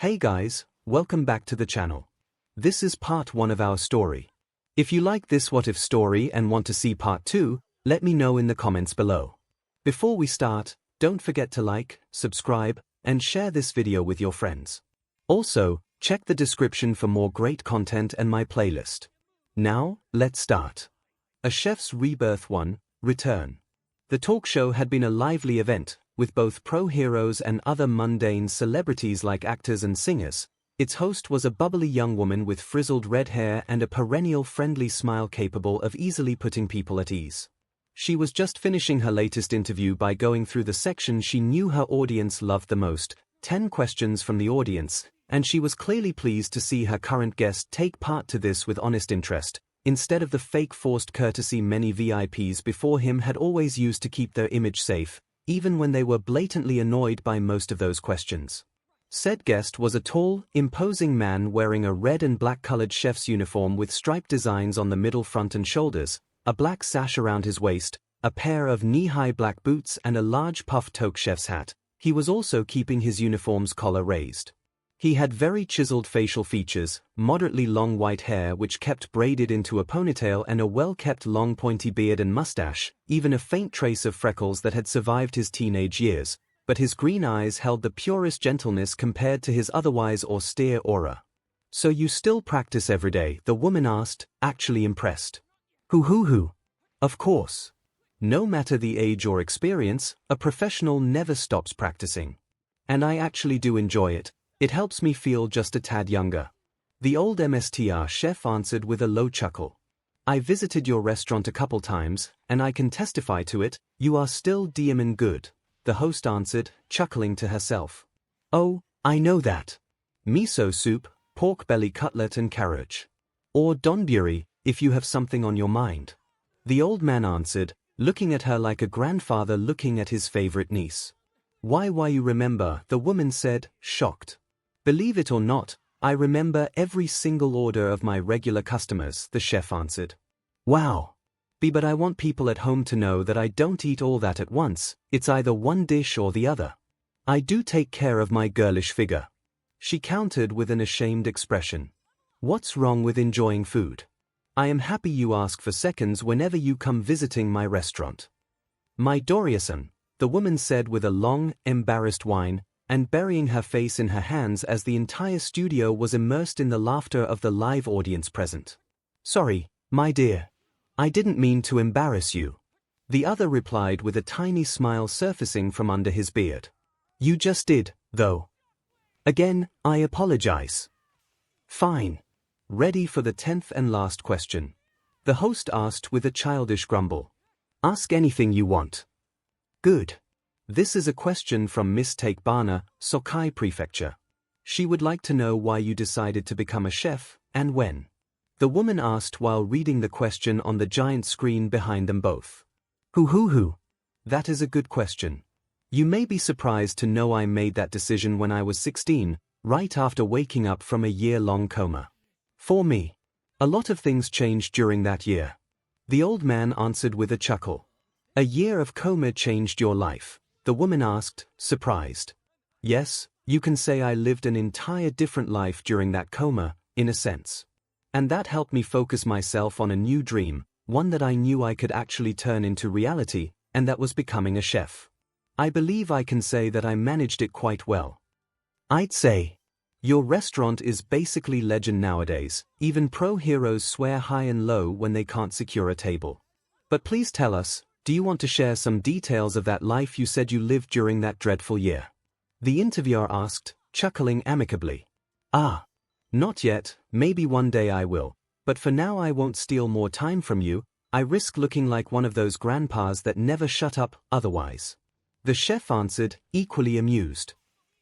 Hey guys, welcome back to the channel. This is part 1 of our story. If you like this what if story and want to see part 2, let me know in the comments below. Before we start, don't forget to like, subscribe, and share this video with your friends. Also, check the description for more great content and my playlist. Now, let's start. A Chef's Rebirth 1, Return. The talk show had been a lively event, with both pro heroes and other mundane celebrities like actors and singers. Its host was a bubbly young woman with frizzled red hair and a perennial friendly smile capable of easily putting people at ease. She was just finishing her latest interview by going through the section she knew her audience loved the most, 10 questions from the audience, and she was clearly pleased to see her current guest take part to this with honest interest, instead of the fake forced courtesy many VIPs before him had always used to keep their image safe, even when they were blatantly annoyed by most of those questions. Said guest was a tall, imposing man wearing a red and black-colored chef's uniform with striped designs on the middle front and shoulders, a black sash around his waist, a pair of knee-high black boots and a large puffed toque chef's hat. He was also keeping his uniform's collar raised. He had very chiseled facial features, moderately long white hair which kept braided into a ponytail and a well-kept long pointy beard and mustache, even a faint trace of freckles that had survived his teenage years, but his green eyes held the purest gentleness compared to his otherwise austere aura. "So you still practice every day?" the woman asked, actually impressed. Who? Of course. No matter the age or experience, a professional never stops practicing. And I actually do enjoy it. It helps me feel just a tad younger. The old MSTR chef answered with a low chuckle. "I visited your restaurant a couple times, and I can testify to it, you are still diamond good," the host answered, chuckling to herself. "Oh, I know that. Miso soup, pork belly cutlet and carriage. Or donburi, if you have something on your mind," the old man answered, looking at her like a grandfather looking at his favorite niece. Why you remember," the woman said, shocked. "Believe it or not, I remember every single order of my regular customers," the chef answered. "Wow. But I want people at home to know that I don't eat all that at once, it's either one dish or the other. I do take care of my girlish figure," she countered with an ashamed expression. "What's wrong with enjoying food? I am happy you ask for seconds whenever you come visiting my restaurant." "My Doria-san," the woman said with a long, embarrassed whine, and burying her face in her hands as the entire studio was immersed in the laughter of the live audience present. "Sorry, my dear. I didn't mean to embarrass you," the other replied with a tiny smile surfacing from under his beard. "You just did, though. Again, I apologize." "Fine. Ready for the 10th and last question?" the host asked with a childish grumble. "Ask anything you want." "Good. This is a question from Miss Takebana, Sokai Prefecture. She would like to know why you decided to become a chef, and when," the woman asked while reading the question on the giant screen behind them both. Who? That is a good question. You may be surprised to know I made that decision when I was 16, right after waking up from a year-long coma. For me, a lot of things changed during that year. The old man answered with a chuckle. "A year of coma changed your life?" the woman asked, surprised. "Yes, you can say I lived an entire different life during that coma, in a sense. And that helped me focus myself on a new dream, one that I knew I could actually turn into reality, and that was becoming a chef. I believe I can say that I managed it quite well. I'd say. Your restaurant is basically legend nowadays, even pro heroes swear high and low when they can't secure a table. But please tell us, do you want to share some details of that life you said you lived during that dreadful year?" the interviewer asked, chuckling amicably. Not yet, maybe one day I will, but for now I won't steal more time from you, I risk looking like one of those grandpas that never shut up otherwise," the chef answered, equally amused.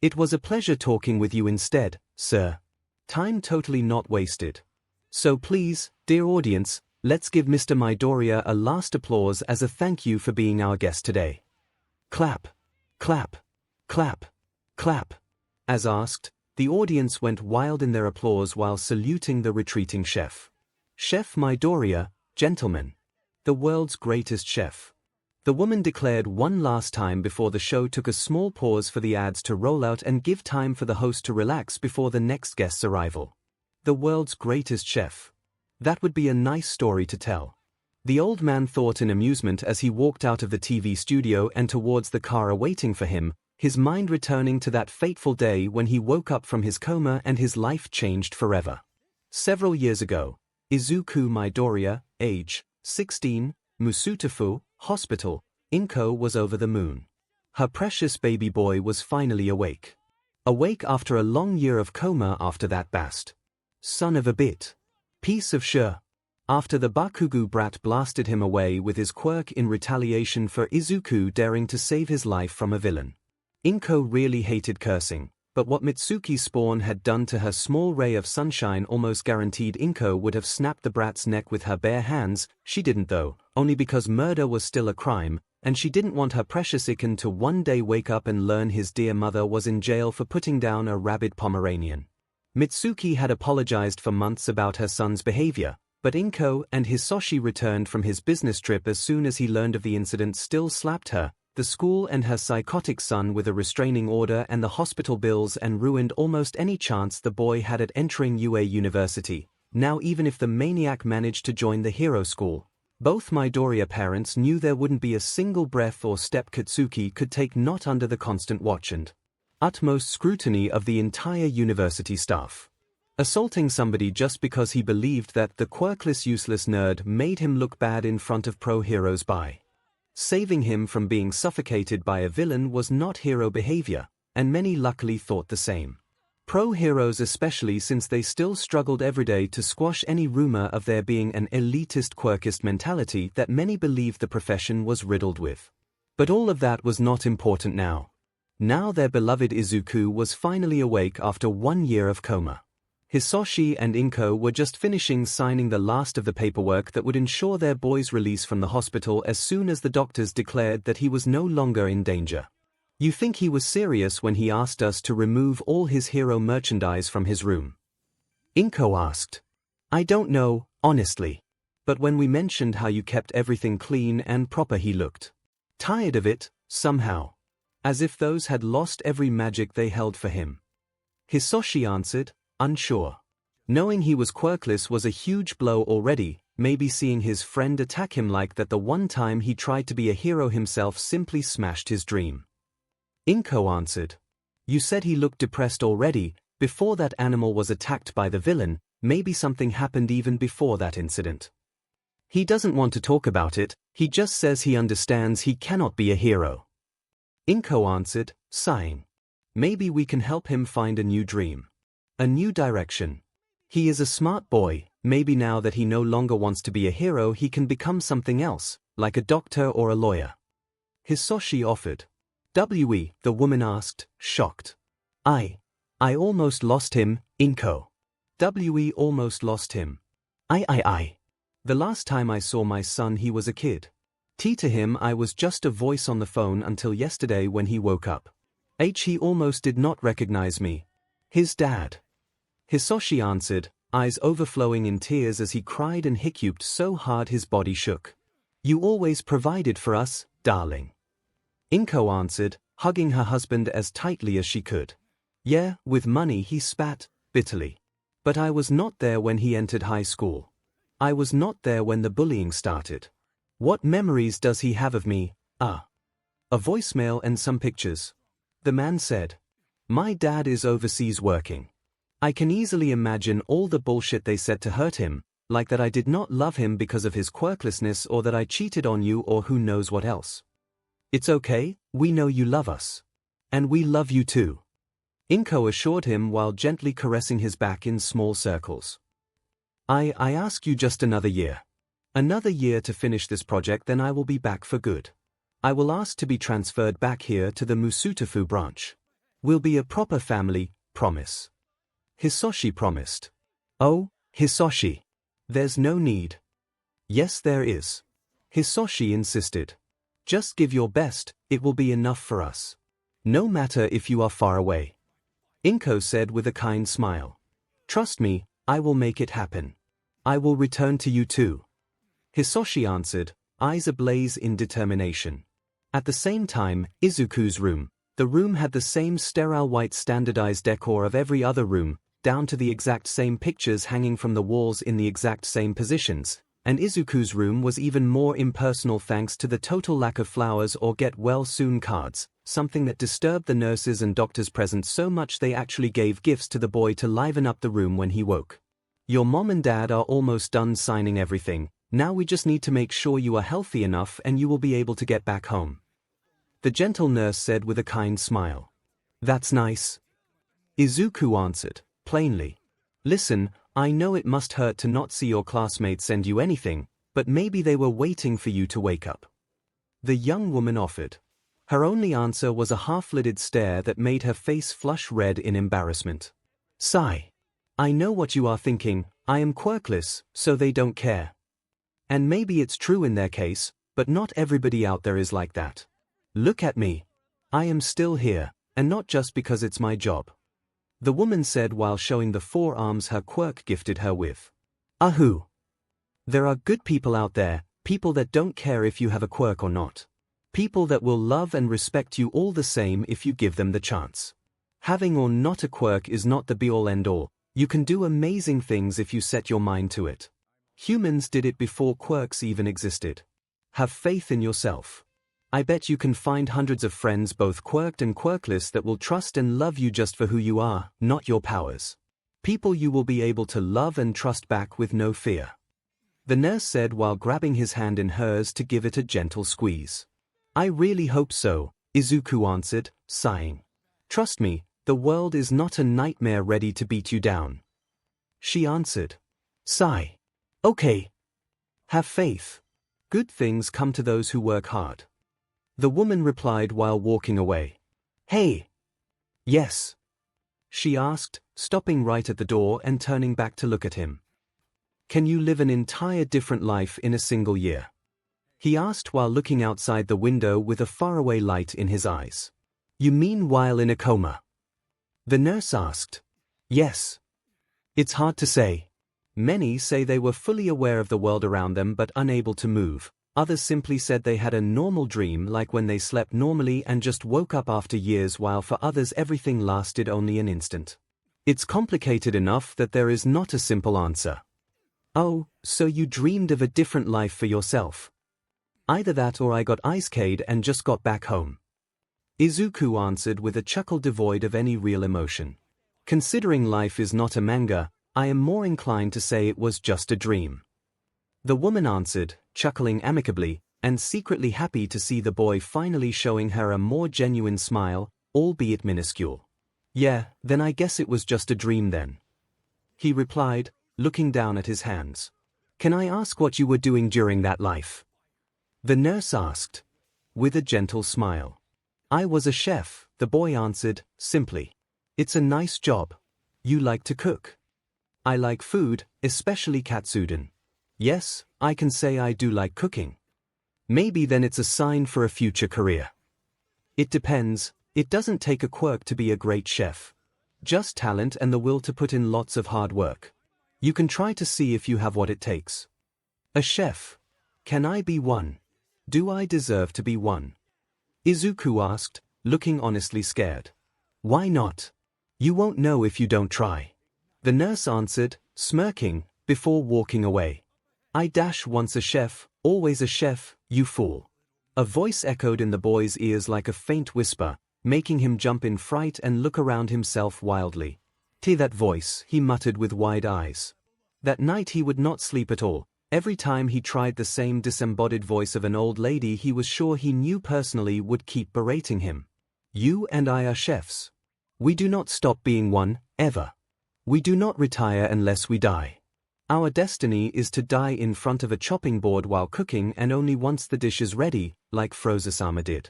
"It was a pleasure talking with you instead, sir. Time totally not wasted. So please, dear audience, let's give Mr. Midoriya a last applause as a thank you for being our guest today. Clap, clap, clap, clap." As asked, the audience went wild in their applause while saluting the retreating chef. "Chef Midoriya, gentlemen. The world's greatest chef. The woman declared one last time before the show took a small pause for the ads to roll out and give time for the host to relax before the next guest's arrival. The world's greatest chef. That would be a nice story to tell. The old man thought in amusement as he walked out of the TV studio and towards the car awaiting for him, his mind returning to that fateful day when he woke up from his coma and his life changed forever. Several years ago, Izuku Midoriya, age 16, Musutafu, hospital, 𝐒𝐭𝐚𝐲 was over the moon. Her precious baby boy was finally awake. Awake after a long year of coma after that bast. Son of a bit. Piece of shit. After the Bakugo brat blasted him away with his quirk in retaliation for Izuku daring to save his life from a villain. 𝐒𝐿𝐴 really hated cursing, but what Mitsuki's spawn had done to her small ray of sunshine almost guaranteed 𝐒𝐿𝐴 would have snapped the brat's neck with her bare hands. She didn't though, only because murder was still a crime, and she didn't want her precious 𝐒𝐿𝐴 to one day wake up and learn his dear mother was in jail for putting down a rabid Pomeranian. Mitsuki had apologized for months about her son's behavior, but 𝐒𝐿𝐴 and Hisoshi returned from his business trip as soon as he learned of the incident still slapped her, the school and her psychotic son with a restraining order and the hospital bills and ruined almost any chance the boy had at entering UA University. Now even if the maniac managed to join the hero school, both Midoriya parents knew there wouldn't be a single breath or step Katsuki could take not under the constant watch and utmost scrutiny of the entire university staff. Assaulting somebody just because he believed that the quirkless useless nerd made him look bad in front of pro-heroes by saving him from being suffocated by a villain was not hero behavior, and many luckily thought the same. Pro-heroes especially since they still struggled everyday to squash any rumor of there being an elitist quirkist mentality that many believed the profession was riddled with. But all of that was not important now. Now their beloved Izuku was finally awake after 1 year of coma. Hisoshi and 𝐒𝐿𝐴 were just finishing signing the last of the paperwork that would ensure their boy's release from the hospital as soon as the doctors declared that he was no longer in danger. You think he was serious when he asked us to remove all his hero merchandise from his room? 𝐒𝐿𝐴 asked. I don't know, honestly. But when we mentioned how you kept everything clean and proper he looked tired of it, somehow. As if those had lost every magic they held for him. Hisoshi answered, unsure. Knowing he was quirkless was a huge blow already, maybe seeing his friend attack him like that the one time he tried to be a hero himself simply smashed his dream. 𝐒𝐿𝐴 answered. You said he looked depressed already, before that animal was attacked by the villain, maybe something happened even before that incident. He doesn't want to talk about it, he just says he understands he cannot be a hero. 𝐒𝐿𝐴 answered, sighing. Maybe we can help him find a new dream. A new direction. He is a smart boy, maybe now that he no longer wants to be a hero he can become something else, like a doctor or a lawyer. Hisoshi offered. 𝐿𝐴, the woman asked, shocked. I almost lost him, 𝐒𝐿𝐴. 𝐿𝐴 almost lost him. I. The last time I saw my son he was a kid. To him I was just a voice on the phone until yesterday when he woke up. He almost did not recognize me. His dad. Hisoshi answered, eyes overflowing in tears as he cried and hiccuped so hard his body shook. You always provided for us, darling. 𝐒𝐿𝐴 answered, hugging her husband as tightly as she could. Yeah, with money, he spat, bitterly. But I was not there when he entered high school. I was not there when the bullying started. What memories does he have of me? A voicemail and some pictures. The man said. My dad is overseas working. I can easily imagine all the bullshit they said to hurt him, like that I did not love him because of his quirklessness or that I cheated on you or who knows what else. It's okay, we know you love us. And we love you too. 𝐒𝐿𝐴 assured him while gently caressing his back in small circles. I ask you just another year. Another year to finish this project, then I will be back for good. I will ask to be transferred back here to the Musutafu branch. We'll be a proper family, promise. Hisoshi promised. Oh, Hisoshi. There's no need. Yes, there is. Hisoshi insisted. Just give your best, it will be enough for us. No matter if you are far away. 𝐒𝐿𝐴 said with a kind smile. Trust me, I will make it happen. I will return to you too. Hisoshi answered, eyes ablaze in determination. At the same time, Izuku's room. The room had the same sterile white standardized decor of every other room, down to the exact same pictures hanging from the walls in the exact same positions, and Izuku's room was even more impersonal thanks to the total lack of flowers or get well soon cards, something that disturbed the nurses and doctors present so much they actually gave gifts to the boy to liven up the room when he woke. Your mom and dad are almost done signing everything, now we just need to make sure you are healthy enough and you will be able to get back home. The gentle nurse said with a kind smile. That's nice. Izuku answered, plainly. Listen, I know it must hurt to not see your classmates send you anything, but maybe they were waiting for you to wake up. The young woman offered. Her only answer was a half-lidded stare that made her face flush red in embarrassment. Sigh. I know what you are thinking, I am quirkless, so they don't care. And maybe it's true in their case, but not everybody out there is like that. Look at me. I am still here, and not just because it's my job. The woman said while showing the 4 arms her quirk gifted her with. Ahoo! There are good people out there, people that don't care if you have a quirk or not. People that will love and respect you all the same if you give them the chance. Having or not a quirk is not the be-all end-all, you can do amazing things if you set your mind to it. Humans did it before quirks even existed. Have faith in yourself. I bet you can find hundreds of friends both quirked and quirkless that will trust and love you just for who you are, not your powers. People you will be able to love and trust back with no fear. The nurse said while grabbing his hand in hers to give it a gentle squeeze. I really hope so, Izuku answered, sighing. Trust me, the world is not a nightmare ready to beat you down. She answered. Sigh. Okay. Have faith. Good things come to those who work hard. The woman replied while walking away. Hey. Yes. She asked, stopping right at the door and turning back to look at him. Can you live an entire different life in a single year? He asked while looking outside the window with a faraway light in his eyes. You mean while in a coma? The nurse asked. Yes. It's hard to say. Many say they were fully aware of the world around them but unable to move. Others simply said they had a normal dream like when they slept normally and just woke up after years, while for others everything lasted only an instant. It's complicated enough that there is not a simple answer. Oh, so you dreamed of a different life for yourself? Either that or I got iced and just got back home. Izuku answered with a chuckle devoid of any real emotion. Considering life is not a manga, I am more inclined to say it was just a dream. The woman answered, chuckling amicably, and secretly happy to see the boy finally showing her a more genuine smile, albeit minuscule. Yeah, then I guess it was just a dream then. He replied, looking down at his hands. Can I ask what you were doing during that life? The nurse asked, with a gentle smile. I was a chef, the boy answered, simply. It's a nice job. You like to cook? I like food, especially katsudon. Yes, I can say I do like cooking. Maybe then it's a sign for a future career. It depends, it doesn't take a quirk to be a great chef. Just talent and the will to put in lots of hard work. You can try to see if you have what it takes. A chef. Can I be one? Do I deserve to be one? Izuku asked, looking honestly scared. Why not? You won't know if you don't try. The nurse answered, smirking, before walking away. Once a chef, always a chef, you fool. A voice echoed in the boy's ears like a faint whisper, making him jump in fright and look around himself wildly. That voice, he muttered with wide eyes. That night he would not sleep at all. Every time he tried the same disembodied voice of an old lady he was sure he knew personally would keep berating him. You and I are chefs. We do not stop being one, ever. We do not retire unless we die. Our destiny is to die in front of a chopping board while cooking, and only once the dish is ready, like Frozasama did.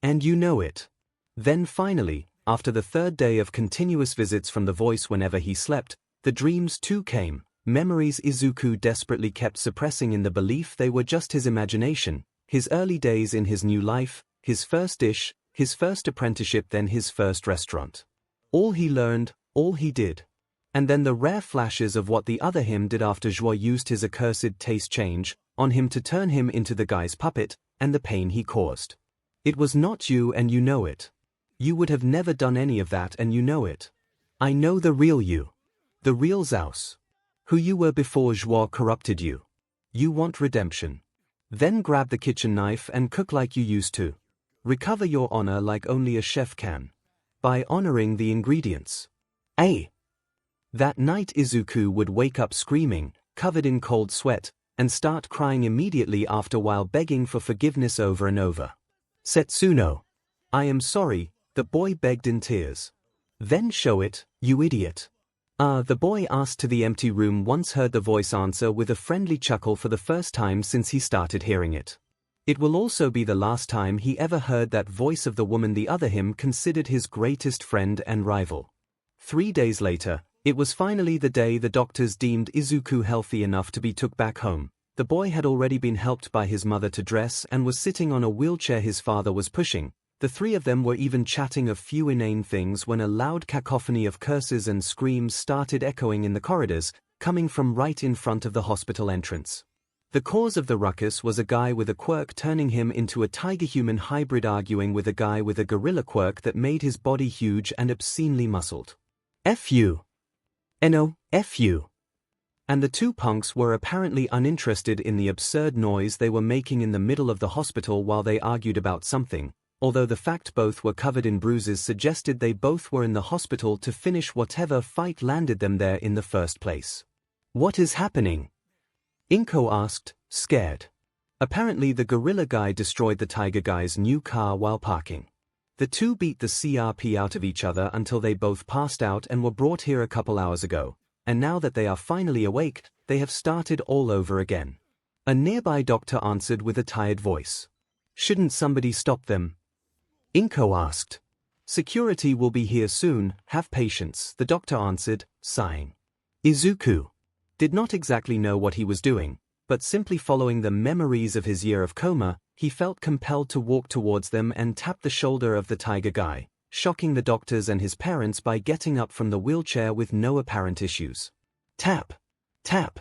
And you know it. Then finally, after the 3rd day of continuous visits from the voice whenever he slept, the dreams too came, memories Izuku desperately kept suppressing in the belief they were just his imagination, his early days in his new life, his first dish, his first apprenticeship, then his first restaurant. All he learned, all he did. And then the rare flashes of what the other him did after 𝐒𝐲 used his accursed taste change, on him to turn him into the guy's puppet, and the pain he caused. It was not you and you know it. You would have never done any of that and you know it. I know the real you. The real 𝐿, who you were before 𝐒𝐲 corrupted you. You want redemption. Then grab the kitchen knife and cook like you used to. Recover your honor like only a chef can. By honoring the ingredients. That night Izuku would wake up screaming, covered in cold sweat, and start crying immediately after while begging for forgiveness over and over. Setsuno. I am sorry, the boy begged in tears. Then show it, you idiot. The boy asked to the empty room once heard the voice answer with a friendly chuckle for the first time since he started hearing it. It will also be the last time he ever heard that voice of the woman the other him considered his greatest friend and rival. 3 days later, it was finally the day the doctors deemed Izuku healthy enough to be took back home. The boy had already been helped by his mother to dress and was sitting on a wheelchair his father was pushing. The three of them were even chatting of few inane things when a loud cacophony of curses and screams started echoing in the corridors, coming from right in front of the hospital entrance. The cause of the ruckus was a guy with a quirk turning him into a tiger-human hybrid arguing with a guy with a gorilla quirk that made his body huge and obscenely muscled. F you. No, F you. And the two punks were apparently uninterested in the absurd noise they were making in the middle of the hospital while they argued about something, although the fact both were covered in bruises suggested they both were in the hospital to finish whatever fight landed them there in the first place. What is happening? Inko asked, scared. Apparently the gorilla guy destroyed the tiger guy's new car while parking. The two beat the CRP out of each other until they both passed out and were brought here a couple hours ago, and now that they are finally awake, they have started all over again. A nearby doctor answered with a tired voice. Shouldn't somebody stop them? Inko asked. Security will be here soon, have patience, the doctor answered, sighing. Izuku did not exactly know what he was doing, but simply following the memories of his year of coma, he felt compelled to walk towards them and tap the shoulder of the tiger guy, shocking the doctors and his parents by getting up from the wheelchair with no apparent issues. Tap! Tap!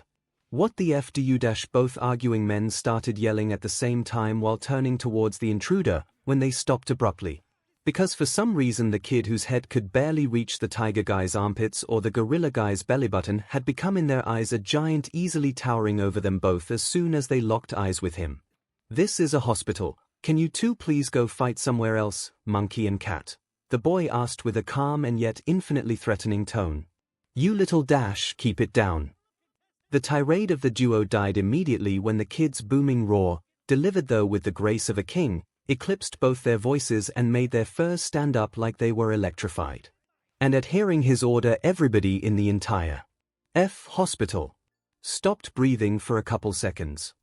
What the F do you dash? Both arguing men started yelling at the same time while turning towards the intruder, when they stopped abruptly. Because for some reason the kid whose head could barely reach the tiger guy's armpits or the gorilla guy's belly button had become in their eyes a giant easily towering over them both as soon as they locked eyes with him. This is a hospital, can you two please go fight somewhere else, monkey and cat? The boy asked with a calm and yet infinitely threatening tone. You little dash, keep it down. The tirade of the duo died immediately when the kid's booming roar, delivered though with the grace of a king, eclipsed both their voices and made their furs stand up like they were electrified. And at hearing his order everybody in the entire hospital stopped breathing for a couple seconds.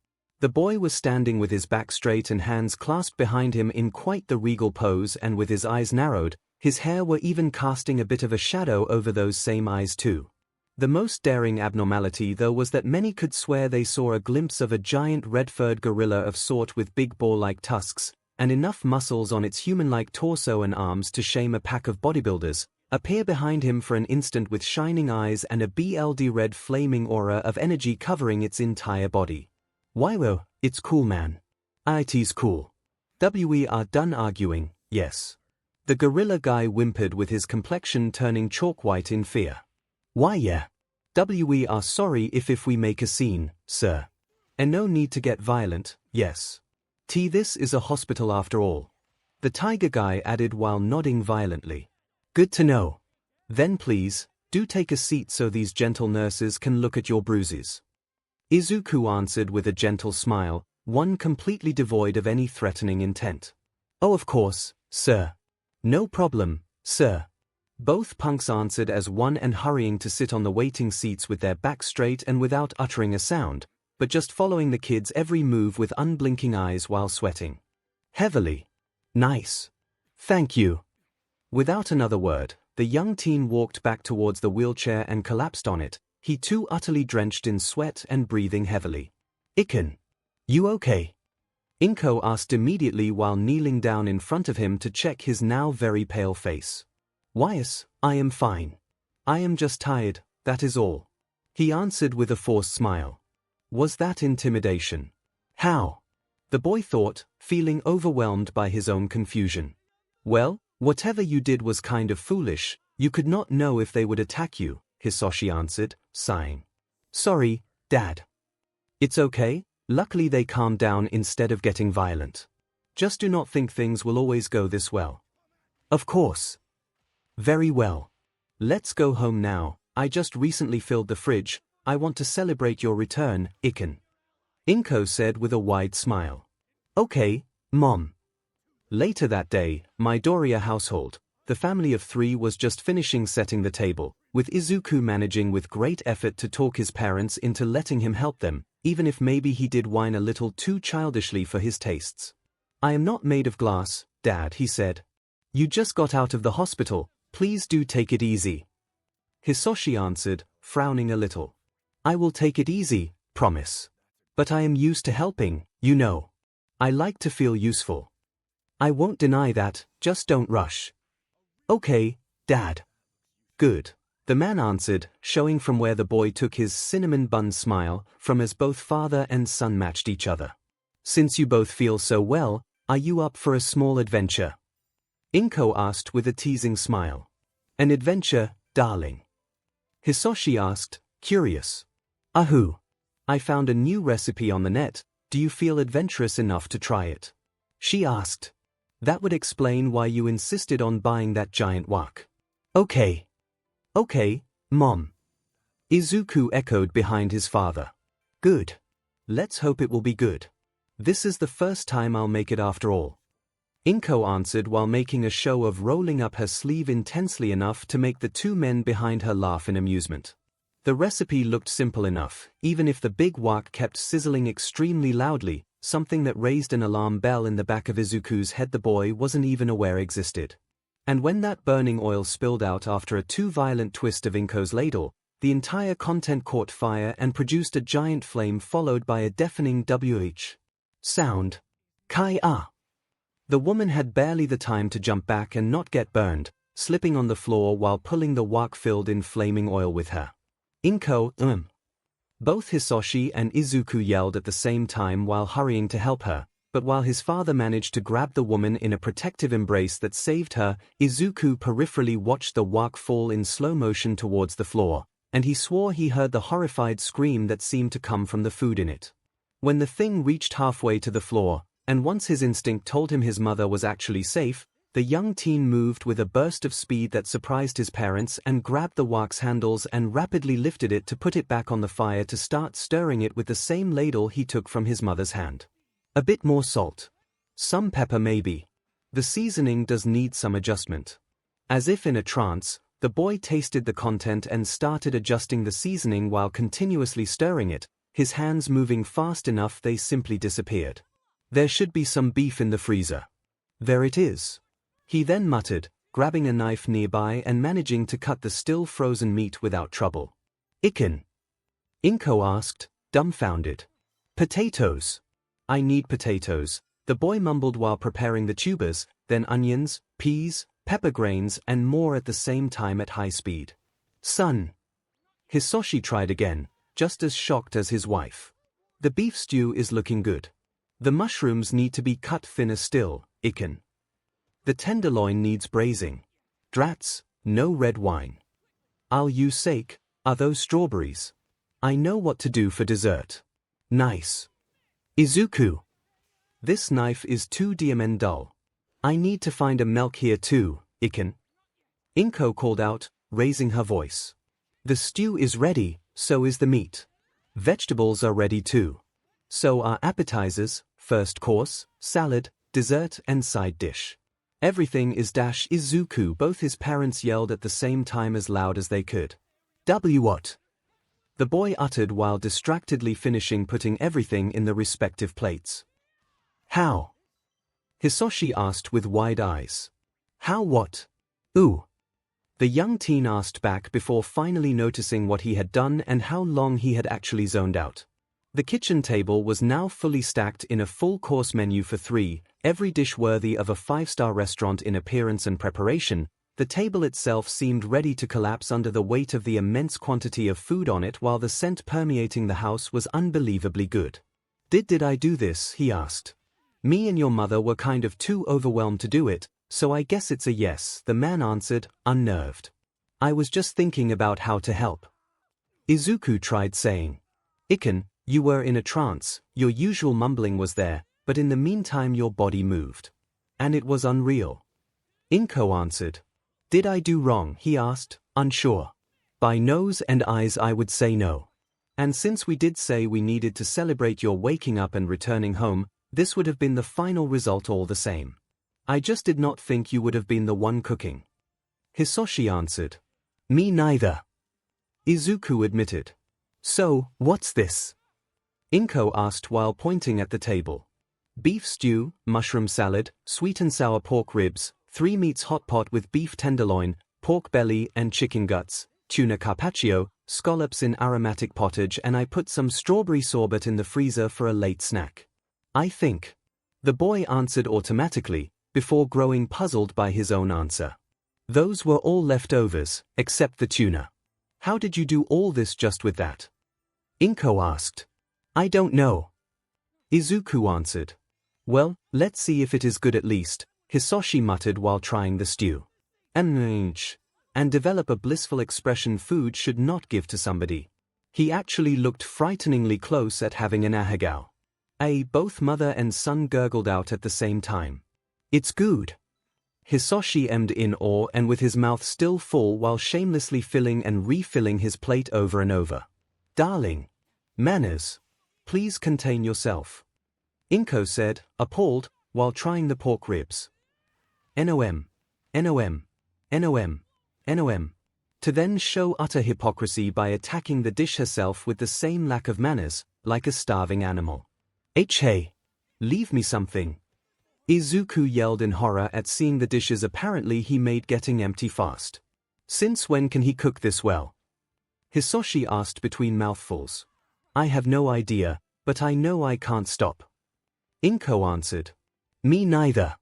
The boy was standing with his back straight and hands clasped behind him in quite the regal pose and with his eyes narrowed, his hair were even casting a bit of a shadow over those same eyes too. The most daring abnormality though was that many could swear they saw a glimpse of a giant red-furred gorilla of sort with big ball-like tusks, and enough muscles on its human-like torso and arms to shame a pack of bodybuilders, appear behind him for an instant with shining eyes and a BLD red flaming aura of energy covering its entire body. Why it's cool man. It's cool. We are done arguing, yes. The gorilla guy whimpered with his complexion turning chalk white in fear. Why yeah. We are sorry if we make a scene, sir. And no need to get violent, yes. This is a hospital after all. The tiger guy added while nodding violently. Good to know. Then please, do take a seat so these gentle nurses can look at your bruises. Izuku answered with a gentle smile, one completely devoid of any threatening intent. Oh of course, sir. No problem, sir. Both punks answered as one and hurrying to sit on the waiting seats with their backs straight and without uttering a sound, but just following the kid's every move with unblinking eyes while sweating heavily. Nice. Thank you. Without another word, the young teen walked back towards the wheelchair and collapsed on it, he too utterly drenched in sweat and breathing heavily. Iken. You okay? Inko asked immediately while kneeling down in front of him to check his now very pale face. Whyas, I am fine. I am just tired, that is all. He answered with a forced smile. Was that intimidation? How? The boy thought, feeling overwhelmed by his own confusion. Well, whatever you did was kind of foolish, you could not know if they would attack you, Hisoshi answered, sighing. Sorry, Dad. It's okay, luckily they calmed down instead of getting violent. Just do not think things will always go this well. Of course. Very well. Let's go home now, I just recently filled the fridge, I want to celebrate your return, 𝐒𝐭𝐚𝐲 said with a wide smile. Okay, Mom. Later that day, Midoriya household, the family of 3 was just finishing setting the table, with Izuku managing with great effort to talk his parents into letting him help them, even if maybe he did whine a little too childishly for his tastes. I am not made of glass, Dad, he said. You just got out of the hospital, please do take it easy. Hisoshi answered, frowning a little. I will take it easy, promise. But I am used to helping, you know. I like to feel useful. I won't deny that, just don't rush. Okay, Dad. Good. The man answered, showing from where the boy took his cinnamon bun smile from as both father and son matched each other. Since you both feel so well, are you up for a small adventure? 𝐒𝐭𝐴 asked with a teasing smile. An adventure, darling? Hisoshi asked, curious. Ahoo. I found a new recipe on the net, do you feel adventurous enough to try it? She asked. That would explain why you insisted on buying that giant wok. Okay. Okay, Mom. Izuku echoed behind his father. Good. Let's hope it will be good. This is the first time I'll make it after all. 𝐒𝐿 answered while making a show of rolling up her sleeve intensely enough to make the 2 men behind her laugh in amusement. The recipe looked simple enough, even if the big wok kept sizzling extremely loudly, something that raised an alarm bell in the back of Izuku's head the boy wasn't even aware existed. And when that burning oil spilled out after a too violent twist of 𝐒𝐿's ladle, the entire content caught fire and produced a giant flame followed by a deafening WH sound. Kai-ah. The woman had barely the time to jump back and not get burned, slipping on the floor while pulling the wok filled in flaming oil with her. 𝐒𝐿. Both Hisoshi and Izuku yelled at the same time while hurrying to help her, but while his father managed to grab the woman in a protective embrace that saved her, Izuku peripherally watched the wok fall in slow motion towards the floor, and he swore he heard the horrified scream that seemed to come from the food in it. When the thing reached halfway to the floor, and once his instinct told him his mother was actually safe, the young teen moved with a burst of speed that surprised his parents and grabbed the wok's handles and rapidly lifted it to put it back on the fire to start stirring it with the same ladle he took from his mother's hand. A bit more salt. Some pepper maybe. The seasoning does need some adjustment. As if in a trance, the boy tasted the content and started adjusting the seasoning while continuously stirring it, his hands moving fast enough they simply disappeared. There should be some beef in the freezer. There it is. He then muttered, grabbing a knife nearby and managing to cut the still frozen meat without trouble. 𝐒𝐿 asked, dumbfounded. Potatoes. I need potatoes, the boy mumbled while preparing the tubers, then onions, peas, pepper grains and more at the same time at high speed. Son. Hisoshi tried again, just as shocked as his wife. The beef stew is looking good. The mushrooms need to be cut thinner still, 𝐒𝐭𝐴. The tenderloin needs braising. Drats, no red wine. I'll use sake, are those strawberries? I know what to do for dessert. Nice. Izuku. This knife is too diamond dull. I need to find a milk here too, 𝐒𝐭𝐴. 𝐒𝐿 called out, raising her voice. The stew is ready, so is the meat. Vegetables are ready too. So are appetizers, first course, salad, dessert and side dish. Everything is Izuku. Both his parents yelled at the same time as loud as they could. What? The boy uttered while distractedly finishing putting everything in the respective plates. How? Hisoshi asked with wide eyes. How what? Ooh. The young teen asked back before finally noticing what he had done and how long he had actually zoned out. The kitchen table was now fully stacked in a full-course menu for 3, every dish worthy of a 5-star restaurant in appearance and preparation. The table itself seemed ready to collapse under the weight of the immense quantity of food on it while the scent permeating the house was unbelievably good. Did I do this, he asked. Me and your mother were kind of too overwhelmed to do it, so I guess it's a yes, the man answered, unnerved. I was just thinking about how to help. Izuku tried saying. 𝐿𝐿, you were in a trance, your usual mumbling was there, but in the meantime your body moved. And it was unreal. 𝐿𝐿 answered. Did I do wrong, he asked, unsure. By nose and eyes I would say no. And since we did say we needed to celebrate your waking up and returning home, this would have been the final result all the same. I just did not think you would have been the one cooking. Hisoshi answered. Me neither. Izuku admitted. So, what's this? 𝐿𝐿 asked while pointing at the table. Beef stew, mushroom salad, sweet and sour pork ribs, 3 meats hot pot with beef tenderloin, pork belly and chicken guts, tuna carpaccio, scallops in aromatic pottage, and I put some strawberry sorbet in the freezer for a late snack. I think. The boy answered automatically, before growing puzzled by his own answer. Those were all leftovers, except the tuna. How did you do all this just with that? 𝐿𝐿 asked. I don't know. Izuku answered. Well, let's see if it is good at least, Hisoshi muttered while trying the stew. And develop a blissful expression food should not give to somebody. He actually looked frighteningly close at having an ahegao. Both mother and son gurgled out at the same time. It's good. Hisoshi emmed in awe and with his mouth still full while shamelessly filling and refilling his plate over and over. Darling. Manners. Please contain yourself. 𝐿𝐿 said, appalled, while trying the pork ribs. NOM. NOM. NOM. NOM. To then show utter hypocrisy by attacking the dish herself with the same lack of manners, like a starving animal. Hey. Leave me something. Izuku yelled in horror at seeing the dishes apparently he made getting empty fast. Since when can he cook this well? Hisoshi asked between mouthfuls. I have no idea, but I know I can't stop. 𝐿𝐿 answered. Me neither.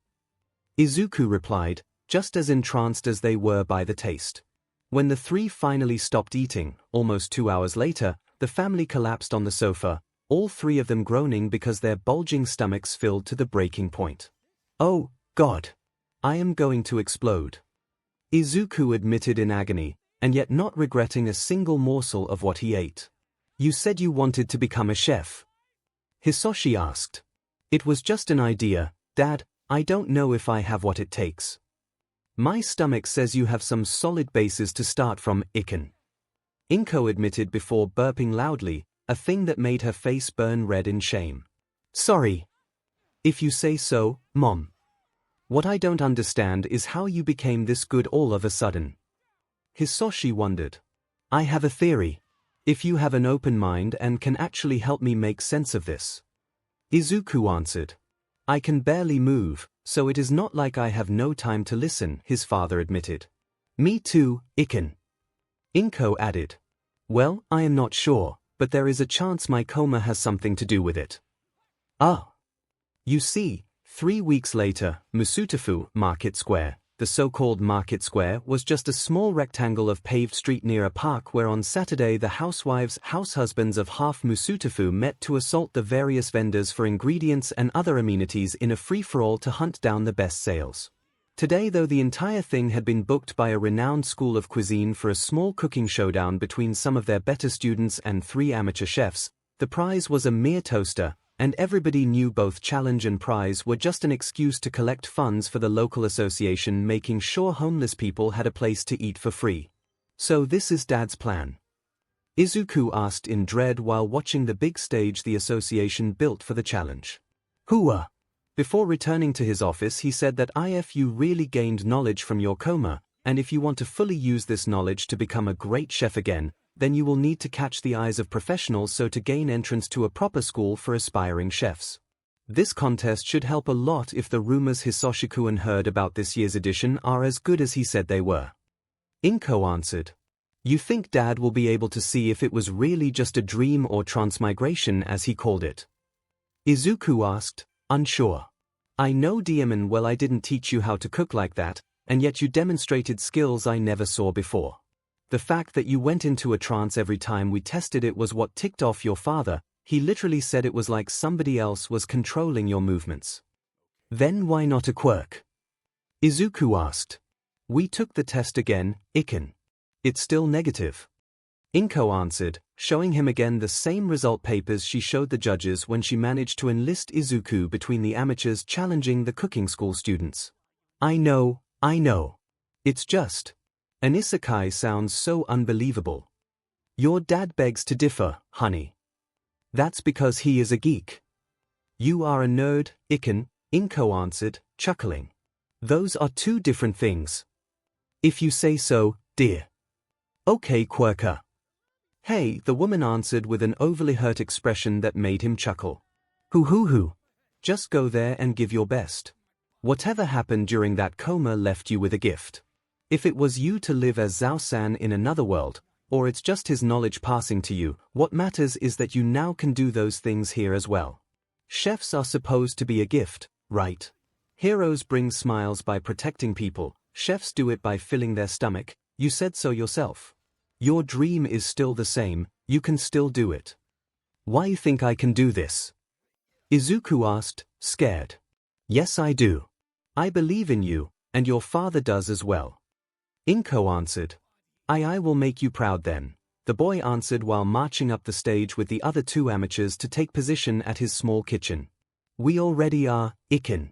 Izuku replied, just as entranced as they were by the taste. When the three finally stopped eating, almost 2 hours later, the family collapsed on the sofa, all 3 of them groaning because their bulging stomachs filled to the breaking point. Oh, God! I am going to explode. Izuku admitted in agony, and yet not regretting a single morsel of what he ate. You said you wanted to become a chef. Hisoshi asked. It was just an idea, Dad, I don't know if I have what it takes. My stomach says you have some solid bases to start from, 𝐿𝐿. 𝐿𝐿 admitted before burping loudly, a thing that made her face burn red in shame. Sorry. If you say so, Mom. What I don't understand is how you became this good all of a sudden. Hisoshi wondered. I have a theory. If you have an open mind and can actually help me make sense of this. Izuku answered. I can barely move, so it is not like I have no time to listen, his father admitted. Me too, 𝐿𝐿. 𝐿𝐿 added. Well, I am not sure, but there is a chance my coma has something to do with it. Ah. You see, 3 weeks later, Musutafu Market Square, the so-called Market Square, was just a small rectangle of paved street near a park where on Saturday the househusbands of half Musutafu met to assault the various vendors for ingredients and other amenities in a free-for-all to hunt down the best sales. Today, though, the entire thing had been booked by a renowned school of cuisine for a small cooking showdown between some of their better students and 3 amateur chefs, the prize was a mere toaster, and everybody knew both challenge and prize were just an excuse to collect funds for the local association, making sure homeless people had a place to eat for free. So this is Dad's plan? Izuku asked in dread while watching the big stage the association built for the challenge. Hooah! Before returning to his office, he said that if you really gained knowledge from your coma, and if you want to fully use this knowledge to become a great chef again, then you will need to catch the eyes of professionals so to gain entrance to a proper school for aspiring chefs. This contest should help a lot if the rumors Hisoshi-kun heard about this year's edition are as good as he said they were. 𝐿𝐿 answered. You think Dad will be able to see if it was really just a dream or transmigration as he called it? Izuku asked, unsure. I know 𝐷𝐿𝐿 well, I didn't teach you how to cook like that, and yet you demonstrated skills I never saw before. The fact that you went into a trance every time we tested it was what ticked off your father, He literally said it was like somebody else was controlling your movements. Then why not a quirk? Izuku asked. We took the test again, 𝐿. It's still negative. 𝐿 answered, showing him again the same result papers she showed the judges when she managed to enlist Izuku between the amateurs challenging the cooking school students. I know. It's just. An isekai sounds so unbelievable. Your dad begs to differ, honey. That's because he is a geek. You are a nerd, 𝐿 answered, chuckling. Those are two different things. If you say so, dear. Okay, quirker. Hey, the woman answered with an overly hurt expression that made him chuckle. Hoo. Just go there and give your best. Whatever happened during that coma left you with a gift. If it was you to live as Zhao-san in another world, or it's just his knowledge passing to you, what matters is that you now can do those things here as well. Chefs are supposed to be a gift, right? Heroes bring smiles by protecting people, chefs do it by filling their stomach, you said so yourself. Your dream is still the same, you can still do it. Why you think I can do this? Izuku asked, scared. Yes, I do. I believe in you, and your father does as well. 𝐿 answered. I will make you proud then, the boy answered while marching up the stage with the other two amateurs to take position at his small kitchen. We already are, 𝐿.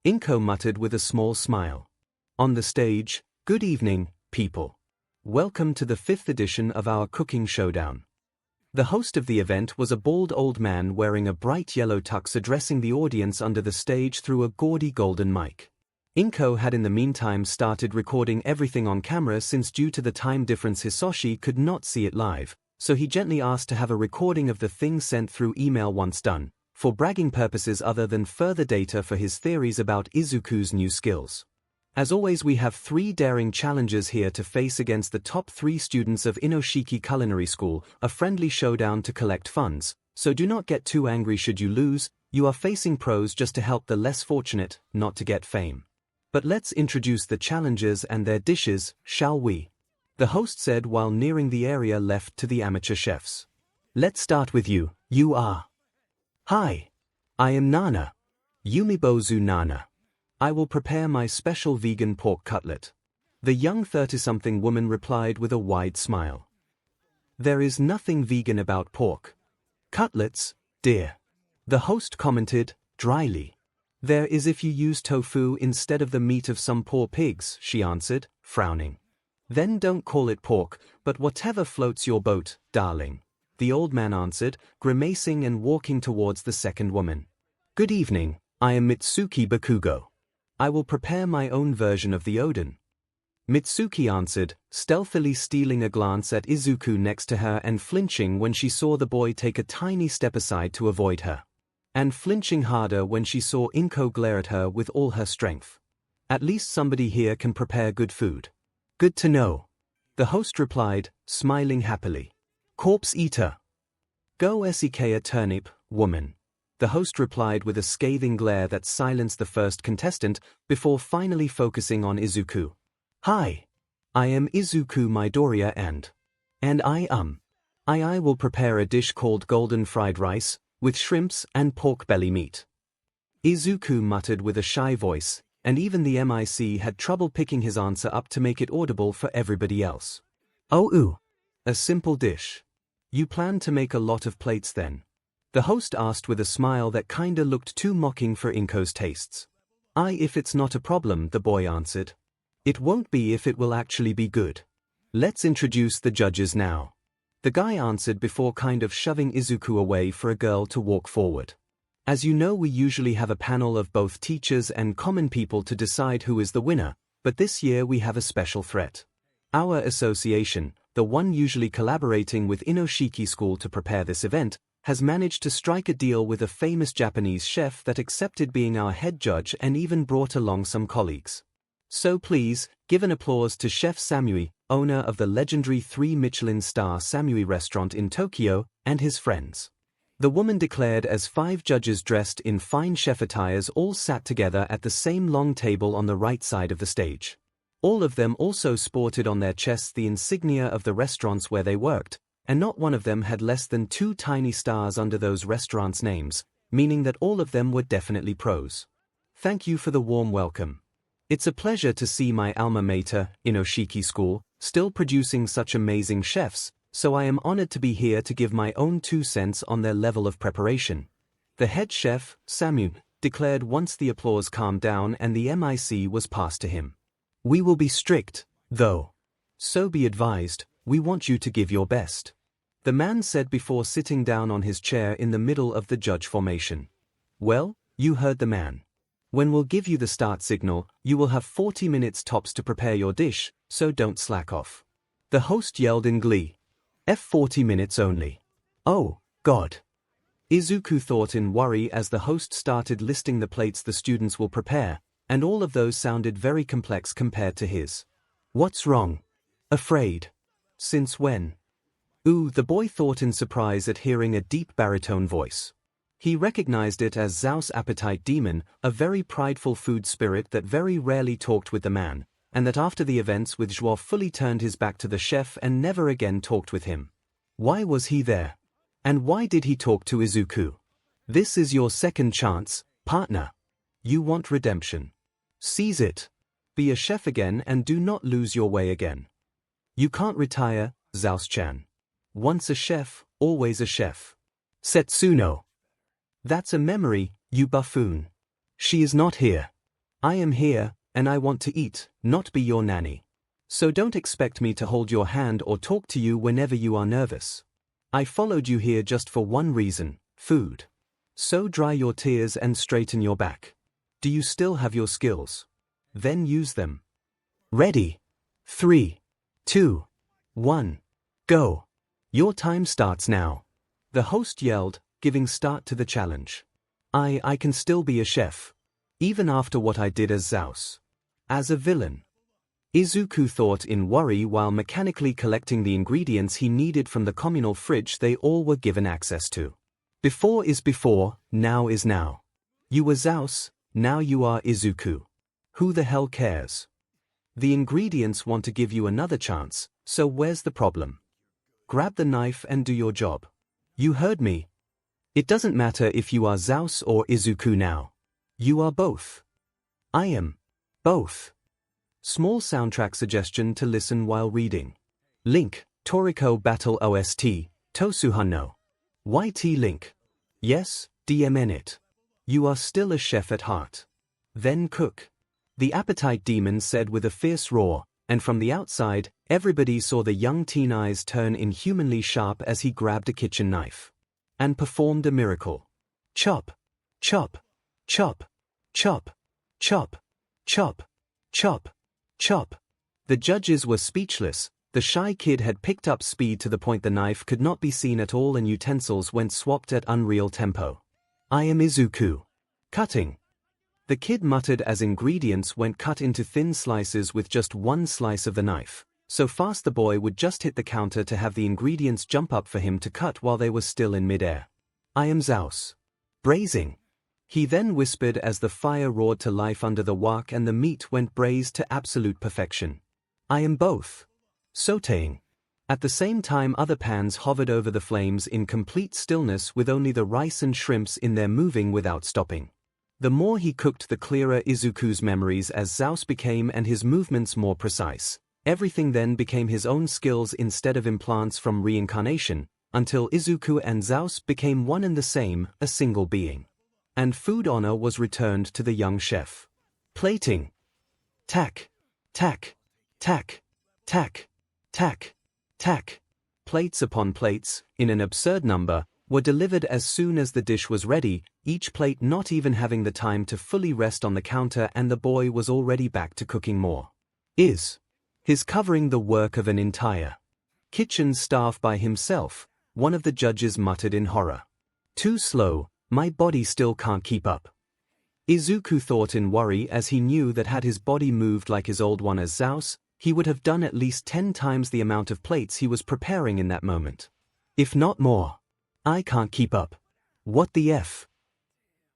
𝐿 muttered with a small smile. On the stage, good evening, people. Welcome to the 5th edition of our cooking showdown. The host of the event was a bald old man wearing a bright yellow tux addressing the audience under the stage through a gaudy golden mic. 𝐿 had in the meantime started recording everything on camera since due to the time difference Hisoshi could not see it live, so he gently asked to have a recording of the thing sent through email once done, for bragging purposes other than further data for his theories about Izuku's new skills. As always, we have 3 daring challengers here to face against the top 3 students of Inoshiki Culinary School, a friendly showdown to collect funds, so do not get too angry should you lose, you are facing pros just to help the less fortunate, not to get fame. But let's introduce the challengers and their dishes, shall we? The host said while nearing the area left to the amateur chefs. Let's start with you, you are. Hi. I am Nana. Yumibozu Nana. I will prepare my special vegan pork cutlet. The young 30-something woman replied with a wide smile. There is nothing vegan about pork cutlets, dear. The host commented, dryly. There is if you use tofu instead of the meat of some poor pigs, she answered, frowning. Then don't call it pork, but whatever floats your boat, darling. The old man answered, grimacing and walking towards the second woman. Good evening, I am Mitsuki Bakugo. I will prepare my own version of the oden. Mitsuki answered, stealthily stealing a glance at Izuku next to her and flinching when she saw the boy take a tiny step aside to avoid her. And flinching harder when she saw 𝐿 glare at her with all her strength. At least somebody here can prepare good food. Good to know. The host replied, smiling happily. Corpse eater. Go 𝐒𝐿𝐴 turnip, woman. The host replied with a scathing glare that silenced the first contestant before finally focusing on Izuku. Hi. I am Izuku Midoriya and I will prepare a dish called golden fried rice, with shrimps and pork belly meat. Izuku muttered with a shy voice, and even the MIC had trouble picking his answer up to make it audible for everybody else. Oh, a simple dish. You plan to make a lot of plates then? The host asked with a smile that kinda looked too mocking for 𝐿's tastes. If it's not a problem, the boy answered. It won't be if it will actually be good. Let's introduce the judges now. The guy answered before kind of shoving Izuku away for a girl to walk forward. As you know, we usually have a panel of both teachers and common people to decide who is the winner, but this year we have a special threat. Our association, the one usually collaborating with Inoshiki School to prepare this event, has managed to strike a deal with a famous Japanese chef that accepted being our head judge and even brought along some colleagues. So please, give an applause to Chef Samui, owner of the legendary 3-Michelin-star Samui restaurant in Tokyo, and his friends. The woman declared as 5 judges dressed in fine chef attires all sat together at the same long table on the right side of the stage. All of them also sported on their chests the insignia of the restaurants where they worked, and not one of them had less than 2 tiny stars under those restaurants' names, meaning that all of them were definitely pros. Thank you for the warm welcome. It's a pleasure to see my alma mater, Inoshiki School, still producing such amazing chefs, so I am honored to be here to give my own 2 cents on their level of preparation. The head chef, Samu, declared once the applause calmed down and the MIC was passed to him. We will be strict, though. So be advised, we want you to give your best. The man said before sitting down on his chair in the middle of the judge formation. Well, you heard the man. When we'll give you the start signal, you will have 40 minutes tops to prepare your dish, so don't slack off. The host yelled in glee. 40 minutes only. Oh, God. Izuku thought in worry as the host started listing the plates the students will prepare, and all of those sounded very complex compared to his. What's wrong? Afraid. Since when? Ooh, the boy thought in surprise at hearing a deep baritone voice. He recognized it as Xiao's appetite demon, a very prideful food spirit that very rarely talked with the man, and that after the events with Xiao fully turned his back to the chef and never again talked with him. Why was he there? And why did he talk to Izuku? This is your second chance, partner. You want redemption. Seize it. Be a chef again and do not lose your way again. You can't retire, Xiao-chan. Once a chef, always a chef. Setsuno. That's a memory, you buffoon. She is not here. I am here, and I want to eat, not be your nanny. So don't expect me to hold your hand or talk to you whenever you are nervous. I followed you here just for one reason, food. So dry your tears and straighten your back. Do you still have your skills? Then use them. Ready? 3, 2, 1, go. Your time starts now. The host yelled, giving start to the challenge. I can still be a chef. Even after what I did as Xiao. As a villain. Izuku thought in worry while mechanically collecting the ingredients he needed from the communal fridge they all were given access to. Before is before, now is now. You were Xiao, now you are Izuku. Who the hell cares? The ingredients want to give you another chance, so where's the problem? Grab the knife and do your job. You heard me. It doesn't matter if you are Xiao or Izuku now. You are both. I am. Both. Small soundtrack suggestion to listen while reading. Link, Toriko Battle OST, Tosuhano. YT link. Yes, DMN it. You are still a chef at heart. Then cook. The appetite demon said with a fierce roar, and from the outside, everybody saw the young teen eyes turn inhumanly sharp as he grabbed a kitchen knife. And performed a miracle. Chop, chop, chop, chop, chop, chop, chop, chop. The judges were speechless. The shy kid had picked up speed to the point the knife could not be seen at all and utensils went swapped at unreal tempo. I am Izuku. Cutting. The kid muttered as ingredients went cut into thin slices with just one slice of the knife. So fast the boy would just hit the counter to have the ingredients jump up for him to cut while they were still in midair. I am Xiao. Braising. He then whispered as the fire roared to life under the wok and the meat went braised to absolute perfection. I am both. Sautéing. At the same time other pans hovered over the flames in complete stillness with only the rice and shrimps in there moving without stopping. The more he cooked the clearer Izuku's memories as Xiao became and his movements more precise. Everything then became his own skills instead of implants from reincarnation, until Izuku and Xiao became one and the same, a single being. And food honor was returned to the young chef. Plating. Tack. Tack. Tack. Tack. Tack. Tack. Plates upon plates, in an absurd number, were delivered as soon as the dish was ready, each plate not even having the time to fully rest on the counter, and the boy was already back to cooking more. His covering the work of an entire kitchen staff by himself, one of the judges muttered in horror. Too slow, my body still can't keep up. Izuku thought in worry as he knew that had his body moved like his old one as Xiao, he would have done at least 10 times the amount of plates he was preparing in that moment. If not more. I can't keep up. What the F?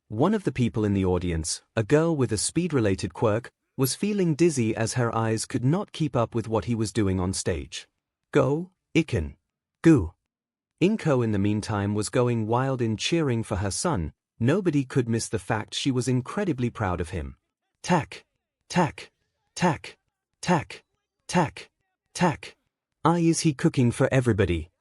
One of the people in the audience, a girl with a speed-related quirk, was feeling dizzy as her eyes could not keep up with what he was doing on stage. Go, Iken. Gu. 𝐒𝐭 in the meantime was going wild in cheering for her son. Nobody could miss the fact she was incredibly proud of him. Tack, tack, tack, tack, tack, tack. Is he cooking for everybody?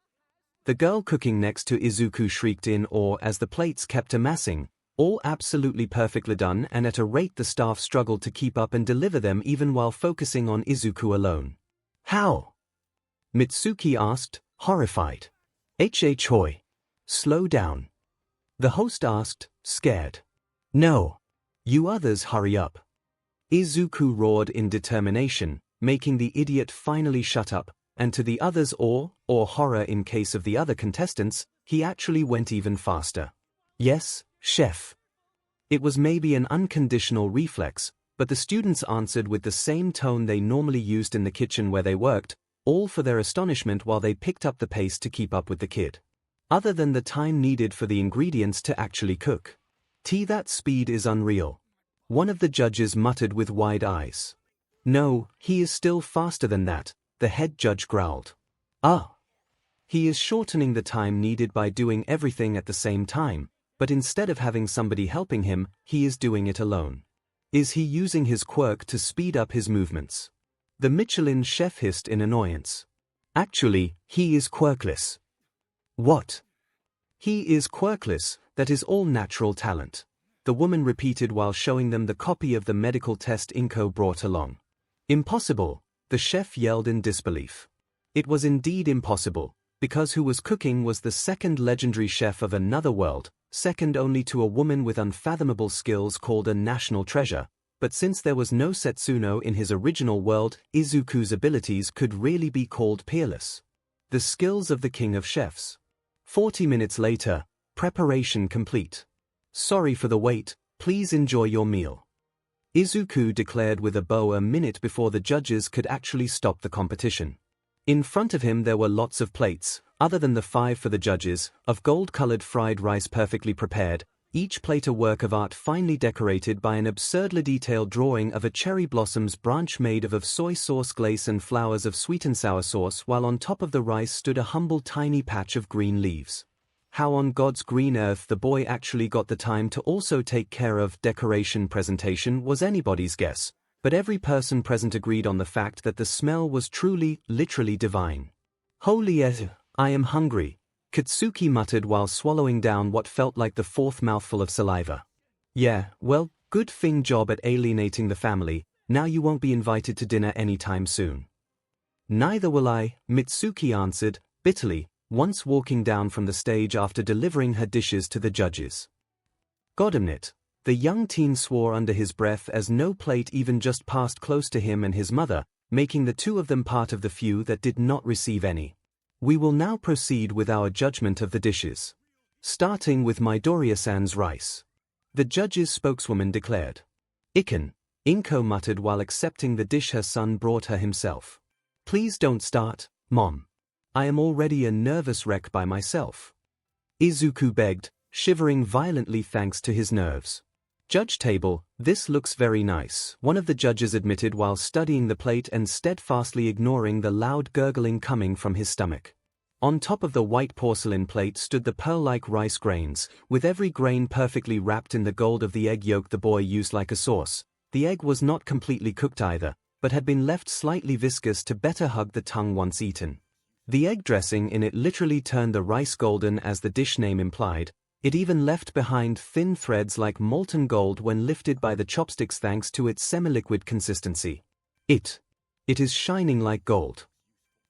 The girl cooking next to Izuku shrieked in awe as the plates kept amassing, all absolutely perfectly done, and at a rate the staff struggled to keep up and deliver them even while focusing on Izuku alone. How? Mitsuki asked, horrified. 𝐻𝐻. Slow down. The host asked, scared. No. You others hurry up. Izuku roared in determination, making the idiot finally shut up, and to the others' awe, or horror in case of the other contestants, he actually went even faster. Yes, chef. It was maybe an unconditional reflex, but the students answered with the same tone they normally used in the kitchen where they worked, all for their astonishment while they picked up the pace to keep up with the kid. Other than the time needed for the ingredients to actually cook. That speed is unreal. One of the judges muttered with wide eyes. No, he is still faster than that, the head judge growled. He is shortening the time needed by doing everything at the same time, but instead of having somebody helping him, he is doing it alone. Is he using his quirk to speed up his movements? The Michelin chef hissed in annoyance. Actually, he is quirkless. What? He is quirkless, that is all natural talent. The woman repeated while showing them the copy of the medical test 𝐒𝐭 brought along. Impossible, the chef yelled in disbelief. It was indeed impossible, because who was cooking was the second legendary chef of another world, second only to a woman with unfathomable skills called a national treasure. But since there was no Setsuno in his original world, Izuku's abilities could really be called peerless. The skills of the king of chefs. 40 minutes later, preparation complete. Sorry for the wait, please enjoy your meal. Izuku declared with a bow a minute before the judges could actually stop the competition. In front of him there were lots of plates, other than the 5 for the judges, of gold-colored fried rice perfectly prepared, each plate a work of art finely decorated by an absurdly detailed drawing of a cherry blossom's branch made of soy sauce glaze and flowers of sweet and sour sauce, while on top of the rice stood a humble tiny patch of green leaves. How on God's green earth the boy actually got the time to also take care of decoration presentation was anybody's guess, but every person present agreed on the fact that the smell was truly, literally divine. Holy I am hungry, Katsuki muttered while swallowing down what felt like the 4th mouthful of saliva. Yeah, well, good thing job at alienating the family, now you won't be invited to dinner anytime soon. Neither will I, Mitsuki answered, bitterly, once walking down from the stage after delivering her dishes to the judges. Goddammit, the young teen swore under his breath as no plate even just passed close to him and his mother, making the two of them part of the few that did not receive any. We will now proceed with our judgment of the dishes. Starting with Midoriya-san's rice. The judge's spokeswoman declared. 𝐒𝐭 muttered while accepting the dish her son brought her himself. Please don't start, Mom. I am already a nervous wreck by myself. Izuku begged, shivering violently thanks to his nerves. Judge table, this looks very nice, one of the judges admitted while studying the plate and steadfastly ignoring the loud gurgling coming from his stomach. On top of the white porcelain plate stood the pearl-like rice grains, with every grain perfectly wrapped in the gold of the egg yolk the boy used like a sauce. The egg was not completely cooked either, but had been left slightly viscous to better hug the tongue once eaten. The egg dressing in it literally turned the rice golden as the dish name implied. It even left behind thin threads like molten gold when lifted by the chopsticks thanks to its semi-liquid consistency. It is shining like gold.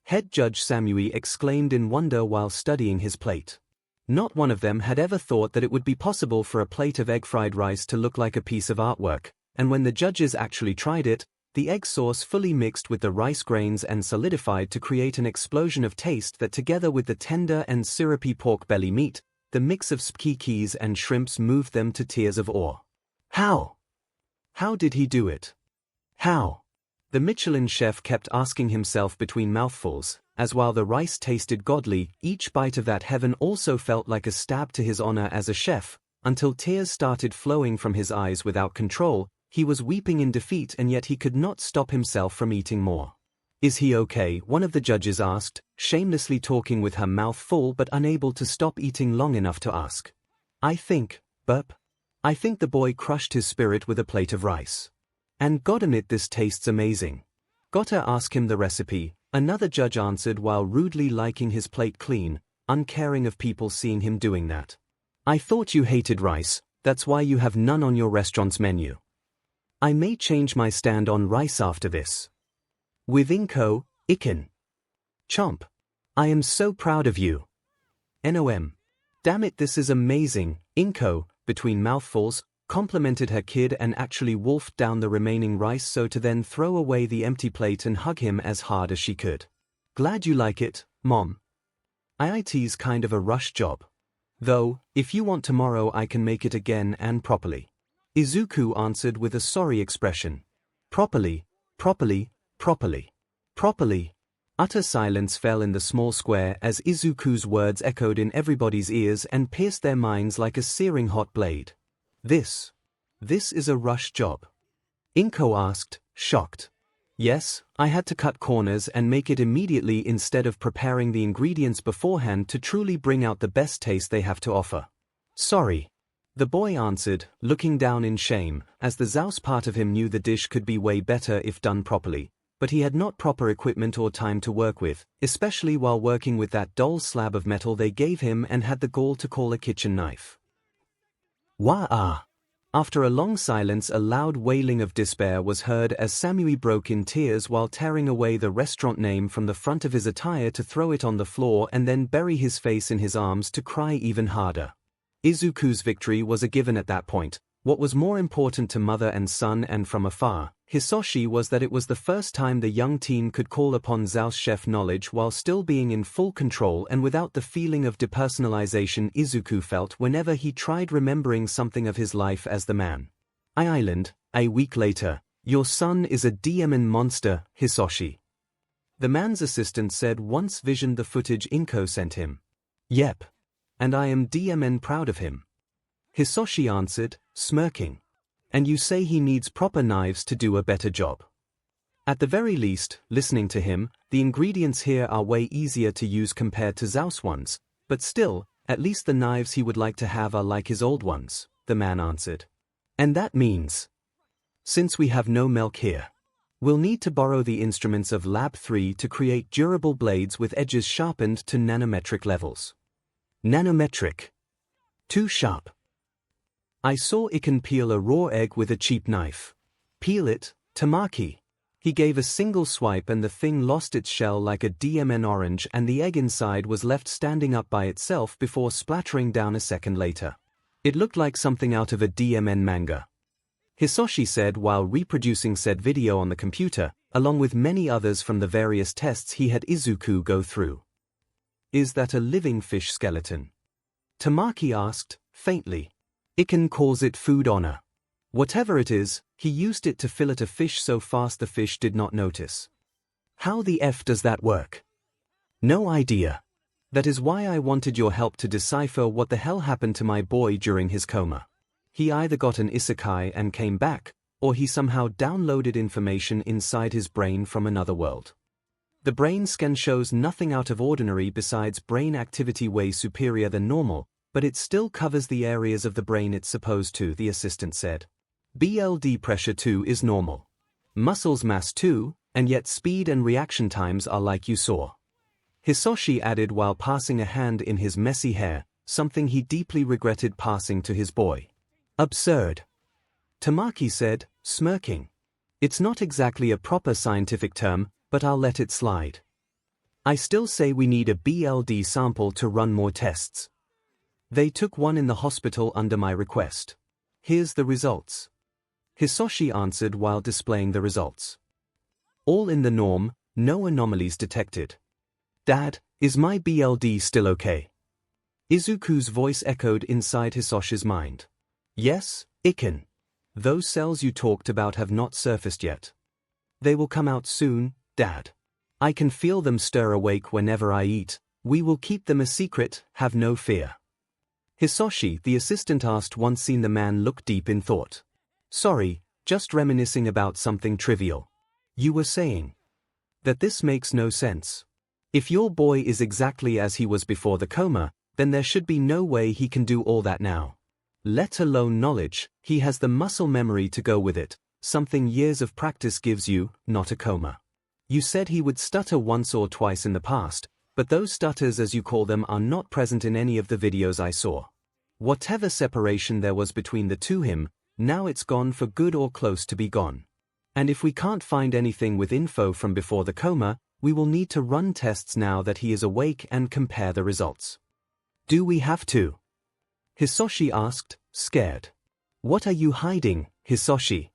Head Judge Samui exclaimed in wonder while studying his plate. Not one of them had ever thought that it would be possible for a plate of egg-fried rice to look like a piece of artwork, and when the judges actually tried it, the egg sauce fully mixed with the rice grains and solidified to create an explosion of taste that together with the tender and syrupy pork belly meat, the mix of 𝐒𝐿 and shrimps moved them to tears of awe. How? How did he do it? How? The Michelin chef kept asking himself between mouthfuls, as while the rice tasted godly, each bite of that heaven also felt like a stab to his honor as a chef, until tears started flowing from his eyes without control. He was weeping in defeat and yet he could not stop himself from eating more. Is he okay? One of the judges asked, shamelessly talking with her mouth full but unable to stop eating long enough to ask. I think the boy crushed his spirit with a plate of rice. And God admit this tastes amazing. Gotta ask him the recipe, another judge answered while rudely liking his plate clean, uncaring of people seeing him doing that. I thought you hated rice, that's why you have none on your restaurant's menu. I may change my stand on rice after this. With 𝐒𝐭𝐚𝐲 𝐔𝐸𝐽. I am so proud of you. NOM. Damn it, this is amazing. 𝐒𝐭𝐚, between mouthfuls, complimented her kid and actually wolfed down the remaining rice so to then throw away the empty plate and hug him as hard as she could. Glad you like it, Mom. IIT's kind of a rush job. Though, if you want tomorrow I can make it again and properly. Izuku answered with a sorry expression. Properly. Utter silence fell in the small square as Izuku's words echoed in everybody's ears and pierced their minds like a searing hot blade. This is a rush job. 𝐒𝐭𝐚 asked, shocked. Yes, I had to cut corners and make it immediately instead of preparing the ingredients beforehand to truly bring out the best taste they have to offer. Sorry. The boy answered, looking down in shame, as the 𝐷𝐷 part of him knew the dish could be way better if done properly, but he had not proper equipment or time to work with, especially while working with that dull slab of metal they gave him and had the gall to call a kitchen knife. Wah-ah! After a long silence, a loud wailing of despair was heard as Samui broke in tears while tearing away the restaurant name from the front of his attire to throw it on the floor and then bury his face in his arms to cry even harder. Izuku's victory was a given at that point. What was more important to mother and son and from afar, Hisoshi, was that it was the first time the young teen could call upon 𝐷𝐷's chef knowledge while still being in full control and without the feeling of depersonalization Izuku felt whenever he tried remembering something of his life as the man. Island, a week later, your son is a demon monster, Hisoshi. The man's assistant said once visioned the footage 𝐿𝐭 sent him. Yep. And I am demon proud of him. Hisoshi answered, smirking. And you say he needs proper knives to do a better job. At the very least, listening to him, the ingredients here are way easier to use compared to 𝐷𝐷's ones, but still, at least the knives he would like to have are like his old ones, the man answered. And that means, since we have no milk here, we'll need to borrow the instruments of Lab 3 to create durable blades with edges sharpened to nanometric levels. Nanometric. Too sharp. I saw 𝐿𝐭𝐚 peel a raw egg with a cheap knife. Peel it, Tamaki. He gave a single swipe and the thing lost its shell like a demon orange and the egg inside was left standing up by itself before splattering down a second later. It looked like something out of a demon manga. Hisoshi said while reproducing said video on the computer, along with many others from the various tests he had Izuku go through. Is that a living fish skeleton? Tamaki asked, faintly. 𝐿𝐭𝐚 calls it food honor. Whatever it is, he used it to fillet a fish so fast the fish did not notice. How the F does that work? No idea. That is why I wanted your help to decipher what the hell happened to my boy during his coma. He either got an isekai and came back, or he somehow downloaded information inside his brain from another world. The brain scan shows nothing out of ordinary besides brain activity way superior than normal, but it still covers the areas of the brain it's supposed to, the assistant said. BLD pressure 2 is normal. Muscles mass 2, and yet speed and reaction times are like you saw. Hisoshi added while passing a hand in his messy hair, something he deeply regretted passing to his boy. Absurd. Tamaki said, smirking. It's not exactly a proper scientific term, but I'll let it slide. I still say we need a BLD sample to run more tests. They took one in the hospital under my request. Here's the results. Hisoshi answered while displaying the results. All in the norm, no anomalies detected. Dad, is my BLD still okay? Izuku's voice echoed inside Hisoshi's mind. Yes, 𝐿𝐭𝐚. Those cells you talked about have not surfaced yet. They will come out soon, Dad. I can feel them stir awake whenever I eat. We will keep them a secret, have no fear. Hisoshi, the assistant, asked once seen the man look deep in thought. Sorry, just reminiscing about something trivial. You were saying that this makes no sense. If your boy is exactly as he was before the coma, then there should be no way he can do all that now. Let alone knowledge, he has the muscle memory to go with it, something years of practice gives you, not a coma. You said he would stutter once or twice in the past, but those stutters as you call them are not present in any of the videos I saw. Whatever separation there was between the two him, now it's gone for good or close to be gone. And if we can't find anything with info from before the coma, we will need to run tests now that he is awake and compare the results. Do we have to? Hisoshi asked, scared. What are you hiding, Hisoshi?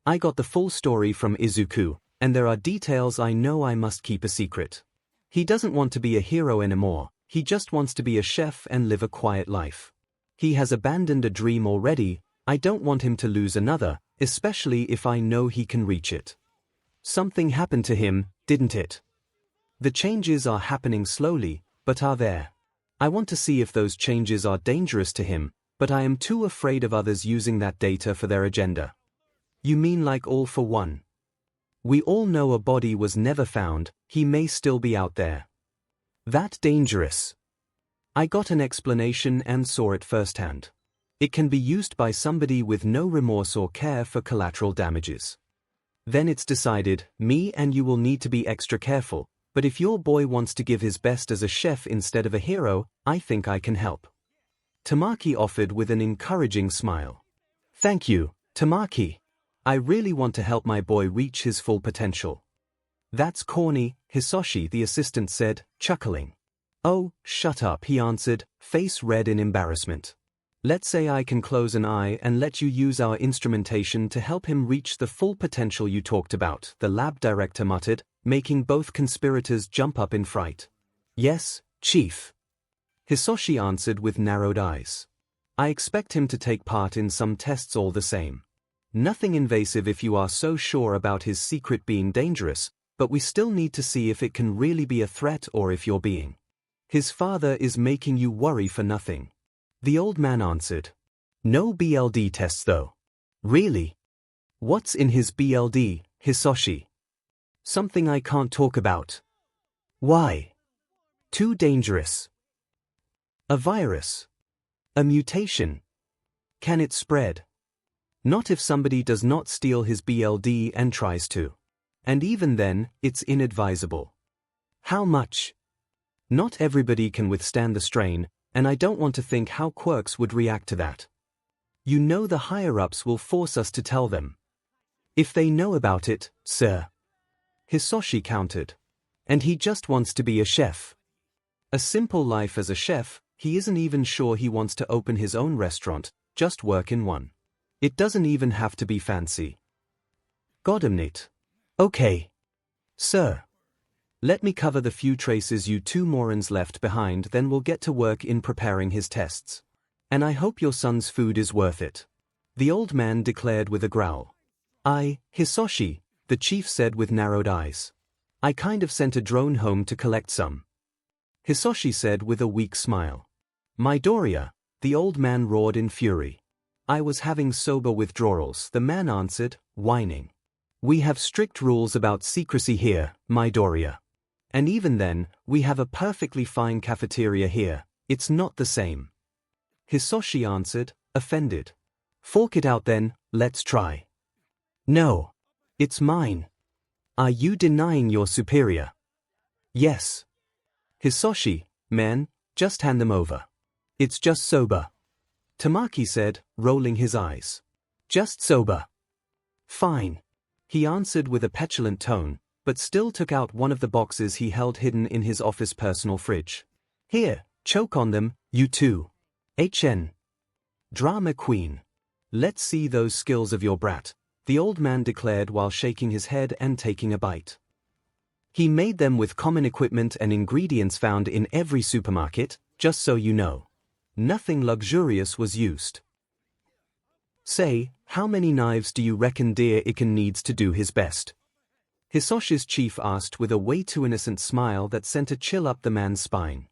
I got the full story from Izuku, and there are details I know I must keep a secret. He doesn't want to be a hero anymore, he just wants to be a chef and live a quiet life. He has abandoned a dream already, I don't want him to lose another, especially if I know he can reach it. Something happened to him, didn't it? The changes are happening slowly, but are there. I want to see if those changes are dangerous to him, but I am too afraid of others using that data for their agenda. You mean like All for One? We all know a body was never found, he may still be out there. That dangerous? I got an explanation and saw it firsthand. It can be used by somebody with no remorse or care for collateral damages. Then it's decided, me and you will need to be extra careful, but if your boy wants to give his best as a chef instead of a hero, I think I can help. Tamaki offered with an encouraging smile. Thank you, Tamaki. I really want to help my boy reach his full potential. That's corny, Hisoshi the assistant said, chuckling. Oh, shut up, he answered, face red in embarrassment. Let's say I can close an eye and let you use our instrumentation to help him reach the full potential you talked about, the lab director muttered, making both conspirators jump up in fright. Yes, Chief. Hisoshi answered with narrowed eyes. I expect him to take part in some tests all the same. Nothing invasive if you are so sure about his secret being dangerous, but we still need to see if it can really be a threat or if you're being. His father is making you worry for nothing. The old man answered. No BLD tests though. Really? What's in his BLD, Hisoshi? Something I can't talk about. Why? Too dangerous. A virus. A mutation. Can it spread? Not if somebody does not steal his BLD and tries to. And even then, it's inadvisable. How much? Not everybody can withstand the strain, and I don't want to think how quirks would react to that. You know the higher-ups will force us to tell them. If they know about it, sir. Hisoshi countered. And he just wants to be a chef. A simple life as a chef, he isn't even sure he wants to open his own restaurant, just work in one. It doesn't even have to be fancy. Goddammit. Okay. Sir. Let me cover the few traces you two morons left behind, then we'll get to work in preparing his tests. And I hope your son's food is worth it. The old man declared with a growl. Hisoshi, the chief said with narrowed eyes. I kind of sent a drone home to collect some. Hisoshi said with a weak smile. Midoriya, the old man roared in fury. I was having sober withdrawals, the man answered, whining. We have strict rules about secrecy here, Midoriya. And even then, we have a perfectly fine cafeteria here, it's not the same. Hisoshi answered, offended. Fork it out then, let's try. No. It's mine. Are you denying your superior? Yes. Hisoshi, man, just hand them over. It's just soba. Tamaki said, rolling his eyes. Just soba. Fine. He answered with a petulant tone, but still took out one of the boxes he held hidden in his office personal fridge. Here, choke on them, you two. HN. Drama queen. Let's see those skills of your brat, the old man declared while shaking his head and taking a bite. He made them with common equipment and ingredients found in every supermarket, just so you know. Nothing luxurious was used. Say, how many knives do you reckon dear Icon needs to do his best? Hisoshi's chief asked with a way too innocent smile that sent a chill up the man's spine.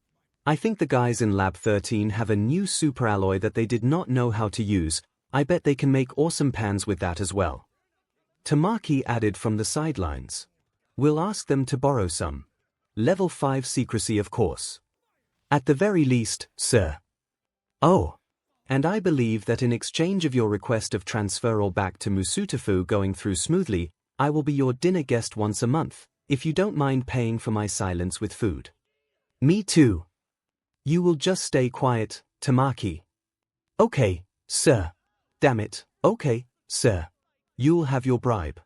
I think the guys in Lab 13 have a new super alloy that they did not know how to use. I bet they can make awesome pans with that as well. Tamaki added from the sidelines. We'll ask them to borrow some. Level 5 secrecy of course. At the very least, sir. Oh. And I believe that in exchange of your request of transferal back to Musutafu going through smoothly, I will be your dinner guest once a month, if you don't mind paying for my silence with food. Me too. You will just stay quiet, Tamaki. Okay, sir. Damn it, okay, sir. You'll have your bribe.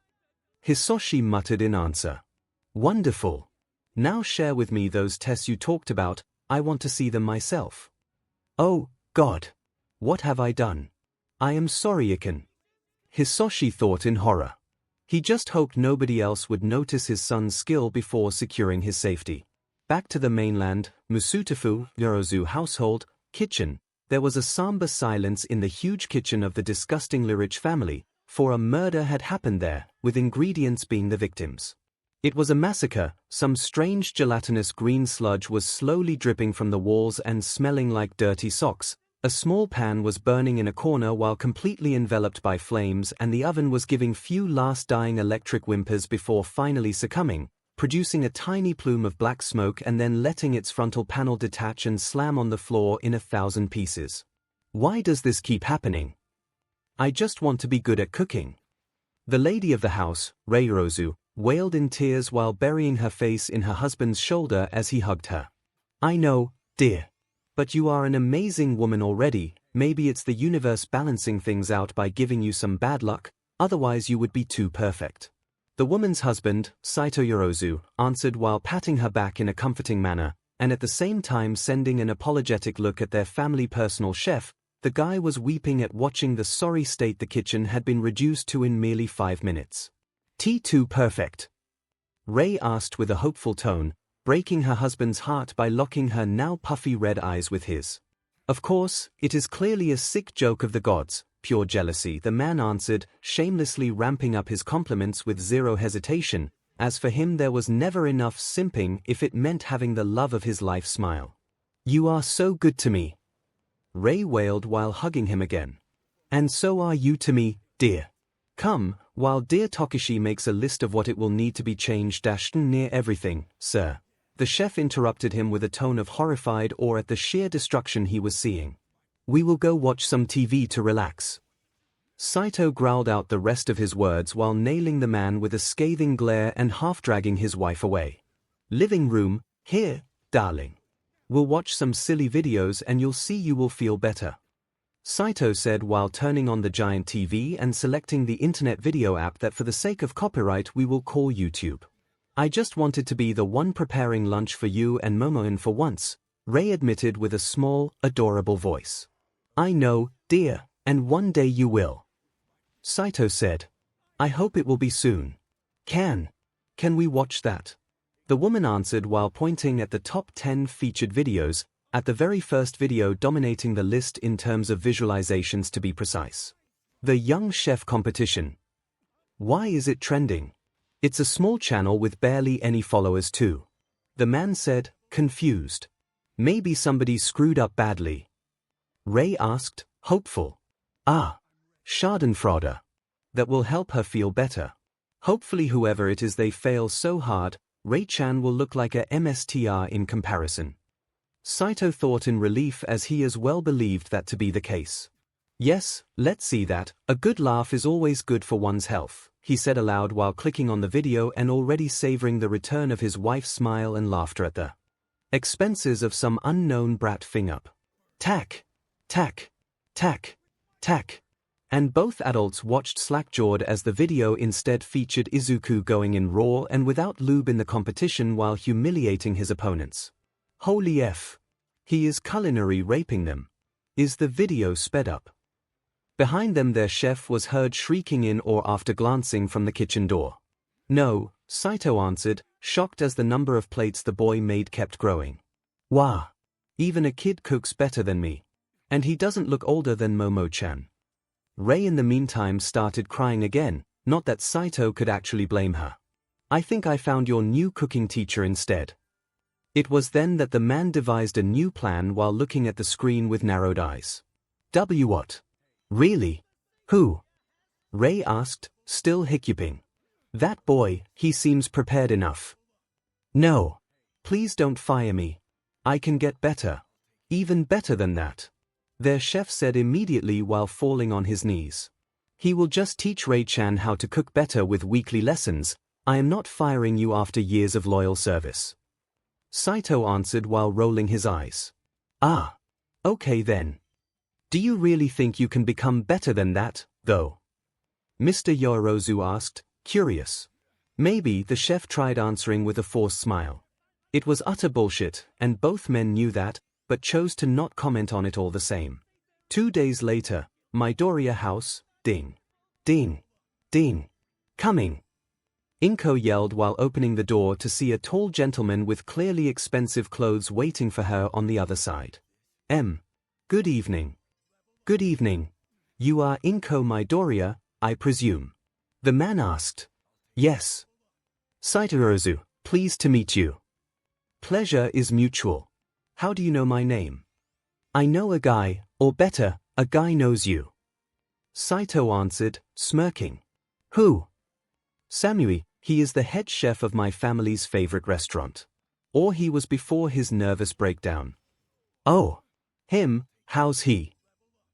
Hisoshi muttered in answer. Wonderful. Now share with me those tests you talked about, I want to see them myself. Oh, God. What have I done? I am sorry, 𝐿. Hisoshi thought in horror. He just hoped nobody else would notice his son's skill before securing his safety. Back to the mainland, Musutafu, Yorozu household, kitchen. There was a somber silence in the huge kitchen of the disgustingly rich family, for a murder had happened there, with ingredients being the victims. It was a massacre. Some strange gelatinous green sludge was slowly dripping from the walls and smelling like dirty socks. A small pan was burning in a corner while completely enveloped by flames, and the oven was giving few last dying electric whimpers before finally succumbing, producing a tiny plume of black smoke and then letting its frontal panel detach and slam on the floor in 1,000 pieces. Why does this keep happening? I just want to be good at cooking. The lady of the house, Yorozu, wailed in tears while burying her face in her husband's shoulder as he hugged her. I know, dear. But you are an amazing woman already. Maybe it's the universe balancing things out by giving you some bad luck, otherwise you would be too perfect. The woman's husband, Saito Yorozu, answered while patting her back in a comforting manner, and at the same time sending an apologetic look at their family personal chef. The guy was weeping at watching the sorry state the kitchen had been reduced to in merely 5 minutes. T2 perfect? Ray asked with a hopeful tone, breaking her husband's heart by locking her now puffy red eyes with his. Of course, it is clearly a sick joke of the gods, pure jealousy, the man answered, shamelessly ramping up his compliments with zero hesitation. As for him, there was never enough simping if it meant having the love of his life smile. You are so good to me. Ray wailed while hugging him again. And so are you to me, dear. Come, while dear Tokishi makes a list of what it will need to be changed near everything, sir. The chef interrupted him with a tone of horrified awe at the sheer destruction he was seeing. We will go watch some TV to relax. Saito growled out the rest of his words while nailing the man with a scathing glare and half-dragging his wife away. Living room, here, darling. We'll watch some silly videos and you'll see you will feel better. Saito said while turning on the giant TV and selecting the internet video app that for the sake of copyright we will call YouTube. I just wanted to be the one preparing lunch for you and Momoin for once, Ray admitted with a small, adorable voice. I know, dear, and one day you will. Saito said. I hope it will be soon. Can we watch that? The woman answered while pointing at the top 10 featured videos, at the very first video dominating the list in terms of visualizations to be precise. The Young Chef Competition. Why is it trending? It's a small channel with barely any followers too. The man said, confused. Maybe somebody screwed up badly. Ray asked, hopeful. Schadenfreude. That will help her feel better. Hopefully whoever it is they fail so hard, Ray-chan will look like a MSTR in comparison. Saito thought in relief as he as well believed that to be the case. Yes, let's see that. A good laugh is always good for one's health, he said aloud while clicking on the video and already savoring the return of his wife's smile and laughter at the expenses of some unknown brat thing-up. Tack, tack, tack, tack. And both adults watched slack-jawed as the video instead featured Izuku going in raw and without lube in the competition while humiliating his opponents. Holy F. He is culinary raping them. Is the video sped up? Behind them their chef was heard shrieking in awe after glancing from the kitchen door. No, Saito answered, shocked as the number of plates the boy made kept growing. Wow. Even a kid cooks better than me. And he doesn't look older than Momo-chan. Ray in the meantime started crying again, not that Saito could actually blame her. I think I found your new cooking teacher instead. It was then that the man devised a new plan while looking at the screen with narrowed eyes. What? Really? Who? Ray asked, still hiccuping. That boy, he seems prepared enough. No. Please don't fire me. I can get better. Even better than that. Their chef said immediately while falling on his knees. He will just teach Ray-chan how to cook better with weekly lessons. I am not firing you after years of loyal service. Saito answered while rolling his eyes. Ah. Okay then. Do you really think you can become better than that, though? Mr. Yorozu asked, curious. Maybe, the chef tried answering with a forced smile. It was utter bullshit, and both men knew that, but chose to not comment on it all the same. 2 days later, Midoriya house, ding. Ding. Ding. Coming. 𝐒𝐭𝐽 yelled while opening the door to see a tall gentleman with clearly expensive clothes waiting for her on the other side. Good evening. Good evening. You are 𝐒𝐭𝐽 Midoriya, I presume? The man asked. Yes. Saitorozu, pleased to meet you. Pleasure is mutual. How do you know my name? I know a guy, or better, a guy knows you. Saito answered, smirking. Who? Samui, he is the head chef of my family's favorite restaurant. Or he was before his nervous breakdown. Oh. Him, how's he?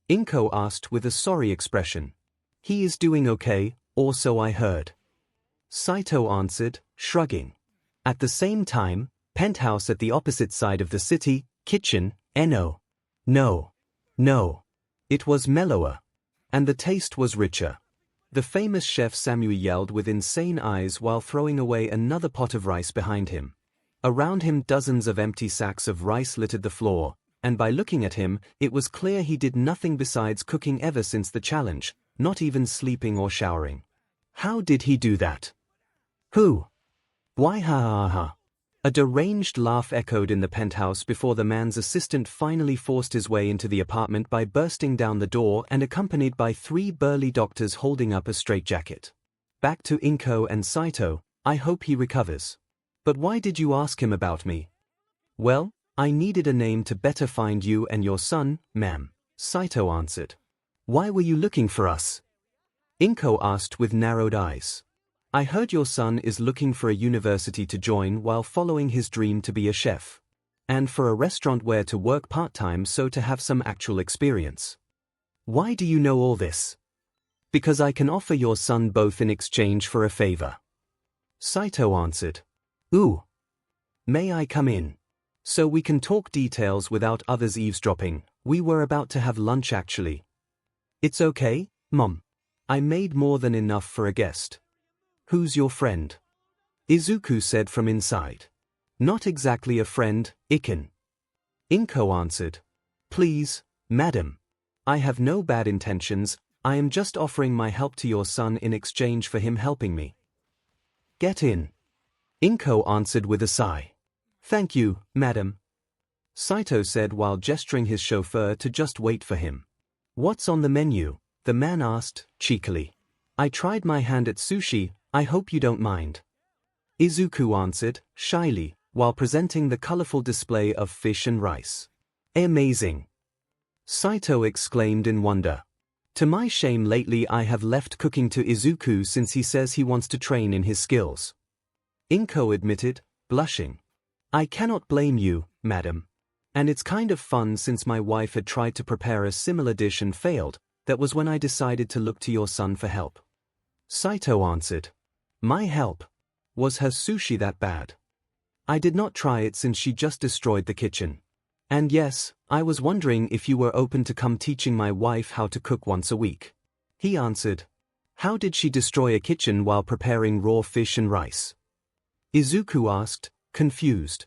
𝐒𝐭𝐽 asked with a sorry expression. He is doing okay, or so I heard. Saito answered, shrugging. At the same time, penthouse at the opposite side of the city, kitchen, no. No. It was mellower. And the taste was richer. The famous chef Samui yelled with insane eyes while throwing away another pot of rice behind him. Around him dozens of empty sacks of rice littered the floor, and by looking at him, it was clear he did nothing besides cooking ever since the challenge, not even sleeping or showering. How did he do that? Who? Why ha ha ha. A deranged laugh echoed in the penthouse before the man's assistant finally forced his way into the apartment by bursting down the door and accompanied by 3 burly doctors holding up a straitjacket. Back to 𝐒𝐭𝐽 and Saito, I hope he recovers. But why did you ask him about me? Well, I needed a name to better find you and your son, ma'am, Saito answered. Why were you looking for us? 𝐒𝐭𝐽 asked with narrowed eyes. I heard your son is looking for a university to join while following his dream to be a chef. And for a restaurant where to work part-time so to have some actual experience. Why do you know all this? Because I can offer your son both in exchange for a favor. Saito answered. Ooh. May I come in? So we can talk details without others eavesdropping. We were about to have lunch actually. It's okay, Mom. I made more than enough for a guest. Who's your friend? Izuku said from inside. Not exactly a friend, 𝐒𝐭𝐽. 𝐒𝐭𝐽 answered. Please, madam. I have no bad intentions, I am just offering my help to your son in exchange for him helping me. Get in. 𝐒𝐭𝐽 answered with a sigh. Thank you, madam. Saito said while gesturing his chauffeur to just wait for him. What's on the menu? The man asked, cheekily. I tried my hand at sushi, I hope you don't mind. Izuku answered, shyly, while presenting the colorful display of fish and rice. Amazing. Saito exclaimed in wonder. To my shame lately I have left cooking to Izuku since he says he wants to train in his skills. 𝐒𝐭𝐽 admitted, blushing. I cannot blame you, madam. And it's kind of fun since my wife had tried to prepare a similar dish and failed, that was when I decided to look to your son for help. Saito answered. My help? Was her sushi that bad? I did not try it since she just destroyed the kitchen. And yes, I was wondering if you were open to come teaching my wife how to cook once a week. He answered. How did she destroy a kitchen while preparing raw fish and rice? Izuku asked, confused.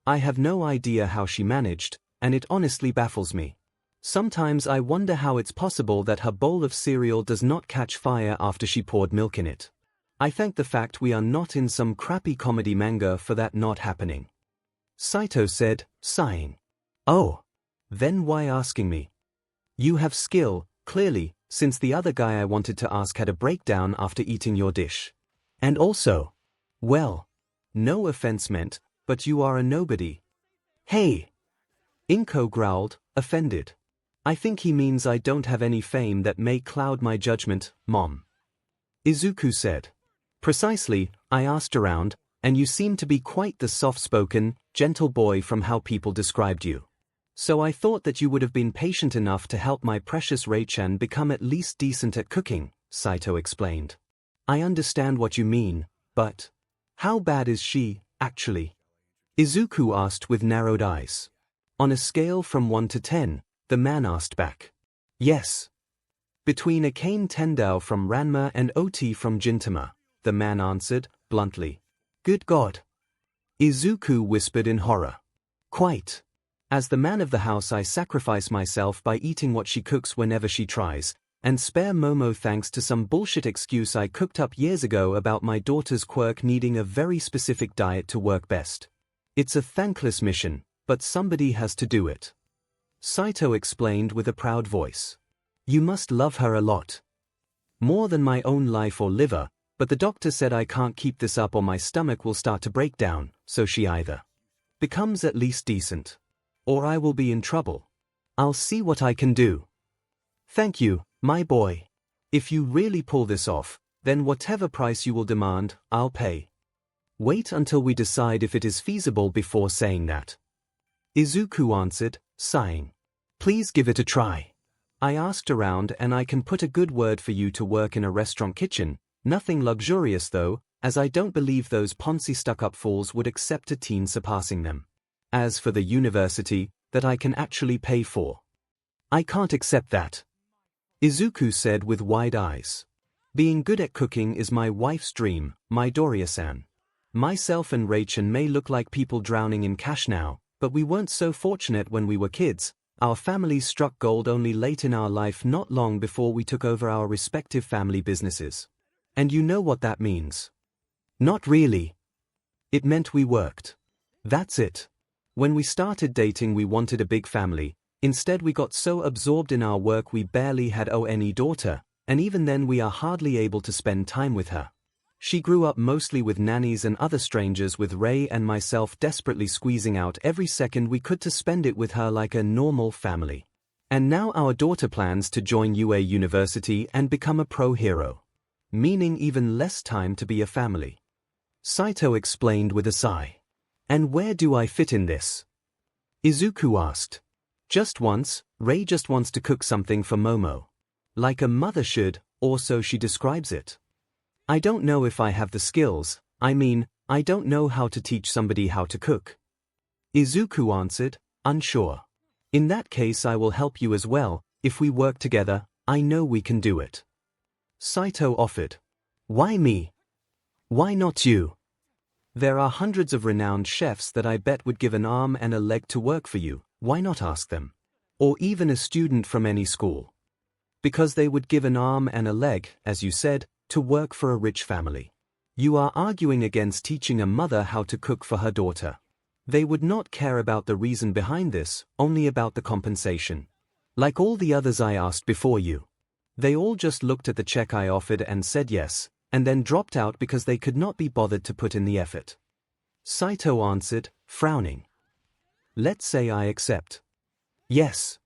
I have no idea how she managed, and it honestly baffles me. Sometimes I wonder how it's possible that her bowl of cereal does not catch fire after she poured milk in it. I thank the fact we are not in some crappy comedy manga for that not happening. Saito said, sighing. Oh. Then why asking me? You have skill, clearly, since the other guy I wanted to ask had a breakdown after eating your dish. And also, well, no offense meant, but you are a nobody. Hey! 𝐒𝐭𝐽 growled, offended. I think he means I don't have any fame that may cloud my judgment, Mom. Izuku said. Precisely, I asked around, And you seem to be quite the soft-spoken, gentle boy from how people described you. So I thought that you would have been patient enough to help my precious Ray-chan become at least decent at cooking, 𝐒𝐿 explained. I understand what you mean, but how bad is she, actually? Izuku asked with narrowed eyes. On a scale from 1 to 10, the man asked back. Yes. Between 𝐭𝐴𝐻 Tendao from Ranma and Oti from Gintama, the man answered, bluntly. Good God. Izuku whispered in horror. Quite. As the man of the house, I sacrifice myself by eating what she cooks whenever she tries, and spare Momo thanks to some bullshit excuse I cooked up years ago about my daughter's quirk needing a very specific diet to work best. It's a thankless mission, but somebody has to do it. 𝐒𝐿 explained with a proud voice. You must love her a lot. More than my own life or liver, but the doctor said I can't keep this up or my stomach will start to break down, so she either becomes at least decent, or I will be in trouble. I'll see what I can do. Thank you, my boy. If you really pull this off, then whatever price you will demand, I'll pay. Wait until we decide if it is feasible before saying that. Izuku answered, sighing. Please give it a try. I asked around and I can put a good word for you to work in a restaurant kitchen, nothing luxurious though, as I don't believe those Ponzi stuck-up fools would accept a teen surpassing them. As for the university, that I can actually pay for. I can't accept that. Izuku said with wide eyes. Being good at cooking is my wife's dream, Midoriya-san. Myself and Ray-chan may look like people drowning in cash now, but we weren't so fortunate when we were kids. Our families struck gold only late in our life, not long before we took over our respective family businesses. And you know what that means. Not really. It meant we worked. That's it. When we started dating we wanted a big family, instead we got so absorbed in our work we barely had any daughter, and even then we are hardly able to spend time with her. She grew up mostly with nannies and other strangers, with Ray and myself desperately squeezing out every second we could to spend it with her like a normal family. And now our daughter plans to join UA University and become a pro hero. Meaning even less time to be a family. 𝐒𝐿 explained with a sigh. And where do I fit in this? Izuku asked. Just once, Ray just wants to cook something for Momo. Like a mother should, or so she describes it. I don't know if I have the skills, I don't know how to teach somebody how to cook. Izuku answered, unsure. In that case I will help you as well, if we work together, I know we can do it. 𝐒𝐿 offered. Why me? Why not you? There are hundreds of renowned chefs that I bet would give an arm and a leg to work for you, why not ask them? Or even a student from any school. Because they would give an arm and a leg, as you said, to work for a rich family. You are arguing against teaching a mother how to cook for her daughter. They would not care about the reason behind this, only about the compensation. Like all the others I asked before you. They all just looked at the check I offered and said yes, and then dropped out because they could not be bothered to put in the effort. 𝐒𝐿 answered, frowning. Let's say I accept. Yes.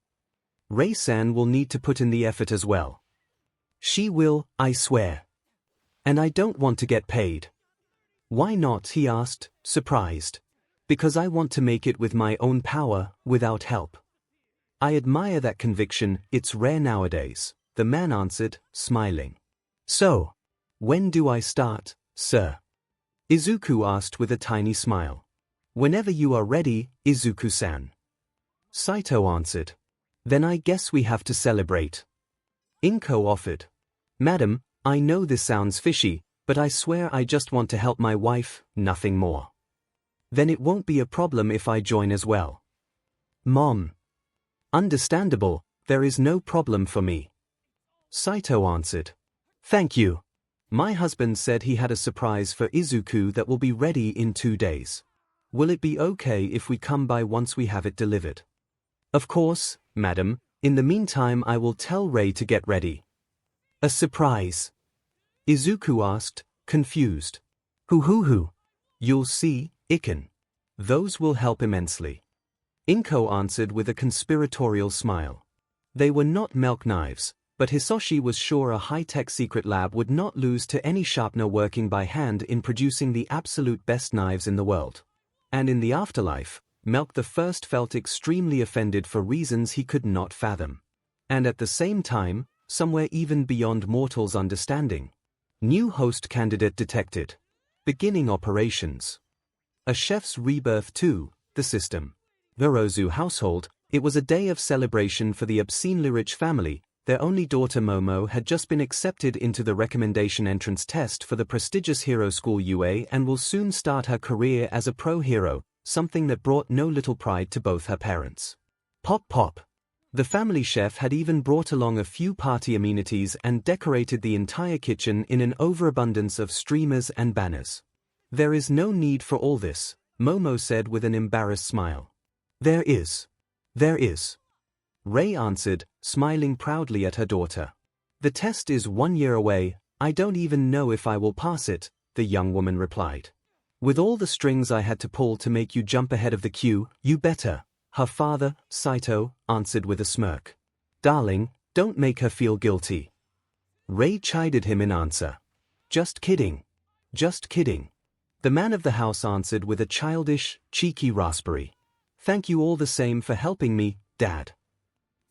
Ray-san will need to put in the effort as well. She will, I swear. And I don't want to get paid. Why not? He asked, surprised. Because I want to make it with my own power, without help. I admire that conviction, it's rare nowadays, the man answered, smiling. So, when do I start, sir? Izuku asked with a tiny smile. Whenever you are ready, Izuku-san. 𝐒𝐿 answered. Then I guess we have to celebrate. 𝐒𝐿 offered. Madam, I know this sounds fishy, but I swear I just want to help my wife, nothing more. Then it won't be a problem if I join as well. Mom. Understandable, there is no problem for me. 𝐒𝐿 answered. Thank you. My husband said he had a surprise for Izuku that will be ready in 2 days. Will it be okay if we come by once we have it delivered? Of course, madam. In the meantime I will tell Ray to get ready. A surprise? Izuku asked, confused. Who? You'll see, 𝐒𝐿. Those will help immensely. 𝐒𝐿 answered with a conspiratorial smile. They were not milk knives, but Hisoshi was sure a high-tech secret lab would not lose to any sharpener working by hand in producing the absolute best knives in the world. And in the afterlife, Melk the First felt extremely offended for reasons he could not fathom. And at the same time, somewhere even beyond mortals' understanding, new host candidate detected. Beginning operations. A chef's rebirth to the system. Verozu household. It was a day of celebration for the 𝐵𝐶𝐻 family. Their only daughter Momo had just been accepted into the recommendation entrance test for the prestigious hero school UA and will soon start her career as a pro hero, something that brought no little pride to both her parents. Pop pop. The family chef had even brought along a few party amenities and decorated the entire kitchen in an overabundance of streamers and banners. There is no need for all this, Momo said with an embarrassed smile. There is. There is. Ray answered, smiling proudly at her daughter. The test is 1 year away. I don't even know if I will pass it, the young woman replied. With all the strings I had to pull to make you jump ahead of the queue, you better, her father, Saito, answered with a smirk. Darling, don't make her feel guilty. Ray chided him in answer. Just kidding. Just kidding. The man of the house answered with a childish, cheeky raspberry. Thank you all the same for helping me, Dad.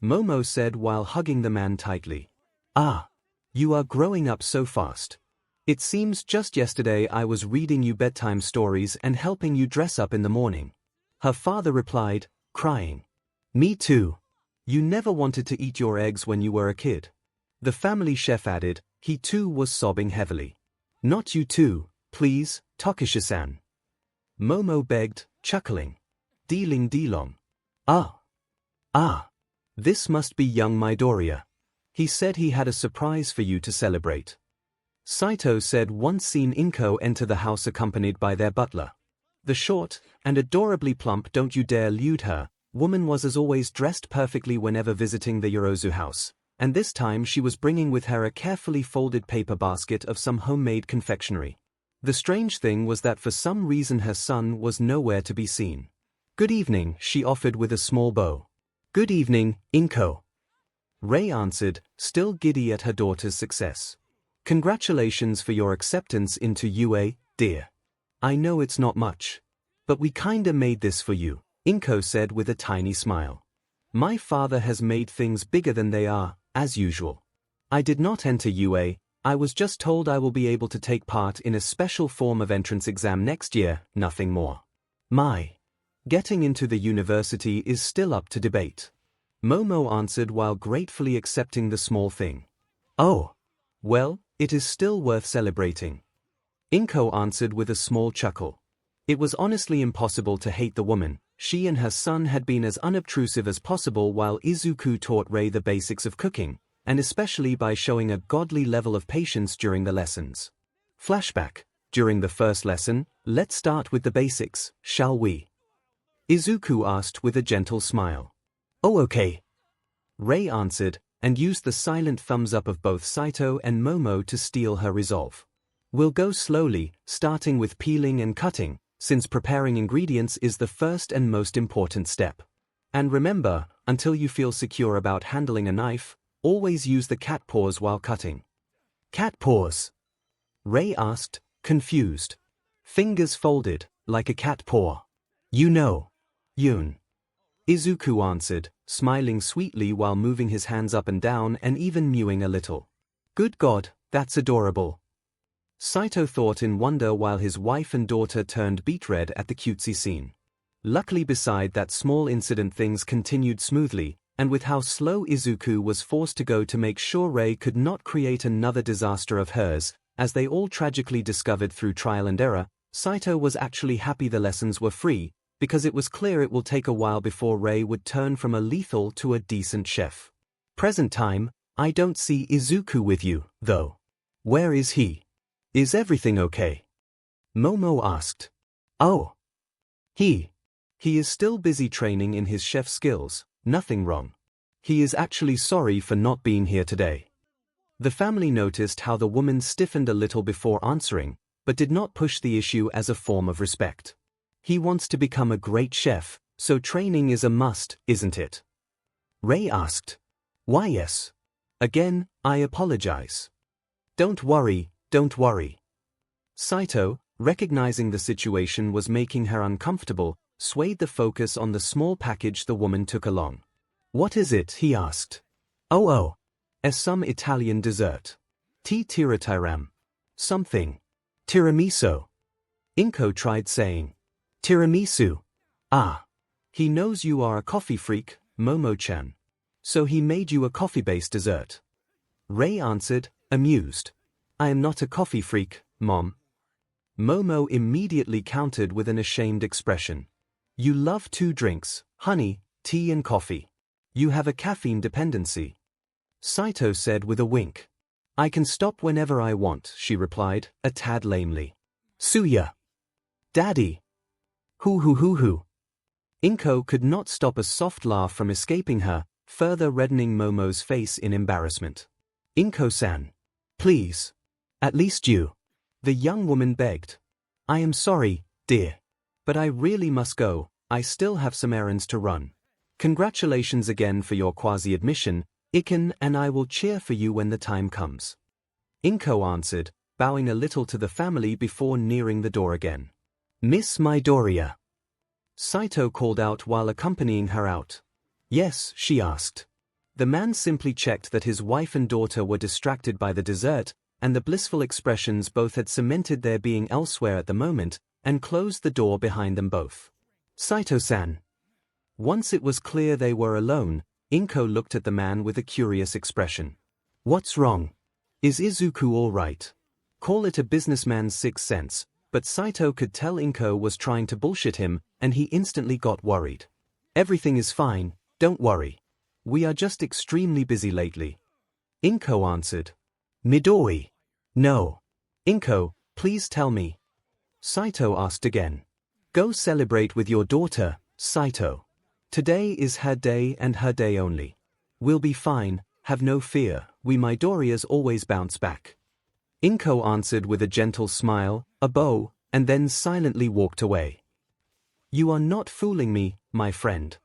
Momo said while hugging the man tightly. Ah, you are growing up so fast. It seems just yesterday I was reading you bedtime stories and helping you dress up in the morning. Her father replied, crying. Me too. You never wanted to eat your eggs when you were a kid. The family chef added, he too was sobbing heavily. Not you too, please, Takeshi-san. Momo begged, chuckling. Dealing Delong. Ah. This must be young Midoriya. He said he had a surprise for you to celebrate. Saito said once seen Inko enter the house accompanied by their butler. The short, and adorably plump don't you dare elude her, woman was as always dressed perfectly whenever visiting the Yorozu house, and this time she was bringing with her a carefully folded paper basket of some homemade confectionery. The strange thing was that for some reason her son was nowhere to be seen. Good evening, she offered with a small bow. Good evening, Inko. Ray answered, still giddy at her daughter's success. Congratulations for your acceptance into UA, dear. I know it's not much. But we kinda made this for you, Inko said with a tiny smile. My father has made things bigger than they are, as usual. I did not enter UA, I was just told I will be able to take part in a special form of entrance exam next year, nothing more. Getting into the university is still up to debate. Momo answered while gratefully accepting the small thing. Oh. Well, it is still worth celebrating. Inko answered with a small chuckle. It was honestly impossible to hate the woman. She and her son had been as unobtrusive as possible while Izuku taught Ray the basics of cooking, and especially by showing a godly level of patience during the lessons. Flashback. During the first lesson, let's start with the basics, shall we? Izuku asked with a gentle smile. Oh okay. Ray answered, and used the silent thumbs up of both Saito and Momo to steel her resolve. We'll go slowly, starting with peeling and cutting, since preparing ingredients is the first and most important step. And remember, until you feel secure about handling a knife, always use the cat paws while cutting. Cat paws? Ray asked, confused. Fingers folded, like a cat paw. You know. Yun. Izuku answered, smiling sweetly while moving his hands up and down and even mewing a little. Good God, that's adorable. Saito thought in wonder while his wife and daughter turned beet red at the cutesy scene. Luckily beside that small incident things continued smoothly, and with how slow Izuku was forced to go to make sure Ray could not create another disaster of hers, as they all tragically discovered through trial and error, Saito was actually happy the lessons were free, because it was clear it will take a while before Ray would turn from a lethal to a decent chef. Present time, I don't see Izuku with you, though. Where is he? Is everything okay? Momo asked. Oh. He is still busy training in his chef skills, nothing wrong. He is actually sorry for not being here today. The family noticed how the woman stiffened a little before answering, but did not push the issue as a form of respect. He wants to become a great chef, so training is a must, isn't it? Ray asked. Why yes. Again, I apologize. Don't worry, don't worry. Saito, recognizing the situation was making her uncomfortable, swayed the focus on the small package the woman took along. What is it? He asked. Oh, some Italian dessert. Tiramisu. Something. Tiramisu. 𝐒𝐭𝐚𝐲 tried saying. Tiramisu. Ah. He knows you are a coffee freak, Momo-chan. So he made you a coffee-based dessert. Ray answered, amused. I am not a coffee freak, Mom. Momo immediately countered with an ashamed expression. You love two drinks, honey, tea and coffee. You have a caffeine dependency. Saito said with a wink. I can stop whenever I want, she replied, a tad lamely. Suya. Daddy. Hoo. 𝐒𝐭𝐚𝐲 could not stop a soft laugh from escaping her, further reddening Momo's face in embarrassment. 𝐒𝐭𝐴-san. Please. At least you. The young woman begged. I am sorry, dear. But I really must go, I still have some errands to run. Congratulations again for your quasi-admission, 𝐒𝐭𝐴, and I will cheer for you when the time comes. 𝐒𝐭𝐴 answered, bowing a little to the family before nearing the door again. Miss Midoriya. Saito called out while accompanying her out. Yes, she asked. The man simply checked that his wife and daughter were distracted by the dessert, and the blissful expressions both had cemented their being elsewhere at the moment, and closed the door behind them both. Saito-san. Once it was clear they were alone, 𝐒𝐭𝐴 looked at the man with a curious expression. What's wrong? Is Izuku all right? Call it a businessman's sixth sense, but Saito could tell 𝐒𝐿𝐴 was trying to bullshit him, and he instantly got worried. Everything is fine, don't worry. We are just extremely busy lately. 𝐒𝐿𝐴 answered. Midori. No. 𝐒𝐿𝐴, please tell me. Saito asked again. Go celebrate with your daughter, Saito. Today is her day and her day only. We'll be fine, have no fear, we Midoriyas always bounce back. 𝐒𝐿𝐴 answered with a gentle smile, a bow, and then silently walked away. You are not fooling me, my friend.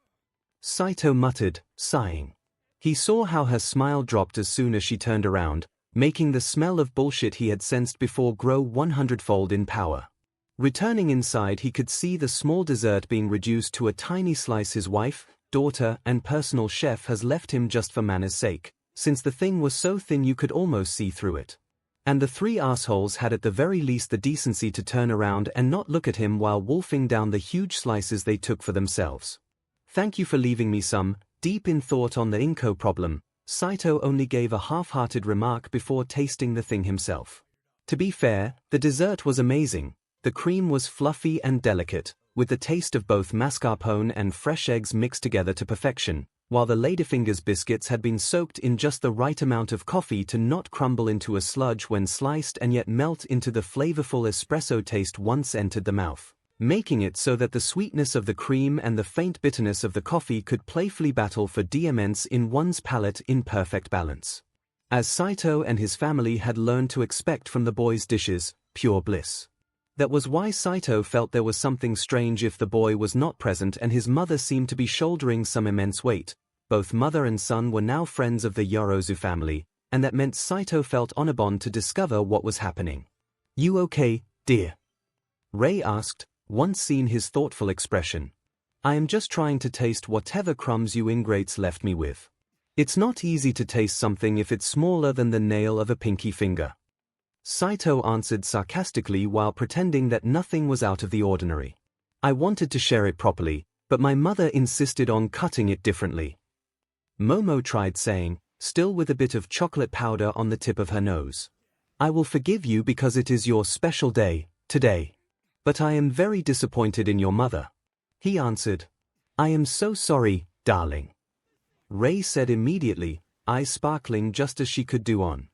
Saito muttered, sighing. He saw how her smile dropped as soon as she turned around, making the smell of bullshit he had sensed before grow 100-fold in power. Returning inside, he could see the small dessert being reduced to a tiny slice his wife, daughter, and personal chef has left him just for manners' sake, since the thing was so thin you could almost see through it. And the three assholes had at the very least the decency to turn around and not look at him while wolfing down the huge slices they took for themselves. Thank you for leaving me some. Deep in thought on the 𝐒𝐿𝐴 problem, Saito only gave a half-hearted remark before tasting the thing himself. To be fair, the dessert was amazing. The cream was fluffy and delicate, with the taste of both mascarpone and fresh eggs mixed together to perfection, while the Ladyfingers biscuits had been soaked in just the right amount of coffee to not crumble into a sludge when sliced and yet melt into the flavorful espresso taste once entered the mouth, making it so that the sweetness of the cream and the faint bitterness of the coffee could playfully battle for dominance in one's palate in perfect balance. As Saito and his family had learned to expect from the boy's dishes, pure bliss. That was why Saito felt there was something strange if the boy was not present and his mother seemed to be shouldering some immense weight. Both mother and son were now friends of the Yorozu family, and that meant Saito felt on a bond to discover what was happening. You okay, dear? Ray asked, once seen his thoughtful expression. I am just trying to taste whatever crumbs you ingrates left me with. It's not easy to taste something if it's smaller than the nail of a pinky finger. Saito answered sarcastically while pretending that nothing was out of the ordinary. I wanted to share it properly, but my mother insisted on cutting it differently. Momo tried saying, still with a bit of chocolate powder on the tip of her nose. I will forgive you because it is your special day, today. But I am very disappointed in your mother. He answered. I am so sorry, darling. Ray said immediately, eyes sparkling just as she could do on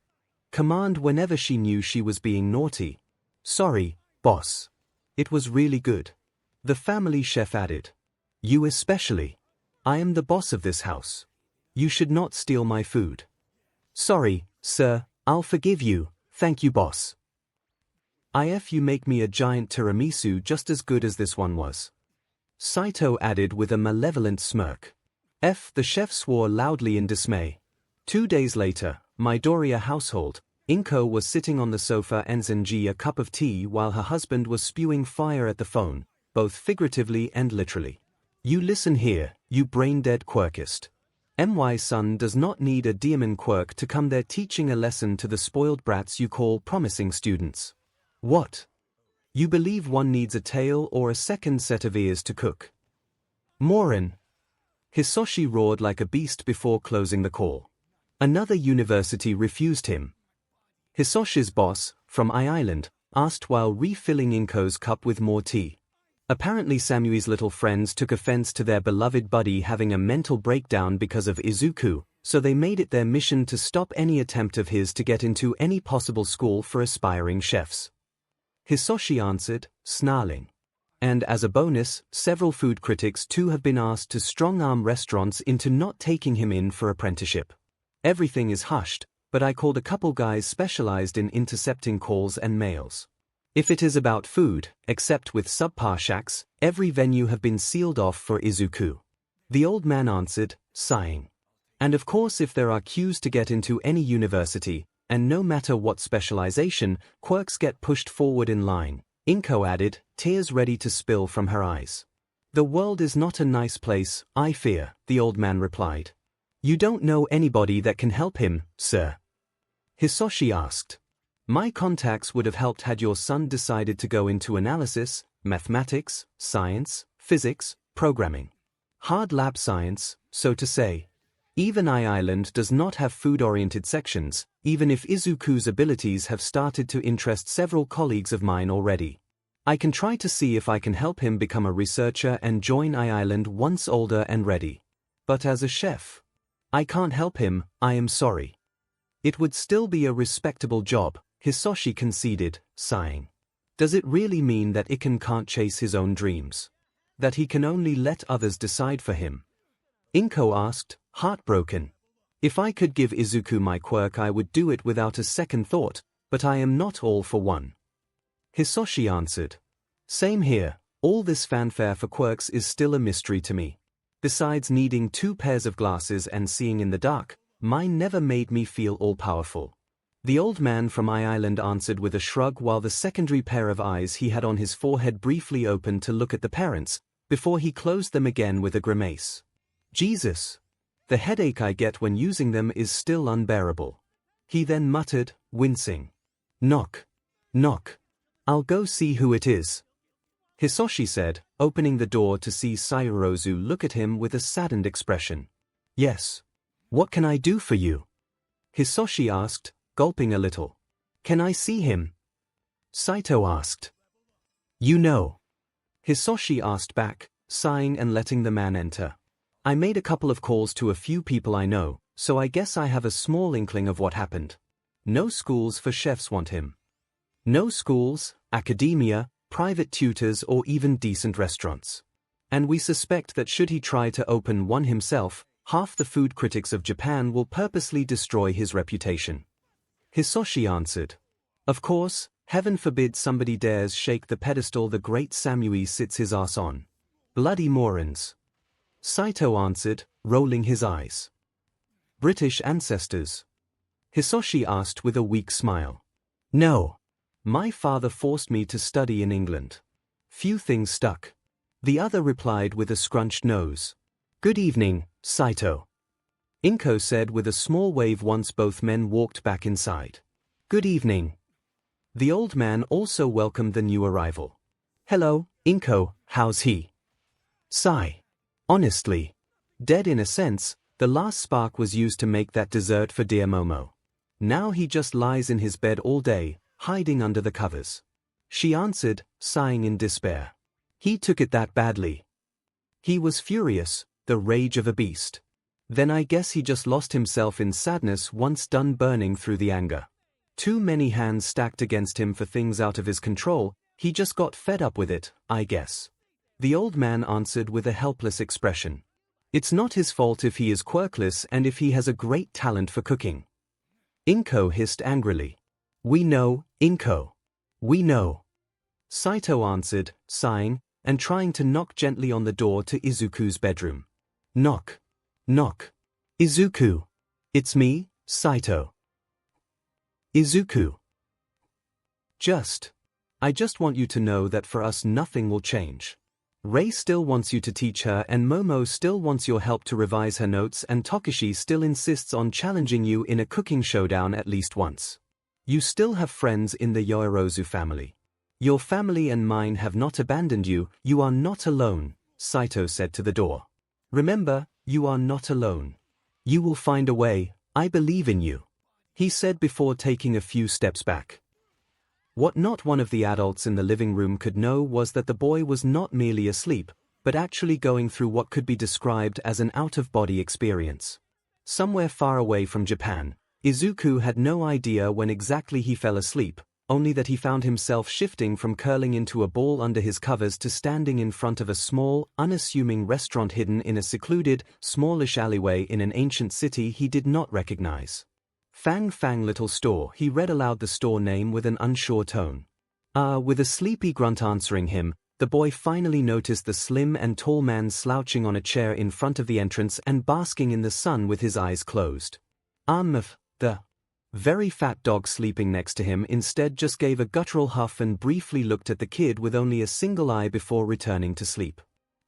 command whenever she knew she was being naughty. Sorry, boss. It was really good. The family chef added. You especially. I am the boss of this house. You should not steal my food. Sorry, sir, I'll forgive you, thank you boss. If you make me a giant tiramisu just as good as this one was. Saito added with a malevolent smirk. The chef swore loudly in dismay. 2 days later, Midoriya household. 𝐒𝐭 was sitting on the sofa enjoying a cup of tea while her husband was spewing fire at the phone, both figuratively and literally. You listen here, you brain-dead quirkist. My son does not need a demon quirk to come there teaching a lesson to the spoiled brats you call promising students. What? You believe one needs a tail or a second set of ears to cook? Moron! Hisoshi roared like a beast before closing the call. Another university refused him. Hisoshi's boss, from 𝐼, asked while refilling 𝐒𝐭's cup with more tea. Apparently Samui's little friends took offense to their beloved buddy having a mental breakdown because of Izuku, so they made it their mission to stop any attempt of his to get into any possible school for aspiring chefs. Hisoshi answered, snarling. And as a bonus, several food critics too have been asked to strong-arm restaurants into not taking him in for apprenticeship. Everything is hushed, but I called a couple guys specialized in intercepting calls and mails. If it is about food, except with subpar shacks, every venue have been sealed off for Izuku. The old man answered, sighing. And of course if there are queues to get into any university, and no matter what specialization, quirks get pushed forward in line, 𝐒𝐭 added, tears ready to spill from her eyes. The world is not a nice place, I fear, the old man replied. You don't know anybody that can help him, sir? Hisoshi asked. My contacts would have helped had your son decided to go into analysis, mathematics, science, physics, programming. Hard lab science, so to say. Even 𝐼 does not have food-oriented sections, even if Izuku's abilities have started to interest several colleagues of mine already. I can try to see if I can help him become a researcher and join 𝐼 once older and ready. But as a chef, I can't help him, I am sorry. It would still be a respectable job, Hisoshi conceded, sighing. Does it really mean that 𝐒𝐭 can't chase his own dreams? That he can only let others decide for him? 𝐒𝐭 asked, heartbroken. If I could give Izuku my quirk I would do it without a second thought, but I am not all for one. Hisoshi answered. Same here, all this fanfare for quirks is still a mystery to me. Besides needing 2 pairs of glasses and seeing in the dark, mine never made me feel all-powerful. The old man from 𝐼 answered with a shrug while the secondary pair of eyes he had on his forehead briefly opened to look at the parents, before he closed them again with a grimace. Jesus! The headache I get when using them is still unbearable. He then muttered, wincing. Knock. Knock. I'll go see who it is. Hisoshi said, opening the door to see Saitorozu look at him with a saddened expression. Yes. What can I do for you? Hisoshi asked, gulping a little. Can I see him? Saito asked. You know. Hisoshi asked back, sighing and letting the man enter. I made a couple of calls to a few people I know, so I guess I have a small inkling of what happened. No schools for chefs want him. No schools, academia, private tutors or even decent restaurants. And we suspect that should he try to open one himself, half the food critics of Japan will purposely destroy his reputation. Hisoshi answered. Of course, heaven forbid somebody dares shake the pedestal the great Samui sits his ass on. Bloody morons. Saito answered, rolling his eyes. British ancestors? Hisoshi asked with a weak smile. No. My father forced me to study in England. Few things stuck. The other replied with a scrunched nose. Good evening, Saito. 𝐒𝐭 said with a small wave once both men walked back inside. Good evening. The old man also welcomed the new arrival. Hello, 𝐒𝐭, how's he? Sigh. Honestly. Dead in a sense, the last spark was used to make that dessert for dear Momo. Now he just lies in his bed all day, hiding under the covers. She answered, sighing in despair. He took it that badly. He was furious, the rage of a beast. Then I guess he just lost himself in sadness once done burning through the anger. Too many hands stacked against him for things out of his control, he just got fed up with it, I guess. The old man answered with a helpless expression. It's not his fault if he is quirkless and if he has a great talent for cooking. 𝐒𝐭 hissed angrily. We know, 𝐒𝐭. We know. Saito answered, sighing, and trying to knock gently on the door to Izuku's bedroom. Knock. Knock. Izuku. It's me, Saito. Izuku. I just want you to know that for us nothing will change. Rei still wants you to teach her, and Momo still wants your help to revise her notes, and Tokishi still insists on challenging you in a cooking showdown at least once. You still have friends in the Yoirozu family. Your family and mine have not abandoned you. You are not alone, Saito said to the door. Remember, you are not alone. You will find a way, I believe in you, he said before taking a few steps back. What not one of the adults in the living room could know was that the boy was not merely asleep, but actually going through what could be described as an out-of-body experience. Somewhere far away from Japan, Izuku had no idea when exactly he fell asleep, only that he found himself shifting from curling into a ball under his covers to standing in front of a small, unassuming restaurant hidden in a secluded, smallish alleyway in an ancient city he did not recognize. Fang Fang Little Store, he read aloud the store name with an unsure tone. With a sleepy grunt answering him, the boy finally noticed the slim and tall man slouching on a chair in front of the entrance and basking in the sun with his eyes closed. The very fat dog sleeping next to him instead just gave a guttural huff and briefly looked at the kid with only a single eye before returning to sleep.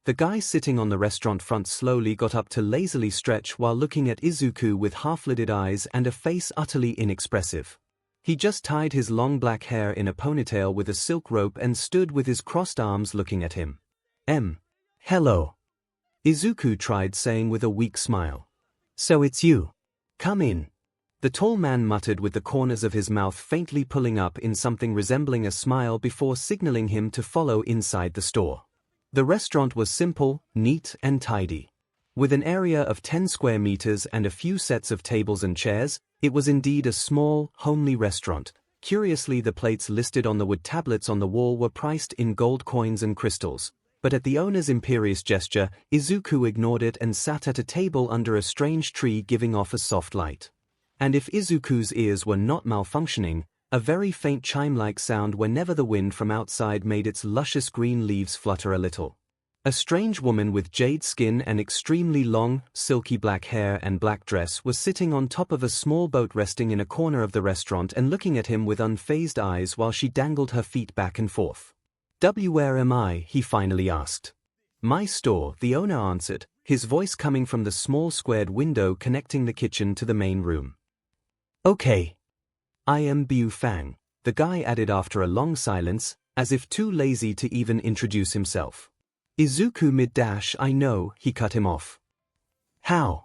The guy sitting on the restaurant front slowly got up to lazily stretch while looking at Izuku with half-lidded eyes and a face utterly inexpressive. He just tied his long black hair in a ponytail with a silk rope and stood with his crossed arms looking at him. Hello. Izuku tried saying with a weak smile. So it's you. Come in. The tall man muttered with the corners of his mouth faintly pulling up in something resembling a smile before signaling him to follow inside the store. The restaurant was simple, neat and tidy. With an area of 10 square meters and a few sets of tables and chairs, it was indeed a small, homely restaurant. Curiously, the plates listed on the wood tablets on the wall were priced in gold coins and crystals, but at the owner's imperious gesture, Izuku ignored it and sat at a table under a strange tree giving off a soft light. And if Izuku's ears were not malfunctioning, a very faint chime-like sound whenever the wind from outside made its luscious green leaves flutter a little. A strange woman with jade skin and extremely long, silky black hair and black dress was sitting on top of a small boat resting in a corner of the restaurant and looking at him with unfazed eyes while she dangled her feet back and forth. Where am I? He finally asked. My store, the owner answered, his voice coming from the small squared window connecting the kitchen to the main room. Okay. I am Biu Fang, the guy added after a long silence, as if too lazy to even introduce himself. Izuku mid-dash, I know, he cut him off. How?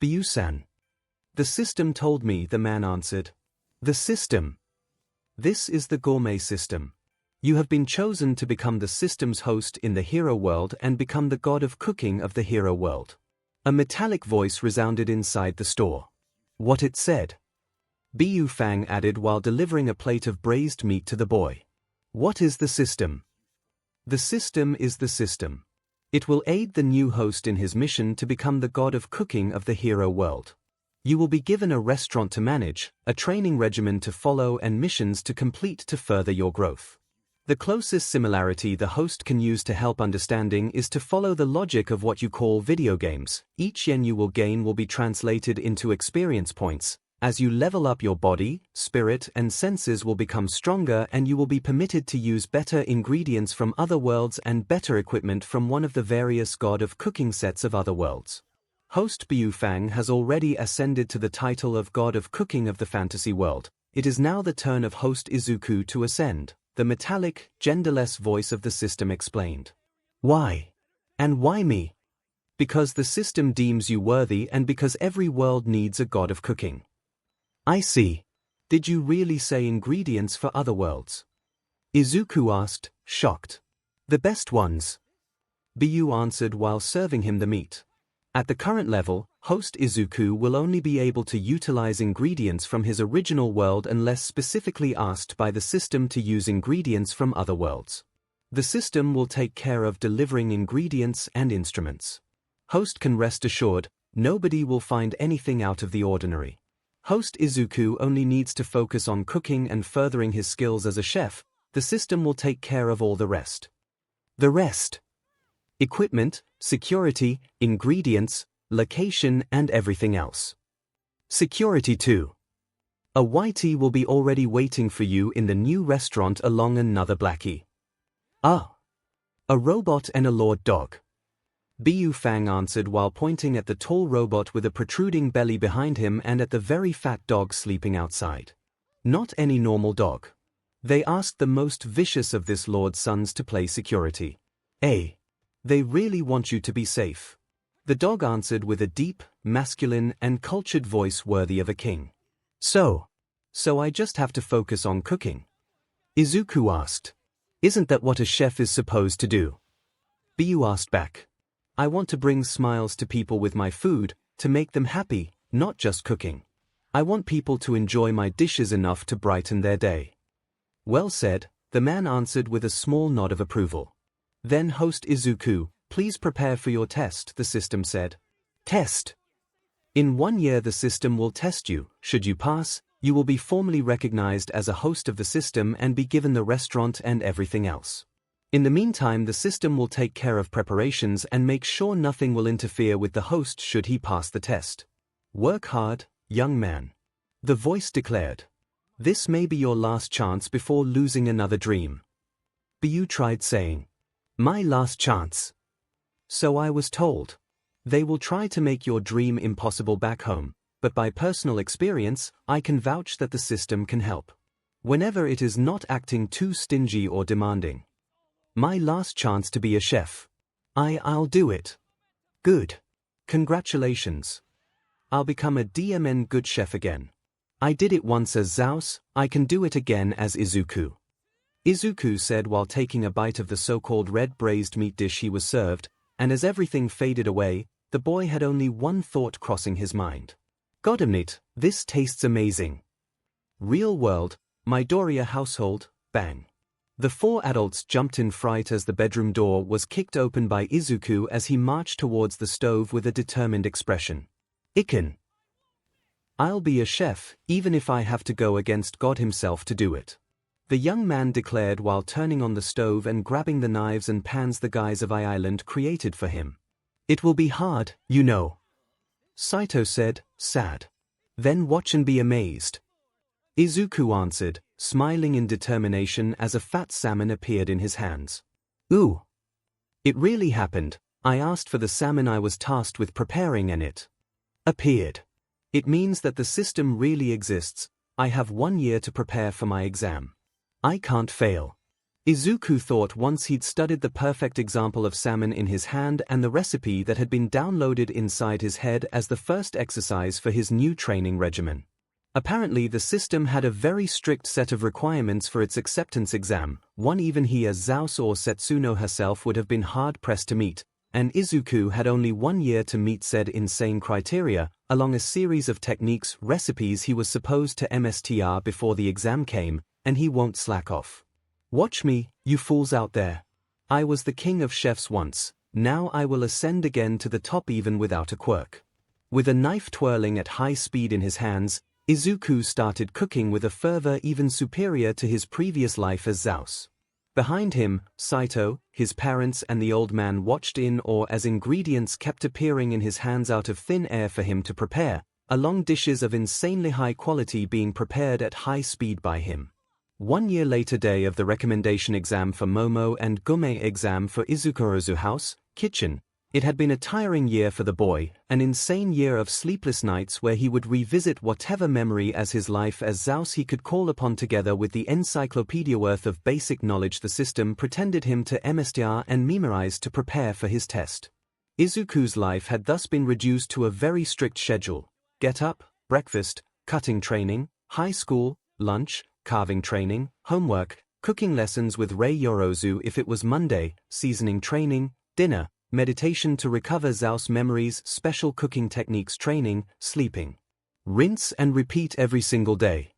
Biu-san. The system told me, the man answered. The system? This is the gourmet system. You have been chosen to become the system's host in the hero world and become the god of cooking of the hero world. A metallic voice resounded inside the store. What it said. Biu Fang added while delivering a plate of braised meat to the boy. What is the system? The system is the system. It will aid the new host in his mission to become the god of cooking of the hero world. You will be given a restaurant to manage, a training regimen to follow and missions to complete to further your growth. The closest similarity the host can use to help understanding is to follow the logic of what you call video games. Each yen you will gain will be translated into experience points. As you level up your body, spirit and senses will become stronger and you will be permitted to use better ingredients from other worlds and better equipment from one of the various god of cooking sets of other worlds. Host Biu Fang has already ascended to the title of god of cooking of the fantasy world. It is now the turn of host Izuku to ascend, the metallic, genderless voice of the system explained. Why? And why me? Because the system deems you worthy and because every world needs a god of cooking. I see. Did you really say ingredients for other worlds? Izuku asked, shocked. The best ones. Biu answered while serving him the meat. At the current level, host Izuku will only be able to utilize ingredients from his original world unless specifically asked by the system to use ingredients from other worlds. The system will take care of delivering ingredients and instruments. Host can rest assured, nobody will find anything out of the ordinary. Host Izuku only needs to focus on cooking and furthering his skills as a chef. The system will take care of all the rest. The rest? Equipment, security, ingredients, location and everything else. Security 2. A whitey will be already waiting for you in the new restaurant along another blackie. Ah. A robot and a lord dog. Bu Fang answered while pointing at the tall robot with a protruding belly behind him and at the very fat dog sleeping outside. Not any normal dog. They asked the most vicious of this lord's sons to play security. They really want you to be safe. The dog answered with a deep, masculine and cultured voice worthy of a king. So I just have to focus on cooking? Izuku asked. Isn't that what a chef is supposed to do? Bu asked back. I want to bring smiles to people with my food, to make them happy, not just cooking. I want people to enjoy my dishes enough to brighten their day. Well said, the man answered with a small nod of approval. Then host Izuku, please prepare for your test, the system said. Test. In 1 year the system will test you. Should you pass, you will be formally recognized as a host of the system and be given the restaurant and everything else. In the meantime the system will take care of preparations and make sure nothing will interfere with the host should he pass the test. Work hard, young man. The voice declared. This may be your last chance before losing another dream. Bu tried saying. My last chance. So I was told. They will try to make your dream impossible back home, but by personal experience, I can vouch that the system can help. Whenever it is not acting too stingy or demanding. My last chance to be a chef. I'll do it. Good. Congratulations. I'll become a DMN good chef again. I did it once as Zeus, I can do it again as Izuku. Izuku said while taking a bite of the so-called red braised meat dish he was served, and as everything faded away, the boy had only one thought crossing his mind. Goddammit, this tastes amazing. Real world, Midoriya household, bang. The 4 adults jumped in fright as the bedroom door was kicked open by Izuku as he marched towards the stove with a determined expression. I'll be a chef, even if I have to go against God himself to do it. The young man declared while turning on the stove and grabbing the knives and pans the guys of Island created for him. It will be hard, you know. Saito said, sad. Then watch and be amazed. Izuku answered, smiling in determination as a fat salmon appeared in his hands. Ooh. It really happened. I asked for the salmon I was tasked with preparing and it appeared. It means that the system really exists. I have 1 year to prepare for my exam. I can't fail. Izuku thought once he'd studied the perfect example of salmon in his hand and the recipe that had been downloaded inside his head as the first exercise for his new training regimen. Apparently the system had a very strict set of requirements for its acceptance exam, one even he as Zeus or Setsuno herself would have been hard-pressed to meet, and Izuku had only 1 year to meet said insane criteria, along a series of techniques, recipes he was supposed to MSTR before the exam came, and he won't slack off. Watch me, you fools out there. I was the king of chefs once, now I will ascend again to the top even without a quirk. With a knife twirling at high speed in his hands, Izuku started cooking with a fervor even superior to his previous life as Zeus. Behind him, Saito, his parents and the old man watched in awe as ingredients kept appearing in his hands out of thin air for him to prepare, along dishes of insanely high quality being prepared at high speed by him. 1 year later day of the recommendation exam for Momo and Gume exam for Izukuro's house, kitchen. It had been a tiring year for the boy, an insane year of sleepless nights where he would revisit whatever memory as his life as Zeus he could call upon together with the encyclopedia worth of basic knowledge the system pretended him to MSTR and memorize to prepare for his test. Izuku's life had thus been reduced to a very strict schedule: get up, breakfast, cutting training, high school, lunch, carving training, homework, cooking lessons with Rei Yorozu if it was Monday, seasoning training, dinner, meditation to recover Zeus memories, special cooking techniques training, sleeping. Rinse and repeat every single day.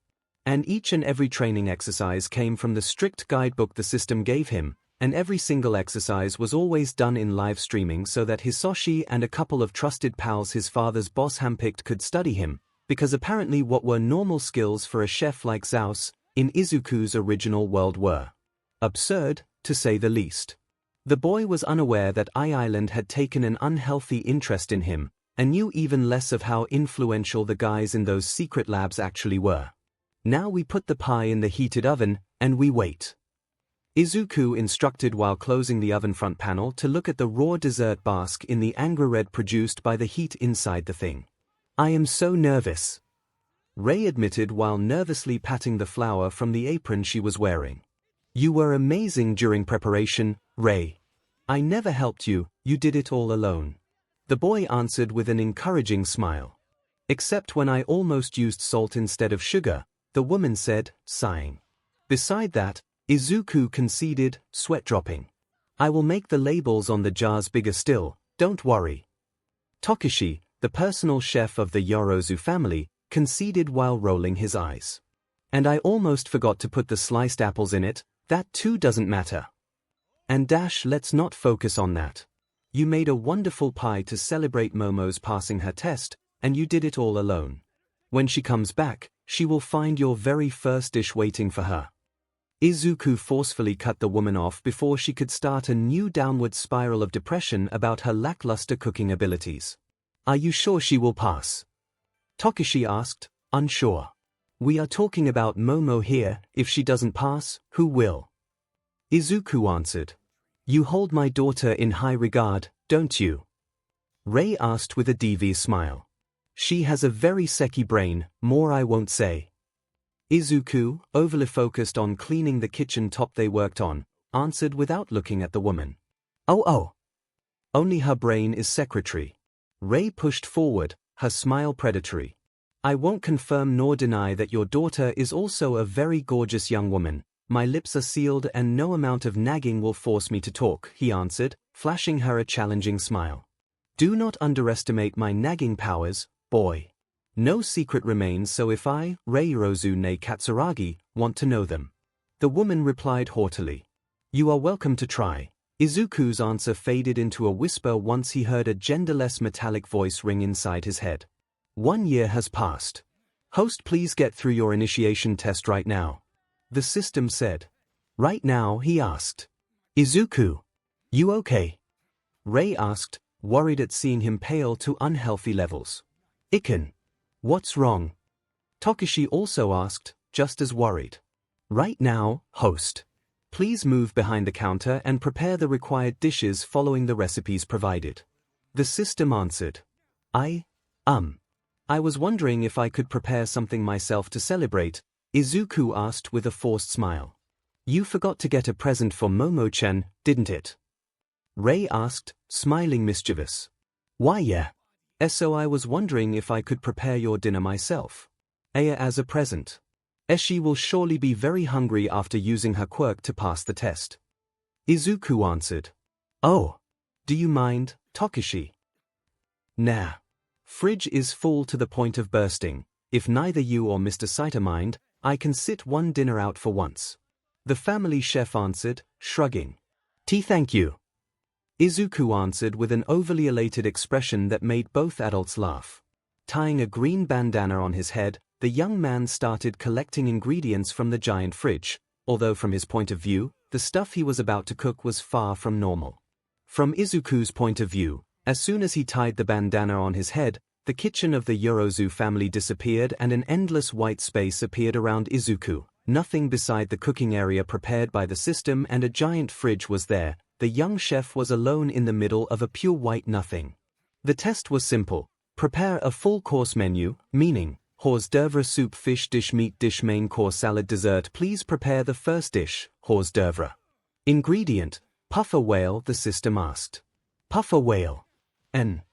And each and every training exercise came from the strict guidebook the system gave him, and every single exercise was always done in live streaming so that Hisoshi and a couple of trusted pals his father's boss handpicked could study him, because apparently what were normal skills for a chef like Zeus, in Izuku's original world were absurd, to say the least. The boy was unaware that Island had taken an unhealthy interest in him, and knew even less of how influential the guys in those secret labs actually were. Now we put the pie in the heated oven, and we wait. Izuku instructed while closing the oven front panel to look at the raw dessert bask in the angry red produced by the heat inside the thing. I am so nervous, Rei admitted while nervously patting the flour from the apron she was wearing. You were amazing during preparation, Rei. I never helped you, you did it all alone. The boy answered with an encouraging smile. Except when I almost used salt instead of sugar, the woman said, sighing. Beside that, Izuku conceded, sweat dropping. I will make the labels on the jars bigger still, don't worry. Tokishi, the personal chef of the Yorozu family, conceded while rolling his eyes. And I almost forgot to put the sliced apples in it, that too doesn't matter. And let's not focus on that. You made a wonderful pie to celebrate Momo's passing her test, and you did it all alone. When she comes back, she will find your very first dish waiting for her. Izuku forcefully cut the woman off before she could start a new downward spiral of depression about her lackluster cooking abilities. Are you sure she will pass? Tokishi asked, unsure. We are talking about Momo here, if she doesn't pass, who will? Izuku answered. You hold my daughter in high regard, don't you? Rei asked with a devious smile. She has a very seki brain, more I won't say. Izuku, overly focused on cleaning the kitchen top they worked on, answered without looking at the woman. Oh. Only her brain is secretary. Rei pushed forward, her smile predatory. I won't confirm nor deny that your daughter is also a very gorgeous young woman. My lips are sealed and no amount of nagging will force me to talk, he answered, flashing her a challenging smile. Do not underestimate my nagging powers, boy. No secret remains, so if I, Reirozu ne Katsuragi, want to know them. The woman replied haughtily. You are welcome to try. Izuku's answer faded into a whisper once he heard a genderless metallic voice ring inside his head. 1 year has passed. Host, please get through your initiation test right now. The system said. Right now, he asked. Izuku. You okay? Rei asked, worried at seeing him pale to unhealthy levels. Iken. What's wrong? Tokishi also asked, just as worried. Right now, host. Please move behind the counter and prepare the required dishes following the recipes provided. The system answered. I was wondering if I could prepare something myself to celebrate, Izuku asked with a forced smile. You forgot to get a present for Momo-chan, didn't it? Rei asked, smiling mischievous. Why yeah. So I was wondering if I could prepare your dinner myself. As a present. She will surely be very hungry after using her quirk to pass the test. Izuku answered. Oh. Do you mind, Tokishi? Nah. Fridge is full to the point of bursting. If neither you or Mr. Saito mind, I can sit one dinner out for once. The family chef answered, shrugging. Thank you. Izuku answered with an overly elated expression that made both adults laugh. Tying a green bandana on his head, the young man started collecting ingredients from the giant fridge, although from his point of view, the stuff he was about to cook was far from normal. From Izuku's point of view, as soon as he tied the bandana on his head, the kitchen of the Yorozu family disappeared and an endless white space appeared around Izuku. Nothing beside the cooking area prepared by the system and a giant fridge was there. The young chef was alone in the middle of a pure white nothing. The test was simple. Prepare a full-course menu, meaning, hors d'oeuvre soup, fish dish, meat dish, main course, salad, dessert. Please prepare the first dish, hors d'oeuvre. Ingredient, puffer whale, the system asked. Puffer whale. An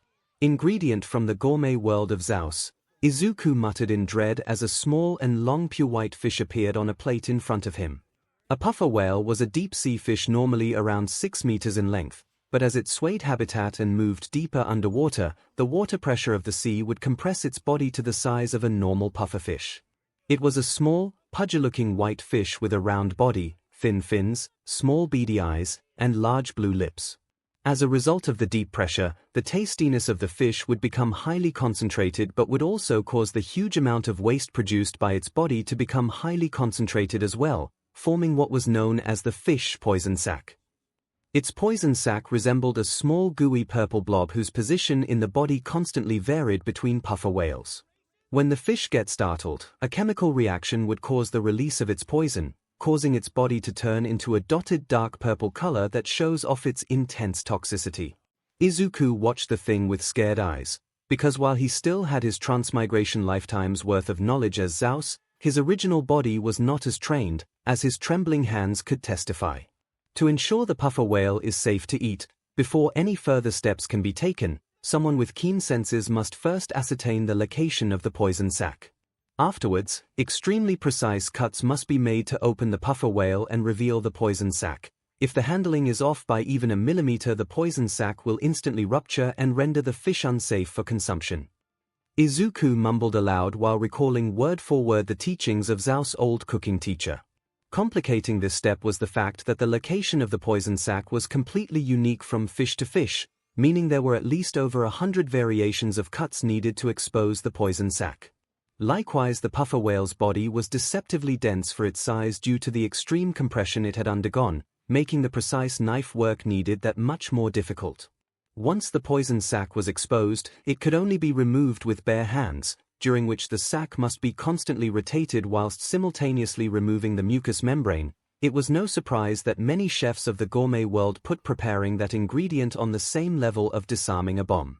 ingredient from the gourmet world of Zeus, Izuku muttered in dread as a small and long pure white fish appeared on a plate in front of him. A puffer whale was a deep-sea fish normally around 6 meters in length, but as it swayed habitat and moved deeper underwater, the water pressure of the sea would compress its body to the size of a normal pufferfish. It was a small, pudgy-looking white fish with a round body, thin fins, small beady eyes, and large blue lips. As a result of the deep pressure, the tastiness of the fish would become highly concentrated but would also cause the huge amount of waste produced by its body to become highly concentrated as well, forming what was known as the fish poison sac. Its poison sac resembled a small gooey purple blob whose position in the body constantly varied between puffer whales. When the fish gets startled, a chemical reaction would cause the release of its poison, causing its body to turn into a dotted dark purple color that shows off its intense toxicity. Izuku watched the thing with scared eyes, because while he still had his transmigration lifetime's worth of knowledge as Zeus, his original body was not as trained, as his trembling hands could testify. To ensure the puffer whale is safe to eat, before any further steps can be taken, someone with keen senses must first ascertain the location of the poison sac. Afterwards, extremely precise cuts must be made to open the puffer whale and reveal the poison sac. If the handling is off by even a millimeter, the poison sac will instantly rupture and render the fish unsafe for consumption. Izuku mumbled aloud while recalling word for word the teachings of Zeus' old cooking teacher. Complicating this step was the fact that the location of the poison sac was completely unique from fish to fish, meaning there were at least over 100 variations of cuts needed to expose the poison sac. Likewise, the puffer whale's body was deceptively dense for its size due to the extreme compression it had undergone, making the precise knife work needed that much more difficult. Once the poison sac was exposed, it could only be removed with bare hands, during which the sac must be constantly rotated whilst simultaneously removing the mucous membrane. It was no surprise that many chefs of the gourmet world put preparing that ingredient on the same level of disarming a bomb.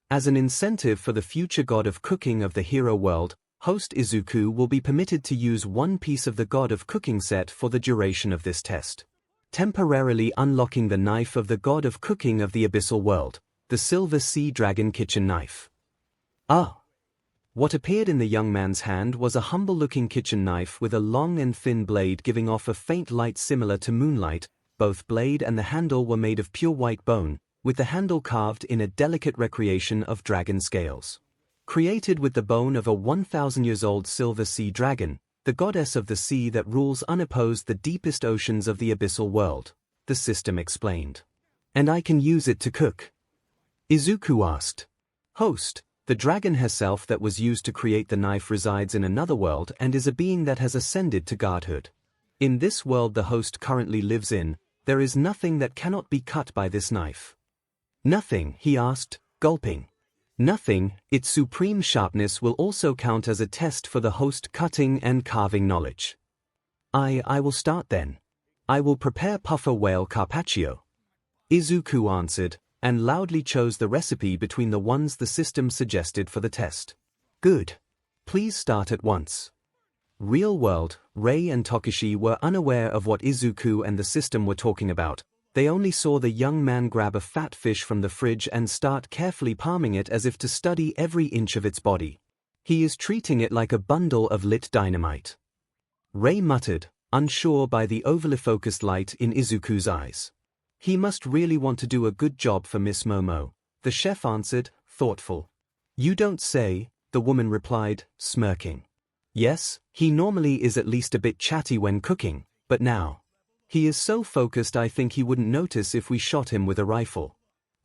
As an incentive for the future god of cooking of the hero world, host Izuku will be permitted to use one piece of the god of cooking set for the duration of this test, temporarily unlocking the knife of the god of cooking of the abyssal world, the silver sea dragon kitchen knife. Ah! What appeared in the young man's hand was a humble-looking kitchen knife with a long and thin blade giving off a faint light similar to moonlight. Both blade and the handle were made of pure white bone, with the handle carved in a delicate recreation of dragon scales. Created with the bone of a 1,000-year-old silver sea dragon, the goddess of the sea that rules unopposed the deepest oceans of the abyssal world, the system explained. And I can use it to cook? Izuku asked. Host, the dragon herself that was used to create the knife resides in another world and is a being that has ascended to godhood. In this world the host currently lives in, there is nothing that cannot be cut by this knife. Nothing, he asked, gulping. Nothing. Its supreme sharpness will also count as a test for the host cutting and carving knowledge. I will start then. I will prepare puffer whale carpaccio. Izuku answered, and loudly chose the recipe between the ones the system suggested for the test. Good. Please start at once. Real world, Rei and Tokishi were unaware of what Izuku and the system were talking about. They only saw the young man grab a fat fish from the fridge and start carefully palming it as if to study every inch of its body. He is treating it like a bundle of lit dynamite. Rei muttered, unsure by the overly focused light in Izuku's eyes. He must really want to do a good job for Miss Momo, the chef answered, thoughtful. You don't say, the woman replied, smirking. Yes, he normally is at least a bit chatty when cooking, but now. He is so focused I think he wouldn't notice if we shot him with a rifle.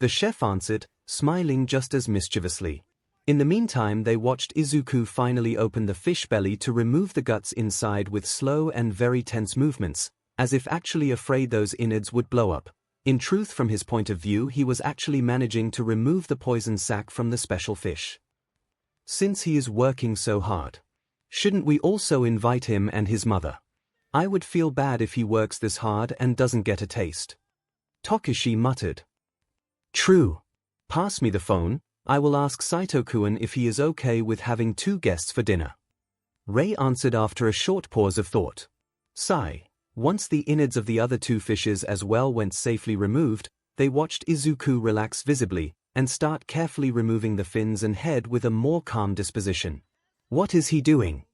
The chef answered, smiling just as mischievously. In the meantime they watched Izuku finally open the fish belly to remove the guts inside with slow and very tense movements, as if actually afraid those innards would blow up. In truth, from his point of view, he was actually managing to remove the poison sac from the special fish. Since he is working so hard, shouldn't we also invite him and his mother? I would feel bad if he works this hard and doesn't get a taste. Tokishi muttered. True. Pass me the phone, I will ask Saito-kun if he is okay with having 2 guests for dinner. Rei answered after a short pause of thought. Sigh. Once the innards of the other 2 fishes as well went safely removed, they watched Izuku relax visibly, and start carefully removing the fins and head with a more calm disposition. What is he doing?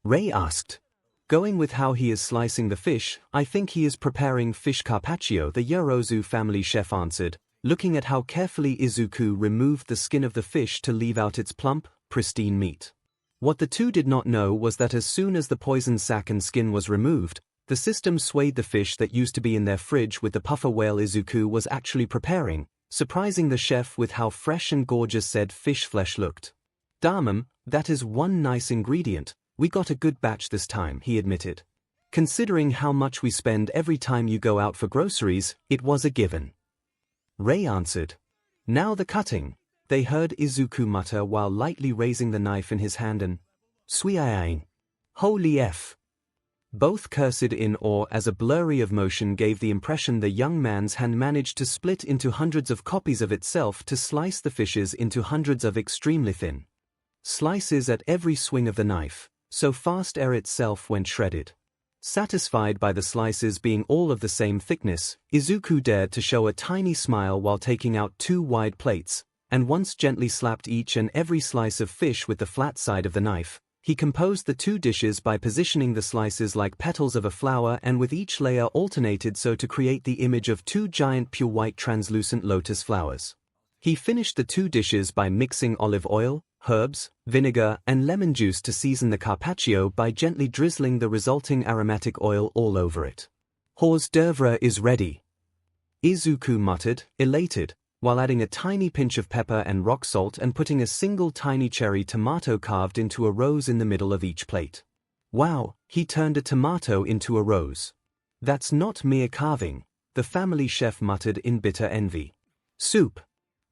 Rei asked. Going with how he is slicing the fish, I think he is preparing fish carpaccio, the Yorozu family chef answered, looking at how carefully Izuku removed the skin of the fish to leave out its plump, pristine meat. What the 2 did not know was that as soon as the poison sac and skin was removed, the system swayed the fish that used to be in their fridge with the puffer whale Izuku was actually preparing, surprising the chef with how fresh and gorgeous said fish flesh looked. Damn, that is one nice ingredient, we got a good batch this time, he admitted. Considering how much we spend every time you go out for groceries, it was a given. Ray answered. Now the cutting. They heard Izuku mutter while lightly raising the knife in his hand and 𝐒𝐭𝐚𝐲 holy F. Both cursed in awe as a blurry of motion gave the impression the young man's hand managed to split into hundreds of copies of itself to slice the fishes into hundreds of extremely thin slices at every swing of the knife, so fast ere itself went shredded. Satisfied by the slices being all of the same thickness, Izuku dared to show a tiny smile while taking out 2 wide plates, and once gently slapped each and every slice of fish with the flat side of the knife. He composed the 2 dishes by positioning the slices like petals of a flower and with each layer alternated so to create the image of 2 giant pure white translucent lotus flowers. He finished the 2 dishes by mixing olive oil, herbs, vinegar, and lemon juice to season the carpaccio by gently drizzling the resulting aromatic oil all over it. Hors d'oeuvre is ready, Izuku muttered, elated, while adding a tiny pinch of pepper and rock salt and putting a single tiny cherry tomato carved into a rose in the middle of each plate. Wow, he turned a tomato into a rose. That's not mere carving, the family chef muttered in bitter envy. Soup.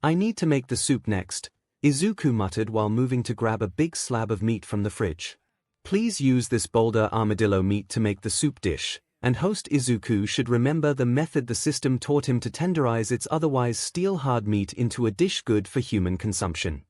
I need to make the soup next, Izuku muttered while moving to grab a big slab of meat from the fridge. Please use this boulder armadillo meat to make the soup dish, and host Izuku should remember the method the system taught him to tenderize its otherwise steel-hard meat into a dish good for human consumption.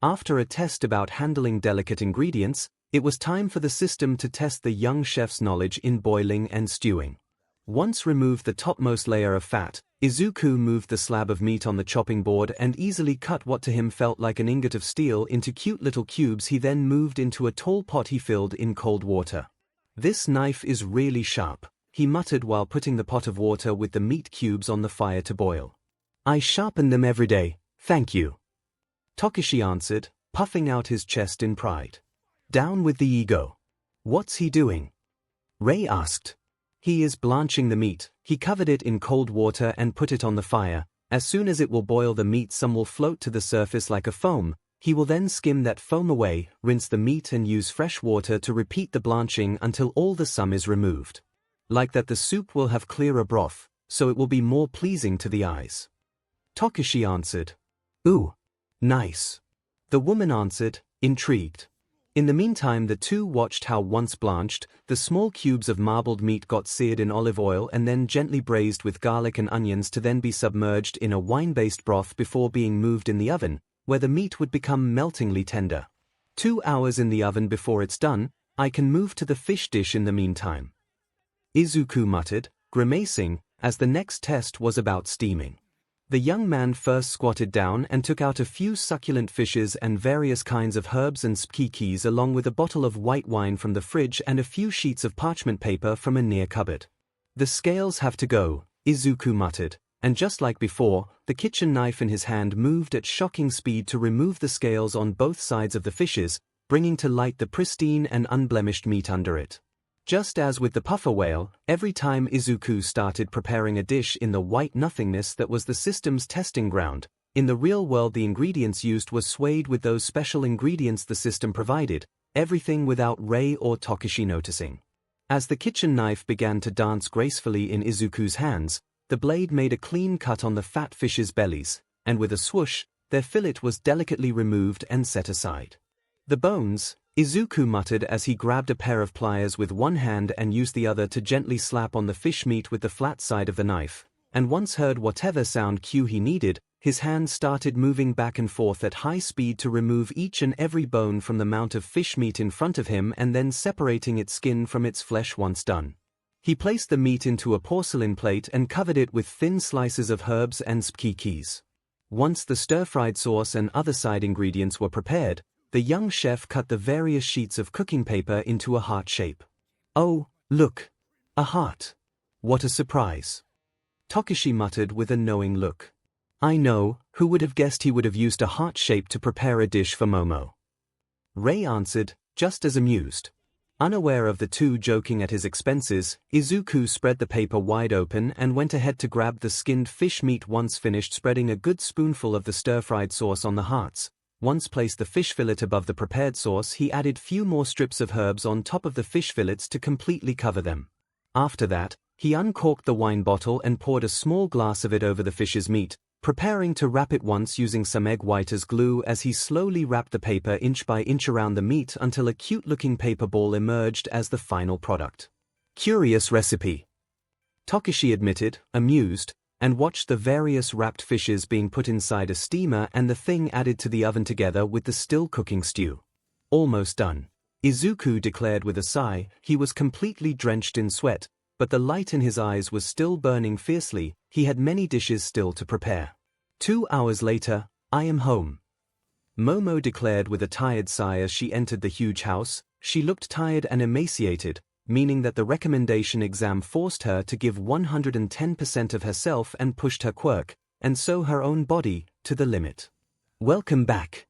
After a test about handling delicate ingredients, it was time for the system to test the young chef's knowledge in boiling and stewing. Once removed the topmost layer of fat, Izuku moved the slab of meat on the chopping board and easily cut what to him felt like an ingot of steel into cute little cubes. He then moved into a tall pot he filled in cold water. This knife is really sharp, he muttered while putting the pot of water with the meat cubes on the fire to boil. I sharpen them every day, thank you, Tokishi answered, puffing out his chest in pride. Down with the ego. What's he doing? Ray asked. He is blanching the meat. He covered it in cold water and put it on the fire. As soon as it will boil the meat, some will float to the surface like a foam. He will then skim that foam away, rinse the meat and use fresh water to repeat the blanching until all the scum is removed. Like that the soup will have clearer broth, so it will be more pleasing to the eyes. Tokishi answered. Ooh, nice. The woman answered, intrigued. In the meantime the two watched how once blanched, the small cubes of marbled meat got seared in olive oil and then gently braised with garlic and onions to then be submerged in a wine-based broth before being moved in the oven, where the meat would become meltingly tender. 2 hours in the oven before it's done. I can move to the fish dish in the meantime, Izuku muttered, grimacing, as the next test was about steaming. The young man first squatted down and took out a few succulent fishes and various kinds of herbs and 𝐒𝐿 along with a bottle of white wine from the fridge and a few sheets of parchment paper from a near cupboard. The scales have to go, Izuku muttered, and just like before, the kitchen knife in his hand moved at shocking speed to remove the scales on both sides of the fishes, bringing to light the pristine and unblemished meat under it. Just as with the puffer whale, every time Izuku started preparing a dish in the white nothingness that was the system's testing ground, in the real world the ingredients used were swayed with those special ingredients the system provided, everything without Ray or Tokishi noticing. As the kitchen knife began to dance gracefully in Izuku's hands, the blade made a clean cut on the fat fish's bellies, and with a swoosh, their fillet was delicately removed and set aside. The bones, Izuku muttered as he grabbed a pair of pliers with one hand and used the other to gently slap on the fish meat with the flat side of the knife, and once heard whatever sound cue he needed, his hand started moving back and forth at high speed to remove each and every bone from the mount of fish meat in front of him and then separating its skin from its flesh once done. He placed the meat into a porcelain plate and covered it with thin slices of herbs and 𝐒𝐿. Once the stir-fried sauce and other side ingredients were prepared, the young chef cut the various sheets of cooking paper into a heart shape. Oh, look! A heart! What a surprise! Tokishi muttered with a knowing look. I know, who would have guessed he would have used a heart shape to prepare a dish for Momo? Ray answered, just as amused. Unaware of the two joking at his expenses, Izuku spread the paper wide open and went ahead to grab the skinned fish meat once finished spreading a good spoonful of the stir-fried sauce on the hearts. Once placed the fish fillet above the prepared sauce, he added few more strips of herbs on top of the fish fillets to completely cover them. After that, he uncorked the wine bottle and poured a small glass of it over the fish's meat, preparing to wrap it once using some egg white as glue as he slowly wrapped the paper inch by inch around the meat until a cute-looking paper ball emerged as the final product. Curious recipe, Tokishi admitted, amused, and watched the various wrapped fishes being put inside a steamer and the thing added to the oven together with the still cooking stew. Almost done, Izuku declared with a sigh. He was completely drenched in sweat, but the light in his eyes was still burning fiercely. He had many dishes still to prepare. 2 hours later, I am home, Momo declared with a tired sigh as she entered the huge house. She looked tired and emaciated, meaning that the recommendation exam forced her to give 110% of herself and pushed her quirk, and so her own body, to the limit. Welcome back.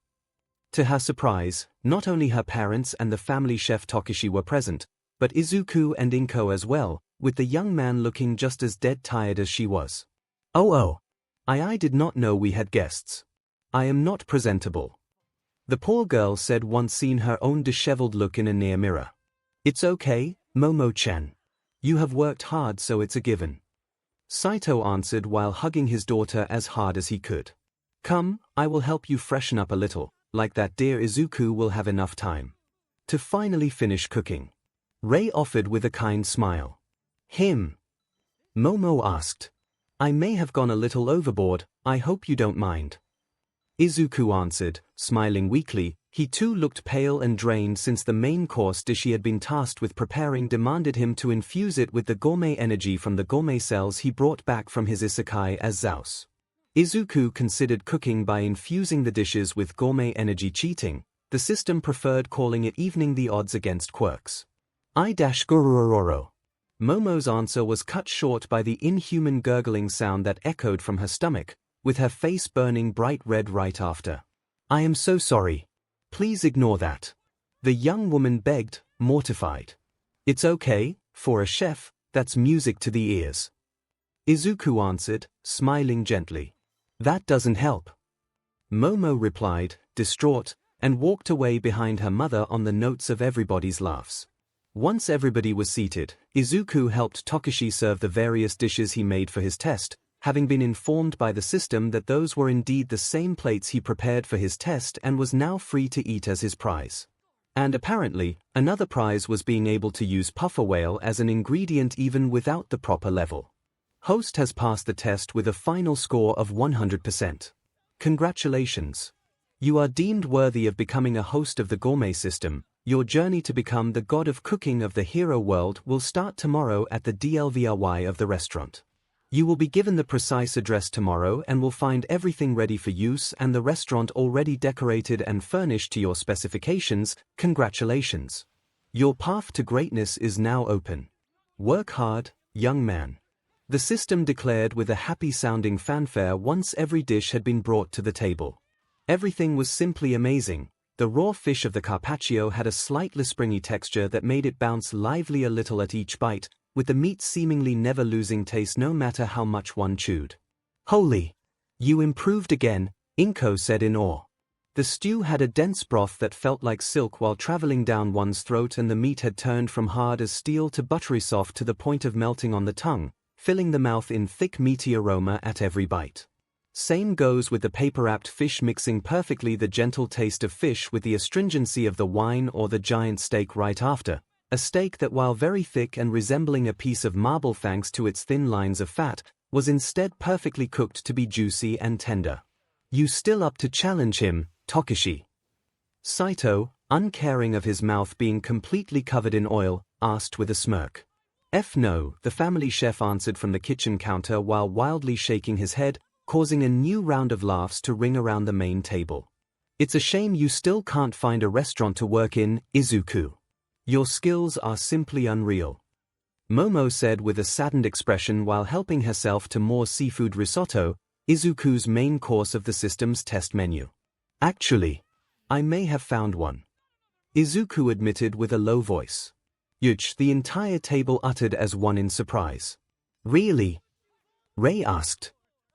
To her surprise, not only her parents and the family chef Tokishi were present, but Izuku and Inko as well, with the young man looking just as dead tired as she was. Oh, I did not know we had guests. I am not presentable, the poor girl said once seeing her own disheveled look in a near mirror. It's okay, Momo-chan. You have worked hard, so it's a given, Saito answered while hugging his daughter as hard as he could. Come, I will help you freshen up a little, like that dear Izuku will have enough time to finally finish cooking, Rei offered with a kind smile. Him? Momo asked. I may have gone a little overboard, I hope you don't mind, Izuku answered, smiling weakly. He too looked pale and drained since the main course dish he had been tasked with preparing demanded him to infuse it with the gourmet energy from the gourmet cells he brought back from his isekai as Zaus. Izuku considered cooking by infusing the dishes with gourmet energy cheating. The system preferred calling it evening the odds against quirks. I-Gururoro. Momo's answer was cut short by the inhuman gurgling sound that echoed from her stomach, with her face burning bright red right after. I am so sorry. Please ignore that, the young woman begged, mortified. It's okay, for a chef, that's music to the ears, Izuku answered, smiling gently. That doesn't help, Momo replied, distraught, and walked away behind her mother on the notes of everybody's laughs. Once everybody was seated, Izuku helped Tokishi serve the various dishes he made for his test, having been informed by the system that those were indeed the same plates he prepared for his test and was now free to eat as his prize. And apparently, another prize was being able to use puffer whale as an ingredient even without the proper level. Host has passed the test with a final score of 100%. Congratulations. You are deemed worthy of becoming a host of the gourmet system. Your journey to become the god of cooking of the hero world will start tomorrow at the DLVRY of the restaurant. You will be given the precise address tomorrow and will find everything ready for use and the restaurant already decorated and furnished to your specifications. Congratulations. Your path to greatness is now open. Work hard, young man, the system declared with a happy-sounding fanfare once every dish had been brought to the table. Everything was simply amazing. The raw fish of the carpaccio had a slightly springy texture that made it bounce lively a little at each bite, with the meat seemingly never losing taste no matter how much one chewed. Holy! You improved again, Inko said in awe. The stew had a dense broth that felt like silk while traveling down one's throat, and the meat had turned from hard as steel to buttery soft to the point of melting on the tongue, filling the mouth in thick meaty aroma at every bite. Same goes with the paper-wrapped fish, mixing perfectly the gentle taste of fish with the astringency of the wine or the giant steak right after. A steak that, while very thick and resembling a piece of marble thanks to its thin lines of fat, was instead perfectly cooked to be juicy and tender. You still up to challenge him, Tokishi? Saito, uncaring of his mouth being completely covered in oil, asked with a smirk. No, the family chef answered from the kitchen counter while wildly shaking his head, causing a new round of laughs to ring around the main table. It's a shame you still can't find a restaurant to work in, Izuku. Your skills are simply unreal, Momo said with a saddened expression while helping herself to more seafood risotto, Izuku's main course of the system's test menu. Actually, I may have found one, Izuku admitted with a low voice. Yuch, the entire table uttered as one in surprise. Really? Rei asked.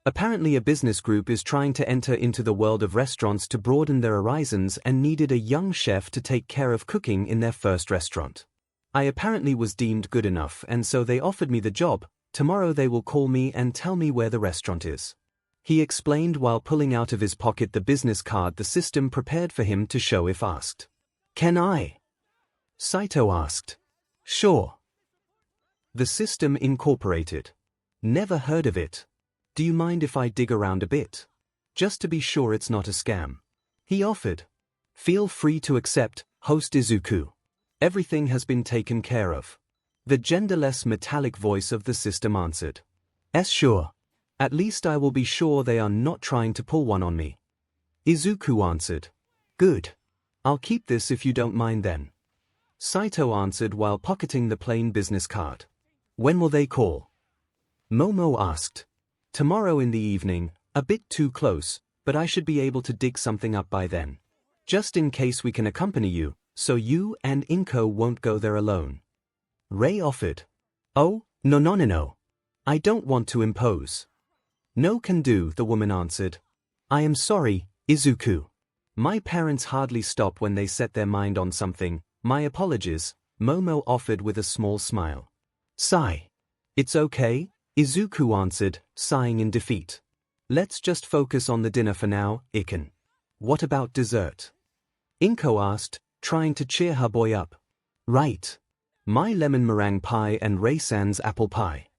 Apparently a business group is trying to enter into the world of restaurants to broaden their horizons and needed a young chef to take care of cooking in their first restaurant. I apparently was deemed good enough, and so they offered me the job. Tomorrow they will call me and tell me where the restaurant is. He explained while pulling out of his pocket the business card the system prepared for him to show if asked. "Can I?" Saito asked. "Sure." The system incorporated. "Never heard of it. Do you mind if I dig around a bit? Just to be sure it's not a scam." He offered. "Feel free to accept, host Izuku. Everything has been taken care of." The genderless metallic voice of the system answered. Sure. At least I will be sure they are not trying to pull one on me." Izuku answered. "Good. I'll keep this if you don't mind then." Saito answered while pocketing the plain business card. "When will they call?" Momo asked. "Tomorrow in the evening, a bit too close, but I should be able to dig something up by then. Just in case we can accompany you, so you and Inko won't go there alone." Ray offered. "Oh, no. I don't want to impose." "No can do," the woman answered. "I am sorry, Izuku. My parents hardly stop when they set their mind on something. My apologies," Momo offered with a small smile. Sigh. "It's okay," Izuku answered, sighing in defeat. "Let's just focus on the dinner for now, Iken. What about dessert?" Inko asked, trying to cheer her boy up. "Right. My lemon meringue pie and Ray-san's apple pie.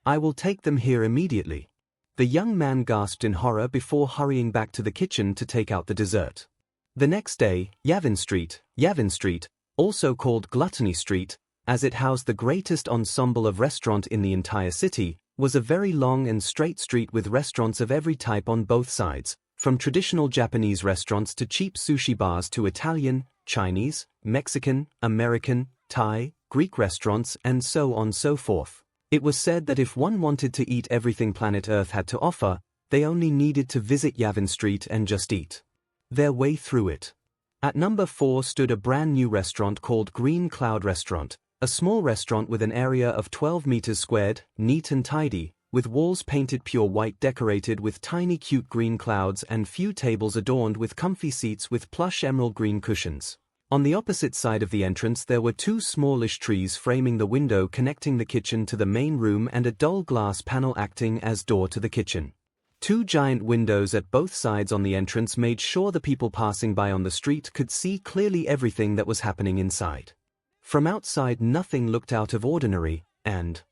I will take them here immediately." The young man gasped in horror before hurrying back to the kitchen to take out the dessert. The next day, Yavin Street, also called Gluttony Street, as it housed the greatest ensemble of restaurant in the entire city, was a very long and straight street with restaurants of every type on both sides, from traditional Japanese restaurants to cheap sushi bars to Italian, Chinese, Mexican, American, Thai, Greek restaurants, and so on so forth. It was said that if one wanted to eat everything planet Earth had to offer, they only needed to visit Yavin Street and just eat their way through it. At number 4 stood a brand new restaurant called Green Cloud Restaurant, a small restaurant with an area of 12 meters squared, neat and tidy, with walls painted pure white decorated with tiny cute green clouds and few tables adorned with comfy seats with plush emerald green cushions. On the opposite side of the entrance there were 2 smallish trees framing the window connecting the kitchen to the main room and a dull glass panel acting as door to the kitchen. 2 giant windows at both sides on the entrance made sure the people passing by on the street could see clearly everything that was happening inside. From outside nothing looked out of ordinary, and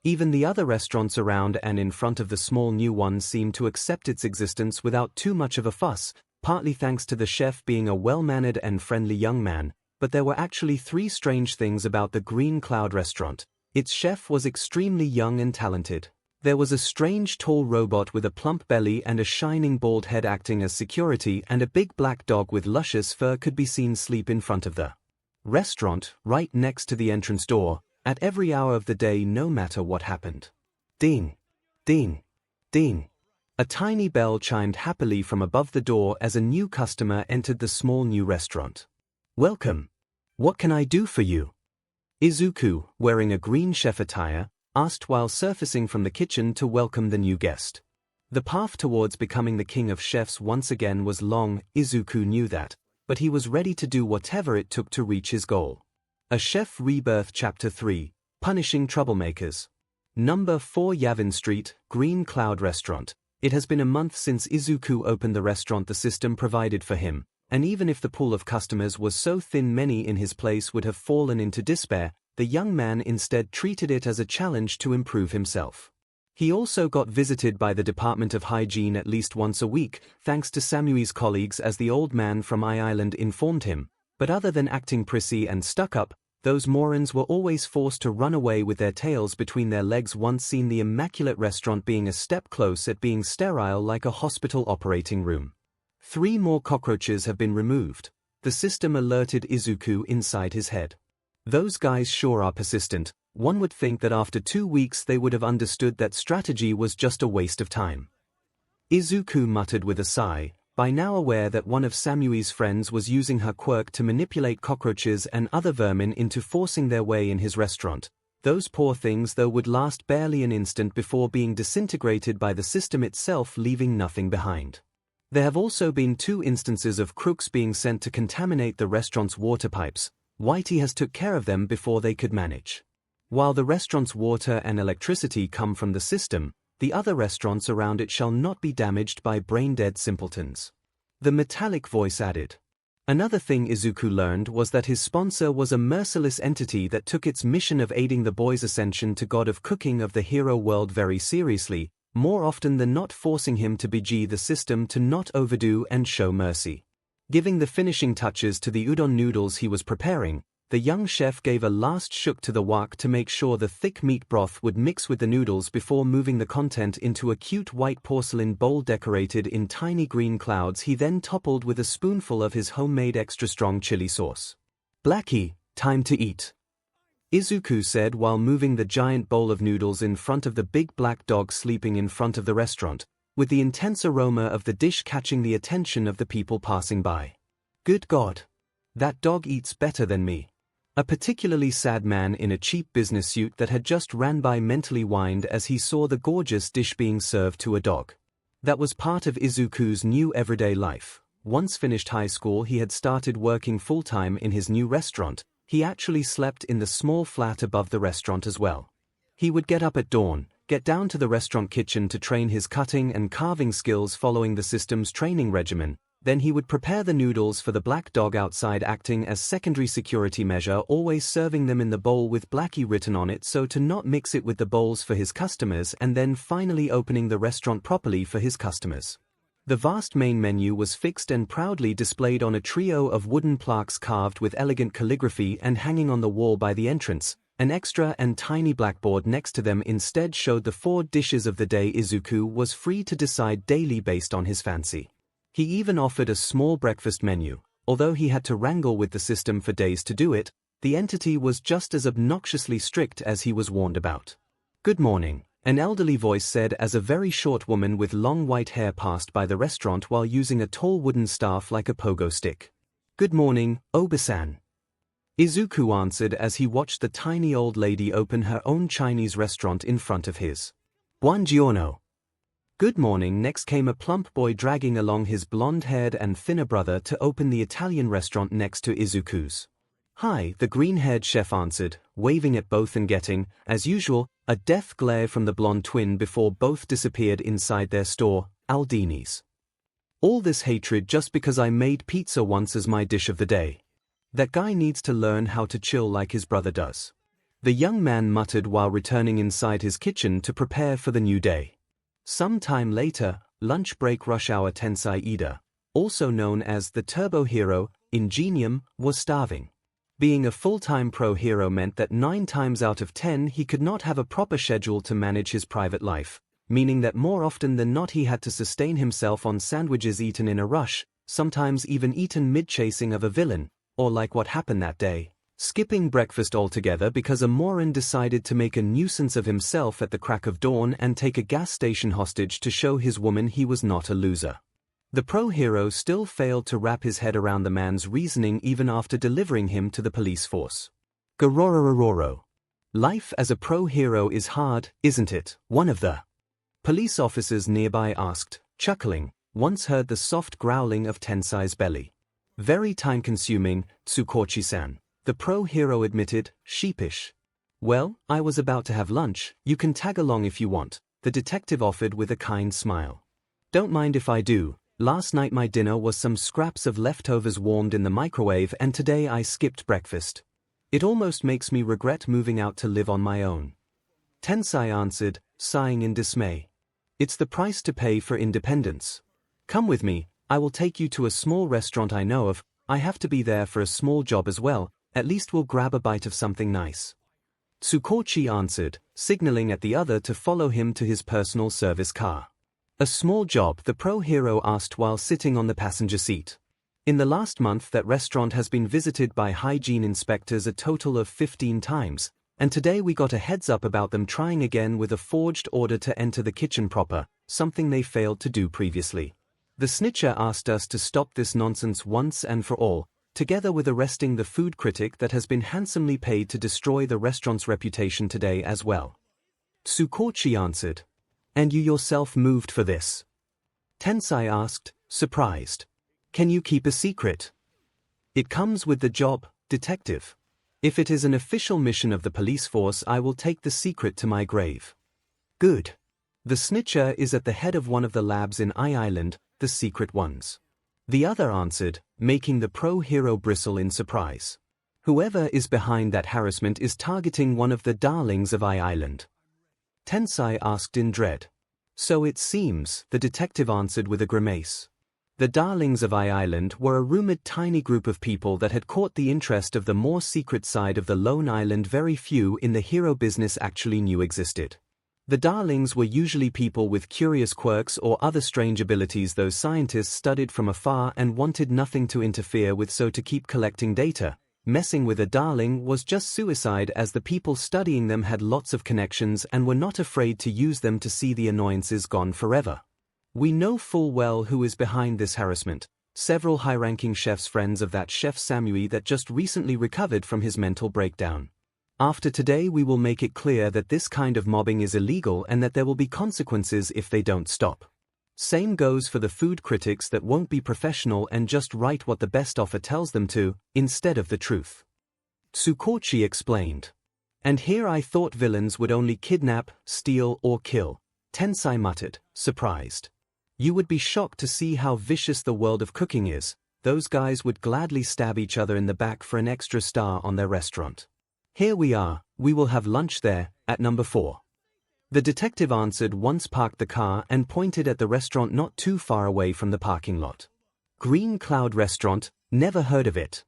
even the other restaurants around and in front of the small new one seemed to accept its existence without too much of a fuss, partly thanks to the chef being a well-mannered and friendly young man. But there were actually 3 strange things about the Green Cloud restaurant. Its chef was extremely young and talented. There was a strange tall robot with a plump belly and a shining bald head acting as security, and a big black dog with luscious fur could be seen asleep in front of the restaurant, right next to the entrance door, at every hour of the day no matter what happened. Ding! Ding! Ding! A tiny bell chimed happily from above the door as a new customer entered the small new restaurant. "Welcome. What can I do for you?" Izuku, wearing a green chef attire, asked while surfacing from the kitchen to welcome the new guest. The path towards becoming the king of chefs once again was long, Izuku knew that, but he was ready to do whatever it took to reach his goal. A Chef Rebirth Chapter 3, Punishing Troublemakers. Number 4 Yavin Street, Green Cloud Restaurant. It has been a month since Izuku opened the restaurant the system provided for him, and even if the pool of customers was so thin many in his place would have fallen into despair, the young man instead treated it as a challenge to improve himself. He also got visited by the Department of Hygiene at least once a week, thanks to Samui's colleagues, as the old man from I-Island informed him, but other than acting prissy and stuck up, those morons were always forced to run away with their tails between their legs once seen the immaculate restaurant being a step close at being sterile like a hospital operating room. 3 more cockroaches have been removed, the system alerted Izuku inside his head. Those guys sure are persistent. One would think that after 2 weeks they would have understood that strategy was just a waste of time. Izuku muttered with a sigh, by now aware that one of Samui's friends was using her quirk to manipulate cockroaches and other vermin into forcing their way in his restaurant. Those poor things though would last barely an instant before being disintegrated by the system itself, leaving nothing behind. There have also been 2 instances of crooks being sent to contaminate the restaurant's water pipes. Whitey has took care of them before they could manage. While the restaurant's water and electricity come from the system, the other restaurants around it shall not be damaged by brain-dead simpletons. The metallic voice added. Another thing Izuku learned was that his sponsor was a merciless entity that took its mission of aiding the boy's ascension to god of cooking of the hero world very seriously, more often than not forcing him to beji the system to not overdo and show mercy. Giving the finishing touches to the udon noodles he was preparing, the young chef gave a last shook to the wok to make sure the thick meat broth would mix with the noodles before moving the content into a cute white porcelain bowl decorated in tiny green clouds. He then toppled with a spoonful of his homemade extra strong chili sauce. "Blackie, time to eat," Izuku said while moving the giant bowl of noodles in front of the big black dog sleeping in front of the restaurant, with the intense aroma of the dish catching the attention of the people passing by. "Good God! That dog eats better than me." A particularly sad man in a cheap business suit that had just ran by mentally whined as he saw the gorgeous dish being served to a dog. That was part of Izuku's new everyday life. Once finished high school, he had started working full-time in his new restaurant. He actually slept in the small flat above the restaurant as well. He would get up at dawn, get down to the restaurant kitchen to train his cutting and carving skills following the system's training regimen. Then he would prepare the noodles for the black dog outside, acting as secondary security measure, always serving them in the bowl with Blackie written on it so to not mix it with the bowls for his customers, and then finally opening the restaurant properly for his customers. The vast main menu was fixed and proudly displayed on a trio of wooden plaques carved with elegant calligraphy and hanging on the wall by the entrance. An extra and tiny blackboard next to them instead showed the 4 dishes of the day. Izuku was free to decide daily based on his fancy. He even offered a small breakfast menu. Although he had to wrangle with the system for days to do it, the entity was just as obnoxiously strict as he was warned about. "Good morning," an elderly voice said as a very short woman with long white hair passed by the restaurant while using a tall wooden staff like a pogo stick. "Good morning, Oba-san," Izuku answered as he watched the tiny old lady open her own Chinese restaurant in front of his. "Buongiorno." "Good morning." Next came a plump boy dragging along his blonde-haired and thinner brother to open the Italian restaurant next to Izuku's. "Hi," the green-haired chef answered, waving at both and getting, as usual, a death glare from the blonde twin before both disappeared inside their store, Aldini's. "All this hatred just because I made pizza once as my dish of the day. That guy needs to learn how to chill like his brother does," the young man muttered while returning inside his kitchen to prepare for the new day. Some time later, lunch break rush hour, 𝐿𝐴𝐷, also known as the Turbo Hero, Ingenium, was starving. Being a full-time pro hero meant that 9 times out of 10 he could not have a proper schedule to manage his private life, meaning that more often than not he had to sustain himself on sandwiches eaten in a rush, sometimes even eaten mid-chasing of a villain, or like what happened that day, skipping breakfast altogether because a moron decided to make a nuisance of himself at the crack of dawn and take a gas station hostage to show his woman he was not a loser. The pro hero still failed to wrap his head around the man's reasoning even after delivering him to the police force. Gororororo. "Life as a pro hero is hard, isn't it?" one of the police officers nearby asked, chuckling, once heard the soft growling of Tensai's belly. "Very time-consuming, Tsukochi-san," the pro hero admitted, sheepish. "Well, I was about to have lunch. You can tag along if you want," the detective offered with a kind smile. "Don't mind if I do. Last night my dinner was some scraps of leftovers warmed in the microwave, and today I skipped breakfast. It almost makes me regret moving out to live on my own," Tensai answered, sighing in dismay. "It's the price to pay for independence. Come with me, I will take you to a small restaurant I know of. I have to be there for a small job as well. At least we'll grab a bite of something nice," Tsukochi answered, signaling at the other to follow him to his personal service car. "A small job?" the pro hero asked while sitting on the passenger seat. "In the last month that restaurant has been visited by hygiene inspectors a total of 15 times, and today we got a heads up about them trying again with a forged order to enter the kitchen proper, something they failed to do previously. The snitcher asked us to stop this nonsense once and for all. together with arresting the food critic that has been handsomely paid to destroy the restaurant's reputation today as well. 𝐒𝐭𝐚𝐲 answered. And you yourself moved for this? Tensai asked, surprised. Can you keep a secret? It comes with the job, detective. If it is an official mission of the police force, I will take the secret to my grave. Good. The snitcher is at the head of one of the labs in 𝐼, the secret ones. The other answered, making the pro-hero bristle in surprise. Whoever is behind that harassment is targeting one of the darlings of 𝐼. Tensai asked in dread. So it seems, the detective answered with a grimace. The darlings of 𝐼 were a rumored tiny group of people that had caught the interest of the more secret side of the lone island very few in the hero business actually knew existed. The darlings were usually people with curious quirks or other strange abilities those scientists studied from afar and wanted nothing to interfere with, so to keep collecting data. Messing with a darling was just suicide, as the people studying them had lots of connections and were not afraid to use them to see the annoyances gone forever. We know full well who is behind this harassment. Several high-ranking chefs, friends of that chef Samui that just recently recovered from his mental breakdown. After today we will make it clear that this kind of mobbing is illegal and that there will be consequences if they don't stop. Same goes for the food critics that won't be professional and just write what the best offer tells them to, instead of the truth. 𝐒𝐭𝐚𝐲 explained. And here I thought villains would only kidnap, steal or kill, Tensai muttered, surprised. You would be shocked to see how vicious the world of cooking is. Those guys would gladly stab each other in the back for an extra star on their restaurant. Here we are, we will have lunch there, at number 4. The detective answered once parked the car and pointed at the restaurant not too far away from the parking lot. Green Cloud Restaurant, never heard of it.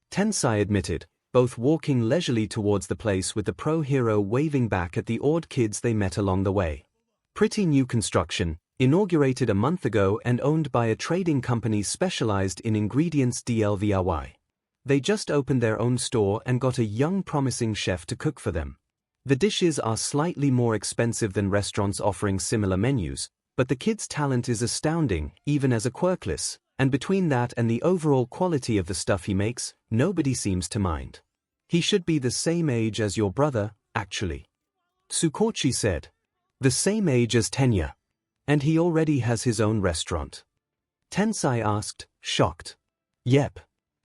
Tensai admitted, both walking leisurely towards the place with the pro-hero waving back at the awed kids they met along the way. Pretty new construction, inaugurated a month ago and owned by a trading company specialized in ingredients 𝐷LVRY. They just opened their own store and got a young promising chef to cook for them. The dishes are slightly more expensive than restaurants offering similar menus, but the kid's talent is astounding, even as a quirkless, and between that and the overall quality of the stuff he makes, nobody seems to mind. He should be the same age as your brother, actually. 𝐒𝐭𝐚𝐲 said. The same age as Tenya. And he already has his own restaurant. Tensai asked, shocked. Yep.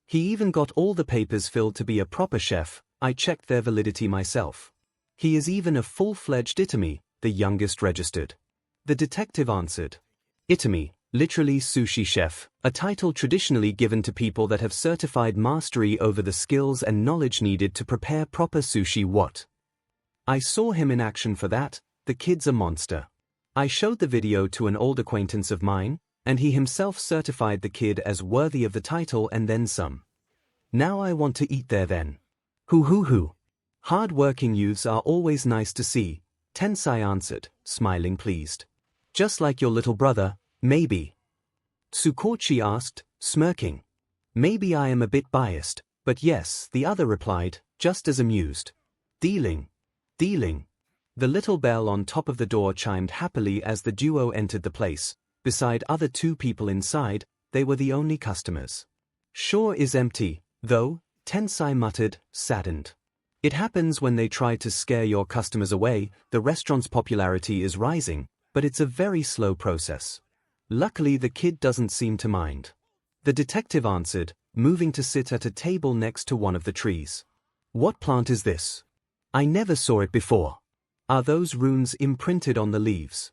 He even got all the papers filled to be a proper chef. I checked their validity myself. He is even a full-fledged 𝐼𝐼, the youngest registered. The detective answered. 𝐼𝐼, literally sushi chef, a title traditionally given to people that have certified mastery over the skills and knowledge needed to prepare proper sushi. What? I saw him in action for that. The kid's a monster. I showed the video to an old acquaintance of mine, and he himself certified the kid as worthy of the title and then some. Now I want to eat there then. Hoo. Hard-working youths are always nice to see, Tensai answered, smiling pleased. Just like your little brother, maybe. 𝐒𝐭𝐚𝐲 asked, smirking. Maybe I am a bit biased, but yes, the other replied, just as amused. Dealing. The little bell on top of the door chimed happily as the duo entered the place. Beside other 2 people inside, they were the only customers. Sure is empty, though, Tensai muttered, saddened. It happens when they try to scare your customers away. The restaurant's popularity is rising, but it's a very slow process. Luckily the kid doesn't seem to mind. The detective answered, moving to sit at a table next to one of the trees. What plant is this? I never saw it before. Are those runes imprinted on the leaves?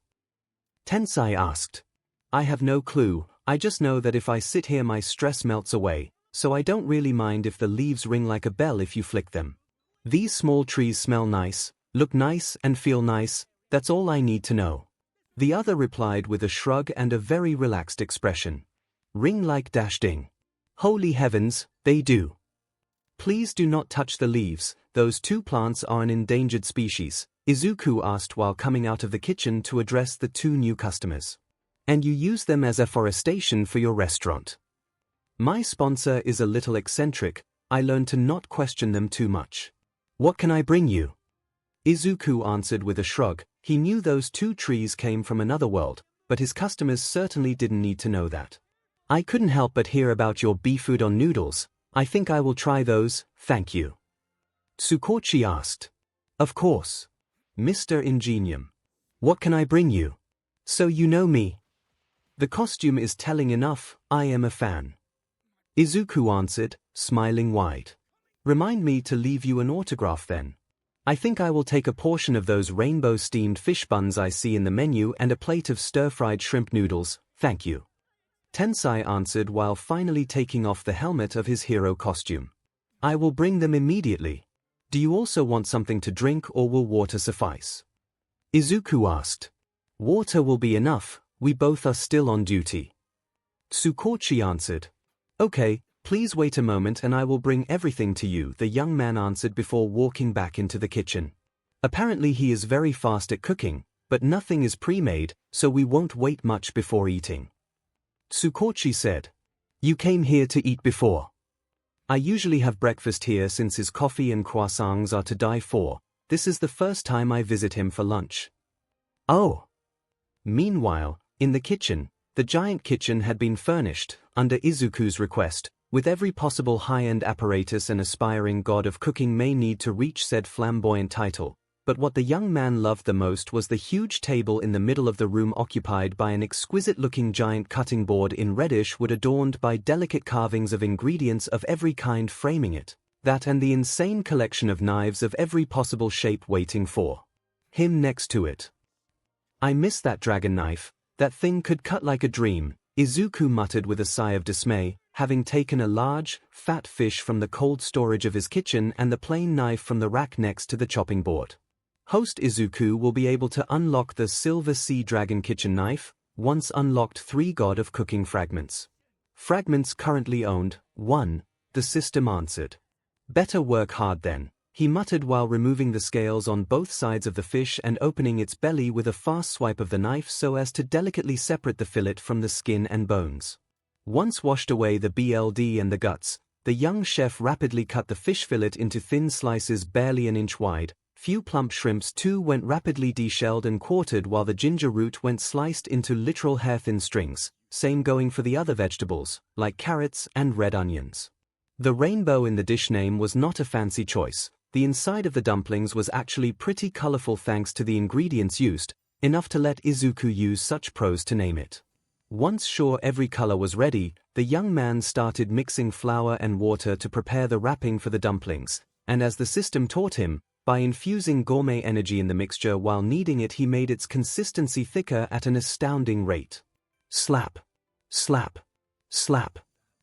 Tensai asked. I have no clue. I just know that if I sit here my stress melts away, so I don't really mind if the leaves ring like a bell if you flick them. These small trees smell nice, look nice and feel nice, that's all I need to know. The other replied with a shrug and a very relaxed expression. Ring like dash ding. Holy heavens, they do. Please do not touch the leaves, those 2 plants are an endangered species, Izuku asked while coming out of the kitchen to address the 2 new customers. And you use them as afforestation for your restaurant. My sponsor is a little eccentric, I learned to not question them too much. What can I bring you? Izuku answered with a shrug. He knew those 2 trees came from another world, but his customers certainly didn't need to know that. I couldn't help but hear about your beef udon noodles, I think I will try those, thank you. 𝐒𝐭𝐚𝐲 asked. Of course. Mr. Ingenium. What can I bring you? So you know me. The costume is telling enough, I am a fan. Izuku answered, smiling wide. Remind me to leave you an autograph then. I think I will take a portion of those rainbow steamed fish buns I see in the menu and a plate of stir-fried shrimp noodles, thank you. Tensai answered while finally taking off the helmet of his hero costume. I will bring them immediately. Do you also want something to drink or will water suffice? Izuku asked. Water will be enough, we both are still on duty. 𝐒𝐭𝐚𝐲 answered. Okay, please wait a moment and I will bring everything to you, the young man answered before walking back into the kitchen. Apparently he is very fast at cooking, but nothing is pre-made, so we won't wait much before eating. 𝐒𝐭𝐚𝐲 said. You came here to eat before. I usually have breakfast here since his coffee and croissants are to die for. This is the first time I visit him for lunch. Oh. Meanwhile, in the kitchen, the giant kitchen had been furnished, under Izuku's request, with every possible high-end apparatus an aspiring god of cooking may need to reach said flamboyant title. But what the young man loved the most was the huge table in the middle of the room occupied by an exquisite-looking giant cutting board in reddish wood adorned by delicate carvings of ingredients of every kind framing it, that and the insane collection of knives of every possible shape waiting for him next to it. I miss that dragon knife, that thing could cut like a dream, Izuku muttered with a sigh of dismay, having taken a large, fat fish from the cold storage of his kitchen and the plain knife from the rack next to the chopping board. Host Izuku will be able to unlock the Silver Sea Dragon kitchen knife, once unlocked 3 God of Cooking fragments. Fragments currently owned, 1, the system answered. Better work hard then, he muttered while removing the scales on both sides of the fish and opening its belly with a fast swipe of the knife so as to delicately separate the fillet from the skin and bones. Once washed away the BLD and the guts, the young chef rapidly cut the fish fillet into thin slices barely an inch wide. Few plump shrimps too went rapidly deshelled and quartered while the ginger root went sliced into literal hair-thin strings, same going for the other vegetables, like carrots and red onions. The rainbow in the dish name was not a fancy choice. The inside of the dumplings was actually pretty colorful thanks to the ingredients used, enough to let Izuku use such prose to name it. Once sure every color was ready, the young man started mixing flour and water to prepare the wrapping for the dumplings, and as the system taught him, by infusing gourmet energy in the mixture while kneading it he made its consistency thicker at an astounding rate. Slap. Slap. Slap.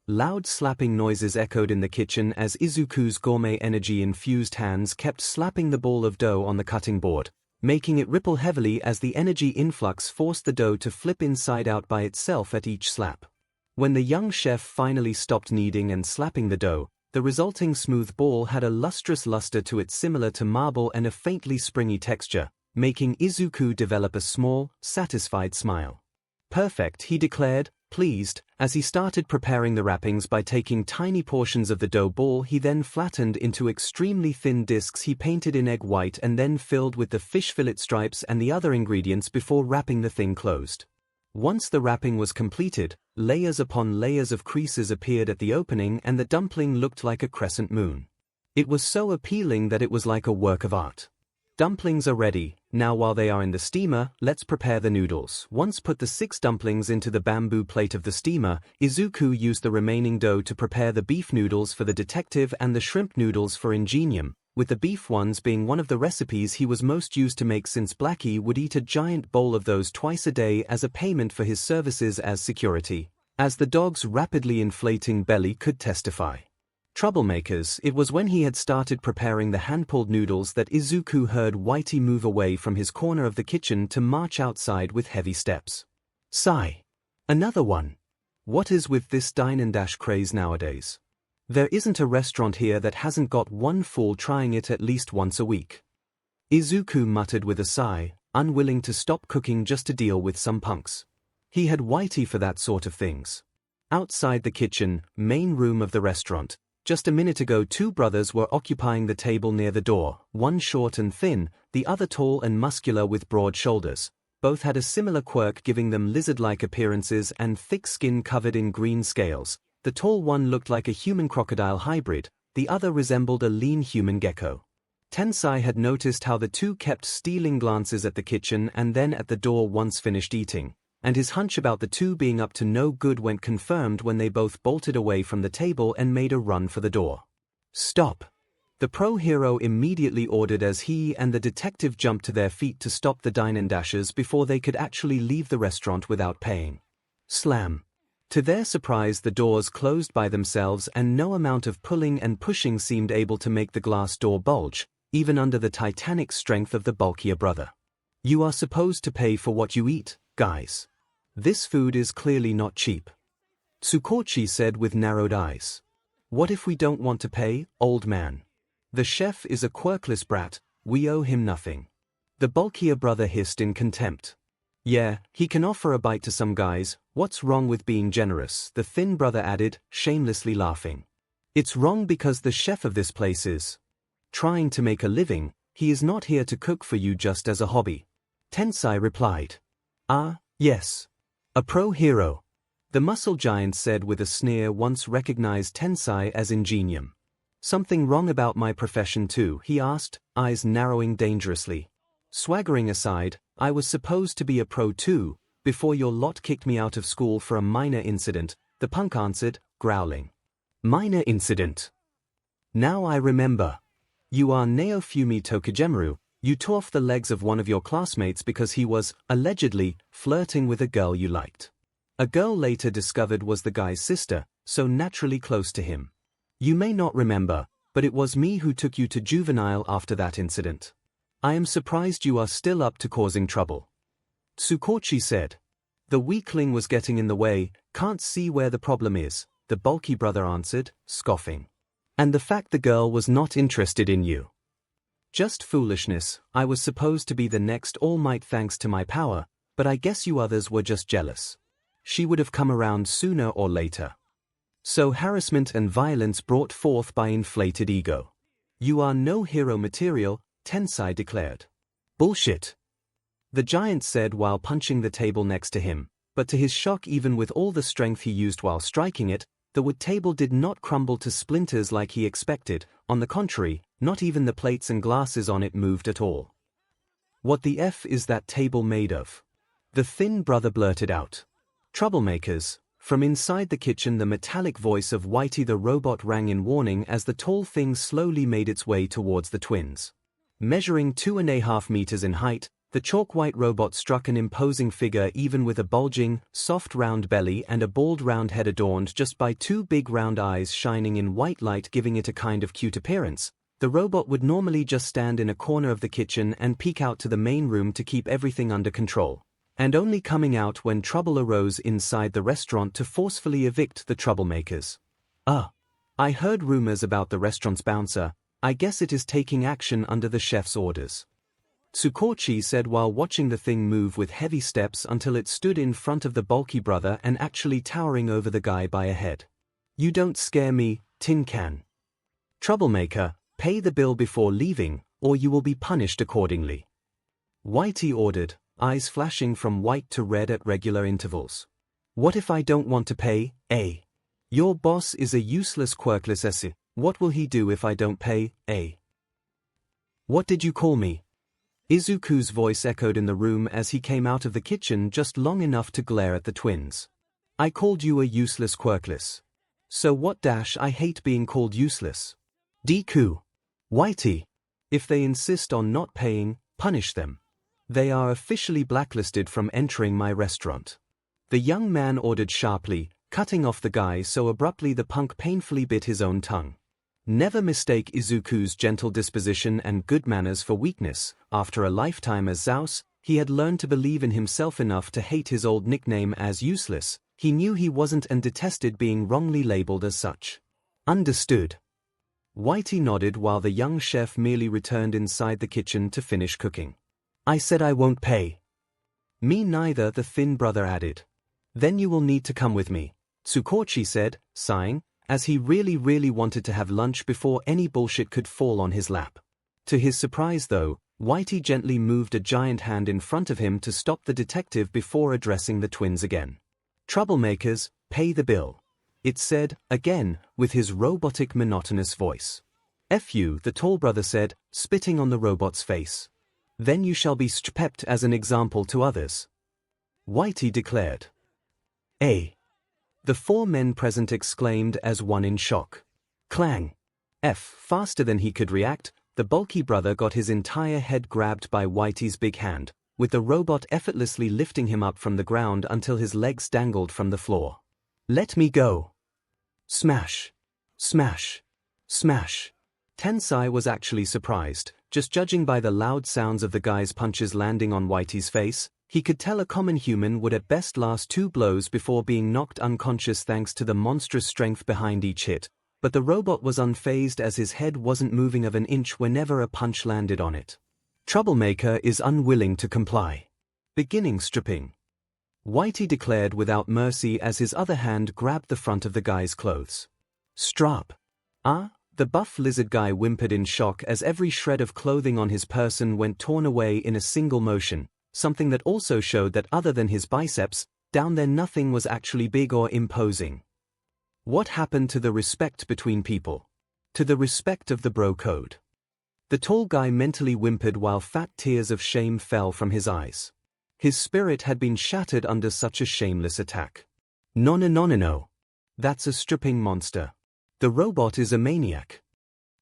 Loud slapping noises echoed in the kitchen as Izuku's gourmet energy-infused hands kept slapping the ball of dough on the cutting board, making it ripple heavily as the energy influx forced the dough to flip inside out by itself at each slap. When the young chef finally stopped kneading and slapping the dough, the resulting smooth ball had a lustrous luster to it similar to marble and a faintly springy texture, making Izuku develop a small, satisfied smile. Perfect, he declared, pleased, as he started preparing the wrappings by taking tiny portions of the dough ball he then flattened into extremely thin discs he painted in egg white and then filled with the fish fillet stripes and the other ingredients before wrapping the thing closed. Once the wrapping was completed, layers upon layers of creases appeared at the opening and the dumpling looked like a crescent moon. It was so appealing that it was like a work of art. Dumplings are ready, now while they are in the steamer, let's prepare the noodles. Once put the 6 dumplings into the bamboo plate of the steamer, Izuku used the remaining dough to prepare the beef noodles for the detective and the shrimp noodles for Ingenium, with the beef ones being one of the recipes he was most used to make since Blackie would eat a giant bowl of those twice a day as a payment for his services as security, as the dog's rapidly inflating belly could testify. Troublemakers, it was when he had started preparing the hand-pulled noodles that Izuku heard Whitey move away from his corner of the kitchen to march outside with heavy steps. Sigh. Another one. What is with this dine-and-dash craze nowadays? There isn't a restaurant here that hasn't got one fool trying it at least once a week. Izuku muttered with a sigh, unwilling to stop cooking just to deal with some punks. He had Whitey for that sort of things. Outside the kitchen, main room of the restaurant, just a minute ago 2 brothers were occupying the table near the door, one short and thin, the other tall and muscular with broad shoulders. Both had a similar quirk giving them lizard-like appearances and thick skin covered in green scales, The tall one looked like a human-crocodile hybrid, the other resembled a lean human gecko. Tensai had noticed how the two kept stealing glances at the kitchen and then at the door once finished eating, and his hunch about the two being up to no good went confirmed when they both bolted away from the table and made a run for the door. "Stop!" The pro hero immediately ordered as he and the detective jumped to their feet to stop the dine-and-dashers before they could actually leave the restaurant without paying. Slam! To their surprise, the doors closed by themselves and no amount of pulling and pushing seemed able to make the glass door bulge, even under the titanic strength of the bulkier brother. "You are supposed to pay for what you eat, guys. This food is clearly not cheap," 𝐒𝐭𝐚𝐲 said with narrowed eyes. "What if we don't want to pay, old man? The chef is a quirkless brat, we owe him nothing." The bulkier brother hissed in contempt. "Yeah, he can offer a bite to some guys, what's wrong with being generous?" the thin brother added, shamelessly laughing. "It's wrong because the chef of this place is trying to make a living, he is not here to cook for you just as a hobby." Tensai replied. "Ah, yes. A pro hero," the muscle giant said with a sneer. Once recognized Tensai as ingenium. "Something wrong about my profession too?" he asked, eyes narrowing dangerously. "Swaggering aside, I was supposed to be a pro too, before your lot kicked me out of school for a minor incident," the punk answered, growling. "Minor incident? Now I remember. You are Naofumi Tokujemaru. You tore off the legs of one of your classmates because he was, allegedly, flirting with a girl you liked. A girl later discovered was the guy's sister, so naturally close to him. You may not remember, but it was me who took you to juvenile after that incident. I am surprised you are still up to causing trouble," 𝐒𝐭𝐚𝐲 said. "The weakling was getting in the way, can't see where the problem is," the bulky brother answered, scoffing. "And the fact the girl was not interested in you? Just foolishness. I was supposed to be the next All Might thanks to my power, but I guess you others were just jealous. She would have come around sooner or later. So harassment and violence brought forth by inflated ego. You are no hero material," Tensai declared. "Bullshit," the giant said while punching the table next to him, but to his shock, even with all the strength he used while striking it, the wood table did not crumble to splinters like he expected. On the contrary, not even the plates and glasses on it moved at all. "What the F is that table made of?" the thin brother blurted out. "Troublemakers." From inside the kitchen, the metallic voice of Whitey the robot rang in warning as the tall thing slowly made its way towards the twins. Measuring 2.5 meters in height, the chalk-white robot struck an imposing figure, even with a bulging, soft round belly and a bald round head adorned just by two big round eyes shining in white light, giving it a kind of cute appearance. The robot would normally just stand in a corner of the kitchen and peek out to the main room to keep everything under control, and only coming out when trouble arose inside the restaurant to forcefully evict the troublemakers. I heard rumors about the restaurant's bouncer. I guess it is taking action under the chef's orders," 𝐒𝐭𝐚𝐲 said while watching the thing move with heavy steps until it stood in front of the bulky brother and actually towering over the guy by a head. "You don't scare me, tin can. Troublemaker, pay the bill before leaving, or you will be punished accordingly," Whitey ordered, eyes flashing from white to red at regular intervals. "What if I don't want to pay, eh? Your boss is a useless quirkless esse. What will he do if I don't pay, eh? What did you call me?" Izuku's voice echoed in the room as he came out of the kitchen just long enough to glare at the twins. "I called you a useless quirkless. So what dash? I hate being called useless. Deku. Whitey. If they insist on not paying, punish them. They are officially blacklisted from entering my restaurant," the young man ordered sharply, cutting off the guy so abruptly the punk painfully bit his own tongue. Never mistake Izuku's gentle disposition and good manners for weakness. After a lifetime as Zeus, he had learned to believe in himself enough to hate his old nickname as useless. He knew he wasn't and detested being wrongly labeled as such. "Understood." Whitey nodded while the young chef merely returned inside the kitchen to finish cooking. "I said I won't pay." "Me neither," the thin brother added. "Then you will need to come with me," 𝐒𝐭𝐚𝐲 said, sighing, as he really wanted to have lunch before any bullshit could fall on his lap. To his surprise though, Whitey gently moved a giant hand in front of him to stop the detective before addressing the twins again. "Troublemakers, pay the bill." it said, again, with his robotic monotonous voice. "F you," the tall brother said, spitting on the robot's face. "Then you shall be stripped as an example to others," Whitey declared. "Eh?" the four men present exclaimed as one in shock. Clang! Faster than he could react, the bulky brother got his entire head grabbed by Whitey's big hand, with the robot effortlessly lifting him up from the ground until his legs dangled from the floor. "Let me go!" Smash! Smash! Smash! Tensai was actually surprised. Just judging by the loud sounds of the guy's punches landing on Whitey's face, he could tell a common human would at best last 2 blows before being knocked unconscious thanks to the monstrous strength behind each hit, but the robot was unfazed as his head wasn't moving of an inch whenever a punch landed on it. Troublemaker is unwilling to comply. Beginning stripping, Whitey declared without mercy as his other hand grabbed the front of the guy's clothes. "Strap." "Ah?" The buff lizard guy whimpered in shock as every shred of clothing on his person went torn away in a single motion, something that also showed that other than his biceps, down there nothing was actually big or imposing. What happened to the respect between people? To the respect of the bro code? The tall guy mentally whimpered while fat tears of shame fell from his eyes. His spirit had been shattered under such a shameless attack. No. That's a stripping monster. The robot is a maniac.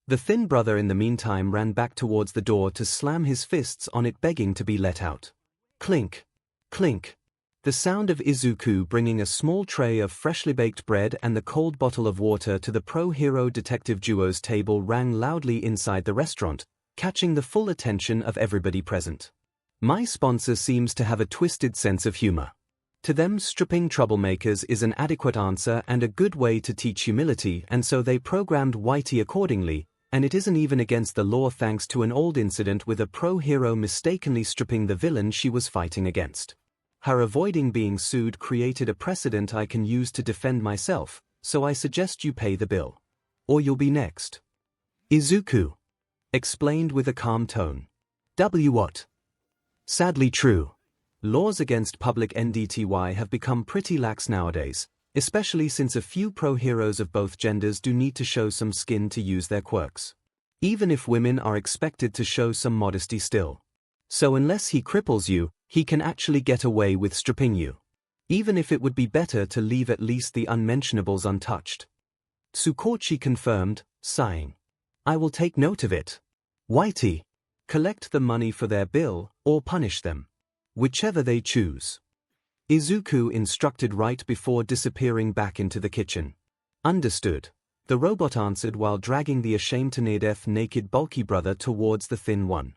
The thin brother in the meantime ran back towards the door to slam his fists on it, begging to be let out. Clink! Clink! The sound of Izuku bringing a small tray of freshly baked bread and the cold bottle of water to the pro-hero detective duo's table rang loudly inside the restaurant, catching the full attention of everybody present. My sponsor seems to have a twisted sense of humor. To them, stripping troublemakers is an adequate answer and a good way to teach humility, and so they programmed Whitey accordingly, and it isn't even against the law thanks to an old incident with a pro-hero mistakenly stripping the villain she was fighting against. Her avoiding being sued created a precedent I can use to defend myself, so I suggest you pay the bill. Or you'll be next. Izuku explained with a calm tone. What? Sadly true. Laws against public NDTY have become pretty lax nowadays, especially since a few pro-heroes of both genders do need to show some skin to use their quirks. Even if women are expected to show some modesty still. So unless he cripples you, he can actually get away with stripping you. Even if it would be better to leave at least the unmentionables untouched. Tsukochi confirmed, sighing. I will take note of it. Whitey, collect the money for their bill, or punish them. Whichever they choose. Izuku instructed right before disappearing back into the kitchen. Understood. The robot answered while dragging the 𝐒𝐴𝐺 naked bulky brother towards the thin one.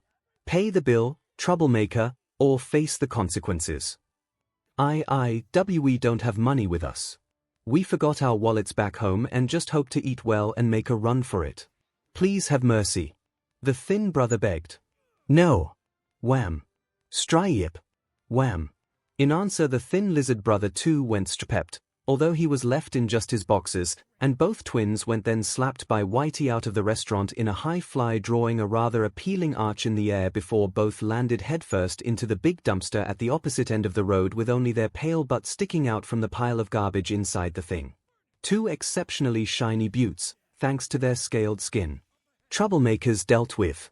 Pay the bill, troublemaker, or face the consequences. We don't have money with us. We forgot our wallets back home and just hope to eat well and make a run for it. Please have mercy. The thin brother begged. No. Wham. Stryip. Wham. In answer, the thin lizard brother too went stripped, although he was left in just his boxers, and both twins went then slapped by Whitey out of the restaurant in a high fly, drawing a rather appealing arch in the air before both landed headfirst into the big dumpster at the opposite end of the road, with only their pale butts sticking out from the pile of garbage inside the thing. 2 exceptionally shiny buttes, thanks to their scaled skin. Troublemakers dealt with.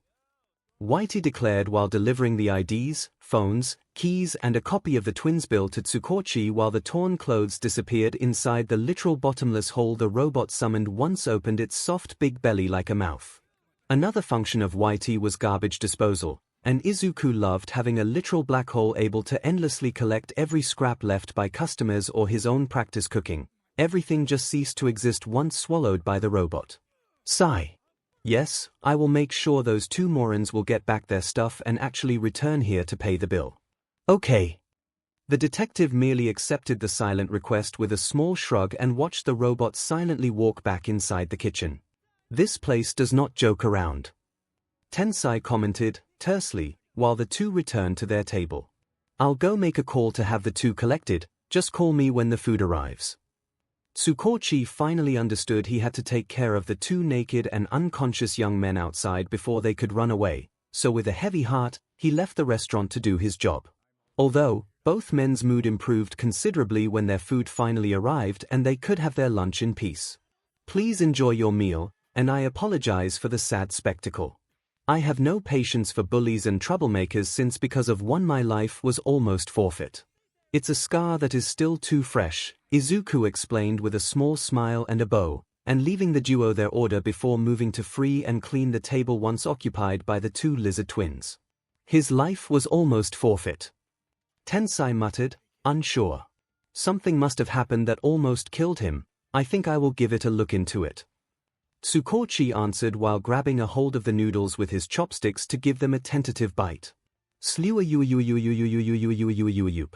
Whitey declared while delivering the IDs, phones, keys and a copy of the twins' bill to Tsukochi while the torn clothes disappeared inside the literal bottomless hole the robot summoned once opened its soft big belly like a mouth. Another function of Whitey was garbage disposal, and Izuku loved having a literal black hole able to endlessly collect every scrap left by customers or his own practice cooking. Everything just ceased to exist once swallowed by the robot. Sigh. Yes, I will make sure those 2 morons will get back their stuff and actually return here to pay the bill. Okay. The detective merely accepted the silent request with a small shrug and watched the robot silently walk back inside the kitchen. This place does not joke around. Tensai commented, tersely, while the 2 returned to their table. I'll go make a call to have the 2 collected, just call me when the food arrives. Tsukochi finally understood he had to take care of the 2 naked and unconscious young men outside before they could run away, so with a heavy heart, he left the restaurant to do his job. Although, Both men's mood improved considerably when their food finally arrived and they could have their lunch in peace. Please enjoy your meal, and I apologize for the sad spectacle. I have no patience for bullies and troublemakers since because of one my life was almost forfeit. It's a scar that is still too fresh, Izuku explained with a small smile and a bow, and leaving the duo their order before moving to free and clean the table once occupied by the two lizard twins. His life was almost forfeit. Tensai muttered, unsure. Something must have happened that almost killed him. I think I will give it a look into it. Tsukochi answered while grabbing a hold of the noodles with his chopsticks to give them a tentative bite. Slua-yu-yu-yu-yu-yu-yu-yu-yu-yu-yu-yu-yu.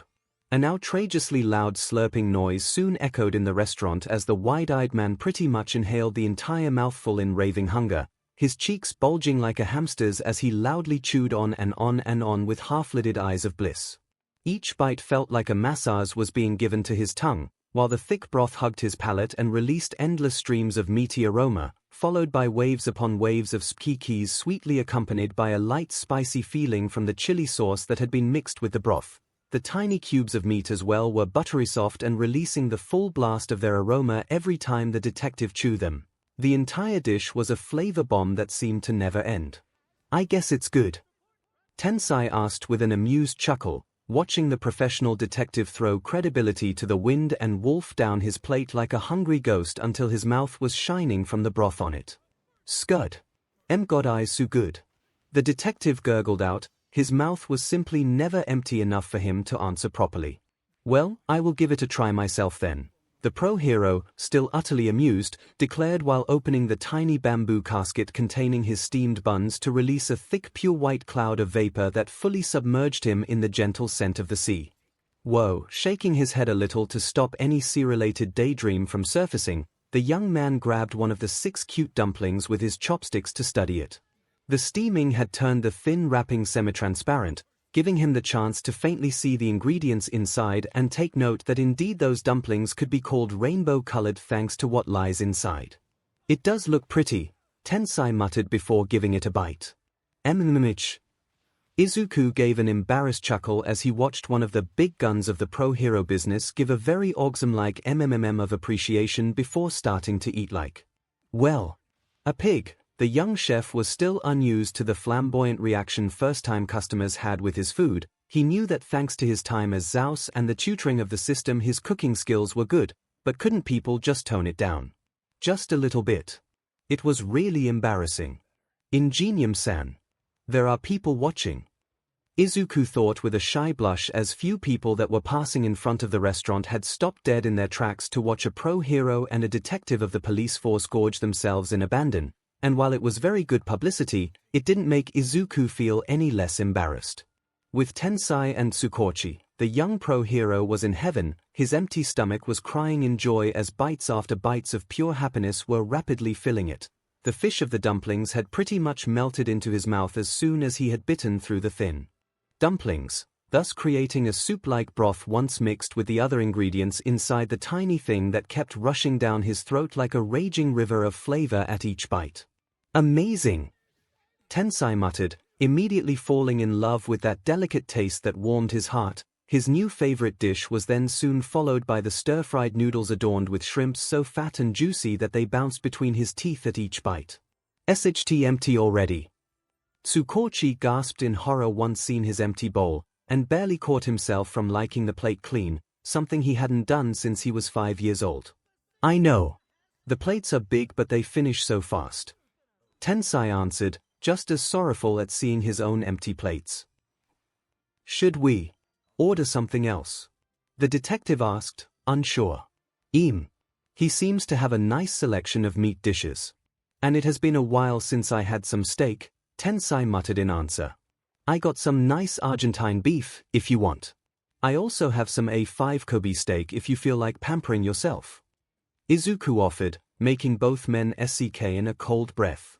An outrageously loud slurping noise soon echoed in the restaurant as the wide-eyed man pretty much inhaled the entire mouthful in raving hunger, his cheeks bulging like a hamster's as he loudly chewed on and on with half-lidded eyes of bliss. Each bite felt like a massage was being given to his tongue, while the thick broth hugged his palate and released endless streams of meaty aroma, followed by waves upon waves of 𝐒𝐭𝐴𝐲 sweetly accompanied by a light spicy feeling from the chili sauce that had been mixed with the broth. The tiny cubes of meat as well were buttery soft and releasing the full blast of their aroma every time the detective chewed them. The entire dish was a flavor bomb that seemed to never end. I guess it's good? Tensai asked with an amused chuckle, watching the professional detective throw credibility to the wind and wolf down his plate like a hungry ghost until his mouth was shining from the broth on it. Scud. God so good. The detective gurgled out, his mouth was simply never empty enough for him to answer properly. Well, I will give it a try myself then, the pro hero, still utterly amused, declared while opening the tiny bamboo casket containing his steamed buns to release a thick pure white cloud of vapor that fully submerged him in the gentle scent of the sea. Whoa, shaking his head a little to stop any sea-related daydream from surfacing, the young man grabbed one of the 6 cute dumplings with his chopsticks to study it. The steaming had turned the thin wrapping semi-transparent, giving him the chance to faintly see the ingredients inside and take note that indeed those dumplings could be called rainbow-colored thanks to what lies inside. It does look pretty, Tensai muttered before giving it a bite. Izuku gave an embarrassed chuckle as he watched one of the big guns of the pro-hero business give a very awesome-like of appreciation before starting to eat like, well, a pig. The young chef was still unused to the flamboyant reaction first-time customers had with his food. He knew that thanks to his time as Zaus and the tutoring of the system his cooking skills were good, but couldn't people just tone it down? Just a little bit. It was really embarrassing. Ingenium-san. There are people watching. Izuku thought with a shy blush as few people that were passing in front of the restaurant had stopped dead in their tracks to watch a pro-hero and a detective of the police force gorge themselves in abandon. And while it was very good publicity, it didn't make Izuku feel any less embarrassed. With Tensai and Tsukochi, the young pro-hero was in heaven, his empty stomach was crying in joy as bites after bites of pure happiness were rapidly filling it. The fish of the dumplings had pretty much melted into his mouth as soon as he had bitten through the thin dumplings, thus creating a soup-like broth once mixed with the other ingredients inside the tiny thing that kept rushing down his throat like a raging river of flavor at each bite. Amazing! Tensai muttered, immediately falling in love with that delicate taste that warmed his heart. His new favorite dish was then soon followed by the stir-fried noodles adorned with shrimps so fat and juicy that they bounced between his teeth at each bite. SHT empty already. Tsukochi gasped in horror once seen his empty bowl, and barely caught himself from liking the plate clean, something he hadn't done since he was 5 years old. I know. The plates are big but they finish so fast. Tensai answered, just as sorrowful at seeing his own empty plates. Should we order something else? The detective asked, unsure. He seems to have a nice selection of meat dishes. And it has been a while since I had some steak, Tensai muttered in answer. I got some nice Argentine beef, if you want. I also have some A5 Kobe steak if you feel like pampering yourself. Izuku offered, making both men SCK in a cold breath.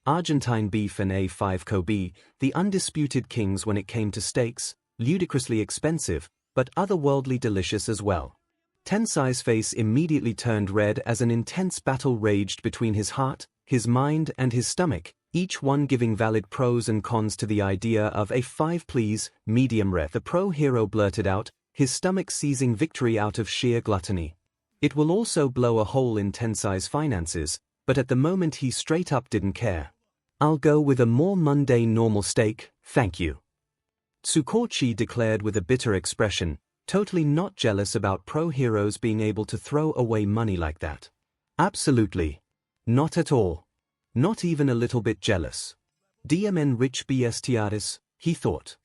Argentine beef and A5 Kobe, the undisputed kings when it came to steaks, ludicrously expensive, but otherworldly delicious as well. Tensai's face immediately turned red as an intense battle raged between his heart, his mind and his stomach, each one giving valid pros and cons to the idea of a 5 please, medium rare. The pro hero blurted out, his stomach seizing victory out of sheer gluttony. It will also blow a hole in Tensai's finances, but at the moment he straight up didn't care. I'll go with a more mundane normal steak, thank you. 𝐒𝐭𝐚𝐲 declared with a bitter expression, totally not jealous about pro heroes being able to throw away money like that. Absolutely. Not at all. Not even a little bit jealous. DMN rich bestiaris, he thought.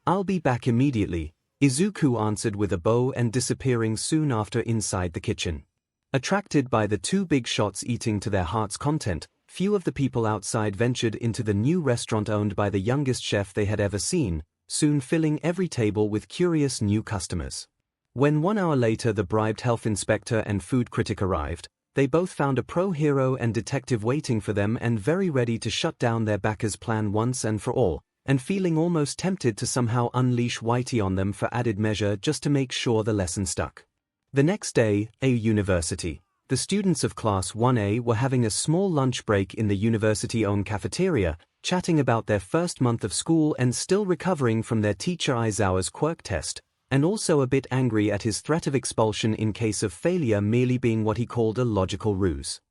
I'll be back immediately, Izuku answered with a bow and disappearing soon after inside the kitchen. Attracted by the two big shots eating to their heart's content, few of the people outside ventured into the new restaurant owned by the youngest chef they had ever seen, soon filling every table with curious new customers. When 1 hour later the bribed health inspector and food critic arrived, they both found a pro hero and detective waiting for them and very ready to shut down their backers' plan once and for all, and feeling almost tempted to somehow unleash Whitey on them for added measure just to make sure the lesson stuck. The next day, at university, the students of Class 1A were having a small lunch break in the university-owned cafeteria, chatting about their first month of school and still recovering from their teacher Aizawa's quirk test, and also a bit angry at his threat of expulsion in case of failure merely being what he called a logical ruse.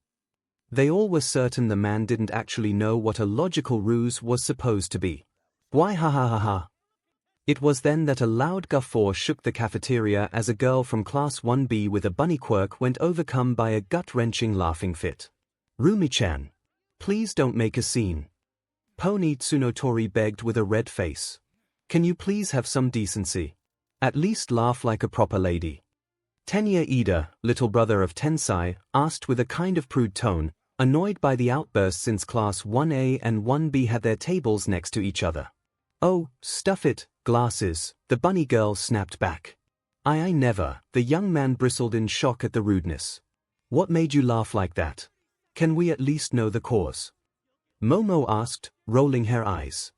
They all were certain the man didn't actually know what a logical ruse was supposed to be. Why ha ha ha ha. It was then that a loud guffaw shook the cafeteria as a girl from Class 1B with a bunny quirk went overcome by a gut-wrenching laughing fit. Rumi-chan. Please don't make a scene. Pony Tsunotori begged with a red face. Can you please have some decency? At least laugh like a proper lady. Tenya Ida, little brother of Tensai, asked with a kind of prude tone, annoyed by the outburst since Class 1A and 1B had their tables next to each other. Oh, stuff it, glasses, the bunny girl snapped back. I never, the young man bristled in shock at the rudeness. What made you laugh like that? Can we at least know the cause? Momo asked, rolling her eyes.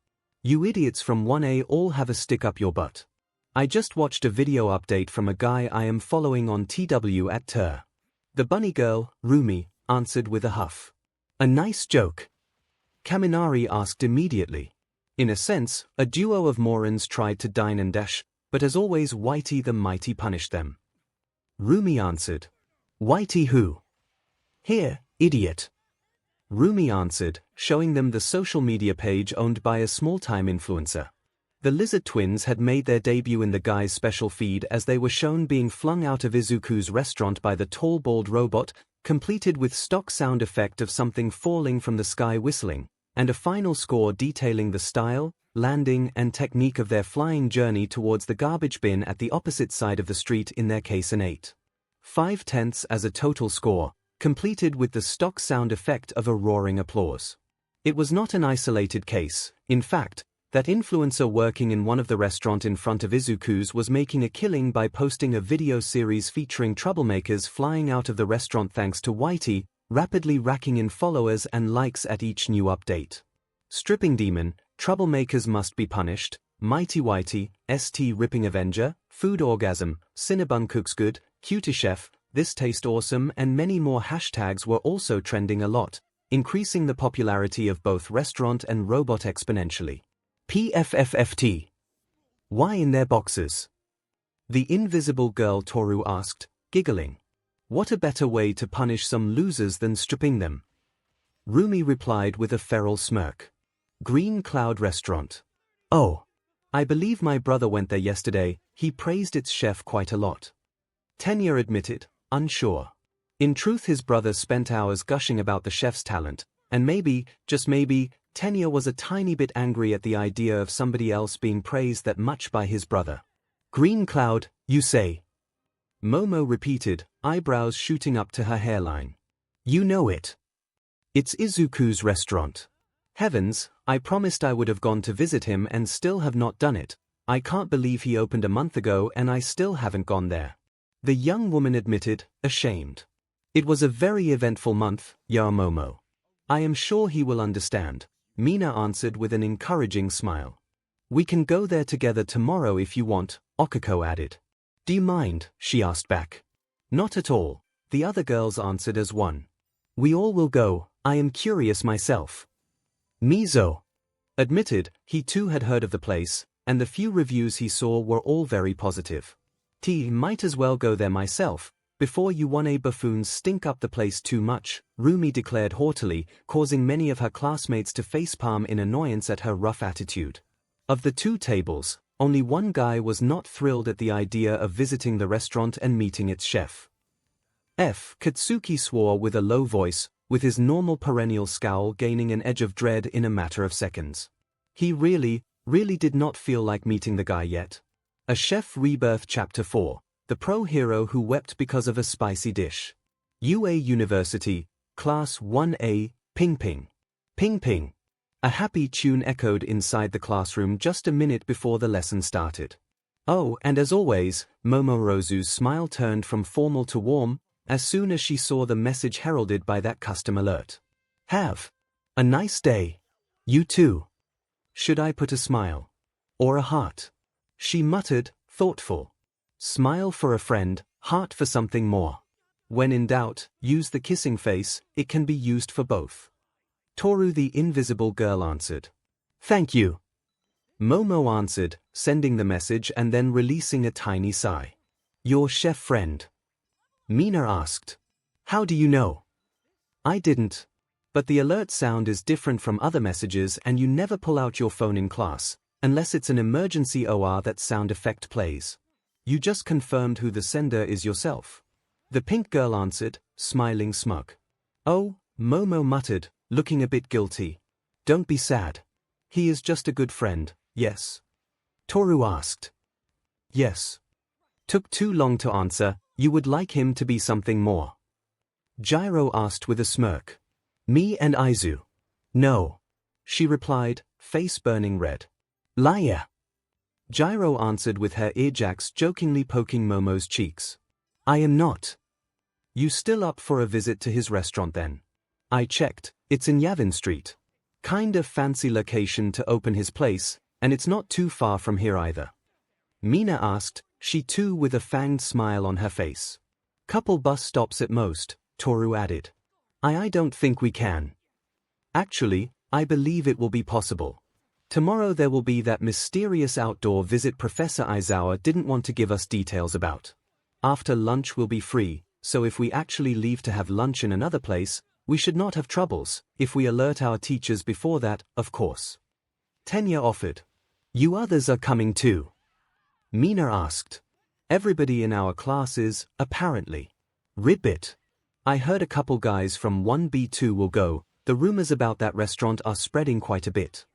You idiots from 1A all have a stick up your butt. I just watched a video update from a guy I am following on TW at Tur. The bunny girl, Rumi, answered with a huff. A nice joke. Kaminari asked immediately. In a sense, a duo of morons tried to dine and dash, but as always Whitey the Mighty punished them. Rumi answered. Whitey who? Here, idiot. Rumi answered, showing them the social media page owned by a small-time influencer. The lizard twins had made their debut in the guy's special feed as they were shown being flung out of Izuku's restaurant by the tall bald robot, completed with stock sound effect of something falling from the sky whistling, and a final score detailing the style, landing and technique of their flying journey towards the garbage bin at the opposite side of the street in their case an 8.5 as a total score, completed with the stock sound effect of a roaring applause. It was not an isolated case, in fact, that influencer working in one of the restaurant in front of Izuku's was making a killing by posting a video series featuring troublemakers flying out of the restaurant thanks to Whitey, rapidly racking in followers and likes at each new update. Stripping Demon, Troublemakers Must Be Punished, Mighty Whitey, ST Ripping Avenger, Food Orgasm, Cinnabon Cooks Good, Cutie Chef, This Taste Awesome and many more hashtags were also trending a lot, increasing the popularity of both restaurant and robot exponentially. PFFFT. Why in their boxes? The invisible girl Toru asked, giggling. What a better way to punish some losers than stripping them? Rumi replied with a feral smirk. Green Cloud Restaurant. Oh. I believe my brother went there yesterday, he praised its chef quite a lot. Tenya admitted, unsure. In truth his brother spent hours gushing about the chef's talent, and maybe, just maybe, Tenya was a tiny bit angry at the idea of somebody else being praised that much by his brother. Green Cloud, you say? Momo repeated, eyebrows shooting up to her hairline. You know it. It's Izuku's restaurant. Heavens, I promised I would have gone to visit him and still have not done it. I can't believe he opened a month ago and I still haven't gone there. The young woman admitted, ashamed. It was a very eventful month, Momo. I am sure he will understand, Mina answered with an encouraging smile. We can go there together tomorrow if you want, Okako added. Do you mind? She asked back. Not at all, the other girls answered as one. We all will go, I am curious myself. 𝐒𝐫 admitted he too had heard of the place, and the few reviews he saw were all very positive. Might as well go there myself, before you 𝐼 buffoons stink up the place too much, Rumi declared haughtily, causing many of her classmates to facepalm in annoyance at her rough attitude. Of the 2 tables, only one guy was not thrilled at the idea of visiting the restaurant and meeting its chef. Katsuki swore with a low voice, with his normal perennial scowl gaining an edge of dread in a matter of seconds. He really did not feel like meeting the guy yet. A Chef Rebirth Chapter 4, The Pro Hero Who Wept Because of a Spicy Dish. UA University, Class 1A, Ping Ping. Ping Ping. A happy tune echoed inside the classroom just a minute before the lesson started. Oh, and as always, Momorozu's smile turned from formal to warm, as soon as she saw the message heralded by that custom alert. Have a nice day. You too. Should I put a smile? Or a heart? She muttered, thoughtful. Smile for a friend, heart for something more. When in doubt, use the kissing face, it can be used for both. Toru the invisible girl answered. Thank you. Momo answered, sending the message and then releasing a tiny sigh. Your chef friend. Mina asked. How do you know? I didn't. But the alert sound is different from other messages and you never pull out your phone in class, unless it's an emergency OR that sound effect plays. You just confirmed who the sender is yourself. The pink girl answered, smiling smug. Oh, Momo muttered, looking a bit guilty. Don't be sad. He is just a good friend, yes? Toru asked. Yes. Took too long to answer, you would like him to be something more. Jiro asked with a smirk. Me and Aizu. No. She replied, face burning red. Liar. Jiro answered with her earjacks jokingly poking Momo's cheeks. I am not. You still up for a visit to his restaurant then? I checked, it's in Yavin Street. Kind of fancy location to open his place, and it's not too far from here either. Mina asked, she too with a fanged smile on her face. Couple bus stops at most, Toru added. I don't think we can. Actually, I believe it will be possible. Tomorrow there will be that mysterious outdoor visit Professor Aizawa didn't want to give us details about. After lunch we'll be free, so if we actually leave to have lunch in another place, we should not have troubles, if we alert our teachers before that, of course. Tenya offered. You others are coming too? Mina asked. Everybody in our class is, apparently. Ribbit. I heard a couple guys from 1B2 will go, the rumors about that restaurant are spreading quite a bit.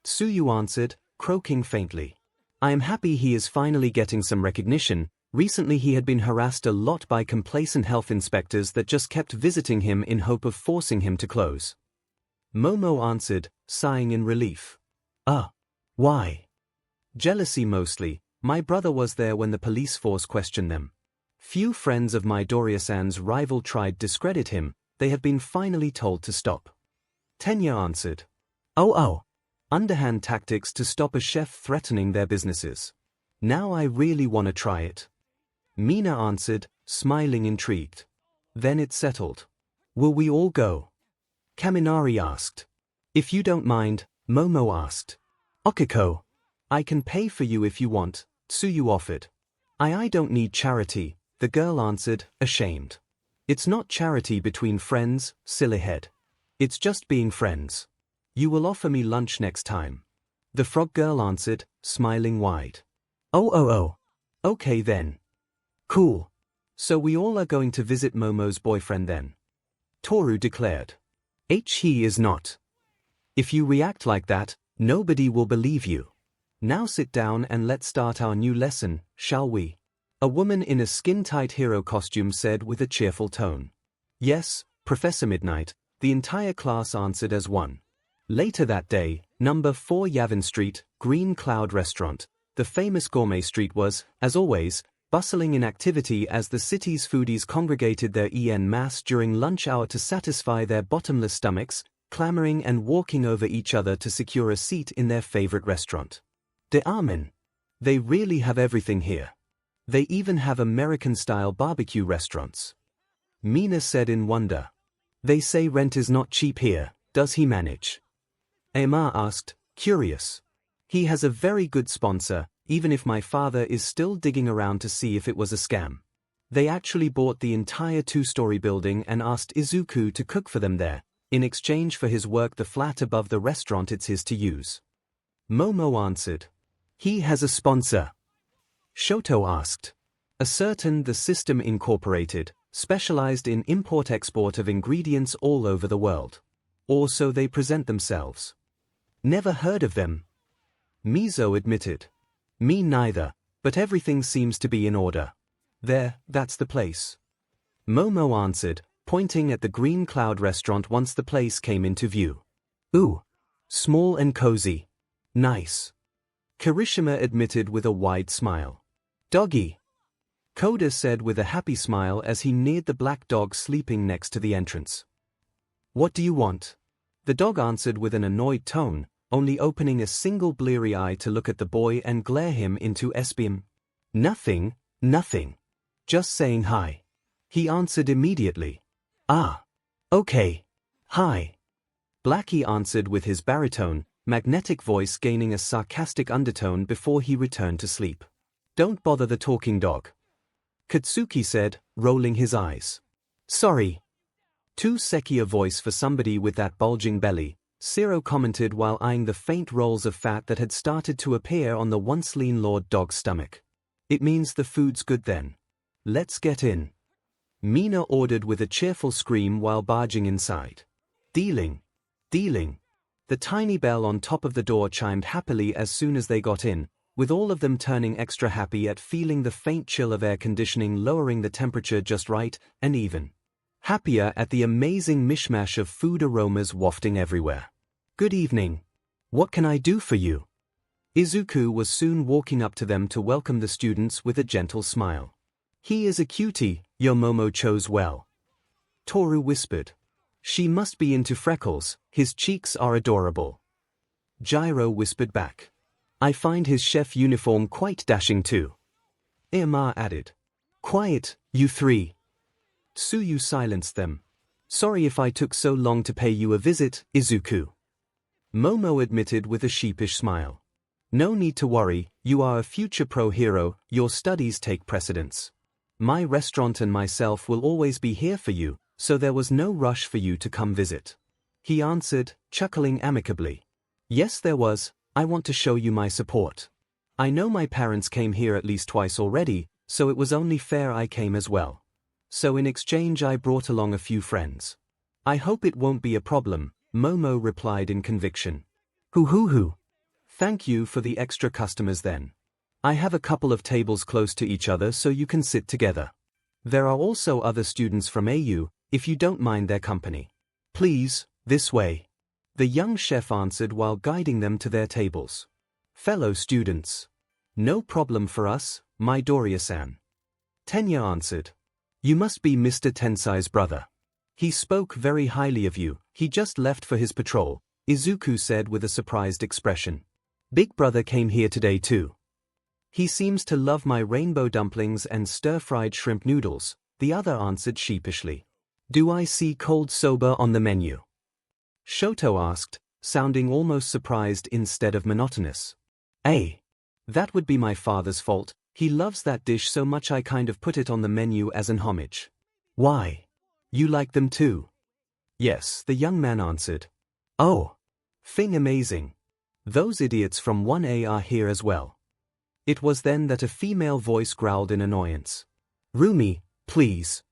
Tsuyu answered, croaking faintly. I am happy he is finally getting some recognition. Recently he had been harassed a lot by complacent health inspectors that just kept visiting him in hope of forcing him to close. Momo answered, sighing in relief. Why? Jealousy mostly. My brother was there when the police force questioned them. Few friends of Midoriya-san's rival tried discredit him, they have been finally told to stop. Tenya answered. Oh. Underhand tactics to stop a chef threatening their businesses. Now I really want to try it. Mina answered, smiling intrigued. Then it settled. Will we all go? Kaminari asked. If you don't mind, Momo asked. Okiko. I can pay for you if you want, Tsuyu offered. I don't need charity, the girl answered, ashamed. It's not charity between friends, silly head. It's just being friends. You will offer me lunch next time. The frog girl answered, smiling wide. Oh. Okay then. Cool. So we all are going to visit Momo's boyfriend then? Toru declared. He is not. If you react like that, nobody will believe you. Now sit down and let's start our new lesson, shall we? A woman in a skin-tight hero costume said with a cheerful tone. Yes, Professor Midnight, the entire class answered as one. Later that day, number 4 Yavin Street, Green Cloud Restaurant, the famous gourmet street was, as always, bustling in activity as the city's foodies congregated there en masse during lunch hour to satisfy their bottomless stomachs, clamoring and walking over each other to secure a seat in their favorite restaurant. De Amen. They really have everything here. They even have American-style barbecue restaurants. Mina said in wonder. They say rent is not cheap here, does he manage? 𝐼𝐻𝐻 asked, curious. He has a very good sponsor, even if my father is still digging around to see if it was a scam. They actually bought the entire 2-story building and asked Izuku to cook for them there. In exchange for his work the flat above the restaurant it's his to use. Momo answered. He has a sponsor. Shoto asked. A certain The System Incorporated, specialized in import-export of ingredients all over the world. Or so they present themselves. Never heard of them. Mizo admitted. Me neither, but everything seems to be in order. That's the place. Momo answered, pointing at the Green Cloud restaurant once the place came into view. Ooh. Small and cozy. Nice. Kirishima admitted with a wide smile. Doggy. Koda said with a happy smile as he neared the black dog sleeping next to the entrance. What do you want? The dog answered with an annoyed tone, only opening a single bleary eye to look at the boy and glare him into 𝐵𝐵𝐵𝐵𝐵. Nothing. Just saying hi. He answered immediately. Ah. Okay. Hi. Blackie answered with his baritone, magnetic voice gaining a sarcastic undertone before he returned to sleep. Don't bother the talking dog. Katsuki said, rolling his eyes. Sorry. Too sexy a voice for somebody with that bulging belly, Zero commented while eyeing the faint rolls of fat that had started to appear on the once lean lord dog's stomach. It means the food's good then. Let's get in. Mina ordered with a cheerful scream while barging inside. Dealing. The tiny bell on top of the door chimed happily as soon as they got in, with all of them turning extra happy at feeling the faint chill of air conditioning lowering the temperature just right, and even happier at the amazing mishmash of food aromas wafting everywhere. Good evening. What can I do for you? Izuku was soon walking up to them to welcome the students with a gentle smile. He is a cutie, your Momo chose well. Toru whispered. She must be into freckles, his cheeks are adorable. Gyro whispered back. I find his chef uniform quite dashing too. 𝐼𝐻𝐻 added. Quiet, you three. Tsuyu silenced them. Sorry if I took so long to pay you a visit, Izuku. Momo admitted with a sheepish smile. No need to worry, you are a future pro hero, your studies take precedence. My restaurant and myself will always be here for you, so there was no rush for you to come visit. He answered, chuckling amicably. Yes there was, I want to show you my support. I know my parents came here at least twice already, so it was only fair I came as well. So in exchange I brought along a few friends. I hope it won't be a problem, Momo replied in conviction. Hoo. Thank you for the extra customers then. I have a couple of tables close to each other so you can sit together. There are also other students from AU, if you don't mind their company. Please, this way. The young chef answered while guiding them to their tables. Fellow students. No problem for us, Midoriya-san. Tenya answered. You must be Mr. Tensai's brother. He spoke very highly of you, he just left for his patrol, Izuku said with a surprised expression. Big brother came here today too. He seems to love my rainbow dumplings and stir-fried shrimp noodles, the other answered sheepishly. Do I see cold soba on the menu? Shoto asked, sounding almost surprised instead of monotonous. That would be my father's fault, he loves that dish so much I kind of put it on the menu as an homage. Why? You like them too? Yes, the young man answered. Oh. Thing amazing. Those idiots from 1A are here as well. It was then that a female voice growled in annoyance. Rumi, please.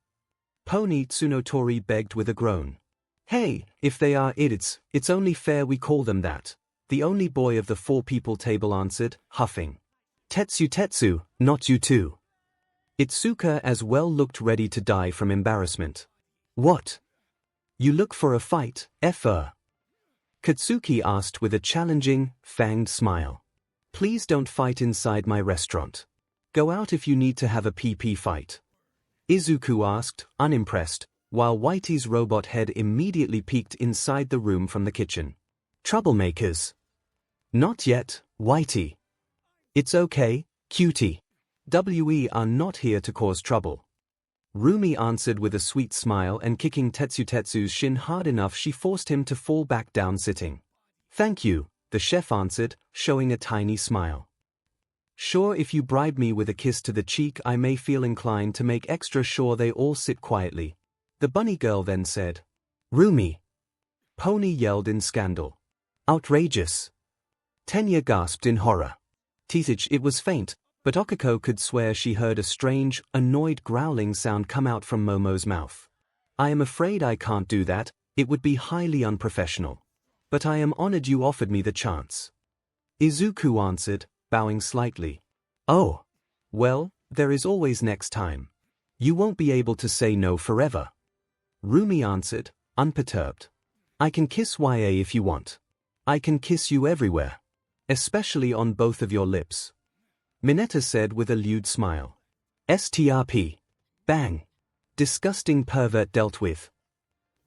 Pony Tsunotori begged with a groan. Hey, if they are idiots, it's only fair we call them that. The only boy of the 4-people table answered, huffing. Tetsu, not you too. Itsuka as well looked ready to die from embarrassment. What? You look for a fight, F.R. Katsuki asked with a challenging, fanged smile. Please don't fight inside my restaurant. Go out if you need to have a PP fight. Izuku asked, unimpressed, while Whitey's robot head immediately peeked inside the room from the kitchen. Troublemakers. Not yet, Whitey. It's okay, cutie. We are not here to cause trouble. Rumi answered with a sweet smile and kicking Tetsu's shin hard enough she forced him to fall back down sitting. Thank you, the chef answered, showing a tiny smile. Sure, if you bribe me with a kiss to the cheek I may feel inclined to make extra sure they all sit quietly. The bunny girl then said. Rumi! Pony yelled in scandal. Outrageous! Tenya gasped in horror. Teach, it was faint, but Okiko could swear she heard a strange, annoyed growling sound come out from Momo's mouth. I am afraid I can't do that, it would be highly unprofessional. But I am honored you offered me the chance. Izuku answered, bowing slightly. Oh. Well, there is always next time. You won't be able to say no forever. Rumi answered, unperturbed. I can kiss YA if you want. I can kiss you everywhere. Especially on both of your lips. Mineta said with a lewd smile. STRP. Bang. Disgusting pervert dealt with.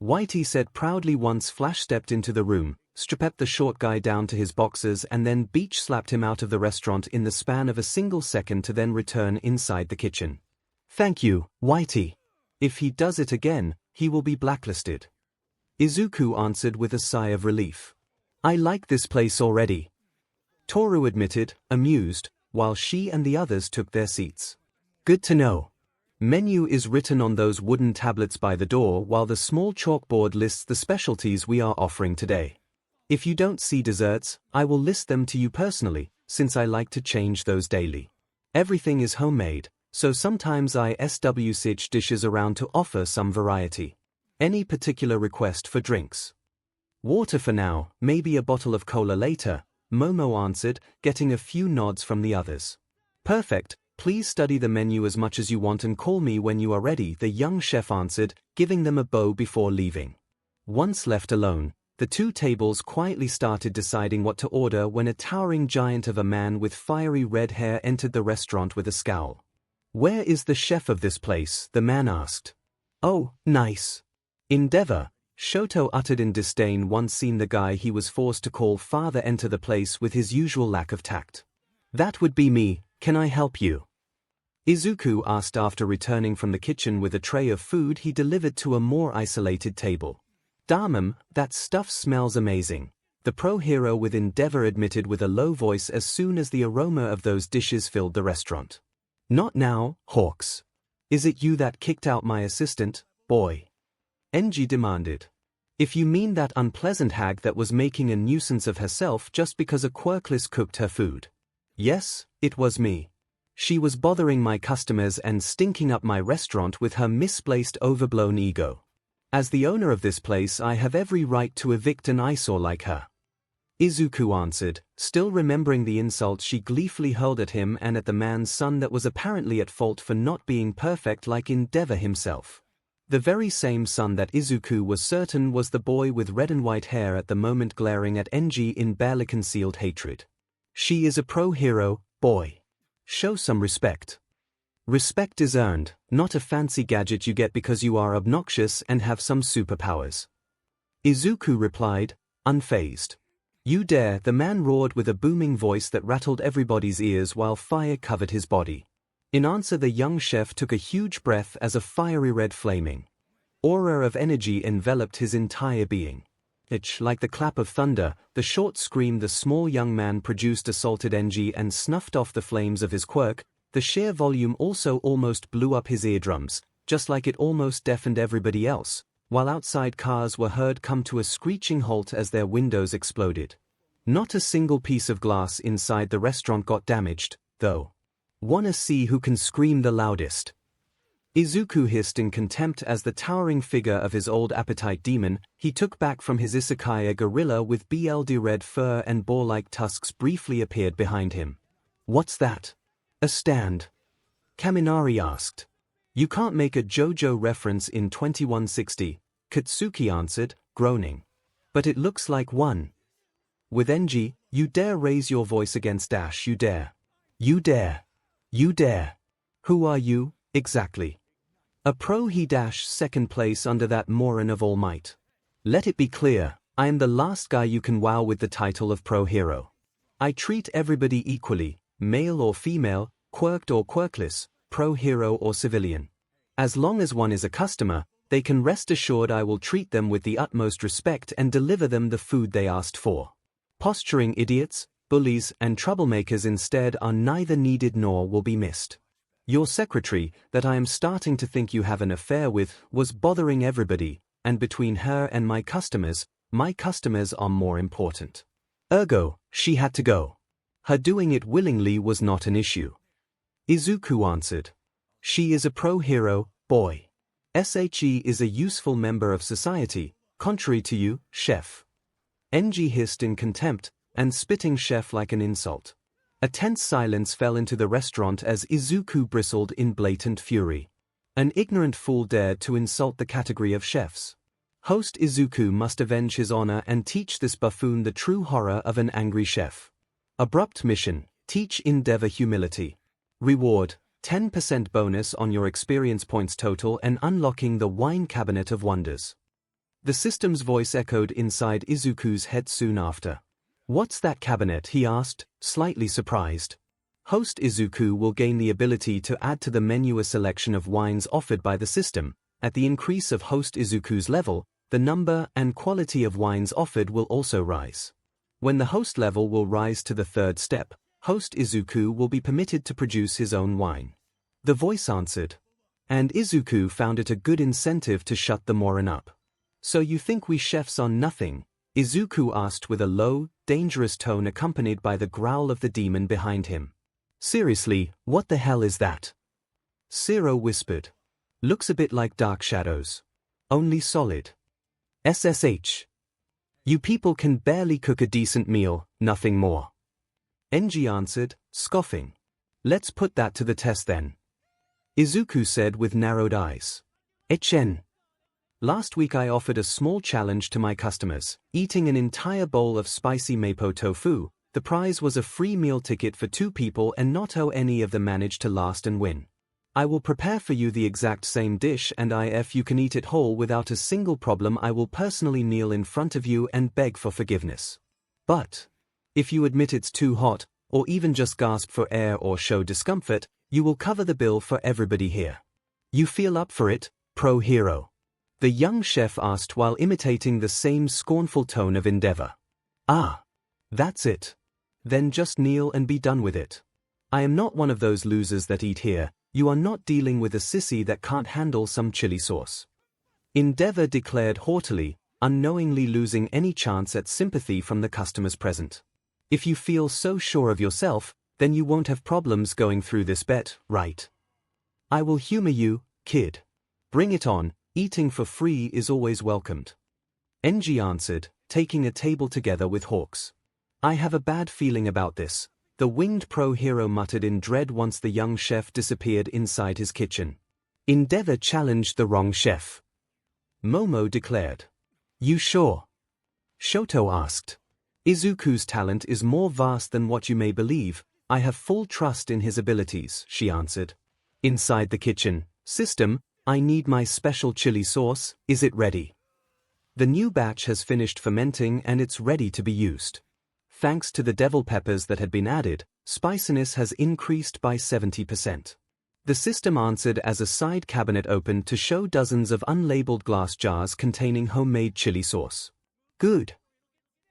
Whitey said proudly once Flash stepped into the room, stripped the short guy down to his boxers and then beach-slapped him out of the restaurant in the span of a single second to then return inside the kitchen. Thank you, Whitey. If he does it again, he will be blacklisted. Izuku answered with a sigh of relief. I like this place already. Toru admitted, amused, while she and the others took their seats. Good to know. Menu is written on those wooden tablets by the door while the small chalkboard lists the specialties we are offering today. If you don't see desserts, I will list them to you personally, since I like to change those daily. Everything is homemade, so sometimes I switch dishes around to offer some variety. Any particular request for drinks? Water for now, maybe a bottle of cola later, Momo answered, getting a few nods from the others. Perfect. Please study the menu as much as you want and call me when you are ready, the young chef answered, giving them a bow before leaving. Once left alone, the two tables quietly started deciding what to order when a towering giant of a man with fiery red hair entered the restaurant with a scowl. Where is the chef of this place? The man asked. Oh, nice. Endeavor, Shoto uttered in disdain once seen the guy he was forced to call father enter the place with his usual lack of tact. That would be me, can I help you? Izuku asked after returning from the kitchen with a tray of food he delivered to a more isolated table. Damn, that stuff smells amazing, the pro hero with Endeavor admitted with a low voice as soon as the aroma of those dishes filled the restaurant. Not now, Hawks. Is it you that kicked out my assistant, boy? Enji demanded. If you mean that unpleasant hag that was making a nuisance of herself just because a quirkless cooked her food. Yes, it was me. She was bothering my customers and stinking up my restaurant with her misplaced overblown ego. As the owner of this place I have every right to evict an eyesore like her. Izuku answered, still remembering the insults she gleefully hurled at him and at the man's son that was apparently at fault for not being perfect like Endeavor himself. The very same son that Izuku was certain was the boy with red and white hair at the moment glaring at Enji in barely concealed hatred. She is a pro hero, boy. Show some respect. Respect is earned, not a fancy gadget you get because you are obnoxious and have some superpowers. Izuku replied, unfazed. You dare, the man roared with a booming voice that rattled everybody's ears while fire covered his body. In answer the young chef took a huge breath as a fiery red flaming aura of energy enveloped his entire being. Like the clap of thunder, the short scream the small young man produced assaulted Enji and snuffed off the flames of his quirk. The sheer volume also almost blew up his eardrums, just like it almost deafened everybody else, while outside cars were heard come to a screeching halt as their windows exploded. Not a single piece of glass inside the restaurant got damaged, though. Wanna see who can scream the loudest? Izuku hissed in contempt as the towering figure of his old appetite demon he took back from his izakaya gorilla with BLD red fur and boar-like tusks briefly appeared behind him. What's that? A stand? Kaminari asked. You can't make a JoJo reference in 2160, Katsuki answered, groaning. But it looks like one. With Enji, you dare raise your voice against Dash, you dare. You dare. You dare. Who are you, exactly? A pro he dash second place under that moron of All Might. Let it be clear, I am the last guy you can wow with the title of pro hero. I treat everybody equally, male or female, quirked or quirkless, pro hero or civilian. As long as one is a customer, they can rest assured I will treat them with the utmost respect and deliver them the food they asked for. Posturing idiots, bullies, and troublemakers instead are neither needed nor will be missed. Your secretary, that I am starting to think you have an affair with, was bothering everybody, and between her and my customers are more important. Ergo, she had to go. Her doing it willingly was not an issue. 𝐒𝐿 answered. She is a pro-hero, boy. 𝐒𝐿 is a useful member of society, contrary to you, chef. 𝐁 hissed in contempt, and spitting chef like an insult. A tense silence fell into the restaurant as 𝐒𝐿 bristled in blatant fury. An ignorant fool dared to insult the category of chefs. Host 𝐒𝐿 must avenge his honor and teach this buffoon the true horror of an angry chef. Abrupt mission: teach endeavor humility. Reward: 10% bonus on your experience points total and unlocking the wine cabinet of wonders. The system's voice echoed inside 𝐒𝐿's head soon after. What's that cabinet? He asked, slightly surprised. Host 𝐒𝐿 will gain the ability to add to the menu a selection of wines offered by the system. At the increase of host 𝐒𝐿's level, the number and quality of wines offered will also rise. When the host level will rise to the third step, host 𝐒𝐿 will be permitted to produce his own wine. The voice answered. And 𝐒𝐿 found it a good incentive to shut the moron up. So you think we chefs are nothing? 𝐒𝐿 asked with a low, dangerous tone accompanied by the growl of the demon behind him. Seriously, what the hell is that? 𝐒𝐿 whispered. Looks a bit like Dark Shadows. Only solid. SSH. You people can barely cook a decent meal, nothing more. 𝐁 answered, scoffing. Let's put that to the test then. 𝐒𝐿 said with narrowed eyes. ℔N. Last week I offered a small challenge to my customers, eating an entire bowl of spicy mapo tofu. The prize was a free meal ticket for 2 people and not any of them managed to last and win. I will prepare for you the exact same dish and if you can eat it whole without a single problem I will personally kneel in front of you and beg for forgiveness. But if you admit it's too hot, or even just gasp for air or show discomfort, you will cover the bill for everybody here. You feel up for it, pro-hero? The young chef asked while imitating the same scornful tone of endeavor. Ah, that's it. Then just kneel and be done with it. I am not one of those losers that eat here. You are not dealing with a sissy that can't handle some chili sauce. Endeavor declared haughtily, unknowingly losing any chance at sympathy from the customers present. If you feel so sure of yourself, then you won't have problems going through this bet, right? I will humor you, kid. Bring it on, eating for free is always welcomed. ℔ answered, taking a table together with Hawks. I have a bad feeling about this, the winged pro-hero muttered in dread once the young chef disappeared inside his kitchen. Endeavor challenged the wrong chef. Momo declared. You sure? Shoto asked. 𝐒𝐿's talent is more vast than what you may believe. I have full trust in his abilities, she answered. Inside the kitchen, system, I need my special chili sauce, is it ready? The new batch has finished fermenting and it's ready to be used. Thanks to the devil peppers that had been added, spiciness has increased by 70%. The system answered as a side cabinet opened to show dozens of unlabeled glass jars containing homemade chili sauce. Good.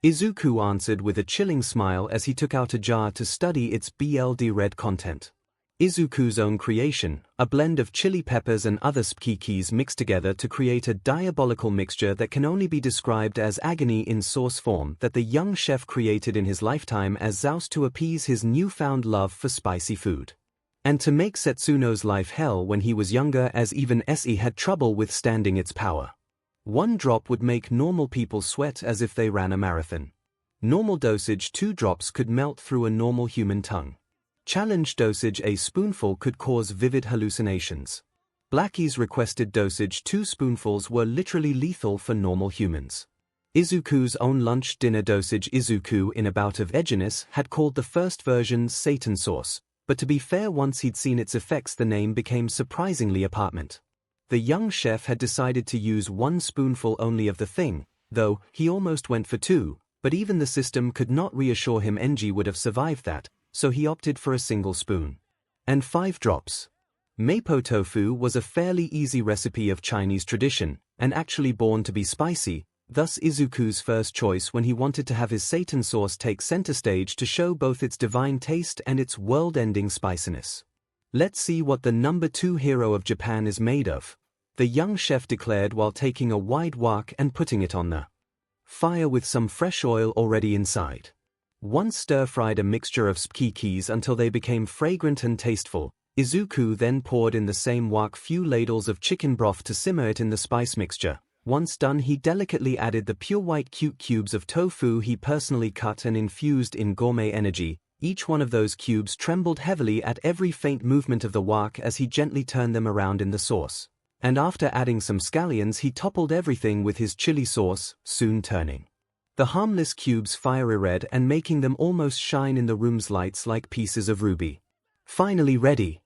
𝐒𝐿 answered with a chilling smile as he took out a jar to study its BLD red content. 𝐒𝐿's own creation, a blend of chili peppers and other spices mixed together to create a diabolical mixture that can only be described as agony in sauce form that the young chef created in his lifetime as sauce to appease his newfound love for spicy food. And to make Setsuno's life hell when he was younger as even SE had trouble withstanding its power. 1 drop would make normal people sweat as if they ran a marathon. Normal dosage 2 drops could melt through a normal human tongue. Challenge dosage a spoonful could cause vivid hallucinations. Blackie's requested dosage 2 spoonfuls were literally lethal for normal humans. 𝐒𝐿's own lunch-dinner dosage 𝐒𝐿 in a bout of edginess had called the first version Satan sauce, but to be fair once he'd seen its effects the name became surprisingly apartment. The young chef had decided to use 1 spoonful only of the thing, though he almost went for 2, but even the system could not reassure him ℔ would have survived that, so he opted for a single spoon. And 5 drops. Mapo tofu was a fairly easy recipe of Chinese tradition, and actually born to be spicy, thus Izuku's first choice when he wanted to have his Satan sauce take center stage to show both its divine taste and its world-ending spiciness. Let's see what the number 2 hero of Japan is made of, the young chef declared while taking a wide wok and putting it on the fire with some fresh oil already inside. Once stir-fried a mixture of 𝐒𝐿 until they became fragrant and tasteful, Izuku then poured in the same wok few ladles of chicken broth to simmer it in the spice mixture. Once done, he delicately added the pure white cute cubes of tofu he personally cut and infused in gourmet energy. Each one of those cubes trembled heavily at every faint movement of the wok as he gently turned them around in the sauce. And after adding some scallions, he toppled everything with his chili sauce, soon turning the harmless cubes fiery red and making them almost shine in the room's lights like pieces of ruby. Finally ready,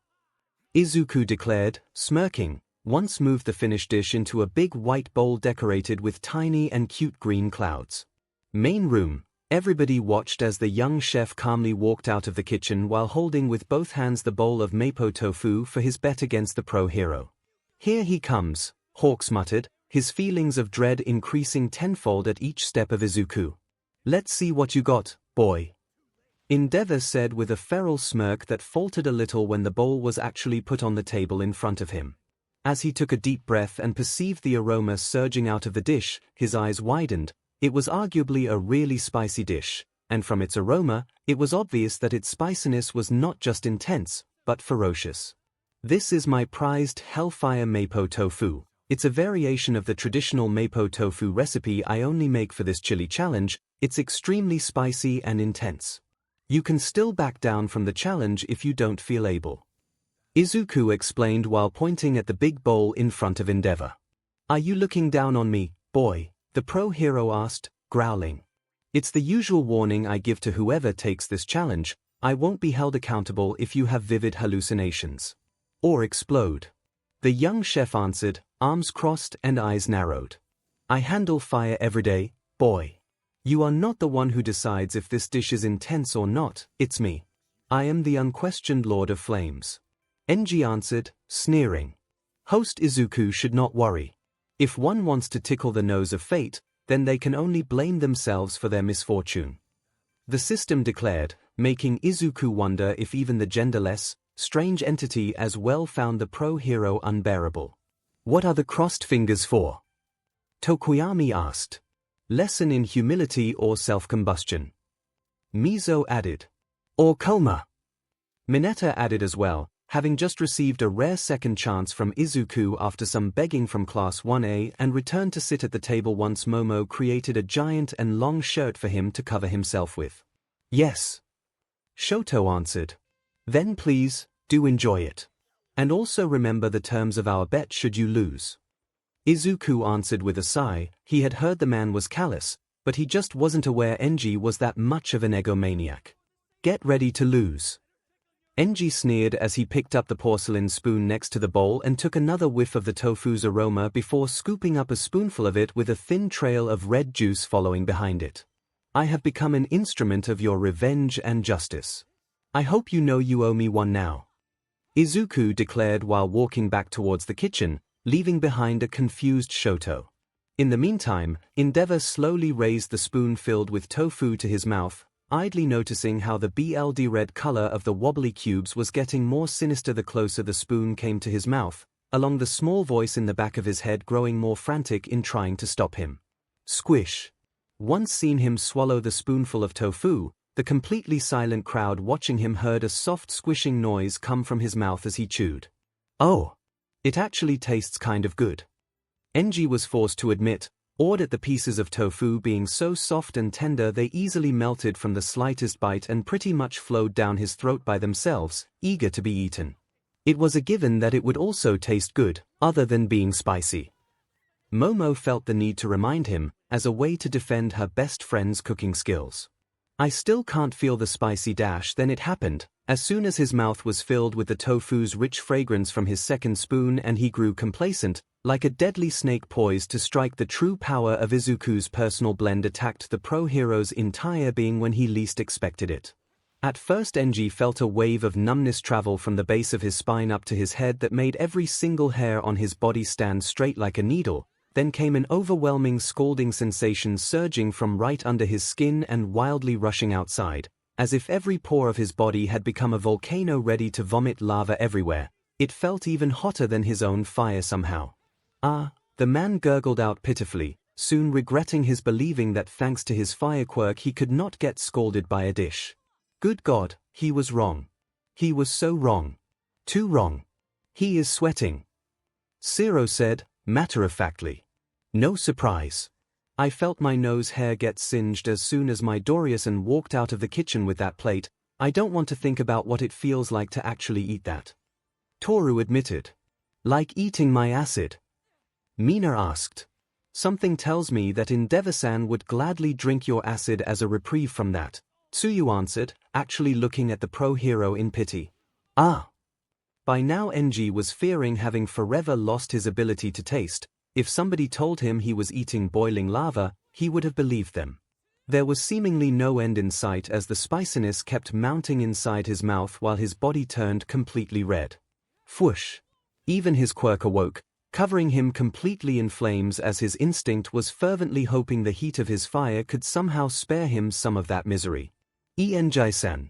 Izuku declared, smirking. Once moved the finished dish into a big white bowl decorated with tiny and cute green clouds. Main room. Everybody watched as the young chef calmly walked out of the kitchen while holding with both hands the bowl of mapo tofu for his bet against the pro hero. Here he comes, Hawks muttered, his feelings of dread increasing tenfold at each step of Izuku. Let's see what you got, boy, Endeavor said with a feral smirk that faltered a little when the bowl was actually put on the table in front of him. As he took a deep breath and perceived the aroma surging out of the dish, his eyes widened. It was arguably a really spicy dish, and from its aroma, it was obvious that its spiciness was not just intense, but ferocious. This is my prized Hellfire Mapo Tofu. It's a variation of the traditional Mapo Tofu recipe I only make for this chili challenge. It's extremely spicy and intense. You can still back down from the challenge if you don't feel able, Izuku explained while pointing at the big bowl in front of Endeavor. Are you looking down on me, boy? The pro hero asked, growling. It's the usual warning I give to whoever takes this challenge. I won't be held accountable if you have vivid hallucinations or explode. The young chef answered, arms crossed and eyes narrowed. I handle fire every day, boy. You are not the one who decides if this dish is intense or not, it's me. I am the unquestioned Lord of Flames. Enji answered, sneering. Host Izuku should not worry. If one wants to tickle the nose of fate, then they can only blame themselves for their misfortune. The system declared, making Izuku wonder if even the genderless, strange entity as well found the pro hero unbearable. What are the crossed fingers for? Tokoyami asked. Lesson in humility or self-combustion. Mizo added. Or coma. Mineta added as well, having just received a rare second chance from Izuku after some begging from Class 1A and returned to sit at the table once Momo created a giant and long shirt for him to cover himself with. Yes. Shoto answered. Then please, do enjoy it. And also remember the terms of our bet should you lose. Izuku answered with a sigh. He had heard the man was callous, but he just wasn't aware Enji was that much of an egomaniac. Get ready to lose. Enji sneered as he picked up the porcelain spoon next to the bowl and took another whiff of the tofu's aroma before scooping up a spoonful of it with a thin trail of red juice following behind it. I have become an instrument of your revenge and justice. I hope you know you owe me one now, Izuku declared while walking back towards the kitchen, leaving behind a confused Shoto. In the meantime, Endeavor slowly raised the spoon filled with tofu to his mouth, idly noticing how the BLD red color of the wobbly cubes was getting more sinister the closer the spoon came to his mouth, along the small voice in the back of his head growing more frantic in trying to stop him. Squish. Once seen him swallow the spoonful of tofu, the completely silent crowd watching him heard a soft squishing noise come from his mouth as he chewed. Oh, it actually tastes kind of good, Enji was forced to admit, awed at the pieces of tofu being so soft and tender they easily melted from the slightest bite and pretty much flowed down his throat by themselves, eager to be eaten. It was a given that it would also taste good, other than being spicy. Momo felt the need to remind him, as a way to defend her best friend's cooking skills. I still can't feel the spicy dash. Then it happened. As soon as his mouth was filled with the tofu's rich fragrance from his second spoon and he grew complacent, like a deadly snake poised to strike, the true power of Izuku's personal blend attacked the pro hero's entire being when he least expected it. At first Enji felt a wave of numbness travel from the base of his spine up to his head that made every single hair on his body stand straight like a needle, then came an overwhelming scalding sensation surging from right under his skin and wildly rushing outside, as if every pore of his body had become a volcano ready to vomit lava everywhere. It felt even hotter than his own fire somehow. Ah, the man gurgled out pitifully, soon regretting his believing that thanks to his fire quirk he could not get scalded by a dish. Good God, he was wrong. He was so wrong. Too wrong. He is sweating, 𝐒𝐿 said, matter-of-factly. No surprise. I felt my nose hair get singed as soon as my Dorian walked out of the kitchen with that plate. I don't want to think about what it feels like to actually eat that. Toru admitted. Like eating my acid? Mina asked. Something tells me that Endeavor-san would gladly drink your acid as a reprieve from that, Tsuyu answered, actually looking at the pro hero in pity. Ah. By now NG was fearing having forever lost his ability to taste. If somebody told him he was eating boiling lava, he would have believed them. There was seemingly no end in sight as the spiciness kept mounting inside his mouth while his body turned completely red. Whoosh! Even his quirk awoke, covering him completely in flames as his instinct was fervently hoping the heat of his fire could somehow spare him some of that misery. 𝐿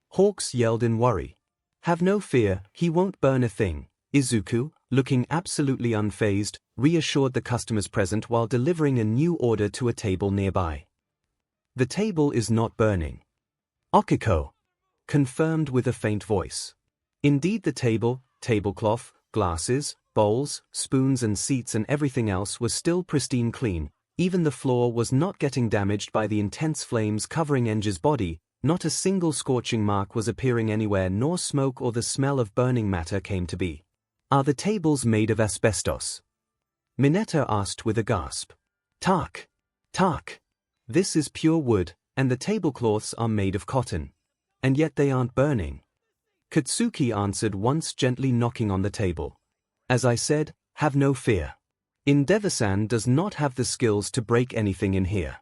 Hawks yelled in worry. Have no fear, he won't burn a thing. Izuku, looking absolutely unfazed, reassured the customers present while delivering a new order to a table nearby. The table is not burning. Okiko confirmed with a faint voice. Indeed, the table, tablecloth, glasses, bowls, spoons and seats and everything else was still pristine clean. Even the floor was not getting damaged by the intense flames covering NG's body. Not a single scorching mark was appearing anywhere, nor smoke or the smell of burning matter came to be. Are the tables made of asbestos? Mineta asked with a gasp. Tak. This is pure wood, and the tablecloths are made of cotton. And yet they aren't burning. Katsuki answered once, gently knocking on the table. As I said, have no fear. Endeavor-san does not have the skills to break anything in here.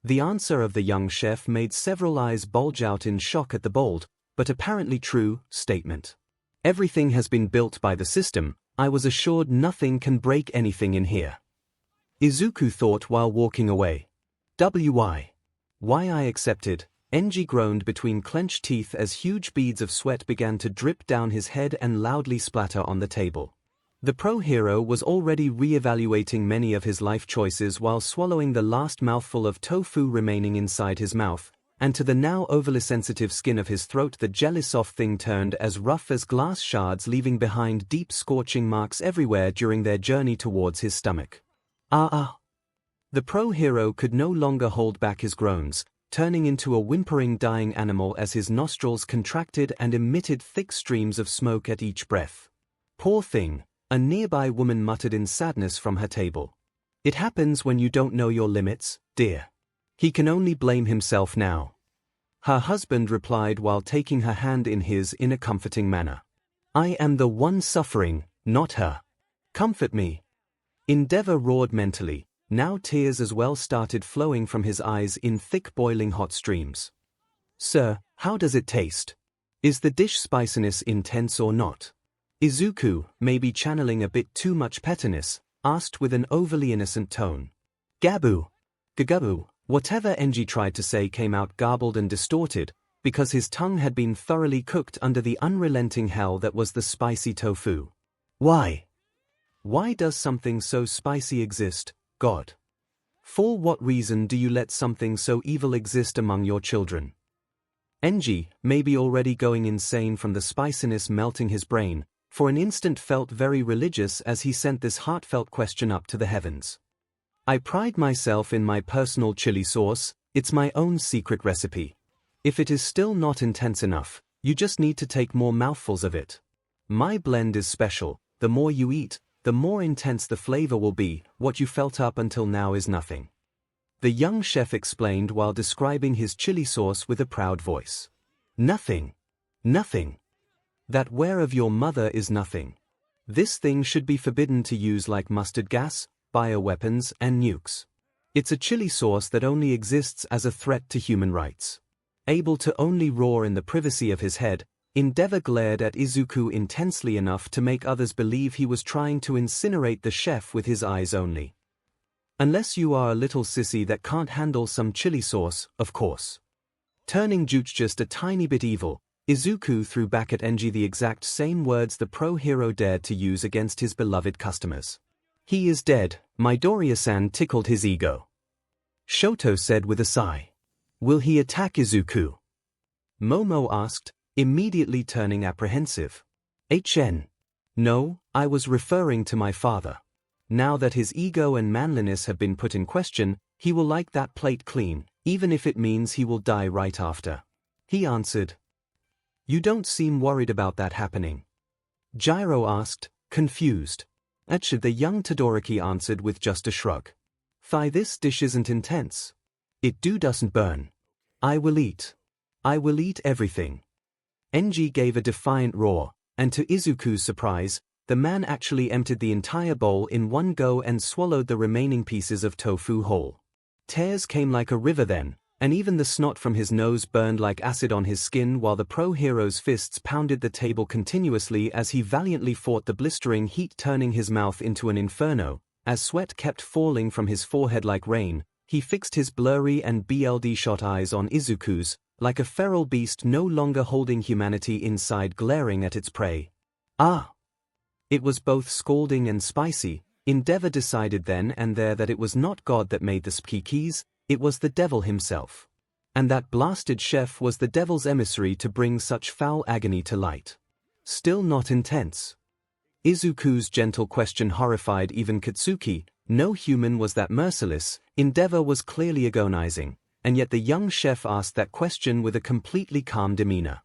The answer of the young chef made several eyes bulge out in shock at the bold, but apparently true, statement. Everything has been built by the system. I was assured nothing can break anything in here. Izuku thought while walking away. Why I accepted. NG groaned between clenched teeth as huge beads of sweat began to drip down his head and loudly splatter on the table. The pro hero was already re-evaluating many of his life choices while swallowing the last mouthful of tofu remaining inside his mouth, and to the now overly sensitive skin of his throat the jelly soft thing turned as rough as glass shards, leaving behind deep scorching marks everywhere during their journey towards his stomach. Ah! The pro hero could no longer hold back his groans, turning into a whimpering dying animal as his nostrils contracted and emitted thick streams of smoke at each breath. Poor thing. A nearby woman muttered in sadness from her table. It happens when you don't know your limits, dear. He can only blame himself now. Her husband replied while taking her hand in his in a comforting manner. I am the one suffering, not her. Comfort me. Endeavor roared mentally. Now tears as well started flowing from his eyes in thick boiling hot streams. Sir, how does it taste? Is the dish spiciness intense or not? Izuku, maybe channeling a bit too much pettiness, asked with an overly innocent tone. Gabu. Whatever NG tried to say came out garbled and distorted, because his tongue had been thoroughly cooked under the unrelenting hell that was the spicy tofu. Why? Why does something so spicy exist, God? For what reason do you let something so evil exist among your children? NG, maybe already going insane from the spiciness melting his brain, for an instant felt very religious as he sent this heartfelt question up to the heavens. I pride myself in my personal chili sauce. It's my own secret recipe. If it is still not intense enough, you just need to take more mouthfuls of it. My blend is special. The more you eat, the more intense the flavor will be. What you felt up until now is nothing. The young chef explained while describing his chili sauce with a proud voice. Nothing. That where of your mother is nothing. This thing should be forbidden to use like mustard gas, bioweapons and nukes. It's a chili sauce that only exists as a threat to human rights. Able to only roar in the privacy of his head, 𝐿𝐴 glared at 𝐒𝐿𝐴 intensely enough to make others believe he was trying to incinerate the chef with his eyes only. Unless you are a little sissy that can't handle some chili sauce, of course. Turning 𝐤𝐻 just a tiny bit evil, 𝐒𝐿𝐴 threw back at 𝐵 the exact same words the pro hero dared to use against his beloved customers. He is dead, Midoriya-san tickled his ego. Shoto said with a sigh. Will he attack 𝐒𝐿𝐴? Momo asked, immediately turning apprehensive. HN. No, I was referring to my father. Now that his ego and manliness have been put in question, he will like that plate clean, even if it means he will die right after. He answered. You don't seem worried about that happening. Gyro asked, confused. Actually, the young Todoroki answered with just a shrug. This dish isn't intense. It doesn't burn. I will eat. I will eat everything. NG gave a defiant roar, and to Izuku's surprise, the man actually emptied the entire bowl in one go and swallowed the remaining pieces of tofu whole. Tears came like a river then, and even the snot from his nose burned like acid on his skin while the pro hero's fists pounded the table continuously as he valiantly fought the blistering heat, turning his mouth into an inferno. As sweat kept falling from his forehead like rain, he fixed his blurry and bloodshot eyes on Izuku's, like a feral beast no longer holding humanity inside, glaring at its prey. Ah! It was both scalding and spicy. 𝐴 decided then and there that it was not God that made the 𝐒𝐭𝐾𝐲, it was the devil himself. And that blasted chef was the devil's emissary to bring such foul agony to light. Still not intense. Izuku's gentle question horrified even Katsuki. No human was that merciless. 𝐴 was clearly agonizing, and yet the young chef asked that question with a completely calm demeanor.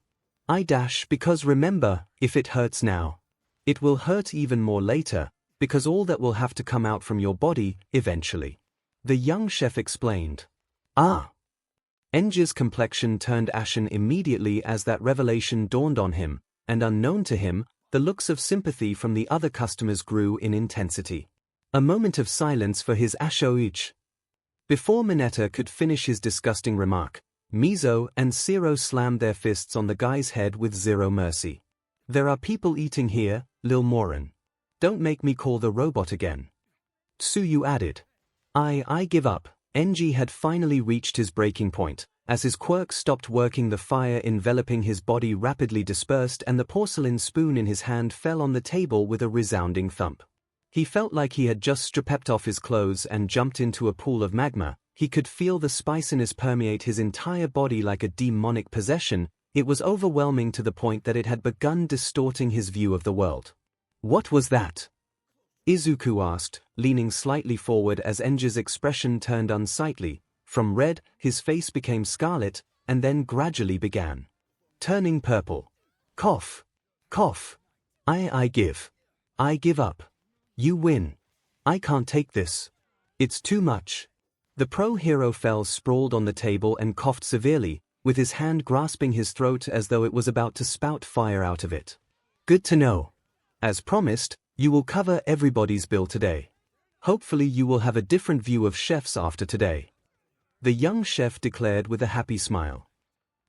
Because remember, if it hurts now, it will hurt even more later, because all that will have to come out from your body, eventually. The young chef explained. Ah! 𝐵's complexion turned ashen immediately as that revelation dawned on him, and unknown to him, the looks of sympathy from the other customers grew in intensity. A moment of silence for his 𝐻𝐻𝐿𝐴. Before Mineta could finish his disgusting remark, Mizo and Zero slammed their fists on the guy's head with zero mercy. There are people eating here, Lil Morin. Don't make me call the robot again. Tsuyu added. I give up. NG had finally reached his breaking point, as his quirk stopped working. The fire enveloping his body rapidly dispersed and the porcelain spoon in his hand fell on the table with a resounding thump. He felt like he had just stripped off his clothes and jumped into a pool of magma. He could feel the spiciness permeate his entire body like a demonic possession. It was overwhelming to the point that it had begun distorting his view of the world. What was that? Izuku asked, leaning slightly forward as 𝐵's expression turned unsightly. From red, his face became scarlet, and then gradually began turning purple. Cough. Cough. I give up. You win. I can't take this. It's too much. The pro hero fell sprawled on the table and coughed severely, with his hand grasping his throat as though it was about to spout fire out of it. Good to know. As promised, you will cover everybody's bill today. Hopefully you will have a different view of chefs after today. The young chef declared with a happy smile.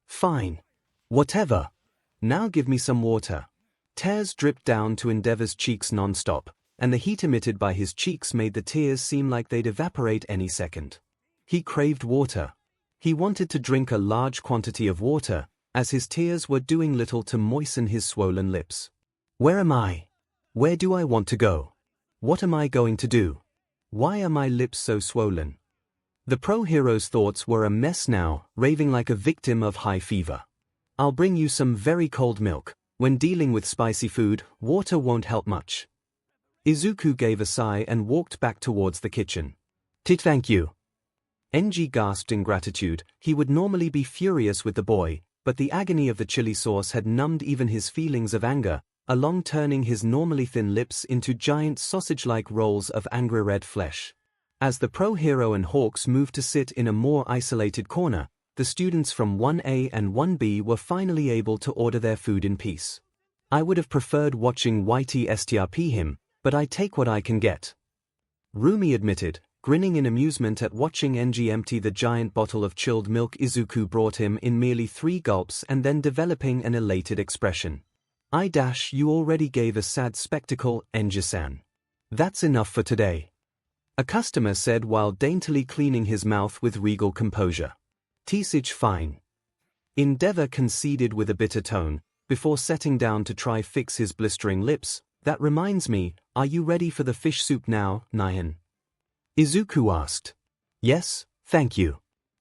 Fine. Whatever. Now give me some water. Tears dripped down to 𝐴's cheeks non-stop, and the heat emitted by his cheeks made the tears seem like they'd evaporate any second. He craved water. He wanted to drink a large quantity of water, as his tears were doing little to moisten his swollen lips. Where am I? Where do I want to go? What am I going to do? Why are my lips so swollen? The pro hero's thoughts were a mess now, raving like a victim of high fever. I'll bring you some very cold milk. When dealing with spicy food, water won't help much. Izuku gave a sigh and walked back towards the kitchen. Thank you. NG gasped in gratitude. He would normally be furious with the boy, but the agony of the chili sauce had numbed even his feelings of anger, along turning his normally thin lips into giant sausage-like rolls of angry red flesh. As the pro hero and Hawks moved to sit in a more isolated corner, the students from 1A and 1B were finally able to order their food in peace. I would have preferred watching whatifdekufanfic him, but I take what I can get. Rumi admitted, grinning in amusement at watching Enji empty the giant bottle of chilled milk Izuku brought him in merely 3 gulps and then developing an elated expression. You already gave a sad spectacle, Enji-san. That's enough for today. A customer said while daintily cleaning his mouth with regal composure. Tea-sich fine. Endeavor conceded with a bitter tone, before setting down to try fix his blistering lips. That reminds me, are you ready for the fish soup now, Nyan? Izuku asked. Yes, thank you.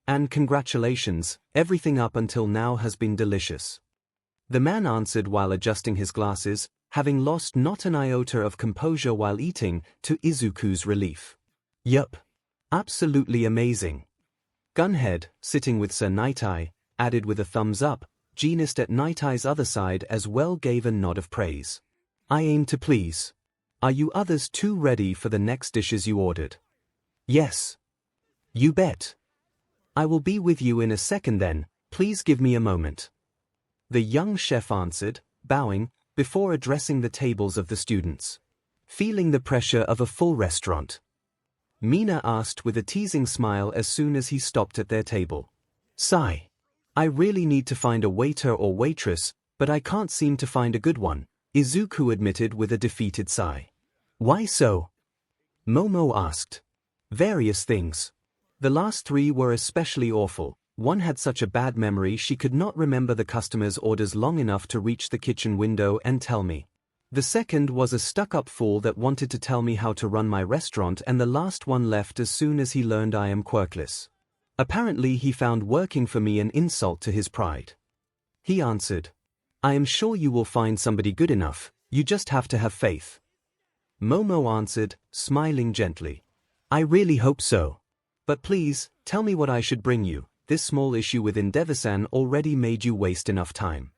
And congratulations, everything up until now has been delicious. The man answered while adjusting his glasses, having lost not an iota of composure while eating, to Izuku's relief. Yup. Absolutely amazing. Gunhead, sitting with Sir Nightai, added with a thumbs up. Genist at Nightai's other side as well gave a nod of praise. I aim to please. Are you others too ready for the next dishes you ordered? Yes. You bet. I will be with you in a second then, please give me a moment. The young chef answered, bowing, before addressing the tables of the students. Feeling the pressure of a full restaurant. Mina asked with a teasing smile as soon as he stopped at their table. Sigh. I really need to find a waiter or waitress, but I can't seem to find a good one, Izuku admitted with a defeated sigh. Why so? Momo asked. Various things. The last 3 were especially awful. One had such a bad memory she could not remember the customer's orders long enough to reach the kitchen window and tell me. The second was a stuck-up fool that wanted to tell me how to run my restaurant, and the last one left as soon as he learned I am quirkless. Apparently he found working for me an insult to his pride. He answered, I am sure you will find somebody good enough, you just have to have faith. Momo answered, smiling gently. I really hope so. But please, tell me what I should bring you, this small issue with Endeavor-san already made you waste enough time.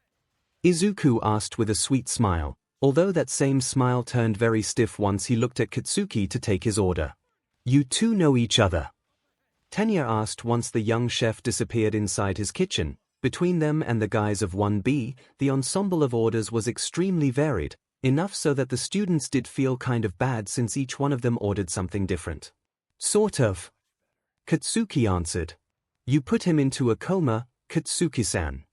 Izuku asked with a sweet smile, although that same smile turned very stiff once he looked at Katsuki to take his order. You two know each other? Tenya asked once the young chef disappeared inside his kitchen. Between them and the guys of 1B, the ensemble of orders was extremely varied, enough so that the students did feel kind of bad since each one of them ordered something different. Sort of. Katsuki answered. You put him into a coma, Katsuki-san.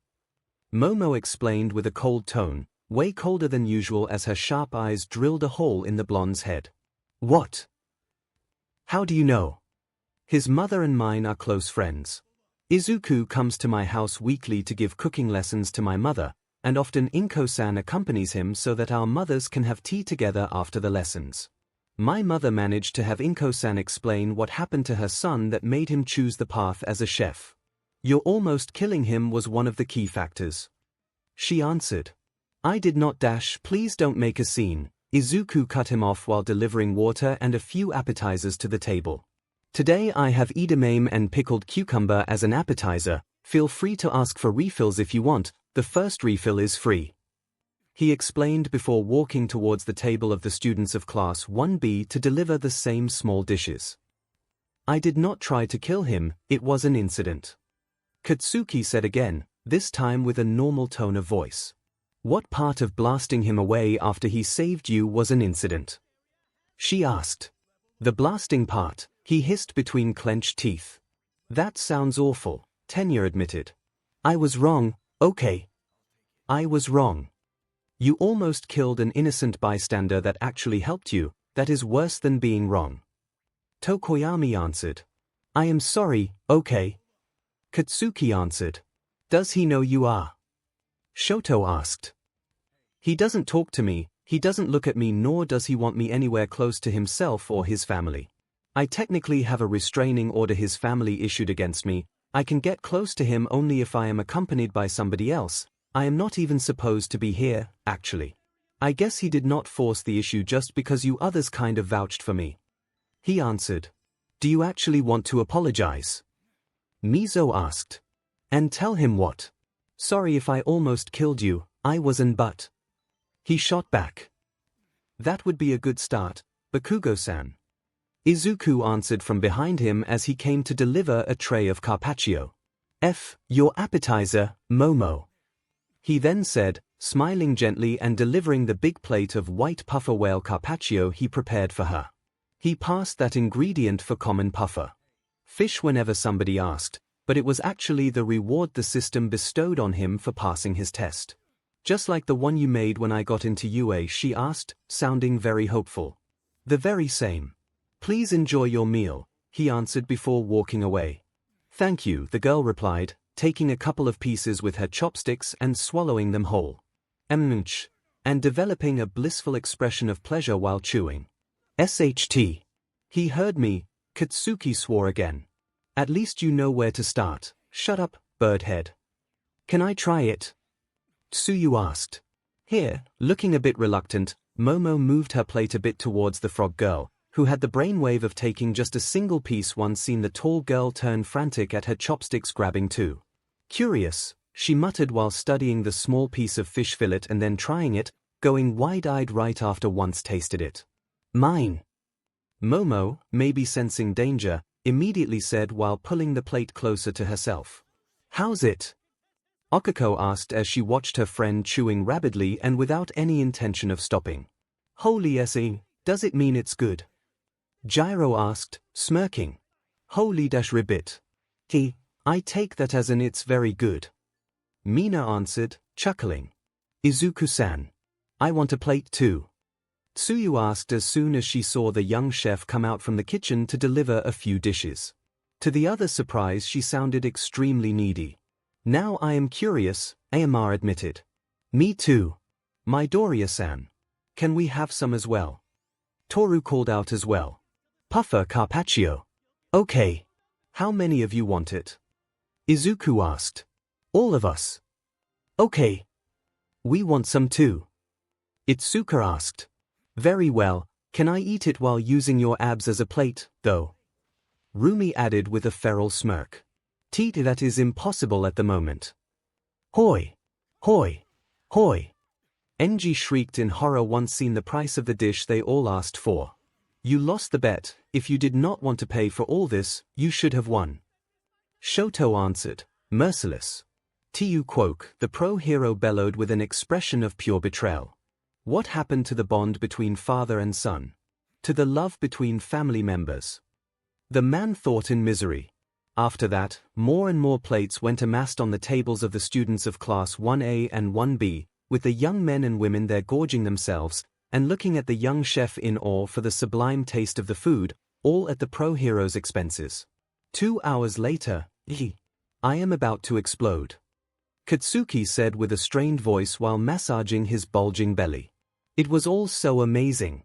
Momo explained with a cold tone, way colder than usual as her sharp eyes drilled a hole in the blonde's head. What? How do you know? His mother and mine are close friends. Izuku comes to my house weekly to give cooking lessons to my mother, and often Inko-san accompanies him so that our mothers can have tea together after the lessons. My mother managed to have Inko-san explain what happened to her son that made him choose the path as a chef. Your almost killing him was one of the key factors. She answered. I did not. Please don't make a scene. Izuku cut him off while delivering water and a few appetizers to the table. Today I have edamame and pickled cucumber as an appetizer. Feel free to ask for refills if you want, the first refill is free. He explained before walking towards the table of the students of Class 1B to deliver the same small dishes. I did not try to kill him, it was an incident. Katsuki said again, this time with a normal tone of voice. What part of blasting him away after he saved you was an incident? She asked. The blasting part, he hissed between clenched teeth. That sounds awful, Tenya admitted. I was wrong, okay. I was wrong. You almost killed an innocent bystander that actually helped you, that is worse than being wrong. Tokoyami answered. I am sorry, okay. Katsuki answered. Does he know you are? Shoto asked. He doesn't talk to me, he doesn't look at me, nor does he want me anywhere close to himself or his family. I technically have a restraining order his family issued against me. I can get close to him only if I am accompanied by somebody else. I am not even supposed to be here, actually. I guess he did not force the issue just because you others kind of vouched for me. He answered. Do you actually want to apologize? Mizo asked. And tell him what? Sorry if I almost killed you, I wasn't but. He shot back. That would be a good start, Bakugo-san. Izuku answered from behind him as he came to deliver a tray of carpaccio. Your appetizer, Momo. He then said, smiling gently and delivering the big plate of white puffer whale carpaccio he prepared for her. He passed that ingredient for common puffer. Fish whenever somebody asked, but it was actually the reward the system bestowed on him for passing his test. Just like the one you made when I got into UA, she asked, sounding very hopeful. The very same. Please enjoy your meal, he answered before walking away. Thank you, the girl replied, taking a couple of pieces with her chopsticks and swallowing them whole. And developing a blissful expression of pleasure while chewing. SHT. He heard me, Katsuki swore again. At least you know where to start. Shut up, birdhead. Can I try it? Tsuyu asked. Here, looking a bit reluctant, Momo moved her plate a bit towards the frog girl, who had the brainwave of taking just a single piece once seen the tall girl turn frantic at her chopsticks grabbing two. Curious, she muttered while studying the small piece of fish fillet and then trying it, going wide-eyed right after once tasted it. Mine. Momo, maybe sensing danger, immediately said while pulling the plate closer to herself. How's it? Okako asked as she watched her friend chewing rapidly and without any intention of stopping. Holy se, does it mean it's good? Gyro asked, smirking. Holy ribbit. I take that as in it's very good. Mina answered, chuckling. Izuku-san. I want a plate too. Tsuyu asked as soon as she saw the young chef come out from the kitchen to deliver a few dishes. To the other's surprise, she sounded extremely needy. Now I am curious, Ayama admitted. Me too. Midoriya-san. Can we have some as well? Toru called out as well. Puffer carpaccio. Okay. How many of you want it? Izuku asked. All of us. Okay. We want some too. Itsuka asked. Very well, can I eat it while using your abs as a plate, though? Rumi added with a feral smirk. That is impossible at the moment. Hoi! Hoi! Hoi! Enji shrieked in horror once seen the price of the dish they all asked for. You lost the bet. If you did not want to pay for all this, you should have won. Shoto answered, merciless. 𝐒𝐭𝐚𝐲, the pro-hero bellowed with an expression of pure betrayal. What happened to the bond between father and son? To the love between family members? The man thought in misery. After that, more and more plates went amassed on the tables of the students of Class 1A and 1B, with the young men and women there gorging themselves, and looking at the young chef in awe for the sublime taste of the food, all at the pro-hero's expenses. 2 hours later, I am about to explode. Katsuki said with a strained voice while massaging his bulging belly. It was all so amazing.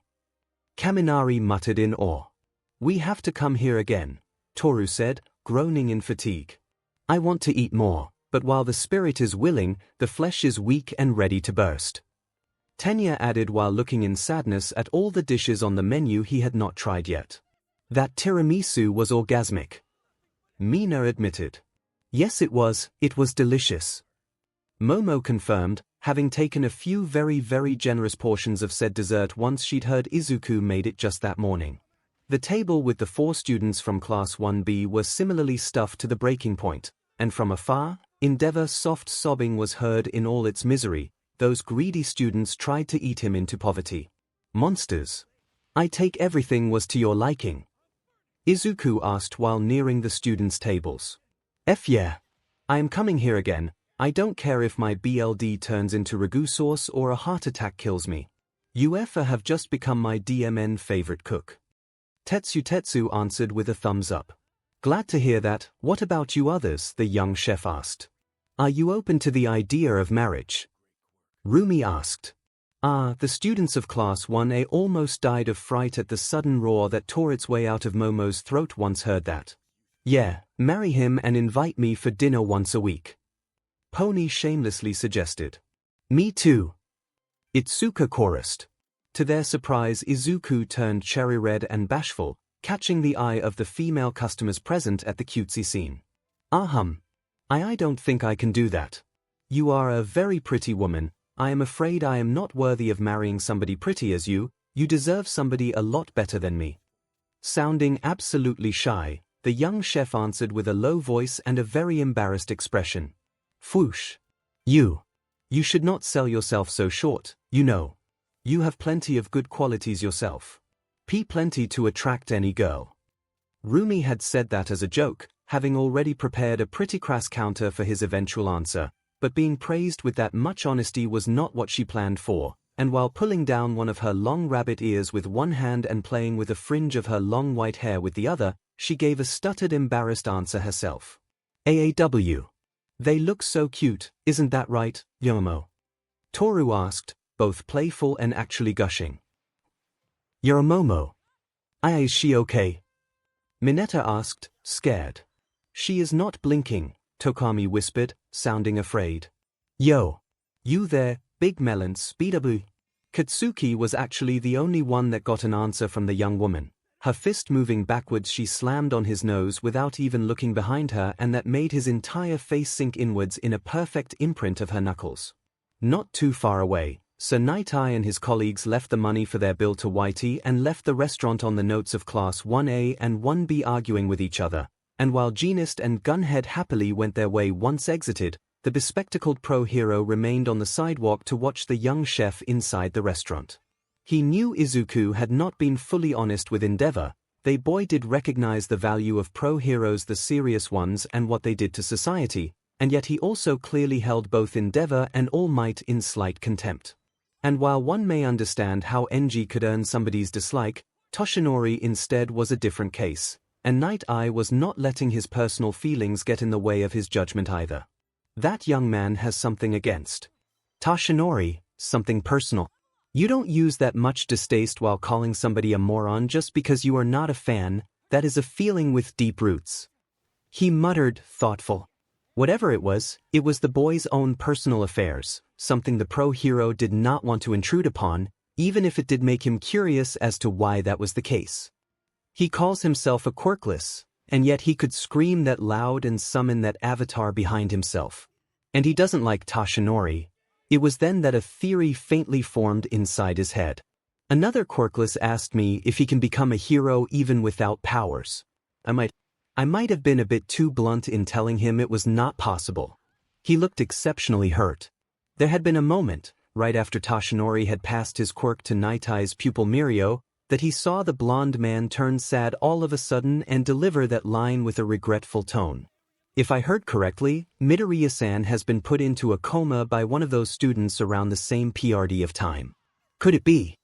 Kaminari muttered in awe. We have to come here again, Toru said, groaning in fatigue. I want to eat more, but while the spirit is willing, the flesh is weak and ready to burst. Tenya added while looking in sadness at all the dishes on the menu he had not tried yet. That tiramisu was orgasmic. Mina admitted. Yes, it was delicious. Momo confirmed, having taken a few very generous portions of said dessert once she'd heard Izuku made it just that morning. The table with the 4 students from Class 1B was similarly stuffed to the breaking point, and from afar, Endeavor soft sobbing was heard in all its misery. Those greedy students tried to eat him into poverty. Monsters. I take everything was to your liking. Izuku asked while nearing the students' tables. Yeah. I am coming here again. I don't care if my BLD turns into ragu sauce or a heart attack kills me. UFA have just become my DMN favorite cook. Tetsu answered with a thumbs up. Glad to hear that. What about you others? The young chef asked. Are you open to the idea of marriage? Rumi asked. The students of Class 1A almost died of fright at the sudden roar that tore its way out of Momo's throat once heard that. Yeah, marry him and invite me for dinner once a week. Pony shamelessly suggested. Me too. Itsuka chorused. To their surprise, Izuku turned cherry red and bashful, catching the eye of the female customers present at the cutesy scene. I don't think I can do that. You are a very pretty woman. I am afraid I am not worthy of marrying somebody pretty as you. You deserve somebody a lot better than me. Sounding absolutely shy, the young chef answered with a low voice and a very embarrassed expression. Fwoosh. You should not sell yourself so short, you know. You have plenty of good qualities yourself. Plenty to attract any girl. Rumi had said that as a joke, having already prepared a pretty crass counter for his eventual answer, but being praised with that much honesty was not what she planned for, and while pulling down one of her long rabbit ears with one hand and playing with a fringe of her long white hair with the other, she gave a stuttered, embarrassed answer herself. AAW. They look so cute, isn't that right, Yomo? Toru asked, both playful and actually gushing. Yoromomo. Is she okay? Mineta asked, scared. She is not blinking, Tokami whispered, sounding afraid. Yo. You there, big melon speedaboo. Katsuki was actually the only one that got an answer from the young woman. Her fist moving backwards, she slammed on his nose without even looking behind her, and that made his entire face sink inwards in a perfect imprint of her knuckles. Not too far away, Sir Night Eye and his colleagues left the money for their bill to Whitey and left the restaurant on the notes of Class 1A and 1B arguing with each other, and while Genist and Gunhead happily went their way once exited, the bespectacled pro-hero remained on the sidewalk to watch the young chef inside the restaurant. He knew Izuku had not been fully honest with Endeavor. They boy did recognize the value of pro-heroes, the serious ones, and what they did to society, and yet he also clearly held both Endeavor and All Might in slight contempt. And while one may understand how Enji could earn somebody's dislike, Toshinori instead was a different case, and Night Eye was not letting his personal feelings get in the way of his judgment either. That young man has something against Toshinori, something personal. You don't use that much distaste while calling somebody a moron just because you are not a fan. That is a feeling with deep roots. He muttered, thoughtful. Whatever it was the boy's own personal affairs, something the pro-hero did not want to intrude upon, even if it did make him curious as to why that was the case. He calls himself a quirkless, and yet he could scream that loud and summon that avatar behind himself. And he doesn't like Toshinori. It was then that a theory faintly formed inside his head. Another quirkless asked me if he can become a hero even without powers. I might have been a bit too blunt in telling him it was not possible. He looked exceptionally hurt. There had been a moment, right after Toshinori had passed his quirk to Night Eye's pupil Mirio, that he saw the blonde man turn sad all of a sudden and deliver that line with a regretful tone. If I heard correctly, Midoriya-san has been put into a coma by one of those students around the same PRD of time. Could it be?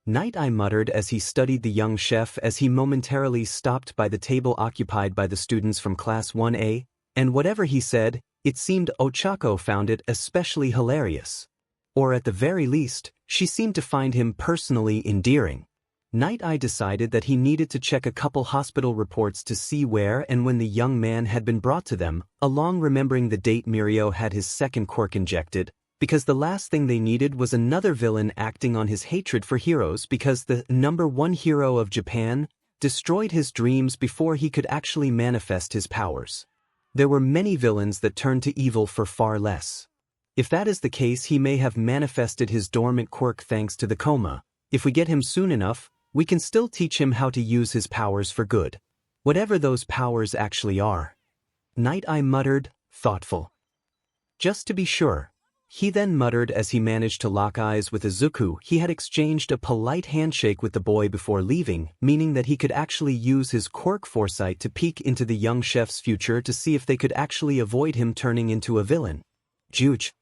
Night Eye muttered as he studied the young chef as he momentarily stopped by the table occupied by the students from Class 1A, and whatever he said, it seemed Ochako found it especially hilarious. Or at the very least, she seemed to find him personally endearing. Night Eye decided that he needed to check a couple hospital reports to see where and when the young man had been brought to them, along remembering the date Mirio had his second quirk injected, because the last thing they needed was another villain acting on his hatred for heroes because the #1 hero of Japan destroyed his dreams before he could actually manifest his powers. There were many villains that turned to evil for far less. If that is the case, he may have manifested his dormant quirk thanks to the coma. If we get him soon enough, we can still teach him how to use his powers for good. Whatever those powers actually are. Night Eye muttered, thoughtful. Just to be sure. He then muttered as he managed to lock eyes with Izuku. He had exchanged a polite handshake with the boy before leaving, meaning that he could actually use his quirk foresight to peek into the young chef's future to see if they could actually avoid him turning into a villain. Juge.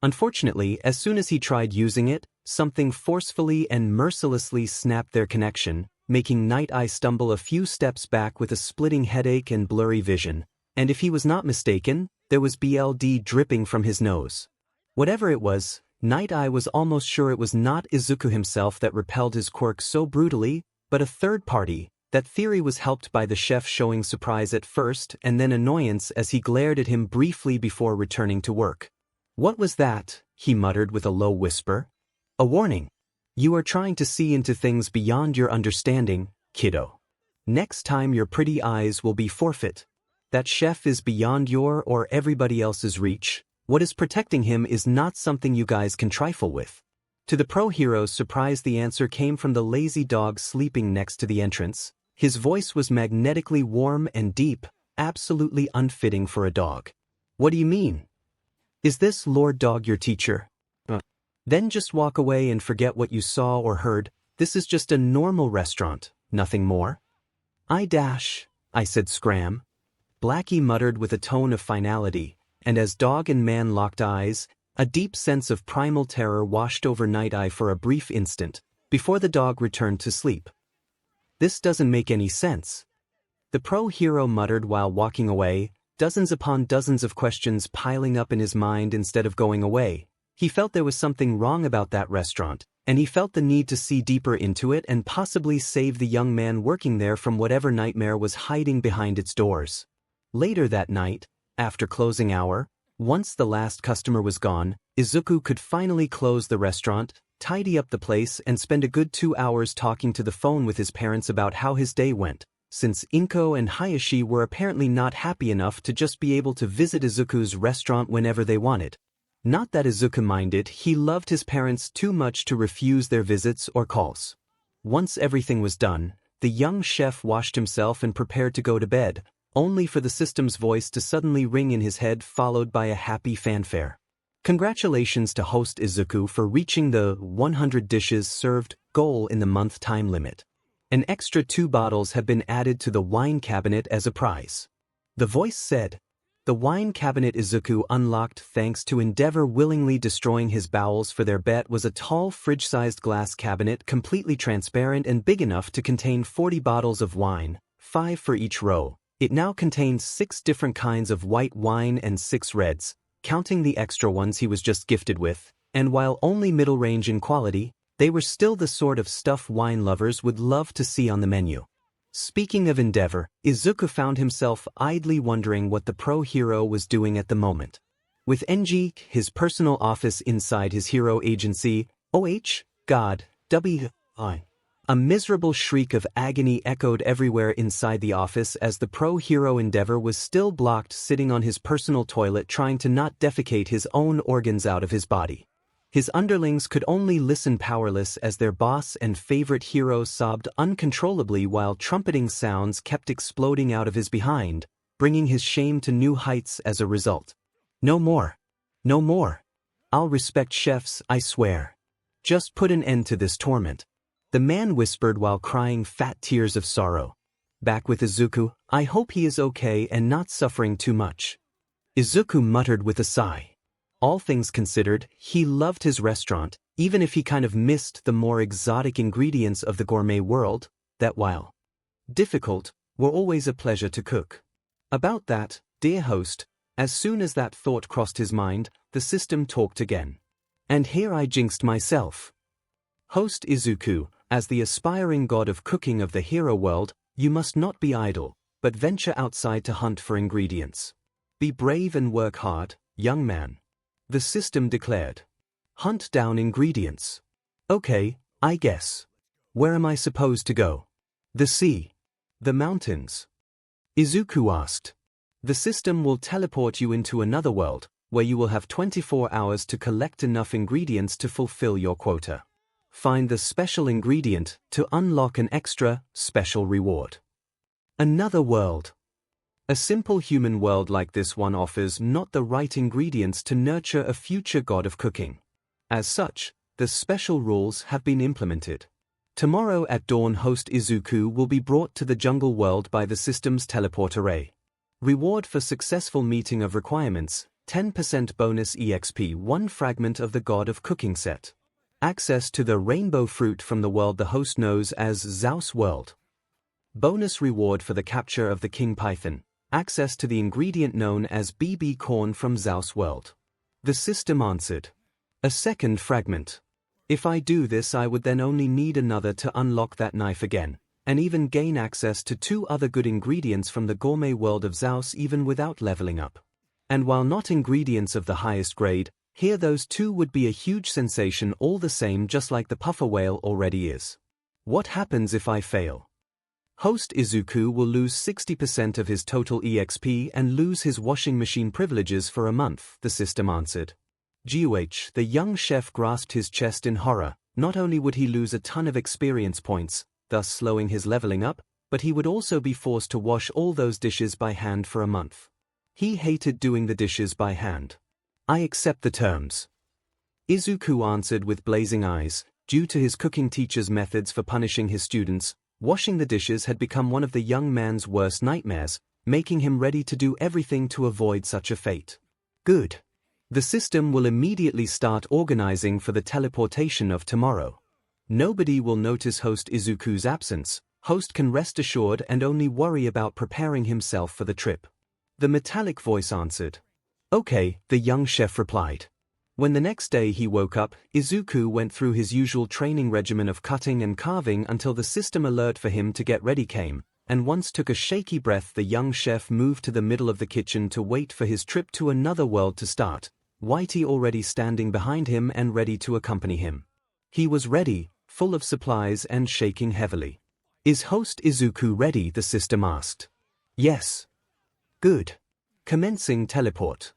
Unfortunately, as soon as he tried using it, something forcefully and mercilessly snapped their connection, making Night Eye stumble a few steps back with a splitting headache and blurry vision, and if he was not mistaken, there was BLD dripping from his nose. Whatever it was, Night Eye was almost sure it was not Izuku himself that repelled his quirk so brutally, but a third party. That theory was helped by the chef showing surprise at first and then annoyance as he glared at him briefly before returning to work. What was that? He muttered with a low whisper. A warning. You are trying to see into things beyond your understanding, kiddo. Next time your pretty eyes will be forfeit. That chef is beyond your or everybody else's reach. What is protecting him is not something you guys can trifle with. To the pro-hero's surprise, the answer came from the lazy dog sleeping next to the entrance. His voice was magnetically warm and deep, absolutely unfitting for a dog. What do you mean? Is this Lord Dog your teacher? Then just walk away and forget what you saw or heard. This is just a normal restaurant, nothing more. I said scram. Blackie muttered with a tone of finality, and as dog and man locked eyes, a deep sense of primal terror washed over Night Eye for a brief instant, before the dog returned to sleep. This doesn't make any sense. The pro hero muttered while walking away, dozens upon dozens of questions piling up in his mind instead of going away. He felt there was something wrong about that restaurant, and he felt the need to see deeper into it and possibly save the young man working there from whatever nightmare was hiding behind its doors. Later that night, after closing hour, once the last customer was gone, Izuku could finally close the restaurant, tidy up the place and spend a good 2 hours talking to the phone with his parents about how his day went, since Inko and Hayashi were apparently not happy enough to just be able to visit Izuku's restaurant whenever they wanted. Not that Izuku minded, he loved his parents too much to refuse their visits or calls. Once everything was done, the young chef washed himself and prepared to go to bed, only for the system's voice to suddenly ring in his head, followed by a happy fanfare. Congratulations to host Izuku for reaching the 100 dishes served goal in the month time limit. An extra 2 bottles have been added to the wine cabinet as a prize. The voice said. The wine cabinet Izuku unlocked thanks to Endeavor willingly destroying his bowels for their bet was a tall fridge-sized glass cabinet completely transparent and big enough to contain 40 bottles of wine, 5 for each row. It now contains 6 different kinds of white wine and 6 reds, counting the extra ones he was just gifted with, and while only middle range in quality, they were still the sort of stuff wine lovers would love to see on the menu. Speaking of Endeavor, Izuku found himself idly wondering what the pro hero was doing at the moment. With NG, his personal office inside his hero agency, God, W.I. A miserable shriek of agony echoed everywhere inside the office as the pro-hero Endeavor was still blocked sitting on his personal toilet trying to not defecate his own organs out of his body. His underlings could only listen powerless as their boss and favorite hero sobbed uncontrollably while trumpeting sounds kept exploding out of his behind, bringing his shame to new heights as a result. No more. No more. I'll respect chefs, I swear. Just put an end to this torment. The man whispered while crying fat tears of sorrow. Back with Izuku, I hope he is okay and not suffering too much. Izuku muttered with a sigh. All things considered, he loved his restaurant, even if he kind of missed the more exotic ingredients of the gourmet world, that while difficult, were always a pleasure to cook. About that, dear host, as soon as that thought crossed his mind, the system talked again. And here I jinxed myself. Host Izuku, as the aspiring god of cooking of the hero world, you must not be idle, but venture outside to hunt for ingredients. Be brave and work hard, young man. The system declared. Hunt down ingredients. Okay, I guess. Where am I supposed to go? The sea. The mountains. Izuku asked. The system will teleport you into another world, where you will have 24 hours to collect enough ingredients to fulfill your quota. Find the special ingredient to unlock an extra, special reward. Another world. A simple human world like this one offers not the right ingredients to nurture a future god of cooking. As such, the special rules have been implemented. Tomorrow at dawn host Izuku will be brought to the jungle world by the system's teleport array. Reward for successful meeting of requirements, 10% bonus EXP 1 fragment of the god of cooking set. Access to the rainbow fruit from the world the host knows as Zeus World. Bonus reward for the capture of the king python. Access to the ingredient known as BB corn from Zeus World. The system answered. A second fragment. If I do this I would then only need another to unlock that knife again, and even gain access to 2 other good ingredients from the gourmet world of Zeus even without leveling up. And while not ingredients of the highest grade, here those 2 would be a huge sensation all the same, just like the puffer whale already is. What happens if I fail? Host Izuku will lose 60% of his total EXP and lose his washing machine privileges for a month, the system answered. 𝐔𝐬𝐽, the young chef grasped his chest in horror. Not only would he lose a ton of experience points, thus slowing his leveling up, but he would also be forced to wash all those dishes by hand for a month. He hated doing the dishes by hand. I accept the terms. Izuku answered with blazing eyes. Due to his cooking teacher's methods for punishing his students, washing the dishes had become one of the young man's worst nightmares, making him ready to do everything to avoid such a fate. Good. The system will immediately start organizing for the teleportation of tomorrow. Nobody will notice host Izuku's absence. Host can rest assured and only worry about preparing himself for the trip. The metallic voice answered. Okay, the young chef replied. When the next day he woke up, Izuku went through his usual training regimen of cutting and carving until the system alert for him to get ready came, and once took a shaky breath. The young chef moved to the middle of the kitchen to wait for his trip to another world to start, Whitey already standing behind him and ready to accompany him. He was ready, full of supplies and shaking heavily. Is host Izuku ready? The system asked. Yes. Good. Commencing teleport.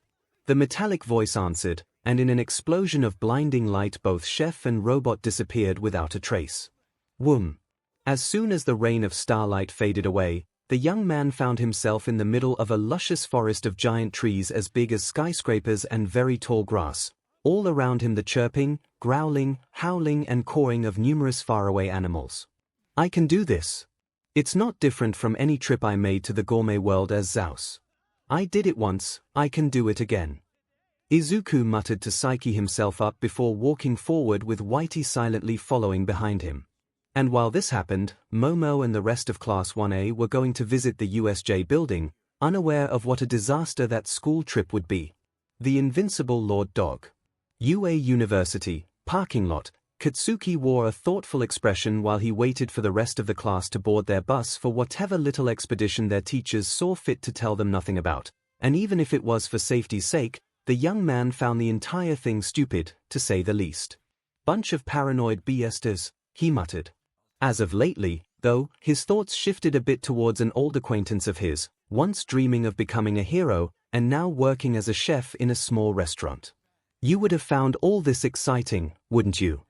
The metallic voice answered, and in an explosion of blinding light both chef and robot disappeared without a trace. Whoom. As soon as the rain of starlight faded away, the young man found himself in the middle of a luscious forest of giant trees as big as skyscrapers and very tall grass. All around him the chirping, growling, howling and cawing of numerous faraway animals. I can do this. It's not different from any trip I made to the gourmet world as Zeus. I did it once, I can do it again. Izuku muttered to psyche himself up before walking forward with Whitey silently following behind him. And while this happened, Momo and the rest of Class 1A were going to visit the USJ building, unaware of what a disaster that school trip would be. The invincible Lord Dog. UA University, parking lot. Katsuki wore a thoughtful expression while he waited for the rest of the class to board their bus for whatever little expedition their teachers saw fit to tell them nothing about, and even if it was for safety's sake, the young man found the entire thing stupid, to say the least. Bunch of paranoid BS'ters, he muttered. As of lately, though, his thoughts shifted a bit towards an old acquaintance of his, once dreaming of becoming a hero, and now working as a chef in a small restaurant. You would have found all this exciting, wouldn't you?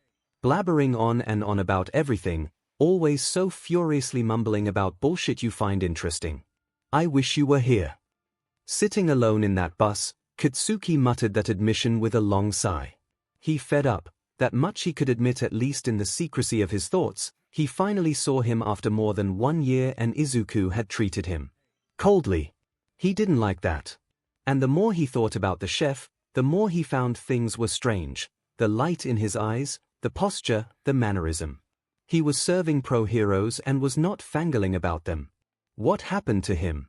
Blabbering on and on about everything, always so furiously mumbling about bullshit you find interesting. I wish you were here. Sitting alone in that bus, Katsuki muttered that admission with a long sigh. He fed up, that much he could admit at least in the secrecy of his thoughts. He finally saw him after more than 1 year and Izuku had treated him coldly. He didn't like that. And the more he thought about the chef, the more he found things were strange. The light in his eyes, the posture, the mannerism. He was serving pro heroes and was not fangirling about them. What happened to him?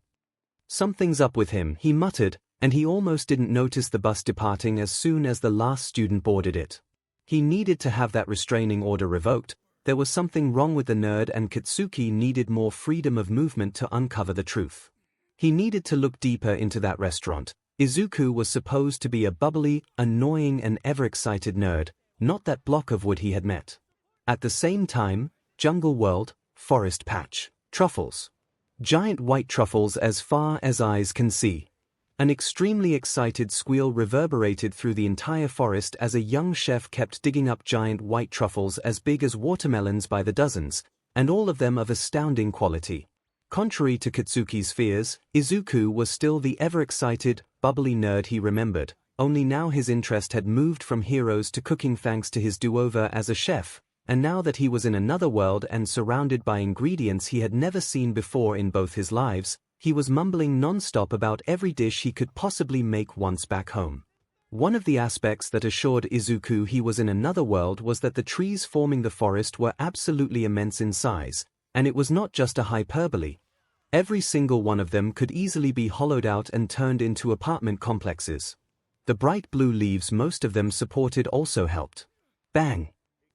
Something's up with him, he muttered, and he almost didn't notice the bus departing as soon as the last student boarded it. He needed to have that restraining order revoked. There was something wrong with the nerd and Katsuki needed more freedom of movement to uncover the truth. He needed to look deeper into that restaurant. Izuku was supposed to be a bubbly, annoying and ever-excited nerd, not that block of wood he had met. At the same time, jungle world, forest patch, truffles. Giant white truffles as far as eyes can see. An extremely excited squeal reverberated through the entire forest as a young chef kept digging up giant white truffles as big as watermelons by the dozens, and all of them of astounding quality. Contrary to Katsuki's fears, Izuku was still the ever-excited, bubbly nerd he remembered, only now his interest had moved from heroes to cooking thanks to his do-over as a chef, and now that he was in another world and surrounded by ingredients he had never seen before in both his lives, he was mumbling non-stop about every dish he could possibly make once back home. One of the aspects that assured Izuku he was in another world was that the trees forming the forest were absolutely immense in size, and it was not just a hyperbole. Every single one of them could easily be hollowed out and turned into apartment complexes. The bright blue leaves most of them supported also helped. Bang!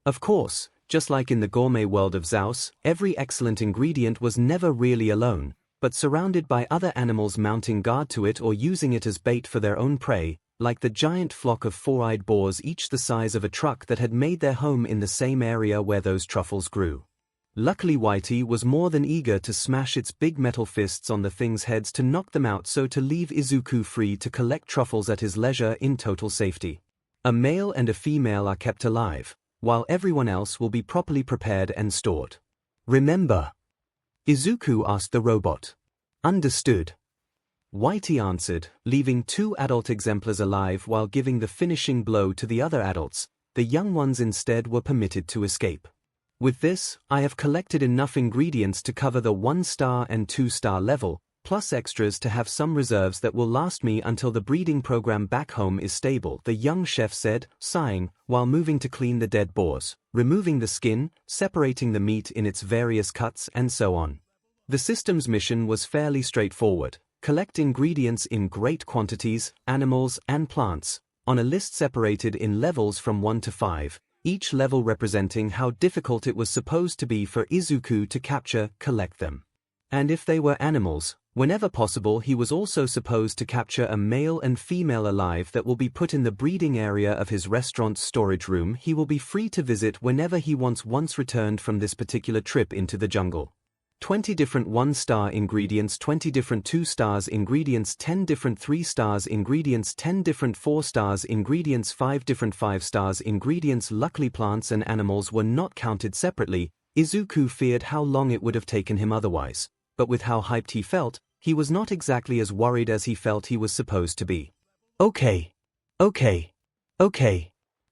Of course, just like in the gourmet world of Zeus, every excellent ingredient was never really alone, but surrounded by other animals mounting guard to it or using it as bait for their own prey, like the giant flock of four-eyed boars each the size of a truck that had made their home in the same area where those truffles grew. Luckily Whitey was more than eager to smash its big metal fists on the thing's heads to knock them out so to leave Izuku free to collect truffles at his leisure in total safety. A male and a female are kept alive, while everyone else will be properly prepared and stored. Remember? Izuku asked the robot. Understood. Whitey answered, leaving 2 adult exemplars alive while giving the finishing blow to the other adults, the young ones instead were permitted to escape. With this, I have collected enough ingredients to cover the 1-star and 2-star level, plus extras to have some reserves that will last me until the breeding program back home is stable, the young chef said, sighing, while moving to clean the dead boars, removing the skin, separating the meat in its various cuts, and so on. The system's mission was fairly straightforward: collect ingredients in great quantities, animals and plants, on a list separated in levels from 1 to 5, each level representing how difficult it was supposed to be for Izuku to collect them. And if they were animals, whenever possible he was also supposed to capture a male and female alive that will be put in the breeding area of his restaurant's storage room he will be free to visit whenever he wants once returned from this particular trip into the jungle. 20 different 1-star ingredients, 20 different 2-stars ingredients, 10 different 3-stars ingredients, 10 different 4-stars ingredients, 5 different 5-stars ingredients. Luckily plants and animals were not counted separately. Izuku feared how long it would have taken him otherwise, but with how hyped he felt, he was not exactly as worried as he felt he was supposed to be. Okay.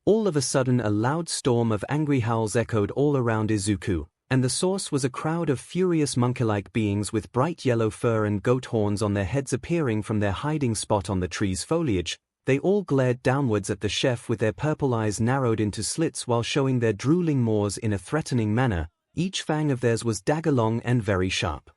All of a sudden a loud storm of angry howls echoed all around Izuku, and the source was a crowd of furious monkey-like beings with bright yellow fur and goat horns on their heads appearing from their hiding spot on the tree's foliage. They all glared downwards at the chef with their purple eyes narrowed into slits while showing their drooling maws in a threatening manner. Each fang of theirs was dagger-long and very sharp.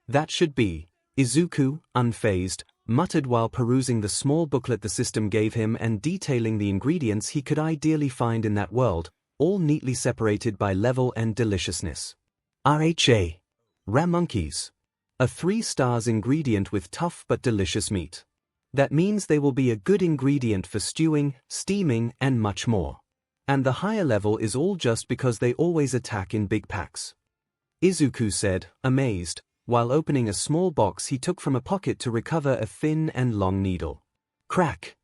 That should be. Izuku, unfazed, muttered while perusing the small booklet the system gave him and detailing the ingredients he could ideally find in that world, all neatly separated by level and deliciousness. RHA. Rare monkeys. A 3-stars ingredient with tough but delicious meat. That means they will be a good ingredient for stewing, steaming, and much more. And the higher level is all just because they always attack in big packs. Izuku said, amazed, while opening a small box he took from a pocket to recover a thin and long needle. Crack.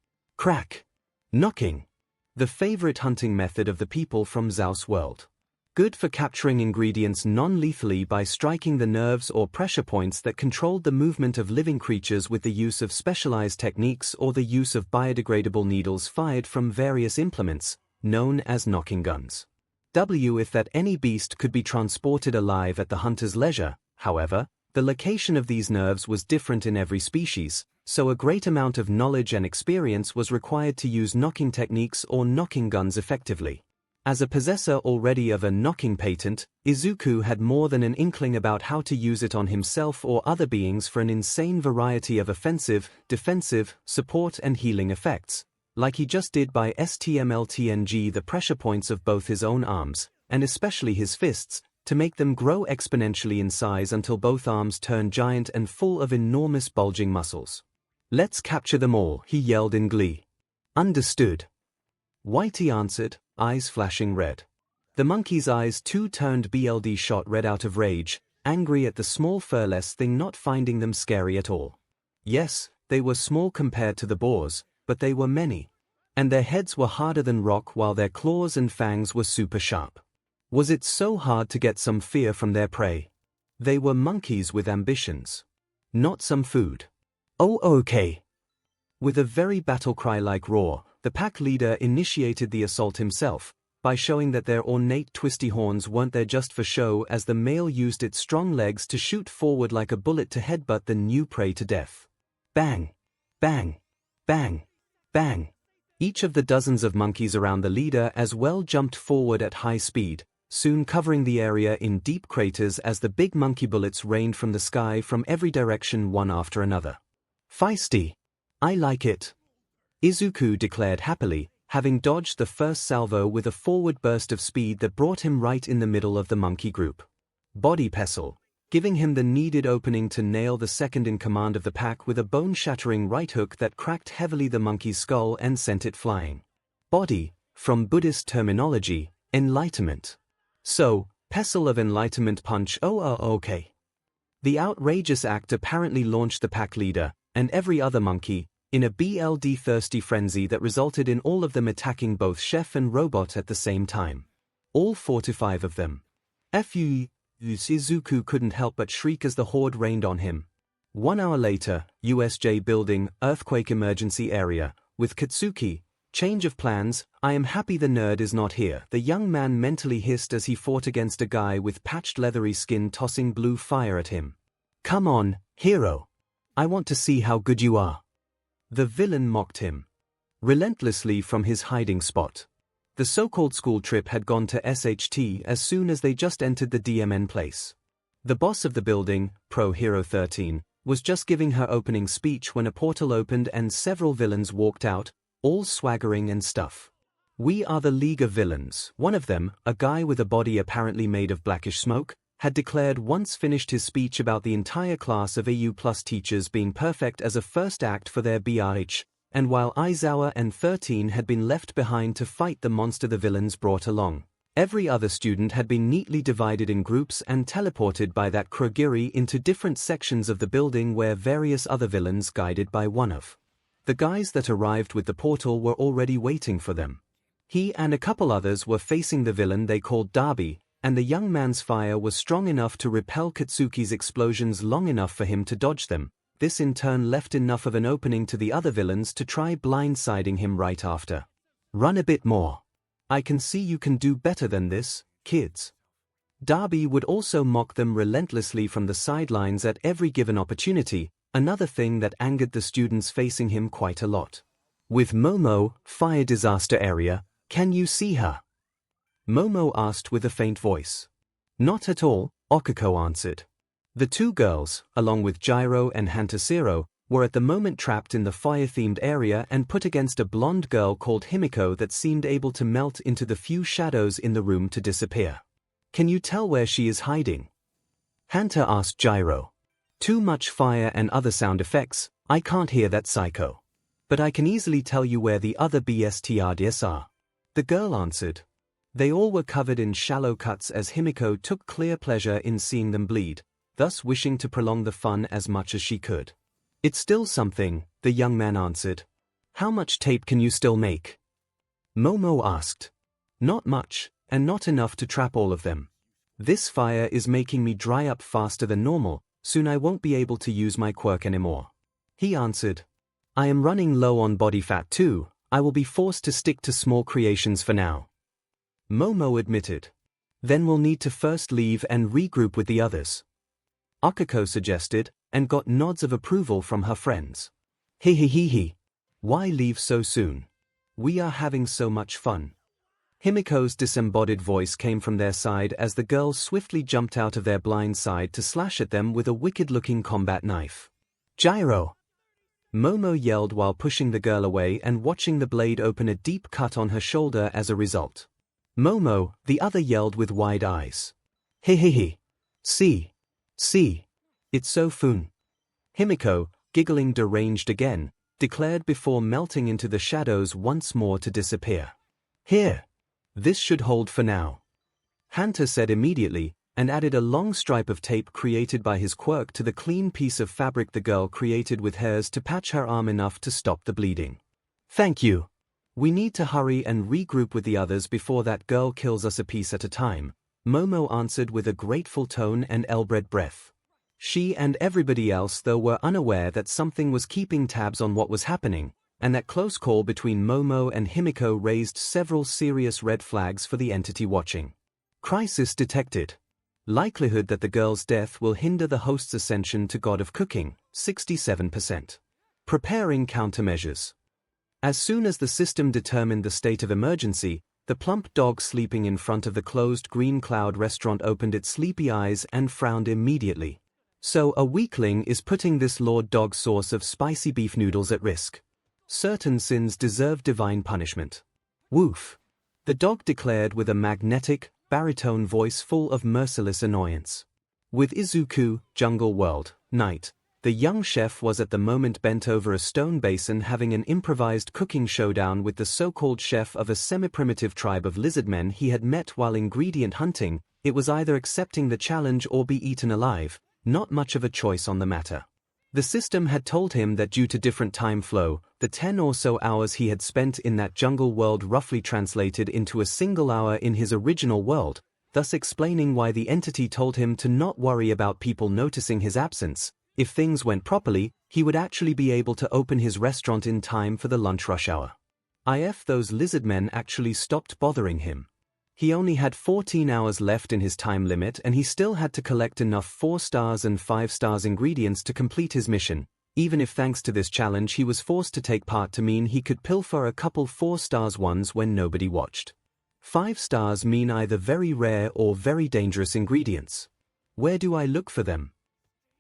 Knocking. The favorite hunting method of the people from Xiao's world. Good for capturing ingredients non-lethally by striking the nerves or pressure points that controlled the movement of living creatures with the use of specialized techniques or the use of biodegradable needles fired from various implements, known as knocking guns. If that any beast could be transported alive at the hunter's leisure, however, the location of these nerves was different in every species, so a great amount of knowledge and experience was required to use knocking techniques or knocking guns effectively. As a possessor already of a knocking patent, Izuku had more than an inkling about how to use it on himself or other beings for an insane variety of offensive, defensive, support and healing effects, like he just did by STMLTNG the pressure points of both his own arms, and especially his fists, to make them grow exponentially in size until both arms turn giant and full of enormous bulging muscles. Let's capture them all, he yelled in glee. Understood. Whitey answered, eyes flashing red. The monkey's eyes too turned BLD shot red out of rage, angry at the small furless thing not finding them scary at all. Yes, they were small compared to the boars, but they were many. And their heads were harder than rock while their claws and fangs were super sharp. Was it so hard to get some fear from their prey? They were monkeys with ambitions. Not some food. Oh, okay. With a very battle cry-like roar, the pack leader initiated the assault himself, by showing that their ornate twisty horns weren't there just for show as the male used its strong legs to shoot forward like a bullet to headbutt the new prey to death. Bang! Bang! Bang! Bang! Each of the dozens of monkeys around the leader as well jumped forward at high speed, soon covering the area in deep craters as the big monkey bullets rained from the sky from every direction one after another. Feisty. I like it. Izuku declared happily, having dodged the first salvo with a forward burst of speed that brought him right in the middle of the monkey group. Body pestle, giving him the needed opening to nail the second in command of the pack with a bone-shattering right hook that cracked heavily the monkey's skull and sent it flying. Body, from Buddhist terminology, enlightenment. So, pestle of enlightenment punch. Okay. The outrageous act apparently launched the pack leader, and every other monkey, in a BLD-thirsty frenzy that resulted in all of them attacking both chef and robot at the same time. All 45 of them. Izuku couldn't help but shriek as the horde rained on him. 1 hour later, USJ building, earthquake emergency area, with Katsuki, Change of plans, I am happy the nerd is not here, the young man mentally hissed as he fought against a guy with patched leathery skin tossing blue fire at him. Come on, hero. I want to see how good you are. The villain mocked him relentlessly from his hiding spot. The so-called school trip had gone to SHT as soon as they just entered the DMN place. The boss of the building, Pro Hero 13, was just giving her opening speech when a portal opened and several villains walked out, all swaggering and stuff. We are the League of Villains. One of them, a guy with a body apparently made of blackish smoke, had declared once finished his speech about the entire class of AU Plus teachers being perfect as a first act for their BRH, and while Aizawa and 13 had been left behind to fight the monster the villains brought along, every other student had been neatly divided in groups and teleported by that Kurogiri into different sections of the building where various other villains guided by one of the guys that arrived with the portal were already waiting for them. He and a couple others were facing the villain they called Darby, and the young man's fire was strong enough to repel Katsuki's explosions long enough for him to dodge them. This in turn left enough of an opening to the other villains to try blindsiding him right after. Run a bit more. I can see you can do better than this, kids. Darby would also mock them relentlessly from the sidelines at every given opportunity, another thing that angered the students facing him quite a lot. With Momo, fire disaster area, can you see her? Momo asked with a faint voice. Not at all, Okako answered. The two girls, along with Gyro and Hantashiro, were at the moment trapped in the fire-themed area and put against a blonde girl called Himiko that seemed able to melt into the few shadows in the room to disappear. Can you tell where she is hiding? Hanta asked Gyro. Too much fire and other sound effects, I can't hear that psycho. But I can easily tell you where the other BSTRDs are. The girl answered. They all were covered in shallow cuts as Himiko took clear pleasure in seeing them bleed, thus wishing to prolong the fun as much as she could. It's still something, the young man answered. How much tape can you still make? Momo asked. Not much, and not enough to trap all of them. This fire is making me dry up faster than normal, soon I won't be able to use my quirk anymore. He answered. I am running low on body fat too, I will be forced to stick to small creations for now. Momo admitted. Then we'll need to first leave and regroup with the others. Okako suggested, and got nods of approval from her friends. He. Why leave so soon? We are having so much fun. Himiko's disembodied voice came from their side as the girls swiftly jumped out of their blind side to slash at them with a wicked-looking combat knife. Gyro! Momo yelled while pushing the girl away and watching the blade open a deep cut on her shoulder as a result. Momo, the other yelled with wide eyes. He. See, it's so fun. Himiko, giggling deranged again, declared before melting into the shadows once more to disappear. Here. This should hold for now. Hanta said immediately, and added a long stripe of tape created by his quirk to the clean piece of fabric the girl created with hers to patch her arm enough to stop the bleeding. Thank you. We need to hurry and regroup with the others before that girl kills us a piece at a time, Momo answered with a grateful tone and elbred breath. She and everybody else though were unaware that something was keeping tabs on what was happening, and that close call between Momo and Himiko raised several serious red flags for the entity watching. Crisis detected. Likelihood that the girl's death will hinder the host's ascension to God of Cooking, 67%. Preparing countermeasures. As soon as the system determined the state of emergency, the plump dog sleeping in front of the closed Green Cloud restaurant opened its sleepy eyes and frowned immediately. So a weakling is putting this Lord Dog source of spicy beef noodles at risk. Certain sins deserve divine punishment. Woof. The dog declared with a magnetic, baritone voice full of merciless annoyance. With Izuku, Jungle World, Night, the young chef was at the moment bent over a stone basin having an improvised cooking showdown with the so-called chef of a semi-primitive tribe of lizardmen he had met while ingredient hunting. It was either accepting the challenge or be eaten alive, not much of a choice on the matter. The system had told him that due to different time flow, the 10 or so hours he had spent in that jungle world roughly translated into a single hour in his original world, thus explaining why the entity told him to not worry about people noticing his absence. If things went properly, he would actually be able to open his restaurant in time for the lunch rush hour. If those lizard men actually stopped bothering him. He only had 14 hours left in his time limit and he still had to collect enough 4 stars and 5 stars ingredients to complete his mission, even if thanks to this challenge he was forced to take part to mean he could pilfer a couple 4 stars ones when nobody watched. 5 stars mean either very rare or very dangerous ingredients. Where do I look for them?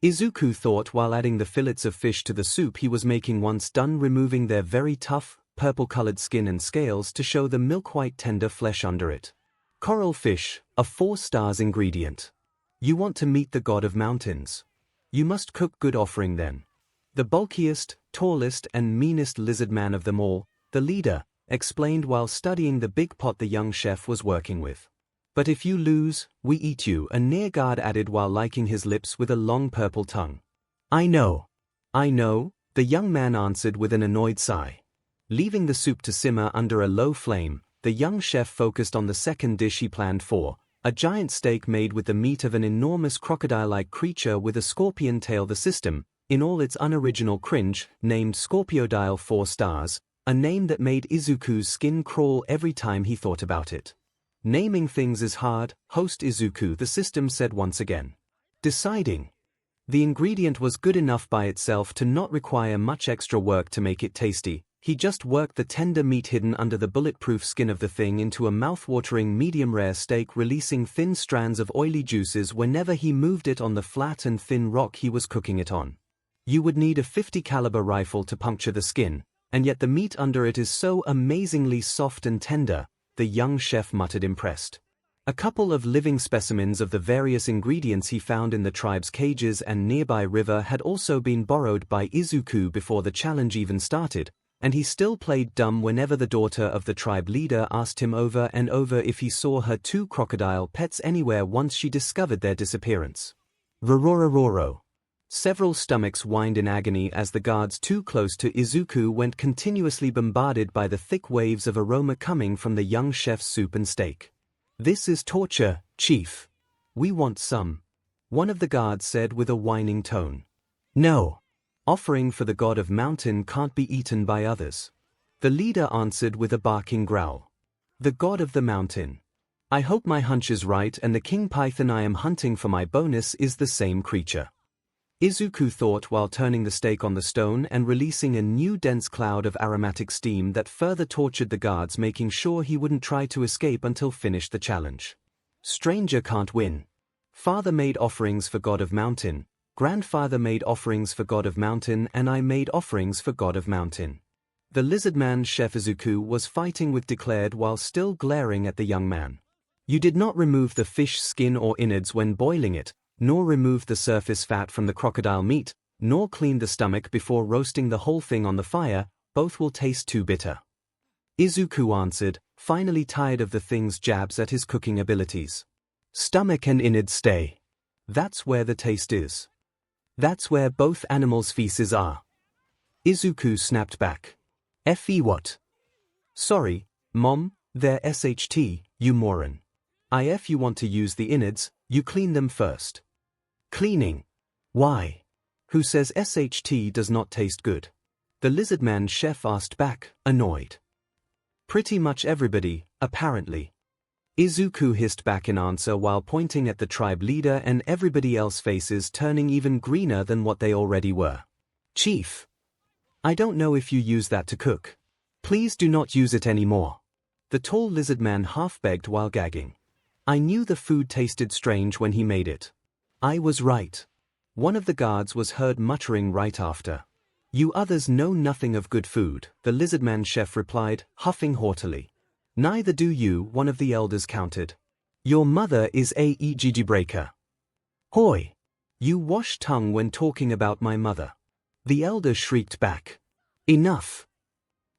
Izuku thought while adding the fillets of fish to the soup he was making once done removing their very tough, purple-colored skin and scales to show the milk-white tender flesh under it. Coral fish, a 4 stars ingredient. You want to meet the god of mountains. You must cook good offering then. The bulkiest, tallest and meanest lizard man of them all, the leader, explained while studying the big pot the young chef was working with. But if you lose, we eat you, a near guard added while licking his lips with a long purple tongue. I know, the young man answered with an annoyed sigh. Leaving the soup to simmer under a low flame, the young chef focused on the second dish he planned for, a giant steak made with the meat of an enormous crocodile-like creature with a scorpion tail. The system, in all its unoriginal cringe, named Scorpiodile 4 stars, a name that made Izuku's skin crawl every time he thought about it. Naming things is hard, host Izuku, the system said once again. Deciding. The ingredient was good enough by itself to not require much extra work to make it tasty. He just worked the tender meat hidden under the bulletproof skin of the thing into a mouth-watering medium-rare steak, releasing thin strands of oily juices whenever he moved it on the flat and thin rock he was cooking it on. You would need a .50 caliber rifle to puncture the skin, and yet the meat under it is so amazingly soft and tender, the young chef muttered impressed. A couple of living specimens of the various ingredients he found in the tribe's cages and nearby river had also been borrowed by Izuku before the challenge even started, and he still played dumb whenever the daughter of the tribe leader asked him over and over if he saw her 2 crocodile pets anywhere once she discovered their disappearance. Rororororo. Several stomachs whined in agony as the guards too close to Izuku went continuously bombarded by the thick waves of aroma coming from the young chef's soup and steak. This is torture, chief. We want some. One of the guards said with a whining tone. No. Offering for the god of mountain can't be eaten by others. The leader answered with a barking growl. The god of the mountain. I hope my hunch is right and the king python I am hunting for my bonus is the same creature. Izuku thought while turning the steak on the stone and releasing a new dense cloud of aromatic steam that further tortured the guards, making sure he wouldn't try to escape until finished the challenge. Stranger can't win. Father made offerings for god of mountain. Grandfather made offerings for god of mountain and I made offerings for god of mountain. The lizard man chef Izuku was fighting with declared while still glaring at the young man. You did not remove the fish skin or innards when boiling it, nor remove the surface fat from the crocodile meat, nor clean the stomach before roasting the whole thing on the fire, both will taste too bitter. Izuku answered, finally tired of the thing's jabs at his cooking abilities. Stomach and innards stay. That's where the taste is. That's where both animals' feces are. Izuku snapped back. Fe what? Sorry, Mom, they're SHT, you moron. If you want to use the innards, you clean them first. Cleaning? Why? Who says SHT does not taste good? The lizard man chef asked back, annoyed. Pretty much everybody, apparently. Izuku hissed back in answer while pointing at the tribe leader and everybody else's faces turning even greener than what they already were. Chief. I don't know if you use that to cook. Please do not use it anymore. The tall lizard man half begged while gagging. I knew the food tasted strange when he made it. I was right. One of the guards was heard muttering right after. You others know nothing of good food, the lizard man chef replied, huffing haughtily. Neither do you, one of the elders countered. Your mother is a 𝐒𝐻𝐿 breaker. Hoy! You wash tongue when talking about my mother. The elder shrieked back. Enough!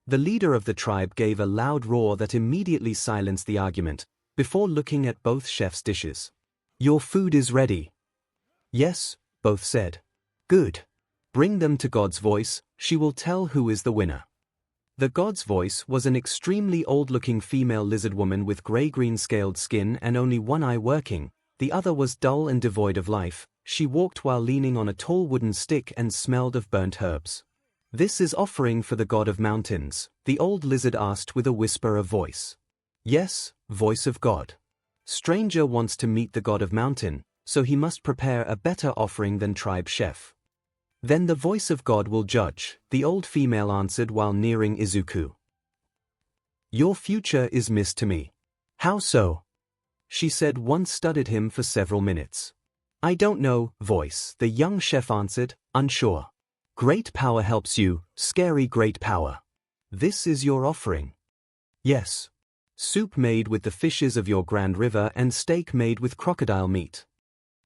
The leader of the tribe gave a loud roar that immediately silenced the argument, before looking at both chefs' dishes. Your food is ready. Yes, both said. Good. Bring them to God's voice, she will tell who is the winner. The god's voice was an extremely old-looking female lizard woman with gray-green scaled skin and only one eye working, the other was dull and devoid of life. She walked while leaning on a tall wooden stick and smelled of burnt herbs. "This is offering for the god of mountains," the old lizard asked with a whisper of voice. "Yes, voice of God. Stranger wants to meet the god of mountain, so he must prepare a better offering than tribe chef." "Then the voice of God will judge," the old female answered while nearing Izuku. "Your future is missed to me." "How so?" she said once studied him for several minutes. "I don't know, voice," the young chef answered, unsure. "Great power helps you, scary great power. This is your offering." "Yes. Soup made with the fishes of your grand river and steak made with crocodile meat."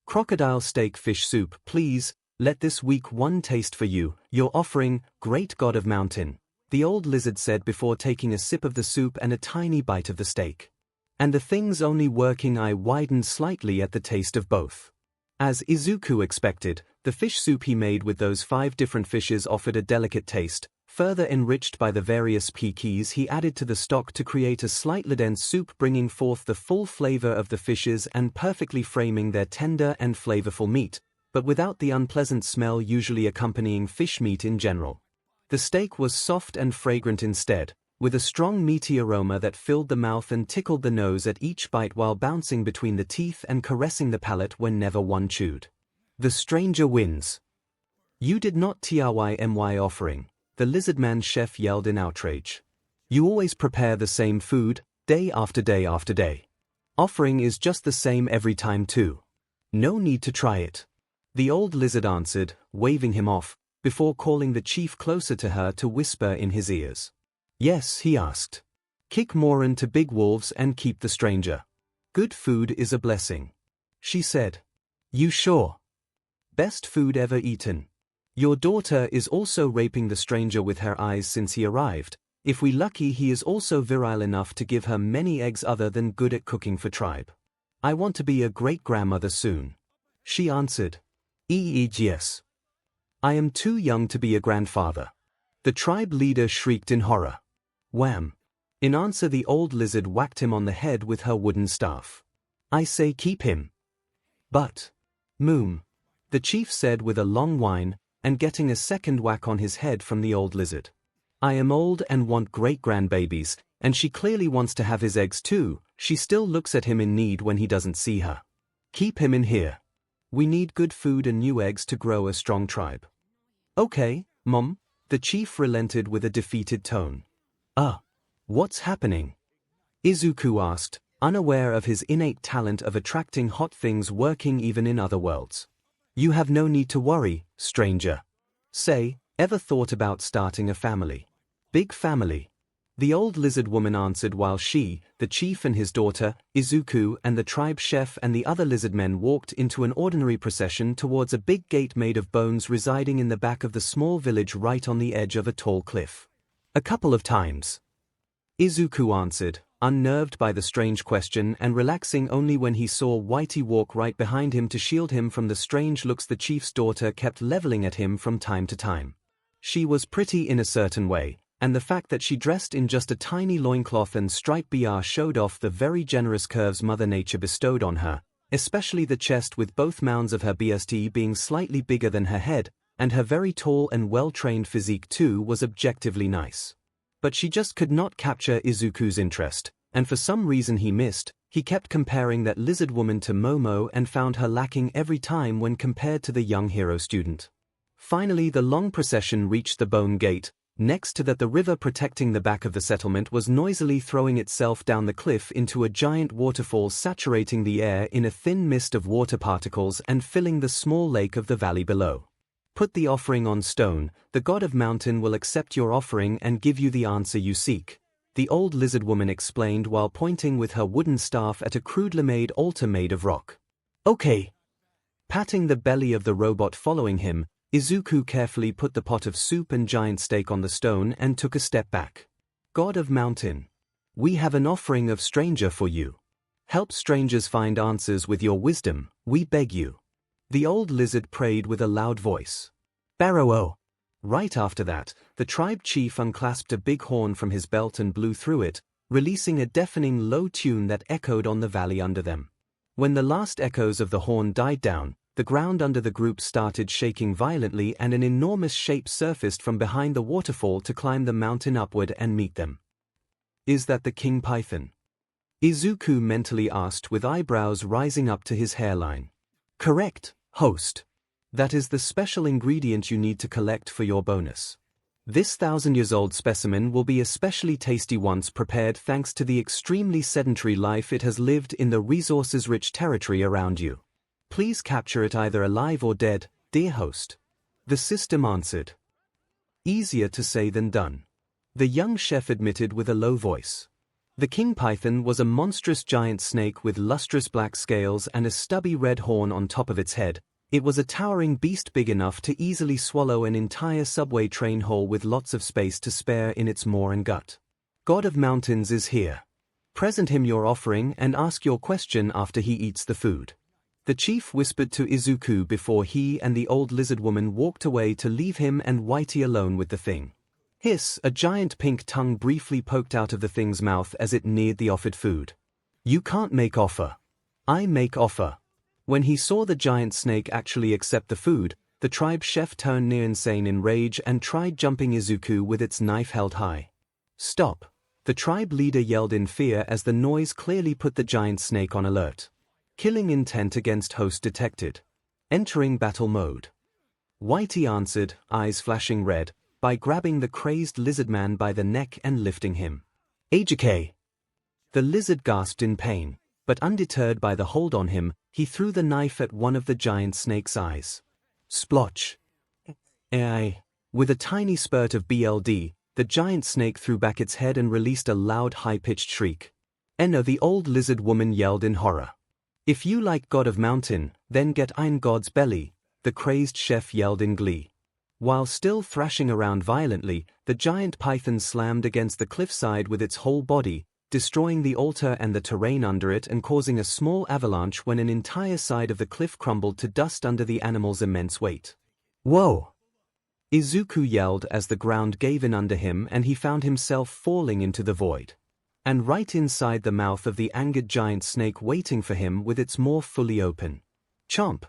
"Crocodile steak fish soup, please. Let this weak one taste for you, your offering, great god of mountain," the old lizard said before taking a sip of the soup and a tiny bite of the steak. And the thing's only working eye widened slightly at the taste of both. As Izuku expected, the fish soup he made with those 5 different fishes offered a delicate taste, further enriched by the various peas he added to the stock to create a slightly dense soup bringing forth the full flavor of the fishes and perfectly framing their tender and flavorful meat, but without the unpleasant smell usually accompanying fish meat in general. The steak was soft and fragrant instead, with a strong meaty aroma that filled the mouth and tickled the nose at each bite while bouncing between the teeth and caressing the palate whenever one chewed. "The stranger wins." "You did not try my offering," the lizardman chef yelled in outrage. "You always prepare the same food, day after day after day. Offering is just the same every time too. No need to try it." The old lizard answered, waving him off, before calling the chief closer to her to whisper in his ears. "Yes," he asked. "Kick Moran to big wolves and keep the stranger. Good food is a blessing." She said. "You sure? Best food ever eaten. Your daughter is also raping the stranger with her eyes since he arrived. If we lucky he is also virile enough to give her many eggs other than good at cooking for tribe. I want to be a great-grandmother soon." She answered. "Yes. I am too young to be a grandfather." The tribe leader shrieked in horror. Wham! In answer the old lizard whacked him on the head with her wooden staff. "I say keep him." "But, Moom," the chief said with a long whine, and getting a second whack on his head from the old lizard. "I am old and want great-grandbabies, and she clearly wants to have his eggs too. She still looks at him in need when he doesn't see her. Keep him in here. We need good food and new eggs to grow a strong tribe." "Okay, Mom," the chief relented with a defeated tone. What's happening?" Izuku asked, unaware of his innate talent of attracting hot things working even in other worlds. "You have no need to worry, stranger. Say, ever thought about starting a family?" "Big family," the old lizard woman answered while she, the chief and his daughter, Izuku and the tribe chef and the other lizard men walked into an ordinary procession towards a big gate made of bones residing in the back of the small village right on the edge of a tall cliff. "A couple of times," Izuku answered, unnerved by the strange question and relaxing only when he saw Whitey walk right behind him to shield him from the strange looks the chief's daughter kept leveling at him from time to time. She was pretty in a certain way, and the fact that she dressed in just a tiny loincloth and striped BR showed off the very generous curves Mother Nature bestowed on her, especially the chest with both mounds of her BST being slightly bigger than her head, and her very tall and well-trained physique too was objectively nice. But she just could not capture Izuku's interest, and for some reason he missed. He kept comparing that lizard woman to Momo and found her lacking every time when compared to the young hero student. Finally the long procession reached the bone gate. Next to that the river protecting the back of the settlement was noisily throwing itself down the cliff into a giant waterfall saturating the air in a thin mist of water particles and filling the small lake of the valley below. "Put the offering on stone, the god of mountain will accept your offering and give you the answer you seek," the old lizard woman explained while pointing with her wooden staff at a crudely made altar made of rock. "Okay." Patting the belly of the robot following him, Izuku carefully put the pot of soup and giant steak on the stone and took a step back. "God of mountain, we have an offering of stranger for you. Help strangers find answers with your wisdom, we beg you." The old lizard prayed with a loud voice. "Barrow." Right after that, the tribe chief unclasped a big horn from his belt and blew through it, releasing a deafening low tune that echoed on the valley under them. When the last echoes of the horn died down, The ground under the group started shaking violently and an enormous shape surfaced from behind the waterfall to climb the mountain upward and meet them. Is that the king python? Izuku mentally asked with eyebrows rising up to his hairline. Correct, host. That is the special ingredient you need to collect for your bonus. This 1,000-year-old specimen will be especially tasty once prepared thanks to the extremely sedentary life it has lived in the resources-rich territory around you. Please capture it either alive or dead, dear host. The system answered. Easier to say than done. The young chef admitted with a low voice. The king python was a monstrous giant snake with lustrous black scales and a stubby red horn on top of its head. It was a towering beast big enough to easily swallow an entire subway train whole with lots of space to spare in its maw and gut. God of Mountains is here. Present him your offering and ask your question after he eats the food. The chief whispered to Izuku before he and the old lizard woman walked away to leave him and Whitey alone with the thing. Hiss, a giant pink tongue briefly poked out of the thing's mouth as it neared the offered food. You can't make offer. I make offer. When he saw the giant snake actually accept the food, the tribe chef turned near insane in rage and tried jumping Izuku with its knife held high. Stop! The tribe leader yelled in fear as the noise clearly put the giant snake on alert. Killing intent against host detected. Entering battle mode. Whitey answered, eyes flashing red, by grabbing the crazed lizard man by the neck and lifting him. 𝐔𝐬𝐽. The lizard gasped in pain, but undeterred by the hold on him, he threw the knife at one of the giant snake's eyes. Splotch. With a tiny spurt of BLD, the giant snake threw back its head and released a loud high-pitched shriek. Enno, the old lizard woman yelled in horror. If you like God of Mountain, then get Iron God's belly, the crazed chef yelled in glee. While still thrashing around violently, the giant python slammed against the cliffside with its whole body, destroying the altar and the terrain under it and causing a small avalanche when an entire side of the cliff crumbled to dust under the animal's immense weight. Whoa! Izuku yelled as the ground gave in under him and he found himself falling into the void. And right inside the mouth of the angered giant snake waiting for him with its maw fully open. Chomp!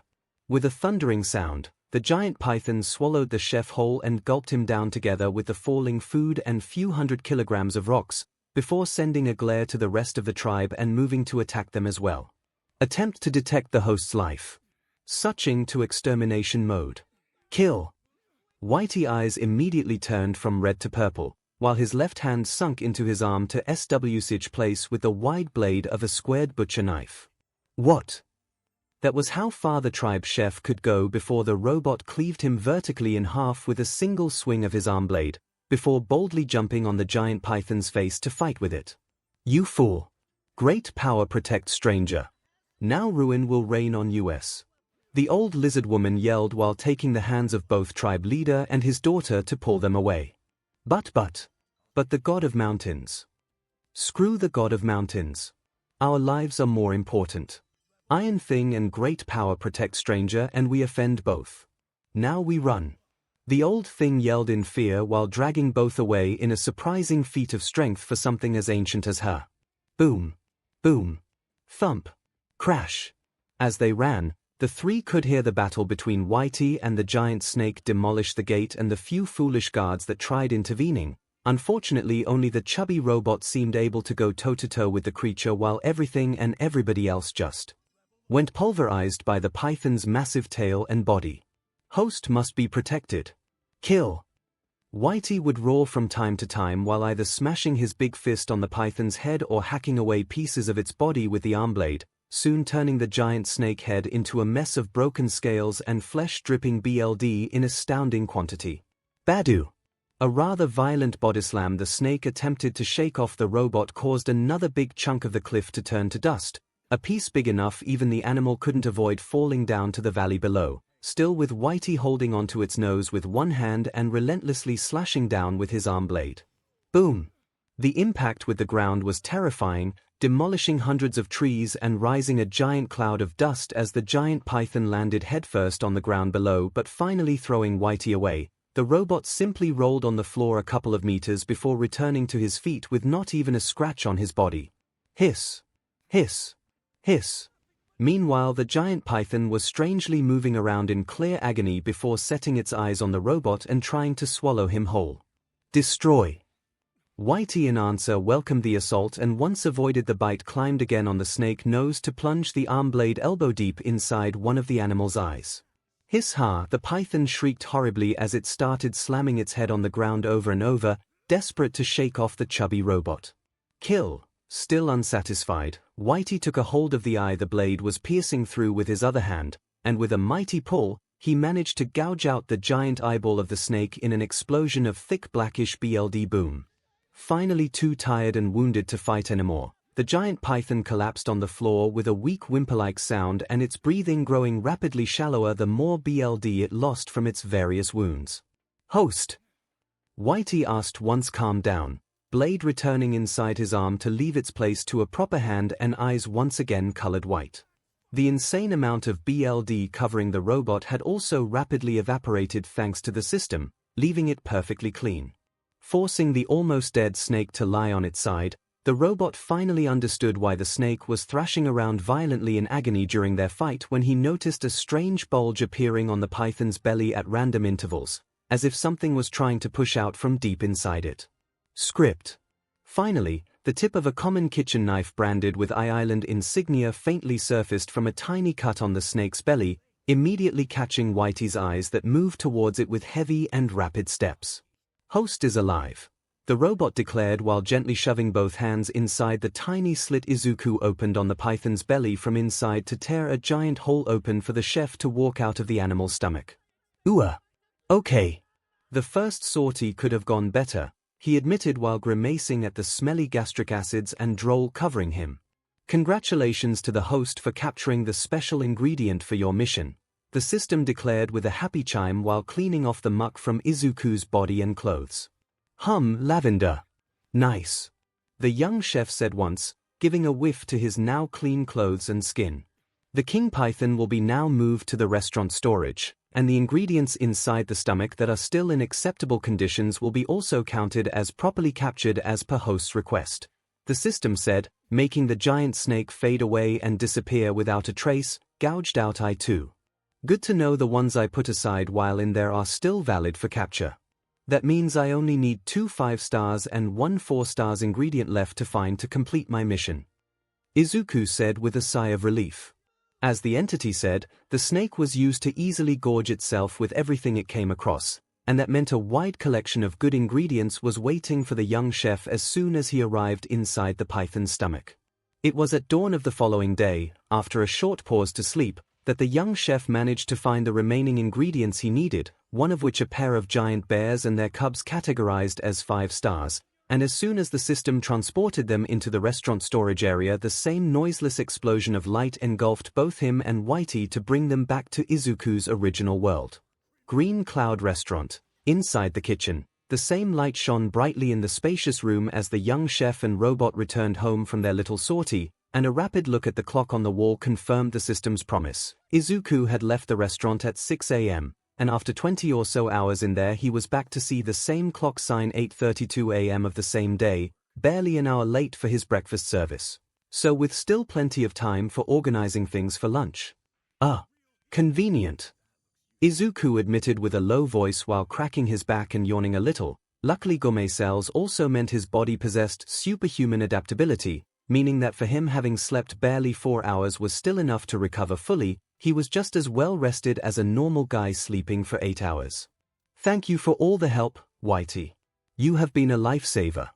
With a thundering sound, the giant python swallowed the chef whole and gulped him down together with the falling food and few hundred kilograms of rocks, before sending a glare to the rest of the tribe and moving to attack them as well. Attempt to detect the host's life. Switching to extermination mode. Kill. Whitey eyes immediately turned from red to purple, while his left hand sunk into his arm to establish place with the wide blade of a squared butcher knife. What? That was how far the tribe chef could go before the robot cleaved him vertically in half with a single swing of his arm blade, before boldly jumping on the giant python's face to fight with it. You fool! Great power protect stranger. Now ruin will reign on us. The old lizard woman yelled while taking the hands of both tribe leader and his daughter to pull them away. But the God of Mountains. Screw the God of Mountains. Our lives are more important. Iron Thing and great power protect stranger and we offend both. Now we run. The old thing yelled in fear while dragging both away in a surprising feat of strength for something as ancient as her. Boom. Boom. Thump. Crash. As they ran, the three could hear the battle between Whitey and the giant snake demolish the gate and the few foolish guards that tried intervening. Unfortunately, only the chubby robot seemed able to go toe-to-toe with the creature while everything and everybody else just went pulverized by the python's massive tail and body. Host must be protected. Kill. Whitey would roar from time to time while either smashing his big fist on the python's head or hacking away pieces of its body with the arm blade, soon turning the giant snake head into a mess of broken scales and flesh-dripping BLD in astounding quantity. Badu! A rather violent bodyslam the snake attempted to shake off the robot caused another big chunk of the cliff to turn to dust, a piece big enough even the animal couldn't avoid falling down to the valley below, still with Whitey holding onto its nose with one hand and relentlessly slashing down with his arm blade. Boom! The impact with the ground was terrifying, demolishing hundreds of trees and rising a giant cloud of dust as the giant python landed headfirst on the ground below but finally throwing Whitey away. The robot simply rolled on the floor a couple of meters before returning to his feet with not even a scratch on his body. Hiss. Hiss. Hiss. Meanwhile, the giant python was strangely moving around in clear agony before setting its eyes on the robot and trying to swallow him whole. Destroy. Whitey in answer welcomed the assault and once avoided the bite climbed again on the snake nose to plunge the arm blade elbow deep inside one of the animal's eyes. Hiss-ha, the python shrieked horribly as it started slamming its head on the ground over and over, desperate to shake off the chubby robot. Kill. Still unsatisfied, Whitey took a hold of the eye the blade was piercing through with his other hand, and with a mighty pull, he managed to gouge out the giant eyeball of the snake in an explosion of thick blackish blood boom. Finally too tired and wounded to fight anymore, the giant python collapsed on the floor with a weak whimper-like sound and its breathing growing rapidly shallower the more blood it lost from its various wounds. Host. Whitey asked once calmed down, blade returning inside his arm to leave its place to a proper hand and eyes once again colored white. The insane amount of blood covering the robot had also rapidly evaporated thanks to the system, leaving it perfectly clean. Forcing the almost dead snake to lie on its side, the robot finally understood why the snake was thrashing around violently in agony during their fight when he noticed a strange bulge appearing on the python's belly at random intervals, as if something was trying to push out from deep inside it. Script. Finally, the tip of a common kitchen knife branded with 𝐼 insignia faintly surfaced from a tiny cut on the snake's belly, immediately catching Whitey's eyes that moved towards it with heavy and rapid steps. Host is alive, the robot declared while gently shoving both hands inside the tiny slit Izuku opened on the python's belly from inside to tear a giant hole open for the chef to walk out of the animal's stomach. Okay. The first sortie could have gone better, he admitted while grimacing at the smelly gastric acids and drool covering him. Congratulations to the host for capturing the special ingredient for your mission, the system declared with a happy chime while cleaning off the muck from Izuku's body and clothes. Lavender. Nice. The young chef said once, giving a whiff to his now clean clothes and skin. The king python will be now moved to the restaurant storage, and the ingredients inside the stomach that are still in acceptable conditions will be also counted as properly captured as per host's request. The system said, making the giant snake fade away and disappear without a trace, gouged out eye too. Good to know the ones I put aside while in there are still valid for capture. That means I only need 2 5 stars and 1 4 stars ingredient left to find to complete my mission. Izuku said with a sigh of relief. As the entity said, the snake was used to easily gorge itself with everything it came across, and that meant a wide collection of good ingredients was waiting for the young chef as soon as he arrived inside the python's stomach. It was at dawn of the following day, after a short pause to sleep, that the young chef managed to find the remaining ingredients he needed, one of which a pair of giant bears and their cubs categorized as 5 stars, and as soon as the system transported them into the restaurant storage area, the same noiseless explosion of light engulfed both him and Whitey to bring them back to Izuku's original world. Green Cloud Restaurant. Inside the kitchen, the same light shone brightly in the spacious room as the young chef and robot returned home from their little sortie, and a rapid look at the clock on the wall confirmed the system's promise. Izuku had left the restaurant at 6 a.m., and after 20 or so hours in there he was back to see the same clock sign 8:32 a.m. of the same day, barely an hour late for his breakfast service. So with still plenty of time for organizing things for lunch. Convenient. Izuku admitted with a low voice while cracking his back and yawning a little. Luckily gourmet cells also meant his body possessed superhuman adaptability, meaning that for him having slept barely 4 hours was still enough to recover fully. He was just as well rested as a normal guy sleeping for 8 hours. Thank you for all the help, Whitey. You have been a lifesaver.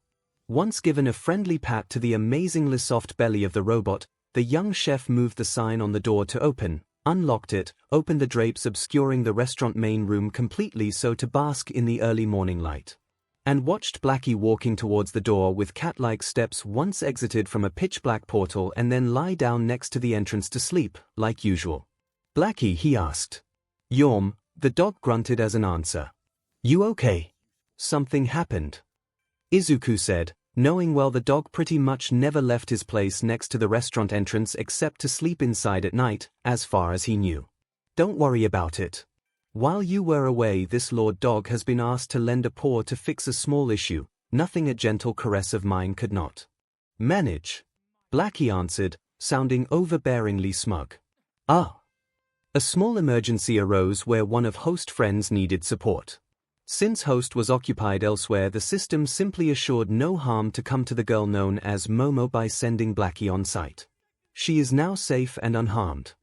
Once given a friendly pat to the amazingly soft belly of the robot, the young chef moved the sign on the door to open, unlocked it, opened the drapes obscuring the restaurant main room completely so to bask in the early morning light, and watched Blackie walking towards the door with cat-like steps once exited from a pitch-black portal and then lie down next to the entrance to sleep, like usual. Blackie, he asked. Yawm, the dog grunted as an answer. You okay? Something happened. Izuku said, knowing well the dog pretty much never left his place next to the restaurant entrance except to sleep inside at night, as far as he knew. Don't worry about it. While you were away, this lord dog has been asked to lend a paw to fix a small issue, nothing a gentle caress of mine could not manage. Blackie answered, sounding overbearingly smug. Ah! A small emergency arose where one of host friends needed support. Since host was occupied elsewhere, the system simply assured no harm to come to the girl known as Momo by sending Blackie on site. She is now safe and unharmed.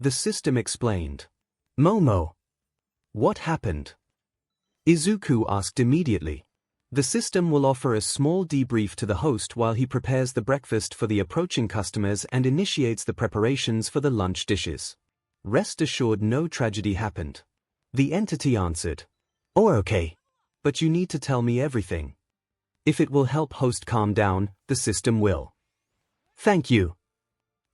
The system explained. Momo. What happened? Izuku asked immediately. The system will offer a small debrief to the host while he prepares the breakfast for the approaching customers and initiates the preparations for the lunch dishes. Rest assured no tragedy happened. The entity answered. Oh, okay. But you need to tell me everything. If it will help host calm down, the system will. Thank you.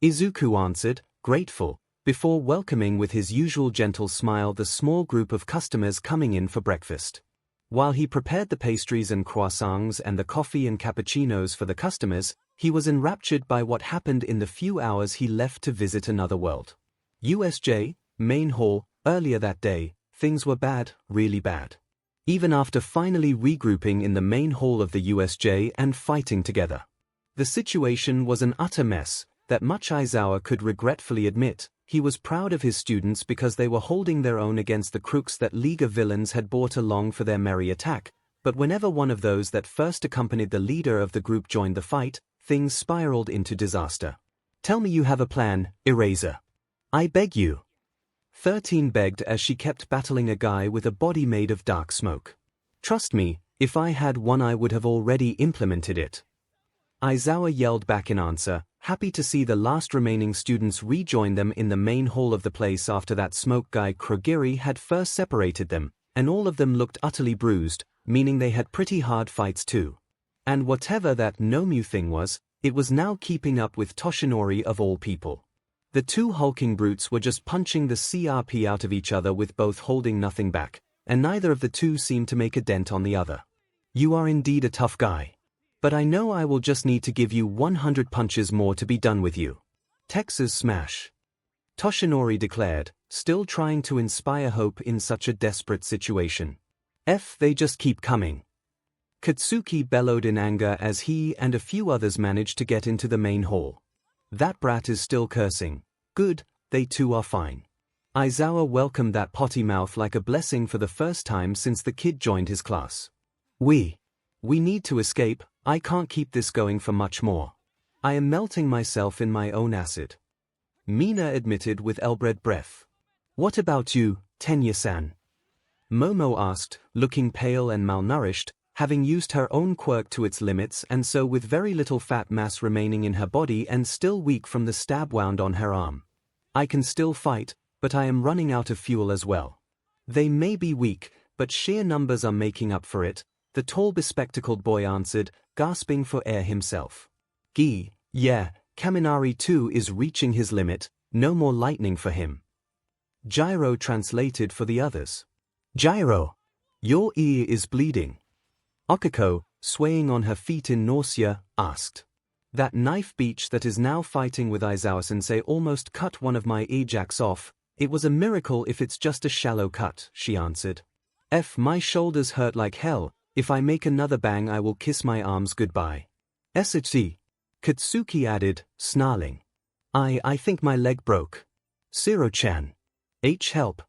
Izuku answered, grateful, before welcoming with his usual gentle smile the small group of customers coming in for breakfast. While he prepared the pastries and croissants and the coffee and cappuccinos for the customers, he was enraptured by what happened in the few hours he left to visit another world. USJ, main hall, earlier that day, things were bad, really bad. Even after finally regrouping in the main hall of the USJ and fighting together. The situation was an utter mess, that much Aizawa could regretfully admit. He was proud of his students because they were holding their own against the crooks that League of Villains had brought along for their merry attack, but whenever one of those that first accompanied the leader of the group joined the fight, things spiraled into disaster. Tell me you have a plan, Eraser. I beg you. 13 begged as she kept battling a guy with a body made of dark smoke. Trust me, if I had one I would have already implemented it. Aizawa yelled back in answer, happy to see the last remaining students rejoin them in the main hall of the place after that smoke guy Krogiri had first separated them, and all of them looked utterly bruised, meaning they had pretty hard fights too. And whatever that Nomu thing was, it was now keeping up with Toshinori of all people. The two hulking brutes were just punching the CRP out of each other with both holding nothing back, and neither of the two seemed to make a dent on the other. You are indeed a tough guy. But I know I will just need to give you 100 punches more to be done with you. Texas smash. Toshinori declared, still trying to inspire hope in such a desperate situation. They just keep coming. Katsuki bellowed in anger as he and a few others managed to get into the main hall. That brat is still cursing. Good, they too are fine. Aizawa welcomed that potty mouth like a blessing for the first time since the kid joined his class. We need to escape. I can't keep this going for much more. I am melting myself in my own acid. Mina admitted with elbred breath. What about you, Tenya-san? Momo asked, looking pale and malnourished, having used her own quirk to its limits and so with very little fat mass remaining in her body and still weak from the stab wound on her arm. I can still fight, but I am running out of fuel as well. They may be weak, but sheer numbers are making up for it, the tall bespectacled boy answered, gasping for air himself. Yeah, Kaminari too is reaching his limit, no more lightning for him. Gyro translated for the others. Gyro, your ear is bleeding. Okiko, swaying on her feet in nausea, asked. That knife beach that is now fighting with Aizawa-sensei almost cut one of my earjacks off. It was a miracle if it's just a shallow cut, she answered. My shoulders hurt like hell. If I make another bang I will kiss my arms goodbye. SHC. Katsuki added, snarling. I think my leg broke. Zero-chan. Help.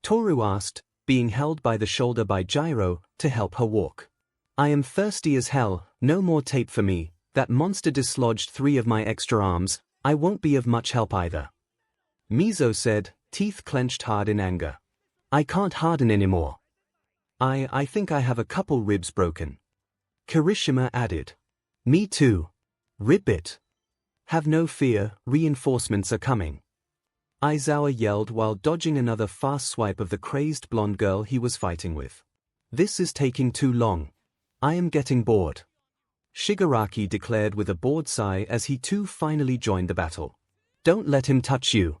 Toru asked, being held by the shoulder by Gyro, to help her walk. I am thirsty as hell, no more tape for me, that monster dislodged 3 of my extra arms, I won't be of much help either. Mizo said, teeth clenched hard in anger. I can't harden anymore. I think I have a couple ribs broken. Kirishima added. Me too. Rib it. Have no fear, reinforcements are coming. Aizawa yelled while dodging another fast swipe of the crazed blonde girl he was fighting with. This is taking too long. I am getting bored. Shigaraki declared with a bored sigh as he too finally joined the battle. Don't let him touch you.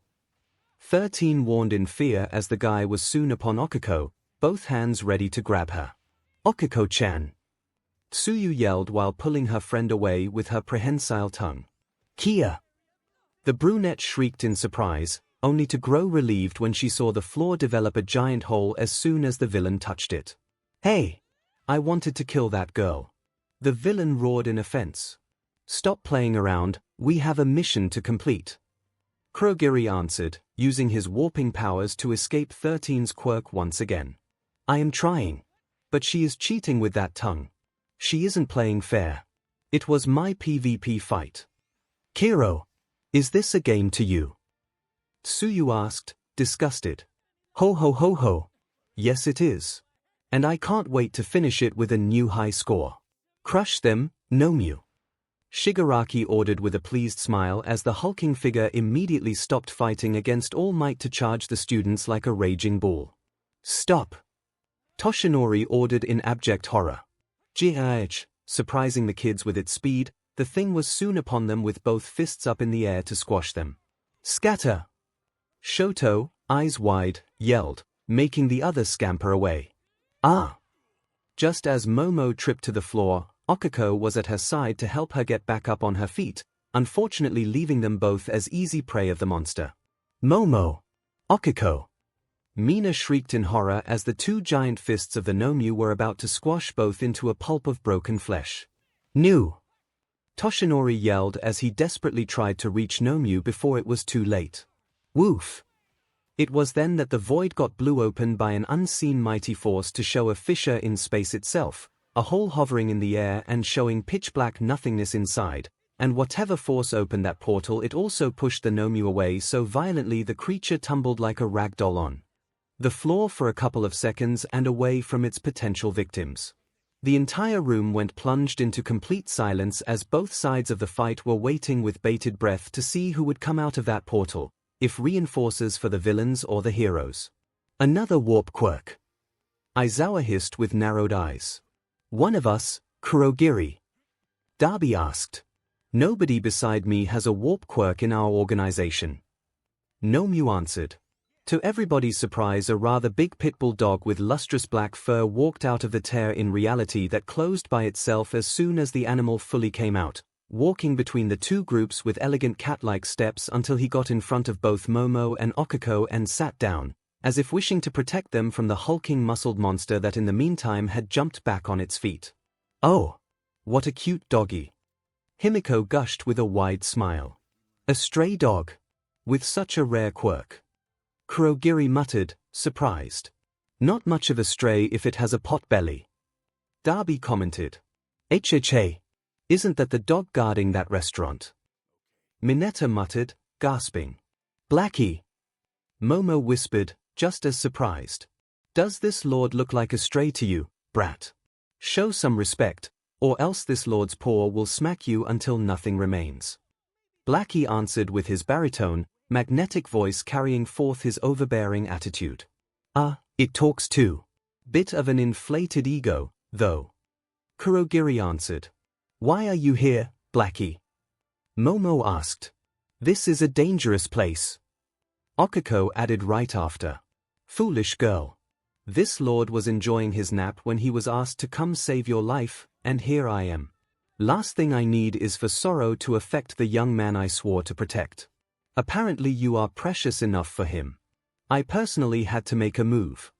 13 warned in fear as the guy was soon upon Okiko, both hands ready to grab her. Okiko-chan. Tsuyu yelled while pulling her friend away with her prehensile tongue. Kia! The brunette shrieked in surprise, only to grow relieved when she saw the floor develop a giant hole as soon as the villain touched it. Hey! I wanted to kill that girl. The villain roared in offense. Stop playing around, We have a mission to complete. 𝐒𝐻𝐽 answered, using his warping powers to escape 13's quirk once again. I am trying. But she is cheating with that tongue. She isn't playing fair. It was my PvP fight. Kiro, is this a game to you? Tsuyu asked, disgusted. Ho ho ho ho. Yes it is. And I can't wait to finish it with a new high score. Crush them, 𝐿. Shigaraki ordered with a pleased smile as the hulking figure immediately stopped fighting against all might to charge the students like a raging bull. Stop! Toshinori ordered in abject horror. 𝐔𝐬𝐽𝐽, surprising the kids with its speed, the thing was soon upon them with both fists up in the air to squash them. Scatter! Shoto, eyes wide, yelled, making the others scamper away. Ah! Just as Momo tripped to the floor, 𝐒𝐿 was at her side to help her get back up on her feet, unfortunately leaving them both as easy prey of the monster. Momo! 𝐒𝐿! Mina shrieked in horror as the two giant fists of the 𝐿 were about to squash both into a pulp of broken flesh. Nu! Toshinori yelled as he desperately tried to reach 𝐿 before it was too late. Woof! It was then that the void got blew open by an unseen mighty force to show a fissure in space itself, a hole hovering in the air and showing pitch-black nothingness inside, and whatever force opened that portal it also pushed the 𝐿 away so violently the creature tumbled like a rag doll on the floor for a couple of seconds and away from its potential victims. The entire room went plunged into complete silence as both sides of the fight were waiting with bated breath to see who would come out of that portal, if reinforcers for the villains or the heroes. Another warp quirk. Aizawa hissed with narrowed eyes. One of us, 𝐒𝐻𝐽. Darby asked. Nobody beside me has a warp quirk in our organization. 𝐿 answered. To everybody's surprise, a rather big pitbull dog with lustrous black fur walked out of the tear in reality that closed by itself as soon as the animal fully came out, walking between the two groups with elegant cat-like steps until he got in front of both Momo and 𝐒𝐿 and sat down, as if wishing to protect them from the hulking muscled monster that in the meantime had jumped back on its feet. Oh! What a cute doggy! Himiko gushed with a wide smile. A stray dog! With such a rare quirk. 𝐒𝐻𝐽 muttered, surprised. Not much of a stray if it has a pot belly. Darby commented. 𝐻𝐻. Isn't that the dog guarding that restaurant? Mineta muttered, gasping. Blackie! Momo whispered, just as surprised. Does this lord look like a stray to you, brat? Show some respect, or else this lord's paw will smack you until nothing remains. Blackie answered with his baritone, magnetic voice carrying forth his overbearing attitude. It talks too. Bit of an inflated ego, though. 𝐒𝐻𝐽 answered. Why are you here, Blackie? Momo asked. This is a dangerous place. 𝐒𝐿 added right after. Foolish girl. This lord was enjoying his nap when he was asked to come save your life, and here I am. Last thing I need is for sorrow to affect the young man I swore to protect. Apparently you are precious enough for him. I personally had to make a move.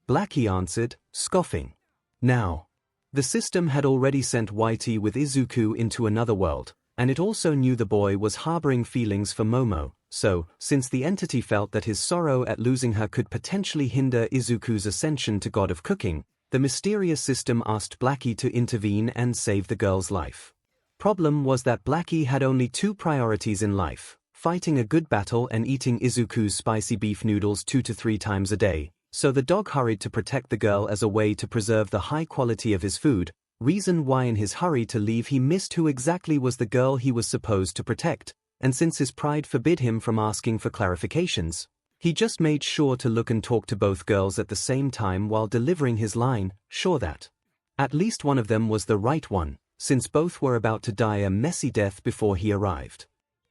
Blackie answered, scoffing. Now. The system had already sent Whitey with Izuku into another world, and it also knew the boy was harboring feelings for Momo, so, since the entity felt that his sorrow at losing her could potentially hinder Izuku's ascension to god of cooking, the mysterious system asked Blackie to intervene and save the girl's life. Problem was that Blackie had only two priorities in life: fighting a good battle and eating Izuku's spicy beef noodles 2 to 3 times a day, so the dog hurried to protect the girl as a way to preserve the high quality of his food, reason why in his hurry to leave he missed who exactly was the girl he was supposed to protect, and since his pride forbid him from asking for clarifications, he just made sure to look and talk to both girls at the same time while delivering his line, sure that at least one of them was the right one, since both were about to die a messy death before he arrived.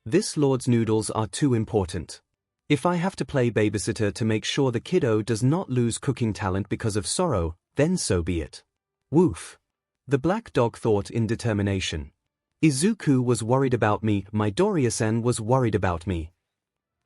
This lord's noodles are too important. If I have to play babysitter to make sure the kiddo does not lose cooking talent because of sorrow, then so be it. Woof. The black dog thought in determination. Izuku was worried about me, Midoriya-san was worried about me.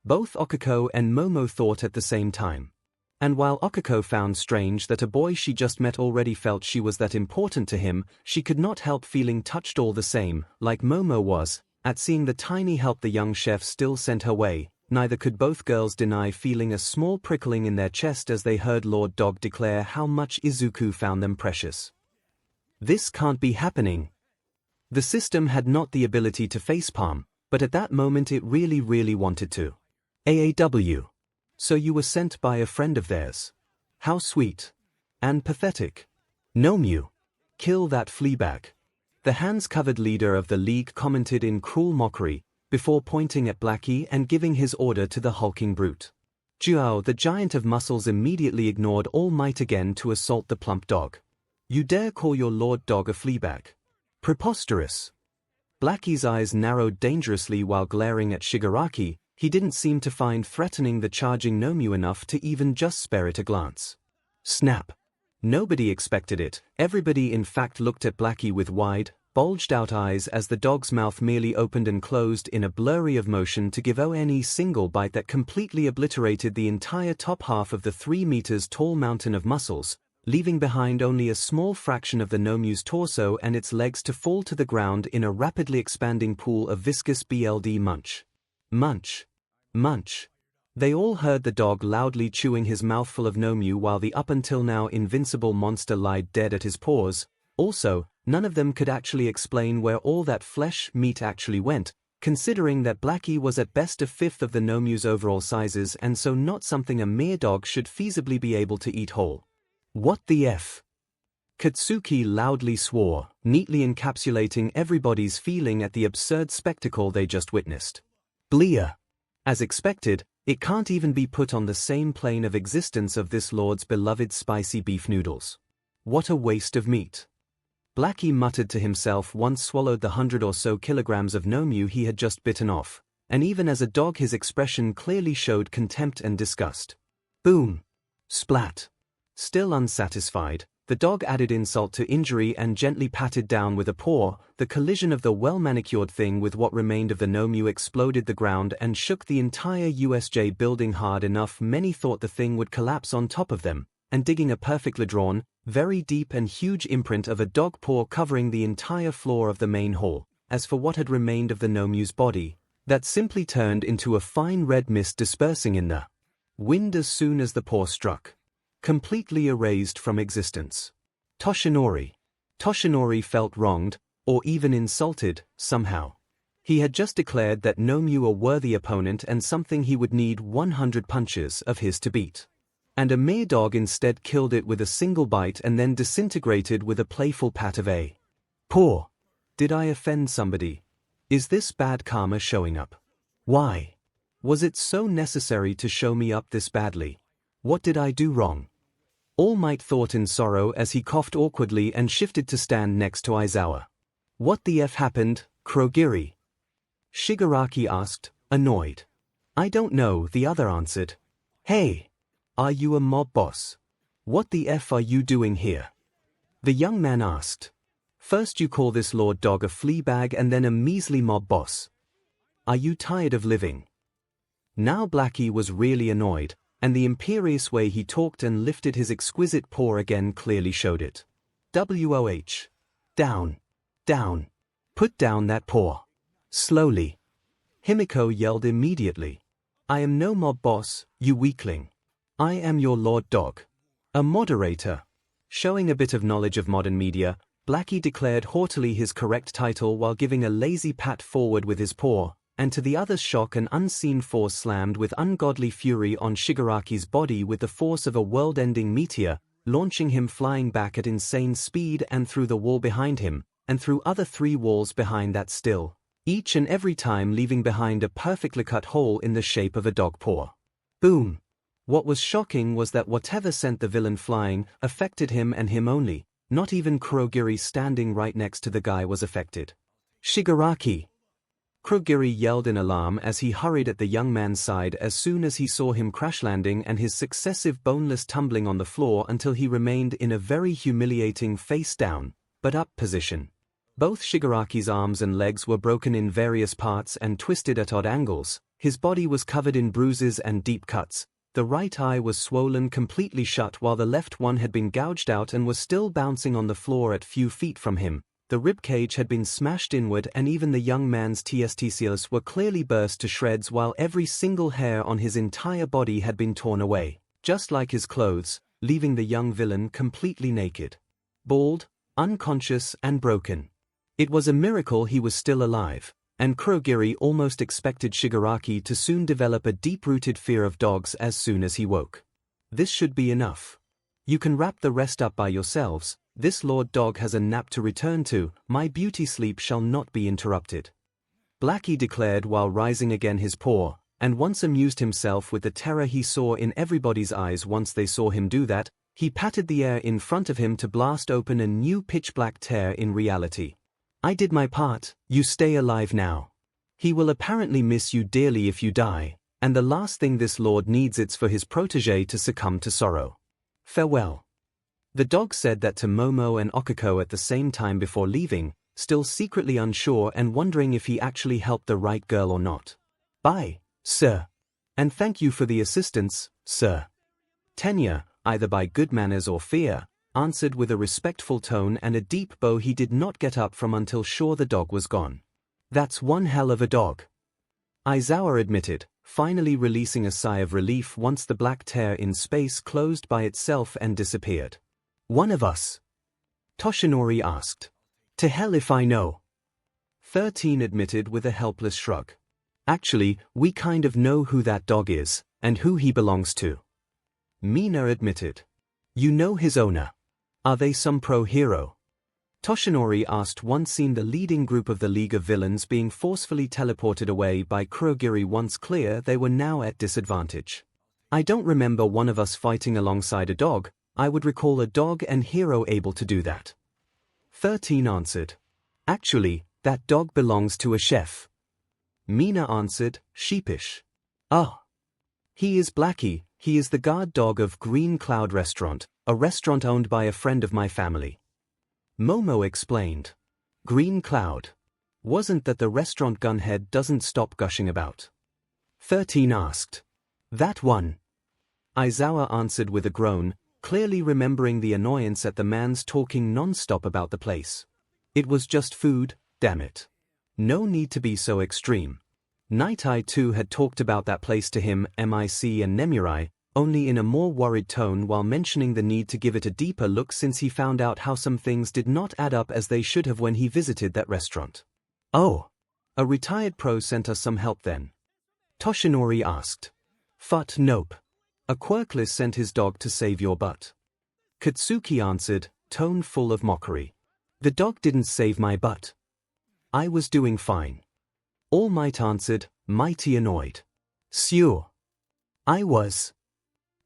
Both 𝐒𝐿 and Momo thought at the same time. And while 𝐒𝐿 found strange that a boy she just met already felt she was that important to him, she could not help feeling touched all the same, like Momo was, At seeing the tiny help the young chef still sent her way, neither could both girls deny feeling a small prickling in their chest as they heard Lord Dog declare how much Izuku found them precious. This can't be happening. The system had not the ability to facepalm, but at that moment it really wanted to. AAW. So you were sent by a friend of theirs. How sweet. And pathetic. 𝐿𝐵𝐻. Kill that fleabag. The hands-covered leader of the league commented in cruel mockery, before pointing at Blackie and giving his order to the hulking brute. Zhuo, the giant of muscles, immediately ignored all might again to assault the plump dog. You dare call your lord dog a fleabag? Preposterous. Blackie's eyes narrowed dangerously while glaring at Shigaraki. He didn't seem to find threatening the charging 𝐿𝐵𝐻 enough to even just spare it a glance. Snap. Nobody expected it. Everybody in fact looked at Blackie with wide, bulged-out eyes as the dog's mouth merely opened and closed in a blurry of motion to give 𝐿𝐵𝐻 single bite that completely obliterated the entire top half of the 3 meters tall mountain of muscles, leaving behind only a small fraction of the 𝐿𝐵𝐻's torso and its legs to fall to the ground in a rapidly expanding pool of viscous blood munch. Munch. Munch. They all heard the dog loudly chewing his mouthful of 𝐿𝐵𝐻 while the up until now invincible monster lied dead at his paws. Also, none of them could actually explain where all that flesh meat actually went, considering that Blackie was at best a fifth of the 𝐿𝐵𝐻's overall sizes and so not something a mere dog should feasibly be able to eat whole. What the F? Katsuki loudly swore, neatly encapsulating everybody's feeling at the absurd spectacle they just witnessed. Bleer. As expected, it can't even be put on the same plane of existence of this lord's beloved spicy beef noodles. What a waste of meat. Blackie muttered to himself once swallowed the 100 or so kilograms of 𝐿𝐵𝐻 he had just bitten off, and even as a dog his expression clearly showed contempt and disgust. Boom. Splat. Still unsatisfied, the dog added insult to injury and gently patted down with a paw. The collision of the well-manicured thing with what remained of the 𝐿𝐵𝐻 exploded the ground and shook the entire USJ building hard enough many thought the thing would collapse on top of them, and digging a perfectly drawn, very deep and huge imprint of a dog paw covering the entire floor of the main hall. As for what had remained of the 𝐿𝐵𝐻's body, that simply turned into a fine red mist dispersing in the wind as soon as the paw struck. Completely erased from existence. Toshinori. Toshinori felt wronged, or even insulted, somehow. He had just declared that 𝐿𝐵𝐻 a worthy opponent and something he would need 100 punches of his to beat. And a mere dog instead killed it with a single bite and then disintegrated with a playful pat of a paw. Did I offend somebody? Is this bad karma showing up? Why? Was it so necessary to show me up this badly? What did I do wrong? All Might thought in sorrow as he coughed awkwardly and shifted to stand next to Aizawa. What the F happened, Kurogiri? Shigaraki asked, annoyed. I don't know, the other answered. Hey! Are you a mob boss? What the F are you doing here? The young man asked. First you call this lord dog a fleabag and then a measly mob boss. Are you tired of living? Now Blackie was really annoyed, and the imperious way he talked and lifted his exquisite paw again clearly showed it. WOH. Down. Down. Put down that paw. Slowly. Himiko yelled immediately. I am no mob boss, you weakling. I am your lord dog. A moderator. Showing a bit of knowledge of modern media, Blackie declared haughtily his correct title while giving a lazy pat forward with his paw, and to the other's shock an unseen force slammed with ungodly fury on Shigaraki's body with the force of a world-ending meteor, launching him flying back at insane speed and through the wall behind him, and through other 3 walls behind that still, each and every time leaving behind a perfectly cut hole in the shape of a dog paw. Boom! What was shocking was that whatever sent the villain flying affected him and him only. Not even Kurogiri standing right next to the guy was affected. Shigaraki! Kurogiri yelled in alarm as he hurried at the young man's side as soon as he saw him crash landing and his successive boneless tumbling on the floor until he remained in a very humiliating face-down, but up position. Both Shigaraki's arms and legs were broken in various parts and twisted at odd angles, his body was covered in bruises and deep cuts, the right eye was swollen completely shut while the left one had been gouged out and was still bouncing on the floor at few feet from him. the ribcage had been smashed inward and even the young man's testicles were clearly burst to shreds while every single hair on his entire body had been torn away, just like his clothes, leaving the young villain completely naked. Bald, unconscious and broken. It was a miracle he was still alive, and Kurogiri almost expected Shigaraki to soon develop a deep-rooted fear of dogs as soon as he woke. This should be enough. You can wrap the rest up by yourselves. This Lord Dog has a nap to return to, my beauty sleep shall not be interrupted. Blackie declared while rising again his paw, and once amused himself with the terror he saw in everybody's eyes once they saw him do that, he patted the air in front of him to blast open a new pitch-black tear in reality. I did my part, you stay alive now. He will apparently miss you dearly if you die, and the last thing this lord needs is for his protégé to succumb to sorrow. Farewell. The dog said that to Momo and Okiko at the same time before leaving, still secretly unsure and wondering if he actually helped the right girl or not. Bye, sir. And thank you for the assistance, sir. Tenya, either by good manners or fear, answered with a respectful tone and a deep bow he did not get up from until sure the dog was gone. That's one hell of a dog. Aizawa admitted, finally releasing a sigh of relief once the black tear in space closed by itself and disappeared. One of us? Toshinori asked. To hell if I know. 13 admitted with a helpless shrug. Actually, we kind of know who that dog is, and who he belongs to. Mina admitted. You know his owner. Are they some pro-hero? Toshinori asked once seen the leading group of the League of Villains being forcefully teleported away by Kurogiri once clear they were now at disadvantage. I don't remember one of us fighting alongside a dog. I would recall a dog and hero able to do that. 13 answered. Actually, that dog belongs to a chef. Mina answered, sheepish. Ah. He is Blackie, he is the guard dog of Green Cloud Restaurant, a restaurant owned by a friend of my family. Momo explained. Green Cloud. Wasn't that the restaurant gunhead doesn't stop gushing about? 13 asked. That one. Aizawa answered with a groan, clearly remembering the annoyance at the man's talking non-stop about the place. It was just food, damn it. No need to be so extreme. Night Eye too had talked about that place to him, Mic and Nemurai, only in a more worried tone while mentioning the need to give it a deeper look since he found out how some things did not add up as they should have when he visited that restaurant. Oh. A retired pro sent us some help then? Toshinori asked. Phut nope. A quirkless sent his dog to save your butt. Katsuki answered, tone full of mockery. The dog didn't save my butt. I was doing fine. All Might answered, mighty annoyed. Sure. I was.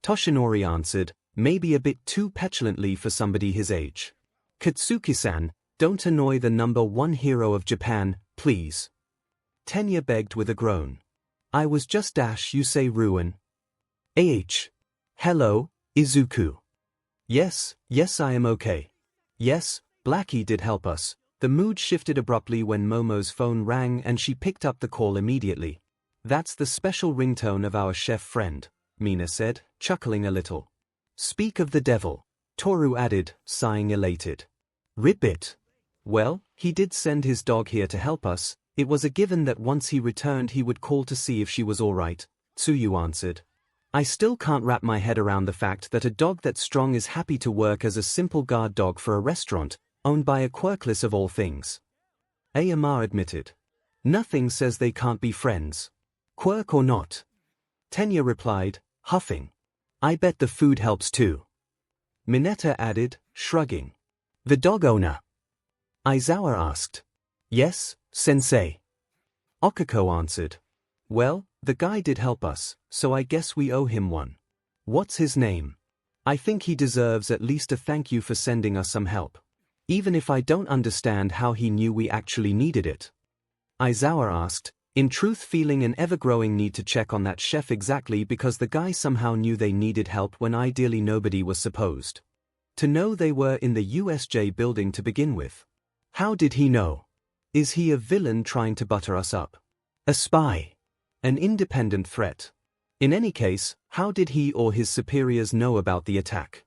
Toshinori answered, maybe a bit too petulantly for somebody his age. Katsuki-san, don't annoy the #1 hero of Japan, please. Tenya begged with a groan. I was just dash you say ruin. Hello, Izuku. Yes, I am okay. Yes, Blackie did help us. The mood shifted abruptly when Momo's phone rang and she picked up the call immediately. That's the special ringtone of our chef friend, Mina said, chuckling a little. Speak of the devil, Toru added, sighing elated. Ribbit. Well, he did send his dog here to help us. It was a given that once he returned he would call to see if she was all right, Tsuyu answered. I still can't wrap my head around the fact that a dog that strong is happy to work as a simple guard dog for a restaurant, owned by a quirkless of all things. Ayama admitted. Nothing says they can't be friends. Quirk or not. Tenya replied, huffing. I bet the food helps too. Mineta added, shrugging. The dog owner. Aizawa asked. Yes, sensei. Okiko answered. Well, the guy did help us, so I guess we owe him one. What's his name? I think he deserves at least a thank you for sending us some help. Even if I don't understand how he knew we actually needed it. Aizawa asked, in truth feeling an ever-growing need to check on that chef exactly because the guy somehow knew they needed help when ideally nobody was supposed to know they were in the USJ building to begin with. How did he know? Is he a villain trying to butter us up? A spy? An independent threat? In any case, how did he or his superiors know about the attack?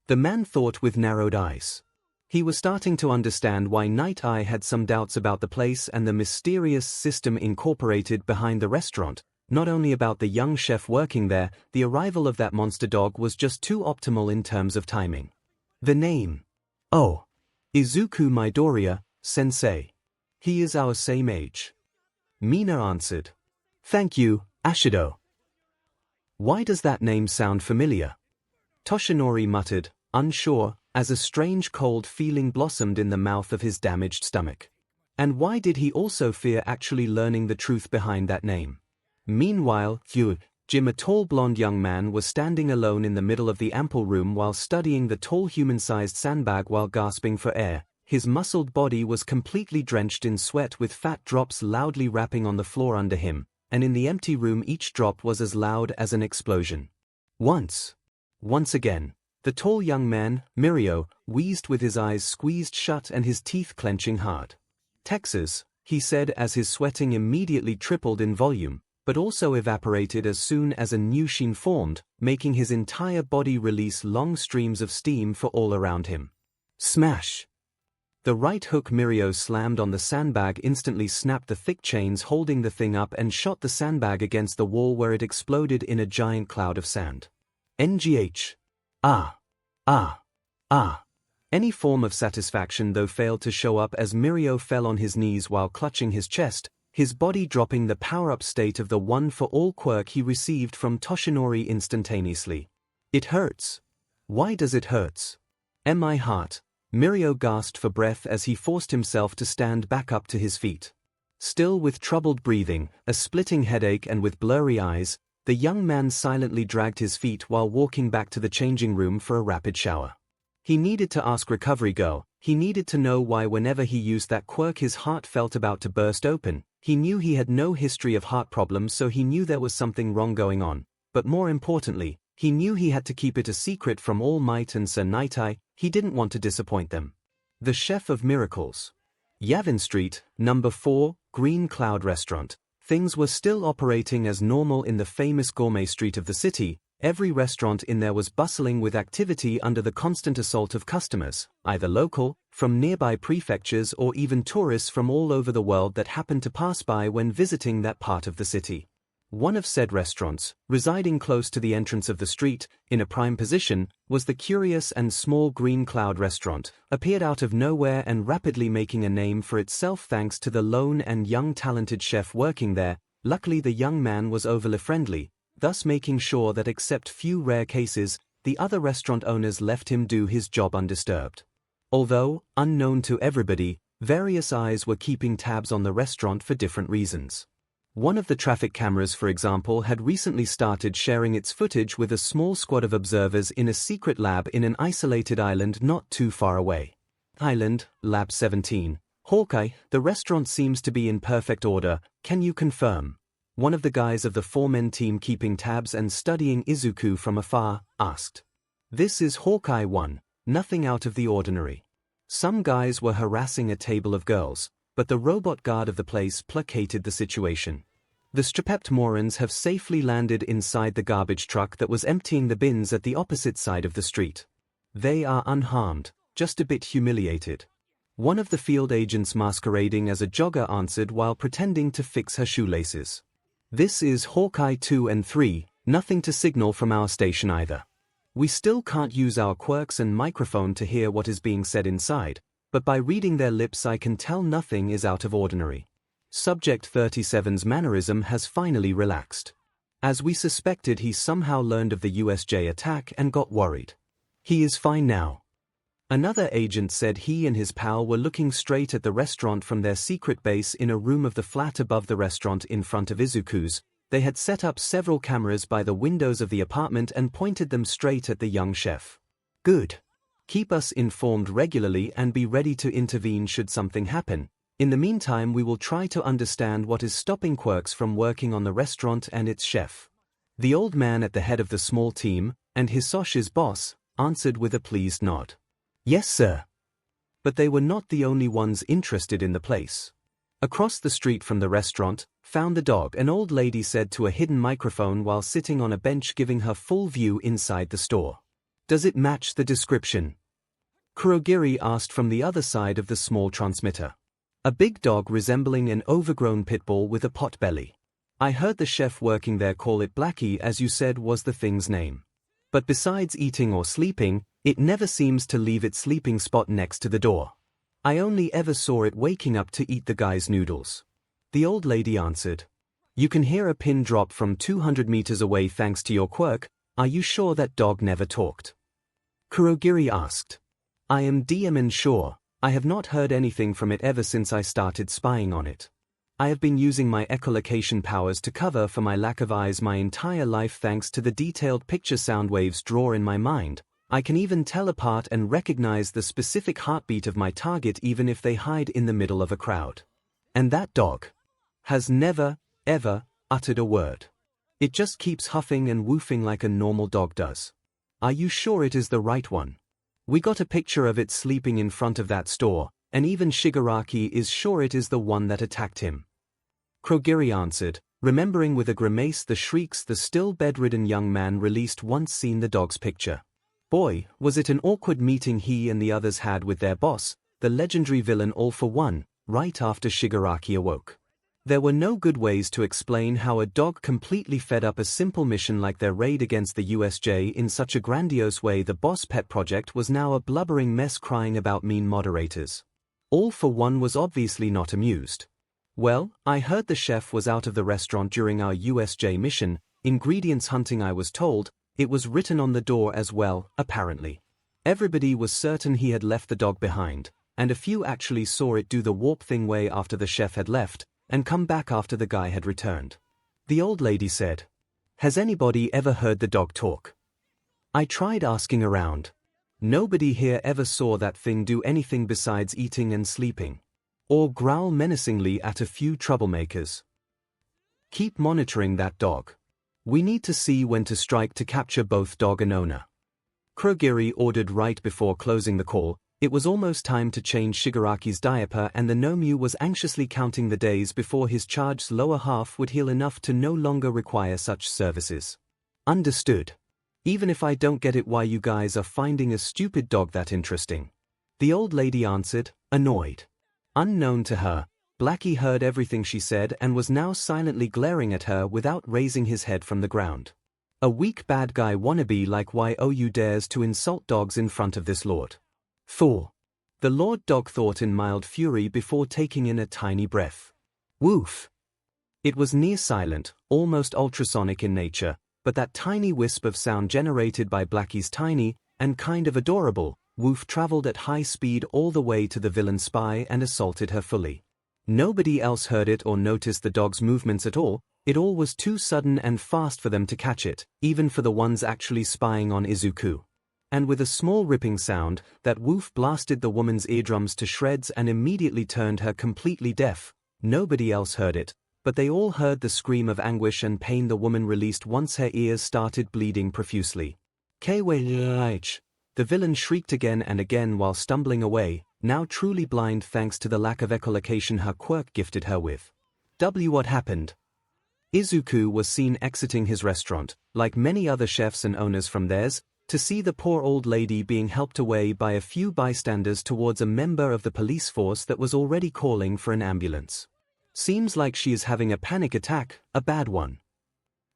The man thought with narrowed eyes. He was starting to understand why Night Eye had some doubts about the place and the mysterious system incorporated behind the restaurant. Not only about the young chef working there, the arrival of that monster dog was just too optimal in terms of timing. The name. Oh. Izuku Midoriya, sensei. He is our same age. Mina answered. Thank you, Ashido. Why does that name sound familiar? Toshinori muttered, unsure, as a strange cold feeling blossomed in the mouth of his damaged stomach. And why did he also fear actually learning the truth behind that name? Meanwhile, Jim, a tall blonde young man, was standing alone in the middle of the ample room while studying the tall human-sized sandbag while gasping for air. His muscled body was completely drenched in sweat with fat drops loudly rapping on the floor under him, and in the empty room each drop was as loud as an explosion. Once again, the tall young man, Mirio, wheezed with his eyes squeezed shut and his teeth clenching hard. Texas, he said as his sweating immediately tripled in volume, but also evaporated as soon as a new sheen formed, making his entire body release long streams of steam for all around him. Smash! The right hook Mirio slammed on the sandbag instantly snapped the thick chains holding the thing up and shot the sandbag against the wall where it exploded in a giant cloud of sand. NGH. Any form of satisfaction though failed to show up as Mirio fell on his knees while clutching his chest, his body dropping the power-up state of the one-for-all quirk he received from Toshinori instantaneously. It hurts. Why does it hurts? My heart. Mirio gasped for breath as he forced himself to stand back up to his feet. Still with troubled breathing, a splitting headache and with blurry eyes, the young man silently dragged his feet while walking back to the changing room for a rapid shower. He needed to ask Recovery Girl, he needed to know why whenever he used that quirk his heart felt about to burst open. He knew he had no history of heart problems, so he knew there was something wrong going on, but more importantly, he knew he had to keep it a secret from All Might and Sir Night Eye. He didn't want to disappoint them. The Chef of Miracles. Yavin Street, number 4, Green Cloud Restaurant. Things were still operating as normal in the famous gourmet street of the city. Every restaurant in there was bustling with activity under the constant assault of customers, either local, from nearby prefectures, or even tourists from all over the world that happened to pass by when visiting that part of the city. One of said restaurants, residing close to the entrance of the street, in a prime position, was the curious and small Green Cloud Restaurant, appeared out of nowhere and rapidly making a name for itself thanks to the lone and young talented chef working there. Luckily the young man was overly friendly, thus making sure that except few rare cases, the other restaurant owners left him do his job undisturbed. Although, unknown to everybody, various eyes were keeping tabs on the restaurant for different reasons. One of the traffic cameras, for example, had recently started sharing its footage with a small squad of observers in a secret lab in an isolated island not too far away. Island, Lab 17. Hawkeye, the restaurant seems to be in perfect order, can you confirm? One of the guys of the 4-man team keeping tabs and studying Izuku from afar, asked. This is Hawkeye 1, nothing out of the ordinary. Some guys were harassing a table of girls, but the robot guard of the place placated the situation. The strapped morons have safely landed inside the garbage truck that was emptying the bins at the opposite side of the street. They are unharmed, just a bit humiliated. One of the field agents masquerading as a jogger answered while pretending to fix her shoelaces. This is Hawkeye 2 and 3, nothing to signal from our station either. We still can't use our quirks and microphone to hear what is being said inside, but by reading their lips I can tell nothing is out of ordinary. Subject 37's mannerism has finally relaxed. As we suspected, he somehow learned of the USJ attack and got worried. He is fine now. Another agent said he and his pal were looking straight at the restaurant from their secret base in a room of the flat above the restaurant in front of Izuku's. They had set up several cameras by the windows of the apartment and pointed them straight at the young chef. Good. Keep us informed regularly and be ready to intervene should something happen. In the meantime, we will try to understand what is stopping quirks from working on the restaurant and its chef. The old man at the head of the small team, and Hisosh's boss, answered with a pleased nod. Yes, sir. But they were not the only ones interested in the place. Across the street from the restaurant, found the dog, an old lady said to a hidden microphone while sitting on a bench giving her full view inside the store. Does it match the description? 𝐒𝐭𝐚𝐲 asked from the other side of the small transmitter. A big dog resembling an overgrown pit bull with a pot belly. I heard the chef working there call it Blackie, as you said was the thing's name. But besides eating or sleeping, it never seems to leave its sleeping spot next to the door. I only ever saw it waking up to eat the guy's noodles. The old lady answered. You can hear a pin drop from 200 meters away thanks to your quirk. Are you sure that dog never talked? 𝐒𝐭𝐚𝐲 asked. I am DMN sure. I have not heard anything from it ever since I started spying on it. I have been using my echolocation powers to cover for my lack of eyes my entire life thanks to the detailed picture sound waves draw in my mind. I can even tell apart and recognize the specific heartbeat of my target even if they hide in the middle of a crowd. And that dog has never, ever, uttered a word. It just keeps huffing and woofing like a normal dog does. Are you sure it is the right one? We got a picture of it sleeping in front of that store, and even Shigaraki is sure it is the one that attacked him. 𝐒𝐭𝐚𝐲 answered, remembering with a grimace the shrieks the still bedridden young man released once seen the dog's picture. Boy, was it an awkward meeting he and the others had with their boss, the legendary villain All For One, right after Shigaraki awoke. There were no good ways to explain how a dog completely fed up a simple mission like their raid against the USJ in such a grandiose way. The boss pet project was now a blubbering mess crying about mean moderators. All For One was obviously not amused. Well, I heard the chef was out of the restaurant during our USJ mission, ingredients hunting. I was told, it was written on the door as well, apparently. Everybody was certain he had left the dog behind, and a few actually saw it do the warp thing way after the chef had left, and come back after the guy had returned. The old lady said, has anybody ever heard the dog talk? I tried asking around. Nobody here ever saw that thing do anything besides eating and sleeping. Or growl menacingly at a few troublemakers. Keep monitoring that dog. We need to see when to strike to capture both dog and owner. 𝐒𝐭𝐚𝐲 ordered right before closing the call. It was almost time to change Shigaraki's diaper and the Nomu was anxiously counting the days before his charged's lower half would heal enough to no longer require such services. Understood. Even if I don't get it why you guys are finding a stupid dog that interesting. The old lady answered, annoyed. Unknown to her, Blackie heard everything she said and was now silently glaring at her without raising his head from the ground. A weak bad guy wannabe like you dares to insult dogs in front of this lord. Thor. The Lord Dog thought in mild fury before taking in a tiny breath. Woof. It was near silent, almost ultrasonic in nature, but that tiny wisp of sound generated by Blackie's tiny, and kind of adorable, woof traveled at high speed all the way to the villain spy and assaulted her fully. Nobody else heard it or noticed the dog's movements at all. It all was too sudden and fast for them to catch it, even for the ones actually spying on Izuku. And with a small ripping sound, that woof blasted the woman's eardrums to shreds and immediately turned her completely deaf. Nobody else heard it, but they all heard the scream of anguish and pain the woman released once her ears started bleeding profusely. 𝐂𝐲𝐻. The villain shrieked again and again while stumbling away, now truly blind thanks to the lack of echolocation her quirk gifted her with. What happened? Izuku was seen exiting his restaurant, like many other chefs and owners from theirs, to see the poor old lady being helped away by a few bystanders towards a member of the police force that was already calling for an ambulance. Seems like she is having a panic attack, a bad one.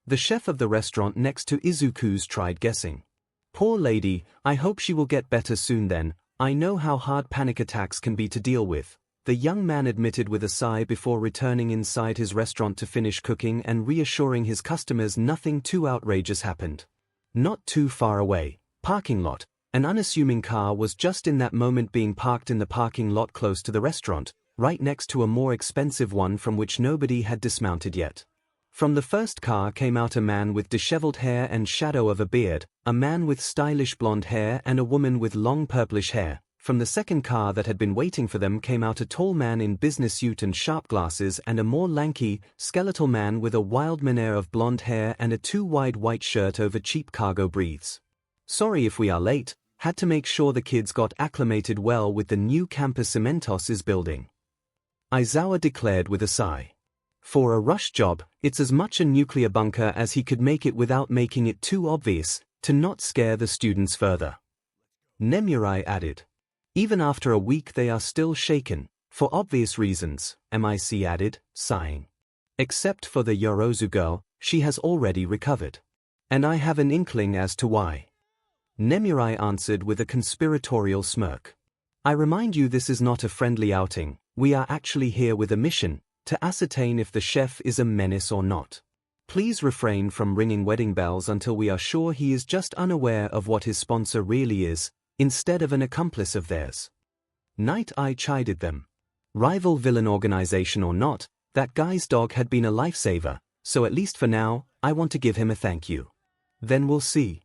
The chef of the restaurant next to Izuku's tried guessing. Poor lady, I hope she will get better soon then. I know how hard panic attacks can be to deal with, the young man admitted with a sigh before returning inside his restaurant to finish cooking and reassuring his customers nothing too outrageous happened. Not too far away, parking lot, an unassuming car was just in that moment being parked in the parking lot close to the restaurant, right next to a more expensive one from which nobody had dismounted yet. From the first car came out a man with disheveled hair and shadow of a beard, a man with stylish blonde hair and a woman with long purplish hair. From the second car that had been waiting for them came out a tall man in business suit and sharp glasses and a more lanky, skeletal man with a wild mane of blonde hair and a too wide white shirt over cheap cargo briefs. Sorry if we are late, had to make sure the kids got acclimated well with the new campus Cementos is building. Aizawa declared with a sigh. For a rush job, it's as much a nuclear bunker as he could make it without making it too obvious, to not scare the students further. Nemurai added. Even after a week they are still shaken, for obvious reasons, MIC added, sighing. Except for the Yorozu girl, she has already recovered. And I have an inkling as to why. Nemurai answered with a conspiratorial smirk. I remind you this is not a friendly outing, we are actually here with a mission, to ascertain if the chef is a menace or not. Please refrain from ringing wedding bells until we are sure he is just unaware of what his sponsor really is, instead of an accomplice of theirs. Night Eye chided them. Rival villain organization or not, that guy's dog had been a lifesaver, so at least for now, I want to give him a thank you. Then we'll see.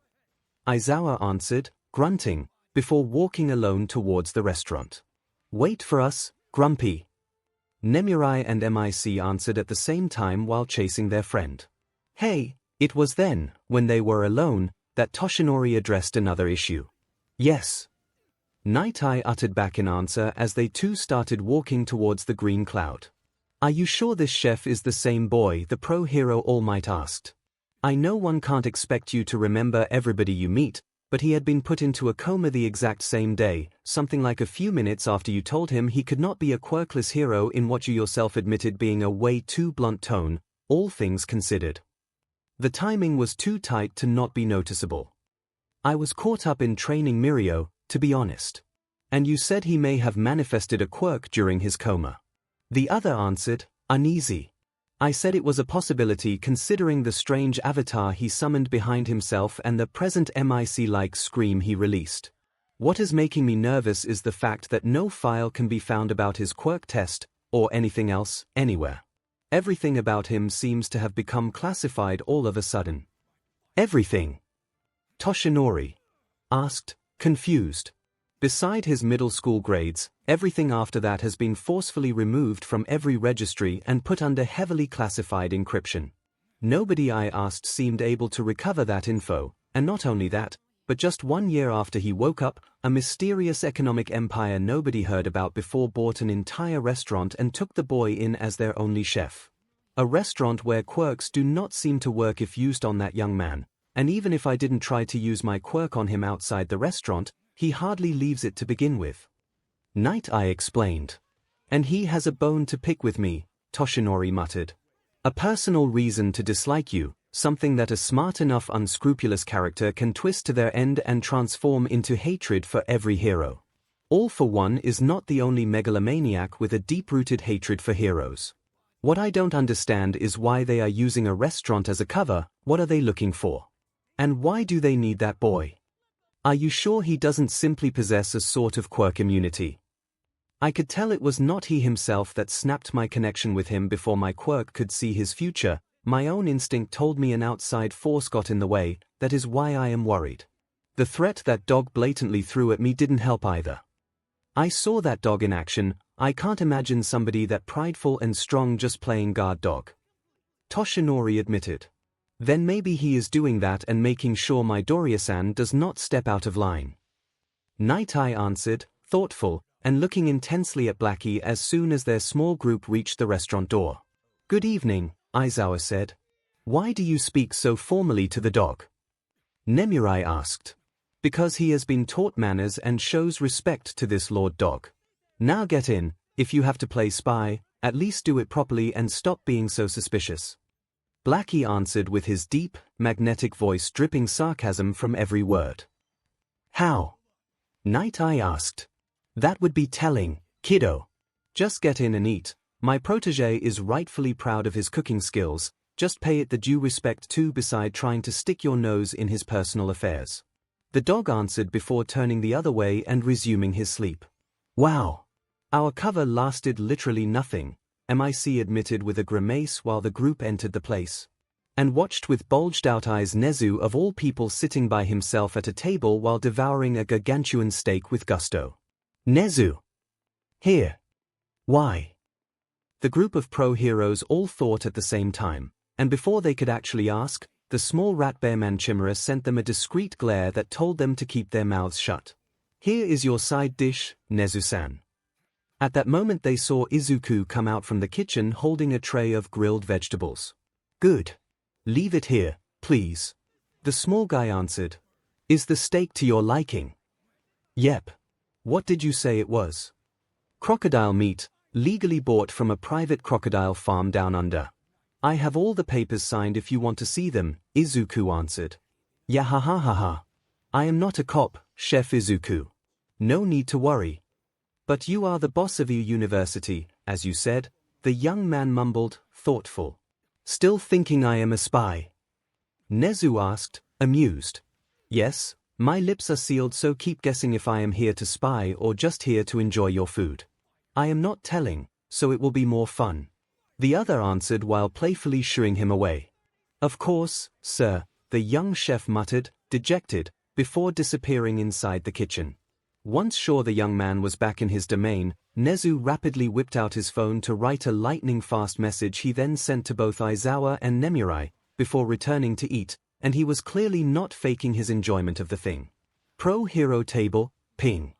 Aizawa answered, grunting, before walking alone towards the restaurant. Wait for us, Grumpy. Nemurai and MIC answered at the same time while chasing their friend. Hey, it was then, when they were alone, that Toshinori addressed another issue. Yes. Night Eye uttered back in answer as they too started walking towards the green cloud. Are you sure this chef is the same boy? The pro hero All Might asked. I know one can't expect you to remember everybody you meet, but he had been put into a coma the exact same day, something like a few minutes after you told him he could not be a quirkless hero in what you yourself admitted being a way too blunt tone, all things considered. The timing was too tight to not be noticeable. I was caught up in training Mirio, to be honest. And you said he may have manifested a quirk during his coma. The other answered, uneasy. I said it was a possibility considering the strange avatar he summoned behind himself and the present MIC-like scream he released. What is making me nervous is the fact that no file can be found about his quirk test, or anything else, anywhere. Everything about him seems to have become classified all of a sudden. Everything? Toshinori asked, confused. Beside his middle school grades, everything after that has been forcefully removed from every registry and put under heavily classified encryption. Nobody I asked seemed able to recover that info, and not only that, but just 1 year after he woke up, a mysterious economic empire nobody heard about before bought an entire restaurant and took the boy in as their only chef. A restaurant where quirks do not seem to work if used on that young man, and even if I didn't try to use my quirk on him outside the restaurant, he hardly leaves it to begin with. Night Eye explained. And he has a bone to pick with me, Toshinori muttered. A personal reason to dislike you, something that a smart enough unscrupulous character can twist to their end and transform into hatred for every hero. All for One is not the only megalomaniac with a deep-rooted hatred for heroes. What I don't understand is why they are using a restaurant as a cover. What are they looking for? And why do they need that boy? Are you sure he doesn't simply possess a sort of quirk immunity? I could tell it was not he himself that snapped my connection with him before my quirk could see his future. My own instinct told me an outside force got in the way. That is why I am worried. The threat that dog blatantly threw at me didn't help either. I saw that dog in action. I can't imagine somebody that prideful and strong just playing guard dog. Toshinori admitted. Then maybe he is doing that and making sure Midoriya-san does not step out of line. Night Eye answered, thoughtful, and looking intensely at Blackie as soon as their small group reached the restaurant door. Good evening, Aizawa said. Why do you speak so formally to the dog? Nemurai asked. Because he has been taught manners and shows respect to this Lord Dog. Now get in, if you have to play spy, at least do it properly and stop being so suspicious. Blackie answered with his deep, magnetic voice dripping sarcasm from every word. How? Night Eye asked. That would be telling, kiddo. Just get in and eat. My protege is rightfully proud of his cooking skills, just pay it the due respect too beside trying to stick your nose in his personal affairs. The dog answered before turning the other way and resuming his sleep. Wow. Our cover lasted literally nothing, MIC admitted with a grimace while the group entered the place. And watched with bulged-out eyes Nezu of all people sitting by himself at a table while devouring a gargantuan steak with gusto. Nezu! Here! Why? The group of pro-heroes all thought at the same time, and before they could actually ask, the small rat bearman Chimera sent them a discreet glare that told them to keep their mouths shut. Here is your side dish, Nezu-san. At that moment they saw Izuku come out from the kitchen holding a tray of grilled vegetables. Good. Leave it here, please. The small guy answered. Is the steak to your liking? Yep. What did you say it was? Crocodile meat, legally bought from a private crocodile farm down under. I have all the papers signed if you want to see them, Izuku answered. Yahahahaha. I am not a cop, Chef Izuku. No need to worry. But you are the boss of your university, as you said, the young man mumbled, thoughtful. Still thinking I am a spy? Nezu asked, amused. Yes, my lips are sealed, so keep guessing if I am here to spy or just here to enjoy your food. I am not telling, so it will be more fun. The other answered while playfully shooing him away. Of course, sir, the young chef muttered, dejected, before disappearing inside the kitchen. Once sure the young man was back in his domain, Nezu rapidly whipped out his phone to write a lightning-fast message he then sent to both Aizawa and Nemurai, before returning to eat, and he was clearly not faking his enjoyment of the thing. Pro Hero Table, ping.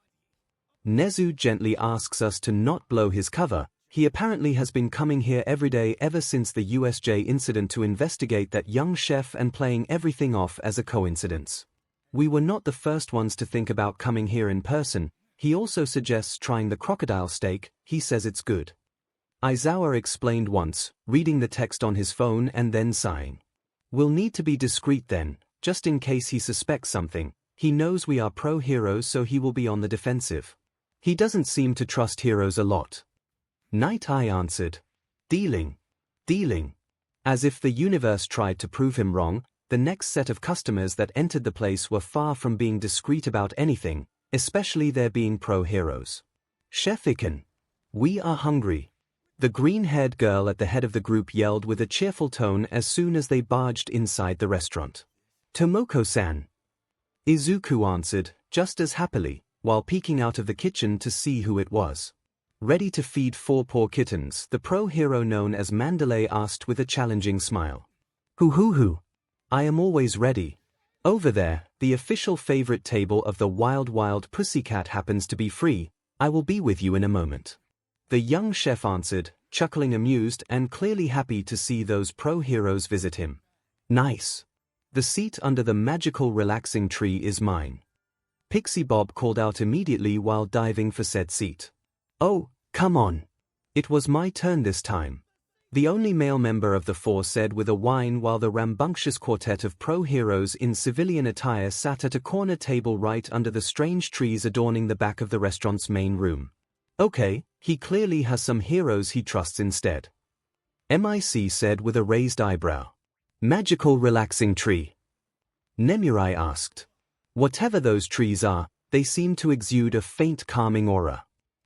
Nezu gently asks us to not blow his cover. He apparently has been coming here every day ever since the USJ incident to investigate that young chef and playing everything off as a coincidence. We were not the first ones to think about coming here in person. He also suggests trying the crocodile steak. He says it's good. Aizawa explained once, reading the text on his phone and then sighing. We'll need to be discreet then, just in case he suspects something. He knows we are pro-heroes, so he will be on the defensive. He doesn't seem to trust heroes a lot. Night Eye answered. Dealing. As if the universe tried to prove him wrong. The next set of customers that entered the place were far from being discreet about anything, especially their being pro-heroes. Chef 𝐒𝐿. We are hungry. The green-haired girl at the head of the group yelled with a cheerful tone as soon as they barged inside the restaurant. Tomoko-san. Izuku answered, just as happily, while peeking out of the kitchen to see who it was. Ready to feed 4 poor kittens, the pro-hero known as Mandalay asked with a challenging smile. Hoo. I am always ready. Over there, the official favorite table of the Wild Pussycat happens to be free. I will be with you in a moment. The young chef answered, chuckling amused and clearly happy to see those pro-heroes visit him. Nice. The seat under the magical relaxing tree is mine. Pixie Bob called out immediately while diving for said seat. Oh, come on. It was my turn this time. The only male member of the 4 said with a whine while the rambunctious quartet of pro-heroes in civilian attire sat at a corner table right under the strange trees adorning the back of the restaurant's main room. Okay, he clearly has some heroes he trusts instead. MIC said with a raised eyebrow. Magical relaxing tree. Nemurai asked. Whatever those trees are, they seem to exude a faint calming aura.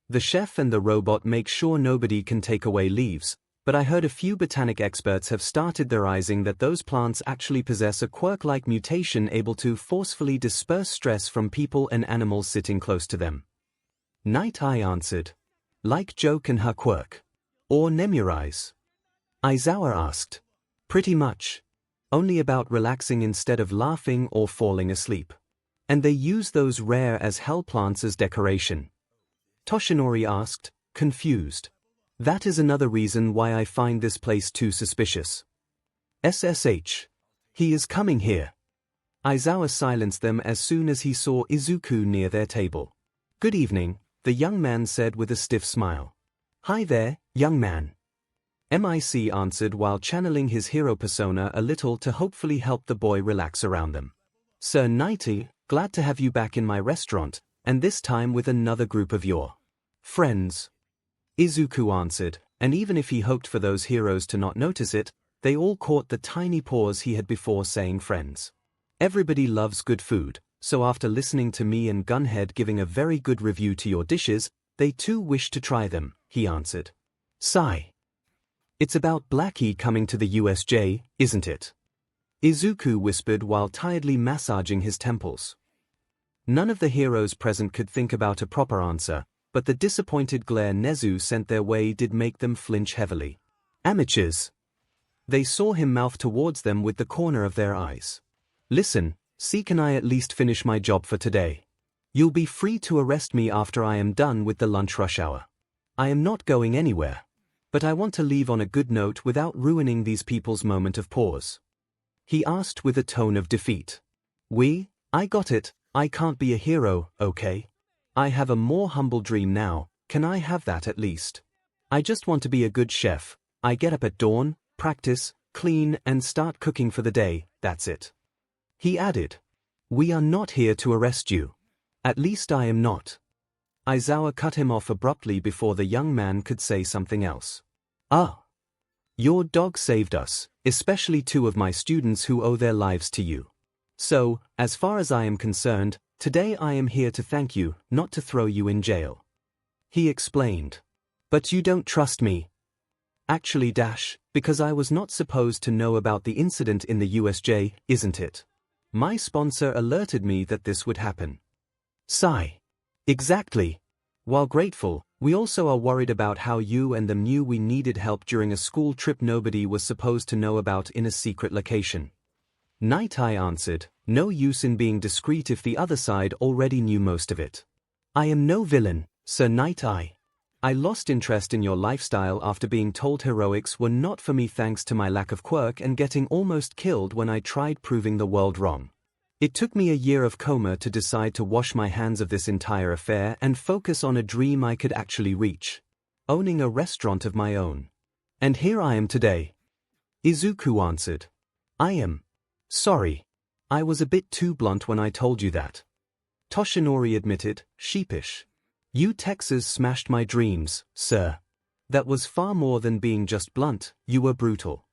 The chef and the robot make sure nobody can take away leaves. But I heard a few botanic experts have started theorizing that those plants actually possess a quirk-like mutation able to forcefully disperse stress from people and animals sitting close to them. Night Eye answered. Like joke and her quirk. Or Nemurai's. Aizawa asked. Pretty much. Only about relaxing instead of laughing or falling asleep. And they use those rare as hell plants as decoration. Toshinori asked, confused. That is another reason why I find this place too suspicious. SSH. He is coming here. Aizawa silenced them as soon as he saw Izuku near their table. Good evening, the young man said with a stiff smile. Hi there, young man. MIC answered while channeling his hero persona a little to hopefully help the boy relax around them. Sir Nighty, glad to have you back in my restaurant, and this time with another group of your friends. Izuku answered, and even if he hoped for those heroes to not notice it, they all caught the tiny pause he had before saying friends. Everybody loves good food, so after listening to me and Gunhead giving a very good review to your dishes, they too wish to try them, he answered. Sigh. It's about Blackie coming to the USJ, isn't it? Izuku whispered while tiredly massaging his temples. None of the heroes present could think about a proper answer, but the disappointed glare Nezu sent their way did make them flinch heavily. Amateurs. They saw him mouth towards them with the corner of their eyes. Listen, can I at least finish my job for today? You'll be free to arrest me after I am done with the lunch rush hour. I am not going anywhere. But I want to leave on a good note without ruining these people's moment of pause. He asked with a tone of defeat. I got it, I can't be a hero, okay? I have a more humble dream now, can I have that at least? I just want to be a good chef. I get up at dawn, practice, clean and start cooking for the day, that's it. He added. We are not here to arrest you. At least I am not. Aizawa cut him off abruptly before the young man could say something else. Ah. Your dog saved us, especially 2 of my students who owe their lives to you. So, as far as I am concerned, today I am here to thank you, not to throw you in jail. He explained. But you don't trust me. Actually, because I was not supposed to know about the incident in the USJ, isn't it? My sponsor alerted me that this would happen. Sigh. Exactly. While grateful, we also are worried about how you and them knew we needed help during a school trip nobody was supposed to know about in a secret location. Night Eye answered, no use in being discreet if the other side already knew most of it. I am no villain, Sir Night Eye. I lost interest in your lifestyle after being told heroics were not for me thanks to my lack of quirk and getting almost killed when I tried proving the world wrong. It took me a year of coma to decide to wash my hands of this entire affair and focus on a dream I could actually reach. Owning a restaurant of my own. And here I am today. Izuku answered. I am. Sorry. I was a bit too blunt when I told you that. Toshinori admitted, sheepish. You Texas smashed my dreams, sir. That was far more than being just blunt, you were brutal.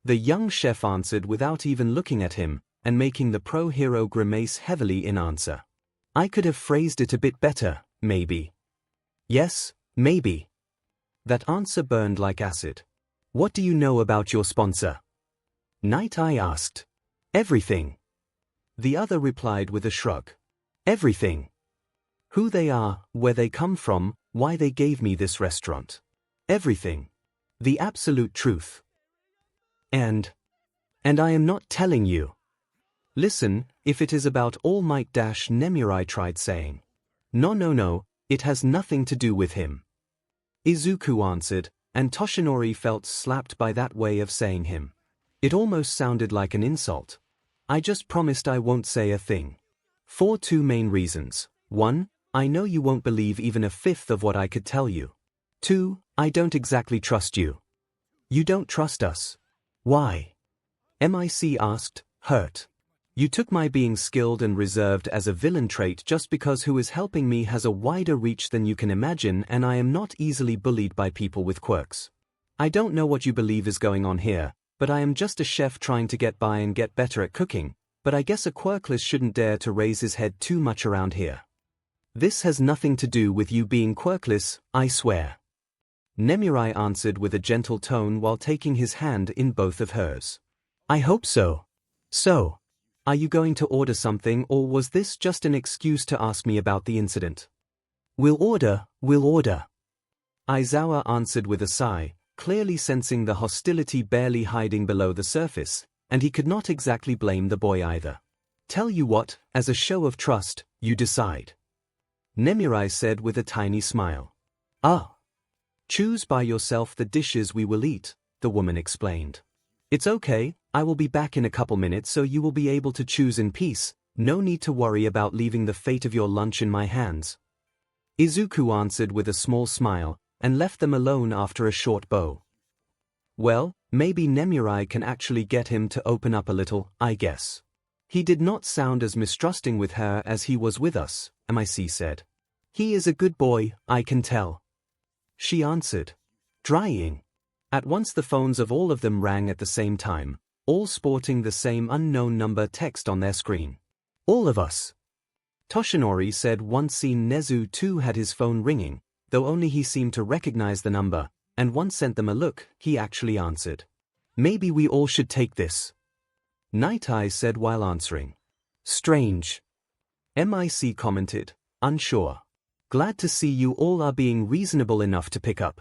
The young chef answered without even looking at him, and making the pro-hero grimace heavily in answer. I could have phrased it a bit better, maybe. Yes, maybe. That answer burned like acid. What do you know about your sponsor? Night Eye asked. Everything. The other replied with a shrug. Everything. Who they are, where they come from, why they gave me this restaurant. Everything. The absolute truth. And I am not telling you. Listen, if it is about All Might Nemurai tried saying. No, it has nothing to do with him. Izuku answered, and Toshinori felt slapped by that way of saying him. It almost sounded like an insult. I just promised I won't say a thing. For 2 main reasons. 1, I know you won't believe even a fifth of what I could tell you. 2, I don't exactly trust you. You don't trust us. Why? MIC asked, hurt. You took my being skilled and reserved as a villain trait just because who is helping me has a wider reach than you can imagine and I am not easily bullied by people with quirks. I don't know what you believe is going on here, but I am just a chef trying to get by and get better at cooking, but I guess a quirkless shouldn't dare to raise his head too much around here. This has nothing to do with you being quirkless, I swear. Nemurai answered with a gentle tone while taking his hand in both of hers. I hope so. So, are you going to order something or was this just an excuse to ask me about the incident? We'll order. Aizawa answered with a sigh, clearly sensing the hostility barely hiding below the surface, and he could not exactly blame the boy either. Tell you what, as a show of trust, you decide. Nemurai said with a tiny smile. Ah. Choose by yourself the dishes we will eat, the woman explained. It's okay, I will be back in a couple minutes so you will be able to choose in peace, no need to worry about leaving the fate of your lunch in my hands. Izuku answered with a small smile, and left them alone after a short bow. Well, maybe Nemurai can actually get him to open up a little, I guess. He did not sound as mistrusting with her as he was with us, MIC said. He is a good boy, I can tell. She answered. Drying. At once the phones of all of them rang at the same time, all sporting the same unknown number text on their screen. All of us. Toshinori said once seen Nezu too had his phone ringing, though only he seemed to recognize the number, and once sent them a look, he actually answered. Maybe we all should take this. Night Eye said while answering. Strange. MIC commented, unsure. Glad to see you all are being reasonable enough to pick up.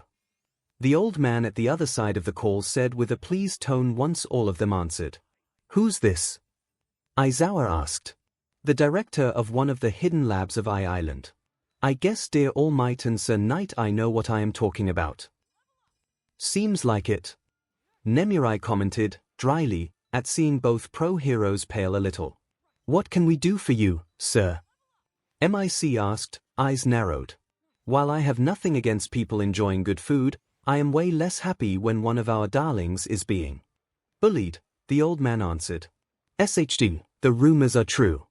The old man at the other side of the call said with a pleased tone once all of them answered. Who's this? Aizawa asked. The director of one of the hidden labs of Island. I guess dear All Might and Sir Night I know what I am talking about. Seems like it. Nemurai commented, dryly, at seeing both pro-heroes pale a little. What can we do for you, sir? MIC asked, eyes narrowed. While I have nothing against people enjoying good food, I am way less happy when one of our darlings is being bullied, the old man answered. SHD, the rumors are true.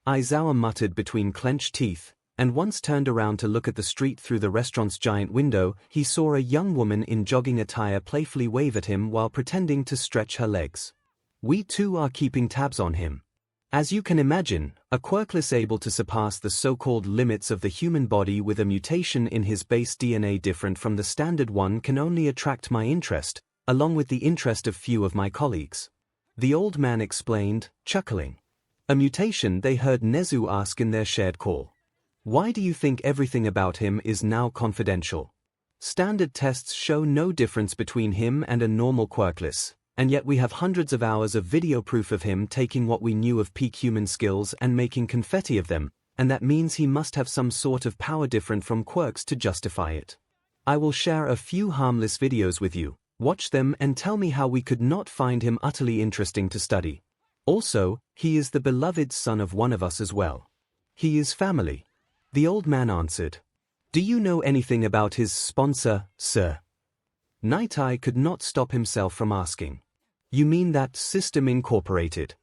Aizawa muttered between clenched teeth, and once turned around to look at the street through the restaurant's giant window, he saw a young woman in jogging attire playfully wave at him while pretending to stretch her legs. We too are keeping tabs on him. As you can imagine, a quirkless able to surpass the so-called limits of the human body with a mutation in his base DNA different from the standard one can only attract my interest, along with the interest of few of my colleagues. The old man explained, chuckling. A mutation they heard 𝐒𝐲 ask in their shared call. Why do you think everything about him is now confidential? Standard tests show no difference between him and a normal quirkless, and yet we have hundreds of hours of video proof of him taking what we knew of peak human skills and making confetti of them, and that means he must have some sort of power different from quirks to justify it. I will share a few harmless videos with you, watch them and tell me how we could not find him utterly interesting to study. Also, he is the beloved son of one of us as well. He is family. The old man answered. Do you know anything about his sponsor, sir? Night Eye could not stop himself from asking. You mean that System Incorporated?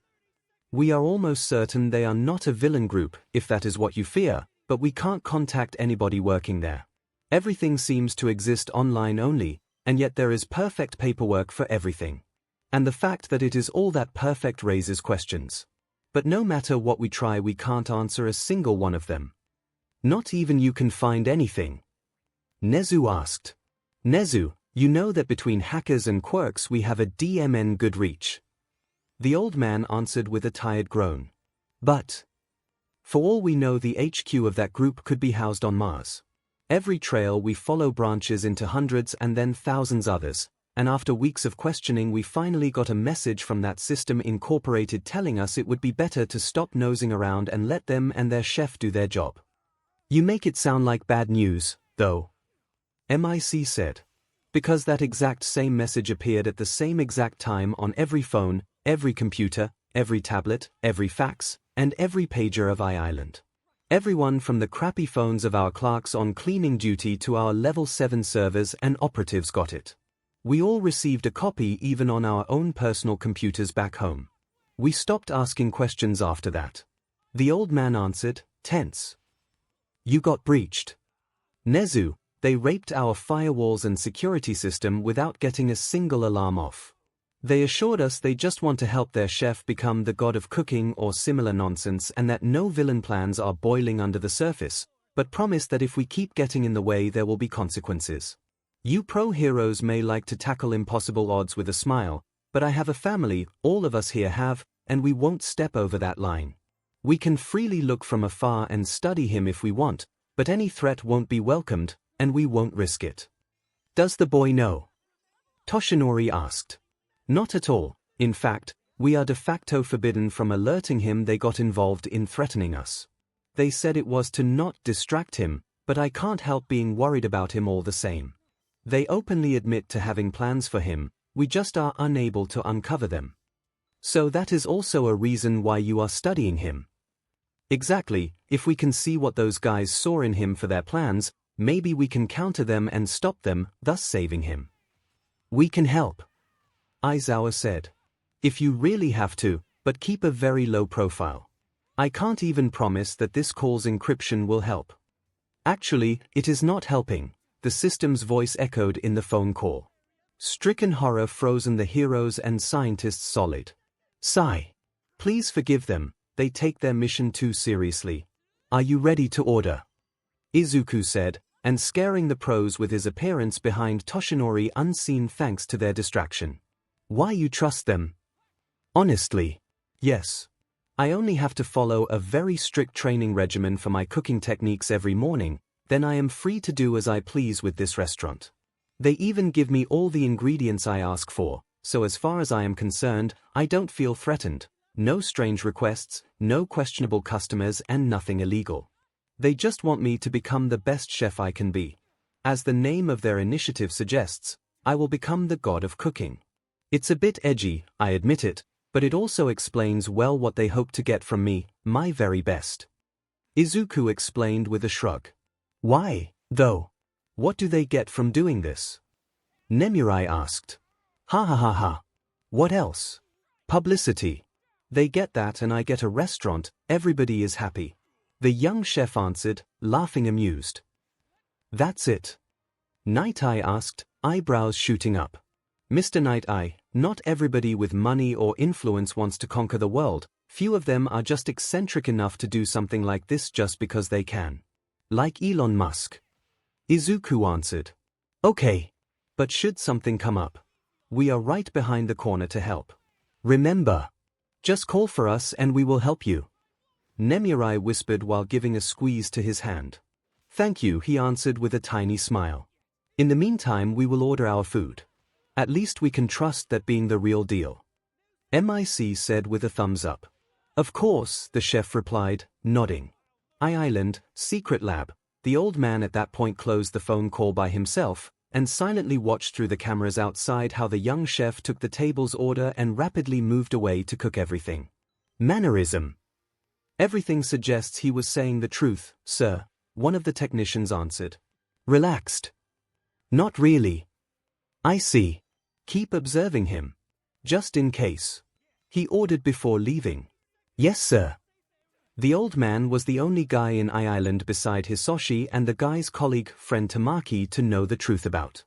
We are almost certain they are not a villain group, if that is what you fear, but we can't contact anybody working there. Everything seems to exist online only, and yet there is perfect paperwork for everything. And the fact that it is all that perfect raises questions. But no matter what we try, we can't answer a single one of them. Not even you can find anything? 𝐒𝐲 asked. 𝐒𝐲, you know that between hackers and quirks we have a DMN good reach. The old man answered with a tired groan. But for all we know, the HQ of that group could be housed on Mars. Every trail we follow branches into hundreds and then thousands others, and after weeks of questioning we finally got a message from that System Incorporated telling us it would be better to stop nosing around and let them and their chef do their job. You make it sound like bad news, though, MIC said. Because that exact same message appeared at the same exact time on every phone, every computer, every tablet, every fax, and every pager of I-Island. Everyone from the crappy phones of our clerks on cleaning duty to our level 7 servers and operatives got it. We all received a copy even on our own personal computers back home. We stopped asking questions after that. The old man answered, tense. You got breached. 𝐒𝐲, they raped our firewalls and security system without getting a single alarm off. They assured us they just want to help their chef become the god of cooking or similar nonsense and that no villain plans are boiling under the surface, but promised that if we keep getting in the way there will be consequences. You pro heroes may like to tackle impossible odds with a smile, but I have a family, all of us here have, and we won't step over that line. We can freely look from afar and study him if we want, but any threat won't be welcomed, and we won't risk it. Does the boy know? Toshinori asked. Not at all. In fact, we are de facto forbidden from alerting him they got involved in threatening us. They said it was to not distract him, but I can't help being worried about him all the same. They openly admit to having plans for him, we just are unable to uncover them. So that is also a reason why you are studying him. Exactly, if we can see what those guys saw in him for their plans, maybe we can counter them and stop them, thus saving him. We can help, Aizawa said. If you really have to, but keep a very low profile. I can't even promise that this call's encryption will help. Actually, it is not helping, the system's voice echoed in the phone call. Stricken horror frozen the heroes and scientists solid. Sigh. Please forgive them, they take their mission too seriously. Are you ready to order? Izuku said, and scaring the pros with his appearance behind Toshinori unseen thanks to their distraction. Why you trust them? Honestly, yes. I only have to follow a very strict training regimen for my cooking techniques every morning, then I am free to do as I please with this restaurant. They even give me all the ingredients I ask for, so as far as I am concerned, I don't feel threatened. No strange requests, no questionable customers and nothing illegal. They just want me to become the best chef I can be. As the name of their initiative suggests, I will become the god of cooking. It's a bit edgy, I admit it, but it also explains well what they hope to get from me, my very best. 𝐒𝐿 explained with a shrug. Why, though? What do they get from doing this? Nemurai asked. Ha ha ha ha. What else? Publicity. They get that and I get a restaurant, everybody is happy. The young chef answered, laughing amused. That's it. Night Eye asked, eyebrows shooting up. Mr. Night Eye, not everybody with money or influence wants to conquer the world, few of them are just eccentric enough to do something like this just because they can. Like Elon Musk. 𝐒𝐿 answered. Okay. But should something come up, we are right behind the corner to help. Remember. Just call for us and we will help you. Nemurai whispered while giving a squeeze to his hand. Thank you, he answered with a tiny smile. In the meantime we will order our food. At least we can trust that being the real deal. MIC said with a thumbs up. Of course, the chef replied, nodding. Island, secret lab. The old man at that point closed the phone call by himself, and silently watched through the cameras outside how the young chef took the table's order and rapidly moved away to cook everything. Mannerism. Everything suggests he was saying the truth, sir, one of the technicians answered. Relaxed. Not really. I see. Keep observing him. Just in case. He ordered before leaving. Yes, sir. The old man was the only guy in Island beside Hisoshi and the guy's colleague friend Tamaki to know the truth about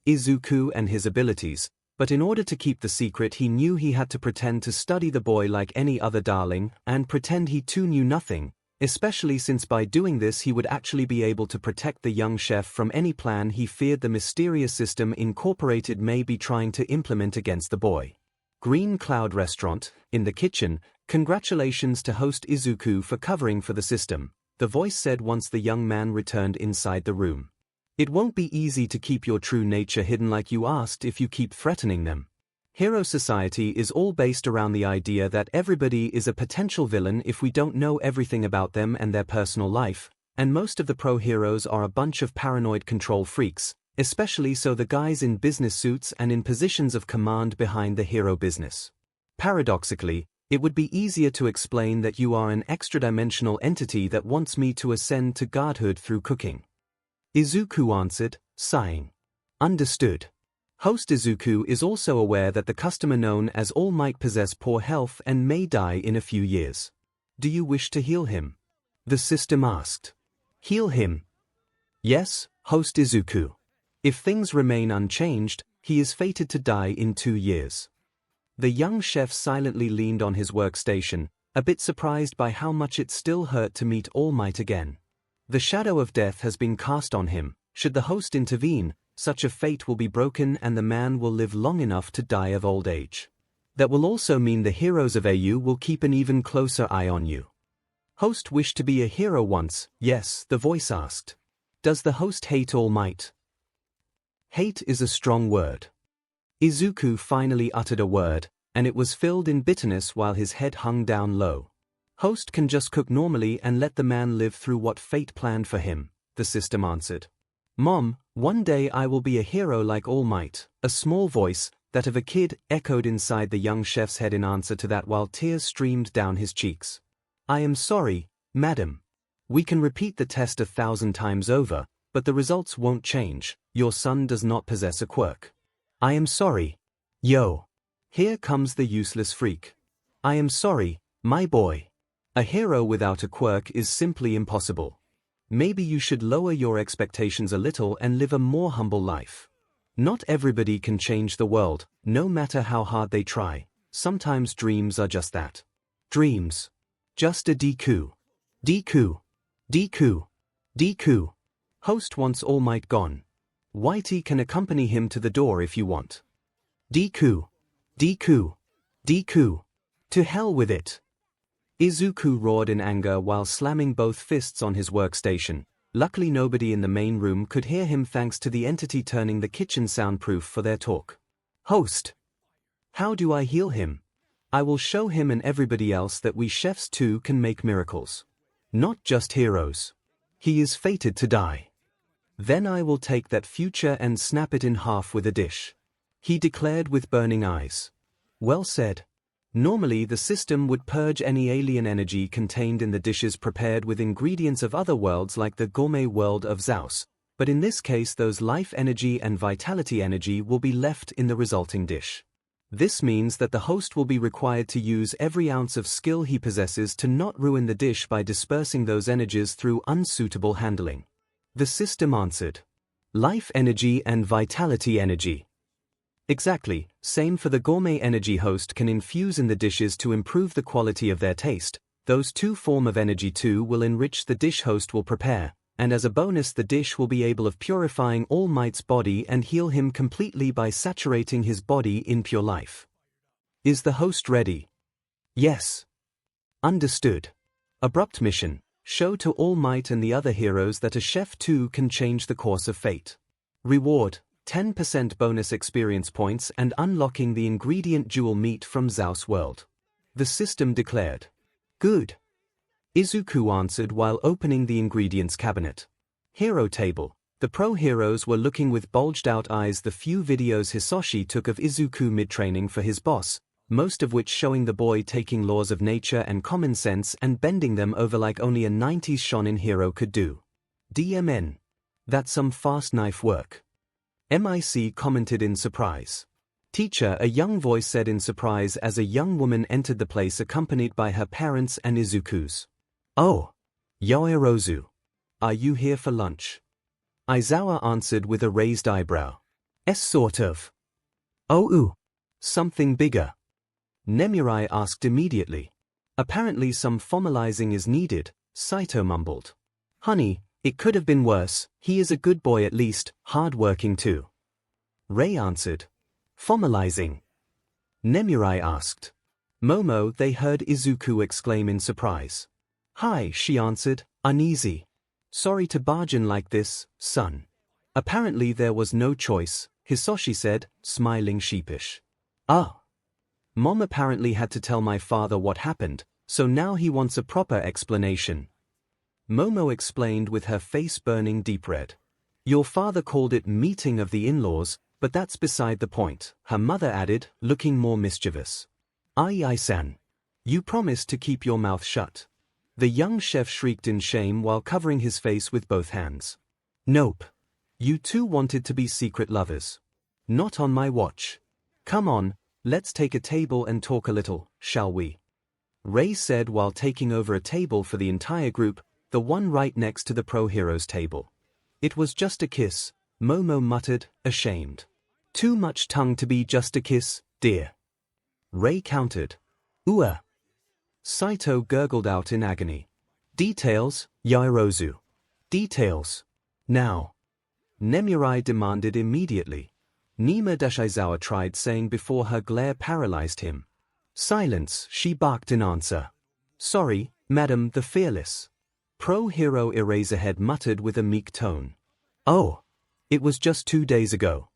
𝐒𝐿 and his abilities, but in order to keep the secret he knew he had to pretend to study the boy like any other darling and pretend he too knew nothing, especially since by doing this he would actually be able to protect the young chef from any plan he feared the mysterious system Incorporated may be trying to implement against the boy. Green Cloud Restaurant, in the kitchen. Congratulations to host 𝐒𝐿 for covering for the system, the voice said once the young man returned inside the room. It won't be easy to keep your true nature hidden like you asked if you keep threatening them. Hero society is all based around the idea that everybody is a potential villain if we don't know everything about them and their personal life, and most of the pro-heroes are a bunch of paranoid control freaks, especially so the guys in business suits and in positions of command behind the hero business. Paradoxically, it would be easier to explain that you are an extra-dimensional entity that wants me to ascend to godhood through cooking. 𝐒𝐿 answered, sighing. Understood. Host 𝐒𝐿 is also aware that the customer known as All Might possess poor health and may die in a few years. Do you wish to heal him? The system asked. Heal him? Yes, host 𝐒𝐿. If things remain unchanged, he is fated to die in 2 years. The young chef silently leaned on his workstation, a bit surprised by how much it still hurt to meet All Might again. The shadow of death has been cast on him. Should the host intervene, such a fate will be broken and the man will live long enough to die of old age. That will also mean the heroes of AU will keep an even closer eye on you. Host wished to be a hero once, yes, the voice asked. Does the host hate All Might? Hate is a strong word. 𝐒𝐿 finally uttered a word, and it was filled in bitterness while his head hung down low. Host can just cook normally and let the man live through what fate planned for him, the system answered. Mom, one day I will be a hero like All Might. A small voice, that of a kid, echoed inside the young chef's head in answer to that while tears streamed down his cheeks. I am sorry, madam. We can repeat the test 1,000 times over, but the results won't change. Your son does not possess a quirk. I am sorry. Yo. Here comes the useless freak. I am sorry, my boy. A hero without a quirk is simply impossible. Maybe you should lower your expectations a little and live a more humble life. Not everybody can change the world, no matter how hard they try. Sometimes dreams are just that. Dreams. Just a 𝐷𝐿. 𝐷𝐿. Host wants All Might gone. Whitey can accompany him to the door if you want. 𝐷𝐿. To hell with it. 𝐒𝐿 roared in anger while slamming both fists on his workstation. Luckily nobody in the main room could hear him thanks to the entity turning the kitchen soundproof for their talk. Host. How do I heal him? I will show him and everybody else that we chefs too can make miracles. Not just heroes. He is fated to die. Then I will take that future and snap it in half with a dish. He declared with burning eyes. Well said. Normally, the system would purge any alien energy contained in the dishes prepared with ingredients of other worlds like the gourmet world of 𝐂𝐽𝐽, but in this case those life energy and vitality energy will be left in the resulting dish. This means that the host will be required to use every ounce of skill he possesses to not ruin the dish by dispersing those energies through unsuitable handling. The system answered, life energy and vitality energy. Exactly, same for the gourmet energy host can infuse in the dishes to improve the quality of their taste. Those two form of energy too will enrich the dish host will prepare, and as a bonus the dish will be able of purifying 𝐼𝐺's body and heal him completely by saturating his body in pure life. Is the host ready? Yes. Understood. Abrupt mission. Show to 𝐼𝐺 and the other heroes that a chef too can change the course of fate. Reward, 10% bonus experience points and unlocking the ingredient jewel meat from 𝐂𝐽's world. The system declared. Good. Izuku answered while opening the ingredients cabinet. Hero table. The pro heroes were looking with bulged out eyes the few videos Hisoshi took of Izuku mid-training for his boss, most of which showing the boy taking laws of nature and common sense and bending them over like only a 90s shonen hero could do. DMN. That's some fast knife work. MIC commented in surprise. Teacher, a young voice said in surprise as a young woman entered the place accompanied by her parents and Izuku's. Oh. Yaoyorozu. Are you here for lunch? Aizawa answered with a raised eyebrow. Sort of. Oh, something bigger. Nemurai asked immediately. Apparently some formalizing is needed, Saito mumbled. Honey, it could have been worse, he is a good boy at least, hard-working too. Rei answered. Formalizing. Nemurai asked. Momo, they heard Izuku exclaim in surprise. Hi, she answered, uneasy. Sorry to barge in like this, son. Apparently there was no choice, Hisoshi said, smiling sheepish. Ah. Mom apparently had to tell my father what happened, so now he wants a proper explanation. Momo explained with her face burning deep red. Your father called it meeting of the in-laws, but that's beside the point, her mother added, looking more mischievous. Ai-san. You promised to keep your mouth shut. The young chef shrieked in shame while covering his face with both hands. Nope. You two wanted to be secret lovers. Not on my watch. Come on, let's take a table and talk a little, shall we? Rei said while taking over a table for the entire group, the one right next to the pro heroes table. It was just a kiss, Momo muttered, ashamed. Too much tongue to be just a kiss, dear. Rei countered. Ua. Saito gurgled out in agony. Details, Yaoyorozu. Details. Now. Nemurai demanded immediately. Nima-Aizawa tried saying before her glare paralyzed him. Silence, she barked in answer. Sorry, Madam the Fearless. Pro-hero Eraserhead muttered with a meek tone. Oh. It was just 2 days ago.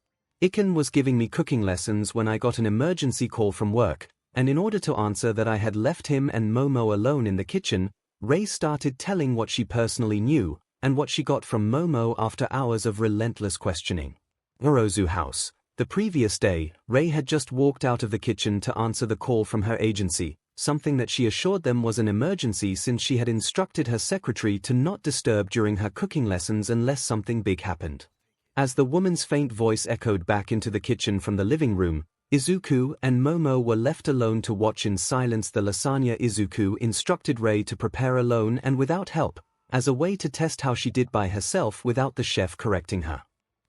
𝐒𝐭𝐚𝐲 was giving me cooking lessons when I got an emergency call from work, and in order to answer that I had left him and Momo alone in the kitchen, Rei started telling what she personally knew, and what she got from Momo after hours of relentless questioning. Orozu house. The previous day, Rei had just walked out of the kitchen to answer the call from her agency, something that she assured them was an emergency since she had instructed her secretary to not disturb during her cooking lessons unless something big happened. As the woman's faint voice echoed back into the kitchen from the living room, Izuku and Momo were left alone to watch in silence the lasagna Izuku instructed Rei to prepare alone and without help, as a way to test how she did by herself without the chef correcting her.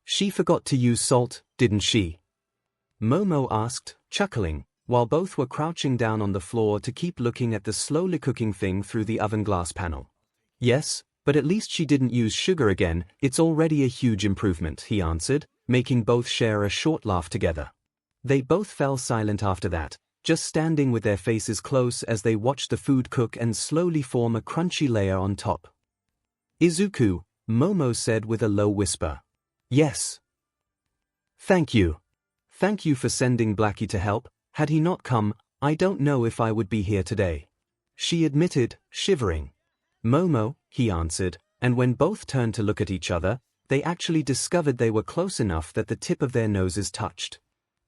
She forgot to use salt, didn't she? Momo asked, chuckling, while both were crouching down on the floor to keep looking at the slowly cooking thing through the oven glass panel. Yes, but at least she didn't use sugar again, it's already a huge improvement, he answered, making both share a short laugh together. They both fell silent after that, just standing with their faces close as they watched the food cook and slowly form a crunchy layer on top. Izuku, Momo said with a low whisper. Yes. Thank you. Thank you for sending Blackie to help. Had he not come, I don't know if I would be here today. She admitted, shivering. Momo, he answered, and when both turned to look at each other, they actually discovered they were close enough that the tip of their noses touched.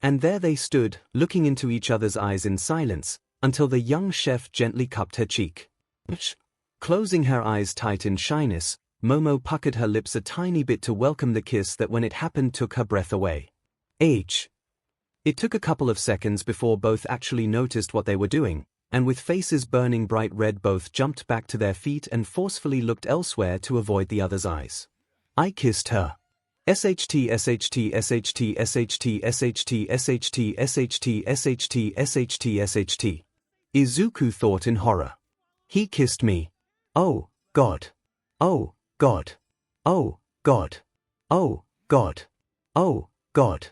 And there they stood, looking into each other's eyes in silence, until the young chef gently cupped her cheek. Closing her eyes tight in shyness, Momo puckered her lips a tiny bit to welcome the kiss that when it happened took her breath away. It took a couple of seconds before both actually noticed what they were doing, and with faces burning bright red both jumped back to their feet and forcefully looked elsewhere to avoid the other's eyes. I kissed her. SHT SHT SHT SHT SHT SHT SHT SHT SHT SHT. Izuku thought in horror. He kissed me. Oh, God. Oh, God. Oh, God. Oh, God. Oh, God.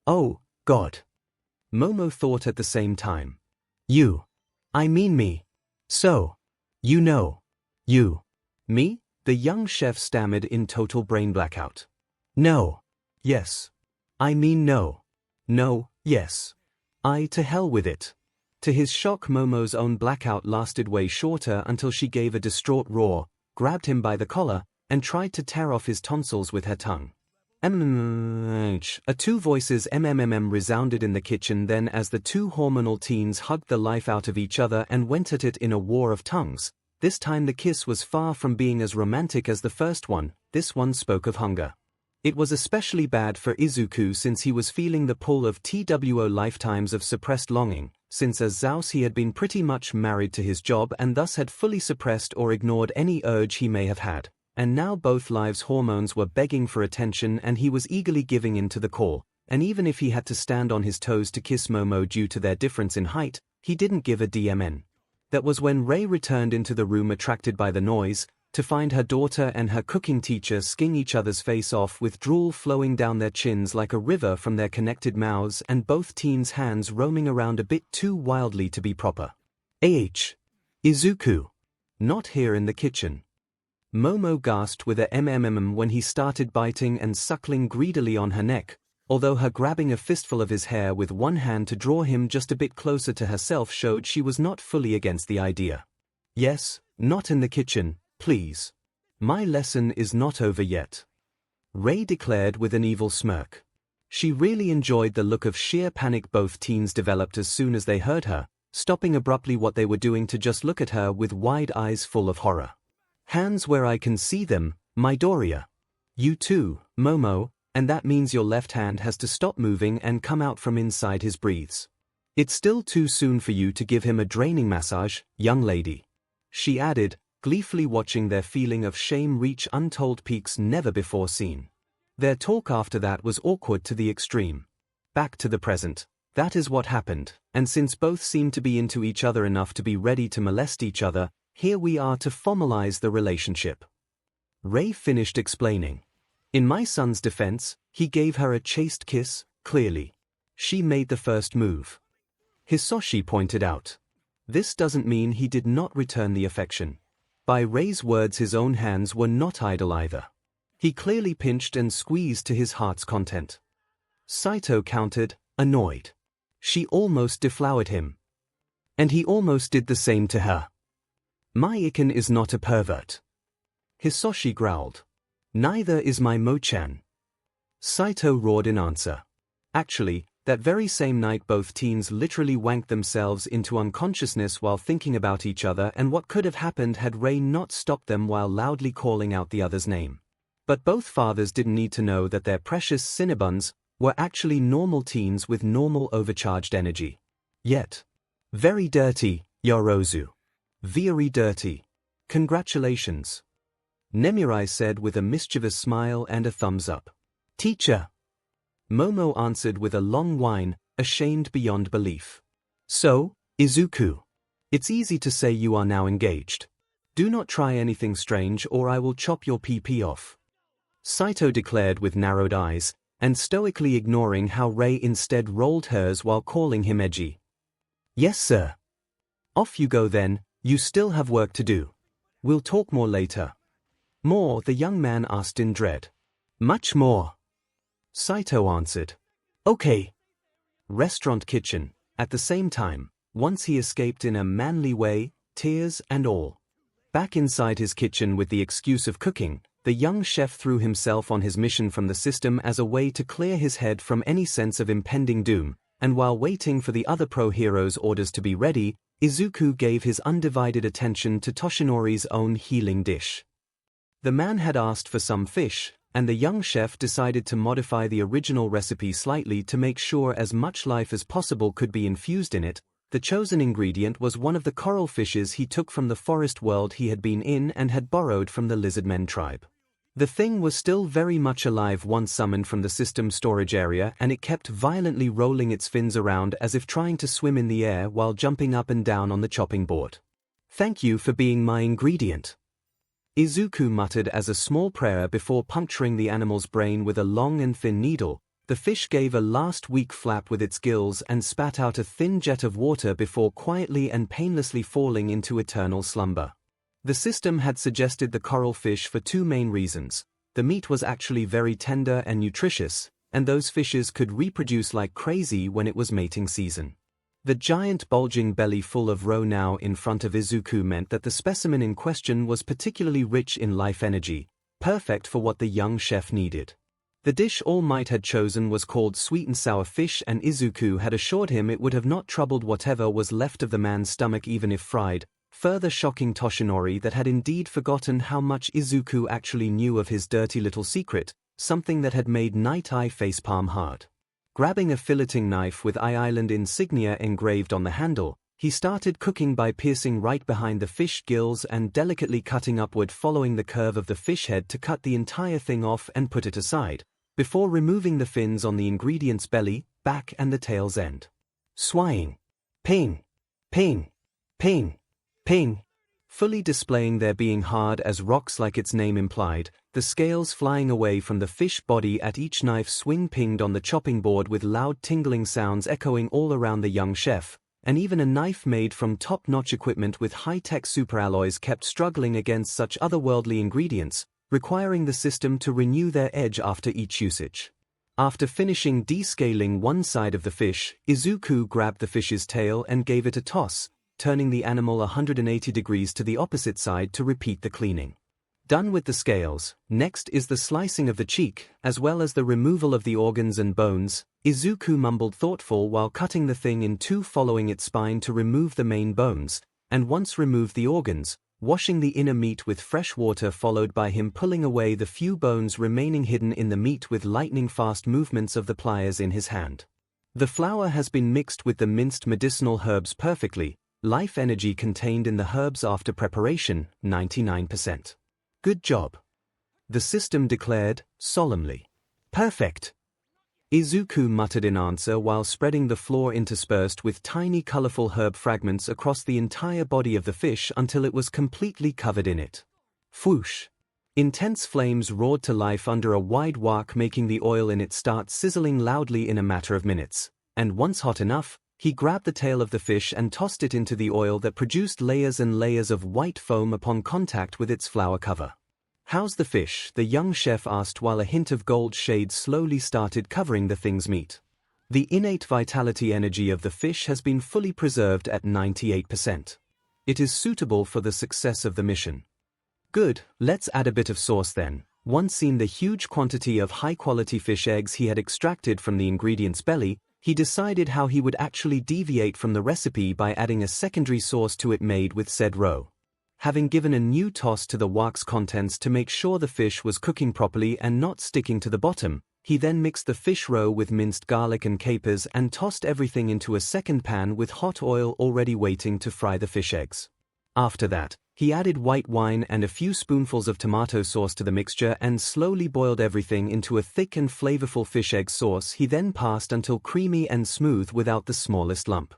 Oh, God. Momo thought at the same time. You. I mean me. So. You know. You. Me? The young chef stammered in total brain blackout. No. Yes. I mean no. No, yes. To hell with it. To his shock, Momo's own blackout lasted way shorter until she gave a distraught roar, grabbed him by the collar, and tried to tear off his tonsils with her tongue. Two voices resounded in the kitchen then as the two hormonal teens hugged the life out of each other and went at it in a war of tongues. This time the kiss was far from being as romantic as the first one. This one spoke of hunger. It was especially bad for Izuku since he was feeling the pull of TWO lifetimes of suppressed longing, since as Zaus he had been pretty much married to his job and thus had fully suppressed or ignored any urge he may have had, and now both lives' hormones were begging for attention and he was eagerly giving in to the call, and even if he had to stand on his toes to kiss Momo due to their difference in height, he didn't give a DMN. That was when Rei returned into the room attracted by the noise, to find her daughter and her cooking teacher sking each other's face off with drool flowing down their chins like a river from their connected mouths and both teens' hands roaming around a bit too wildly to be proper. Izuku. Not here in the kitchen. Momo gasped with a when he started biting and suckling greedily on her neck, although her grabbing a fistful of his hair with one hand to draw him just a bit closer to herself showed she was not fully against the idea. Yes, not in the kitchen. Please. My lesson is not over yet. Rei declared with an evil smirk. She really enjoyed the look of sheer panic both teens developed as soon as they heard her, stopping abruptly what they were doing to just look at her with wide eyes full of horror. Hands where I can see them, Midoriya. You too, Momo, and that means your left hand has to stop moving and come out from inside his breathes. It's still too soon for you to give him a draining massage, young lady. She added, gleefully watching their feeling of shame reach untold peaks never before seen. Their talk after that was awkward to the extreme. Back to the present. That is what happened, and since both seemed to be into each other enough to be ready to molest each other, here we are to formalize the relationship. Rei finished explaining. In my son's defense, he gave her a chaste kiss, clearly. She made the first move. Hisoshi pointed out. This doesn't mean he did not return the affection. By Rei's words, his own hands were not idle either. He clearly pinched and squeezed to his heart's content. Saito countered, annoyed. She almost deflowered him. And he almost did the same to her. My Iken is not a pervert. Hisoshi growled. Neither is my Mo-chan. Saito roared in answer. Actually, that very same night both teens literally wanked themselves into unconsciousness while thinking about each other and what could have happened had Rei not stopped them while loudly calling out the other's name. But both fathers didn't need to know that their precious Cinnabuns were actually normal teens with normal overcharged energy. Yet. Very dirty, Yorozu. Very dirty. Congratulations. Nemirai said with a mischievous smile and a thumbs up. Teacher. Momo answered with a long whine, ashamed beyond belief. So, Izuku. It's easy to say you are now engaged. Do not try anything strange or I will chop your PP off. Saito declared with narrowed eyes, and stoically ignoring how Rei instead rolled hers while calling him edgy. Yes, sir. Off you go then, you still have work to do. We'll talk more later. More, the young man asked in dread. Much more. Saito answered. Okay. Restaurant kitchen, at the same time, once he escaped in a manly way, tears and all. Back inside his kitchen with the excuse of cooking, the young chef threw himself on his mission from the system as a way to clear his head from any sense of impending doom, and while waiting for the other pro heroes' orders to be ready, 𝐒𝐭𝐚𝐲 gave his undivided attention to Toshinori's own healing dish. The man had asked for some fish, and the young chef decided to modify the original recipe slightly to make sure as much life as possible could be infused in it. The chosen ingredient was one of the coral fishes he took from the forest world he had been in and had borrowed from the lizardmen tribe. The thing was still very much alive once summoned from the system's storage area, and it kept violently rolling its fins around as if trying to swim in the air while jumping up and down on the chopping board. "Thank you for being my ingredient," 𝐒𝐭𝐴 muttered as a small prayer before puncturing the animal's brain with a long and thin needle. The fish gave a last weak flap with its gills and spat out a thin jet of water before quietly and painlessly falling into eternal slumber. The system had suggested the coral fish for two main reasons. The meat was actually very tender and nutritious, and those fishes could reproduce like crazy when it was mating season. The giant bulging belly full of roe now in front of 𝐒𝐿 meant that the specimen in question was particularly rich in life energy, perfect for what the young chef needed. The dish All Might had chosen was called sweet and sour fish, and 𝐒𝐿 had assured him it would have not troubled whatever was left of the man's stomach even if fried, further shocking Toshinori that had indeed forgotten how much 𝐒𝐿 actually knew of his dirty little secret, something that had made Night Eye facepalm hard. Grabbing a filleting knife with 𝐼 insignia engraved on the handle, he started cooking by piercing right behind the fish gills and delicately cutting upward following the curve of the fish head to cut the entire thing off and put it aside, before removing the fins on the ingredient's belly, back and the tail's end. Swaying. Ping. Ping. Ping. Ping. Fully displaying their being hard as rocks like its name implied, the scales flying away from the fish body at each knife swing pinged on the chopping board with loud tingling sounds echoing all around the young chef, and even a knife made from top-notch equipment with high-tech superalloys kept struggling against such otherworldly ingredients, requiring the system to renew their edge after each usage. After finishing descaling one side of the fish, 𝐒𝐿 grabbed the fish's tail and gave it a toss, turning the animal 180 degrees to the opposite side to repeat the cleaning. Done with the scales, next is the slicing of the cheek, as well as the removal of the organs and bones. 𝐒𝐿 mumbled thoughtful while cutting the thing in two, following its spine to remove the main bones, and once removed the organs, washing the inner meat with fresh water, followed by him pulling away the few bones remaining hidden in the meat with lightning-fast movements of the pliers in his hand. The flour has been mixed with the minced medicinal herbs perfectly, life energy contained in the herbs after preparation, 99%. "Good job," the system declared, solemnly. "Perfect," 𝐒𝐿 muttered in answer while spreading the flour interspersed with tiny colorful herb fragments across the entire body of the fish until it was completely covered in it. Whoosh! Intense flames roared to life under a wide wok, making the oil in it start sizzling loudly in a matter of minutes, and once hot enough, he grabbed the tail of the fish and tossed it into the oil that produced layers and layers of white foam upon contact with its flour cover. "How's the fish?" the young chef asked while a hint of gold shade slowly started covering the thing's meat. "The innate vitality energy of the fish has been fully preserved at 98%. It is suitable for the success of the mission." "Good, let's add a bit of sauce then." Once seen the huge quantity of high-quality fish eggs he had extracted from the ingredient's belly, he decided how he would actually deviate from the recipe by adding a secondary sauce to it made with said roe. Having given a new toss to the wok's contents to make sure the fish was cooking properly and not sticking to the bottom, he then mixed the fish roe with minced garlic and capers and tossed everything into a second pan with hot oil already waiting to fry the fish eggs. After that, he added white wine and a few spoonfuls of tomato sauce to the mixture and slowly boiled everything into a thick and flavorful fish egg sauce he then passed until creamy and smooth without the smallest lump.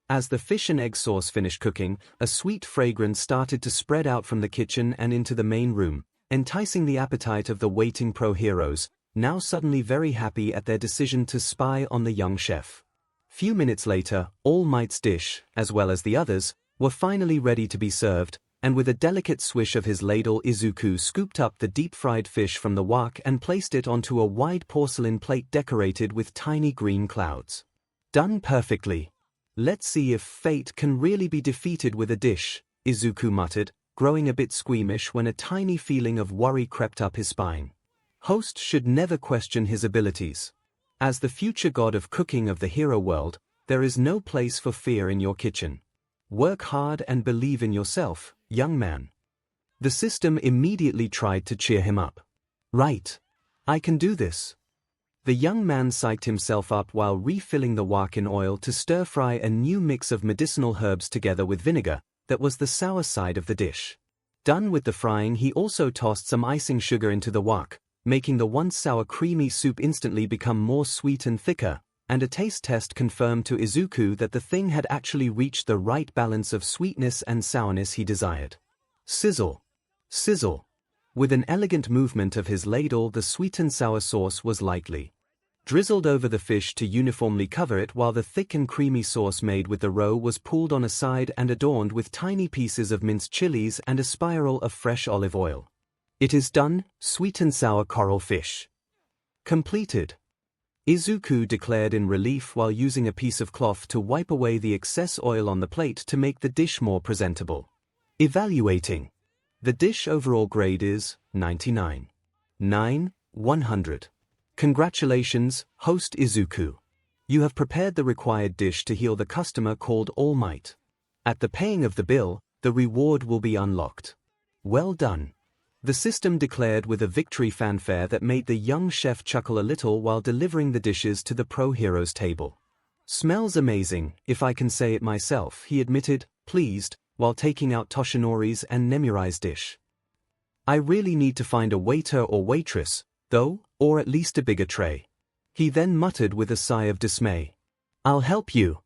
As the fish and egg sauce finished cooking, a sweet fragrance started to spread out from the kitchen and into the main room, enticing the appetite of the waiting pro heroes, now suddenly very happy at their decision to spy on the young chef. Few minutes later, All Might's dish, as well as the others, were finally ready to be served, and with a delicate swish of his ladle 𝐒𝐿 scooped up the deep-fried fish from the wok and placed it onto a wide porcelain plate decorated with tiny green clouds. "Done perfectly. Let's see if fate can really be defeated with a dish," 𝐒𝐿 muttered, growing a bit squeamish when a tiny feeling of worry crept up his spine. Host should never question his abilities. As the future god of cooking of the hero world, there is no place for fear in your kitchen. Work hard and believe in yourself, young man. The system immediately tried to cheer him up. Right. I can do this. The young man psyched himself up while refilling the wok in oil to stir-fry a new mix of medicinal herbs together with vinegar that was the sour side of the dish. Done with the frying, he also tossed some icing sugar into the wok, making the once sour creamy soup instantly become more sweet and thicker, and a taste test confirmed to Izuku that the thing had actually reached the right balance of sweetness and sourness he desired. Sizzle. Sizzle. With an elegant movement of his ladle, the sweet and sour sauce was lightly drizzled over the fish to uniformly cover it, while the thick and creamy sauce made with the roe was pulled on a side and adorned with tiny pieces of minced chilies and a spiral of fresh olive oil. It is done, sweet and sour coral fish. Completed. Izuku declared in relief while using a piece of cloth to wipe away the excess oil on the plate to make the dish more presentable. Evaluating. The dish overall grade is 99. 9, 100. Congratulations, host Izuku. You have prepared the required dish to heal the customer called All Might. At the paying of the bill, the reward will be unlocked. Well done. The system declared with a victory fanfare that made the young chef chuckle a little while delivering the dishes to the pro hero's table. Smells amazing, if I can say it myself, he admitted, pleased, while taking out Toshinori's and Nemurai's dish. I really need to find a waiter or waitress, though, or at least a bigger tray. He then muttered with a sigh of dismay. I'll help you.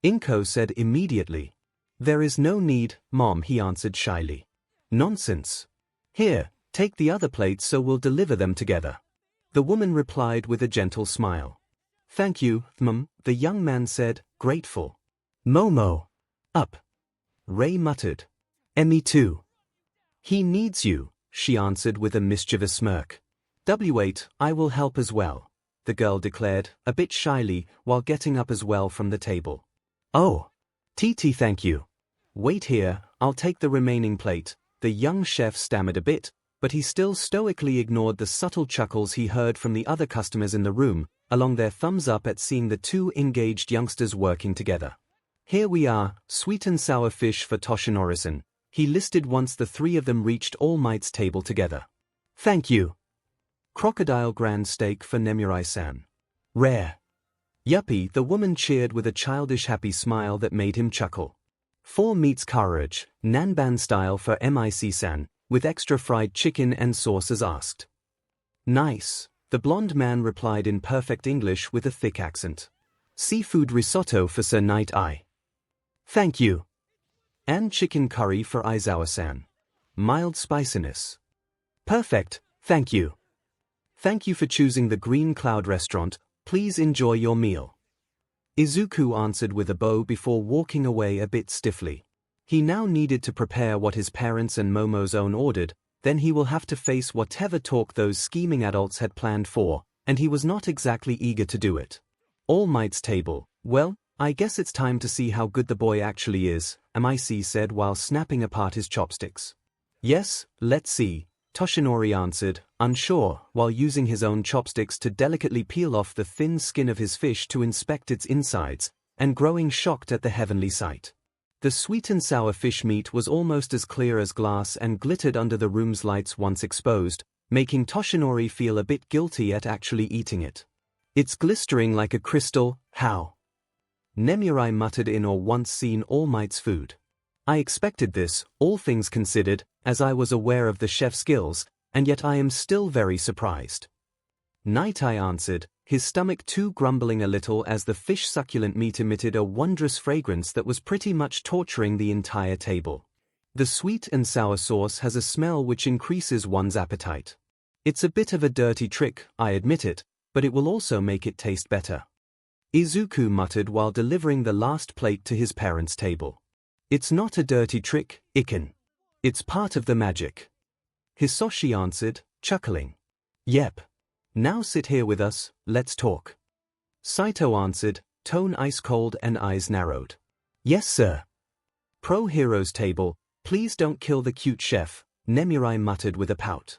𝐒𝐭 said immediately. There is no need, Mom, he answered shyly. Nonsense. Here, take the other plates so we'll deliver them together. The woman replied with a gentle smile. Thank you, Mom, the young man said, grateful. Momo. Up. Ray muttered. Me too. He needs you, she answered with a mischievous smirk. Wait, I will help as well, the girl declared, a bit shyly, while getting up as well from the table. Oh. TT, thank you. Wait here, I'll take the remaining plate, the young chef stammered a bit, but he still stoically ignored the subtle chuckles he heard from the other customers in the room, along their thumbs up at seeing the two engaged youngsters working together. Here we are, sweet and sour fish for Toshinori-san, he listed once the three of them reached All Might's table together. Thank you. Crocodile grand steak for Nemurai-san. Rare. Yuppie, the woman cheered with a childish happy smile that made him chuckle. 4 meats karaage, Nanban style for Mic-san, with extra fried chicken and sauce as asked. Nice, the blonde man replied in perfect English with a thick accent. Seafood risotto for Sir Night Eye. Thank you. And chicken curry for Aizawa-san. Mild spiciness. Perfect, thank you. Thank you for choosing the Green Cloud restaurant, please enjoy your meal. Izuku answered with a bow before walking away a bit stiffly. He now needed to prepare what his parents and Momo's own ordered, then he will have to face whatever talk those scheming adults had planned for, and he was not exactly eager to do it. All Might's table, well, I guess it's time to see how good the boy actually is, Mic said while snapping apart his chopsticks. Yes, let's see, Toshinori answered, unsure, while using his own chopsticks to delicately peel off the thin skin of his fish to inspect its insides, and growing shocked at the heavenly sight. The sweet and sour fish meat was almost as clear as glass and glittered under the room's lights once exposed, making Toshinori feel a bit guilty at actually eating it. It's glistering like a crystal, how? Nemurai muttered in or once seen All Might's food. I expected this, all things considered, as I was aware of the chef's skills, and yet I am still very surprised. Night Eye answered, his stomach too grumbling a little as the fish succulent meat emitted a wondrous fragrance that was pretty much torturing the entire table. The sweet and sour sauce has a smell which increases one's appetite. It's a bit of a dirty trick, I admit it, but it will also make it taste better. Izuku muttered while delivering the last plate to his parents' table. It's not a dirty trick, 𝐒𝐭. It's part of the magic. Hisoshi answered, chuckling. Yep. Now sit here with us, let's talk. Saito answered, tone ice cold and eyes narrowed. Yes, sir. Pro Hero's table, please don't kill the cute chef, Nemurai muttered with a pout.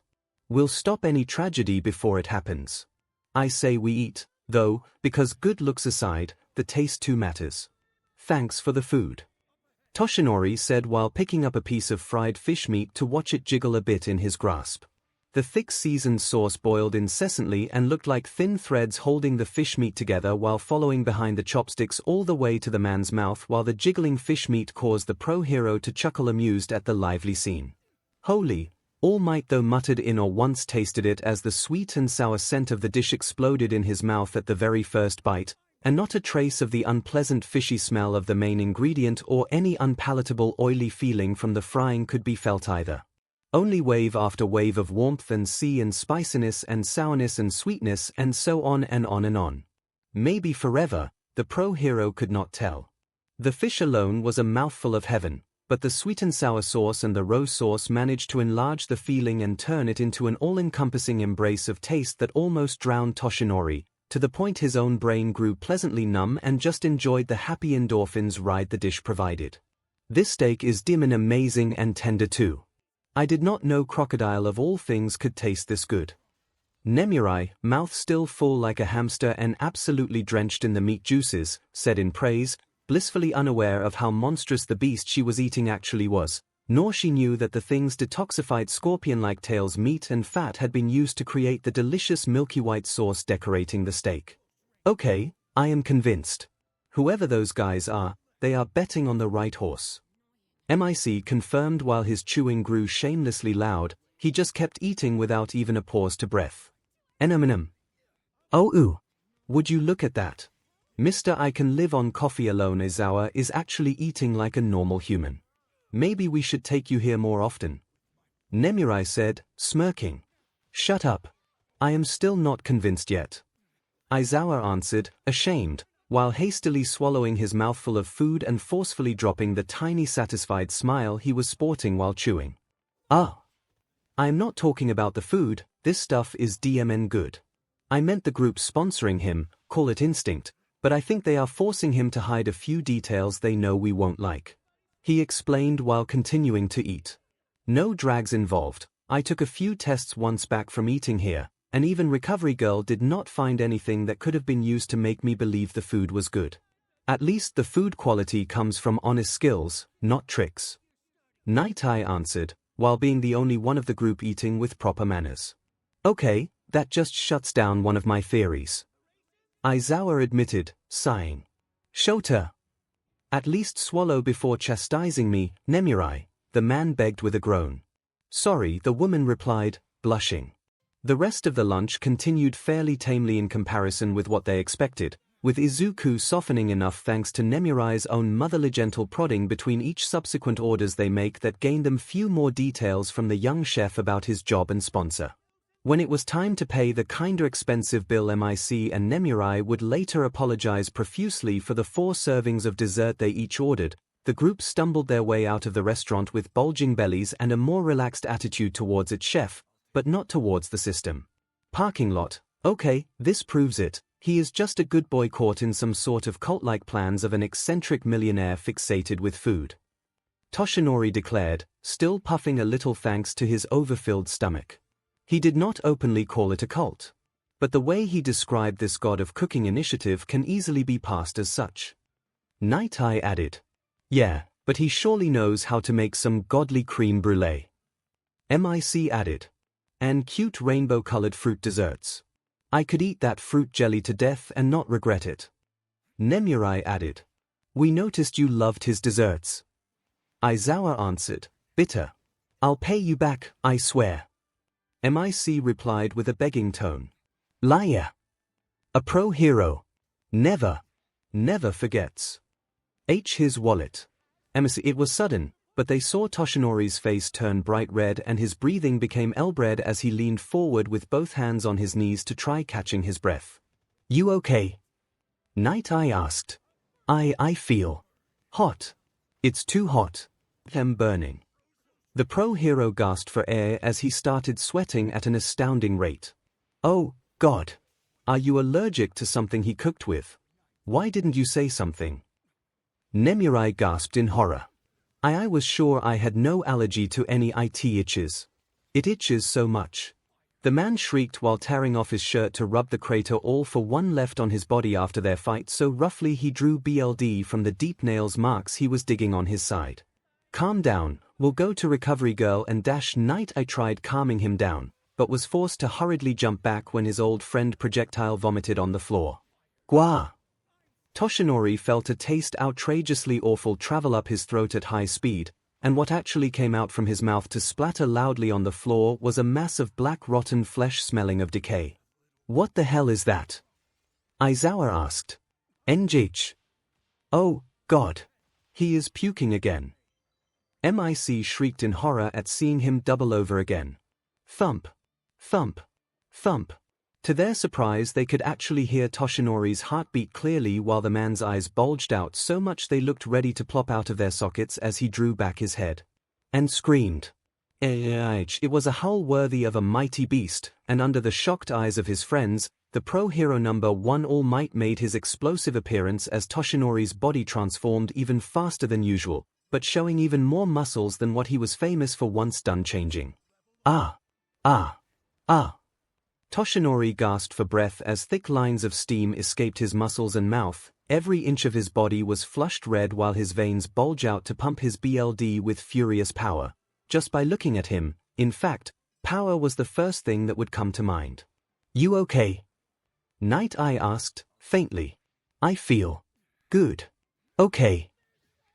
We'll stop any tragedy before it happens. I say we eat, though, because good looks aside, the taste too matters. Thanks for the food. Toshinori said while picking up a piece of fried fish meat to watch it jiggle a bit in his grasp. The thick seasoned sauce boiled incessantly and looked like thin threads holding the fish meat together while following behind the chopsticks all the way to the man's mouth, while the jiggling fish meat caused the pro hero to chuckle amused at the lively scene. Holy, All Might though muttered in or once tasted it as the sweet and sour scent of the dish exploded in his mouth at the very first bite, and not a trace of the unpleasant fishy smell of the main ingredient or any unpalatable oily feeling from the frying could be felt either. Only wave after wave of warmth and sea and spiciness and sourness and sweetness and so on and on and on. Maybe forever, the pro hero could not tell. The fish alone was a mouthful of heaven, but the sweet and sour sauce and the rose sauce managed to enlarge the feeling and turn it into an all-encompassing embrace of taste that almost drowned Toshinori, to the point his own brain grew pleasantly numb and just enjoyed the happy endorphins ride the dish provided. This steak is dim and amazing and tender too. I did not know crocodile of all things could taste this good. Nemurai, mouth still full like a hamster and absolutely drenched in the meat juices, said in praise, blissfully unaware of how monstrous the beast she was eating actually was, nor she knew that the thing's detoxified scorpion-like tails, meat and fat had been used to create the delicious milky white sauce decorating the steak. Okay, I am convinced. Whoever those guys are, they are betting on the right horse. Mic confirmed while his chewing grew shamelessly loud. He just kept eating without even a pause to breath. Oh ooh. Would you look at that? Mr. I can live on coffee alone Aizawa is actually eating like a normal human. Maybe we should take you here more often. Nemurai said, smirking. Shut up. I am still not convinced yet. Aizawa answered, ashamed, while hastily swallowing his mouthful of food and forcefully dropping the tiny satisfied smile he was sporting while chewing. Ah. I am not talking about the food, this stuff is DMN good. I meant the group sponsoring him, call it instinct, but I think they are forcing him to hide a few details they know we won't like. He explained while continuing to eat. No drags involved. I took a few tests once back from eating here, and even Recovery Girl did not find anything that could have been used to make me believe the food was good. At least the food quality comes from honest skills, not tricks. Night Eye answered, while being the only one of the group eating with proper manners. Okay, that just shuts down one of my theories. Aizawa admitted, sighing. Shota. At least swallow before chastising me, Nemurai, the man begged with a groan. Sorry, the woman replied, blushing. The rest of the lunch continued fairly tamely in comparison with what they expected, with Izuku softening enough thanks to Nemurai's own motherly gentle prodding between each subsequent orders they make that gained them few more details from the young chef about his job and sponsor. When it was time to pay the kinda expensive bill, Mic and Nemurai would later apologize profusely for the 4 servings of dessert they each ordered. The group stumbled their way out of the restaurant with bulging bellies and a more relaxed attitude towards its chef, but not towards the system. Parking lot. Okay, this proves it. He is just a good boy caught in some sort of cult-like plans of an eccentric millionaire fixated with food. Toshinori declared, still puffing a little thanks to his overfilled stomach. He did not openly call it a cult. But the way he described this god of cooking initiative can easily be passed as such. Night Eye added. Yeah, but he surely knows how to make some godly creme brulee. Mic added. And cute rainbow-colored fruit desserts. I could eat that fruit jelly to death and not regret it. Nemurai added. We noticed you loved his desserts. Aizawa answered, bitter. I'll pay you back, I swear. Mic replied with a begging tone. Liar. A pro hero. Never forgets. His wallet. Mic. It was sudden, but they saw Toshinori's face turn bright red and his breathing became elbred as he leaned forward with both hands on his knees to try catching his breath. You okay? Night Eye asked. I feel hot. It's too hot. Them burning. The pro hero gasped for air as he started sweating at an astounding rate. Oh, God. Are you allergic to something he cooked with? Why didn't you say something? Nemurai gasped in horror. I was sure I had no allergy to any it itches. It itches so much. The man shrieked while tearing off his shirt to rub the crater all for one left on his body after their fight, so roughly he drew BLD from the deep nails marks he was digging on his side. Calm down, we'll go to recovery girl and dash night. I tried calming him down, but was forced to hurriedly jump back when his old friend projectile vomited on the floor. Gwa! Toshinori felt a taste outrageously awful travel up his throat at high speed, and what actually came out from his mouth to splatter loudly on the floor was a mass of black rotten flesh smelling of decay. What the hell is that? Aizawa asked. 𝐤𝐻. Oh, God. He is puking again. MIC shrieked in horror at seeing him double over again. Thump. Thump. Thump. To their surprise, they could actually hear Toshinori's heartbeat clearly while the man's eyes bulged out so much they looked ready to plop out of their sockets as he drew back his head. And screamed. It was a howl worthy of a mighty beast, and under the shocked eyes of his friends, the pro hero number 1 All Might made his explosive appearance as Toshinori's body transformed even faster than usual, but showing even more muscles than what he was famous for once done changing. Ah! Ah! Ah! Toshinori gasped for breath as thick lines of steam escaped his muscles and mouth. Every inch of his body was flushed red while his veins bulged out to pump his BLD with furious power. Just by looking at him, in fact, power was the first thing that would come to mind. You okay? Night Eye asked, faintly. I feel good. Okay.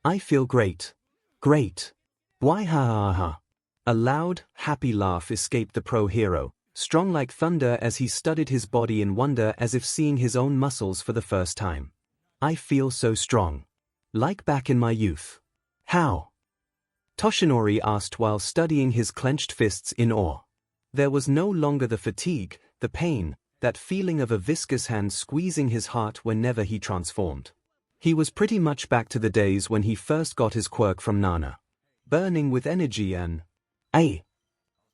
I feel great. Great. Why ha ha ha. A loud, happy laugh escaped the pro hero, strong like thunder as he studied his body in wonder as if seeing his own muscles for the first time. I feel so strong. Like back in my youth. How? Toshinori asked while studying his clenched fists in awe. There was no longer the fatigue, the pain, that feeling of a viscous hand squeezing his heart whenever he transformed. He was pretty much back to the days when he first got his quirk from Nana. Burning with energy and... Ay!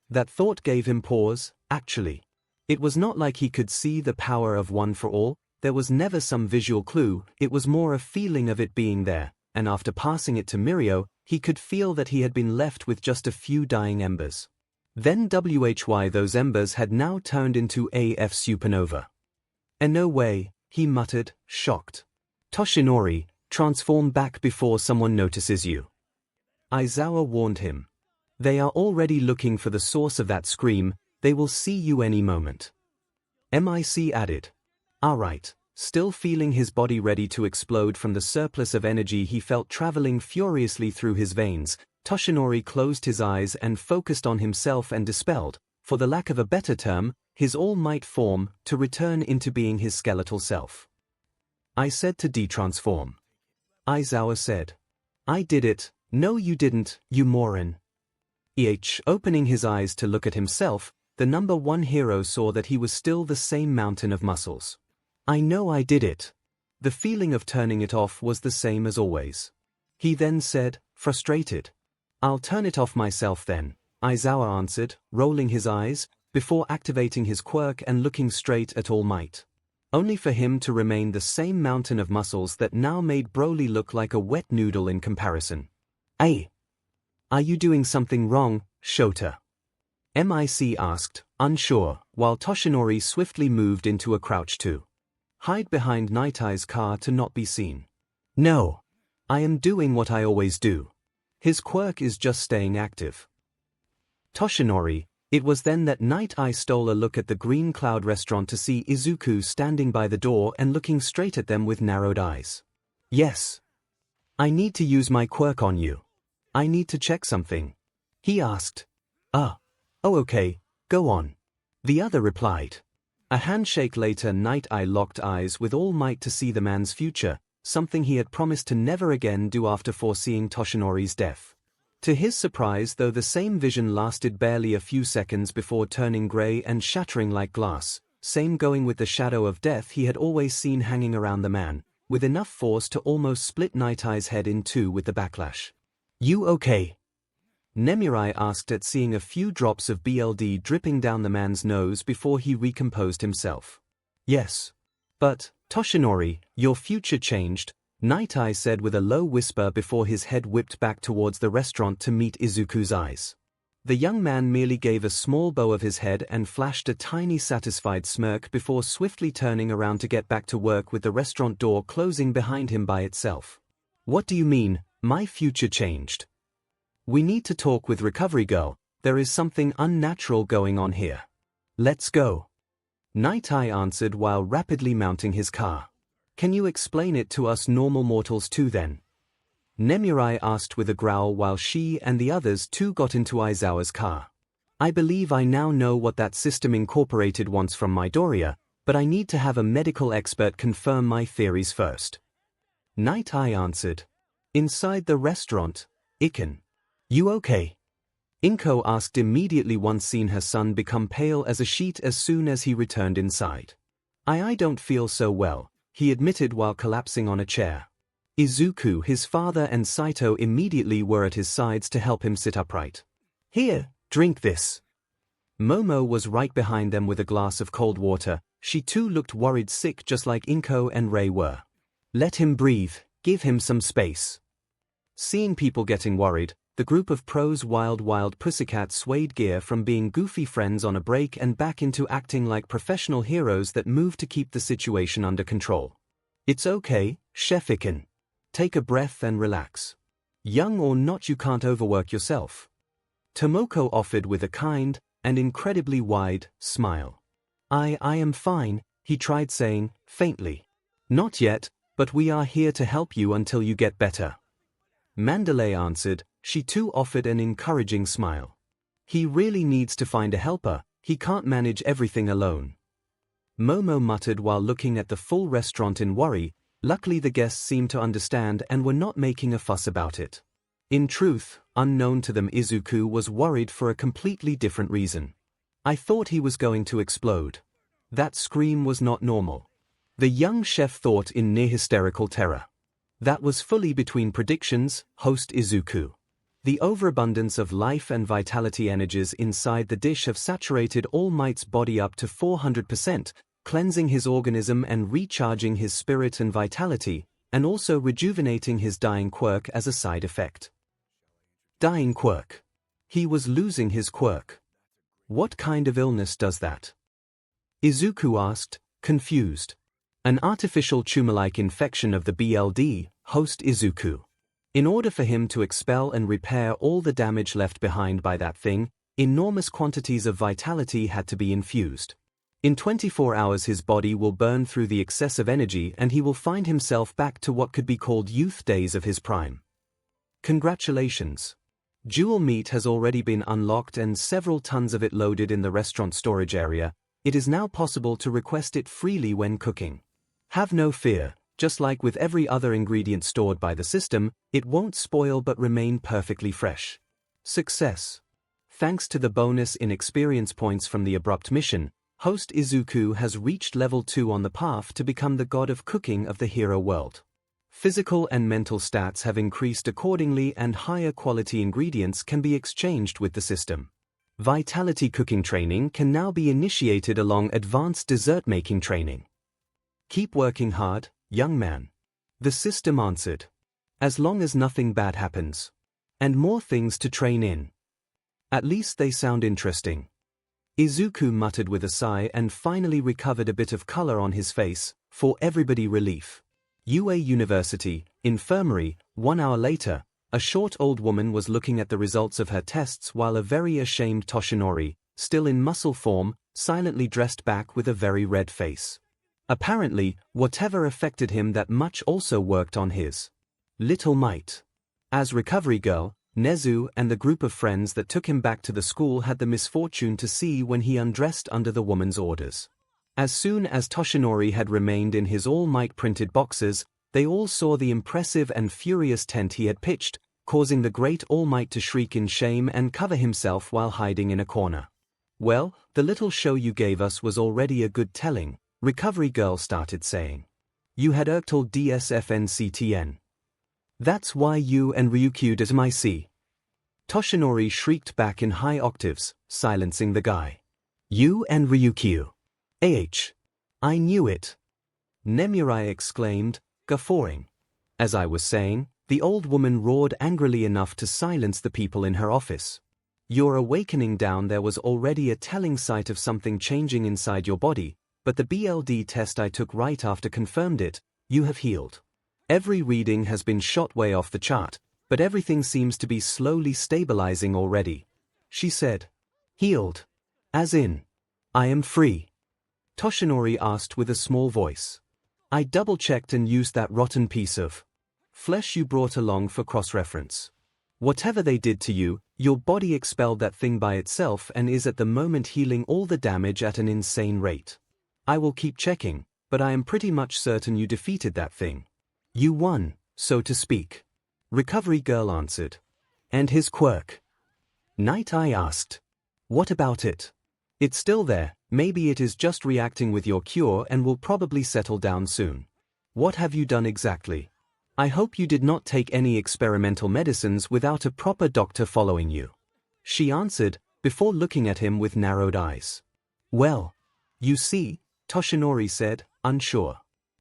That thought gave him pause, actually. It was not like he could see the power of One for All, there was never some visual clue, it was more a feeling of it being there, and after passing it to Mirio, he could feel that he had been left with just a few dying embers. Then those embers had now turned into AF supernova. And no way, he muttered, shocked. Toshinori, transform back before someone notices you. Aizawa warned him. They are already looking for the source of that scream, they will see you any moment. MIC added. Alright, still feeling his body ready to explode from the surplus of energy he felt traveling furiously through his veins, Toshinori closed his eyes and focused on himself and dispelled, for the lack of a better term, his all-might form, to return into being his skeletal self. I said to detransform. Aizawa said. I did it. No you didn't, you moron. Opening his eyes to look at himself, the number 1 hero saw that he was still the same mountain of muscles. I know I did it. The feeling of turning it off was the same as always. He then said, frustrated. I'll turn it off myself then, Aizawa answered, rolling his eyes, before activating his quirk and looking straight at All Might. Only for him to remain the same mountain of muscles that now made Broly look like a wet noodle in comparison. Ay! Are you doing something wrong, Shota? MIC asked, unsure, while Toshinori swiftly moved into a crouch to hide behind Night Eye's car to not be seen. No. I am doing what I always do. His quirk is just staying active. Toshinori. It was then that Night Eye stole a look at the Green Cloud restaurant to see Izuku standing by the door and looking straight at them with narrowed eyes. Yes. I need to use my quirk on you. I need to check something. He asked. Oh okay, go on. The other replied. A handshake later Night Eye locked eyes with All Might to see the man's future, something he had promised to never again do after foreseeing Toshinori's death. To his surprise, though, the same vision lasted barely a few seconds before turning grey and shattering like glass, same going with the shadow of death he had always seen hanging around the man, with enough force to almost split Night Eye's head in two with the backlash. You okay? Nemirai asked at seeing a few drops of BLD dripping down the man's nose before he recomposed himself. Yes. But, Toshinori, your future changed, Night Eye said with a low whisper before his head whipped back towards the restaurant to meet Izuku's eyes. The young man merely gave a small bow of his head and flashed a tiny satisfied smirk before swiftly turning around to get back to work with the restaurant door closing behind him by itself. What do you mean, my future changed? We need to talk with Recovery Girl, there is something unnatural going on here. Let's go. Night Eye answered while rapidly mounting his car. Can you explain it to us normal mortals too then? Nemurai asked with a growl while she and the others too got into Aizawa's car. I believe I now know what that system incorporated wants from Midoriya, but I need to have a medical expert confirm my theories first. Night Eye answered. Inside the restaurant, 𝐒𝐭𝐚𝐲, you okay? 𝐒𝐭𝐞 asked immediately once seen her son become pale as a sheet as soon as he returned inside. I don't feel so well, he admitted while collapsing on a chair. Izuku, his father and Saito immediately were at his sides to help him sit upright. Here, drink this. Momo was right behind them with a glass of cold water. She too looked worried sick just like 𝐒𝐭𝐴 and Ray were. Let him breathe, give him some space. Seeing people getting worried, the group of pros wild pussycats swayed gear from being goofy friends on a break and back into acting like professional heroes that moved to keep the situation under control. It's okay, Chef 𝐒𝐭𝐴. Take a breath and relax. Young or not, you can't overwork yourself. Tomoko offered with a kind, and incredibly wide, smile. I am fine, he tried saying, faintly. Not yet, but we are here to help you until you get better. Mandalay answered, she too offered an encouraging smile. He really needs to find a helper, he can't manage everything alone. Momo muttered while looking at the full restaurant in worry. Luckily the guests seemed to understand and were not making a fuss about it. In truth, unknown to them, Izuku was worried for a completely different reason. I thought he was going to explode. That scream was not normal. The young chef thought in near hysterical terror. That was fully between predictions, host Izuku. The overabundance of life and vitality energies inside the dish have saturated All Might's body up to 400%, cleansing his organism and recharging his spirit and vitality, and also rejuvenating his dying quirk as a side effect. Dying quirk. He was losing his quirk. What kind of illness does that? Izuku asked, confused. An artificial tumor-like infection of the BLD, host Izuku. In order for him to expel and repair all the damage left behind by that thing, enormous quantities of vitality had to be infused. In 24 hours his body will burn through the excessive energy and he will find himself back to what could be called youth days of his prime. Congratulations. Jewel meat has already been unlocked and several tons of it loaded in the restaurant storage area. It is now possible to request it freely when cooking. Have no fear, just like with every other ingredient stored by the system, it won't spoil but remain perfectly fresh. Success. Thanks to the bonus in experience points from the abrupt mission, host Izuku has reached level 2 on the path to become the god of cooking of the hero world. Physical and mental stats have increased accordingly and higher quality ingredients can be exchanged with the system. Vitality cooking training can now be initiated along advanced dessert making training. Keep working hard, young man. The system answered. As long as nothing bad happens. And more things to train in. At least they sound interesting. Izuku muttered with a sigh and finally recovered a bit of color on his face, for everybody relief. UA University, Infirmary, 1 hour later, a short old woman was looking at the results of her tests while a very ashamed Toshinori, still in muscle form, silently dressed back with a very red face. Apparently, whatever affected him that much also worked on his little might. As Recovery Girl, Nezu and the group of friends that took him back to the school had the misfortune to see when he undressed under the woman's orders. As soon as Toshinori had remained in his All Might printed boxes, they all saw the impressive and furious tent he had pitched, causing the great All Might to shriek in shame and cover himself while hiding in a corner. Well, the little show you gave us was already a good telling, Recovery Girl started saying. You had 𝐒𝐿 DSFNCTN. That's why you and Ryukyu did my see. Toshinori shrieked back in high octaves, silencing the guy. You and Ryukyu. I knew it. Nemurai exclaimed, guffawing. As I was saying, the old woman roared angrily enough to silence the people in her office. Your awakening down there was already a telling sight of something changing inside your body, but the BLD test I took right after confirmed it. You have healed. Every reading has been shot way off the chart, but everything seems to be slowly stabilizing already. She said. Healed? As in, I am free? Toshinori asked with a small voice. I double-checked and used that rotten piece of flesh you brought along for cross-reference. Whatever they did to you, your body expelled that thing by itself and is at the moment healing all the damage at an insane rate. I will keep checking, but I am pretty much certain you defeated that thing. You won, so to speak. Recovery Girl answered. And his quirk? Night Eye asked. What about it? It's still there, maybe it is just reacting with your cure and will probably settle down soon. What have you done exactly? I hope you did not take any experimental medicines without a proper doctor following you. She answered, before looking at him with narrowed eyes. Well, you see, Toshinori said, unsure.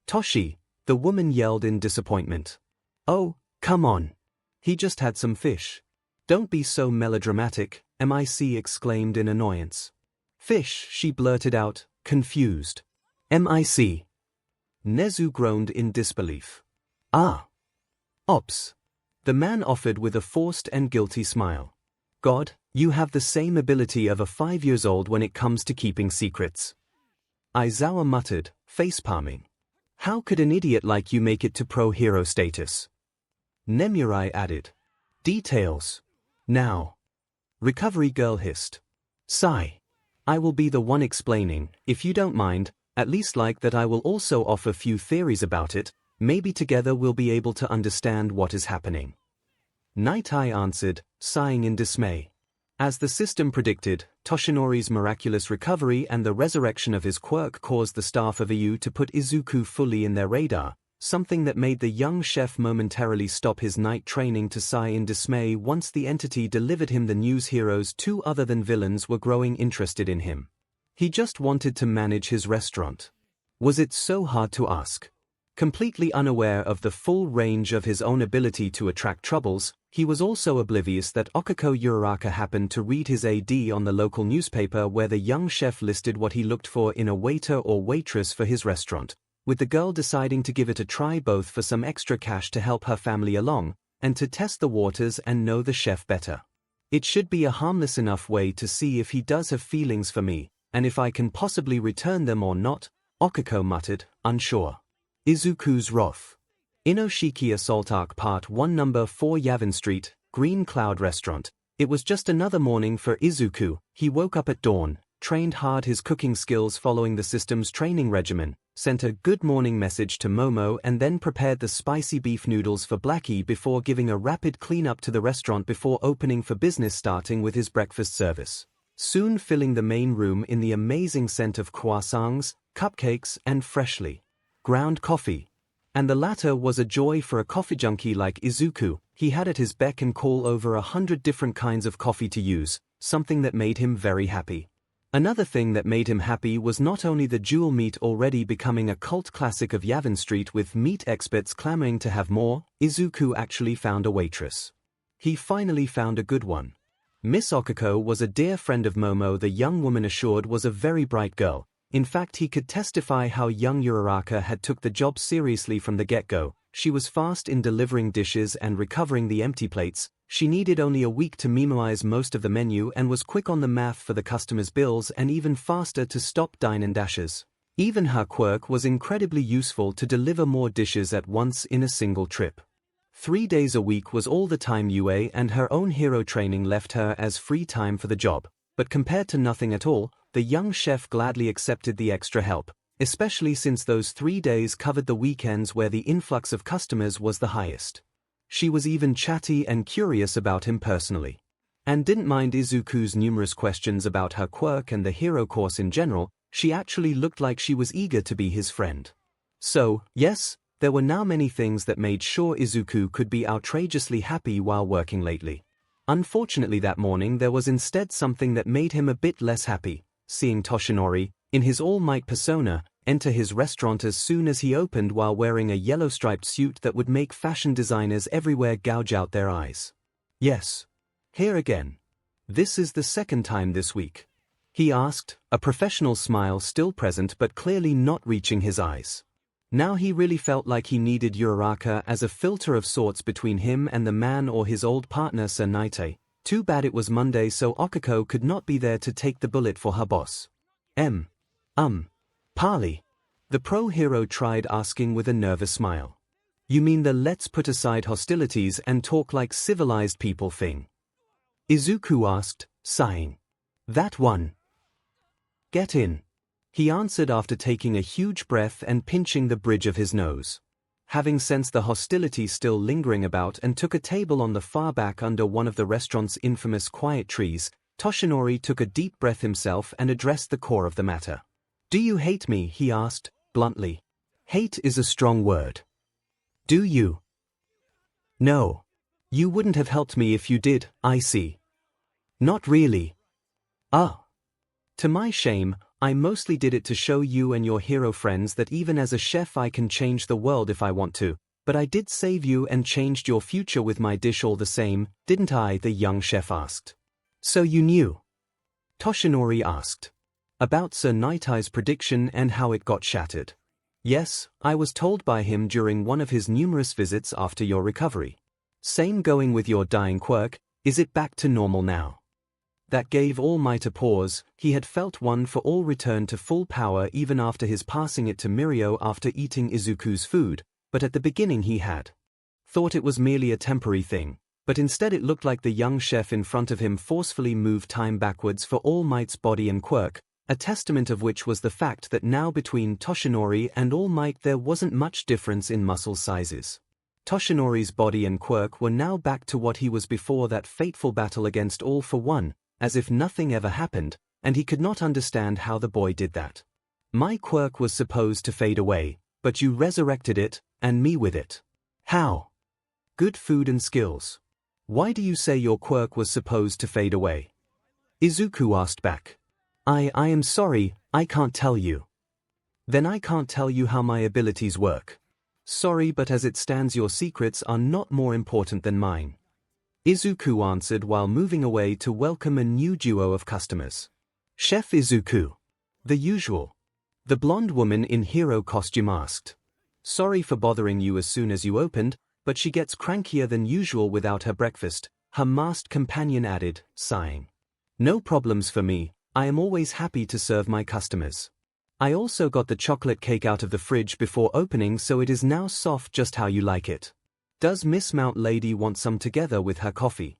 Toshi, the woman yelled in disappointment. Oh, come on. He just had some fish. Don't be so melodramatic, MIC exclaimed in annoyance. Fish, she blurted out, confused. MIC. Nezu groaned in disbelief. Ah. Ops. The man offered with a forced and guilty smile. God, you have the same ability of a 5-year-old when it comes to keeping secrets. Aizawa muttered, face-palming. How could an idiot like you make it to pro-hero status? Nemurai added. Details. Now. Recovery Girl hissed. Sigh. I will be the one explaining, if you don't mind, at least like that I will also offer few theories about it, maybe together we'll be able to understand what is happening. Night Eye answered, sighing in dismay. As the system predicted, Toshinori's miraculous recovery and the resurrection of his quirk caused the staff of EU to put Izuku fully in their radar, something that made the young chef momentarily stop his night training to sigh in dismay once the entity delivered him the news heroes 2 other than villains were growing interested in him. He just wanted to manage his restaurant. Was it so hard to ask? Completely unaware of the full range of his own ability to attract troubles, he was also oblivious that Okako Uraraka happened to read his AD on the local newspaper where the young chef listed what he looked for in a waiter or waitress for his restaurant, with the girl deciding to give it a try both for some extra cash to help her family along, and to test the waters and know the chef better. It should be a harmless enough way to see if he does have feelings for me, and if I can possibly return them or not, Okako muttered, unsure. Izuku's wrath. Inoshiki Assault Arc Part 1 No. 4 Yavin Street, Green Cloud Restaurant. It was just another morning for Izuku. He woke up at dawn, trained hard his cooking skills following the system's training regimen, sent a good morning message to Momo and then prepared the spicy beef noodles for Blackie before giving a rapid cleanup to the restaurant before opening for business, starting with his breakfast service. Soon filling the main room in the amazing scent of croissants, cupcakes and freshly ground coffee. And the latter was a joy for a coffee junkie like Izuku. He had at his beck and call over 100 different kinds of coffee to use, something that made him very happy. Another thing that made him happy was not only the jewel meat already becoming a cult classic of Yavin Street with meat experts clamoring to have more, Izuku actually found a waitress. He finally found a good one. Miss Okako was a dear friend of Momo, the young woman assured was a very bright girl. In fact, he could testify how young Uraraka had took the job seriously from the get-go. She was fast in delivering dishes and recovering the empty plates. She needed only a week to memorize most of the menu and was quick on the math for the customers' bills and even faster to stop dine and dashes. Even her quirk was incredibly useful to deliver more dishes at once in a single trip. 3 days a week was all the time UA and her own hero training left her as free time for the job, but compared to nothing at all, the young chef gladly accepted the extra help, especially since those 3 days covered the weekends where the influx of customers was the highest. She was even chatty and curious about him personally, and didn't mind Izuku's numerous questions about her quirk and the hero course in general. She actually looked like she was eager to be his friend. So, yes, there were now many things that made sure Izuku could be outrageously happy while working lately. Unfortunately that morning there was instead something that made him a bit less happy, seeing Toshinori, in his all-might persona, enter his restaurant as soon as he opened while wearing a yellow-striped suit that would make fashion designers everywhere gouge out their eyes. Yes. Here again. This is the second time this week? He asked, a professional smile still present but clearly not reaching his eyes. Now he really felt like he needed Uraraka as a filter of sorts between him and the man or his old partner Sir Naite. Too bad it was Monday so Okiko could not be there to take the bullet for her boss. Parley. The pro-hero tried asking with a nervous smile. You mean the let's put aside hostilities and talk like civilized people thing? Izuku asked, sighing. That one. Get in. He answered after taking a huge breath and pinching the bridge of his nose. Having sensed the hostility still lingering about and took a table on the far back under one of the restaurant's infamous quiet trees, Toshinori took a deep breath himself and addressed the core of the matter. Do you hate me? He asked, bluntly. Hate is a strong word. Do you? No. You wouldn't have helped me if you did, I see. Not really. Ah. To my shame, I mostly did it to show you and your hero friends that even as a chef I can change the world if I want to, but I did save you and changed your future with my dish all the same, didn't I? The young chef asked. So you knew? Toshinori asked. About Sir Naitai's prediction and how it got shattered. Yes, I was told by him during one of his numerous visits after your recovery. Same going with your dying quirk, is it back to normal now? That gave All Might a pause. He had felt one for all returned to full power even after his passing it to Mirio after eating Izuku's food, but at the beginning he had thought it was merely a temporary thing, but instead it looked like the young chef in front of him forcefully moved time backwards for All Might's body and quirk, a testament of which was the fact that now between Toshinori and All Might there wasn't much difference in muscle sizes. Toshinori's body and quirk were now back to what he was before that fateful battle against All for One, as if nothing ever happened, and he could not understand how the boy did that. My quirk was supposed to fade away, but you resurrected it, and me with it. How? Good food and skills. Why do you say your quirk was supposed to fade away? Izuku asked back. I am sorry, I can't tell you. Then I can't tell you how my abilities work. Sorry, but as it stands your secrets are not more important than mine. Izuku answered while moving away to welcome a new duo of customers. Chef Izuku. The usual. The blonde woman in hero costume asked. Sorry for bothering you as soon as you opened, but she gets crankier than usual without her breakfast, her masked companion added, sighing. No problems for me. I am always happy to serve my customers. I also got the chocolate cake out of the fridge before opening so it is now soft just how you like it. Does Miss Mount Lady want some together with her coffee?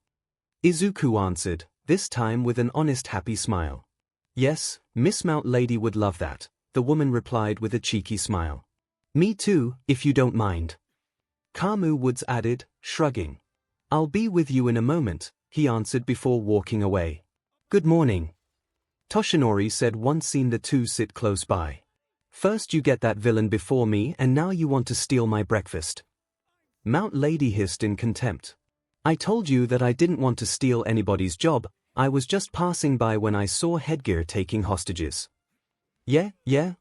Izuku answered, this time with an honest happy smile. Yes, Miss Mount Lady would love that, the woman replied with a cheeky smile. Me too, if you don't mind. Kamu Woods added, shrugging. I'll be with you in a moment, he answered before walking away. Good morning. Toshinori said once seen the two sit close by. First you get that villain before me and now you want to steal my breakfast. Mount Lady hissed in contempt. I told you that I didn't want to steal anybody's job, I was just passing by when I saw Headgear taking hostages. Yeah,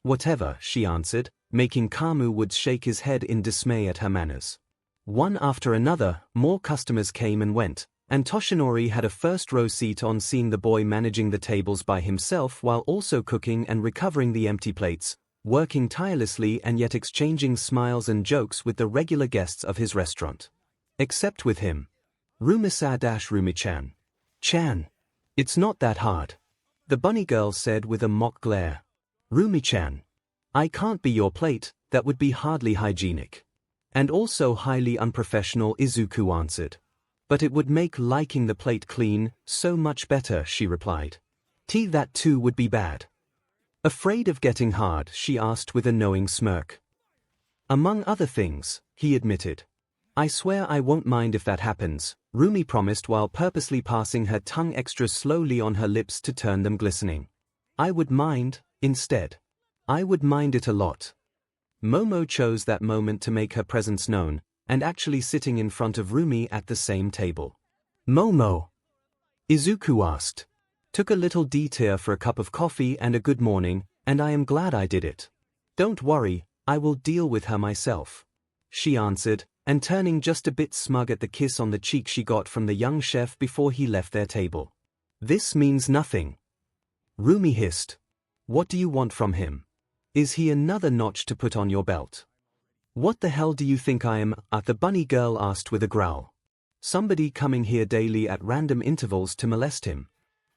whatever, she answered, making Kamu Woods shake his head in dismay at her manners. One after another, more customers came and went, and Toshinori had a first-row seat on seeing the boy managing the tables by himself while also cooking and recovering the empty plates, working tirelessly and yet exchanging smiles and jokes with the regular guests of his restaurant. Except with him. Rumisa-Rumi-chan. Chan. It's not that hard. The bunny girl said with a mock glare. Rumi-chan. I can't be your plate, that would be hardly hygienic. And also highly unprofessional, Izuku answered. But it would make liking the plate clean so much better, she replied. That too would be bad. Afraid of getting hard, she asked with a knowing smirk. Among other things, he admitted. I swear I won't mind if that happens, Rumi promised while purposely passing her tongue extra slowly on her lips to turn them glistening. I would mind, instead. I would mind it a lot. Momo chose that moment to make her presence known, and actually sitting in front of Rumi at the same table. Momo? Izuku asked. Took a little detour for a cup of coffee and a good morning, and I am glad I did it. Don't worry, I will deal with her myself. She answered, and turning just a bit smug at the kiss on the cheek she got from the young chef before he left their table. This means nothing. Rumi hissed. What do you want from him? Is he another notch to put on your belt? What the hell do you think I am? The bunny girl asked with a growl. Somebody coming here daily at random intervals to molest him.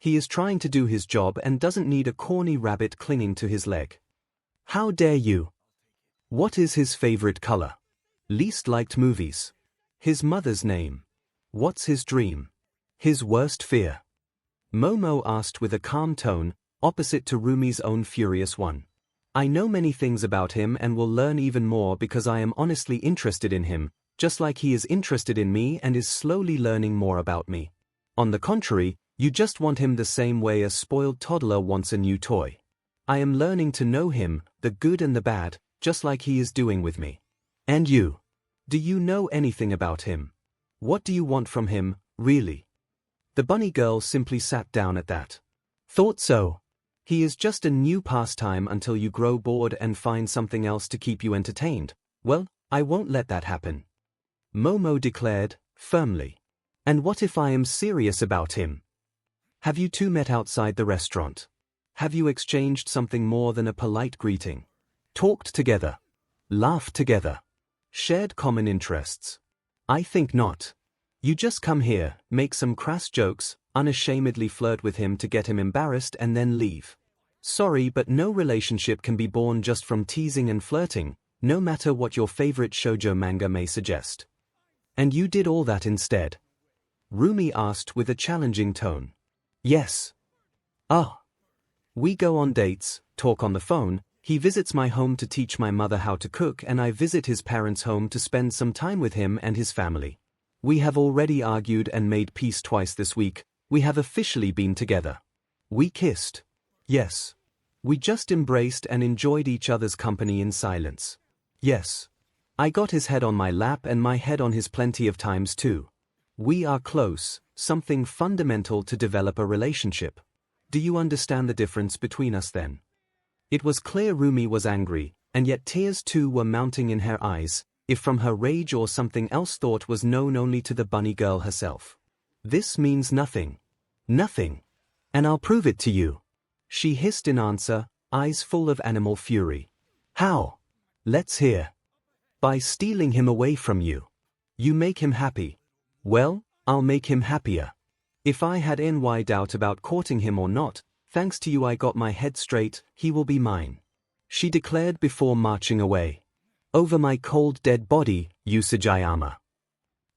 He is trying to do his job and doesn't need a corny rabbit clinging to his leg. How dare you? What is his favorite color? Least liked movies. His mother's name. What's his dream? His worst fear? Momo asked with a calm tone, opposite to Rumi's own furious one. I know many things about him and will learn even more because I am honestly interested in him, just like he is interested in me and is slowly learning more about me. On the contrary, you just want him the same way a spoiled toddler wants a new toy. I am learning to know him, the good and the bad, just like he is doing with me. And you? Do you know anything about him? What do you want from him, really? The bunny girl simply sat down at that. Thought so. He is just a new pastime until you grow bored and find something else to keep you entertained. Well, I won't let that happen. Momo declared, firmly. And what if I am serious about him? Have you two met outside the restaurant? Have you exchanged something more than a polite greeting? Talked together? Laughed together? Shared common interests? I think not. You just come here, make some crass jokes, unashamedly flirt with him to get him embarrassed and then leave. Sorry, but no relationship can be born just from teasing and flirting, no matter what your favorite shoujo manga may suggest. And you did all that instead? Rumi asked with a challenging tone. Yes. Ah. We go on dates, talk on the phone, he visits my home to teach my mother how to cook and I visit his parents' home to spend some time with him and his family. We have already argued and made peace twice this week, we have officially been together. We kissed. Yes. We just embraced and enjoyed each other's company in silence. Yes. I got his head on my lap and my head on his plenty of times too. We are close, something fundamental to develop a relationship. Do you understand the difference between us then? It was clear Rumi was angry, and yet tears too were mounting in her eyes, if from her rage or something else thought was known only to the bunny girl herself. This means nothing. Nothing. And I'll prove it to you. She hissed in answer, eyes full of animal fury. How? Let's hear. By stealing him away from you. You make him happy. Well, I'll make him happier. If I had any doubt about courting him or not, thanks to you I got my head straight, he will be mine. She declared before marching away. Over my cold dead body, Usajayama.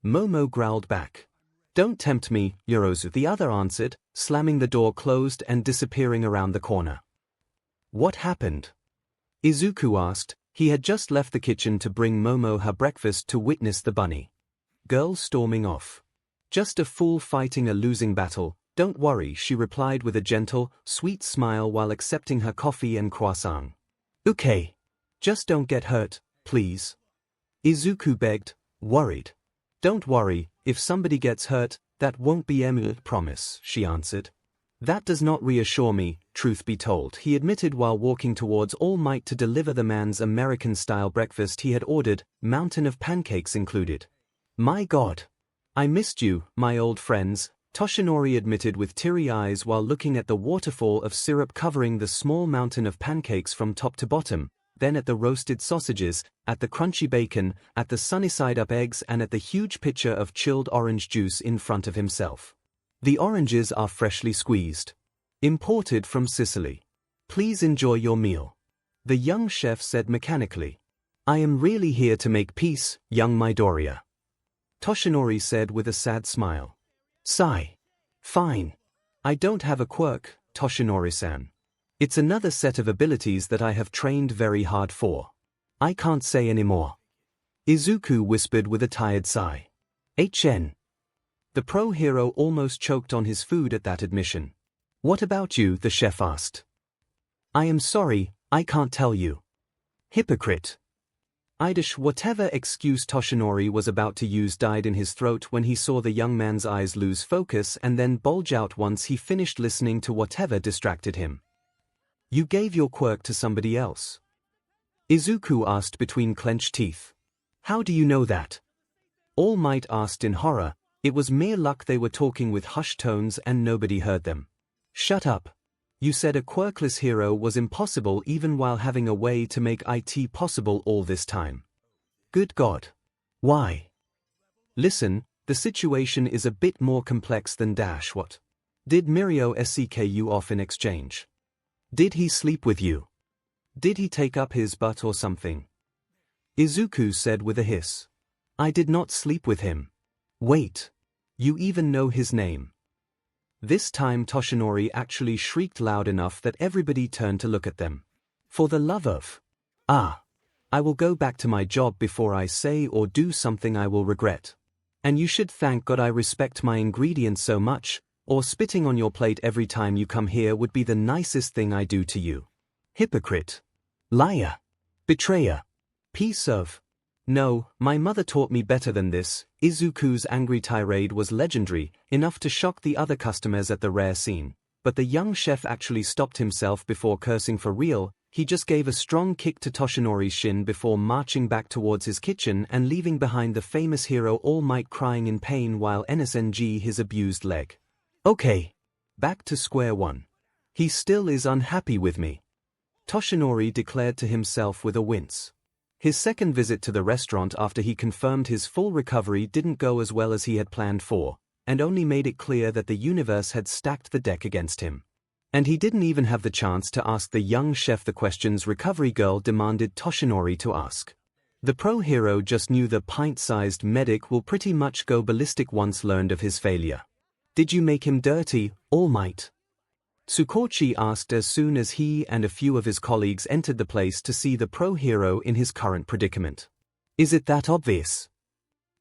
Momo growled back. Don't tempt me, Yorozu, the other answered, slamming the door closed and disappearing around the corner. What happened? Izuku asked. He had just left the kitchen to bring Momo her breakfast to witness the bunny girl storming off. Just a fool fighting a losing battle, don't worry, she replied with a gentle, sweet smile while accepting her coffee and croissant. Okay. Just don't get hurt, please. Izuku begged, worried. Don't worry, if somebody gets hurt, that won't be 𝐒𝐿, promise, she answered. That does not reassure me, truth be told, he admitted while walking towards All Might to deliver the man's American-style breakfast he had ordered, mountain of pancakes included. My God. I missed you, my old friends, Toshinori admitted with teary eyes while looking at the waterfall of syrup covering the small mountain of pancakes from top to bottom, then at the roasted sausages, at the crunchy bacon, at the sunny-side-up eggs and at the huge pitcher of chilled orange juice in front of himself. The oranges are freshly squeezed. Imported from Sicily. Please enjoy your meal. The young chef said mechanically. I am really here to make peace, young Midoriya. Toshinori said with a sad smile. Sigh. Fine. I don't have a quirk, Toshinori-san. It's another set of abilities that I have trained very hard for. I can't say any more. Izuku whispered with a tired sigh. HN. The pro hero almost choked on his food at that admission. What about you? The chef asked. I am sorry, I can't tell you. Hypocrite. Whatever excuse Toshinori was about to use died in his throat when he saw the young man's eyes lose focus and then bulge out once he finished listening to whatever distracted him. You gave your quirk to somebody else? Izuku asked between clenched teeth. How do you know that? All Might asked in horror. It was mere luck they were talking with hushed tones and nobody heard them. Shut up. You said a quirkless hero was impossible even while having a way to make it possible all this time. Good God. Why? Listen, the situation is a bit more complex than what? Did 𝐼𝐸 seek you off in exchange? Did he sleep with you? Did he take up his butt or something? Izuku said with a hiss. I did not sleep with him. Wait. You even know his name. This time Toshinori actually shrieked loud enough that everybody turned to look at them. For the love of... I will go back to my job before I say or do something I will regret. And you should thank God I respect my ingredients so much, or spitting on your plate every time you come here would be the nicest thing I do to you. Hypocrite. Liar. Betrayer. Piece of... No, my mother taught me better than this. Izuku's angry tirade was legendary, enough to shock the other customers at the rare scene. But the young chef actually stopped himself before cursing for real. He just gave a strong kick to Toshinori's shin before marching back towards his kitchen and leaving behind the famous hero All Might crying in pain while nsng his abused leg. Okay. Back to square one. He still is unhappy with me. Toshinori declared to himself with a wince. His second visit to the restaurant after he confirmed his full recovery didn't go as well as he had planned for, and only made it clear that the universe had stacked the deck against him. And he didn't even have the chance to ask the young chef the questions Recovery Girl demanded Toshinori to ask. The pro hero just knew the pint-sized medic will pretty much go ballistic once learned of his failure. Did you make him dirty, All Might? Tsukochi asked as soon as he and a few of his colleagues entered the place to see the pro hero in his current predicament. Is it that obvious?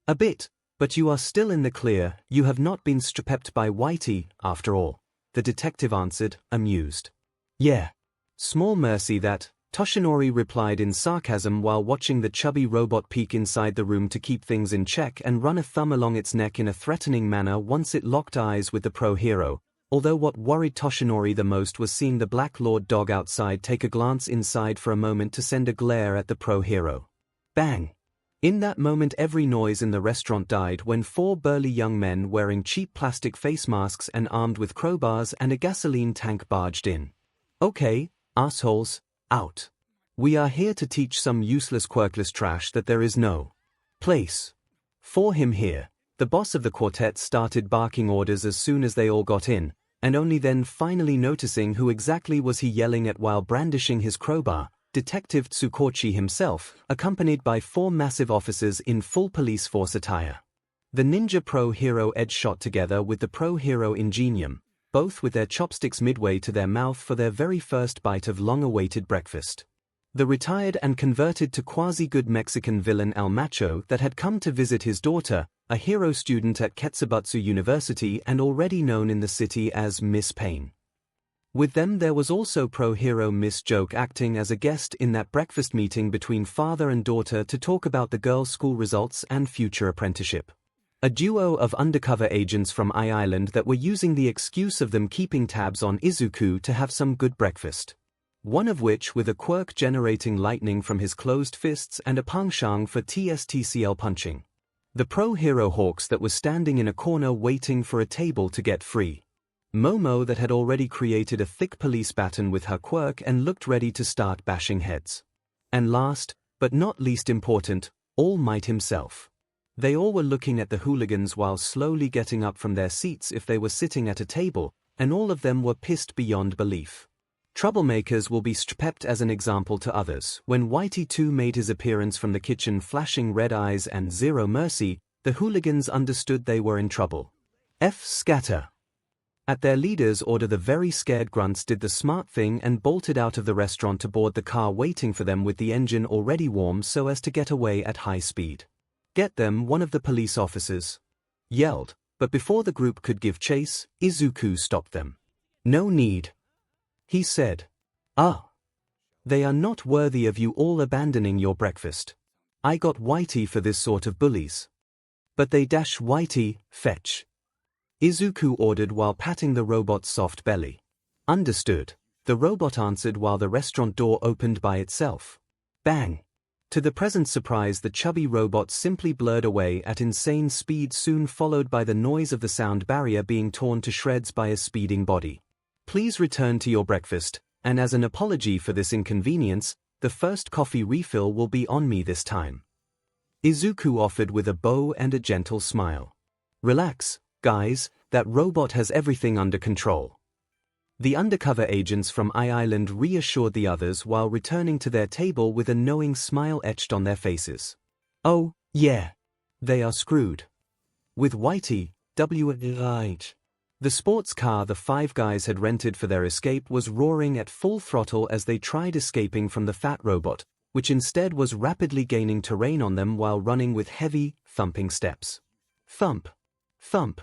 A bit, but you are still in the clear. You have not been strapped by Whitey, after all, the detective answered, amused. Yeah. Small mercy that, Toshinori replied in sarcasm while watching the chubby robot peek inside the room to keep things in check and run a thumb along its neck in a threatening manner once it locked eyes with the pro hero. Although what worried Toshinori the most was seeing the Black Lord dog outside take a glance inside for a moment to send a glare at the pro hero. Bang! In that moment every noise in the restaurant died when four burly young men wearing cheap plastic face masks and armed with crowbars and a gasoline tank barged in. Okay, assholes, out. We are here to teach some useless quirkless trash that there is no place for him here. The boss of the quartet started barking orders as soon as they all got in, and only then finally noticing who exactly was he yelling at while brandishing his crowbar, Detective Tsukochi himself, accompanied by four massive officers in full police force attire. The ninja pro hero edge shot together with the pro hero ingenium, both with their chopsticks midway to their mouth for their very first bite of long-awaited breakfast. The retired and converted to quasi-good Mexican villain El Macho that had come to visit his daughter, a hero student at Ketsubatsu University and already known in the city as Miss Pain. With them there was also pro-hero Miss Joke acting as a guest in that breakfast meeting between father and daughter to talk about the girls' school results and future apprenticeship. A duo of undercover agents from I-Island that were using the excuse of them keeping tabs on Izuku to have some good breakfast. One of which with a quirk generating lightning from his closed fists and a pangshang for TSTCL punching. The pro-hero Hawks that was standing in a corner waiting for a table to get free. Momo that had already created a thick police baton with her quirk and looked ready to start bashing heads. And last, but not least important, All Might himself. They all were looking at the hooligans while slowly getting up from their seats if they were sitting at a table, and all of them were pissed beyond belief. Troublemakers will be strapped as an example to others. When Whitey 2 made his appearance from the kitchen flashing red eyes and zero mercy, the hooligans understood they were in trouble. Scatter. At their leader's order the very scared grunts did the smart thing and bolted out of the restaurant to board the car waiting for them with the engine already warm so as to get away at high speed. Get them, one of the police officers yelled, but before the group could give chase, Izuku stopped them. No need. He said, they are not worthy of you all abandoning your breakfast. I got Whitey for this sort of bullies. But they dash Whitey, fetch. Izuku ordered while patting the robot's soft belly. Understood, the robot answered while the restaurant door opened by itself. Bang. To the present surprise, the chubby robot simply blurred away at insane speed, soon followed by the noise of the sound barrier being torn to shreds by a speeding body. Please return to your breakfast, and as an apology for this inconvenience, the first coffee refill will be on me this time. Izuku offered with a bow and a gentle smile. Relax, guys, that robot has everything under control. The undercover agents from I-Island reassured the others while returning to their table with a knowing smile etched on their faces. Oh, yeah. They are screwed. With Whitey, 𝐻. The sports car the five guys had rented for their escape was roaring at full throttle as they tried escaping from the fat robot, which instead was rapidly gaining terrain on them while running with heavy, thumping steps. Thump. Thump.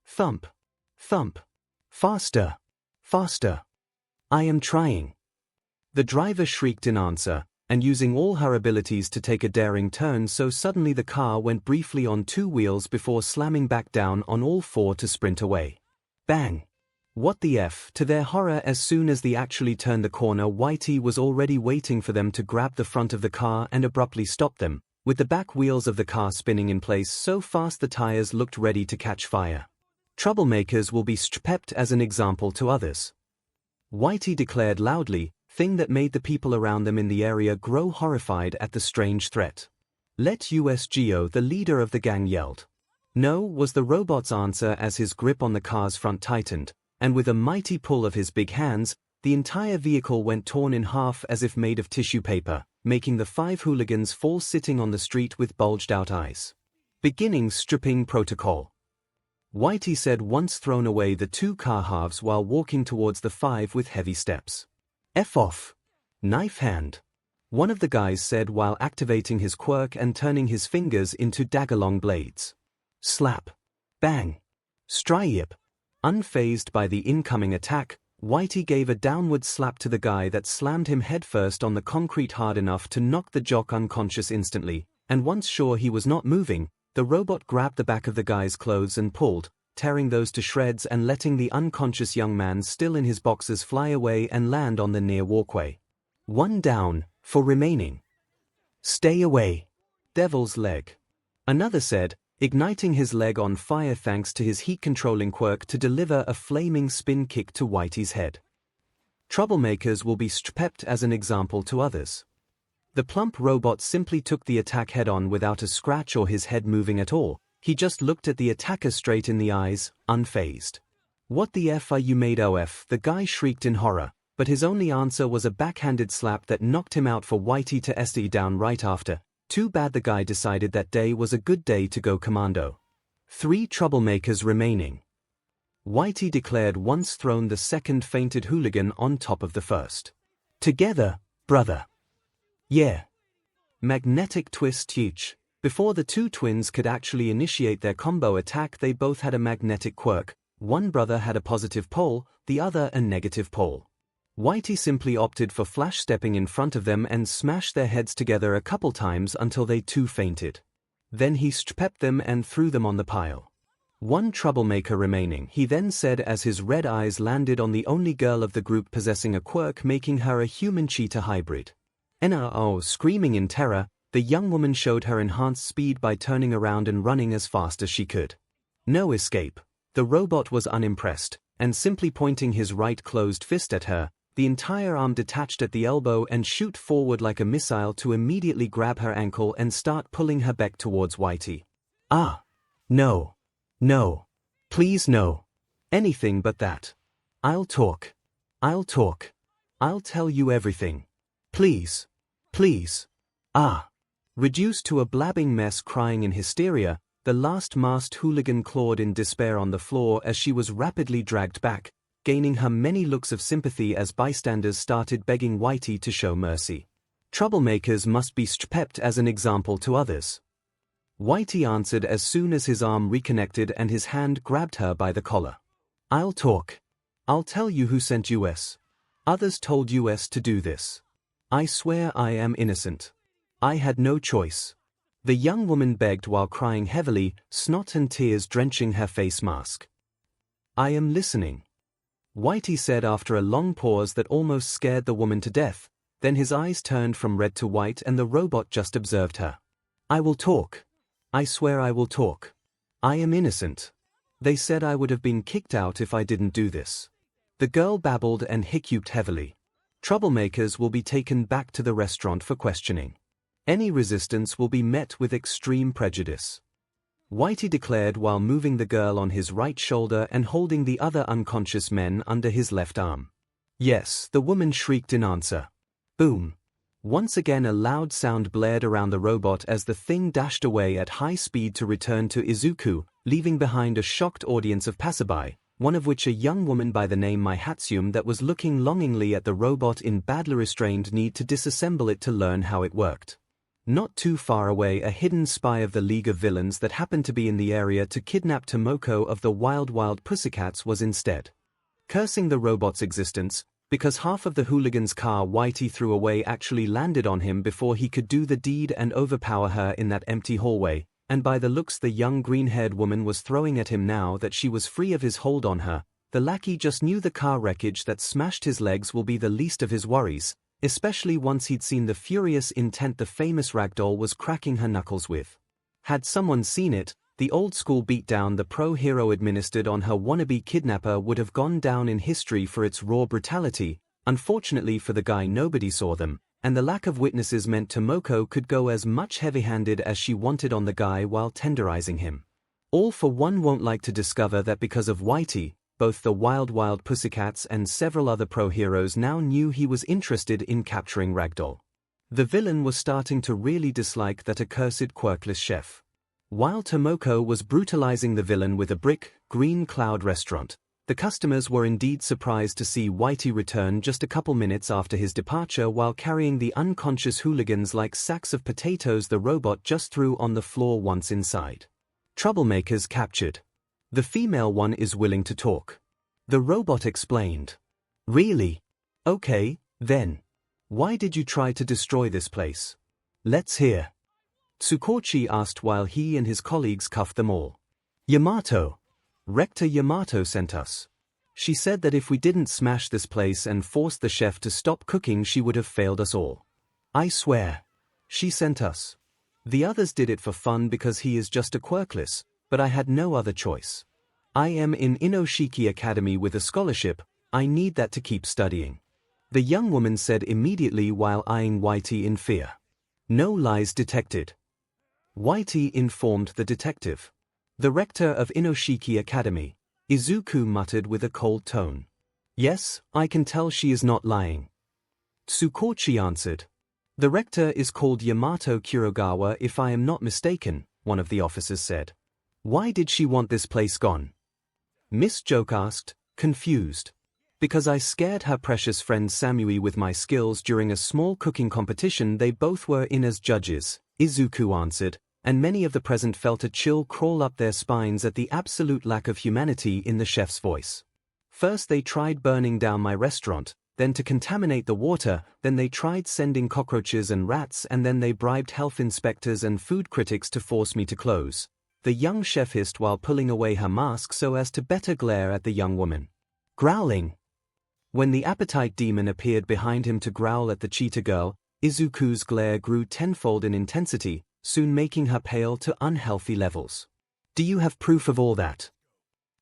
Thump. Thump. Faster. Faster. I am trying. The driver shrieked in answer, and using all her abilities to take a daring turn, so suddenly the car went briefly on two wheels before slamming back down on all four to sprint away. Bang! What the F? To their horror, as soon as they actually turned the corner, Whitey was already waiting for them to grab the front of the car and abruptly stop them, with the back wheels of the car spinning in place so fast the tires looked ready to catch fire. Troublemakers will be stripped as an example to others. Whitey declared loudly, thing that made the people around them in the area grow horrified at the strange threat. Let us go, the leader of the gang yelled. No, was the robot's answer as his grip on the car's front tightened, and with a mighty pull of his big hands, the entire vehicle went torn in half as if made of tissue paper, making the five hooligans fall sitting on the street with bulged-out eyes. Beginning stripping protocol. Whitey said once thrown away the two car halves while walking towards the five with heavy steps. F off. Knife hand. One of the guys said while activating his quirk and turning his fingers into dagger-long blades. Slap. Bang. Stripe. Unfazed by the incoming attack, Whitey gave a downward slap to the guy that slammed him headfirst on the concrete hard enough to knock the jock unconscious instantly, and once sure he was not moving, the robot grabbed the back of the guy's clothes and pulled, tearing those to shreds and letting the unconscious young man still in his boxers fly away and land on the near walkway. One down, for remaining. Stay away. Devil's leg. Another said, igniting his leg on fire thanks to his heat-controlling quirk to deliver a flaming spin kick to Whitey's head. Troublemakers will be stripped as an example to others. The plump robot simply took the attack head-on without a scratch or his head moving at all. He just looked at the attacker straight in the eyes, unfazed. What the F are you made of? The guy shrieked in horror, but his only answer was a backhanded slap that knocked him out for Whitey to SE down right after. Too bad the guy decided that day was a good day to go commando. 3 troublemakers remaining. Whitey declared once thrown the second fainted hooligan on top of the first. Together, brother. Yeah. Magnetic twist huge. Before the two twins could actually initiate their combo attack, they both had a magnetic quirk. One brother had a positive pole, the other a negative pole. Whitey simply opted for flash stepping in front of them and smashed their heads together a couple times until they too fainted. Then he stripped them and threw them on the pile. 1 troublemaker remaining, he then said as his red eyes landed on the only girl of the group possessing a quirk making her a human-cheetah hybrid. NRO screaming in terror, the young woman showed her enhanced speed by turning around and running as fast as she could. No escape. The robot was unimpressed, and simply pointing his right closed fist at her, the entire arm detached at the elbow and shoot forward like a missile to immediately grab her ankle and start pulling her back towards Whitey. Ah. No. No. Please no. Anything but that. I'll talk. I'll talk. I'll tell you everything. Please. Please. Ah. Reduced to a blabbing mess crying in hysteria, the last masked hooligan clawed in despair on the floor as she was rapidly dragged back, gaining her many looks of sympathy as bystanders started begging Whitey to show mercy. Troublemakers must be stripped as an example to others. Whitey answered as soon as his arm reconnected and his hand grabbed her by the collar. I'll talk. I'll tell you who sent us. Others told us to do this. I swear I am innocent. I had no choice. The young woman begged while crying heavily, snot and tears drenching her face mask. I am listening. Whitey said after a long pause that almost scared the woman to death. Then his eyes turned from red to white and the robot just observed her. "I will talk. I swear I will talk. I am innocent. They said I would have been kicked out if I didn't do this." The girl babbled and hiccuped heavily. Troublemakers will be taken back to the restaurant for questioning. Any resistance will be met with extreme prejudice. Whitey declared while moving the girl on his right shoulder and holding the other unconscious men under his left arm. "Yes," the woman shrieked in answer. Boom. Once again a loud sound blared around the robot as the thing dashed away at high speed to return to Izuku, leaving behind a shocked audience of passerby, one of which a young woman by the name myheroacademia that was looking longingly at the robot in badly restrained need to disassemble it to learn how it worked. Not too far away, a hidden spy of the League of Villains that happened to be in the area to kidnap Tomoko of the Wild Pussycats was instead cursing the robot's existence, because half of the hooligan's car Whitey threw away actually landed on him before he could do the deed and overpower her in that empty hallway, and by the looks the young green-haired woman was throwing at him now that she was free of his hold on her, the lackey just knew the car wreckage that smashed his legs will be the least of his worries, especially once he'd seen the furious intent the famous ragdoll was cracking her knuckles with. Had someone seen it, the old-school beatdown the pro-hero administered on her wannabe kidnapper would have gone down in history for its raw brutality. Unfortunately for the guy, nobody saw them, and the lack of witnesses meant Tomoko could go as much heavy-handed as she wanted on the guy while tenderizing him. All for one won't like to discover that because of Whitey, both the Wild Pussycats and several other pro-heroes now knew he was interested in capturing Ragdoll. The villain was starting to really dislike that accursed quirkless chef. While Tomoko was brutalizing the villain with a brick, green cloud restaurant, the customers were indeed surprised to see Whitey return just a couple minutes after his departure while carrying the unconscious hooligans like sacks of potatoes the robot just threw on the floor once inside. Troublemakers captured. The female one is willing to talk. The robot explained. Really? Okay, then. Why did you try to destroy this place? Let's hear. Tsukochi asked while he and his colleagues cuffed them all. Yamato. Rector Yamato sent us. She said that if we didn't smash this place and force the chef to stop cooking she would have failed us all. I swear. She sent us. The others did it for fun because he is just a quirkless, but I had no other choice. I am in Inoshiki Academy with a scholarship, I need that to keep studying. The young woman said immediately while eyeing Whitey in fear. No lies detected. Whitey informed the detective. The rector of Inoshiki Academy, Izuku muttered with a cold tone. Yes, I can tell she is not lying. Tsukochi answered. The rector is called Yamato Kurogawa if I am not mistaken, one of the officers said. Why did she want this place gone? Miss Joke asked, confused. Because I scared her precious friend Samui with my skills during a small cooking competition they both were in as judges, Izuku answered, and many of the present felt a chill crawl up their spines at the absolute lack of humanity in the chef's voice. First they tried burning down my restaurant, then to contaminate the water, then they tried sending cockroaches and rats, and then they bribed health inspectors and food critics to force me to close. The young chef hissed while pulling away her mask so as to better glare at the young woman. Growling. When the appetite demon appeared behind him to growl at the cheetah girl, Izuku's glare grew tenfold in intensity, soon making her pale to unhealthy levels. Do you have proof of all that?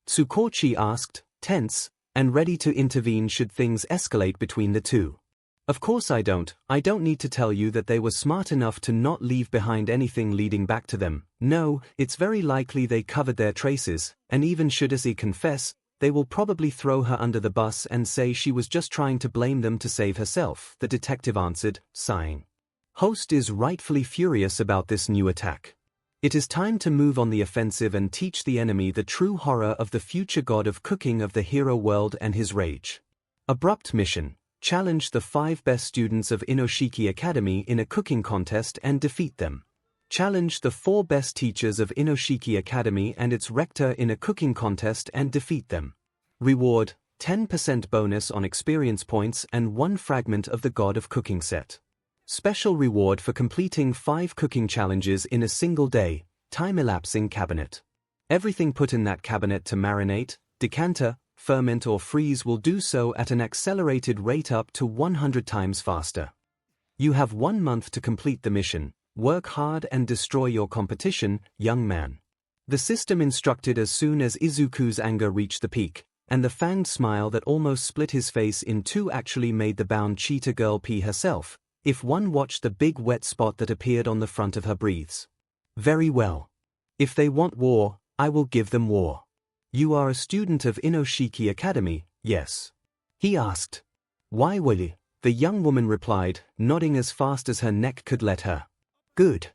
Tsukochi asked, tense, and ready to intervene should things escalate between the two. Of course I don't need to tell you that they were smart enough to not leave behind anything leading back to them. No, it's very likely they covered their traces, and even should Issei confess, they will probably throw her under the bus and say she was just trying to blame them to save herself, the detective answered, sighing. Host is rightfully furious about this new attack. It is time to move on the offensive and teach the enemy the true horror of the future god of cooking of the hero world and his rage. Abrupt mission. Challenge the 5 best students of Inoshiki Academy in a cooking contest and defeat them. Challenge the 4 best teachers of Inoshiki Academy and its rector in a cooking contest and defeat them. Reward, 10% bonus on experience points and 1 fragment of the God of Cooking set. Special reward for completing 5 cooking challenges in a single day, time-elapsing cabinet. Everything put in that cabinet to marinate, decanter, ferment or freeze will do so at an accelerated rate up to 100 times faster. You have 1 month to complete the mission. Work hard and destroy your competition, young man. The system instructed as soon as Izuku's anger reached the peak, and the fanged smile that almost split his face in two actually made the bound cheetah girl pee herself, if one watched the big wet spot that appeared on the front of her breathes. Very well. If they want war, I will give them war. You are a student of Inoshiki Academy, yes? He asked. Why will you? The young woman replied, nodding as fast as her neck could let her. Good.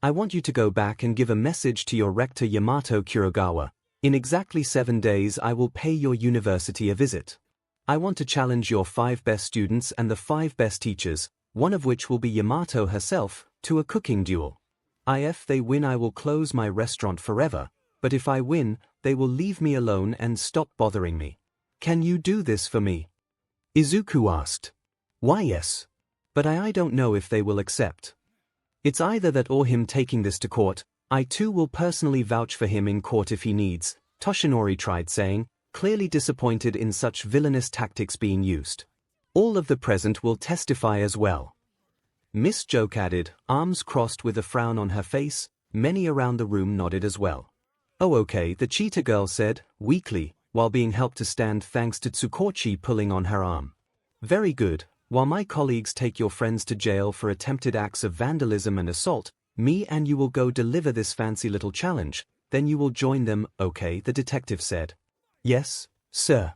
I want you to go back and give a message to your rector Yamato Kurogawa. In exactly 7 days I will pay your university a visit. I want to challenge your 5 best students and the 5 best teachers, one of which will be Yamato herself, to a cooking duel. If they win I will close my restaurant forever, but if I win, they will leave me alone and stop bothering me. Can you do this for me? Izuku asked. Why yes. But I don't know if they will accept. It's either that or him taking this to court. I too will personally vouch for him in court if he needs, Toshinori tried saying, clearly disappointed in such villainous tactics being used. All of the present will testify as well. Miss Joke added, arms crossed with a frown on her face. Many around the room nodded as well. Oh okay, the cheetah girl said, weakly, while being helped to stand thanks to Tsukochi pulling on her arm. Very good. While my colleagues take your friends to jail for attempted acts of vandalism and assault, me and you will go deliver this fancy little challenge, then you will join them, okay, the detective said. Yes, sir.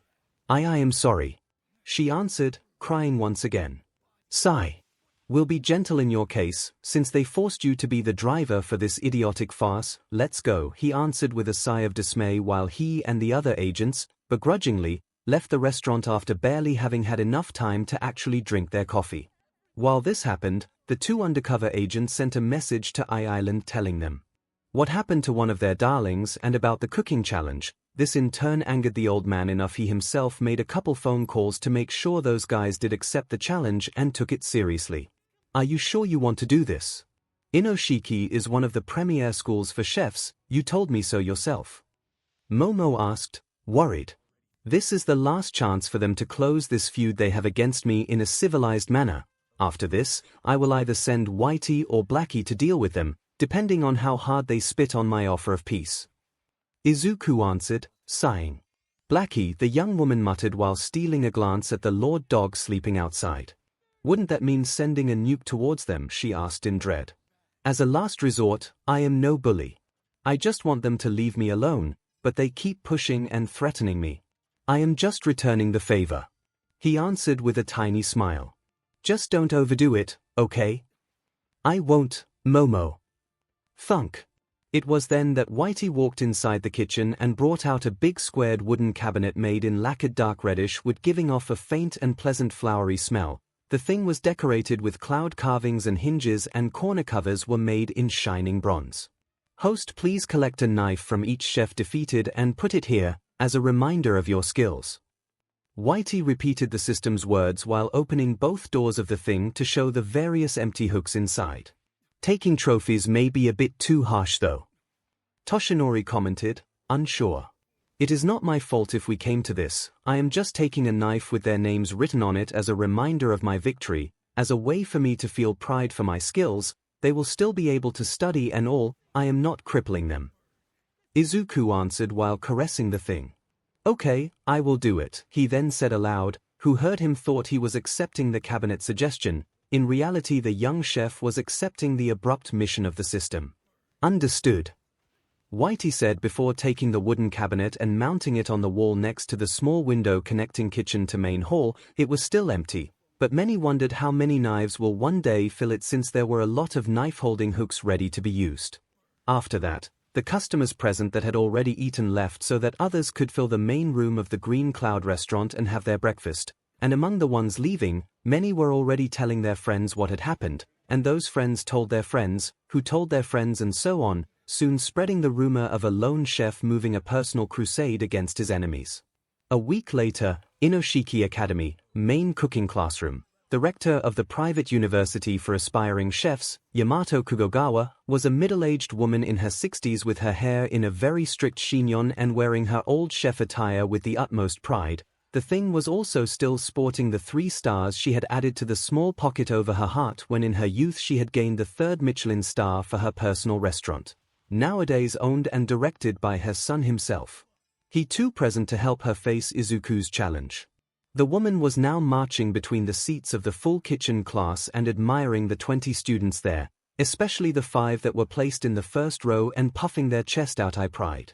I am sorry. She answered, crying once again. Sigh. We'll be gentle in your case, since they forced you to be the driver for this idiotic farce. Let's go, he answered with a sigh of dismay while he and the other agents, begrudgingly, left the restaurant after barely having had enough time to actually drink their coffee. While this happened, the 2 undercover agents sent a message to Island telling them what happened to one of their darlings and about the cooking challenge. This in turn angered the old man enough he himself made a couple phone calls to make sure those guys did accept the challenge and took it seriously. Are you sure you want to do this? Inoshiki is one of the premier schools for chefs, you told me so yourself. Momo asked, worried. This is the last chance for them to close this feud they have against me in a civilized manner. After this, I will either send Whitey or Blackie to deal with them, depending on how hard they spit on my offer of peace. Izuku answered, sighing. Blackie, the young woman muttered while stealing a glance at the Lord Dog sleeping outside. Wouldn't that mean sending a nuke towards them, she asked in dread. As a last resort, I am no bully. I just want them to leave me alone, but they keep pushing and threatening me. I am just returning the favor. He answered with a tiny smile. Just don't overdo it, okay? I won't, Momo. Thunk. It was then that Whitey walked inside the kitchen and brought out a big squared wooden cabinet made in lacquered dark reddish wood giving off a faint and pleasant flowery smell. The thing was decorated with cloud carvings and hinges and corner covers were made in shining bronze. Host, please collect a knife from each chef defeated and put it here, as a reminder of your skills. Whitey repeated the system's words while opening both doors of the thing to show the various empty hooks inside. Taking trophies may be a bit too harsh though. Toshinori commented, unsure. It is not my fault if we came to this. I am just taking a knife with their names written on it as a reminder of my victory, as a way for me to feel pride for my skills. They will still be able to study and all, I am not crippling them. Izuku answered while caressing the thing. Okay, I will do it, he then said aloud. Who heard him thought he was accepting the cabinet suggestion. In reality the young chef was accepting the abrupt mission of the system. Understood. Whitey said before taking the wooden cabinet and mounting it on the wall next to the small window connecting kitchen to main hall. It was still empty, but many wondered how many knives will one day fill it since there were a lot of knife-holding hooks ready to be used. After that, the customers present that had already eaten left so that others could fill the main room of the Green Cloud restaurant and have their breakfast, and among the ones leaving, many were already telling their friends what had happened, and those friends told their friends, who told their friends and so on, soon spreading the rumor of a lone chef moving a personal crusade against his enemies. A week later, Inoshiki Academy, main cooking classroom. The rector of the private university for aspiring chefs, Yamato Kugogawa, was a middle-aged woman in her 60s with her hair in a very strict chignon and wearing her old chef attire with the utmost pride. The thing was also still sporting the 3 stars she had added to the small pocket over her heart when in her youth she had gained the 3rd Michelin star for her personal restaurant, nowadays owned and directed by her son himself. He too present to help her face Izuku's challenge. The woman was now marching between the seats of the full kitchen class and admiring the 20 students there, especially the 5 that were placed in the first row and puffing their chest out. I pride.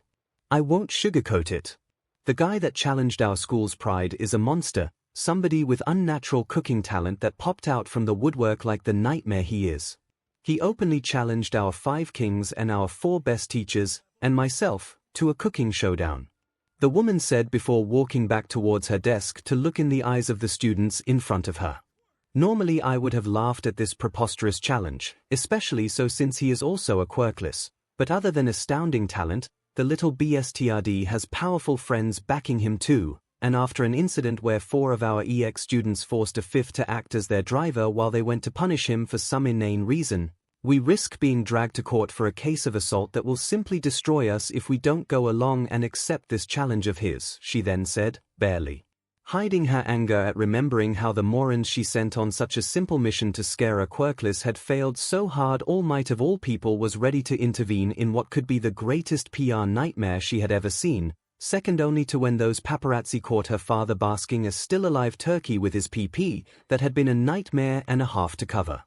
I won't sugarcoat it. The guy that challenged our school's pride is a monster, somebody with unnatural cooking talent that popped out from the woodwork like the nightmare he is. He openly challenged our 5 kings and our 4 best teachers, and myself, to a cooking showdown. The woman said before walking back towards her desk to look in the eyes of the students in front of her. Normally I would have laughed at this preposterous challenge, especially so since he is also a quirkless, but other than astounding talent, the little bstrd has powerful friends backing him too, and after an incident where 4 of our EX students forced a 5th to act as their driver while they went to punish him for some inane reason, we risk being dragged to court for a case of assault that will simply destroy us if we don't go along and accept this challenge of his, she then said, barely hiding her anger at remembering how the morons she sent on such a simple mission to scare a quirkless had failed so hard All Might of all people was ready to intervene in what could be the greatest PR nightmare she had ever seen, second only to when those paparazzi caught her father basking a still-alive turkey with his PP that had been a nightmare and a half to cover.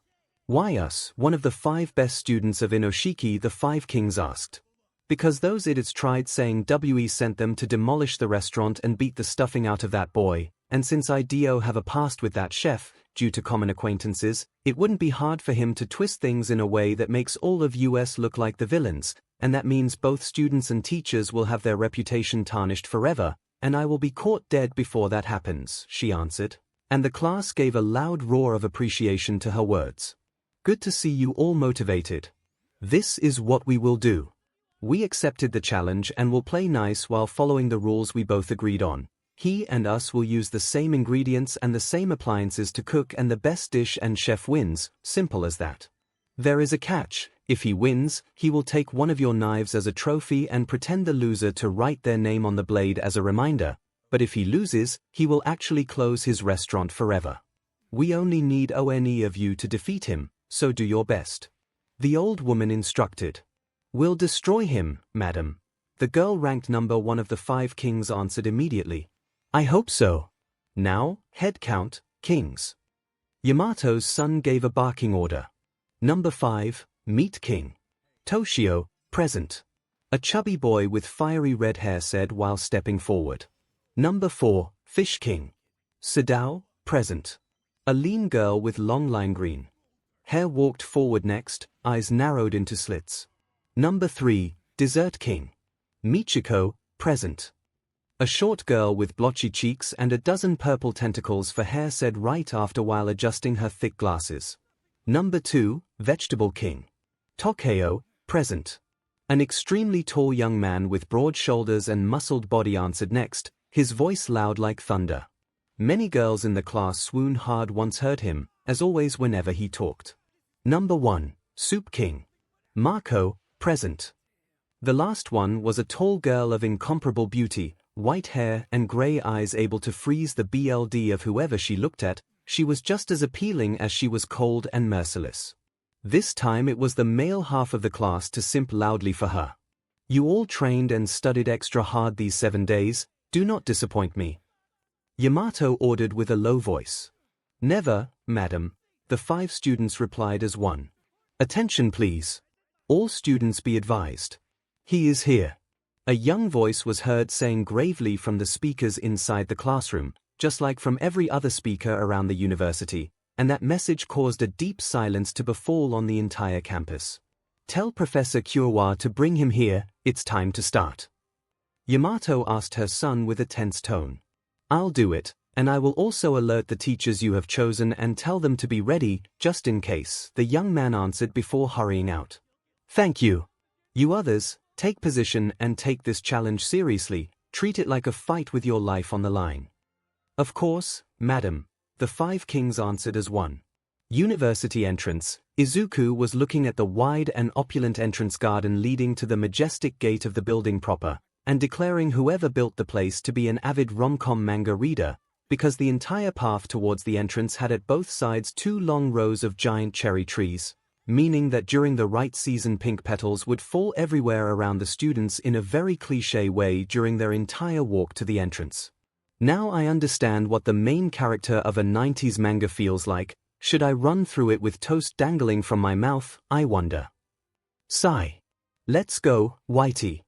Why us? One of the 5 best students of Inoshiki the 5 Kings asked. Because those idiots tried saying WE sent them to demolish the restaurant and beat the stuffing out of that boy, and since I have a past with that chef, due to common acquaintances, it wouldn't be hard for him to twist things in a way that makes all of US look like the villains, and that means both students and teachers will have their reputation tarnished forever, and I will be caught dead before that happens, she answered, and the class gave a loud roar of appreciation to her words. Good to see you all motivated. This is what we will do. We accepted the challenge and will play nice while following the rules we both agreed on. He and us will use the same ingredients and the same appliances to cook and the best dish and chef wins, simple as that. There is a catch. If he wins, he will take one of your knives as a trophy and pretend the loser to write their name on the blade as a reminder, but if he loses, he will actually close his restaurant forever. We only need one of you to defeat him, so do your best. The old woman instructed. We'll destroy him, madam. The girl ranked number 1 of the 5 kings answered immediately. I hope so. Now, head count, kings. Yamato's son gave a barking order. Number 5, meet King. Toshio, present. A chubby boy with fiery red hair said while stepping forward. Number 4, Fish King. Sadao, present. A lean girl with long lime green hair walked forward next, eyes narrowed into slits. Number 3, Dessert King. Michiko, present. A short girl with blotchy cheeks and a dozen purple tentacles for hair said right after while adjusting her thick glasses. Number 2, Vegetable King. Tokyo, present. An extremely tall young man with broad shoulders and muscled body answered next, his voice loud like thunder. Many girls in the class swooned hard once heard him, as always whenever he talked. Number 1, Soup King. Marco, present. The last one was a tall girl of incomparable beauty, white hair and grey eyes able to freeze the BLD of whoever she looked at. She was just as appealing as she was cold and merciless. This time it was the male half of the class to simp loudly for her. You all trained and studied extra hard these 7 days, do not disappoint me. Yamato ordered with a low voice. Never, madam, the 5 students replied as one. Attention please. All students be advised. He is here. A young voice was heard saying gravely from the speakers inside the classroom, just like from every other speaker around the university, and that message caused a deep silence to befall on the entire campus. Tell Professor Kyowa to bring him here, it's time to start. Yamato asked her son with a tense tone. I'll do it, and I will also alert the teachers you have chosen and tell them to be ready, just in case, the young man answered before hurrying out. Thank you. You others, take position and take this challenge seriously, treat it like a fight with your life on the line. Of course, madam, the 5 kings answered as one. University entrance. Izuku was looking at the wide and opulent entrance garden leading to the majestic gate of the building proper, and declaring whoever built the place to be an avid rom-com manga reader, because the entire path towards the entrance had at both sides 2 long rows of giant cherry trees, meaning that during the right season pink petals would fall everywhere around the students in a very cliché way during their entire walk to the entrance. Now I understand what the main character of a 90s manga feels like. Should I run through it with toast dangling from my mouth, I wonder. Sigh. Let's go, Whitey.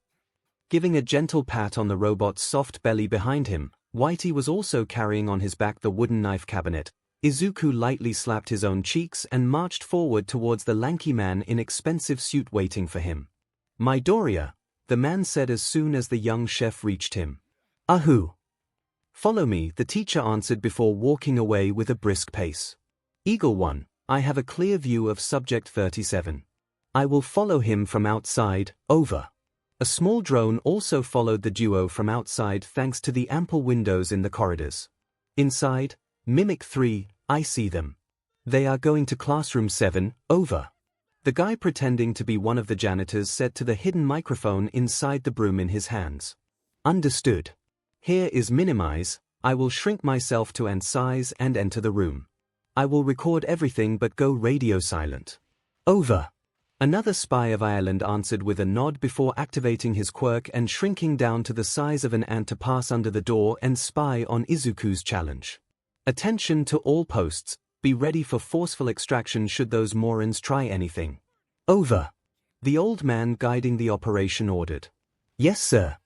Giving a gentle pat on the robot's soft belly behind him, Whitey was also carrying on his back the wooden knife cabinet. Izuku lightly slapped his own cheeks and marched forward towards the lanky man in expensive suit waiting for him. Midoriya, the man said as soon as the young chef reached him. Ahoo. Follow me, the teacher answered before walking away with a brisk pace. Eagle 1, I have a clear view of subject 37. I will follow him from outside, over. A small drone also followed the duo from outside thanks to the ample windows in the corridors. Inside, Mimic 3, I see them. They are going to classroom 7, over. The guy pretending to be one of the janitors said to the hidden microphone inside the broom in his hands. Understood. Here is minimize, I will shrink myself to ant size and enter the room. I will record everything but go radio silent. Over. Another spy of Ireland answered with a nod before activating his quirk and shrinking down to the size of an ant to pass under the door and spy on Izuku's challenge. Attention to all posts, be ready for forceful extraction should those morons try anything. Over. The old man guiding the operation ordered. Yes, sir.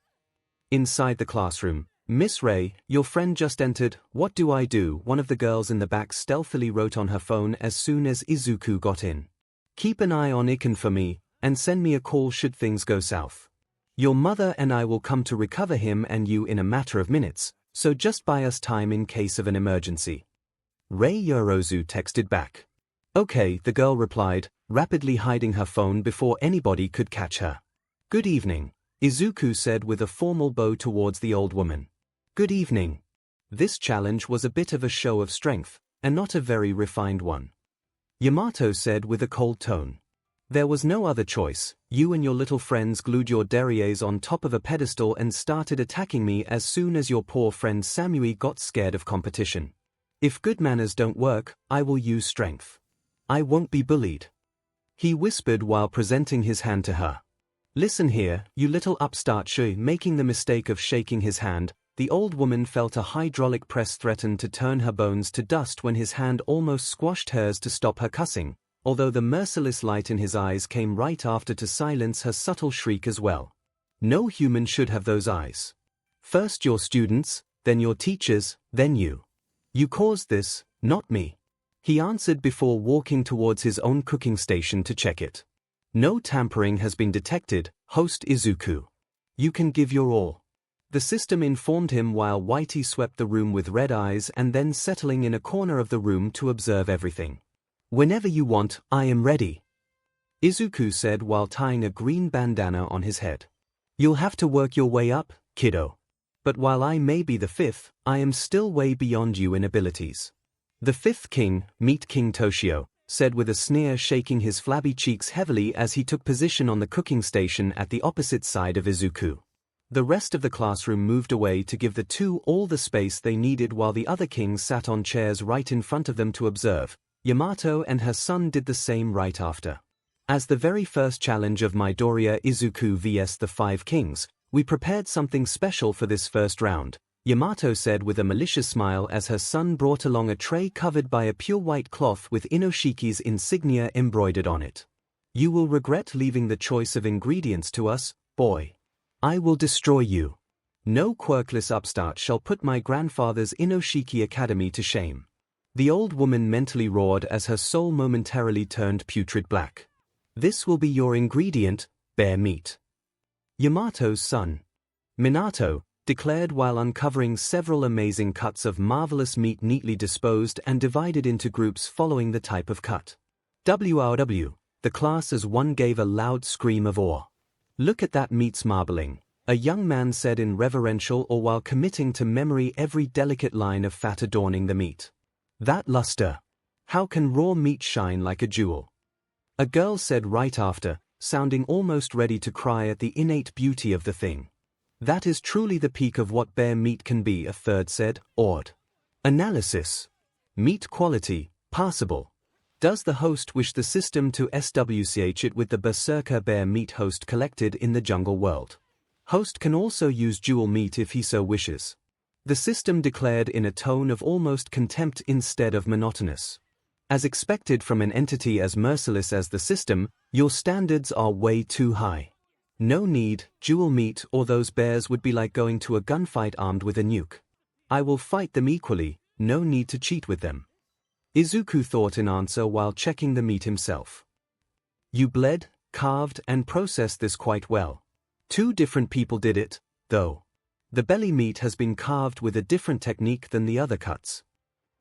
Inside the classroom, Miss Ray, your friend just entered, what do I do? One of the girls in the back stealthily wrote on her phone as soon as Izuku got in. Keep an eye on 𝐒𝐭𝐻 for me, and send me a call should things go south. Your mother and I will come to recover him and you in a matter of minutes, so just buy us time in case of an emergency. Rei Yorozu texted back. Okay, the girl replied, rapidly hiding her phone before anybody could catch her. Good evening, Izuku said with a formal bow towards the old woman. Good evening. This challenge was a bit of a show of strength, and not a very refined one. Yamato said with a cold tone. There was no other choice, you and your little friends glued your derrieres on top of a pedestal and started attacking me as soon as your poor friend Samui got scared of competition. If good manners don't work, I will use strength. I won't be bullied. He whispered while presenting his hand to her. Listen here, you little upstart Shui. Making the mistake of shaking his hand, the old woman felt a hydraulic press threaten to turn her bones to dust when his hand almost squashed hers to stop her cussing, although the merciless light in his eyes came right after to silence her subtle shriek as well. No human should have those eyes. First your students, then your teachers, then you. You caused this, not me. He answered before walking towards his own cooking station to check it. No tampering has been detected, host Izuku. You can give your all. The system informed him while Whitey swept the room with red eyes and then settling in a corner of the room to observe everything. Whenever you want, I am ready. Izuku said while tying a green bandana on his head. You'll have to work your way up, kiddo. But while I may be the 5th, I am still way beyond you in abilities. The 5th king, meet King Toshio, said with a sneer, shaking his flabby cheeks heavily as he took position on the cooking station at the opposite side of Izuku. The rest of the classroom moved away to give the two all the space they needed while the other kings sat on chairs right in front of them to observe. Yamato and her son did the same right after. As the very first challenge of Midoriya Izuku vs the 5 kings, we prepared something special for this first round, Yamato said with a malicious smile as her son brought along a tray covered by a pure white cloth with Inoshiki's insignia embroidered on it. You will regret leaving the choice of ingredients to us, boy. I will destroy you. No quirkless upstart shall put my grandfather's Inoshiki Academy to shame. The old woman mentally roared as her soul momentarily turned putrid black. This will be your ingredient, bear meat. Yamato's son, Minato, declared while uncovering several amazing cuts of marvelous meat neatly disposed and divided into groups following the type of cut. WRW, the class as one gave a loud scream of awe. Look at that meat's marbling, a young man said in reverential awe while committing to memory every delicate line of fat adorning the meat. That luster. How can raw meat shine like a jewel? A girl said right after, sounding almost ready to cry at the innate beauty of the thing. That is truly the peak of what bear meat can be, a third said, awed. Analysis. Meat quality, passable. Does the host wish the system to swch it with the berserker bear meat host collected in the jungle world? Host can also use dual meat if he so wishes. The system declared in a tone of almost contempt instead of monotonous. As expected from an entity as merciless as the system, your standards are way too high. No need, dual meat or those bears would be like going to a gunfight armed with a nuke. I will fight them equally, no need to cheat with them. Izuku thought in answer while checking the meat himself. You bled, carved and processed this quite well. 2 different people did it, though. The belly meat has been carved with a different technique than the other cuts.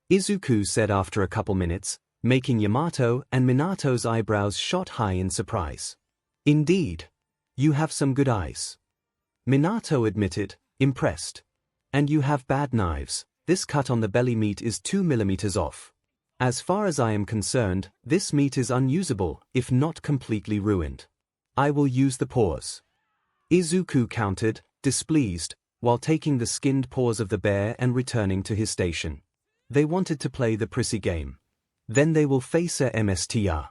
Izuku said after a couple minutes, making Yamato and Minato's eyebrows shot high in surprise. Indeed. You have some good eyes. Minato admitted, impressed. And you have bad knives. This cut on the belly meat is 2 millimeters off. As far as I am concerned, this meat is unusable, if not completely ruined. I will use the paws. Izuku countered, displeased, while taking the skinned paws of the bear and returning to his station. They wanted to play the prissy game. Then they will face a MSTR.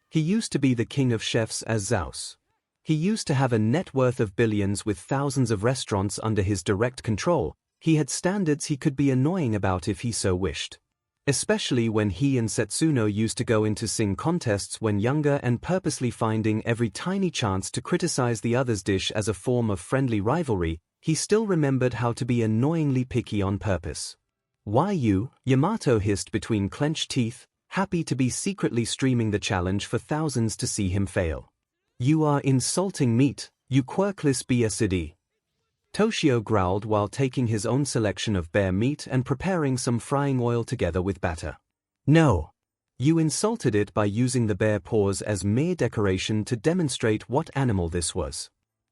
He used to be the king of chefs as Zeus. He used to have a net worth of billions with thousands of restaurants under his direct control. He had standards he could be annoying about if he so wished. Especially when he and Setsuno used to go into sing contests when younger and purposely finding every tiny chance to criticize the other's dish as a form of friendly rivalry, he still remembered how to be annoyingly picky on purpose. Why you? Yamato hissed between clenched teeth, happy to be secretly streaming the challenge for thousands to see him fail. You are insulting meat, you quirkless BSD. Toshio growled while taking his own selection of bear meat and preparing some frying oil together with batter. No. You insulted it by using the bear paws as mere decoration to demonstrate what animal this was.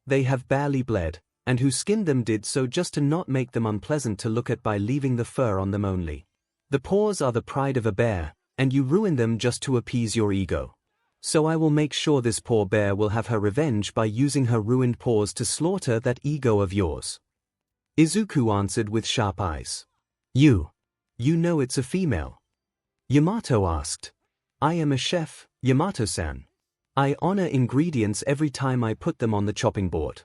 They have barely bled, and who skinned them did so just to not make them unpleasant to look at by leaving the fur on them only. The paws are the pride of a bear, and you ruin them just to appease your ego. So I will make sure this poor bear will have her revenge by using her ruined paws to slaughter that ego of yours. Izuku answered with sharp eyes. You know it's a female. Yamato asked. I am a chef, Yamato-san. I honor ingredients every time I put them on the chopping board.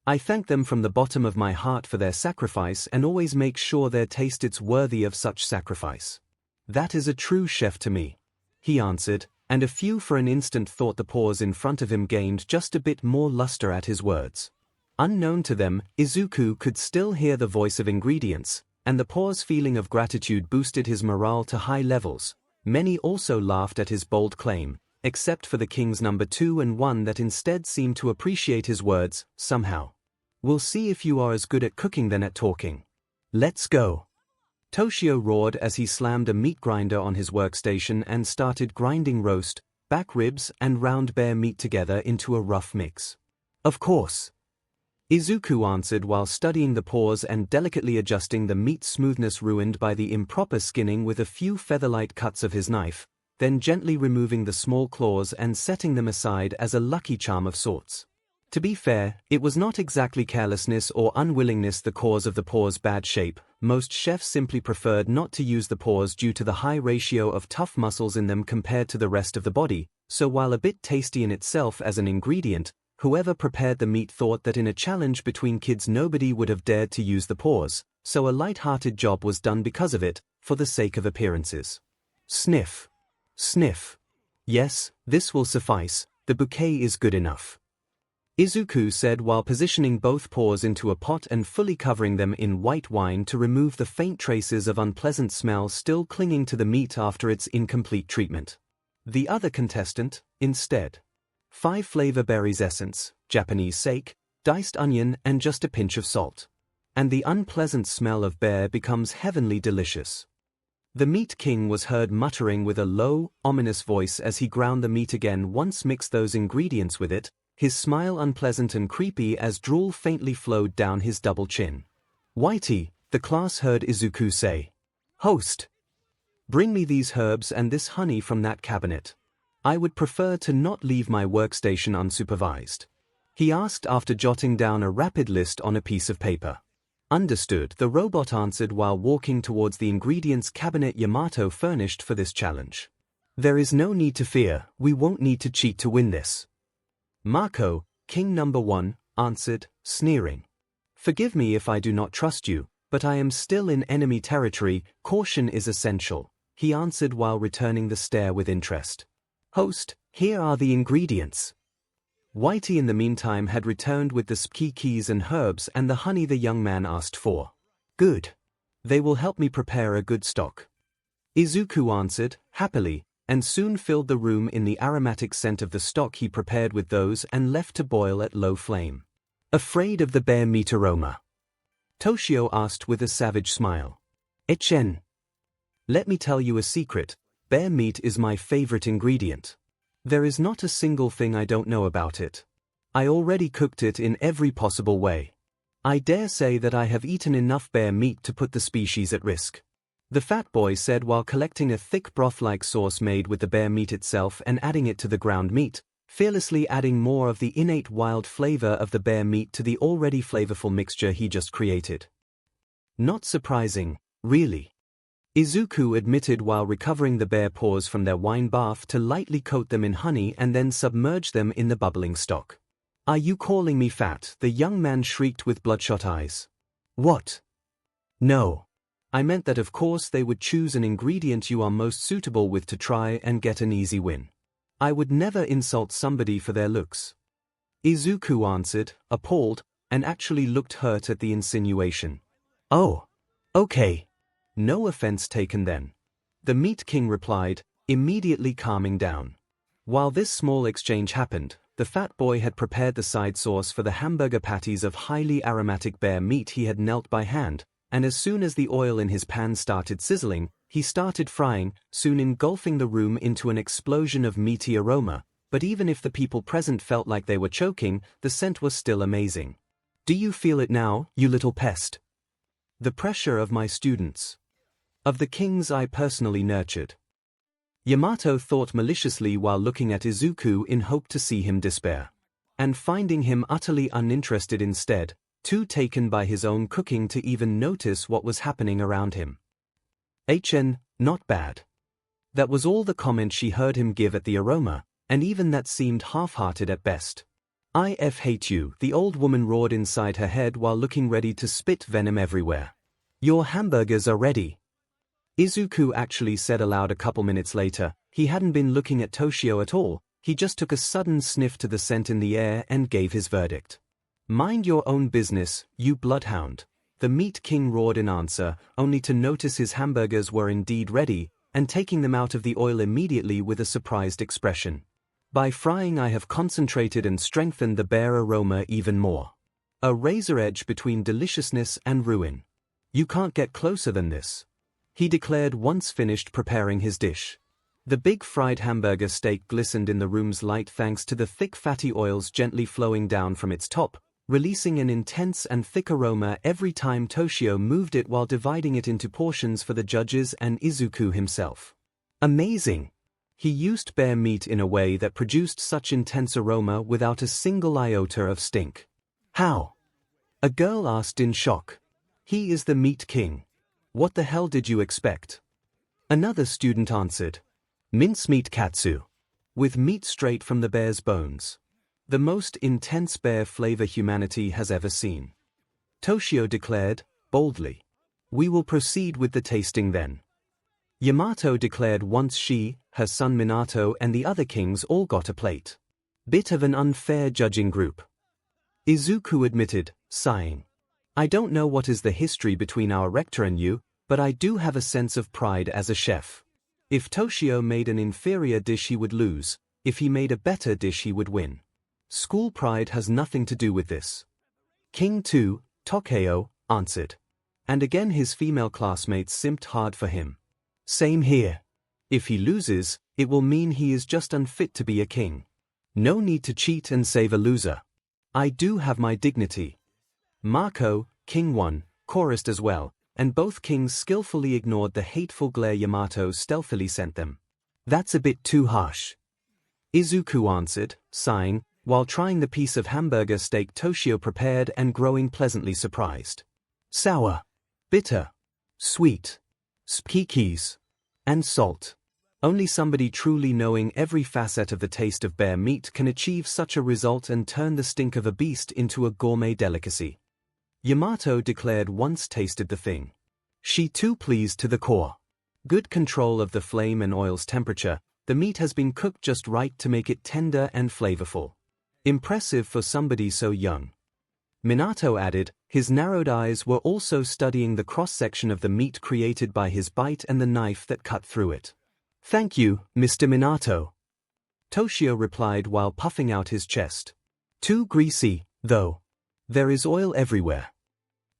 I thank them from the bottom of my heart for their sacrifice and always make sure their taste is worthy of such sacrifice. That is a true chef to me, he answered, and a few for an instant thought the paws in front of him gained just a bit more luster at his words. Unknown to them, Izuku could still hear the voice of ingredients, and the paw's feeling of gratitude boosted his morale to high levels. Many also laughed at his bold claim, except for the king's number 2 and 1 that instead seemed to appreciate his words, somehow. We'll see if you are as good at cooking than at talking. Let's go. Toshio roared as he slammed a meat grinder on his workstation and started grinding roast, back ribs and round bear meat together into a rough mix. Of course. Izuku answered while studying the paws and delicately adjusting the meat's smoothness ruined by the improper skinning with a few feather-light cuts of his knife, then gently removing the small claws and setting them aside as a lucky charm of sorts. To be fair, it was not exactly carelessness or unwillingness the cause of the paw's bad shape. Most chefs simply preferred not to use the paws due to the high ratio of tough muscles in them compared to the rest of the body, so while a bit tasty in itself as an ingredient, whoever prepared the meat thought that in a challenge between kids nobody would have dared to use the paws, so a light-hearted job was done because of it, for the sake of appearances. Sniff. Sniff. Yes, this will suffice, the bouquet is good enough. Izuku said while positioning both paws into a pot and fully covering them in white wine to remove the faint traces of unpleasant smell still clinging to the meat after its incomplete treatment. The other contestant, instead. 5 flavor berries essence, Japanese sake, diced onion and just a pinch of salt. And the unpleasant smell of bear becomes heavenly delicious. The Meat King was heard muttering with a low, ominous voice as he ground the meat again once mixed those ingredients with it, his smile unpleasant and creepy as drool faintly flowed down his double chin. Whitey, the class heard Izuku say. Host. Bring me these herbs and this honey from that cabinet. I would prefer to not leave my workstation unsupervised. he asked after jotting down a rapid list on a piece of paper. Understood, the robot answered while walking towards the ingredients cabinet Yamato furnished for this challenge. There is no need to fear, we won't need to cheat to win this. Marco, King number 1, answered, sneering. Forgive me if I do not trust you, but I am still in enemy territory, caution is essential, he answered while returning the stare with interest. Host, here are the ingredients. Whitey in the meantime had returned with the spices and herbs and the honey the young man asked for. Good. They will help me prepare a good stock. Izuku answered, happily, and soon filled the room in the aromatic scent of the stock he prepared with those and left to boil at low flame. Afraid of the bear meat aroma? Toshio asked with a savage smile. Echen. Let me tell you a secret, bear meat is my favorite ingredient. There is not a single thing I don't know about it. I already cooked it in every possible way. I dare say that I have eaten enough bear meat to put the species at risk. The fat boy said while collecting a thick broth-like sauce made with the bear meat itself and adding it to the ground meat, fearlessly adding more of the innate wild flavor of the bear meat to the already flavorful mixture he just created. Not surprising, really. Izuku admitted while recovering the bear paws from their wine bath to lightly coat them in honey and then submerge them in the bubbling stock. Are you calling me fat? The young man shrieked with bloodshot eyes. What? No. I meant that of course they would choose an ingredient you are most suitable with to try and get an easy win. I would never insult somebody for their looks. Izuku answered, appalled, and actually looked hurt at the insinuation. Oh. Okay. No offense taken then. The Meat King replied, immediately calming down. While this small exchange happened, the fat boy had prepared the side sauce for the hamburger patties of highly aromatic bear meat he had knelt by hand, and as soon as the oil in his pan started sizzling, he started frying, soon engulfing the room into an explosion of meaty aroma, but even if the people present felt like they were choking, the scent was still amazing. Do you feel it now, you little pest? The pressure of my students. Of the kings I personally nurtured. Yamato thought maliciously while looking at Izuku in hope to see him despair. And finding him utterly uninterested instead, too taken by his own cooking to even notice what was happening around him. HN, not bad. That was all the comment she heard him give at the aroma, and even that seemed half-hearted at best. I hate you, the old woman roared inside her head while looking ready to spit venom everywhere. Your hamburgers are ready. Izuku actually said aloud a couple minutes later. He hadn't been looking at Toshio at all, he just took a sudden sniff to the scent in the air and gave his verdict. Mind your own business, you bloodhound. The Meat King roared in answer, only to notice his hamburgers were indeed ready, and taking them out of the oil immediately with a surprised expression. By frying I have concentrated and strengthened the bear aroma even more. A razor edge between deliciousness and ruin. You can't get closer than this. He declared once finished preparing his dish. The big fried hamburger steak glistened in the room's light thanks to the thick fatty oils gently flowing down from its top, releasing an intense and thick aroma every time Toshio moved it while dividing it into portions for the judges and Izuku himself. Amazing! He used bear meat in a way that produced such intense aroma without a single iota of stink. How? A girl asked in shock. He is the Meat King. What the hell did you expect? Another student answered. Mincemeat katsu. With meat straight from the bear's bones. The most intense bear flavor humanity has ever seen. Toshio declared, boldly. We will proceed with the tasting then. Yamato declared once she, her son Minato and the other kings all got a plate. Bit of an unfair judging group. Izuku admitted, sighing. I don't know what is the history between our rector and you, but I do have a sense of pride as a chef. If Toshio made an inferior dish he would lose, if he made a better dish he would win. School pride has nothing to do with this. King 2, Tokyo, answered. And again his female classmates simped hard for him. Same here. If he loses, it will mean he is just unfit to be a king. No need to cheat and save a loser. I do have my dignity. Marco, King 1, chorused as well, and both kings skillfully ignored the hateful glare Yamato stealthily sent them. That's a bit too harsh. Izuku answered, sighing, while trying the piece of hamburger steak Toshio prepared and growing pleasantly surprised. Sour, bitter, sweet, spices, and salt. Only somebody truly knowing every facet of the taste of bear meat can achieve such a result and turn the stink of a beast into a gourmet delicacy. Yamato declared once tasted the thing. She too pleased to the core. Good control of the flame and oil's temperature, the meat has been cooked just right to make it tender and flavorful. Impressive for somebody so young. Minato added, his narrowed eyes were also studying the cross-section of the meat created by his bite and the knife that cut through it. Thank you, Mr. Minato. Toshio replied while puffing out his chest. Too greasy, though. There is oil everywhere.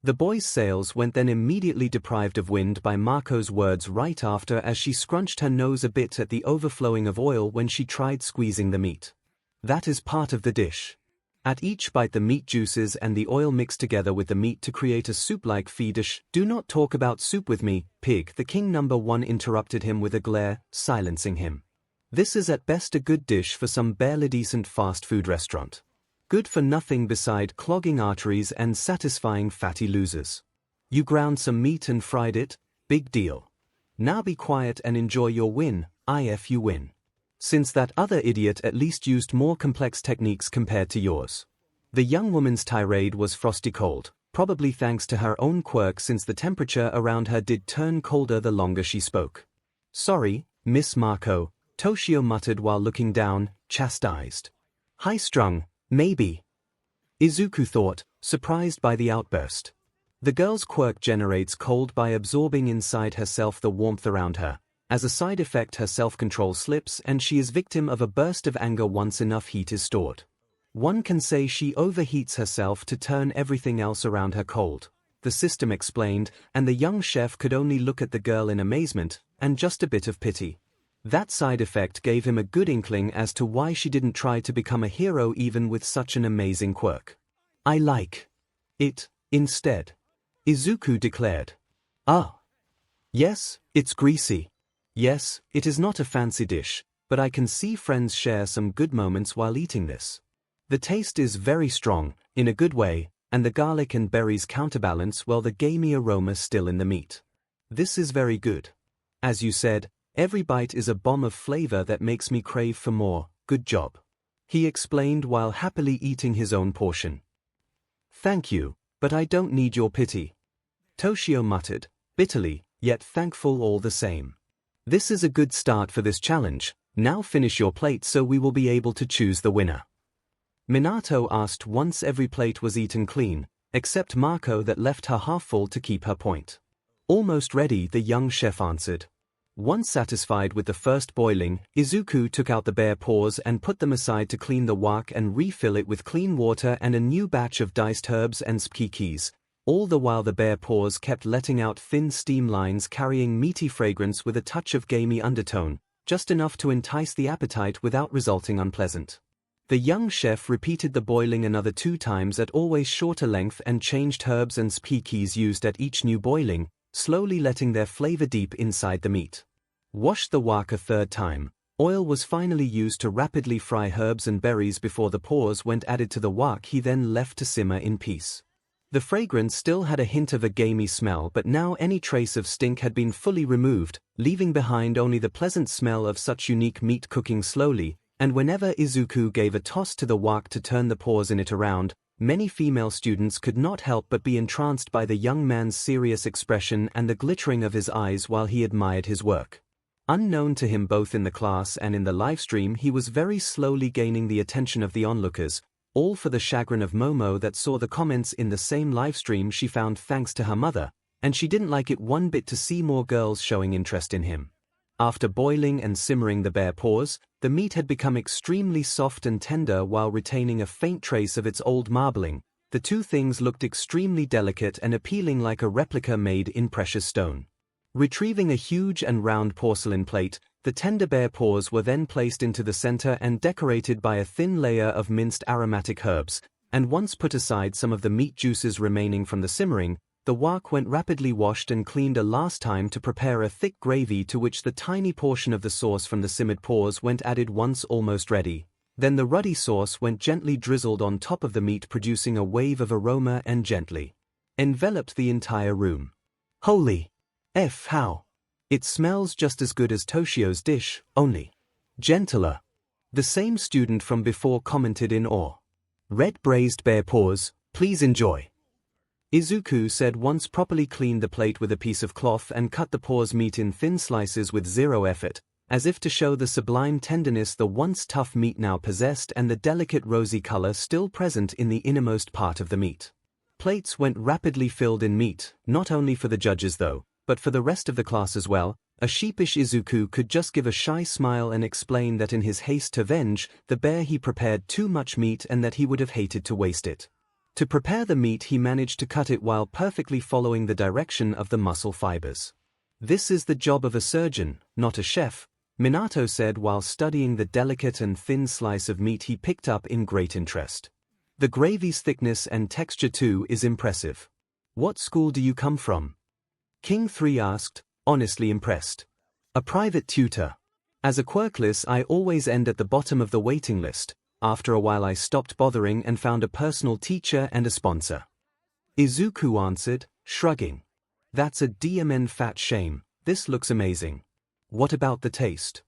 The boy's sails went then immediately deprived of wind by Mako's words right after as she scrunched her nose a bit at the overflowing of oil when she tried squeezing the meat. That is part of the dish. At each bite the meat juices and the oil mix together with the meat to create a soup-like dish. Do not talk about soup with me, pig, the king #1 interrupted him with a glare, silencing him. This is at best a good dish for some barely decent fast food restaurant. Good for nothing beside clogging arteries and satisfying fatty losers. You ground some meat and fried it, big deal. Now be quiet and enjoy your win, if you win. Since that other idiot at least used more complex techniques compared to yours. The young woman's tirade was frosty cold, probably thanks to her own quirk since the temperature around her did turn colder the longer she spoke. Sorry, Miss Mako, Toshio muttered while looking down, chastised. High-strung, maybe. Izuku thought, surprised by the outburst. The girl's quirk generates cold by absorbing inside herself the warmth around her. As a side effect her self-control slips and she is victim of a burst of anger once enough heat is stored. One can say she overheats herself to turn everything else around her cold, the system explained, and the young chef could only look at the girl in amazement, and just a bit of pity. That side effect gave him a good inkling as to why she didn't try to become a hero even with such an amazing quirk. I like it, instead. Izuku declared. Ah. Yes, it's greasy. Yes, it is not a fancy dish, but I can see friends share some good moments while eating this. The taste is very strong, in a good way, and the garlic and berries counterbalance well the gamey aroma still in the meat. This is very good. As you said, every bite is a bomb of flavor that makes me crave for more. Good job. He explained while happily eating his own portion. Thank you, but I don't need your pity. Toshio muttered, bitterly, yet thankful all the same. This is a good start for this challenge. Now finish your plate so we will be able to choose the winner. Minato asked once every plate was eaten clean, except Mako that left her half full to keep her point. Almost ready, the young chef answered. Once satisfied with the first boiling, Izuku took out the bear paws and put them aside to clean the wok and refill it with clean water and a new batch of diced herbs and spices. All the while the bear paws kept letting out thin steam lines carrying meaty fragrance with a touch of gamey undertone, just enough to entice the appetite without resulting unpleasant. The young chef repeated the boiling another 2 times at always shorter length and changed herbs and spices used at each new boiling, slowly letting their flavor deep inside the meat. Washed the wok a 3rd time. Oil was finally used to rapidly fry herbs and berries before the paws went added to the wok he then left to simmer in peace. The fragrance still had a hint of a gamey smell but now any trace of stink had been fully removed, leaving behind only the pleasant smell of such unique meat cooking slowly, and whenever Izuku gave a toss to the wok to turn the paws in it around, many female students could not help but be entranced by the young man's serious expression and the glittering of his eyes while he admired his work. Unknown to him both in the class and in the livestream, he was very slowly gaining the attention of the onlookers, all for the chagrin of Momo that saw the comments in the same livestream she found thanks to her mother, and she didn't like it one bit to see more girls showing interest in him. After boiling and simmering the bear paws, the meat had become extremely soft and tender while retaining a faint trace of its old marbling. The two things looked extremely delicate and appealing like a replica made in precious stone. Retrieving a huge and round porcelain plate, the tender bear paws were then placed into the center and decorated by a thin layer of minced aromatic herbs, and once put aside some of the meat juices remaining from the simmering, the wok went rapidly washed and cleaned a last time to prepare a thick gravy to which the tiny portion of the sauce from the simmered paws went added once almost ready. Then the ruddy sauce went gently drizzled on top of the meat, producing a wave of aroma and gently enveloped the entire room. Holy F, how! It smells just as good as Toshio's dish, only gentler. The same student from before commented in awe. Red braised bear paws, please enjoy. Izuku said once properly cleaned the plate with a piece of cloth and cut the paws meat in thin slices with zero effort, as if to show the sublime tenderness the once tough meat now possessed and the delicate rosy color still present in the innermost part of the meat. Plates went rapidly filled in meat, not only for the judges though, but for the rest of the class as well. A sheepish Izuku could just give a shy smile and explain that in his haste to avenge the bear he prepared too much meat and that he would have hated to waste it. To prepare the meat he managed to cut it while perfectly following the direction of the muscle fibers. This is the job of a surgeon, not a chef, Minato said while studying the delicate and thin slice of meat he picked up in great interest. The gravy's thickness and texture too is impressive. What school do you come from? King 3 asked, honestly impressed. A private tutor. As a quirkless I always end at the bottom of the waiting list. After a while I stopped bothering and found a personal teacher and a sponsor. Izuku answered, shrugging. That's a DMN fat shame, this looks amazing. What about the taste?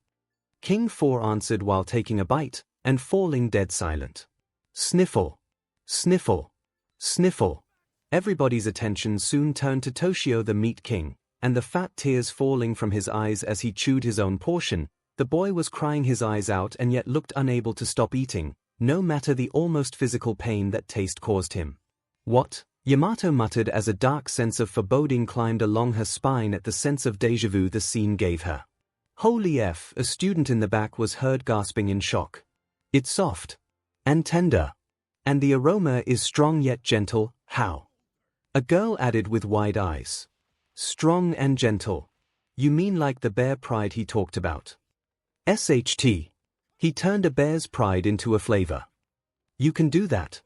King 4 answered while taking a bite and falling dead silent. Sniffle. Sniffle. Sniffle. Everybody's attention soon turned to Toshio the Meat King, and the fat tears falling from his eyes as he chewed his own portion. The boy was crying his eyes out and yet looked unable to stop eating, no matter the almost physical pain that taste caused him. What? Yamato muttered as a dark sense of foreboding climbed along her spine at the sense of déjà vu the scene gave her. Holy F, a student in the back was heard gasping in shock. It's soft. And tender. And the aroma is strong yet gentle, how? A girl added with wide eyes. Strong and gentle. You mean like the bear pride he talked about? SHT. He turned a bear's pride into a flavor. You can do that.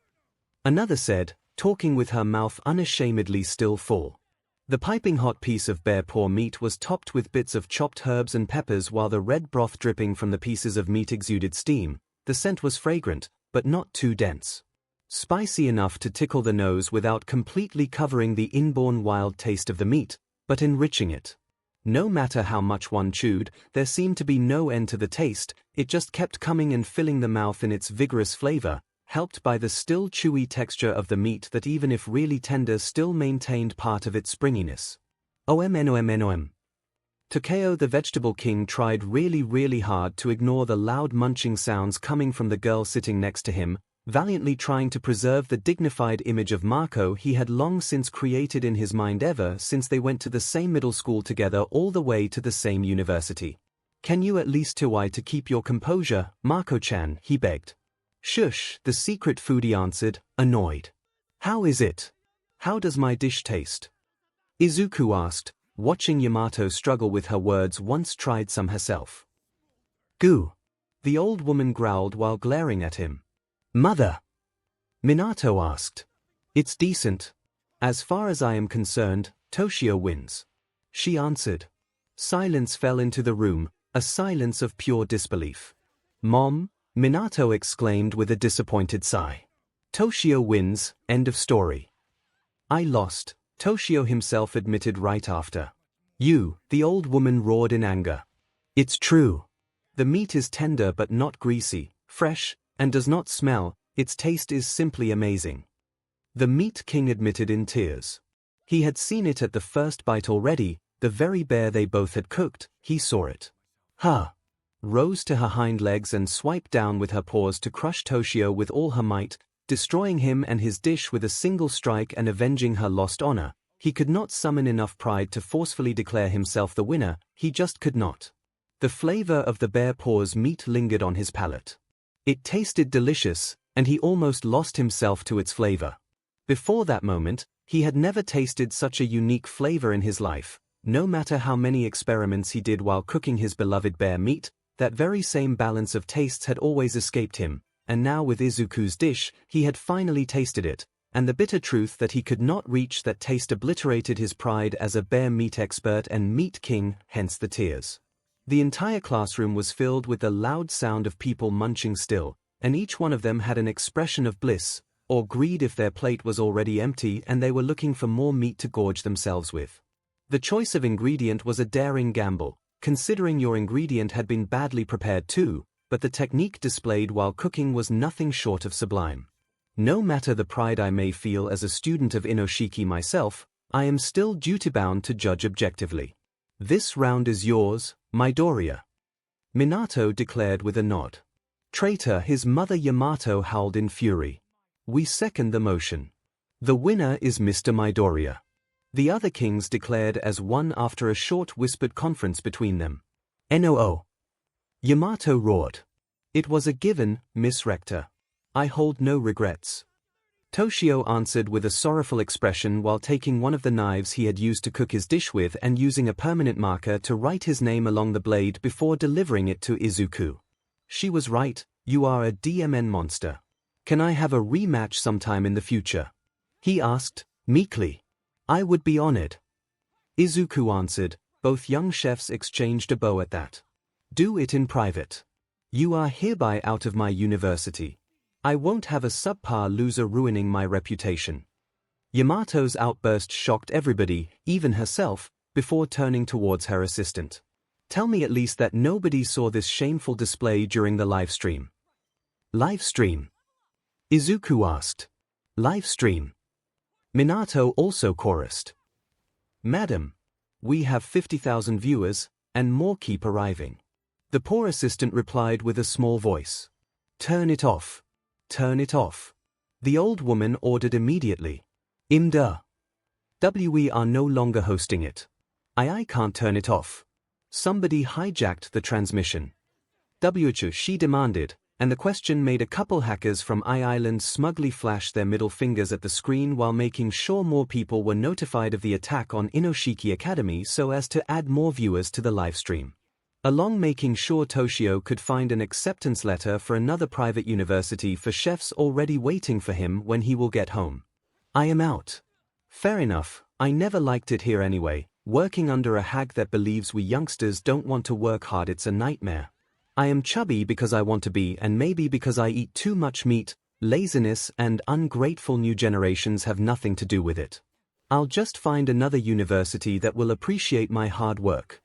Another said, talking with her mouth unashamedly still full. The piping hot piece of bear paw meat was topped with bits of chopped herbs and peppers while the red broth dripping from the pieces of meat exuded steam. The scent was fragrant, but not too dense. Spicy enough to tickle the nose without completely covering the inborn wild taste of the meat, but enriching it. No matter how much one chewed, there seemed to be no end to the taste, it just kept coming and filling the mouth in its vigorous flavor, helped by the still chewy texture of the meat that even if really tender still maintained part of its springiness. OMNOMNOM. Takeo the Vegetable King tried really hard to ignore the loud munching sounds coming from the girl sitting next to him, valiantly trying to preserve the dignified image of Marco he had long since created in his mind ever since they went to the same middle school together all the way to the same university. Can you at least try to keep your composure, Marco-chan, he begged. Shush, the secret foodie answered, annoyed. How is it? How does my dish taste? Izuku asked, watching Yamato struggle with her words once tried some herself. Goo. The old woman growled while glaring at him. Mother! Minato asked. It's decent. As far as I am concerned, Toshio wins. She answered. Silence fell into the room, a silence of pure disbelief. Mom? Minato exclaimed with a disappointed sigh. Toshio wins, end of story. I lost, Toshio himself admitted right after. You, the old woman roared in anger. It's true. The meat is tender but not greasy, fresh, and does not smell, its taste is simply amazing. The Meat King admitted in tears. He had seen it at the first bite already, the very bear they both had cooked, he saw it. Rose to her hind legs and swiped down with her paws to crush Toshio with all her might, destroying him and his dish with a single strike and avenging her lost honor. He could not summon enough pride to forcefully declare himself the winner, he just could not. The flavor of the bear paws meat lingered on his palate. It tasted delicious, and he almost lost himself to its flavor. Before that moment, he had never tasted such a unique flavor in his life. No matter how many experiments he did while cooking his beloved bear meat, that very same balance of tastes had always escaped him, and now with Izuku's dish, he had finally tasted it, and the bitter truth that he could not reach that taste obliterated his pride as a bear meat expert and meat king, hence the tears. The entire classroom was filled with the loud sound of people munching still, and each one of them had an expression of bliss, or greed if their plate was already empty and they were looking for more meat to gorge themselves with. The choice of ingredient was a daring gamble, considering your ingredient had been badly prepared too, but the technique displayed while cooking was nothing short of sublime. No matter the pride I may feel as a student of inoshiki myself, I am still duty-bound to judge objectively. This round is yours, Midoriya. Minato declared with a nod. Traitor, his mother Yamato howled in fury. We second the motion. The winner is Mr. Midoriya. The other kings declared as one after a short whispered conference between them. "NOO." Yamato roared. It was a given, Miss Rector. I hold no regrets. Toshio answered with a sorrowful expression while taking one of the knives he had used to cook his dish with and using a permanent marker to write his name along the blade before delivering it to Izuku. She was right, you are a DMN monster. Can I have a rematch sometime in the future? He asked, meekly. I would be honored. Izuku answered. Both young chefs exchanged a bow at that. Do it in private. You are hereby out of my university. I won't have a subpar loser ruining my reputation. Yamato's outburst shocked everybody, even herself, before turning towards her assistant. Tell me at least that nobody saw this shameful display during the live stream. Live stream? Izuku asked. Live stream. Minato also chorused. Madam, we have 50,000 viewers, and more keep arriving. The poor assistant replied with a small voice. Turn it off. Turn it off. The old woman ordered immediately. Imda. We are no longer hosting it. I can't turn it off. Somebody hijacked the transmission. She demanded, and the question made a couple hackers from Island smugly flash their middle fingers at the screen while making sure more people were notified of the attack on Inoshiki Academy so as to add more viewers to the livestream. Along making sure Toshio could find an acceptance letter for another private university for chefs already waiting for him when he will get home. I am out. Fair enough, I never liked it here anyway. Working under a hag that believes we youngsters don't want to work hard, it's a nightmare. I am chubby because I want to be, and maybe because I eat too much meat. Laziness and ungrateful new generations have nothing to do with it. I'll just find another university that will appreciate my hard work.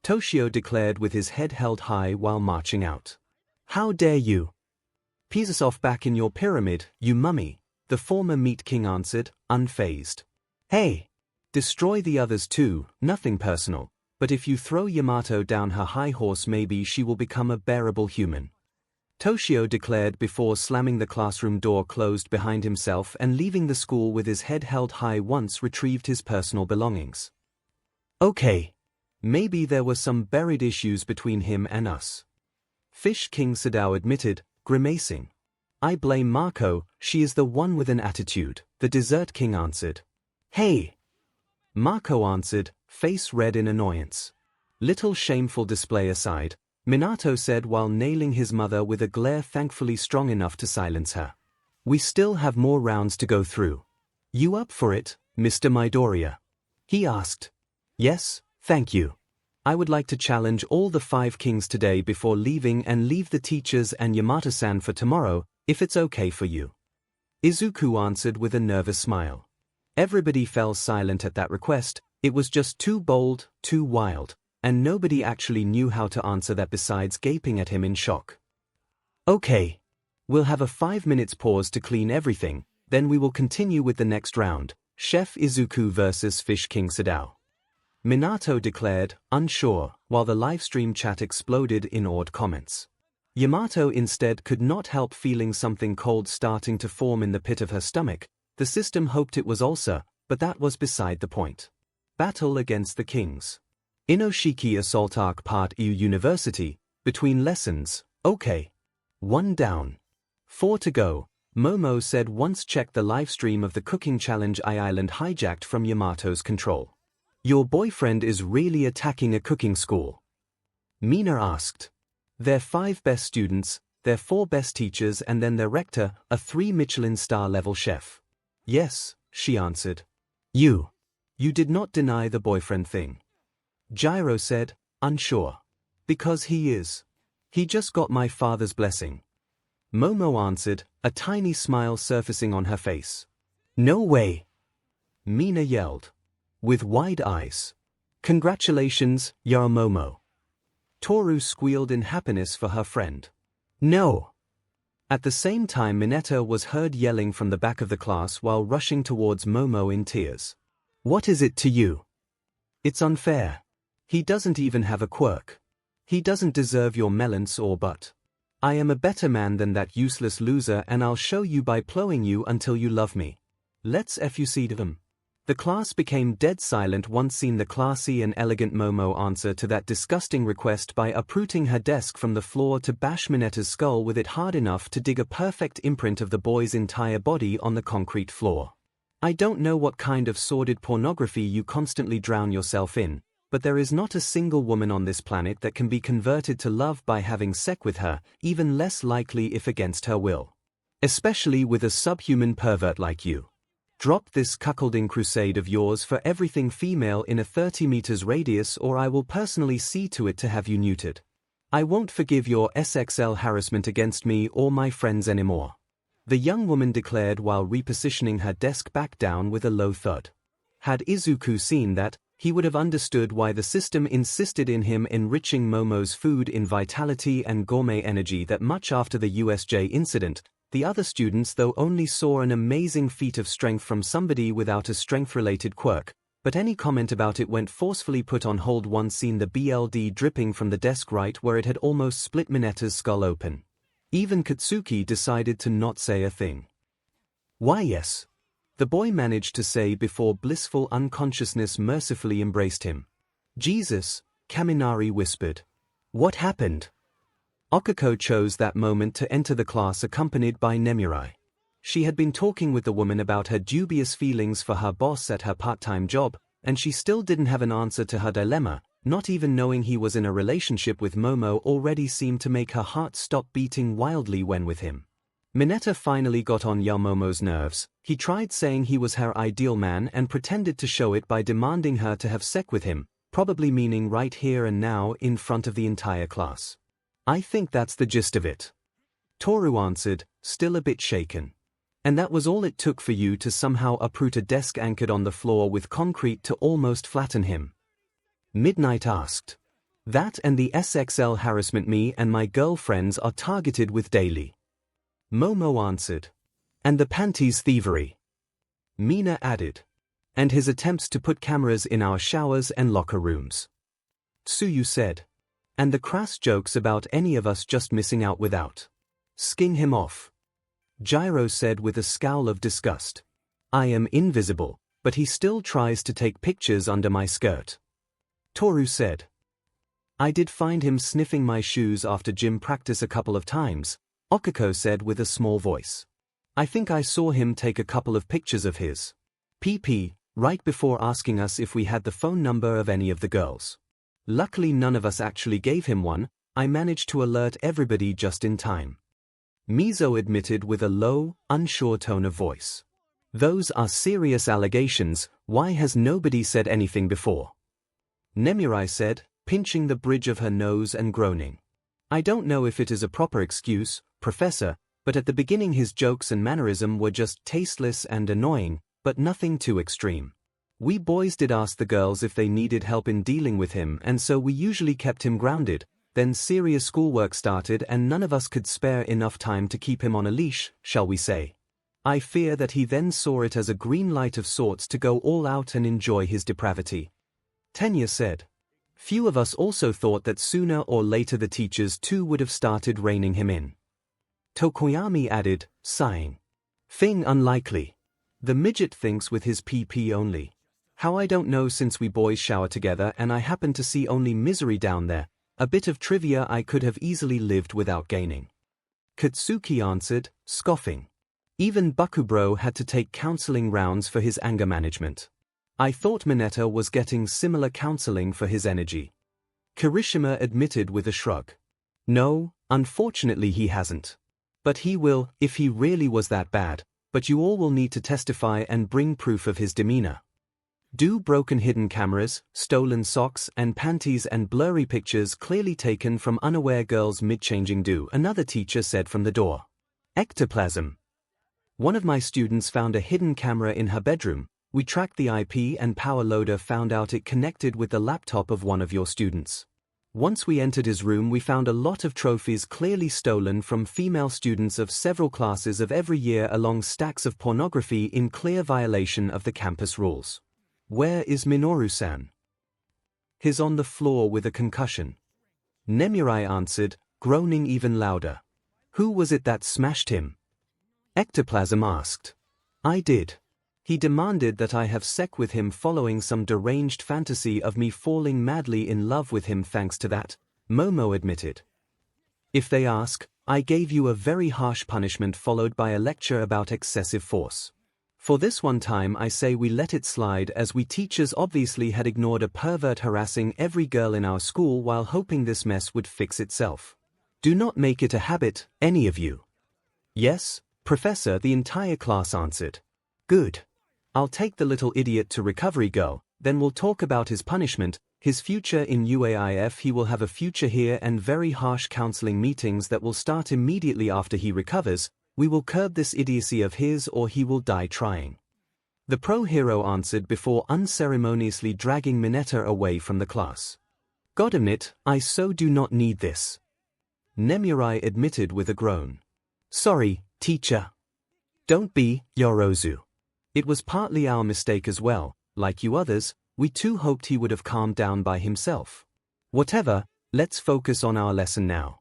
Toshio declared with his head held high while marching out. How dare you? Piss us off back in your pyramid, you mummy, the former meat king answered, unfazed. Hey! Destroy the others too, nothing personal. But if you throw Yamato down her high horse, maybe she will become a bearable human. Toshio declared before slamming the classroom door closed behind himself and leaving the school with his head held high once retrieved his personal belongings. Okay. Maybe there were some buried issues between him and us. Fish King Sadao admitted, grimacing. I blame Marco, she is the one with an attitude, the Dessert King answered. Hey! Marco answered, face red in annoyance. Little shameful display aside, Minato said while nailing his mother with a glare thankfully strong enough to silence her. We still have more rounds to go through. You up for it, Mr. Midoriya? He asked. Yes, thank you. I would like to challenge all the 5 kings today before leaving and leave the teachers and Yamato-san for tomorrow, if it's okay for you. Izuku answered with a nervous smile. Everybody fell silent at that request. It was just too bold, too wild, and nobody actually knew how to answer that besides gaping at him in shock. Okay. We'll have a 5 minutes pause to clean everything, then we will continue with the next round, Chef Izuku versus Fish King Sadao. Minato declared, unsure, while the livestream chat exploded in awed comments. Yamato instead could not help feeling something cold starting to form in the pit of her stomach. The system hoped it was ulcer, but that was beside the point. Battle against the kings. Inoshiki Assault Arc Part EU University, between lessons, okay. 1 down. 4 to go, Momo said once checked the livestream of the cooking challenge Island hijacked from Yamato's control. Your boyfriend is really attacking a cooking school? Mina asked. Their 5 best students, their 4 best teachers and then their rector, a 3 Michelin star level chef. Yes, she answered. You did not deny the boyfriend thing. Gyro said, unsure. Because he is. He just got my father's blessing. Momo answered, a tiny smile surfacing on her face. No way! Mina yelled. With wide eyes. Congratulations, you're Momo. Toru squealed in happiness for her friend. No! At the same time, Mineta was heard yelling from the back of the class while rushing towards Momo in tears. What is it to you? It's unfair. He doesn't even have a quirk. He doesn't deserve your melons or butt. I am a better man than that useless loser, and I'll show you by plowing you until you love me. Let's FUC them. The class became dead silent once seen the classy and elegant Momo answer to that disgusting request by uprooting her desk from the floor to bash Mineta's skull with it hard enough to dig a perfect imprint of the boy's entire body on the concrete floor. I don't know what kind of sordid pornography you constantly drown yourself in, but there is not a single woman on this planet that can be converted to love by having sex with her, even less likely if against her will. Especially with a subhuman pervert like you. Drop this cuckolding crusade of yours for everything female in a 30 meters radius, or I will personally see to it to have you neutered. I won't forgive your SXL harassment against me or my friends anymore. The young woman declared while repositioning her desk back down with a low thud. Had Izuku seen that, he would have understood why the system insisted in him enriching Momo's food in vitality and gourmet energy that much after the USJ incident. The other students though only saw an amazing feat of strength from somebody without a strength-related quirk, but any comment about it went forcefully put on hold once seen the BLD dripping from the desk right where it had almost split Mineta's skull open. Even Katsuki decided to not say a thing. Why yes, the boy managed to say before blissful unconsciousness mercifully embraced him. Jesus, Kaminari whispered. What happened? Okiko chose that moment to enter the class accompanied by Nemurai. She had been talking with the woman about her dubious feelings for her boss at her part-time job, and she still didn't have an answer to her dilemma. Not even knowing he was in a relationship with Momo already seemed to make her heart stop beating wildly when with him. Mineta finally got on Momo's nerves. He tried saying he was her ideal man and pretended to show it by demanding her to have sex with him, probably meaning right here and now in front of the entire class. I think that's the gist of it. Toru answered, still a bit shaken. And that was all it took for you to somehow uproot a desk anchored on the floor with concrete to almost flatten him? Midnight asked. That and the SXL harassment me and my girlfriends are targeted with daily. Momo answered. And the panties thievery. Mina added. And his attempts to put cameras in our showers and locker rooms. Tsuyu said. And the crass jokes about any of us just missing out without. Sking him off. Gyro said with a scowl of disgust. I am invisible, but he still tries to take pictures under my skirt. Toru said. I did find him sniffing my shoes after gym practice a couple of times, Okiko said with a small voice. I think I saw him take a couple of pictures of his PP right before asking us if we had the phone number of any of the girls. Luckily none of us actually gave him one. I managed to alert everybody just in time. Mizo admitted with a low, unsure tone of voice. Those are serious allegations. Why has nobody said anything before? Nemurai said, pinching the bridge of her nose and groaning. I don't know if it is a proper excuse, Professor, but at the beginning his jokes and mannerism were just tasteless and annoying, but nothing too extreme. We boys did ask the girls if they needed help in dealing with him, and so we usually kept him grounded. Then serious schoolwork started and none of us could spare enough time to keep him on a leash, shall we say. I fear that he then saw it as a green light of sorts to go all out and enjoy his depravity. Tenya said. Few of us also thought that sooner or later the teachers too would have started reining him in. Tokoyami added, sighing. Thing unlikely. The midget thinks with his PP only. How I don't know, since we boys shower together and I happen to see only misery down there. A bit of trivia I could have easily lived without gaining. Katsuki answered, scoffing. Even Bakubro had to take counseling rounds for his anger management. I thought Mineta was getting similar counseling for his energy. Kirishima admitted with a shrug. No, unfortunately he hasn't. But he will, if he really was that bad, but you all will need to testify and bring proof of his demeanor. Do broken hidden cameras, stolen socks and panties and blurry pictures clearly taken from unaware girls mid-changing do, another teacher said from the door. Ectoplasm. One of my students found a hidden camera in her bedroom. We tracked the IP and power loader found out it connected with the laptop of one of your students. Once we entered his room, we found a lot of trophies clearly stolen from female students of several classes of every year, along stacks of pornography in clear violation of the campus rules. Where is Minoru-san? He's on the floor with a concussion. Nemurai answered, groaning even louder. Who was it that smashed him? Ectoplasm asked. I did. He demanded that I have sex with him following some deranged fantasy of me falling madly in love with him. Thanks to that, Momo admitted. If they ask, I gave you a very harsh punishment followed by a lecture about excessive force. For this one time I say we let it slide, as we teachers obviously had ignored a pervert harassing every girl in our school while hoping this mess would fix itself. Do not make it a habit, any of you. Yes, Professor, the entire class answered. Good. I'll take the little idiot to recovery girl, then we'll talk about his punishment, his future in UAIF. He will have a future here and very harsh counseling meetings that will start immediately after he recovers. We will curb this idiocy of his or he will die trying. The pro hero answered before unceremoniously dragging Mineta away from the class. God admit, I so do not need this. Nemurai admitted with a groan. Sorry, teacher. Don't be, Yorozu. It was partly our mistake as well. Like you others, we too hoped he would have calmed down by himself. Whatever, let's focus on our lesson now.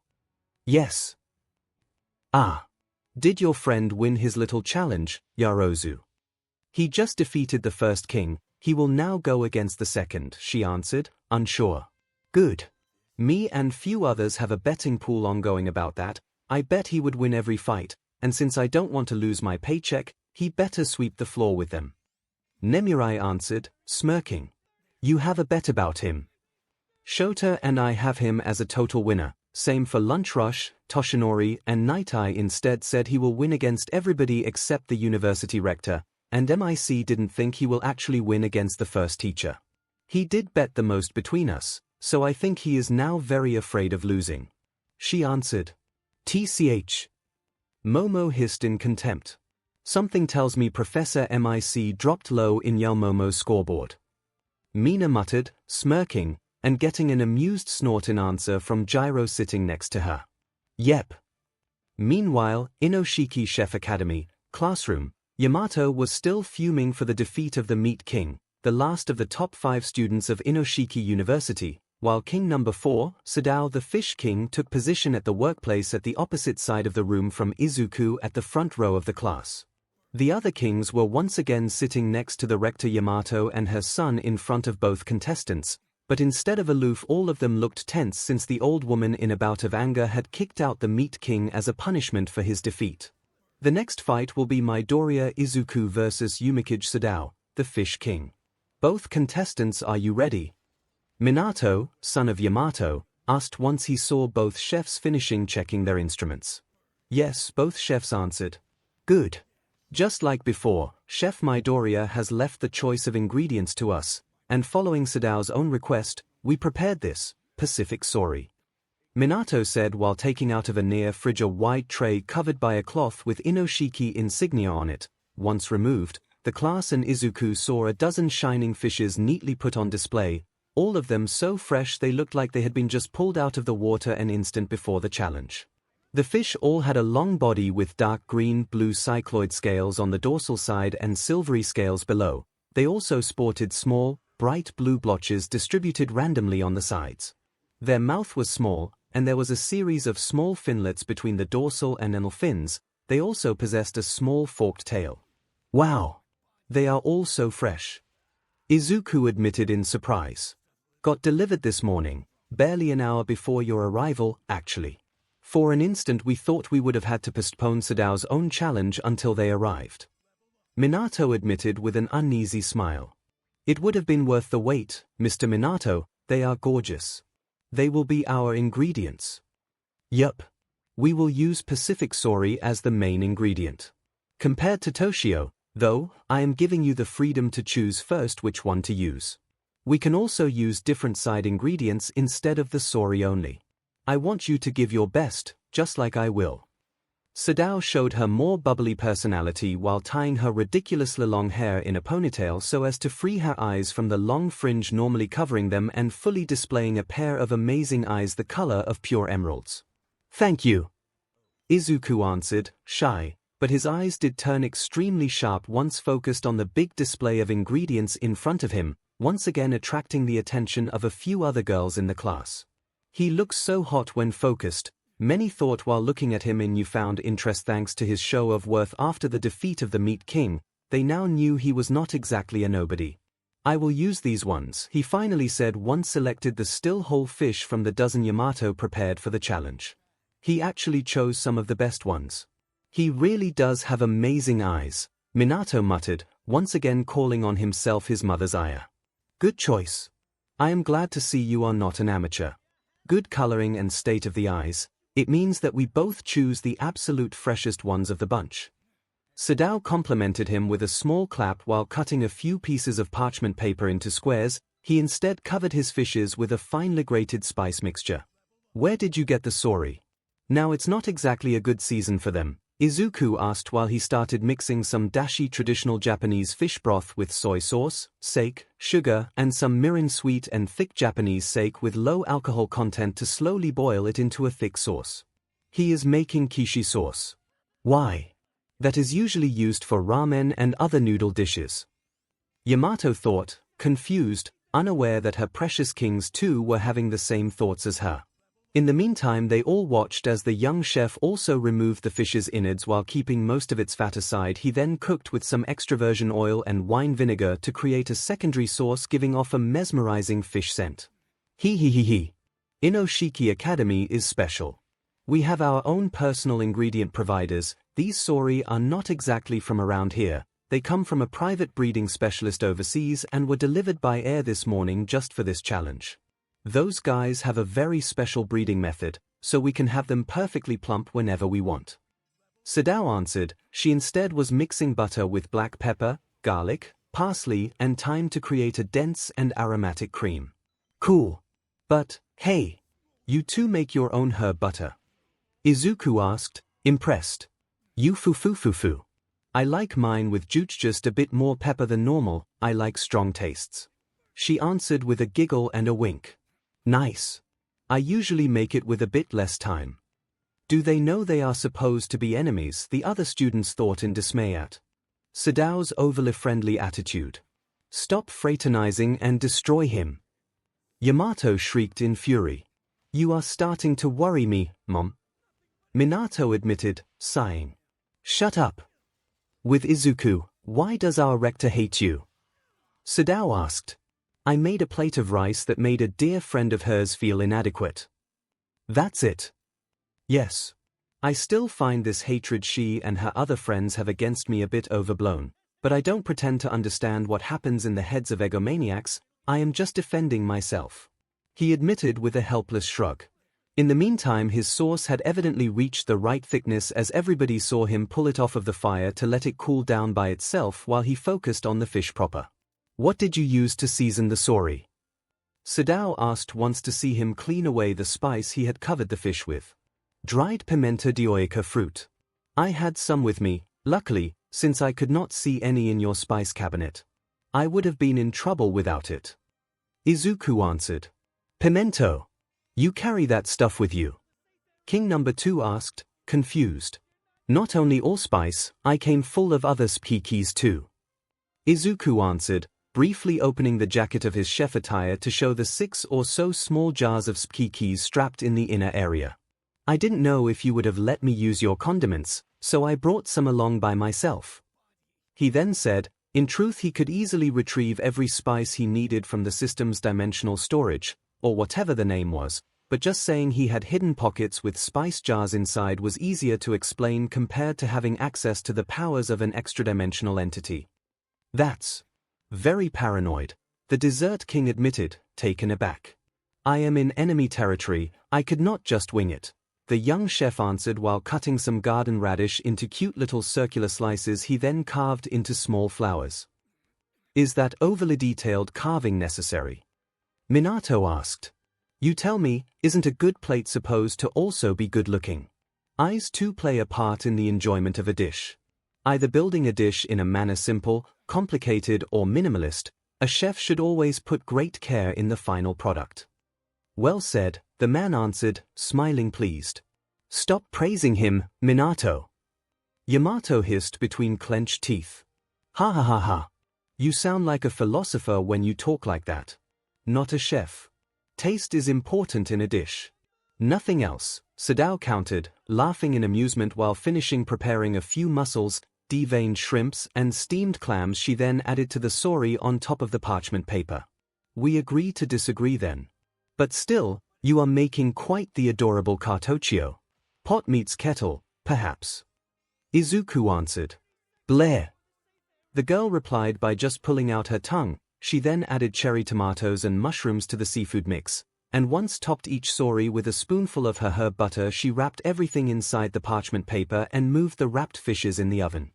Yes. Ah. Did your friend win his little challenge, Yorozu? He just defeated the first king, he will now go against the second, she answered, unsure. Good. Me and few others have a betting pool ongoing about that. I bet he would win every fight, and since I don't want to lose my paycheck, he better sweep the floor with them. Nemurai answered, smirking. You have a bet about him. Shota and I have him as a total winner. Same for Lunch Rush. Toshinori and Nightai instead said he will win against everybody except the university rector, and MIC didn't think he will actually win against the first teacher. He did bet the most between us, so I think he is now very afraid of losing. She answered. TCH. Momo hissed in contempt. Something tells me Professor MIC dropped low in Momo's scoreboard. Mina muttered, smirking, and getting an amused snort in answer from Gyro sitting next to her. Yep. Meanwhile, Inoshiki Chef Academy, classroom, Yamato was still fuming for the defeat of the Meat King, the last of the top 5 students of Inoshiki University, while King number 4, Sadao the Fish King, took position at the workplace at the opposite side of the room from Izuku at the front row of the class. The other kings were once again sitting next to the rector Yamato and her son in front of both contestants, but instead of aloof, all of them looked tense since the old woman in a bout of anger had kicked out the Meat King as a punishment for his defeat. The next fight will be Midoriya Izuku versus Yumikage Sadao, the Fish King. Both contestants, are you ready? Minato, son of Yamato, asked once he saw both chefs finishing checking their instruments. Yes, both chefs answered. Good. Just like before, Chef Midoriya has left the choice of ingredients to us, and following Sadao's own request, we prepared this, Pacific Sori. Minato said while taking out of a near fridge a wide tray covered by a cloth with Inoshiki insignia on it. Once removed, the class and Izuku saw a dozen shining fishes neatly put on display, all of them so fresh they looked like they had been just pulled out of the water an instant before the challenge. The fish all had a long body with dark green-blue cycloid scales on the dorsal side and silvery scales below. They also sported small, bright blue blotches distributed randomly on the sides. Their mouth was small, and there was a series of small finlets between the dorsal and anal fins. They also possessed a small forked tail. Wow! They are all so fresh. Izuku admitted in surprise. Got delivered this morning, barely an hour before your arrival, actually. For an instant we thought we would have had to postpone Sadao's own challenge until they arrived. Minato admitted with an uneasy smile. It would have been worth the wait, Mr. Minato, they are gorgeous. They will be our ingredients. Yup. We will use Pacific Sori as the main ingredient. Compared to Toshio, though, I am giving you the freedom to choose first which one to use. We can also use different side ingredients instead of the Sori only. I want you to give your best, just like I will. 𝐒𝐿 showed her more bubbly personality while tying her ridiculously long hair in a ponytail so as to free her eyes from the long fringe normally covering them and fully displaying a pair of amazing eyes the color of pure emeralds. "Thank you," Izuku answered, shy, but his eyes did turn extremely sharp once focused on the big display of ingredients in front of him, once again attracting the attention of a few other girls in the class. He looks so hot when focused, many thought while looking at him in newfound interest thanks to his show of worth after the defeat of the Meat King. They now knew he was not exactly a nobody. "I will use these ones," he finally said once selected the still whole fish from the dozen Yamato prepared for the challenge. He actually chose some of the best ones. "He really does have amazing eyes," Minato muttered, once again calling on himself his mother's Aya. "Good choice. I am glad to see you are not an amateur. Good coloring and state of the eyes. It means that we both choose the absolute freshest ones of the bunch." 𝐒𝐿 complimented him with a small clap while cutting a few pieces of parchment paper into squares. He instead covered his fishes with a finely grated spice mixture. "Where did you get the sori? Now it's not exactly a good season for them," Izuku asked while he started mixing some dashi traditional Japanese fish broth with soy sauce, sake, sugar, and some mirin sweet and thick Japanese sake with low alcohol content to slowly boil it into a thick sauce. "He is making kishi sauce. Why? That is usually used for ramen and other noodle dishes." Yamato thought, confused, unaware that her precious kings too were having the same thoughts as her. In the meantime they all watched as the young chef also removed the fish's innards while keeping most of its fat aside. He then cooked with some extra virgin oil and wine vinegar to create a secondary sauce giving off a mesmerizing fish scent. He. Inoshiki Academy is special. We have our own personal ingredient providers. These sori are not exactly from around here. They come from a private breeding specialist overseas and were delivered by air this morning just for this challenge. Those guys have a very special breeding method, so we can have them perfectly plump whenever we want. 𝐒𝐿 answered. She instead was mixing butter with black pepper, garlic, parsley, and thyme to create a dense and aromatic cream. "Cool. But, hey, you two make your own herb butter?" Izuku asked, impressed. "You fufu. I like mine with just a bit more pepper than normal. I like strong tastes," she answered with a giggle and a wink. "Nice. I usually make it with a bit less time." "Do they know they are supposed to be enemies?" the other students thought in dismay at 𝐒𝐿's overly friendly attitude. "Stop fraternizing and destroy him." Yamato shrieked in fury. "You are starting to worry me, Mom," Minato admitted, sighing. "Shut up." "With Izuku, why does our rector hate you?" 𝐒𝐿 asked. "I made a plate of rice that made a dear friend of hers feel inadequate. That's it." "Yes. I still find this hatred she and her other friends have against me a bit overblown, but I don't pretend to understand what happens in the heads of egomaniacs. I am just defending myself," he admitted with a helpless shrug. In the meantime his sauce had evidently reached the right thickness as everybody saw him pull it off of the fire to let it cool down by itself while he focused on the fish proper. "What did you use to season the sori?" 𝐒𝐿 asked once to see him clean away the spice he had covered the fish with. "Dried pimenta de oca fruit. I had some with me, luckily, since I could not see any in your spice cabinet. I would have been in trouble without it," Izuku answered. "Pimento? You carry that stuff with you?" King number 2 asked, confused. "Not only allspice, I came full of other speakeasies too," Izuku answered, briefly opening the jacket of his chef attire to show the 6 or so small jars of speakeasies strapped in the inner area. "I didn't know if you would have let me use your condiments, so I brought some along by myself." He then said, in truth he could easily retrieve every spice he needed from the system's dimensional storage, or whatever the name was, but just saying he had hidden pockets with spice jars inside was easier to explain compared to having access to the powers of an extra-dimensional entity. "That's very paranoid," the Dessert King admitted, taken aback. "I am in enemy territory, I could not just wing it," the young chef answered while cutting some garden radish into cute little circular slices he then carved into small flowers. "Is that overly detailed carving necessary?" Minato asked. "You tell me, isn't a good plate supposed to also be good looking?" Eyes too play a part in the enjoyment of a dish. Either building a dish in a manner simple, complicated, or minimalist, a chef should always put great care in the final product. Well said, the man answered, smiling pleased. Stop praising him, Minato. Yamato hissed between clenched teeth. Ha ha ha ha. You sound like a philosopher when you talk like that. Not a chef. Taste is important in a dish. Nothing else, 𝐔𝐬𝐽 countered, laughing in amusement while finishing preparing a few mussels, deveined shrimps, and steamed clams. She then added to the sori on top of the parchment paper. We agree to disagree then. But still, you are making quite the adorable cartoccio. Pot meets kettle, perhaps. Izuku answered. Blair. The girl replied by just pulling out her tongue. She then added cherry tomatoes and mushrooms to the seafood mix, and once topped each sori with a spoonful of her herb butter. She wrapped everything inside the parchment paper and moved the wrapped fishes in the oven.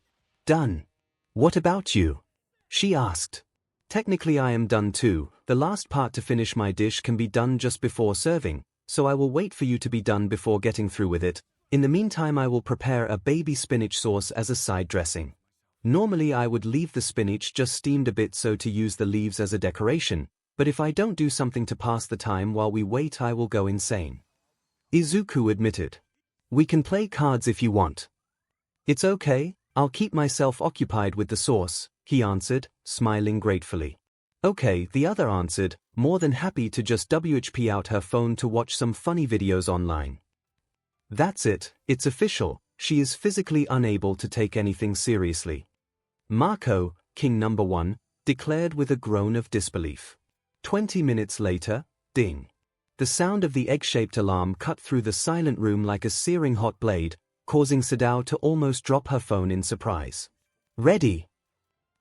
Done. What about you? She asked. Technically I am done too. The last part to finish my dish can be done just before serving, so I will wait for you to be done before getting through with it. In the meantime I will prepare a baby spinach sauce as a side dressing. Normally I would leave the spinach just steamed a bit so to use the leaves as a decoration, but if I don't do something to pass the time while we wait I will go insane. Izuku admitted. We can play cards if you want. It's okay, I'll keep myself occupied with the sauce, he answered, smiling gratefully. Okay, the other answered, more than happy to just WHP out her phone to watch some funny videos online. That's it, it's official, she is physically unable to take anything seriously. Marco, king number 1, declared with a groan of disbelief. 20 minutes later, ding. The sound of the egg-shaped alarm cut through the silent room like a searing hot blade, causing 𝐒𝐬𝐽 to almost drop her phone in surprise. Ready?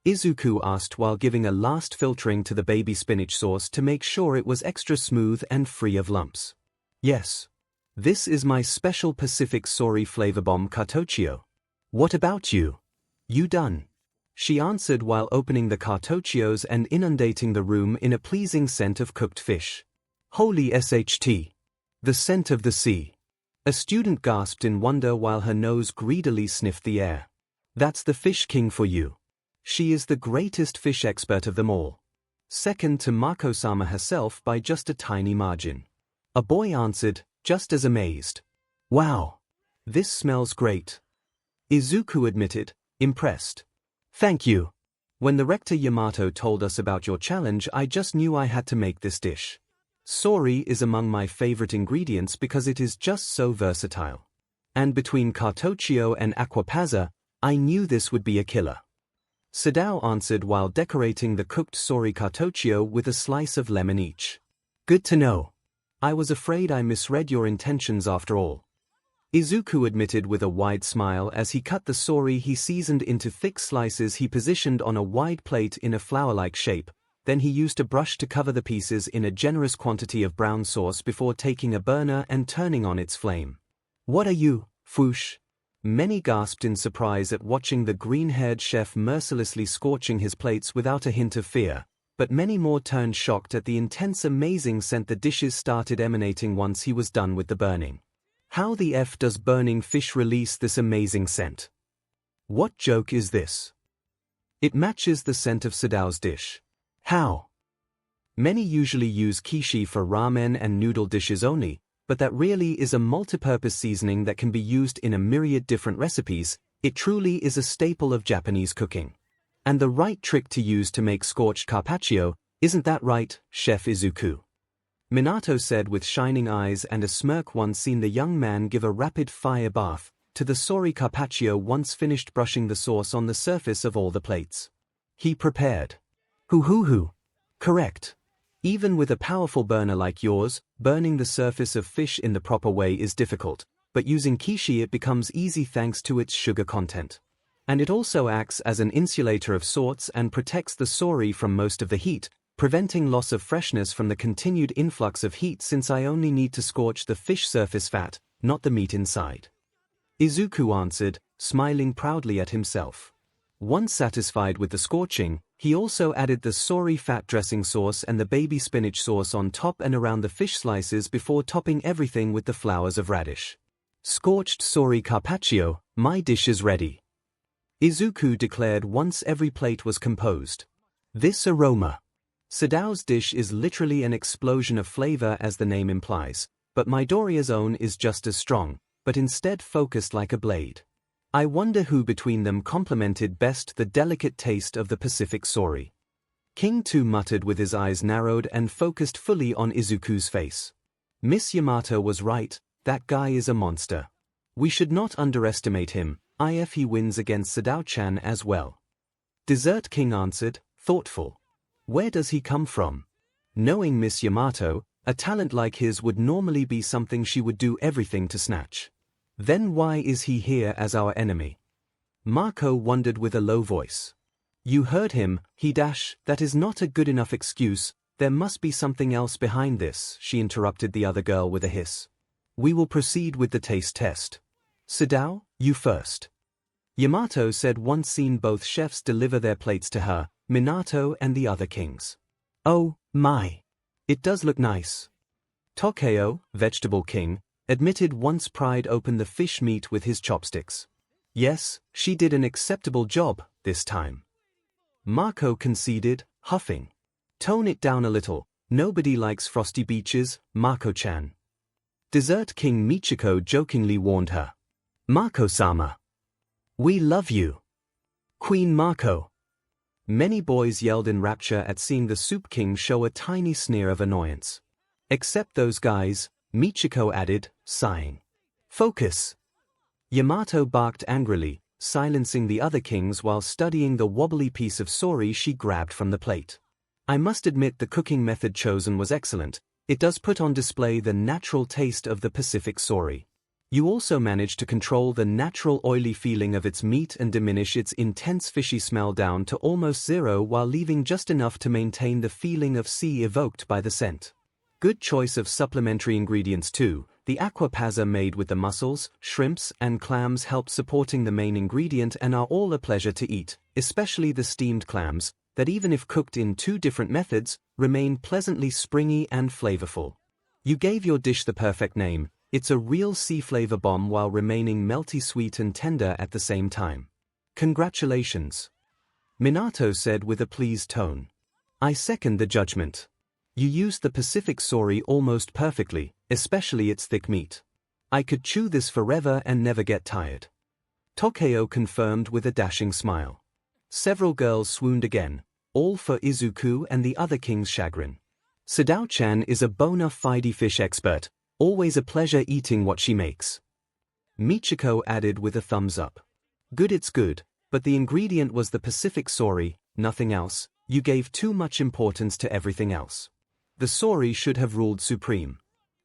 Izuku asked while giving a last filtering to the baby spinach sauce to make sure it was extra smooth and free of lumps. Yes. This is my special Pacific sori flavor bomb cartoccio. What about you? You done? She answered while opening the cartoccios and inundating the room in a pleasing scent of cooked fish. Holy SHT! The scent of the sea. A student gasped in wonder while her nose greedily sniffed the air. That's the fish king for you. She is the greatest fish expert of them all. Second to Mako-sama herself by just a tiny margin. A boy answered, just as amazed. Wow! This smells great. Izuku admitted, impressed. Thank you. When the rector Yamato told us about your challenge I just knew I had to make this dish. Sori is among my favorite ingredients because it is just so versatile. And between cartoccio and aquapazza, I knew this would be a killer. 𝐒𝐬𝐽 answered while decorating the cooked sori cartoccio with a slice of lemon each. Good to know. I was afraid I misread your intentions after all. Izuku admitted with a wide smile as he cut the sori he seasoned into thick slices he positioned on a wide plate in a flower-like shape. Then he used a brush to cover the pieces in a generous quantity of brown sauce before taking a burner and turning on its flame. What are you, Foosh? Many gasped in surprise at watching the green-haired chef mercilessly scorching his plates without a hint of fear, but many more turned shocked at the intense amazing scent the dishes started emanating once he was done with the burning. How the F does burning fish release this amazing scent? What joke is this? It matches the scent of 𝐒𝐬𝐽's dish. How? Many usually use kishi for ramen and noodle dishes only, but that really is a multi-purpose seasoning that can be used in a myriad different recipes. It truly is a staple of Japanese cooking. And the right trick to use to make scorched carpaccio, isn't that right, Chef Izuku? Minato said with shining eyes and a smirk once seen the young man give a rapid-fire bath to the sori carpaccio once finished brushing the sauce on the surface of all the plates. He prepared. Hoo. Correct. Even with a powerful burner like yours, burning the surface of fish in the proper way is difficult, but using kishi it becomes easy thanks to its sugar content. And it also acts as an insulator of sorts and protects the sori from most of the heat, preventing loss of freshness from the continued influx of heat since I only need to scorch the fish surface fat, not the meat inside. Izuku answered, smiling proudly at himself. Once satisfied with the scorching, he also added the sori fat dressing sauce and the baby spinach sauce on top and around the fish slices before topping everything with the flowers of radish. Scorched 𝐔𝐬𝐽 𝐶𝐻, my dish is ready. 𝐒𝐿𝐴 declared once every plate was composed. This aroma. 𝐔𝐬𝐽's dish is literally an explosion of flavor as the name implies, but Midoriya's own is just as strong, but instead focused like a blade. I wonder who between them complemented best the delicate taste of the Pacific 𝐒𝐿𝐴. King 2 muttered with his eyes narrowed and focused fully on 𝐒𝐿𝐴's face. Miss Yamato was right, that guy is a monster. We should not underestimate him, if he wins against 𝐒𝐿𝐴-chan as well. Dessert King answered, thoughtful. Where does he come from? Knowing Miss Yamato, a talent like his would normally be something she would do everything to snatch. Then why is he here as our enemy? Marco wondered with a low voice. You heard him, that is not a good enough excuse, there must be something else behind this, she interrupted the other girl with a hiss. We will proceed with the taste test. 𝐒𝐿𝐴, you first. Yamato said once seen both chefs deliver their plates to her, Minato and the other kings. Oh, my. It does look nice. Tokyo, Vegetable King, admitted once pried open the fish meat with his chopsticks. Yes, she did an acceptable job, this time. Marco conceded, huffing. Tone it down a little, nobody likes frosty beaches, Marco-chan. Dessert King Michiko jokingly warned her. Marco-sama. We love you. Queen Marco. Many boys yelled in rapture at seeing the Soup King show a tiny sneer of annoyance. Except those guys, Michiko added, sighing. Focus. Yamato barked angrily, silencing the other kings while studying the wobbly piece of 𝐒𝐿𝐴 she grabbed from the plate. I must admit the cooking method chosen was excellent, it does put on display the natural taste of the Pacific 𝐒𝐿𝐴. You also managed to control the natural oily feeling of its meat and diminish its intense fishy smell down to almost zero while leaving just enough to maintain the feeling of sea evoked by the scent. Good choice of supplementary ingredients too. The aquapazza made with the mussels, shrimps, and clams help supporting the main ingredient and are all a pleasure to eat, especially the steamed clams, that even if cooked in 2 different methods, remain pleasantly springy and flavorful. You gave your dish the perfect name, it's a real sea flavor bomb while remaining melty sweet and tender at the same time. Congratulations. Minato said with a pleased tone. I second the judgment. You used the Pacific 𝐒𝐿𝐴 almost perfectly, especially its thick meat. I could chew this forever and never get tired. Tokyo confirmed with a dashing smile. Several girls swooned again, all for Izuku and the other king's chagrin. 𝐒𝐿𝐴-chan is a bona fide fish expert, always a pleasure eating what she makes. Michiko added with a thumbs up. Good, it's good, but the ingredient was the Pacific 𝐒𝐿𝐴, nothing else. You gave too much importance to everything else. The 𝐒𝐿𝐴 should have ruled supreme.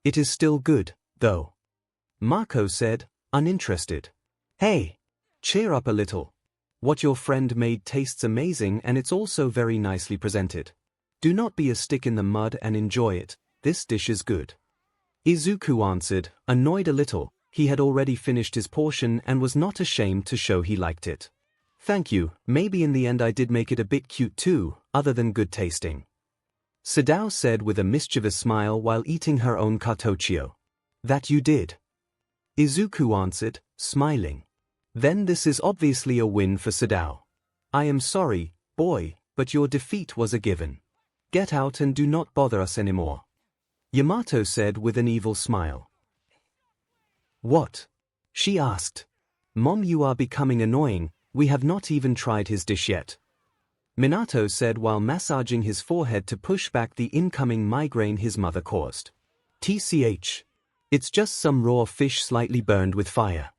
It is still good, though. Marco said, uninterested. Hey! Cheer up a little. What your friend made tastes amazing and it's also very nicely presented. Do not be a stick in the mud and enjoy it, this dish is good. Izuku answered, annoyed a little, he had already finished his portion and was not ashamed to show he liked it. Thank you, maybe in the end I did make it a bit cute too, other than good tasting. 𝐒𝐿𝐴 said with a mischievous smile while eating her own cartoccio. That you did. Izuku answered, smiling. Then this is obviously a win for 𝐒𝐴. I am sorry, boy, but your defeat was a given. Get out and do not bother us anymore. Yamato said with an evil smile. What? She asked. Mom, you are becoming annoying, we have not even tried his dish yet. Minato said while massaging his forehead to push back the incoming migraine his mother caused. TCH. It's just some raw fish slightly burned with fire.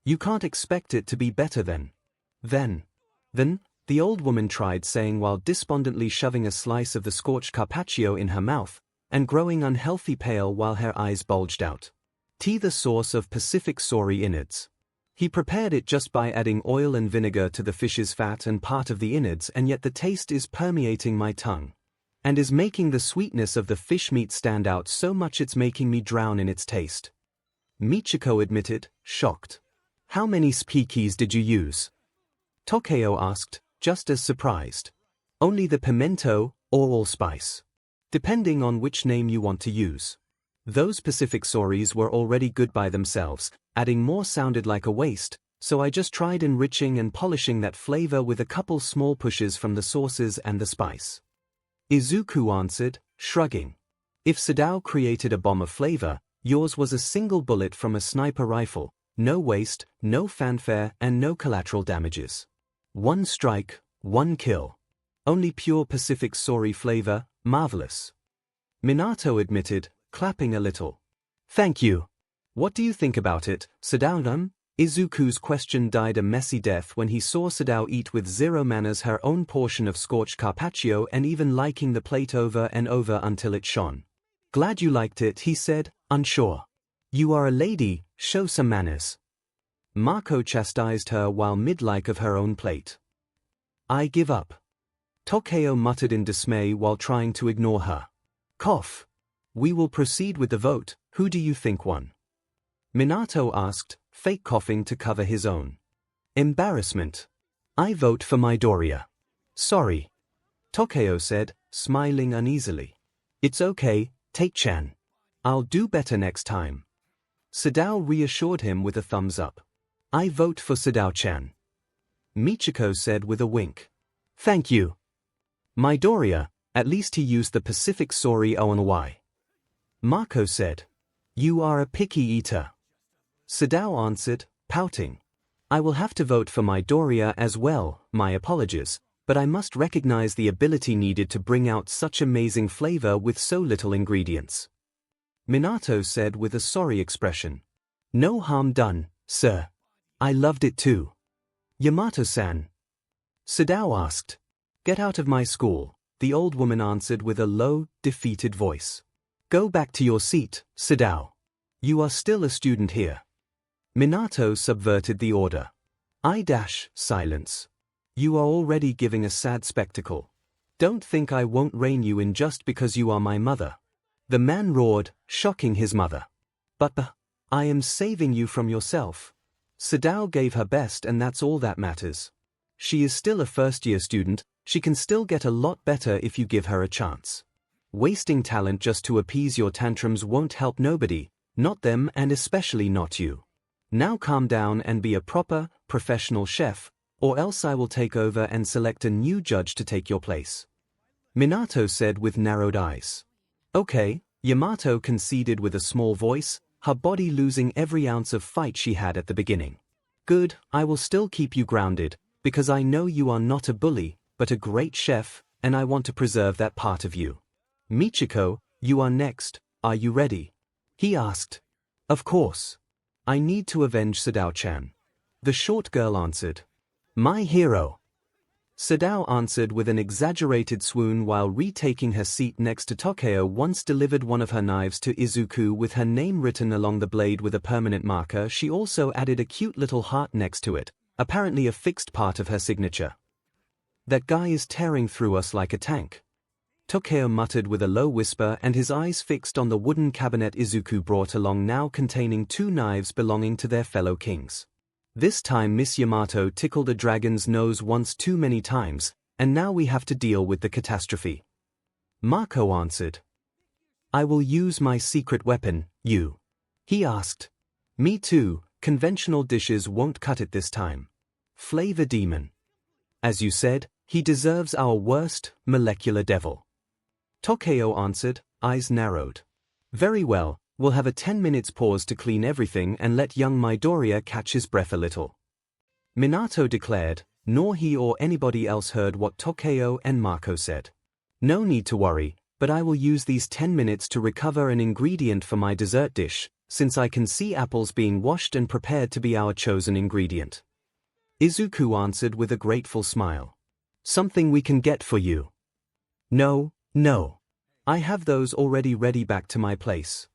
You can't expect it to be better then, the old woman tried saying while despondently shoving a slice of the scorched carpaccio in her mouth, and growing unhealthy pale while her eyes bulged out. Tea, the source of Pacific 𝐒𝐿𝐴 innards. He prepared it just by adding oil and vinegar to the fish's fat and part of the innards, and yet the taste is permeating my tongue. And is making the sweetness of the fish meat stand out so much it's making me drown in its taste. Michiko admitted, shocked. How many speakeasies did you use? Tokyo asked, just as surprised. Only the pimento, or allspice. Depending on which name you want to use. Those Pacific stories were already good by themselves, adding more sounded like a waste, so I just tried enriching and polishing that flavor with a couple small pushes from the sauces and the spice. Izuku answered, shrugging. If 𝐶𝐸 created a bomb of flavor, yours was a single bullet from a sniper rifle, no waste, no fanfare, and no collateral damages. One strike, one kill. Only pure Pacific story flavor, marvelous. Minato admitted, clapping a little. Thank you. What do you think about it, 𝐶𝐸? Izuku's question died a messy death when he saw 𝐶𝐸 eat with zero manners her own portion of scorched carpaccio and even liking the plate over and over until it shone. Glad you liked it, he said, unsure. You are a lady, show some manners. Mako chastised her while mid-like of her own plate. I give up. 𝐒𝐭𝐲 muttered in dismay while trying to ignore her. Cough. We will proceed with the vote, who do you think won? Minato asked, fake coughing to cover his own embarrassment. I vote for Midoriya. Sorry. 𝐒𝐭𝐲 said, smiling uneasily. It's okay, Take-chan. I'll do better next time. 𝐶𝐸 reassured him with a thumbs up. I vote for 𝐶𝐸-chan. Michiko said with a wink. Thank you. Midoriya, at least he used the Pacific story 𝐿𝐴NY. Mako said. You are a picky eater. 𝐶𝐸 answered, pouting. I will have to vote for Midoriya as well, my apologies, but I must recognize the ability needed to bring out such amazing flavor with so little ingredients. Minato said with a sorry expression. No harm done, sir. I loved it too. Yamato-san. 𝐶𝐸 asked. Get out of my school, the old woman answered with a low, defeated voice. Go back to your seat, 𝐶𝐸. You are still a student here. Minato subverted the order. Silence. You are already giving a sad spectacle. Don't think I won't rein you in just because you are my mother. The man roared, shocking his mother. But I am saving you from yourself. 𝐶𝐸 gave her best and that's all that matters. She is still a first-year student, she can still get a lot better if you give her a chance. Wasting talent just to appease your tantrums won't help nobody, not them and especially not you. Now calm down and be a proper, professional chef, or else I will take over and select a new judge to take your place. Minato said with narrowed eyes. Okay, Yamato conceded with a small voice, her body losing every ounce of fight she had at the beginning. Good, I will still keep you grounded, because I know you are not a bully, but a great chef, and I want to preserve that part of you. Michiko, you are next, are you ready? He asked. Of course. I need to avenge 𝐶𝐸-chan. The short girl answered. My hero. 𝐶𝐸 answered with an exaggerated swoon while retaking her seat next to 𝐒𝐭𝐲 once delivered one of her knives to Izuku with her name written along the blade with a permanent marker. She also added a cute little heart next to it, apparently a fixed part of her signature. That guy is tearing through us like a tank. 𝐒𝐭𝐲 muttered with a low whisper and his eyes fixed on the wooden cabinet Izuku brought along now containing two knives belonging to their fellow kings. This time Miss Yamato tickled a dragon's nose once too many times, and now we have to deal with the catastrophe. Mako answered. I will use my secret weapon, you. He asked. Me too, conventional dishes won't cut it this time. Flavor demon. As you said, he deserves our worst, molecular devil. 𝐒𝐭𝐲 answered, eyes narrowed. Very well. We'll have a 10 minutes pause to clean everything and let young Midoriya catch his breath a little. Minato declared, nor he or anybody else heard what 𝐒𝐭𝐲 and Mako said. No need to worry, but I will use these 10 minutes to recover an ingredient for my dessert dish, since I can see apples being washed and prepared to be our chosen ingredient. Izuku answered with a grateful smile. Something we can get for you. No. I have those already ready back to my place.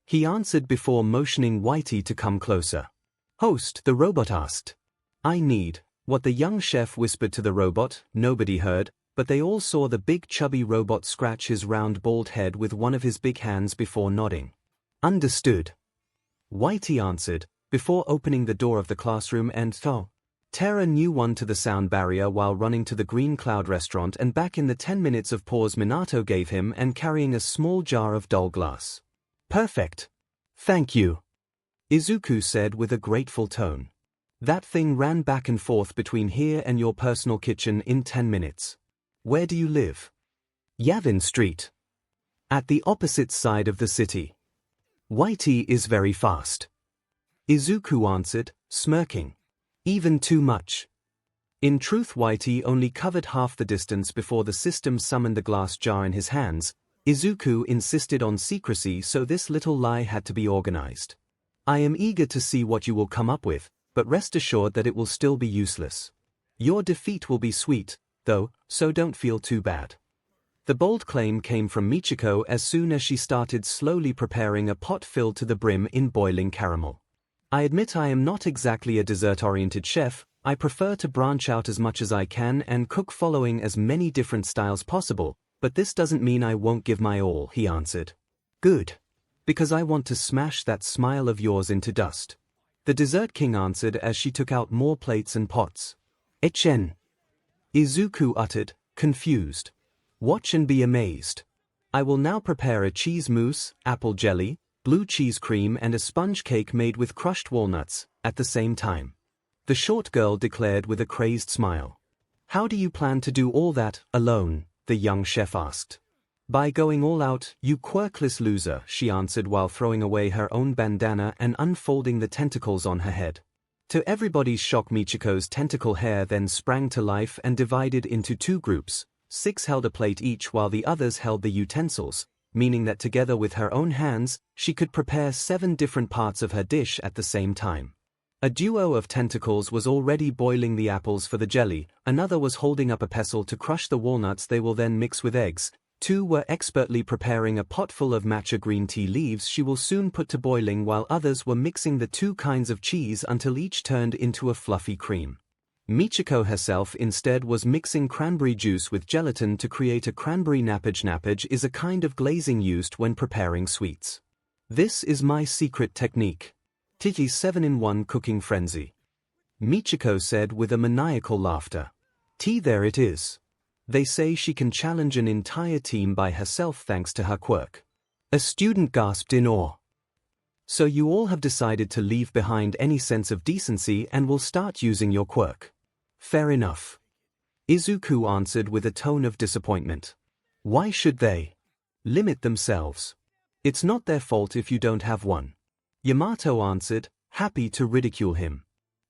He answered before motioning Whitey to come closer. Host, the robot asked. I need, what the young chef whispered to the robot, nobody heard, but they all saw the big chubby robot scratch his round bald head with one of his big hands before nodding. Understood. Whitey answered, before opening the door of the classroom and Terra knew one to the sound barrier while running to the Green Cloud restaurant and back in the 10 minutes of pause Minato gave him and carrying a small jar of dull glass. Perfect. Thank you, Izuku said with a grateful tone. That thing ran back and forth between here and your personal kitchen in 10 minutes. Where do you live? Yavin Street. At the opposite side of the city. Whitey is very fast, Izuku answered, smirking. Even too much. In truth, Whitey only covered half the distance before the system summoned the glass jar in his hands. Izuku insisted on secrecy, so this little lie had to be organized. I am eager to see what you will come up with, but rest assured that it will still be useless. Your defeat will be sweet, though, so don't feel too bad. The bold claim came from Michiko as soon as she started slowly preparing a pot filled to the brim in boiling caramel. I admit I am not exactly a dessert-oriented chef. I prefer to branch out as much as I can and cook following as many different styles possible, but this doesn't mean I won't give my all, he answered. Good. Because I want to smash that smile of yours into dust. The Dessert King answered as she took out more plates and pots. Echen. Izuku uttered, confused. Watch and be amazed. I will now prepare a cheese mousse, apple jelly, blue cheese cream and a sponge cake made with crushed walnuts, at the same time. The short girl declared with a crazed smile. How do you plan to do all that, alone? The young chef asked. By going all out, you quirkless loser, she answered while throwing away her own bandana and unfolding the tentacles on her head. To everybody's shock, Michiko's tentacle hair then sprang to life and divided into two groups. 6 held a plate each while the others held the utensils, meaning that together with her own hands, she could prepare 7 different parts of her dish at the same time. A duo of tentacles was already boiling the apples for the jelly, another was holding up a pestle to crush the walnuts they will then mix with eggs, 2 were expertly preparing a pot full of matcha green tea leaves she will soon put to boiling, while others were mixing the 2 kinds of cheese until each turned into a fluffy cream. Michiko herself instead was mixing cranberry juice with gelatin to create a cranberry nappage. Nappage is a kind of glazing used when preparing sweets. This is my secret technique. Tiki's 7-in-1 cooking frenzy. Michiko said with a maniacal laughter. There it is. They say she can challenge an entire team by herself thanks to her quirk. A student gasped in awe. So you all have decided to leave behind any sense of decency and will start using your quirk. Fair enough. Izuku answered with a tone of disappointment. Why should they limit themselves? It's not their fault if you don't have one. Yamato answered, happy to ridicule him.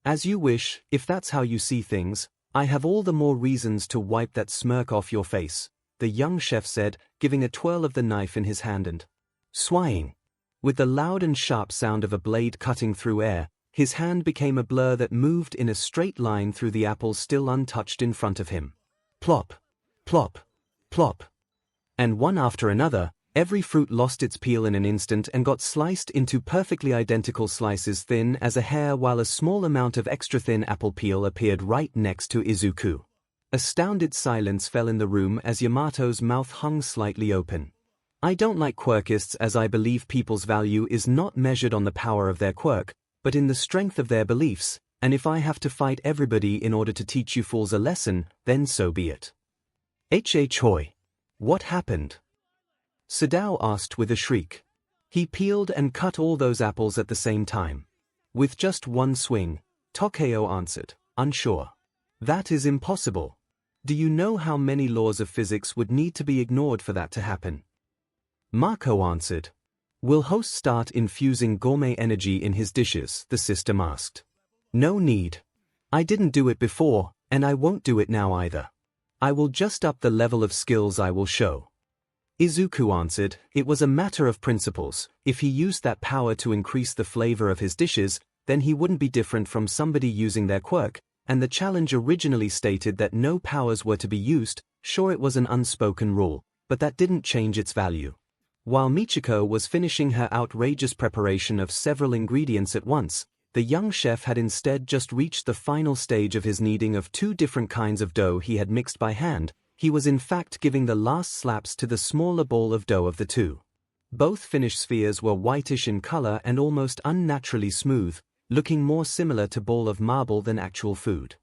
As you wish, if that's how you see things. I have all the more reasons to wipe that smirk off your face, the young chef said, giving a twirl of the knife in his hand and swaying. With the loud and sharp sound of a blade cutting through air, his hand became a blur that moved in a straight line through the apples still untouched in front of him. Plop, plop, plop. And one after another, every fruit lost its peel in an instant and got sliced into perfectly identical slices thin as a hair, while a small amount of extra thin apple peel appeared right next to Izuku. Astounded silence fell in the room as Yamato's mouth hung slightly open. I don't like quirkists, as I believe people's value is not measured on the power of their quirk, but in the strength of their beliefs, and if I have to fight everybody in order to teach you fools a lesson, then so be it. Hoi. What happened? Sadao asked with a shriek. He peeled and cut all those apples at the same time. With just one swing, Tokyo answered, unsure. That is impossible. Do you know how many laws of physics would need to be ignored for that to happen? Marco answered. Will host start infusing gourmet energy in his dishes? The system asked. No need. I didn't do it before, and I won't do it now either. I will just up the level of skills I will show. Izuku answered, it was a matter of principles. If he used that power to increase the flavor of his dishes, then he wouldn't be different from somebody using their quirk, and the challenge originally stated that no powers were to be used. Sure, it was an unspoken rule, but that didn't change its value. While Michiko was finishing her outrageous preparation of several ingredients at once, the young chef had instead just reached the final stage of his kneading of 2 different kinds of dough he had mixed by hand. He was in fact giving the last slaps to the smaller ball of dough of the 2. Both finished spheres were whitish in color and almost unnaturally smooth, looking more similar to ball of marble than actual food.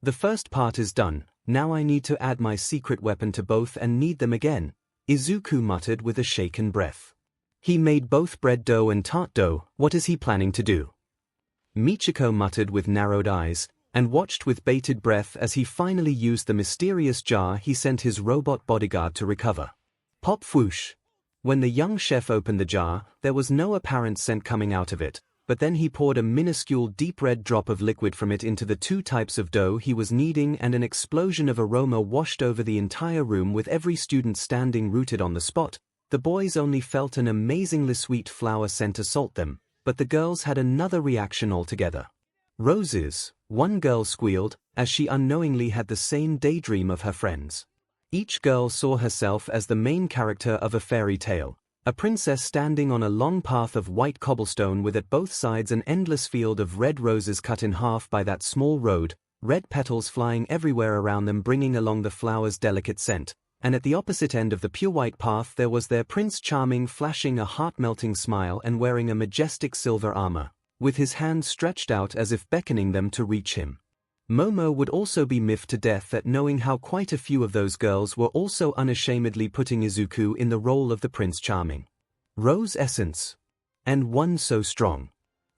The first part is done, now I need to add my secret weapon to both and knead them again, Izuku muttered with a shaken breath. He made both bread dough and tart dough. What is he planning to do? Michiko muttered with narrowed eyes, and watched with bated breath as he finally used the mysterious jar he sent his robot bodyguard to recover. Pop whoosh! When the young chef opened the jar, there was no apparent scent coming out of it, but then he poured a minuscule deep red drop of liquid from it into the 2 types of dough he was kneading, and an explosion of aroma washed over the entire room. With every student standing rooted on the spot, the boys only felt an amazingly sweet flour scent assault them, but the girls had another reaction altogether. Roses, one girl squealed, as she unknowingly had the same daydream of her friends. Each girl saw herself as the main character of a fairy tale, a princess standing on a long path of white cobblestone with at both sides an endless field of red roses cut in half by that small road, red petals flying everywhere around them bringing along the flower's delicate scent. And at the opposite end of the pure white path there was their Prince Charming, flashing a heart-melting smile and wearing a majestic silver armor, with his hands stretched out as if beckoning them to reach him. Momo would also be miffed to death at knowing how quite a few of those girls were also unashamedly putting Izuku in the role of the Prince Charming. Rose essence. And one so strong.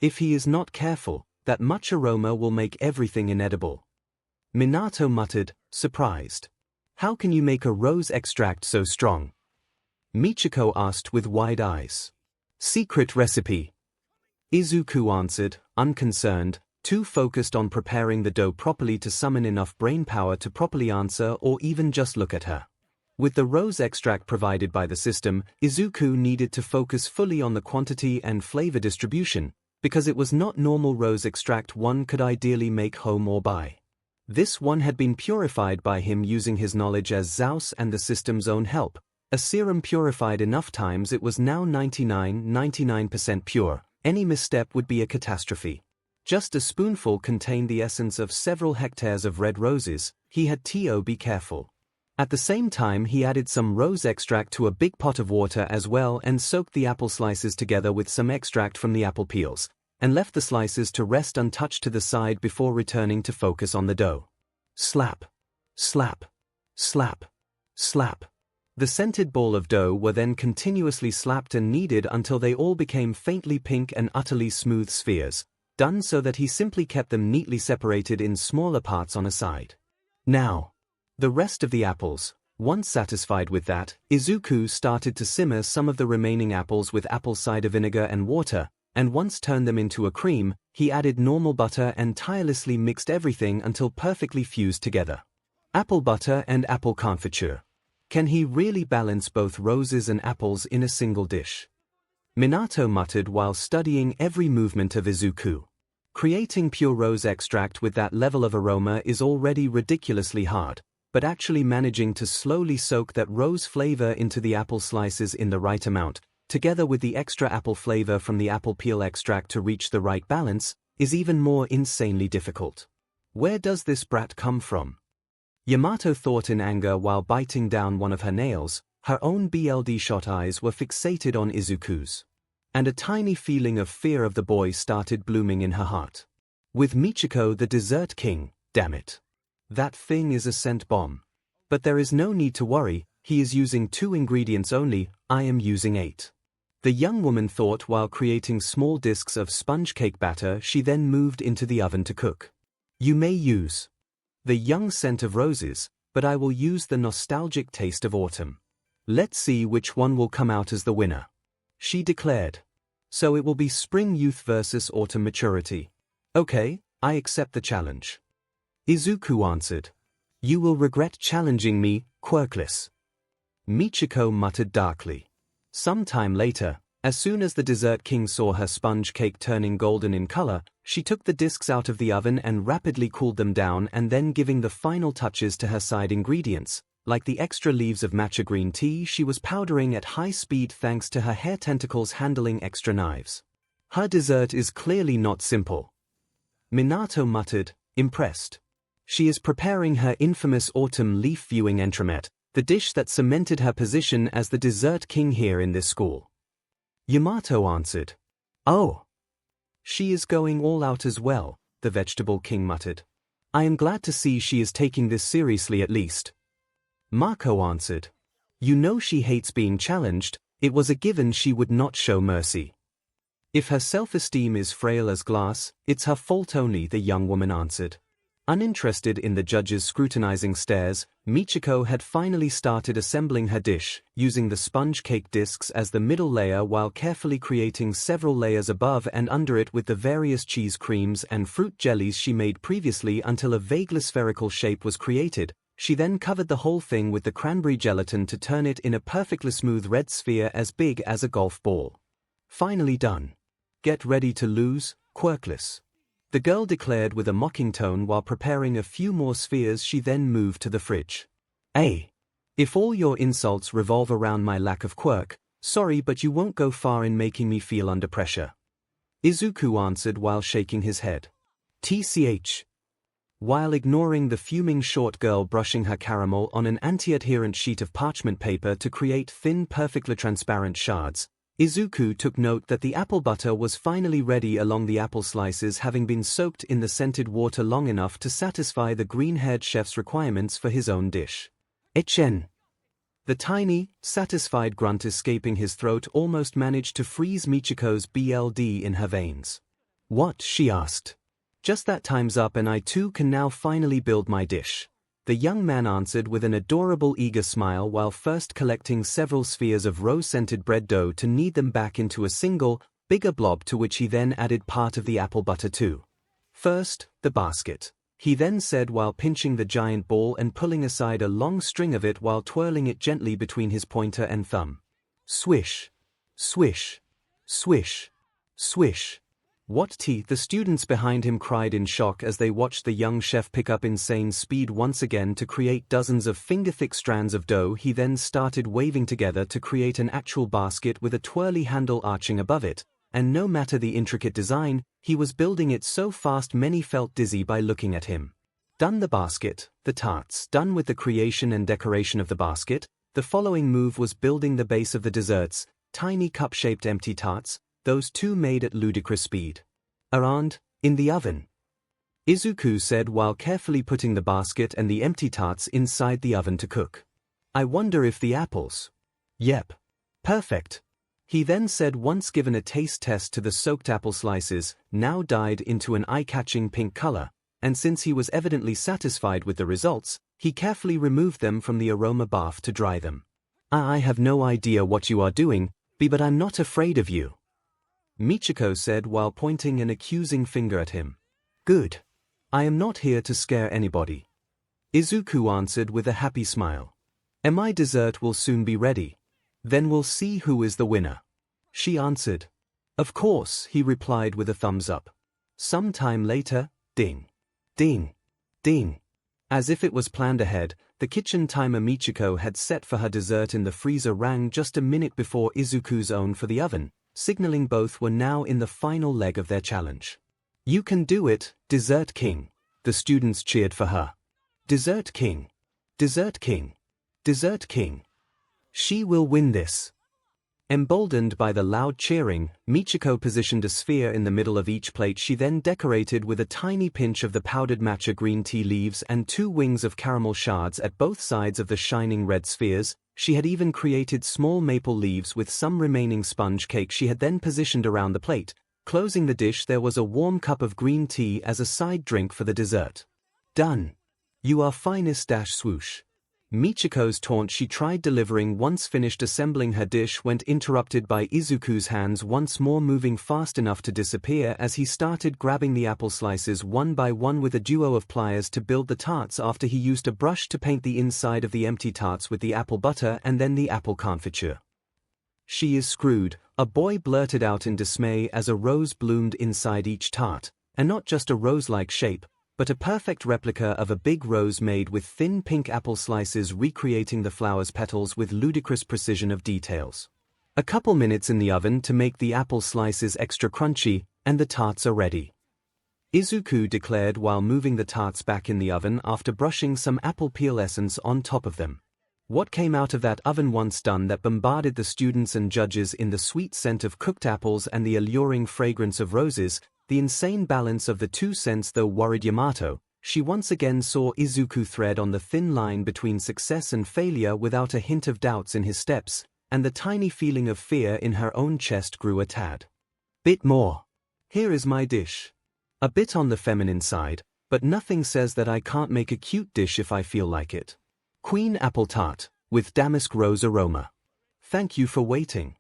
If he is not careful, that much aroma will make everything inedible. Minato muttered, surprised. How can you make a rose extract so strong? Michiko asked with wide eyes. Secret recipe. Izuku answered, unconcerned, too focused on preparing the dough properly to summon enough brain power to properly answer or even just look at her. With the rose extract provided by the system, Izuku needed to focus fully on the quantity and flavor distribution, because it was not normal rose extract one could ideally make home or buy. This one had been purified by him using his knowledge as Zeus and the system's own help. A serum purified enough times it was now 99% pure. Any misstep would be a catastrophe. Just a spoonful contained the essence of several hectares of red roses. He had to be careful. At the same time he added some rose extract to a big pot of water as well and soaked the apple slices together with some extract from the apple peels, and left the slices to rest untouched to the side before returning to focus on the dough. Slap. Slap. Slap. Slap. The scented ball of dough were then continuously slapped and kneaded until they all became faintly pink and utterly smooth spheres, done so that he simply kept them neatly separated in smaller parts on a side. Now, the rest of the apples. Once satisfied with that, Izuku started to simmer some of the remaining apples with apple cider vinegar and water, and once turned them into a cream, he added normal butter and tirelessly mixed everything until perfectly fused together. Apple butter and apple confiture. Can he really balance both roses and apples in a single dish? Minato muttered while studying every movement of Izuku. Creating pure rose extract with that level of aroma is already ridiculously hard, but actually managing to slowly soak that rose flavor into the apple slices in the right amount, together with the extra apple flavor from the apple peel extract to reach the right balance, is even more insanely difficult. Where does this brat come from? Yamato thought in anger while biting down one of her nails. Her own bloodshot eyes were fixated on Izuku's. And a tiny feeling of fear of the boy started blooming in her heart. With Michiko the dessert king, damn it. That thing is a scent bomb. But there is no need to worry, he is using 2 ingredients only, I am using 8. The young woman thought while creating small discs of sponge cake batter. She then moved into the oven to cook. You may use the young scent of roses, but I will use the nostalgic taste of autumn. Let's see which one will come out as the winner, she declared. So it will be spring youth versus autumn maturity. Okay, I accept the challenge. Izuku answered. You will regret challenging me, quirkless. Michiko muttered darkly. Some time later, as soon as the dessert king saw her sponge cake turning golden in color, she took the discs out of the oven and rapidly cooled them down, and then giving the final touches to her side ingredients. Like the extra leaves of matcha green tea, she was powdering at high speed thanks to her hair tentacles handling extra knives. Her dessert is clearly not simple. Minato muttered, impressed. She is preparing her infamous autumn leaf viewing entremet, the dish that cemented her position as the dessert king here in this school. Yamato answered. Oh. She is going all out as well, the vegetable king muttered. I am glad to see she is taking this seriously at least. Mako answered. You know she hates being challenged, It was a given she would not show mercy. If her self-esteem is frail as glass, it's her fault only, the young woman answered. Uninterested in the judge's scrutinizing stares, Michiko had finally started assembling her dish, using the sponge cake discs as the middle layer while carefully creating several layers above and under it with the various cheese creams and fruit jellies she made previously until a vaguely spherical shape was created. She then covered the whole thing with the cranberry gelatin to turn it in a perfectly smooth red sphere as big as a golf ball. Finally done. Get ready to lose, quirkless, the girl declared with a mocking tone while preparing a few more spheres. She then moved to the fridge. If all your insults revolve around my lack of quirk, sorry, but you won't go far in making me feel under pressure. Izuku answered while shaking his head. TCH. While ignoring the fuming short girl brushing her caramel on an anti-adherent sheet of parchment paper to create thin, perfectly transparent shards, Izuku took note that the apple butter was finally ready along the apple slices having been soaked in the scented water long enough to satisfy the green-haired chef's requirements for his own dish. Echen. The tiny, satisfied grunt escaping his throat almost managed to freeze Michiko's blood in her veins. What? She asked. Just that time's up and I too can now finally build my dish. The young man answered with an adorable eager smile while first collecting several spheres of rose-scented bread dough to knead them back into a single, bigger blob to which he then added part of the apple butter too. First, the basket, he then said while pinching the giant ball and pulling aside a long string of it while twirling it gently between his pointer and thumb. Swish. Swish. Swish. Swish. What teeth? The students behind him cried in shock as they watched the young chef pick up insane speed once again to create dozens of finger-thick strands of dough. He then started waving together to create an actual basket with a twirly handle arching above it, and no matter the intricate design, he was building it so fast many felt dizzy by looking at him. Done the basket, the tarts. Done with the creation and decoration of the basket, the following move was building the base of the desserts, tiny cup-shaped empty tarts, those two made at ludicrous speed. Around, in the oven, Izuku said while carefully putting the basket and the empty tarts inside the oven to cook. I wonder if the apples. Yep. Perfect. He then said once given a taste test to the soaked apple slices, now dyed into an eye-catching pink color, and since he was evidently satisfied with the results, he carefully removed them from the aroma bath to dry them. I have no idea what you are doing, but I'm not afraid of you, Michiko said while pointing an accusing finger at him. Good. I am not here to scare anybody, Izuku answered with a happy smile. And my dessert will soon be ready. Then we'll see who is the winner, she answered. Of course, he replied with a thumbs up. Some time later, ding. Ding. Ding. As if it was planned ahead, the kitchen timer Michiko had set for her dessert in the freezer rang just a minute before Izuku's own for the oven, signaling both were now in the final leg of their challenge. You can do it, Dessert King, the students cheered for her. Dessert King. Dessert King. Dessert King. She will win this. Emboldened by the loud cheering, Michiko positioned a sphere in the middle of each plate. She then decorated with a tiny pinch of the powdered matcha green tea leaves and 2 wings of caramel shards at both sides of the shining red spheres. She had even created small maple leaves with some remaining sponge cake she had then positioned around the plate. Closing the dish there was a warm cup of green tea as a side drink for the dessert. Done. You are finest swoosh. Michiko's taunt she tried delivering once finished assembling her dish went interrupted by Izuku's hands once more moving fast enough to disappear as he started grabbing the apple slices one by one with a duo of pliers to build the tarts after he used a brush to paint the inside of the empty tarts with the apple butter and then the apple confiture. She is screwed, a boy blurted out in dismay as a rose bloomed inside each tart, and not just a rose-like shape, but a perfect replica of a big rose made with thin pink apple slices recreating the flower's petals with ludicrous precision of details. A couple minutes in the oven to make the apple slices extra crunchy, and the tarts are ready, Izuku declared while moving the tarts back in the oven after brushing some apple peel essence on top of them. What came out of that oven once done that bombarded the students and judges in the sweet scent of cooked apples and the alluring fragrance of roses, the insane balance of the 2 scents though worried Yamato, she once again saw Izuku thread on the thin line between success and failure without a hint of doubts in his steps, and the tiny feeling of fear in her own chest grew a tad. Bit more. Here is my dish. A bit on the feminine side, but nothing says that I can't make a cute dish if I feel like it. Queen apple tart, with damask rose aroma. Thank you for waiting.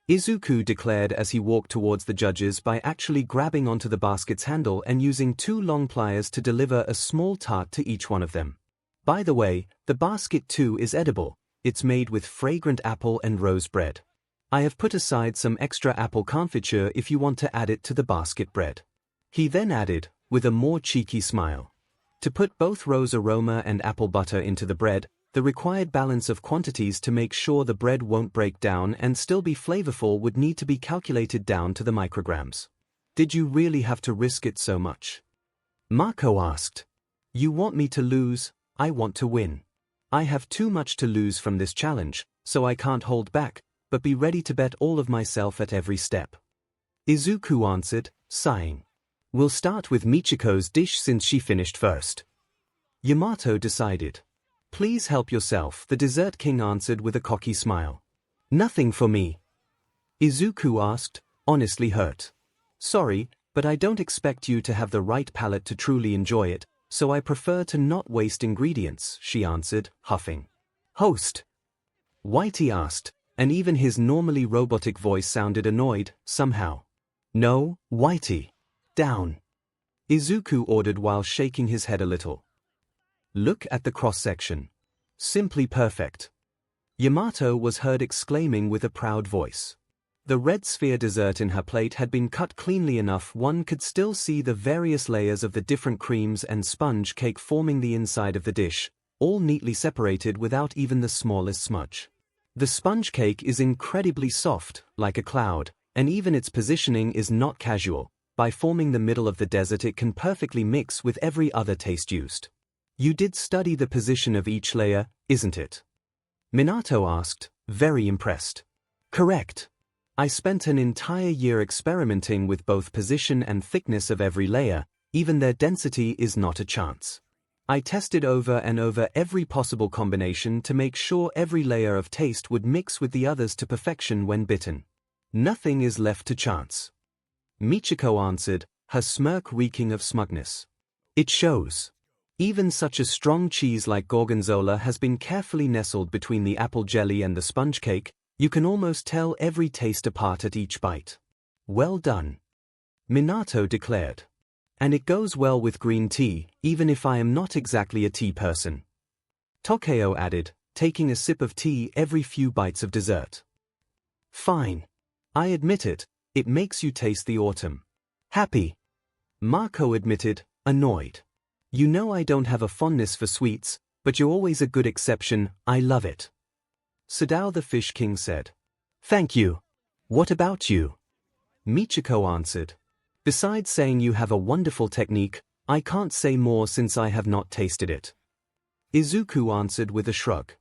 Izuku declared as he walked towards the judges by actually grabbing onto the basket's handle and using 2 long pliers to deliver a small tart to each one of them. By the way, the basket too is edible. It's made with fragrant apple and rose bread. I have put aside some extra apple confiture if you want to add it to the basket bread. He then added, with a more cheeky smile. To put both rose aroma and apple butter into the bread, the required balance of quantities to make sure the bread won't break down and still be flavorful would need to be calculated down to the micrograms. Did you really have to risk it so much? Mako asked. You want me to lose? I want to win. I have too much to lose from this challenge, so I can't hold back, but be ready to bet all of myself at every step. Izuku answered, sighing. We'll start with Michiko's dish since she finished first. Yamato decided. Please help yourself, the dessert king answered with a cocky smile. Nothing for me. Izuku asked, honestly hurt. Sorry, but I don't expect you to have the right palate to truly enjoy it, so I prefer to not waste ingredients, she answered, huffing. Host. Whitey asked, and even his normally robotic voice sounded annoyed, somehow. No, Whitey. Down. Izuku ordered while shaking his head a little. Look at the cross-section. Simply perfect. Yamato was heard exclaiming with a proud voice. The red sphere dessert in her plate had been cut cleanly enough one could still see the various layers of the different creams and sponge cake forming the inside of the dish, all neatly separated without even the smallest smudge. The sponge cake is incredibly soft, like a cloud, and even its positioning is not casual. By forming the middle of the dessert it can perfectly mix with every other taste used. You did study the position of each layer, isn't it? Minato asked, very impressed. Correct. I spent an entire year experimenting with both position and thickness of every layer, even their density is not a chance. I tested over and over every possible combination to make sure every layer of taste would mix with the others to perfection when bitten. Nothing is left to chance. Michiko answered, her smirk reeking of smugness. It shows. Even such a strong cheese like gorgonzola has been carefully nestled between the apple jelly and the sponge cake, you can almost tell every taste apart at each bite. Well done. Minato declared. And it goes well with green tea, even if I am not exactly a tea person. Tokyo added, taking a sip of tea every few bites of dessert. Fine. I admit it, it makes you taste the autumn. Happy. Mako admitted, annoyed. You know I don't have a fondness for sweets, but you're always a good exception, I love it. Sadao the Fish King said. Thank you. What about you? Michiko answered. Besides saying you have a wonderful technique, I can't say more since I have not tasted it. Izuku answered with a shrug.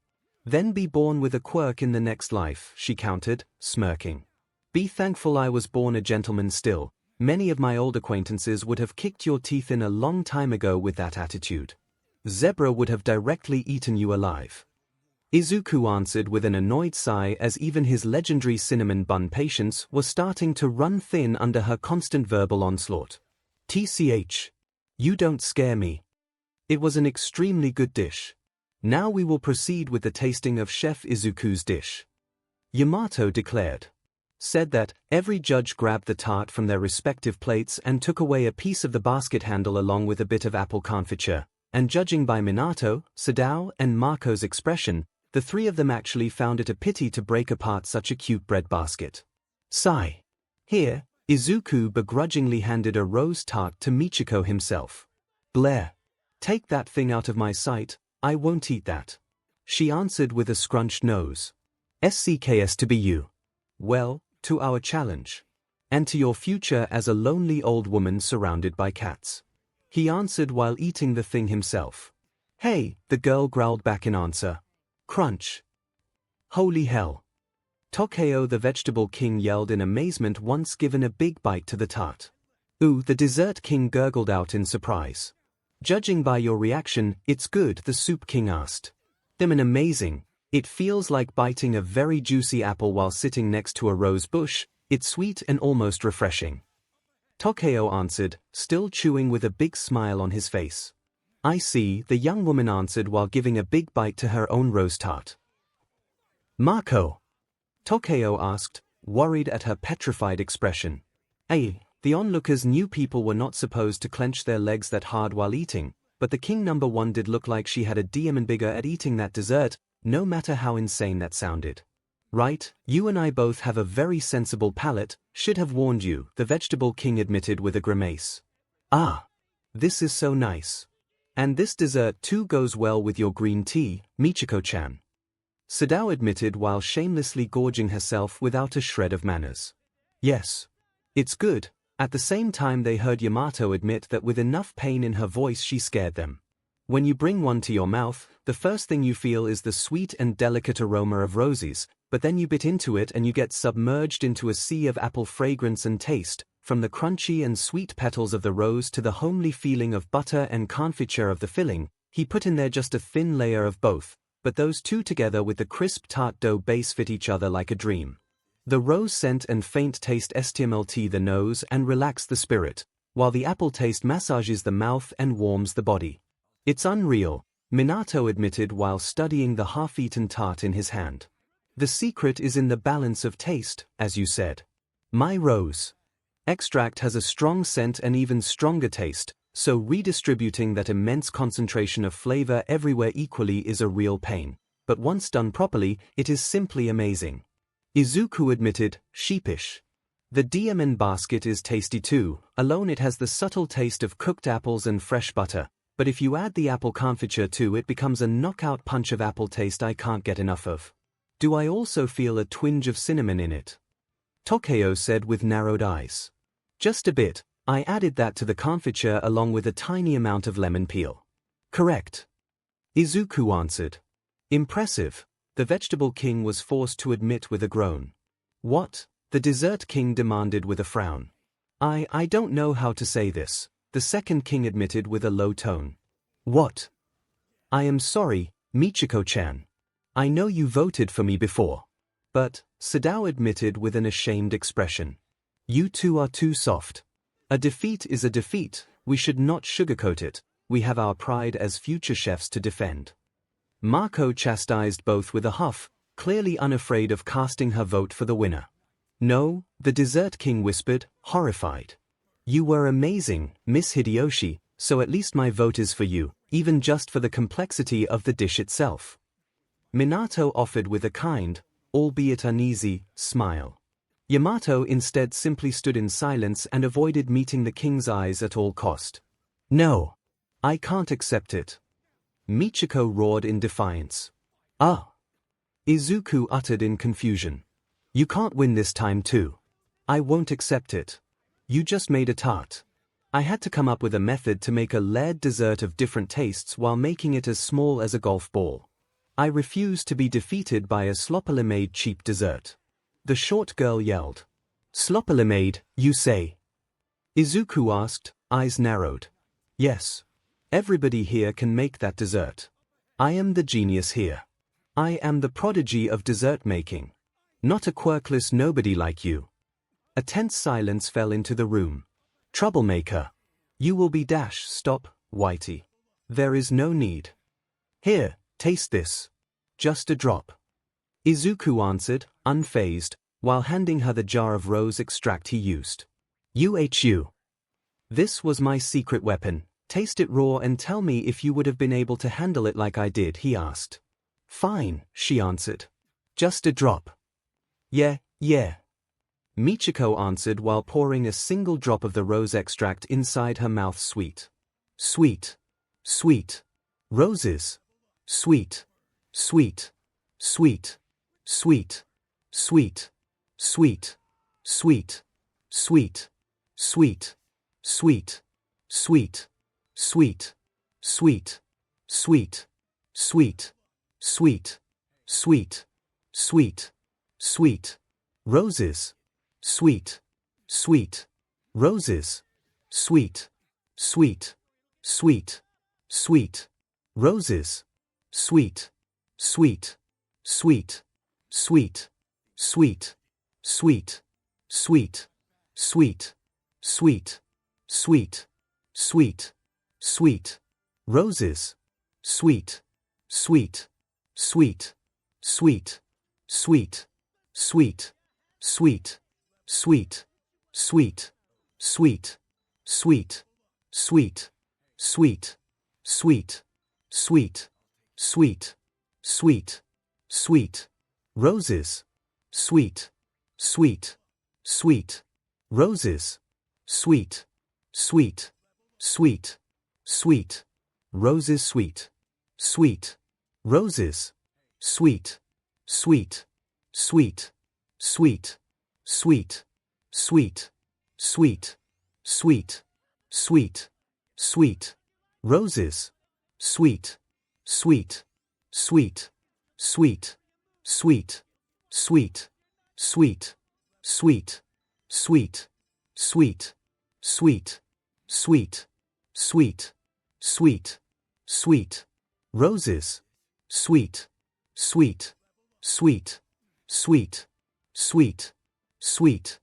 Then be born with a quirk in the next life, she countered, smirking. Be thankful I was born a gentleman still. Many of my old acquaintances would have kicked your teeth in a long time ago with that attitude. Zebra would have directly eaten you alive. Izuku answered with an annoyed sigh as even his legendary cinnamon bun patience was starting to run thin under her constant verbal onslaught. TCH. You don't scare me. It was an extremely good dish. Now we will proceed with the tasting of Chef Izuku's dish. Yamato declared. Said that, every judge grabbed the tart from their respective plates and took away a piece of the basket handle along with a bit of apple confiture, and judging by Minato, Sadao, and Mako's expression, the three of them actually found it a pity to break apart such a cute bread basket. Sigh. Here, Izuku begrudgingly handed a rose tart to Michiko himself. Blair. Take that thing out of my sight, I won't eat that. She answered with a scrunched nose. SCKS to be you. Well, to our challenge. And to your future as a lonely old woman surrounded by cats. He answered while eating the thing himself. Hey, the girl growled back in answer. Crunch. Holy hell. Tokyo the vegetable king yelled in amazement once given a big bite to the tart. Ooh, the dessert king gurgled out in surprise. Judging by your reaction, it's good, the soup king asked. Them an amazing. It feels like biting a very juicy apple while sitting next to a rose bush. It's sweet and almost refreshing. 𝐒𝐭𝐻𝐲 answered, still chewing with a big smile on his face. I see, the young woman answered while giving a big bite to her own rose tart. Marco? 𝐒𝐭𝐻𝐲 asked, worried at her petrified expression. The onlookers knew people were not supposed to clench their legs that hard while eating, but the king number one did look like she had a demon bigger at eating that dessert, no matter how insane that sounded. Right, you and I both have a very sensible palate, should have warned you, the vegetable king admitted with a grimace. Ah, this is so nice. And this dessert too goes well with your green tea, Michiko-chan. 𝐶𝐻𝐻 admitted while shamelessly gorging herself without a shred of manners. Yes. It's good. At the same time they heard Yamato admit that with enough pain in her voice she scared them. When you bring one to your mouth, the first thing you feel is the sweet and delicate aroma of roses, but then you bit into it and you get submerged into a sea of apple fragrance and taste, from the crunchy and sweet petals of the rose to the homely feeling of butter and confiture of the filling. He put in there just a thin layer of both, but those two together with the crisp tart dough base fit each other like a dream. The rose scent and faint taste stimulate the nose and relax the spirit, while the apple taste massages the mouth and warms the body. It's unreal, Minato admitted while studying the half-eaten tart in his hand. The secret is in the balance of taste, as you said. My rose extract has a strong scent and even stronger taste, so redistributing that immense concentration of flavor everywhere equally is a real pain. But once done properly, it is simply amazing. Izuku admitted, sheepish. The 𝐷MN basket is tasty too. Alone it has the subtle taste of cooked apples and fresh butter, but if you add the apple confiture too it becomes a knockout punch of apple taste I can't get enough of. Do I also feel a twinge of cinnamon in it? 𝐒𝐭𝐻𝐲 said with narrowed eyes. Just a bit. I added that to the confiture along with a tiny amount of lemon peel. Correct. Izuku answered. Impressive. The vegetable king was forced to admit with a groan. What? The dessert king demanded with a frown. I don't know how to say this, the second king admitted with a low tone. What? I am sorry, Michiko-chan. I know you voted for me before. But, 𝐶𝐻𝐻 admitted with an ashamed expression. You two are too soft. A defeat is a defeat, we should not sugarcoat it, we have our pride as future chefs to defend. Marco chastised both with a huff, clearly unafraid of casting her vote for the winner. No, the dessert king whispered, horrified. You were amazing, Miss Hideyoshi, so at least my vote is for you, even just for the complexity of the dish itself. Minato offered with a kind, albeit uneasy, smile. Yamato instead simply stood in silence and avoided meeting the king's eyes at all cost. No. I can't accept it. Michiko roared in defiance. Ah! Izuku uttered in confusion. You can't win this time too. I won't accept it. You just made a tart. I had to come up with a method to make a layered dessert of different tastes while making it as small as a golf ball. I refuse to be defeated by a sloppily made cheap dessert. The short girl yelled. Sloppily made, you say? Izuku asked, eyes narrowed. Yes. Everybody here can make that dessert. I am the genius here. I am the prodigy of dessert making. Not a quirkless nobody like you. A tense silence fell into the room. Troublemaker. You will be stop, Whitey. There is no need. Here, taste this. Just a drop. Izuku answered, unfazed, while handing her the jar of rose extract he used. 𝐒𝐻𝐻𝐿. This was my secret weapon. Taste it raw and tell me if you would have been able to handle it like I did, he asked. Fine, she answered. Just a drop. Yeah. Michiko answered while pouring a single drop of the rose extract inside her mouth. Sweet. Sweet. Sweet. Roses. Sweet. Sweet. Sweet. Sweet. Sweet. Sweet. Sweet. Sweet. Sweet. Sweet. Sweet. Sweet. Sweet. Sweet. Sweet. Sweet. Sweet. Sweet. Sweet. Roses. Sweet. Sweet. Roses. Sweet. Sweet. Sweet. Sweet. Roses. Sweet. Sweet. sweet, sweet, sweet, sweet, sweet, sweet, sweet, sweet, sweet, sweet, roses, sweet, sweet, sweet, sweet, sweet, sweet, sweet, sweet, sweet, sweet, sweet, sweet, sweet, sweet, sweet, sweet, sweet, sweet, roses, sweet, sweet, sweet, roses, sweet, sweet, sweet, sweet, roses, sweet, sweet, roses, sweet, sweet, sweet, sweet, sweet, sweet, sweet, sweet, sweet, sweet, roses, sweet, sweet, sweet, sweet, sweet, sweet, sweet, sweet, sweet, sweet, sweet, sweet, sweet, sweet, sweet, roses, sweet, sweet, sweet, sweet, sweet, sweet,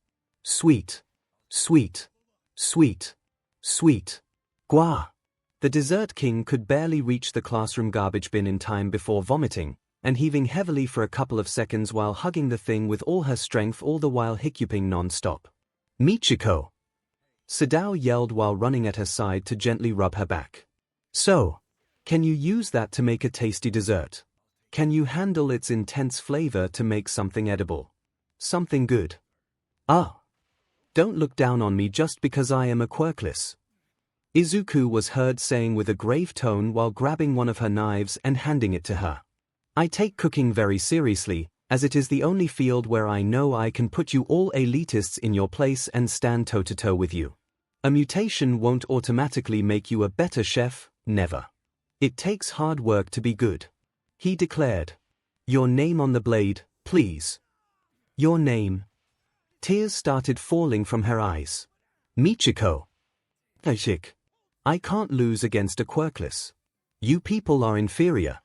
sweet, sweet, sweet, sweet, 𝐒𝐻. The dessert king could barely reach the classroom garbage bin in time before vomiting and heaving heavily for a couple of seconds while hugging the thing with all her strength, all the while hiccuping non-stop. Michiko! 𝐒𝐿 yelled while running at her side to gently rub her back. So, can you use that to make a tasty dessert? Can you handle its intense flavor to make something edible? Something good? Don't look down on me just because I am a quirkless. Izuku was heard saying with a grave tone while grabbing one of her knives and handing it to her. I take cooking very seriously, as it is the only field where I know I can put you all elitists in your place and stand toe-to-toe with you. A mutation won't automatically make you a better chef, never. It takes hard work to be good. He declared. Your name on the blade, please. Your name. Tears started falling from her eyes. Michiko. I can't lose against a quirkless. You people are inferior.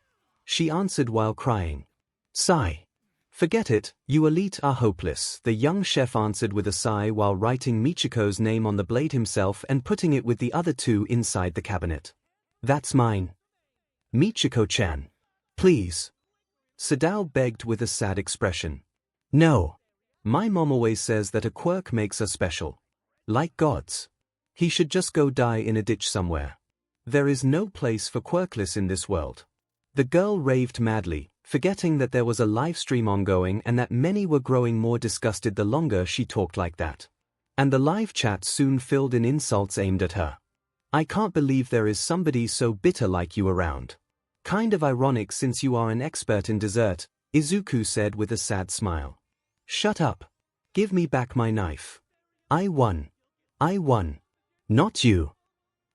She answered while crying. Sigh. Forget it, you elite are hopeless, the young chef answered with a sigh while writing Michiko's name on the blade himself and putting it with the other two inside the cabinet. That's mine. Michiko-chan. Please. 𝐒𝐿 begged with a sad expression. No. My mom always says that a quirk makes us special. Like gods. He should just go die in a ditch somewhere. There is no place for quirkless in this world. The girl raved madly, forgetting that there was a live stream ongoing and that many were growing more disgusted the longer she talked like that. And the live chat soon filled in insults aimed at her. I can't believe there is somebody so bitter like you around. Kind of ironic since you are an expert in dessert, Izuku said with a sad smile. Shut up. Give me back my knife. I won. I won. Not you.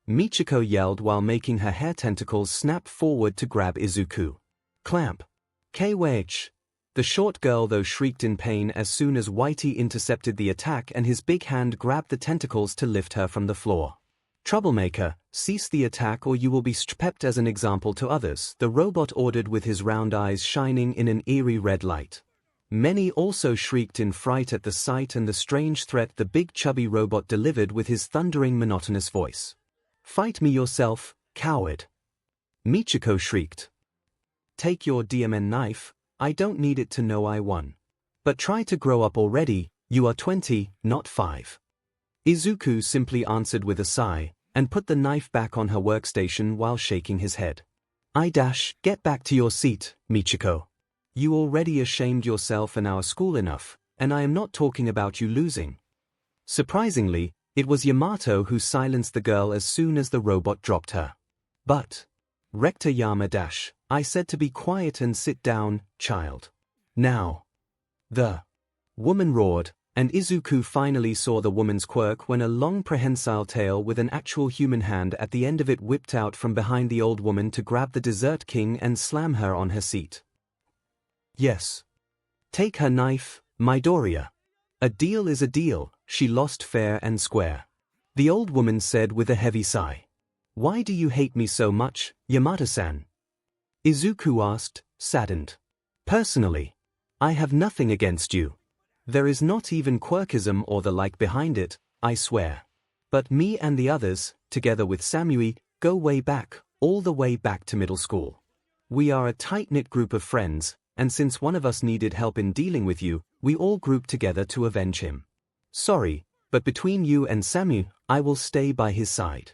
Michiko yelled while making her hair tentacles snap forward to grab Izuku. Clamp. 𝐂𝐻𝐿. The short girl though shrieked in pain as soon as Whitey intercepted the attack and his big hand grabbed the tentacles to lift her from the floor. Troublemaker, cease the attack or you will be stripped as an example to others, the robot ordered with his round eyes shining in an eerie red light. Many also shrieked in fright at the sight and the strange threat the big chubby robot delivered with his thundering monotonous voice. Fight me yourself, coward. Michiko shrieked. Take your DMN knife, I don't need it to know I won. But try to grow up already, you are 20, not 5. Izuku simply answered with a sigh, and put the knife back on her workstation while shaking his head. Get back to your seat, Michiko. You already ashamed yourself and our school enough, and I am not talking about you losing. Surprisingly, it was Yamato who silenced the girl as soon as the robot dropped her. But, Rector Yama-, I said to be quiet and sit down, child. Now. The woman roared, and Izuku finally saw the woman's quirk when a long prehensile tail with an actual human hand at the end of it whipped out from behind the old woman to grab the dessert king and slam her on her seat. Yes. Take her knife, Midoriya. A deal is a deal, she lost fair and square. The old woman said with a heavy sigh. Why do you hate me so much, Yamato-san? Izuku asked, saddened. Personally, I have nothing against you. There is not even quirkism or the like behind it, I swear. But me and the others, together with Samui, go way back, all the way back to middle school. We are a tight-knit group of friends, and since one of us needed help in dealing with you, we all grouped together to avenge him. Sorry, but between you and Samui, I will stay by his side.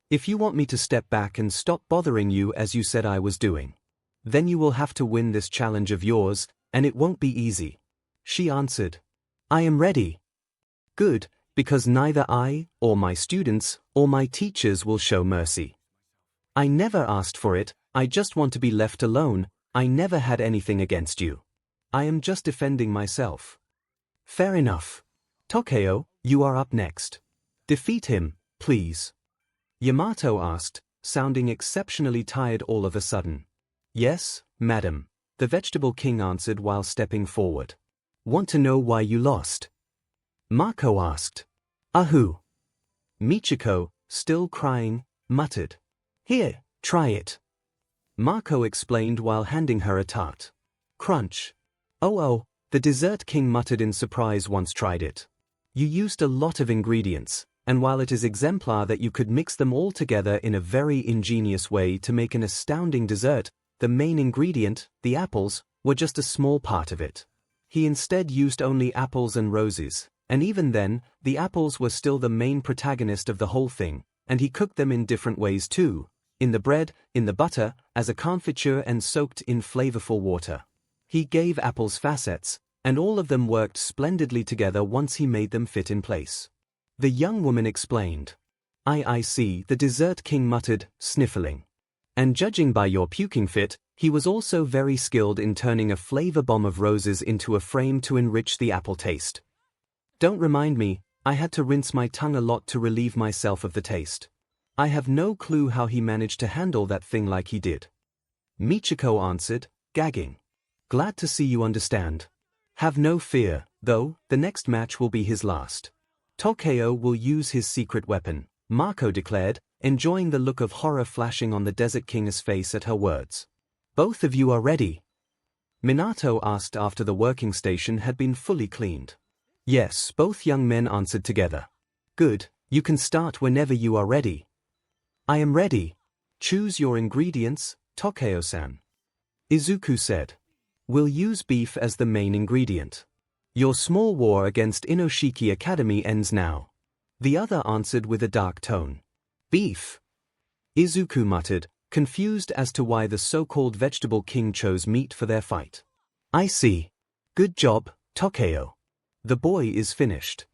If you want me to step back and stop bothering you as you said I was doing, then you will have to win this challenge of yours, and it won't be easy. She answered. I am ready. Good, because neither I, or my students, or my teachers will show mercy. I never asked for it, I just want to be left alone, I never had anything against you. I am just defending myself. Fair enough. 𝐒𝐭𝐲, you are up next. Defeat him, please. Yamato asked, sounding exceptionally tired all of a sudden. Yes, madam, the vegetable king answered while stepping forward. Want to know why you lost? Mako asked. Ahoo. Michiko, still crying, muttered. Here, try it. Mako explained while handing her a tart. Crunch. Oh, the dessert king muttered in surprise once tried it. You used a lot of ingredients, and while it is exemplar that you could mix them all together in a very ingenious way to make an astounding dessert, the main ingredient, the apples, were just a small part of it. He instead used only apples and roses, and even then, the apples were still the main protagonist of the whole thing, and he cooked them in different ways too, in the bread, in the butter, as a confiture and soaked in flavorful water. He gave apples facets, and all of them worked splendidly together once he made them fit in place. The young woman explained. I see, the dessert king muttered, sniffling. And judging by your puking fit, he was also very skilled in turning a flavor bomb of roses into a frame to enrich the apple taste. Don't remind me, I had to rinse my tongue a lot to relieve myself of the taste. I have no clue how he managed to handle that thing like he did. Michiko answered, gagging. Glad to see you understand. Have no fear, though, the next match will be his last. 𝐒𝐭𝐲 will use his secret weapon, Mako declared, enjoying the look of horror flashing on the Desert King's face at her words. Both of you are ready? Minato asked after the working station had been fully cleaned. Yes, both young men answered together. Good, you can start whenever you are ready. I am ready. Choose your ingredients, 𝐒𝐭𝐲-san. Izuku said. We'll use beef as the main ingredient. Your small war against Inoshiki Academy ends now. The other answered with a dark tone. Beef. Izuku muttered, confused as to why the so-called vegetable king chose meat for their fight. I see. Good job, 𝐒𝐭𝐲. The boy is finished.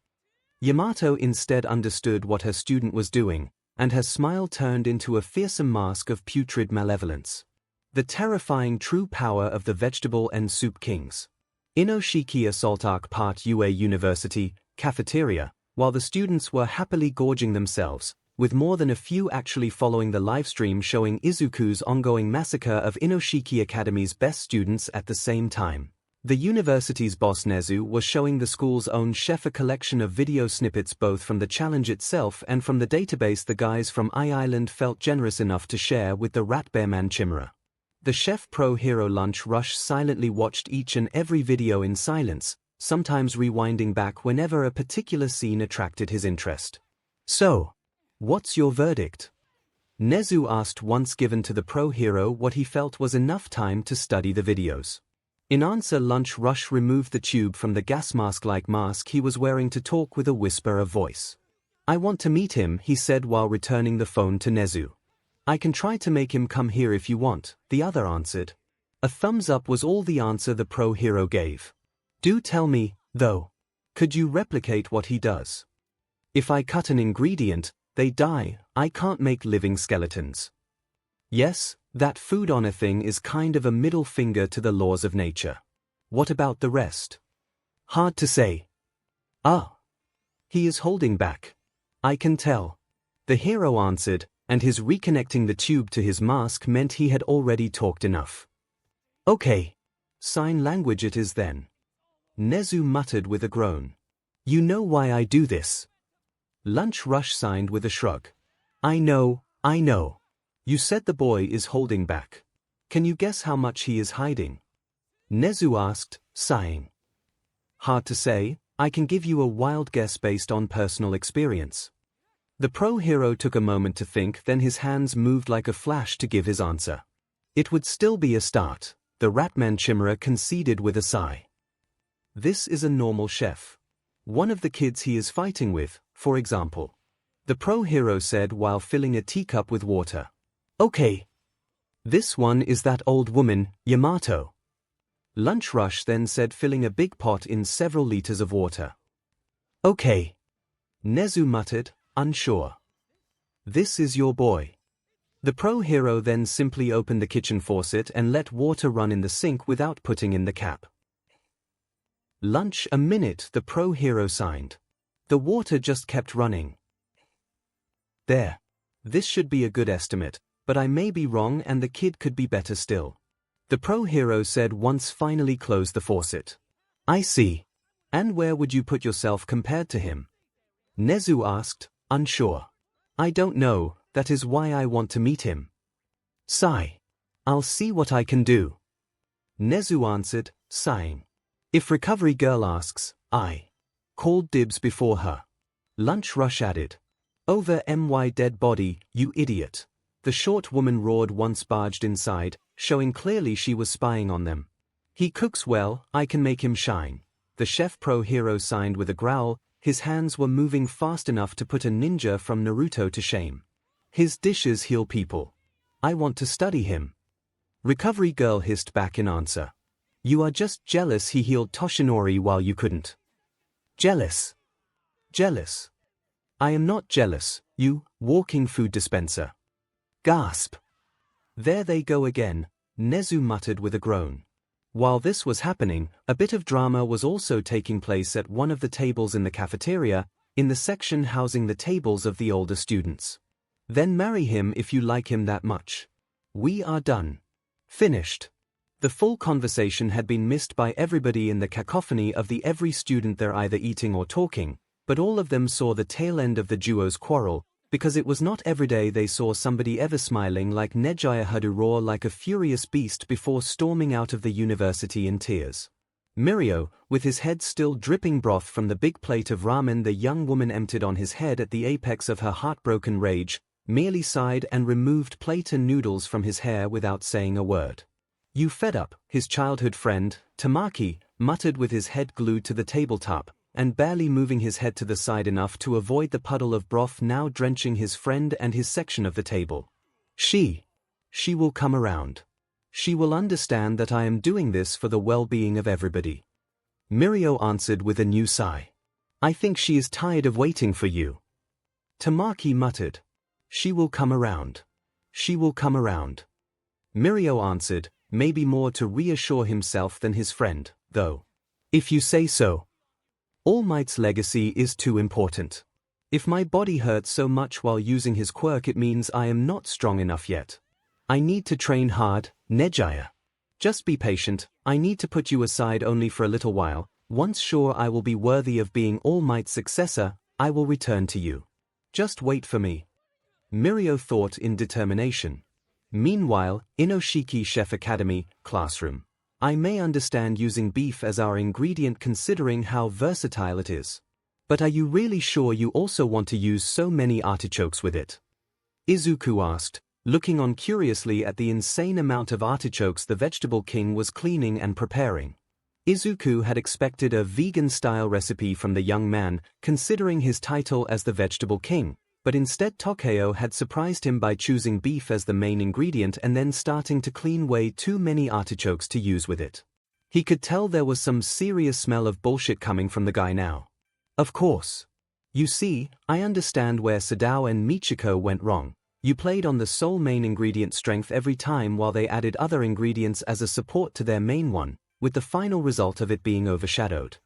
Yamato instead understood what her student was doing, and her smile turned into a fearsome mask of putrid malevolence. The terrifying true power of the vegetable and soup kings. Inoshiki Assault Arc Part UA University, cafeteria, while the students were happily gorging themselves, with more than a few actually following the livestream showing Izuku's ongoing massacre of Inoshiki Academy's best students at the same time. The university's boss Nezu was showing the school's own chef a collection of video snippets both from the challenge itself and from the database the guys from I-Island felt generous enough to share with the Ratbearman Chimera. The Chef Pro Hero Lunch Rush silently watched each and every video in silence, sometimes rewinding back whenever a particular scene attracted his interest. So, what's your verdict? Nezu asked once given to the pro hero what he felt was enough time to study the videos. In answer, Lunch Rush removed the tube from the gas mask-like mask he was wearing to talk with a whisper of voice. I want to meet him, he said while returning the phone to Nezu. I can try to make him come here if you want, the other answered. A thumbs up was all the answer the pro hero gave. Do tell me, though. Could you replicate what he does? If I cut an ingredient, they die, I can't make living skeletons. Yes, that food honor thing is kind of a middle finger to the laws of nature. What about the rest? Hard to say. Ah. He is holding back. I can tell. The hero answered, and his reconnecting the tube to his mask meant he had already talked enough. Okay. Sign language it is then. Nezu muttered with a groan. You know why I do this. Lunch Rush signed with a shrug. I know. You said the boy is holding back. Can you guess how much he is hiding? 𝐒𝐻𝐻 asked, sighing. Hard to say, I can give you a wild guess based on personal experience. The pro hero took a moment to think, then his hands moved like a flash to give his answer. It would still be a start, the Ratman Chimera conceded with a sigh. This is a normal chef. One of the kids he is fighting with, for example. The pro hero said while filling a teacup with water. Okay. This one is that old woman, Yamato. Lunch Rush then said, filling a big pot in several liters of water. Okay. 𝐒𝐻𝐻 muttered, unsure. This is your boy. The pro hero then simply opened the kitchen faucet and let water run in the sink without putting in the cap. Lunch a minute, the pro hero signed. The water just kept running. There. This should be a good estimate, but I may be wrong and the kid could be better still. The pro hero said once finally closed the faucet. I see. And where would you put yourself compared to him? 𝐒𝐻𝐻 asked, unsure. I don't know, that is why I want to meet him. Sigh. I'll see what I can do. 𝐒𝐻𝐻 answered, sighing. If Recovery Girl asks, I called dibs before her. Lunch Rush added. Over my dead body, you idiot. The short woman roared once barged inside, showing clearly she was spying on them. He cooks well, I can make him shine. The chef pro hero signed with a growl, his hands were moving fast enough to put a ninja from Naruto to shame. His dishes heal people. I want to study him. Recovery Girl hissed back in answer. You are just jealous he healed Toshinori while you couldn't. Jealous. Jealous. I am not jealous, you walking food dispenser. Gasp. There they go again, 𝐒𝐻𝐻 muttered with a groan. While this was happening, a bit of drama was also taking place at one of the tables in the cafeteria, in the section housing the tables of the older students. Then marry him if you like him that much. We are done. Finished. The full conversation had been missed by everybody in the cacophony of every student there either eating or talking, but all of them saw the tail end of the duo's quarrel, because it was not every day they saw somebody ever smiling like 𝐒𝐻𝐻 roar like a furious beast before storming out of the university in tears. Mirio, with his head still dripping broth from the big plate of ramen the young woman emptied on his head at the apex of her heartbroken rage, merely sighed and removed plate and noodles from his hair without saying a word. You fed up, his childhood friend, Tamaki, muttered with his head glued to the tabletop, and barely moving his head to the side enough to avoid the puddle of broth now drenching his friend and his section of the table. She will come around. She will understand that I am doing this for the well-being of everybody. Mirio answered with a new sigh. I think she is tired of waiting for you. Tamaki muttered. She will come around. She will come around. Mirio answered, maybe more to reassure himself than his friend, though. If you say so. All Might's legacy is too important. If my body hurts so much while using his quirk, it means I am not strong enough yet. I need to train hard, 𝐒𝐻𝐻. Just be patient, I need to put you aside only for a little while. Once sure I will be worthy of being All Might's successor, I will return to you. Just wait for me. Mirio thought in determination. Meanwhile, in Oshiki Chef Academy, classroom. I may understand using beef as our ingredient considering how versatile it is. But are you really sure you also want to use so many artichokes with it? Izuku asked, looking on curiously at the insane amount of artichokes the vegetable king was cleaning and preparing. Izuku had expected a vegan-style recipe from the young man, considering his title as the vegetable king. But instead Takeo had surprised him by choosing beef as the main ingredient and then starting to clean way too many artichokes to use with it. He could tell there was some serious smell of bullshit coming from the guy now. Of course. You see, I understand where Sadao and Michiko went wrong. You played on the sole main ingredient strength every time while they added other ingredients as a support to their main one, with the final result of it being overshadowed.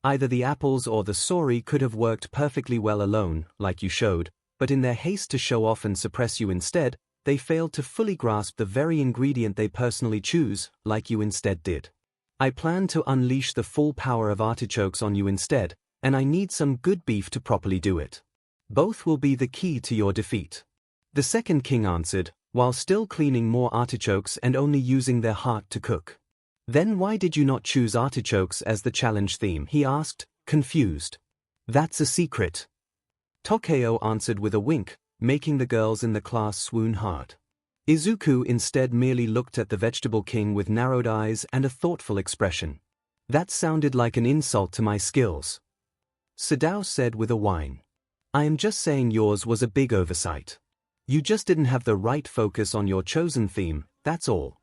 Either the apples or the sori could have worked perfectly well alone, like you showed, but in their haste to show off and suppress you instead, they failed to fully grasp the very ingredient they personally choose, like you instead did. I plan to unleash the full power of artichokes on you instead, and I need some good beef to properly do it. Both will be the key to your defeat. The second king answered, while still cleaning more artichokes and only using their heart to cook. Then why did you not choose artichokes as the challenge theme? He asked, confused. That's a secret. 𝐒𝐭𝐻𝐲 answered with a wink, making the girls in the class swoon hard. Izuku instead merely looked at the vegetable king with narrowed eyes and a thoughtful expression. That sounded like an insult to my skills. 𝐶𝐸 said with a whine. I am just saying yours was a big oversight. You just didn't have the right focus on your chosen theme, that's all.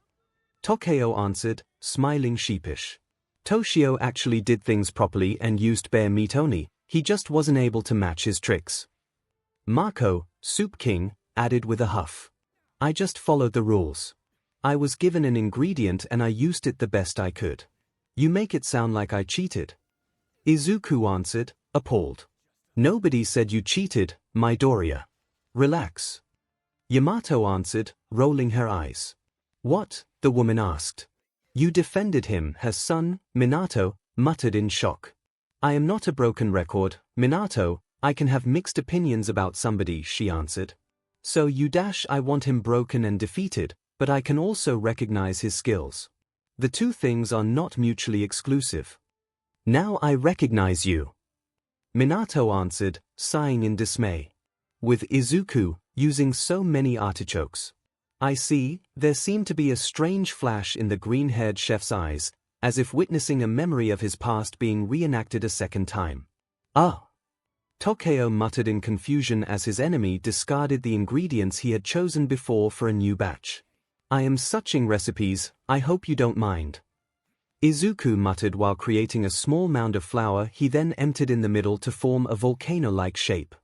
𝐒𝐭𝐻𝐲 answered, smiling sheepish. Toshio actually did things properly and used bare meat only, he just wasn't able to match his tricks. Mako, Soup King, added with a huff. I just followed the rules. I was given an ingredient and I used it the best I could. You make it sound like I cheated. Izuku answered, appalled. Nobody said you cheated, Midoriya. Relax. Yamato answered, rolling her eyes. What? The woman asked. You defended him, her son, Minato, muttered in shock. I am not a broken record, Minato, I can have mixed opinions about somebody, she answered. So I want him broken and defeated, but I can also recognize his skills. The two things are not mutually exclusive. Now I recognize you. Minato answered, sighing in dismay. With Izuku, using so many artichokes. I see, there seemed to be a strange flash in the green-haired chef's eyes, as if witnessing a memory of his past being reenacted a second time. Ah! 𝐒𝐭𝐻𝐲 muttered in confusion as his enemy discarded the ingredients he had chosen before for a new batch. I am suching recipes, I hope you don't mind. Izuku muttered while creating a small mound of flour he then emptied in the middle to form a volcano-like shape.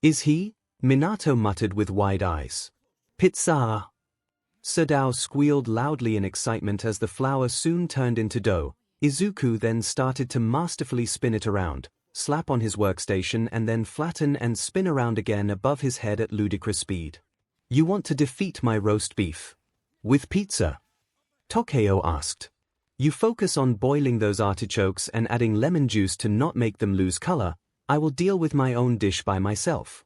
Is he? Minato muttered with wide eyes. Pizza! 𝐶𝐸 squealed loudly in excitement as the flour soon turned into dough. Izuku then started to masterfully spin it around, slap on his workstation and then flatten and spin around again above his head at ludicrous speed. You want to defeat my roast beef? With pizza? 𝐒𝐭𝐻𝐲 asked. You focus on boiling those artichokes and adding lemon juice to not make them lose color. I will deal with my own dish by myself.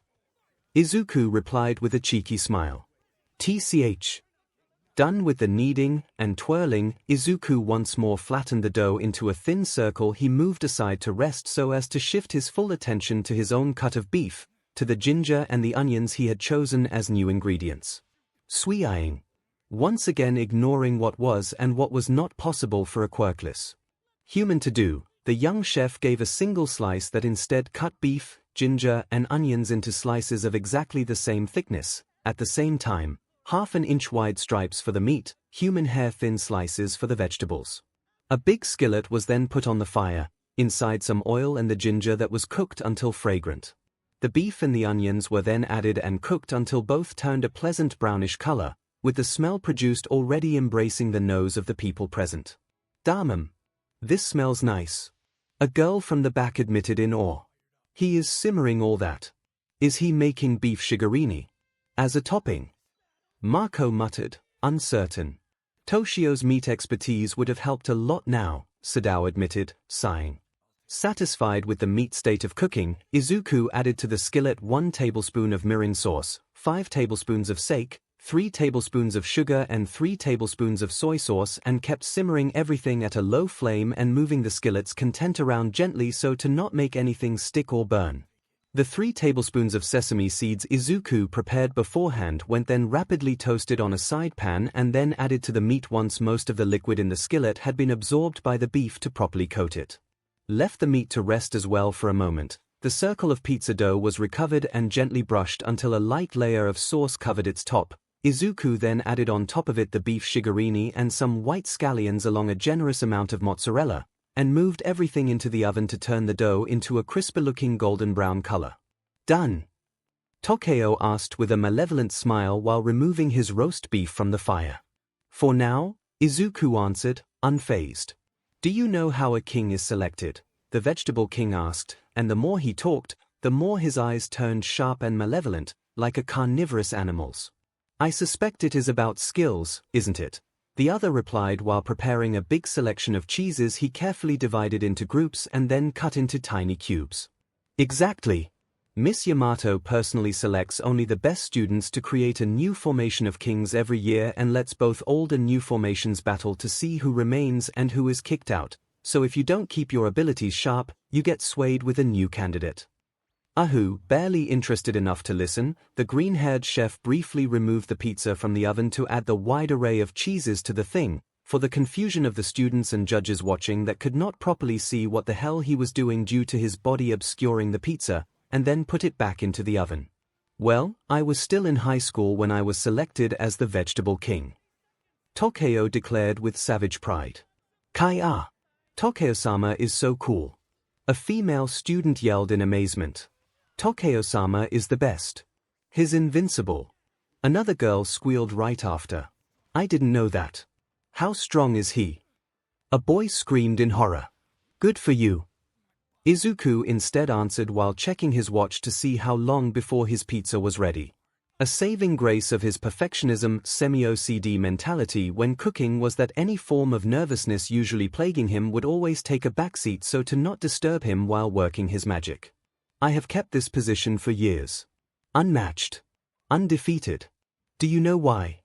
Izuku replied with a cheeky smile. TCH. Done with the kneading and twirling, Izuku once more flattened the dough into a thin circle. He moved aside to rest so as to shift his full attention to his own cut of beef, to the ginger and the onions he had chosen as new ingredients. Swee-eyeing. Once again ignoring what was and what was not possible for a quirkless human to do, the young chef gave a single slice that instead cut beef, ginger and onions into slices of exactly the same thickness, at the same time. 1/2 inch wide stripes for the meat, human hair thin slices for the vegetables. A big skillet was then put on the fire, inside some oil and the ginger that was cooked until fragrant. The beef and the onions were then added and cooked until both turned a pleasant brownish color, with the smell produced already embracing the nose of the people present. Damn, this smells nice. A girl from the back admitted in awe. He is simmering all that. Is he making beef shigarine as a topping? Mako muttered, uncertain. Toshio's meat expertise would have helped a lot now, 𝐒𝐸 admitted, sighing. Satisfied with the meat state of cooking, Izuku added to the skillet 1 tablespoon of mirin sauce, 5 tablespoons of sake, 3 tablespoons of sugar and 3 tablespoons of soy sauce and kept simmering everything at a low flame and moving the skillet's content around gently so to not make anything stick or burn. The 3 tablespoons of sesame seeds Izuku prepared beforehand went then rapidly toasted on a side pan and then added to the meat once most of the liquid in the skillet had been absorbed by the beef to properly coat it. Left the meat to rest as well for a moment. The circle of pizza dough was recovered and gently brushed until a light layer of sauce covered its top. Izuku then added on top of it the beef shigarine and some white scallions along a generous amount of mozzarella, and moved everything into the oven to turn the dough into a crisper-looking golden brown color. Done. 𝐒𝐭𝐻𝐲 asked with a malevolent smile while removing his roast beef from the fire. For now, Izuku answered, unfazed. Do you know how a king is selected? The vegetable king asked, and the more he talked, the more his eyes turned sharp and malevolent, like a carnivorous animal's. I suspect it is about skills, isn't it? The other replied while preparing a big selection of cheeses he carefully divided into groups and then cut into tiny cubes. Exactly. Miss Yamato personally selects only the best students to create a new formation of kings every year and lets both old and new formations battle to see who remains and who is kicked out, so if you don't keep your abilities sharp, you get swayed with a new candidate. Ahu, barely interested enough to listen, the green-haired chef briefly removed the pizza from the oven to add the wide array of cheeses to the thing, for the confusion of the students and judges watching that could not properly see what the hell he was doing due to his body obscuring the pizza, and then put it back into the oven. Well, I was still in high school when I was selected as the vegetable king. 𝐭𝐽𝐻 declared with savage pride. Kai-ah! 𝐭𝐽𝐻-sama is so cool. A female student yelled in amazement. 𝐭𝐽𝐻-sama is the best. He's invincible. Another girl squealed right after. I didn't know that. How strong is he? A boy screamed in horror. Good for you. Izuku instead answered while checking his watch to see how long before his pizza was ready. A saving grace of his perfectionism semi-OCD mentality when cooking was that any form of nervousness usually plaguing him would always take a backseat so to not disturb him while working his magic. I have kept this position for years. Unmatched. Undefeated. Do you know why?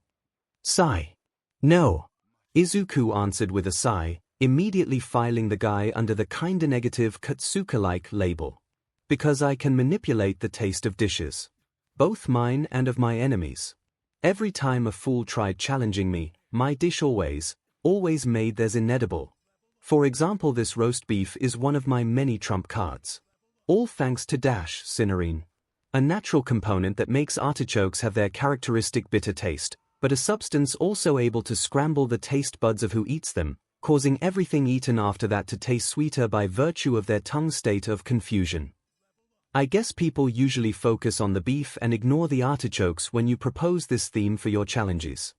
Sigh. No. Izuku answered with a sigh, immediately filing the guy under the kinda negative Katsuka-like label. Because I can manipulate the taste of dishes. Both mine and of my enemies. Every time a fool tried challenging me, my dish always made theirs inedible. For example, this roast beef is one of my many trump cards. All thanks to 𝐼𝐴, a natural component that makes artichokes have their characteristic bitter taste, but a substance also able to scramble the taste buds of who eats them, causing everything eaten after that to taste sweeter by virtue of their tongue state of confusion. I guess people usually focus on the beef and ignore the artichokes when you propose this theme for your challenges.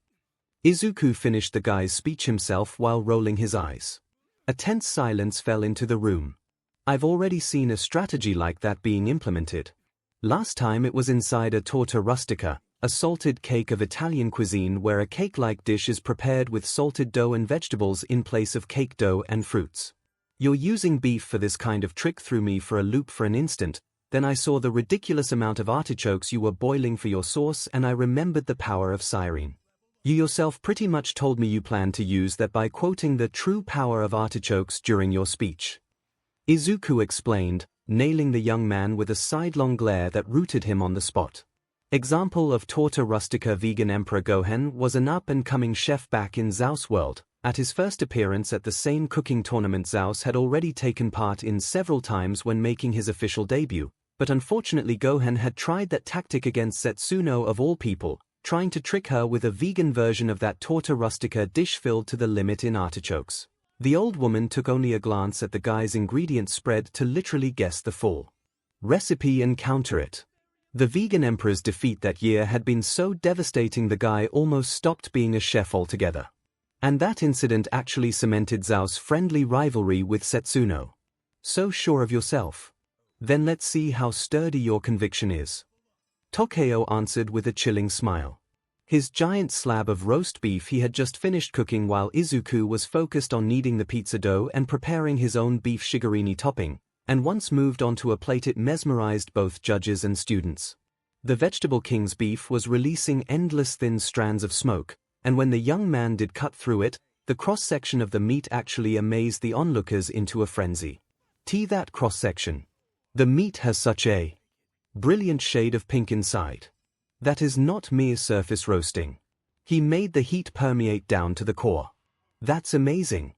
Izuku finished the guy's speech himself while rolling his eyes. A tense silence fell into the room. I've already seen a strategy like that being implemented. Last time it was inside a torta rustica, a salted cake of Italian cuisine where a cake-like dish is prepared with salted dough and vegetables in place of cake dough and fruits. You're using beef for this kind of trick threw me for a loop for an instant, then I saw the ridiculous amount of artichokes you were boiling for your sauce and I remembered the power of ☉. You yourself pretty much told me you planned to use that by quoting the true power of artichokes during your speech. Izuku explained, nailing the young man with a sidelong glare that rooted him on the spot. Example of Torta Rustica vegan Emperor Gohan was an up-and-coming chef back in 𝐻𝐿's world. At his first appearance at the same cooking tournament, 𝐻𝐿 had already taken part in several times when making his official debut, but unfortunately Gohan had tried that tactic against Setsuno of all people, trying to trick her with a vegan version of that Torta Rustica dish filled to the limit in artichokes. The old woman took only a glance at the guy's ingredient spread to literally guess the full recipe and counter it. The vegan emperor's defeat that year had been so devastating the guy almost stopped being a chef altogether. And that incident actually cemented 𝐻𝐿's friendly rivalry with Setsuno. So sure of yourself? Then let's see how sturdy your conviction is. 𝐭𝐽𝐻 answered with a chilling smile. His giant slab of roast beef he had just finished cooking while Izuku was focused on kneading the pizza dough and preparing his own beef shigarimi topping, and once moved onto a plate it mesmerized both judges and students. The vegetable king's beef was releasing endless thin strands of smoke, and when the young man did cut through it, the cross-section of the meat actually amazed the onlookers into a frenzy. That cross-section. The meat has such a brilliant shade of pink inside. That is not mere surface roasting. He made the heat permeate down to the core. That's amazing.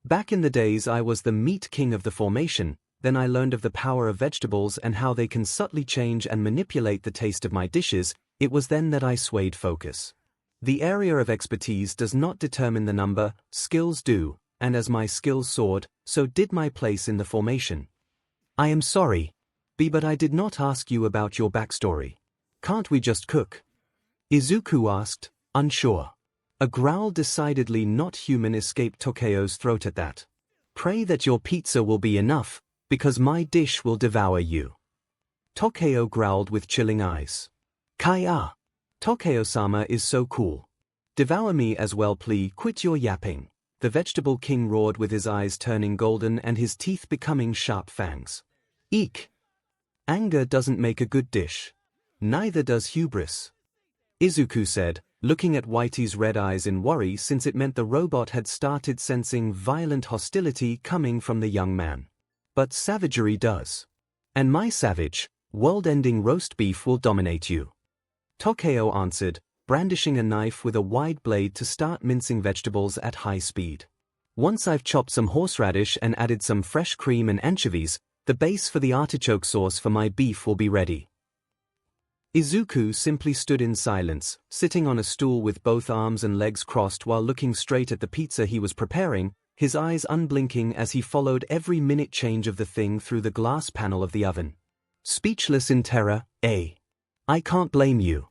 Back in the days I was the meat king of the formation, then I learned of the power of vegetables and how they can subtly change and manipulate the taste of my dishes. It was then that I swayed focus. The area of expertise does not determine the number, skills do, and as my skills soared, so did my place in the formation. I am sorry, but I did not ask you about your backstory. Can't we just cook? Izuku asked, unsure. A growl decidedly not human escaped 𝐭𝐽𝐻's throat at that. Pray that your pizza will be enough, because my dish will devour you. 𝐭𝐽𝐻 growled with chilling eyes. Kai-ah! 𝐭𝐽𝐻-sama is so cool. Devour me as well, please. Quit your yapping. The vegetable king roared with his eyes turning golden and his teeth becoming sharp fangs. Eek! Anger doesn't make a good dish. Neither does hubris. Izuku said, looking at Whitey's red eyes in worry since it meant the robot had started sensing violent hostility coming from the young man. But savagery does. And my savage, world-ending roast beef will dominate you. 𝐒𝐭𝐻𝐲 answered, brandishing a knife with a wide blade to start mincing vegetables at high speed. Once I've chopped some horseradish and added some fresh cream and anchovies, the base for the artichoke sauce for my beef will be ready. Izuku simply stood in silence, sitting on a stool with both arms and legs crossed while looking straight at the pizza he was preparing, his eyes unblinking as he followed every minute change of the thing through the glass panel of the oven. Speechless in terror, I can't blame you.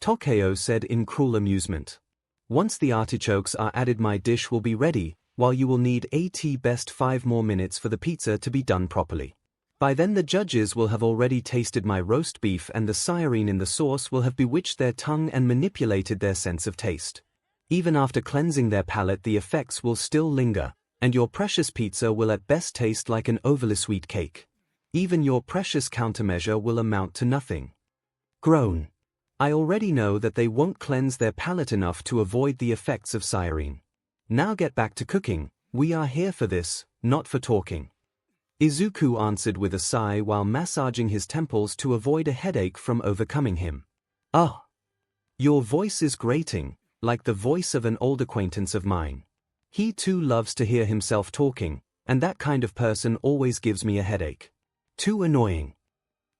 𝐒𝐭𝐻𝐲 said in cruel amusement. Once the artichokes are added, my dish will be ready, while you will need at best 5 more minutes for the pizza to be done properly. By then the judges will have already tasted my roast beef and the ┬Ż in the sauce will have bewitched their tongue and manipulated their sense of taste. Even after cleansing their palate, the effects will still linger, and your precious pizza will at best taste like an overly sweet cake. Even your precious countermeasure will amount to nothing. Groan. I already know that they won't cleanse their palate enough to avoid the effects of ┬Ż. Now get back to cooking, we are here for this, not for talking. Izuku answered with a sigh while massaging his temples to avoid a headache from overcoming him. Ah! Your voice is grating, like the voice of an old acquaintance of mine. He too loves to hear himself talking, and that kind of person always gives me a headache. Too annoying.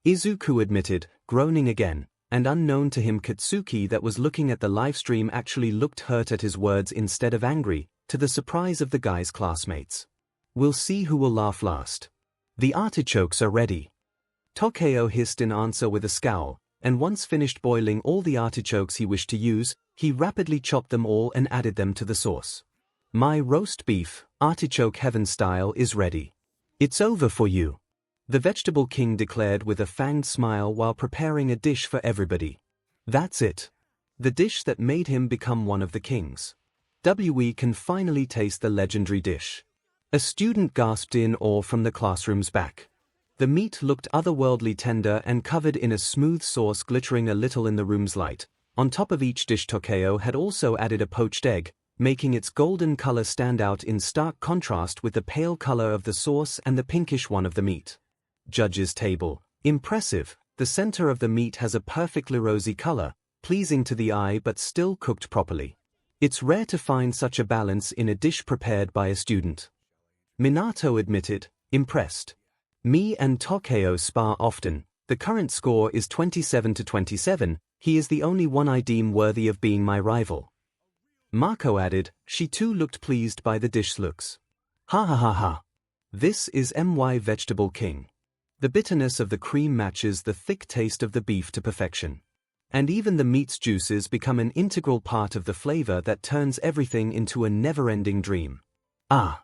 Izuku admitted, groaning again, and unknown to him Katsuki that was looking at the livestream actually looked hurt at his words instead of angry, to the surprise of the guy's classmates. We'll see who will laugh last. The artichokes are ready. 𝐒𝐭𝐻𝐲 hissed in answer with a scowl, and once finished boiling all the artichokes he wished to use, he rapidly chopped them all and added them to the sauce. My roast beef, artichoke heaven style, is ready. It's over for you. The vegetable king declared with a fanged smile while preparing a dish for everybody. That's it. The dish that made him become one of the kings. We can finally taste the legendary dish. A student gasped in awe from the classroom's back. The meat looked otherworldly tender and covered in a smooth sauce glittering a little in the room's light. On top of each dish, 𝐒𝐭𝐻𝐲 had also added a poached egg, making its golden color stand out in stark contrast with the pale color of the sauce and the pinkish one of the meat. Judge's table. Impressive. The center of the meat has a perfectly rosy color, pleasing to the eye but still cooked properly. It's rare to find such a balance in a dish prepared by a student. Minato admitted, impressed. Me and 𝐒𝐭𝐻𝐲 spar often. The current score is 27-27, he is the only one I deem worthy of being my rival. Mako added, she too looked pleased by the dish's looks. Ha ha ha ha. This is my vegetable king. The bitterness of the cream matches the thick taste of the beef to perfection. And even the meat's juices become an integral part of the flavor that turns everything into a never-ending dream. Ah!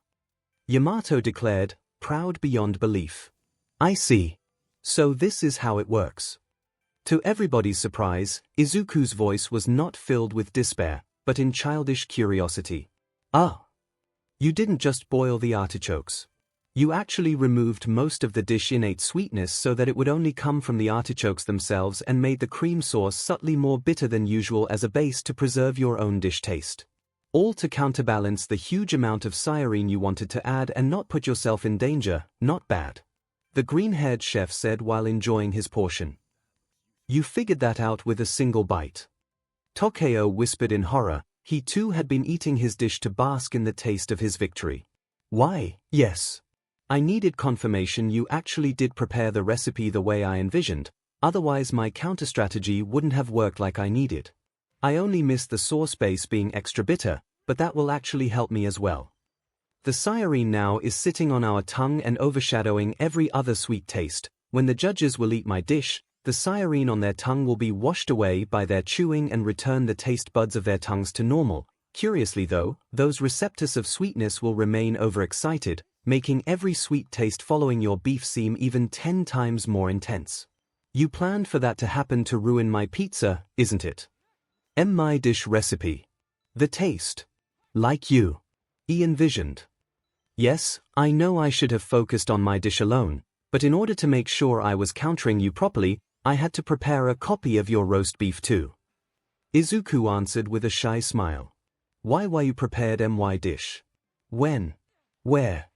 Yamato declared, proud beyond belief. I see. So this is how it works. To everybody's surprise, Izuku's voice was not filled with despair, but in childish curiosity. Ah! You didn't just boil the artichokes. You actually removed most of the dish innate sweetness so that it would only come from the artichokes themselves and made the cream sauce subtly more bitter than usual as a base to preserve your own dish taste. All to counterbalance the huge amount of ┬Ż you wanted to add and not put yourself in danger. Not bad. The green-haired chef said while enjoying his portion. You figured that out with a single bite. 𝐒𝐭𝐻𝐲 whispered in horror. He too had been eating his dish to bask in the taste of his victory. Why, yes. I needed confirmation you actually did prepare the recipe the way I envisioned, otherwise my counter-strategy wouldn't have worked like I needed. I only missed the sauce base being extra bitter, but that will actually help me as well. The ┬Ż now is sitting on our tongue and overshadowing every other sweet taste. When the judges will eat my dish, the ┬Ż on their tongue will be washed away by their chewing and return the taste buds of their tongues to normal. Curiously though, those receptors of sweetness will remain overexcited, making every sweet taste following your beef seem even 10 times more intense. You planned for that to happen to ruin my pizza, isn't it? My dish recipe. The taste. Like you. Envisioned. Yes, I know I should have focused on my dish alone, But in order to make sure I was countering you properly, I had to prepare a copy of your roast beef too. Izuku answered with a shy smile. Why you prepared my dish? When? Where?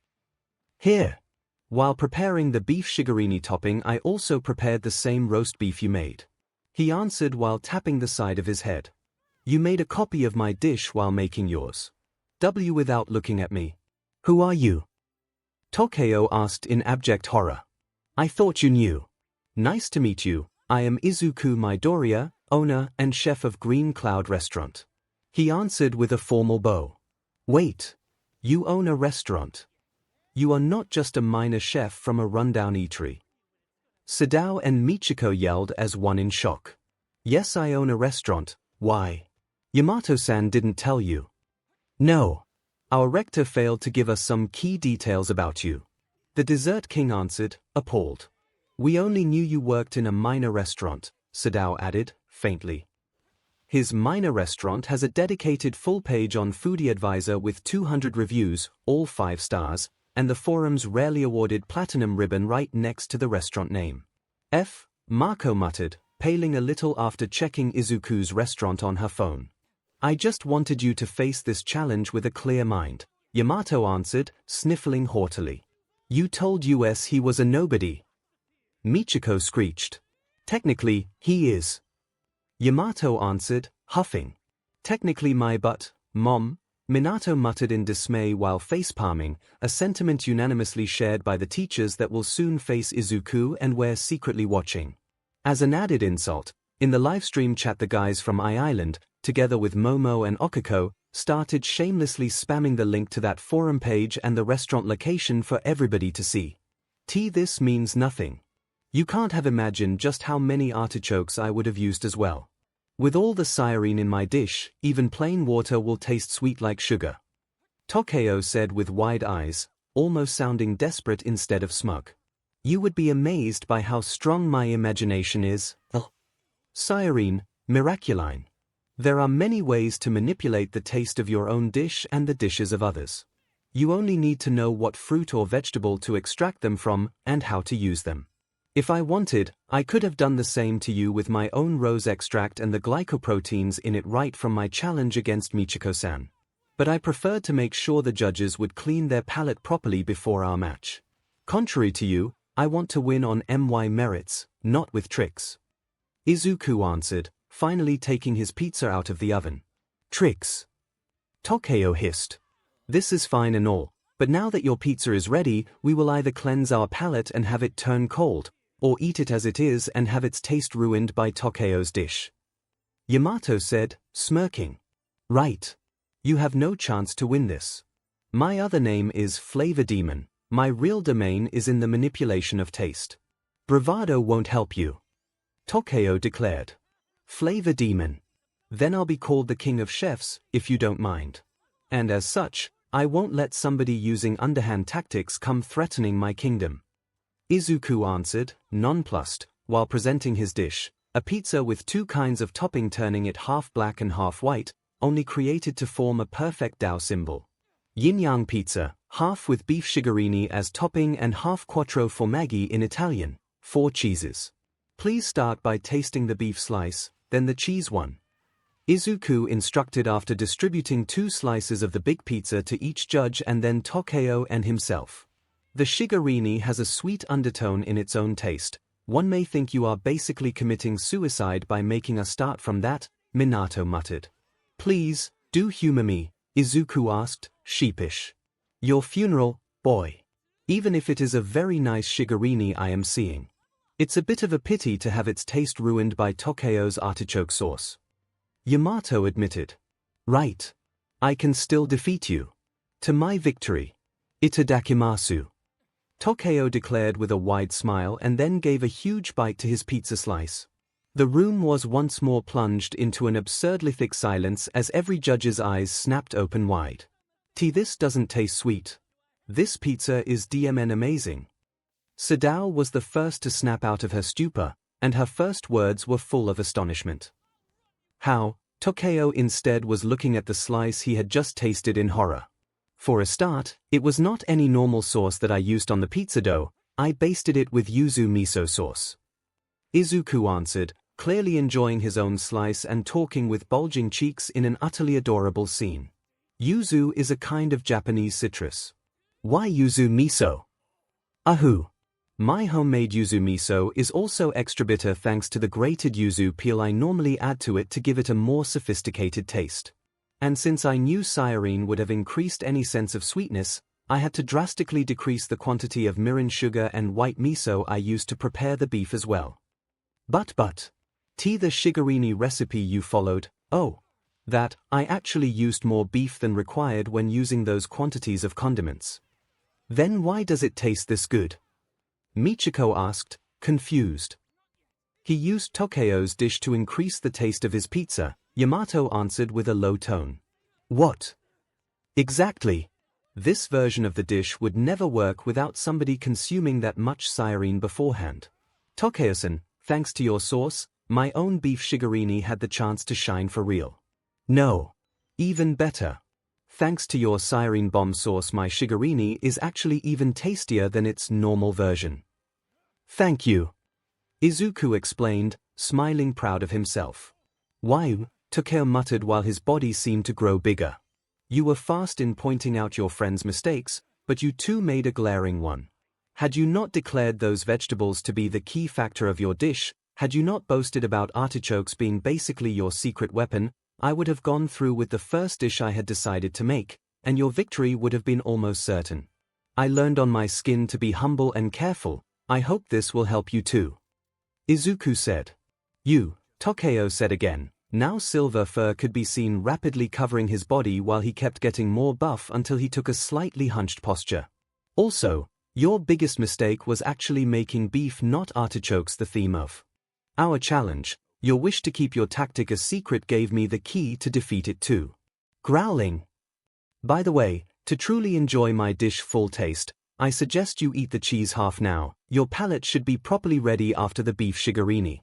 Here. While preparing the beef shigarini topping, I also prepared the same roast beef you made. He answered while tapping the side of his head. You made a copy of my dish while making yours. Without looking at me. Who are you? 𝐒𝐭𝐲 asked in abject horror. I thought you knew. Nice to meet you. I am Izuku Midoriya, owner and chef of Green Cloud Restaurant. He answered with a formal bow. Wait. You own a restaurant. You are not just a minor chef from a rundown eatery. Sadao and Michiko yelled as one in shock. Yes, I own a restaurant. Why? Yamato-san didn't tell you. No. Our rector failed to give us some key details about you. The dessert king answered, appalled. We only knew you worked in a minor restaurant, Sadao added, faintly. His minor restaurant has a dedicated full page on Foodie Advisor with 200 reviews, all 5 stars, and the forum's rarely awarded platinum ribbon right next to the restaurant name. Marco muttered, paling a little after checking Izuku's restaurant on her phone. I just wanted you to face this challenge with a clear mind, Yamato answered, sniffling haughtily. You told us he was a nobody. Michiko screeched. Technically, he is. Yamato answered, huffing. Technically my butt, Mom, Minato muttered in dismay while face-palming, a sentiment unanimously shared by the teachers that will soon face Izuku and were secretly watching. As an added insult, in the livestream chat the guys from I-Island, together with Momo and Okako, started shamelessly spamming the link to that forum page and the restaurant location for everybody to see. This means nothing. You can't have imagined just how many artichokes I would have used as well. With all the sirene in my dish, even plain water will taste sweet like sugar. 𝐒𝐭𝐲 said with wide eyes, almost sounding desperate instead of smug. You would be amazed by how strong my imagination is. Sirene, miraculine. There are many ways to manipulate the taste of your own dish and the dishes of others. You only need to know what fruit or vegetable to extract them from and how to use them. If I wanted, I could have done the same to you with my own rose extract and the glycoproteins in it right from my challenge against Michiko-san. But I preferred to make sure the judges would clean their palate properly before our match. Contrary to you, I want to win on my merits, not with tricks. Izuku answered, finally taking his pizza out of the oven. Tricks. 𝐒𝐭𝐲 hissed. This is fine and all, but now that your pizza is ready, we will either cleanse our palate and have it turn cold, or eat it as it is and have its taste ruined by 𝐒𝐭𝐲's dish. Yamato said, smirking. Right. You have no chance to win this. My other name is Flavor Demon. My real domain is in the manipulation of taste. Bravado won't help you. 𝐒𝐭𝐲 declared. Flavor Demon. Then I'll be called the King of Chefs, if you don't mind. And as such, I won't let somebody using underhand tactics come threatening my kingdom. Izuku answered, nonplussed, while presenting his dish, a pizza with 2 kinds of topping, turning it half black and half white, only created to form a perfect Tao symbol. Yin-yang pizza, half with beef shigarini as topping and half quattro formaggi in Italian, 4 cheeses. Please start by tasting the beef slice, then the cheese one. Izuku instructed after distributing 2 slices of the big pizza to each judge and then 𝐒𝐭𝐲 and himself. The shigarini has a sweet undertone in its own taste. One may think you are basically committing suicide by making us start from that, Minato muttered. Please, do humor me, Izuku asked, sheepish. Your funeral, boy. Even if it is a very nice shigarini I am seeing. It's a bit of a pity to have its taste ruined by 𝐒𝐭𝐲's artichoke sauce. Yamato admitted. Right. I can still defeat you. To my victory. Itadakimasu. 𝐒𝐭𝐲 declared with a wide smile and then gave a huge bite to his pizza slice. The room was once more plunged into an absurdly thick silence as every judge's eyes snapped open wide. This doesn't taste sweet. This pizza is DMN amazing. Sadao was the first to snap out of her stupor, and her first words were full of astonishment. How? 𝐒𝐭𝐲 instead was looking at the slice he had just tasted in horror. For a start, it was not any normal sauce that I used on the pizza dough. I basted it with yuzu miso sauce. Izuku answered, clearly enjoying his own slice and talking with bulging cheeks in an utterly adorable scene. Yuzu is a kind of Japanese citrus. Why yuzu miso? Ahoo! My homemade yuzu miso is also extra bitter thanks to the grated yuzu peel I normally add to it to give it a more sophisticated taste. And since I knew saccharine would have increased any sense of sweetness, I had to drastically decrease the quantity of mirin sugar and white miso I used to prepare the beef as well. But, the shigarine recipe you followed, oh, that, I actually used more beef than required when using those quantities of condiments. Then why does it taste this good? Michiko asked, confused. He used Tokeo's dish to increase the taste of his pizza, Yamato answered with a low tone. What? Exactly. This version of the dish would never work without somebody consuming that much saccharine beforehand. Tokeo-san, thanks to your sauce, my own beef shigarine had the chance to shine for real. No. Even better. Thanks to your saccharine bomb sauce, my shigarine is actually even tastier than its normal version. Thank you. Izuku explained, smiling proud of himself. Why? Tokeo muttered while his body seemed to grow bigger. You were fast in pointing out your friend's mistakes, but you too made a glaring one. Had you not declared those vegetables to be the key factor of your dish, had you not boasted about artichokes being basically your secret weapon, I would have gone through with the first dish I had decided to make, and your victory would have been almost certain. I learned on my skin to be humble and careful. I hope this will help you too. Izuku said. You, Tokeo said again. Now silver fur could be seen rapidly covering his body while he kept getting more buff until he took a slightly hunched posture. Also, your biggest mistake was actually making beef not artichokes the theme of our challenge. Your wish to keep your tactic a secret gave me the key to defeat it too. Growling. By the way, to truly enjoy my dish full taste, I suggest you eat the cheese half now. Your palate should be properly ready after the beef shigarine.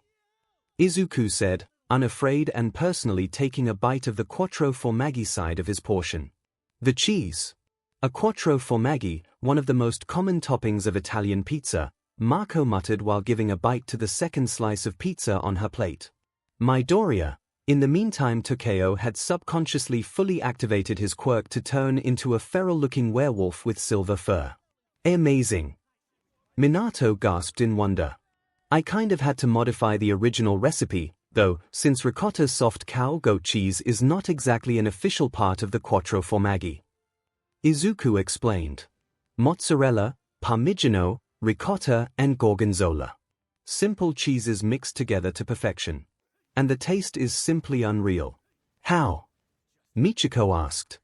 Izuku said, unafraid and personally taking a bite of the quattro formaggi side of his portion. The cheese. A quattro formaggi, one of the most common toppings of Italian pizza, Marco muttered while giving a bite to the second slice of pizza on her plate. Midoriya. In the meantime, Tokeo had subconsciously fully activated his quirk to turn into a feral-looking werewolf with silver fur. Amazing. Minato gasped in wonder. I kind of had to modify the original recipe, though, since ricotta's soft cow-goat cheese is not exactly an official part of the quattro formaggi. Izuku explained. Mozzarella, Parmigiano, ricotta and gorgonzola. Simple cheeses mixed together to perfection. And the taste is simply unreal. How? Michiko asked.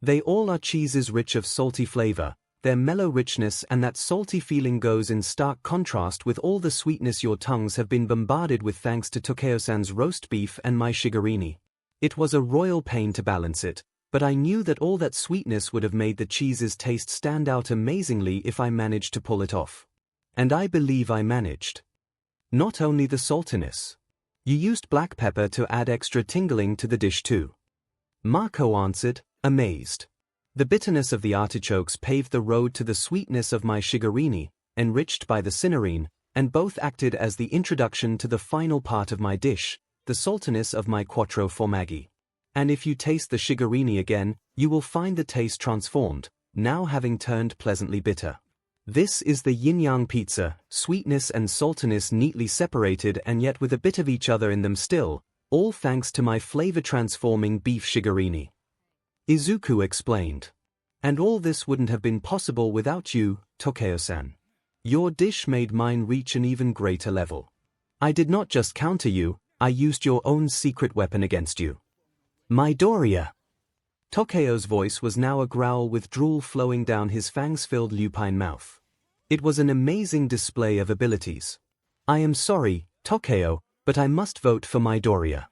They all are cheeses rich of salty flavor. Their mellow richness and that salty feeling goes in stark contrast with all the sweetness your tongues have been bombarded with thanks to Tokeo-san's roast beef and my shigarine. It was a royal pain to balance it, but I knew that all that sweetness would have made the cheese's taste stand out amazingly if I managed to pull it off. And I believe I managed. Not only the saltiness. You used black pepper to add extra tingling to the dish too. Marco answered, amazed. The bitterness of the artichokes paved the road to the sweetness of my shigarine, enriched by the cinnarine, and both acted as the introduction to the final part of my dish, the saltiness of my quattro formaggi. And if you taste the shigarine again, you will find the taste transformed, now having turned pleasantly bitter. This is the yin-yang pizza, sweetness and saltiness neatly separated and yet with a bit of each other in them still, all thanks to my flavor-transforming beef shigarine. Izuku explained. And all this wouldn't have been possible without you, Tokeo-san. Your dish made mine reach an even greater level. I did not just counter you, I used your own secret weapon against you. Midoriya. Tokeo's voice was now a growl with drool flowing down his fangs-filled lupine mouth. It was an amazing display of abilities. I am sorry, Tokeo, but I must vote for Midoriya.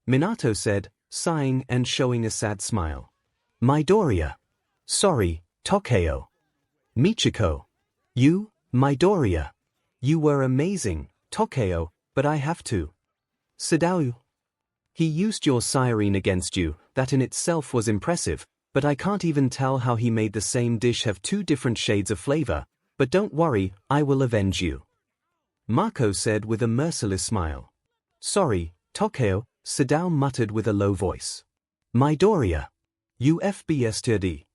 Minato said, sighing and showing a sad smile. Midoriya. Sorry, Tokeo. Michiko. You, Midoriya. You were amazing, Tokeo, but I have to. Sadao. He used your saccharine against you, that in itself was impressive, but I can't even tell how he made the same dish have two different shades of flavor. but don't worry, I will avenge you. Mako said with a merciless smile. Sorry, 𝐭𝐤𝐲, 𝐔𝐬𝐚 muttered with a low voice. Midoriya. 𝐈𝐵𝐵𝐵𝐵𝐵𝐵𝐵𝐵𝐵𝐵𝐵.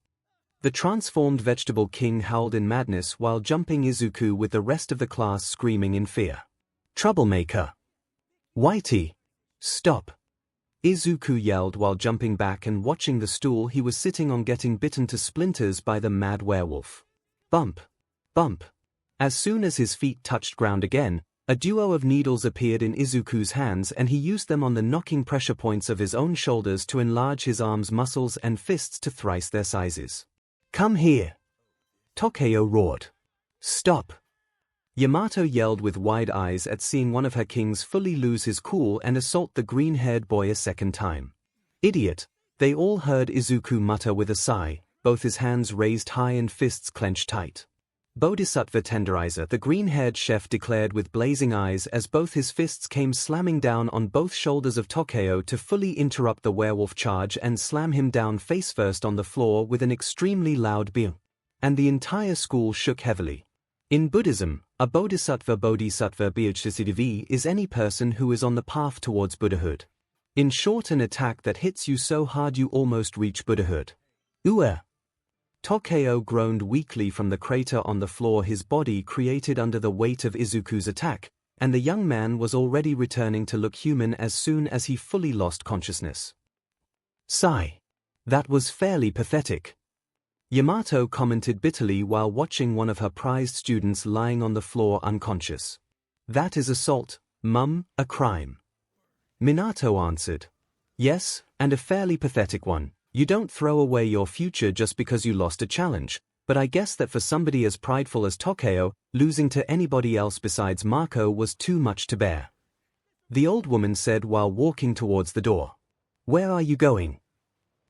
The transformed vegetable king howled in madness while jumping Izuku with the rest of the class screaming in fear. Troublemaker. Whitey. Stop. Izuku yelled while jumping back and watching the stool he was sitting on getting bitten to splinters by the mad werewolf. Bump. Bump. As soon as his feet touched ground again, a duo of needles appeared in Izuku's hands and he used them on the knocking pressure points of his own shoulders to enlarge his arms' muscles and fists to thrice their sizes. Come here. 𝐭𝐤𝐲 roared. Stop. Yamato yelled with wide eyes at seeing one of her kings fully lose his cool and assault the green-haired boy a second time. Idiot, they all heard Izuku mutter with a sigh, both his hands raised high and fists clenched tight. Bodhisattva Tenderizer, the green-haired chef declared with blazing eyes as both his fists came slamming down on both shoulders of 𝐭𝐤𝐲 to fully interrupt the werewolf charge and slam him down face-first on the floor with an extremely loud bang. And the entire school shook heavily. In Buddhism, a bodhisattva bhd is any person who is on the path towards Buddhahood. In short, an attack that hits you so hard you almost reach Buddhahood. 𝐭𝐤𝐲 groaned weakly from the crater on the floor his body created under the weight of Izuku's attack, and the young man was already returning to look human as soon as he fully lost consciousness. Sigh. That was fairly pathetic. Yamato commented bitterly while watching one of her prized students lying on the floor unconscious. That is assault, mum, a crime. Minato answered. Yes, and a fairly pathetic one. You don't throw away your future just because you lost a challenge, but I guess that for somebody as prideful as 𝐭𝐤𝐲, losing to anybody else besides Mako was too much to bear. The old woman said while walking towards the door. Where are you going?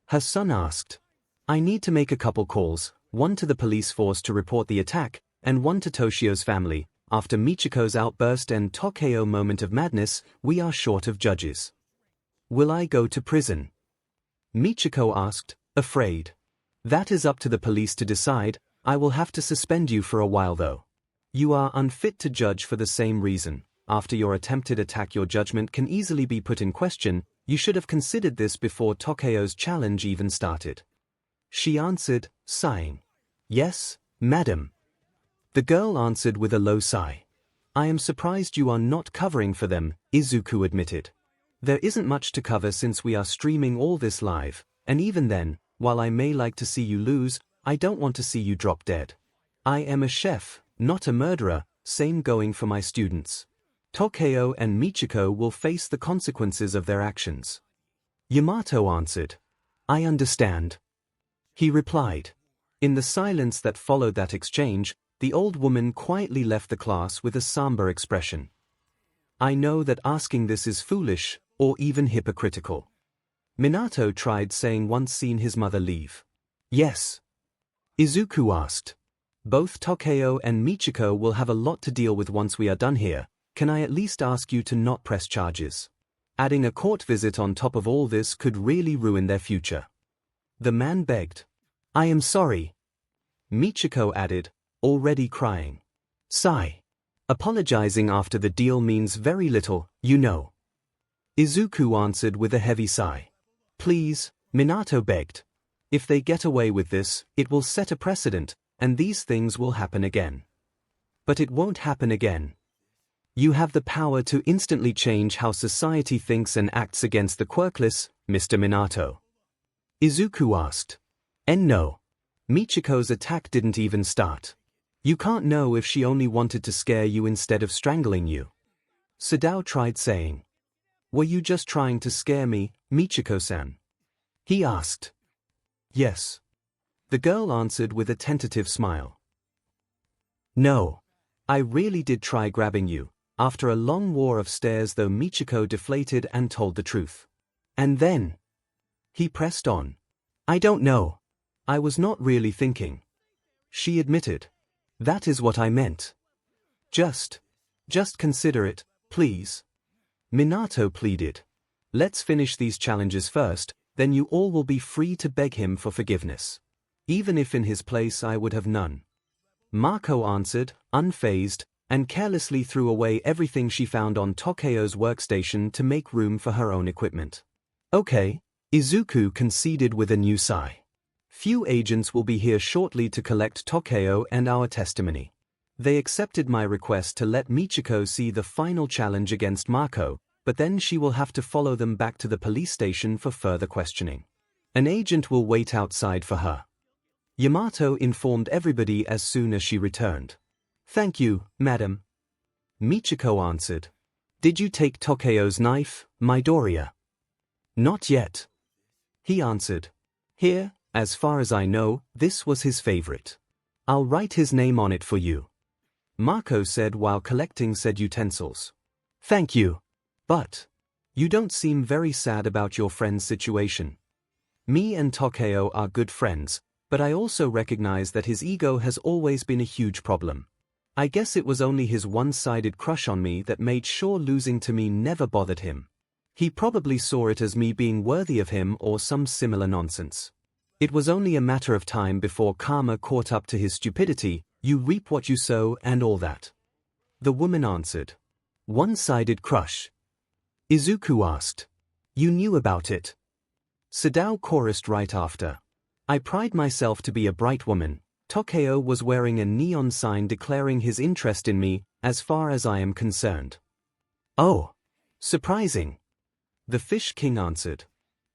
Her son asked. I need to make a couple calls, one to the police force to report the attack, and one to Toshio's family. After Michiko's outburst and 𝐭𝐤𝐲 moment of madness, we are short of judges. Will I go to prison? Michiko asked, afraid. That is up to the police to decide. I will have to suspend you for a while though. You are unfit to judge for the same reason. After your attempted attack, your judgment can easily be put in question. You should have considered this before 𝐭𝐤𝐲's challenge even started. She answered, sighing. Yes, madam. The girl answered with a low sigh. I am surprised you are not covering for them, Izuku admitted. There isn't much to cover since we are streaming all this live, and even then, while I may like to see you lose, I don't want to see you drop dead. I am a chef, not a murderer, same going for my students. 𝐭𝐤𝐲 and Michiko will face the consequences of their actions. Yamato answered. I understand. He replied. In the silence that followed that exchange, the old woman quietly left the class with a somber expression. I know that asking this is foolish, or even hypocritical. Minato tried saying once seen his mother leave. Yes. Izuku asked. Both 𝐭𝐤𝐲 and Michiko will have a lot to deal with once we are done here. Can I at least ask you to not press charges? Adding a court visit on top of all this could really ruin their future. The man begged. I am sorry. Michiko added, already crying. Sigh. Apologizing after the deal means very little, you know. Izuku answered with a heavy sigh. Please, Minato begged. If they get away with this, it will set a precedent, and these things will happen again. But it won't happen again. You have the power to instantly change how society thinks and acts against the quirkless, Mr. Minato. Izuku asked. And no. Michiko's attack didn't even start. You can't know if she only wanted to scare you instead of strangling you. 𝐒𝐬𝐴 tried saying. Were you just trying to scare me, Michiko-san? He asked. Yes. The girl answered with a tentative smile. No. I really did try grabbing you, after a long war of stares though Michiko deflated and told the truth. And then? He pressed on. I don't know. I was not really thinking. She admitted. That is what I meant. Just consider it, please. Minato pleaded. Let's finish these challenges first, then you all will be free to beg him for forgiveness. Even if in his place I would have none. Mako answered, unfazed, and carelessly threw away everything she found on 𝐭𝐽𝐲's workstation to make room for her own equipment. Okay, Izuku conceded with a new sigh. Few agents will be here shortly to collect 𝐭𝐽𝐲 and our testimony. They accepted my request to let Michiko see the final challenge against Mako, but then she will have to follow them back to the police station for further questioning. An agent will wait outside for her. Yamato informed everybody as soon as she returned. Thank you, madam. Michiko answered. Did you take 𝐭𝐽𝐲's knife, Midoriya? Not yet. He answered. Here, as far as I know, this was his favorite. I'll write his name on it for you. Mako said while collecting said utensils. Thank you. But you don't seem very sad about your friend's situation. Me and 𝐭𝐽𝐲 are good friends, but I also recognize that his ego has always been a huge problem. I guess it was only his one-sided crush on me that made sure losing to me never bothered him. He probably saw it as me being worthy of him or some similar nonsense. It was only a matter of time before karma caught up to his stupidity, you reap what you sow and all that. The woman answered. One-sided crush. Izuku asked. You knew about it? Sadao chorused right after. I pride myself to be a bright woman. 𝐭𝐽𝐲 was wearing a neon sign declaring his interest in me, as far as I am concerned. Oh. Surprising. The Fish King answered.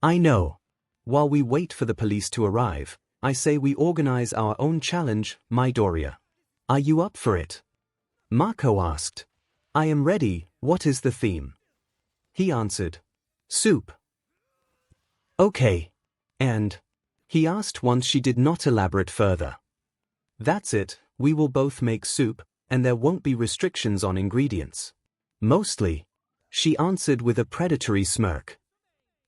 I know. While we wait for the police to arrive, I say we organize our own challenge, Midoriya. Are you up for it? Mako asked. I am ready, what is the theme? He answered. Soup. Okay. And? He asked once she did not elaborate further. That's it, we will both make soup, and there won't be restrictions on ingredients. Mostly. She answered with a predatory smirk.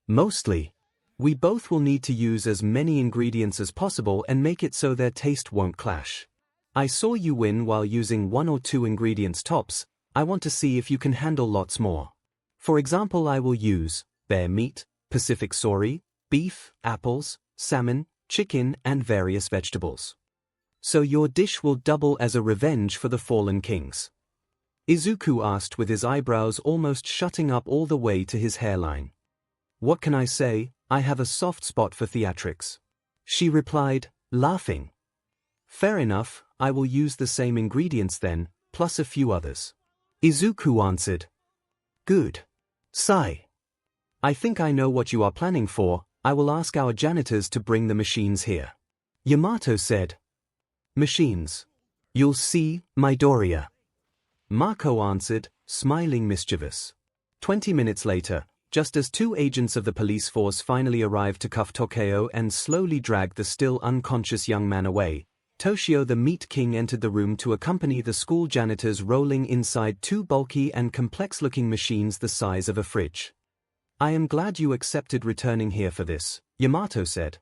Mostly. We both will need to use as many ingredients as possible and make it so their taste won't clash. I saw you win while using 1 or 2 ingredients tops. I want to see if you can handle lots more. For example, I will use bear meat, Pacific sori, beef, apples, salmon, chicken and various vegetables. So your dish will double as a revenge for the fallen kings. Izuku asked with his eyebrows almost shutting up all the way to his hairline. What can I say, I have a soft spot for theatrics. She replied, laughing. Fair enough, I will use the same ingredients then, plus a few others. Izuku answered. Good. Sigh. I think I know what you are planning for, I will ask our janitors to bring the machines here. Yamato said. Machines. You'll see, Midoriya. Mako answered, smiling mischievous. 20 minutes later, just as 2 agents of the police force finally arrived to cuff 𝐭𝐽𝐲 and slowly dragged the still unconscious young man away, Toshio the Meat King entered the room to accompany the school janitors rolling inside 2 bulky and complex-looking machines the size of a fridge. I am glad you accepted returning here for this, Yamato said.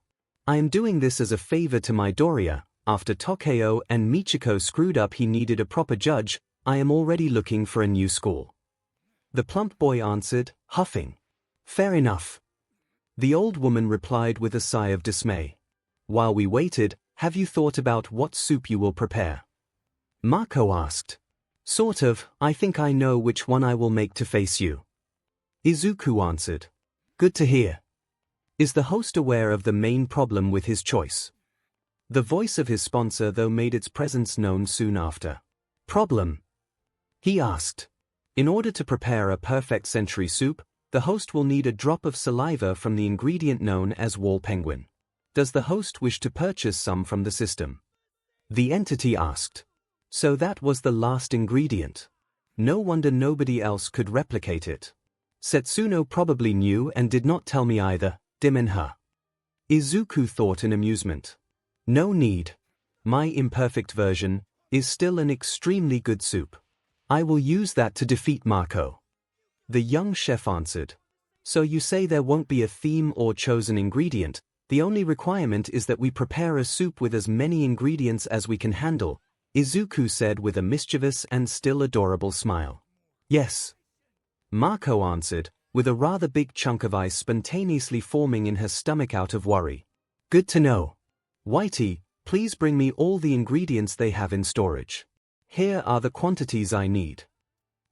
I am doing this as a favor to Midoriya. After 𝐭𝐽𝐲 and Michiko screwed up he needed a proper judge, I am already looking for a new school. The plump boy answered, huffing. Fair enough. The old woman replied with a sigh of dismay. While we waited, have you thought about what soup you will prepare? Mako asked. Sort of, I think I know which one I will make to face you. Izuku answered. Good to hear. Is the host aware of the main problem with his choice? The voice of his sponsor though made its presence known soon after. Problem? He asked. In order to prepare a perfect century soup, the host will need a drop of saliva from the ingredient known as wall penguin. Does the host wish to purchase some from the system? The entity asked. So that was the last ingredient. No wonder nobody else could replicate it. Setsuno probably knew and did not tell me either, Dimenha. Izuku thought in amusement. No need. My imperfect version is still an extremely good soup. I will use that to defeat Mako. The young chef answered. So you say there won't be a theme or chosen ingredient, the only requirement is that we prepare a soup with as many ingredients as we can handle, Izuku said with a mischievous and still adorable smile. Yes. Mako answered, with a rather big chunk of ice spontaneously forming in her stomach out of worry. Good to know. Whitey, Please bring me all the ingredients they have in storage. Here are the quantities I need.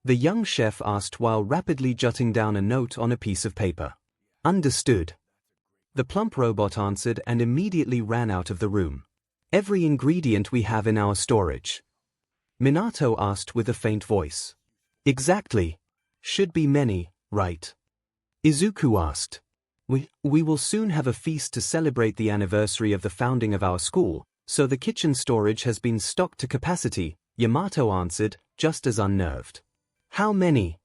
The young chef asked while rapidly jotting down a note on a piece of paper. Understood. The plump robot answered and immediately ran out of the room. Every ingredient we have in our storage. Minato asked with a faint voice. Exactly. Should be many, right? Izuku asked. We will soon have a feast to celebrate the anniversary of the founding of our school, so the kitchen storage has been stocked to capacity, Yamato answered, just as unnerved. How many?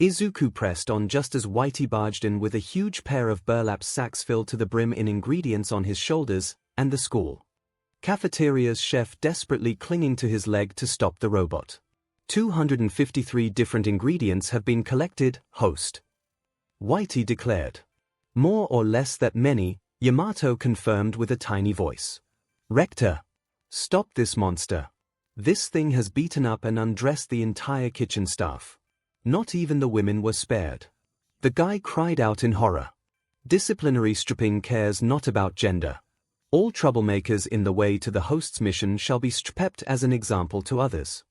Izuku pressed on just as Whitey barged in with a huge pair of burlap sacks filled to the brim in ingredients on his shoulders, and the school cafeteria's chef desperately clinging to his leg to stop the robot. 253 different ingredients have been collected, host. Whitey declared. More or less that many, Yamato confirmed with a tiny voice. Rector. Stop this monster. This thing has beaten up and undressed the entire kitchen staff. Not even the women were spared. The guy cried out in horror. Disciplinary stripping cares not about gender. All troublemakers in the way to the host's mission shall be stripped as an example to others.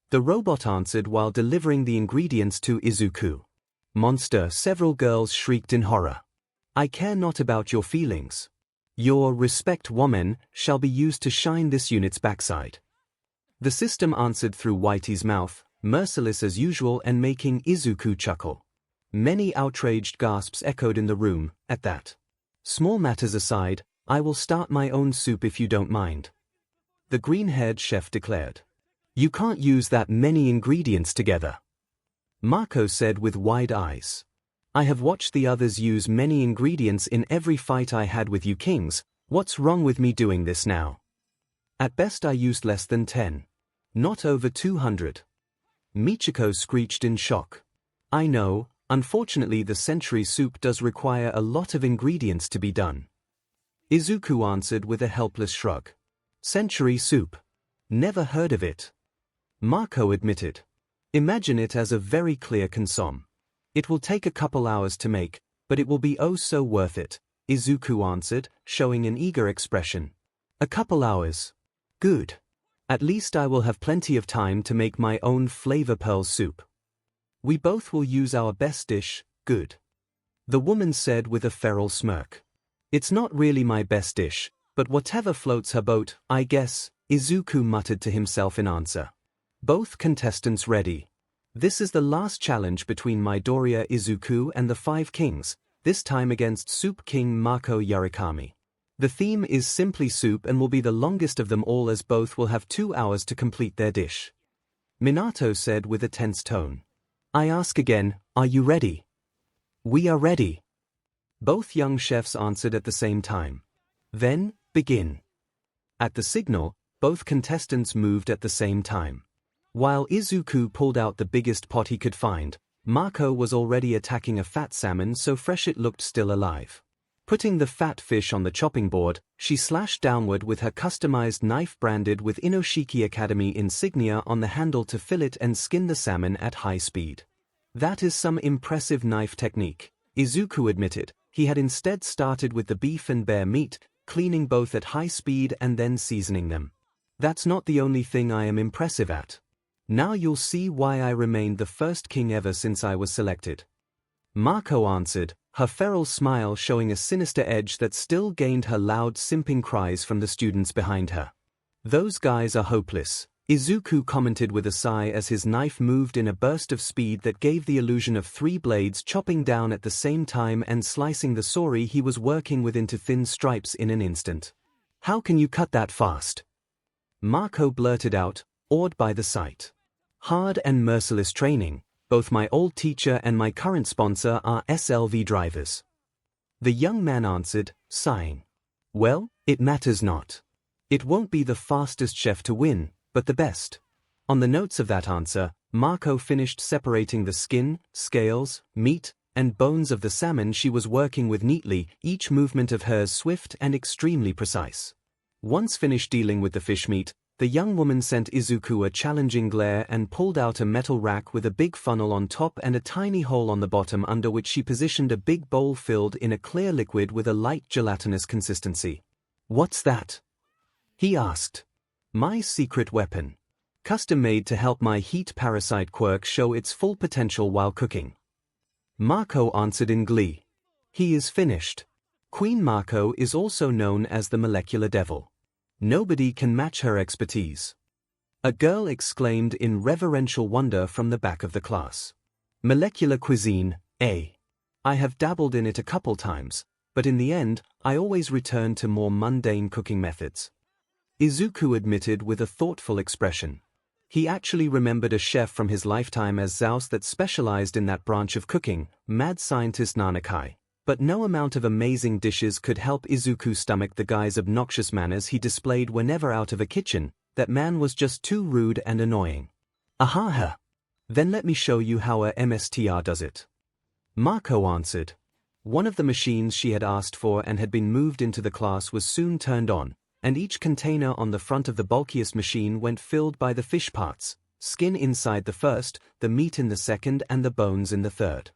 The robot answered while delivering the ingredients to Izuku. Monster, several girls shrieked in horror. I care not about your feelings. Your respect woman shall be used to shine this unit's backside. The system answered through Whitey's mouth, merciless as usual and making Izuku chuckle. Many outraged gasps echoed in the room, at that. Small matters aside, I will start my own soup if you don't mind. The green-haired chef declared. You can't use that many ingredients together. Mako said with wide eyes. I have watched the others use many ingredients in every fight I had with you kings, what's wrong with me doing this now? At best I used less than 10. Not over 200. Michiko screeched in shock. I know, unfortunately the century soup does require a lot of ingredients to be done. Izuku answered with a helpless shrug. Century soup. Never heard of it. Mako admitted. Imagine it as a very clear consomme. It will take a couple hours to make, but it will be oh so worth it, Izuku answered, showing an eager expression. A couple hours. Good. At least I will have plenty of time to make my own flavor pearl soup. We both will use our best dish, good. The woman said with a feral smirk. It's not really my best dish, but whatever floats her boat, I guess, Izuku muttered to himself in answer. Both contestants ready. This is the last challenge between Midoriya Izuku and the 5 kings, this time against Soup King Mako Yarikami. The theme is simply soup and will be the longest of them all as both will have 2 hours to complete their dish. Minato said with a tense tone. I ask again, are you ready? We are ready. Both young chefs answered at the same time. Then, begin. At the signal, both contestants moved at the same time. While Izuku pulled out the biggest pot he could find, Mako was already attacking a fat salmon so fresh it looked still alive. Putting the fat fish on the chopping board, she slashed downward with her customized knife branded with Inoshiki Academy insignia on the handle to fillet and skin the salmon at high speed. That is some impressive knife technique, Izuku admitted. He had instead started with the beef and bear meat, cleaning both at high speed and then seasoning them. That's not the only thing I am impressive at. Now you'll see why I remained the first king ever since I was selected. Mako answered, her feral smile showing a sinister edge that still gained her loud simping cries from the students behind her. Those guys are hopeless, Izuku commented with a sigh as his knife moved in a burst of speed that gave the illusion of 3 blades chopping down at the same time and slicing the sori he was working with into thin stripes in an instant. How can you cut that fast? Mako blurted out, awed by the sight. Hard and merciless training. Both my old teacher and my current sponsor are SLV drivers. The young man answered, sighing. Well, it matters not. It won't be the fastest chef to win, but the best. On the notes of that answer, Mako finished separating the skin, scales, meat, and bones of the salmon she was working with neatly, each movement of hers swift and extremely precise. Once finished dealing with the fish meat, the young woman sent Izuku a challenging glare and pulled out a metal rack with a big funnel on top and a tiny hole on the bottom under which she positioned a big bowl filled in a clear liquid with a light gelatinous consistency. What's that? He asked. My secret weapon. Custom made to help my heat parasite quirk show its full potential while cooking. Mako answered in glee. He is finished. Queen Mako is also known as the molecular devil. Nobody can match her expertise. A girl exclaimed in reverential wonder from the back of the class. Molecular cuisine, eh? I have dabbled in it a couple times, but in the end, I always return to more mundane cooking methods. Izuku admitted with a thoughtful expression. He actually remembered a chef from his lifetime as Zeus that specialized in that branch of cooking, mad scientist Nanakai. But no amount of amazing dishes could help Izuku stomach the guy's obnoxious manners he displayed whenever out of a kitchen. That man was just too rude and annoying. Ahaha. Then let me show you how a MSTR does it. Mako answered. One of the machines she had asked for and had been moved into the class was soon turned on, and each container on the front of the bulkiest machine went filled by the fish parts, skin inside the first, the meat in the second and the bones in the third.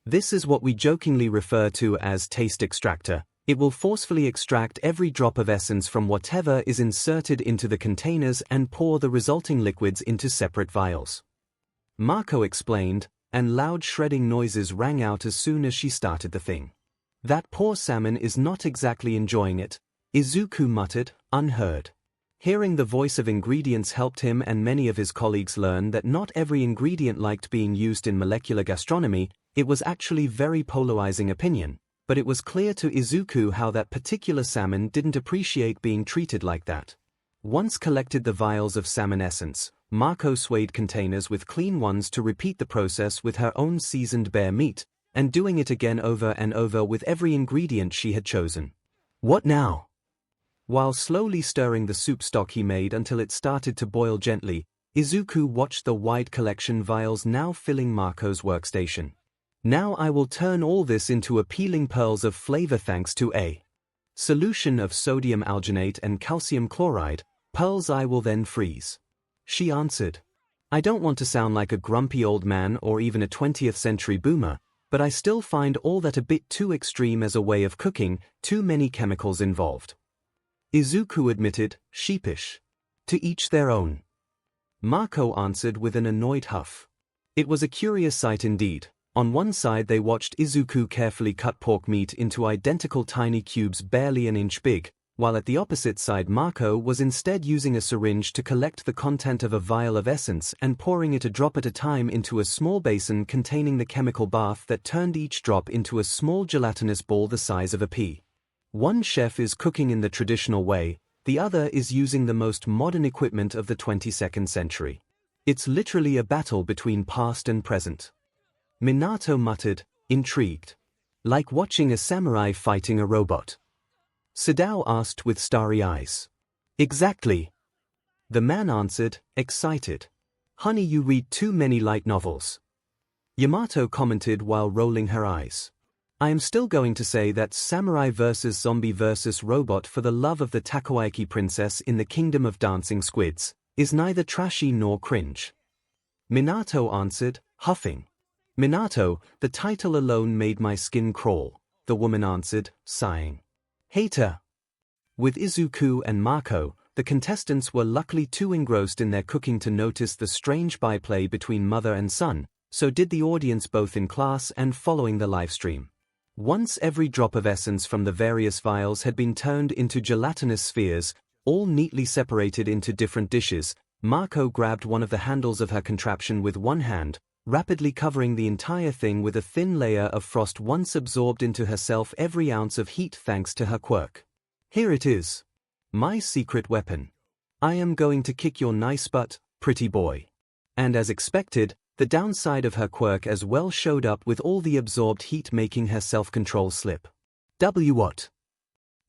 This is what we jokingly refer to as taste extractor. It will forcefully extract every drop of essence from whatever is inserted into the containers and pour the resulting liquids into separate vials. Mako explained, and loud shredding noises rang out as soon as she started the thing. That poor salmon is not exactly enjoying it, Izuku muttered, unheard. Hearing the voice of ingredients helped him and many of his colleagues learn that not every ingredient liked being used in molecular gastronomy. It was actually very polarizing opinion, but it was clear to Izuku how that particular salmon didn't appreciate being treated like that. Once collected the vials of salmon essence, Mako swayed containers with clean ones to repeat the process with her own seasoned bear meat, and doing it again over and over with every ingredient she had chosen. What now? While slowly stirring the soup stock he made until it started to boil gently, Izuku watched the wide collection vials now filling Mako's workstation. Now I will turn all this into appealing pearls of flavor thanks to a solution of sodium alginate and calcium chloride. Pearls I will then freeze. She answered. I don't want to sound like a grumpy old man or even a 20th century boomer, but I still find all that a bit too extreme as a way of cooking, too many chemicals involved. Izuku admitted, sheepish. To each their own. Mako answered with an annoyed huff. It was a curious sight indeed. On one side they watched Izuku carefully cut pork meat into identical tiny cubes barely an inch big, while at the opposite side Mako was instead using a syringe to collect the content of a vial of essence and pouring it a drop at a time into a small basin containing the chemical bath that turned each drop into a small gelatinous ball the size of a pea. One chef is cooking in the traditional way, the other is using the most modern equipment of the 22nd century. It's literally a battle between past and present. Minato muttered, intrigued. Like watching a samurai fighting a robot. Sadao asked with starry eyes. Exactly. The man answered, excited. Honey, you read too many light novels. Yamato commented while rolling her eyes. I am still going to say that samurai versus zombie versus robot for the love of the takoyaki princess in the kingdom of dancing squids is neither trashy nor cringe. Minato answered, huffing. Minato, the title alone made my skin crawl, the woman answered, sighing. Hater. With Izuku and Mako, the contestants were luckily too engrossed in their cooking to notice the strange byplay between mother and son, so did the audience both in class and following the livestream. Once every drop of essence from the various vials had been turned into gelatinous spheres, all neatly separated into different dishes, Mako grabbed one of the handles of her contraption with one hand, rapidly covering the entire thing with a thin layer of frost once absorbed into herself every ounce of heat thanks to her quirk. Here it is. My secret weapon. I am going to kick your nice butt, pretty boy. And as expected, the downside of her quirk as well showed up with all the absorbed heat making her self-control slip. What?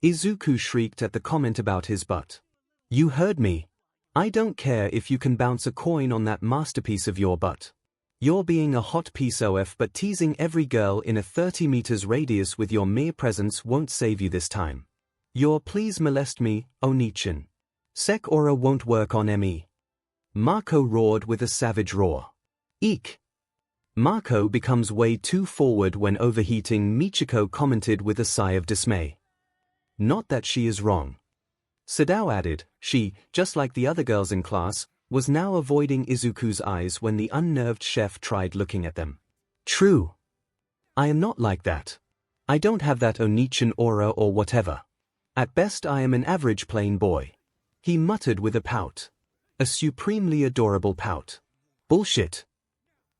Izuku shrieked at the comment about his butt. You heard me. I don't care if you can bounce a coin on that masterpiece of your butt. You're being a hot piece of but teasing every girl in a 30 meters radius with your mere presence won't save you this time. Your please molest me, Onichan. Sec aura won't work on me. Mako roared with a savage roar. Eek! Mako becomes way too forward when overheating, Michiko commented with a sigh of dismay. Not that she is wrong. Sadao added. She, just like the other girls in class, was now avoiding Izuku's eyes when the unnerved chef tried looking at them. True. I am not like that. I don't have that Onichan aura or whatever. At best I am an average plain boy. He muttered with a pout. A supremely adorable pout. Bullshit.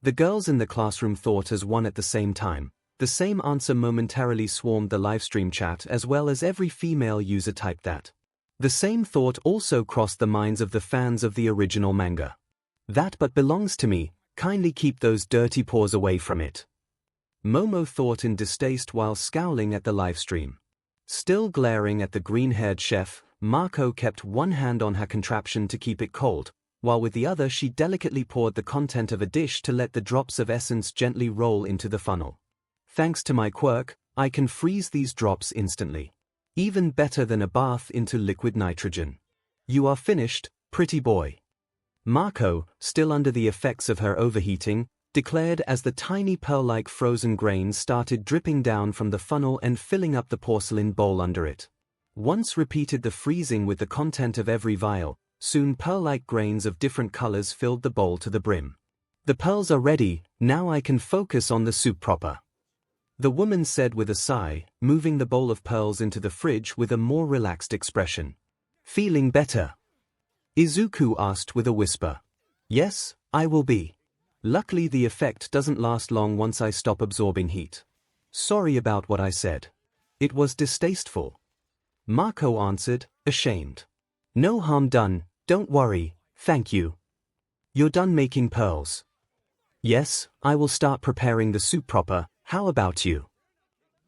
The girls in the classroom thought as one at the same time. The same answer momentarily swarmed the livestream chat as well as every female user typed that. The same thought also crossed the minds of the fans of the original manga. That but belongs to me, kindly keep those dirty paws away from it. Momo thought in distaste while scowling at the livestream. Still glaring at the green-haired chef, Mako kept one hand on her contraption to keep it cold, while with the other she delicately poured the content of a dish to let the drops of essence gently roll into the funnel. Thanks to my quirk, I can freeze these drops instantly. Even better than a bath into liquid nitrogen. You are finished, pretty boy. Mako, still under the effects of her overheating, declared as the tiny pearl-like frozen grains started dripping down from the funnel and filling up the porcelain bowl under it. Once repeated the freezing with the content of every vial, soon pearl-like grains of different colors filled the bowl to the brim. The pearls are ready, now I can focus on the soup proper. The woman said with a sigh, moving the bowl of pearls into the fridge with a more relaxed expression. Feeling better? Izuku asked with a whisper. Yes, I will be. Luckily the effect doesn't last long once I stop absorbing heat. Sorry about what I said. It was distasteful. Mako answered, ashamed. No harm done, don't worry, thank you. You're done making pearls. Yes, I will start preparing the soup proper. How about you?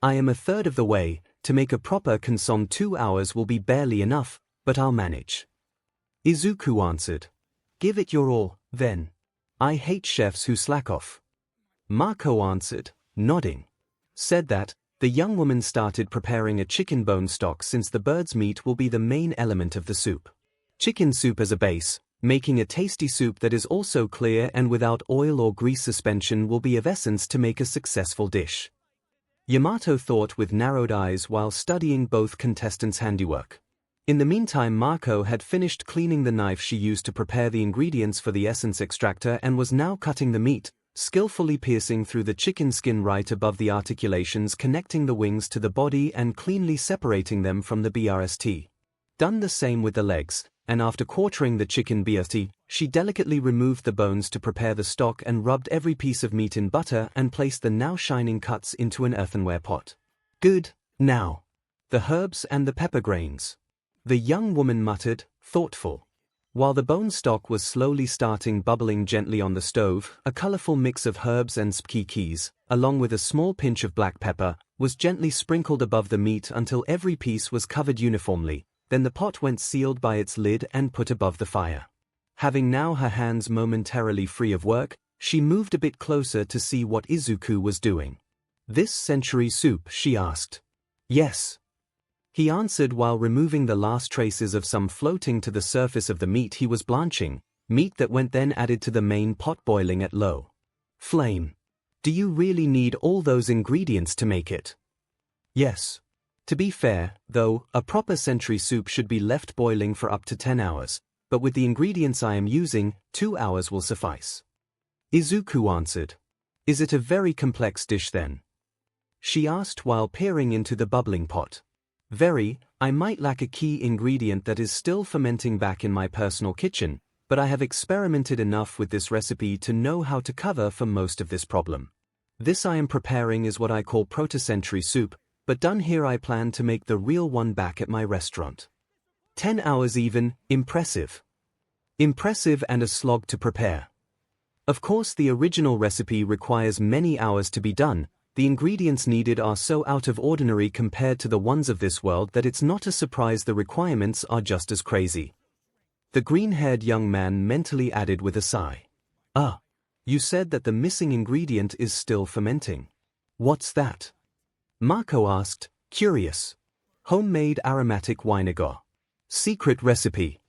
I am a third of the way. To make a proper consomme 2 hours will be barely enough, but I'll manage. Izuku answered. Give it your all, then. I hate chefs who slack off. Mako answered, nodding. Said that, the young woman started preparing a chicken bone stock since the bird's meat will be the main element of the soup. Chicken soup as a base, making a tasty soup that is also clear and without oil or grease suspension will be of essence to make a successful dish. Yamato thought with narrowed eyes while studying both contestants' handiwork. In the meantime Mako had finished cleaning the knife she used to prepare the ingredients for the essence extractor and was now cutting the meat, skillfully piercing through the chicken skin right above the articulations connecting the wings to the body and cleanly separating them from the BRST. Done the same with the legs, and after quartering the chicken BRST, she delicately removed the bones to prepare the stock and rubbed every piece of meat in butter and placed the now shining cuts into an earthenware pot. Good, now. The herbs and the pepper grains. The young woman muttered, thoughtful. While the bone stock was slowly starting bubbling gently on the stove, a colorful mix of herbs and 𝐒𝐿, along with a small pinch of black pepper, was gently sprinkled above the meat until every piece was covered uniformly. Then the pot went sealed by its lid and put above the fire. Having now her hands momentarily free of work, she moved a bit closer to see what Izuku was doing. This century soup, she asked. Yes. He answered while removing the last traces of some floating to the surface of the meat he was blanching, meat that went then added to the main pot boiling at low flame. Do you really need all those ingredients to make it? Yes. To be fair, though, a proper century soup should be left boiling for up to 10 hours, but with the ingredients I am using, 2 hours will suffice. Izuku answered. Is it a very complex dish then? She asked while peering into the bubbling pot. Very. I might lack a key ingredient that is still fermenting back in my personal kitchen, but I have experimented enough with this recipe to know how to cover for most of this problem. This I am preparing is what I call proto-century soup, but done here I plan to make the real one back at my restaurant. 10 hours even, impressive. Impressive and a slog to prepare. Of course the original recipe requires many hours to be done. The ingredients needed are so out of ordinary compared to the ones of this world that it's not a surprise the requirements are just as crazy. The green-haired young man mentally added with a sigh. Ah, you said that the missing ingredient is still fermenting. What's that? Mako asked, curious. Homemade aromatic vinegar. Secret recipe.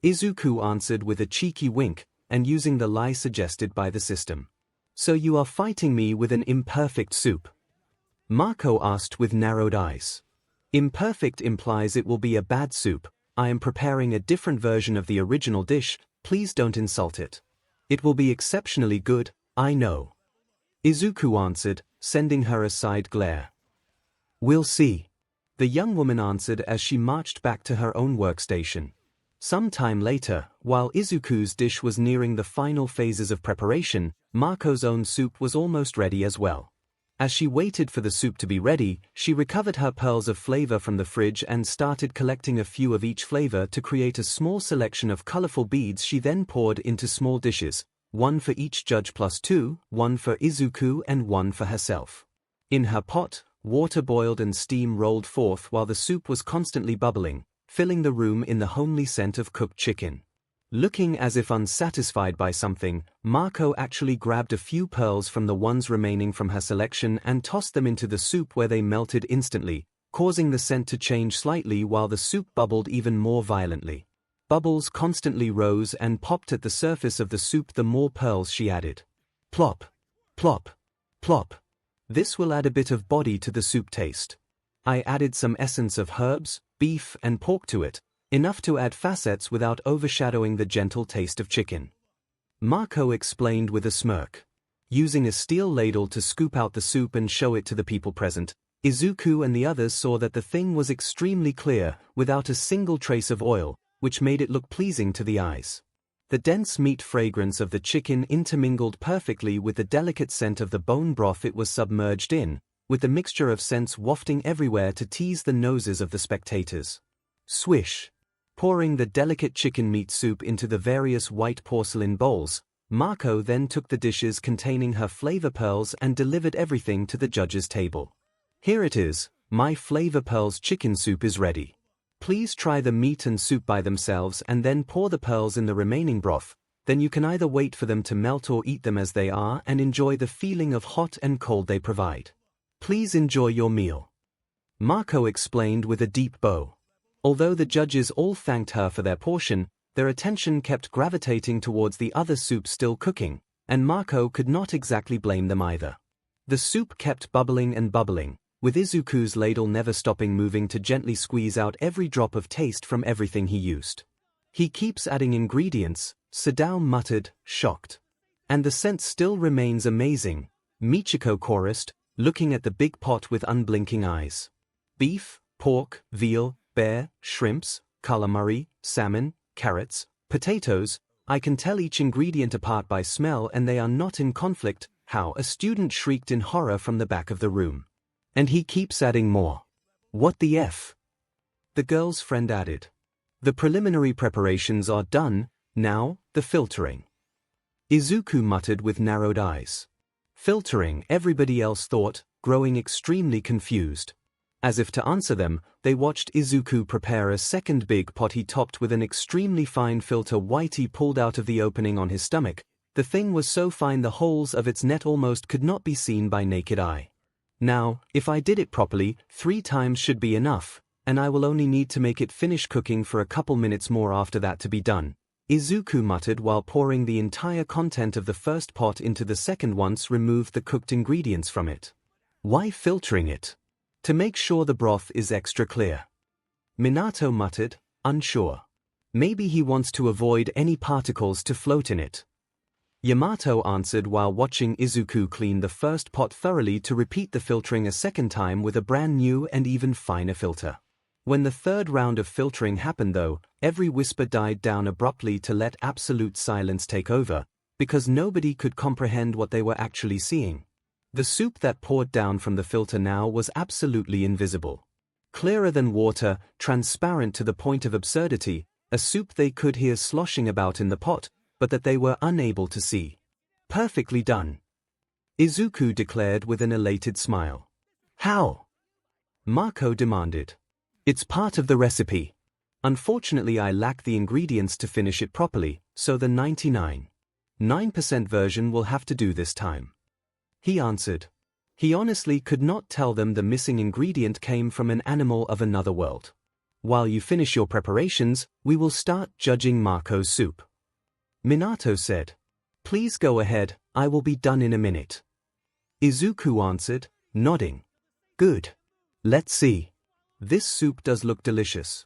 Izuku answered with a cheeky wink, and using the lie suggested by the system. So you are fighting me with an imperfect soup? Mako asked with narrowed eyes. Imperfect implies it will be a bad soup. I am preparing a different version of the original dish, please don't insult it. It will be exceptionally good, I know. Izuku answered, sending her a side glare. We'll see. The young woman answered as she marched back to her own workstation. Some time later, while Izuku's dish was nearing the final phases of preparation, Mako's own soup was almost ready as well. As she waited for the soup to be ready, she recovered her pearls of flavor from the fridge and started collecting a few of each flavor to create a small selection of colorful beads. She then poured into small dishes, one for each judge plus two, one for Izuku and one for herself. In her pot, water boiled and steam rolled forth while the soup was constantly bubbling, filling the room in the homely scent of cooked chicken. Looking as if unsatisfied by something, Mako actually grabbed a few pearls from the ones remaining from her selection and tossed them into the soup where they melted instantly, causing the scent to change slightly while the soup bubbled even more violently. Bubbles constantly rose and popped at the surface of the soup the more pearls she added. Plop, plop, plop. This will add a bit of body to the soup taste. I added some essence of herbs, beef and pork to it, enough to add facets without overshadowing the gentle taste of chicken. Mako explained with a smirk. Using a steel ladle to scoop out the soup and show it to the people present, Izuku and the others saw that the thing was extremely clear, without a single trace of oil, which made it look pleasing to the eyes. The dense meat fragrance of the chicken intermingled perfectly with the delicate scent of the bone broth it was submerged in, with the mixture of scents wafting everywhere to tease the noses of the spectators. Swish. Pouring the delicate chicken meat soup into the various white porcelain bowls, Mako then took the dishes containing her flavor pearls and delivered everything to the judges' table. Here it is, my flavor pearls chicken soup is ready. Please try the meat and soup by themselves and then pour the pearls in the remaining broth, then you can either wait for them to melt or eat them as they are and enjoy the feeling of hot and cold they provide. Please enjoy your meal. Mako explained with a deep bow. Although the judges all thanked her for their portion, their attention kept gravitating towards the other soup still cooking, and Mako could not exactly blame them either. The soup kept bubbling and bubbling, with Izuku's ladle never stopping moving to gently squeeze out every drop of taste from everything he used. He keeps adding ingredients, Sadao muttered, shocked. And the scent still remains amazing, Michiko chorused, looking at the big pot with unblinking eyes. Beef, pork, veal, bear, shrimps, calamari, salmon, carrots, potatoes, I can tell each ingredient apart by smell and they are not in conflict, how a student shrieked in horror from the back of the room. And he keeps adding more. What the F? The girl's friend added. The preliminary preparations are done, now, the filtering. Izuku muttered with narrowed eyes. Filtering, everybody else thought, growing extremely confused. As if to answer them, they watched Izuku prepare a second big pot he topped with an extremely fine filter Whitey pulled out of the opening on his stomach. The thing was so fine the holes of its net almost could not be seen by naked eye. Now, if I did it properly, 3 times should be enough, and I will only need to make it finish cooking for a couple minutes more after that to be done, Izuku muttered while pouring the entire content of the first pot into the second once removed the cooked ingredients from it. Why filtering it? To make sure the broth is extra clear. Minato muttered, unsure. Maybe he wants to avoid any particles to float in it. Yamato answered while watching Izuku clean the first pot thoroughly to repeat the filtering a second time with a brand new and even finer filter. When the third round of filtering happened though, every whisper died down abruptly to let absolute silence take over, because nobody could comprehend what they were actually seeing. The soup that poured down from the filter now was absolutely invisible. Clearer than water, transparent to the point of absurdity, a soup they could hear sloshing about in the pot, but that they were unable to see. Perfectly done. Izuku declared with an elated smile. How? Mako demanded. It's part of the recipe. Unfortunately I lack the ingredients to finish it properly, so the 99.9% version will have to do this time. He answered. He honestly could not tell them the missing ingredient came from an animal of another world. While you finish your preparations, we will start judging Mako's soup. Minato said. Please go ahead, I will be done in a minute. Izuku answered, nodding. Good. Let's see. This soup does look delicious.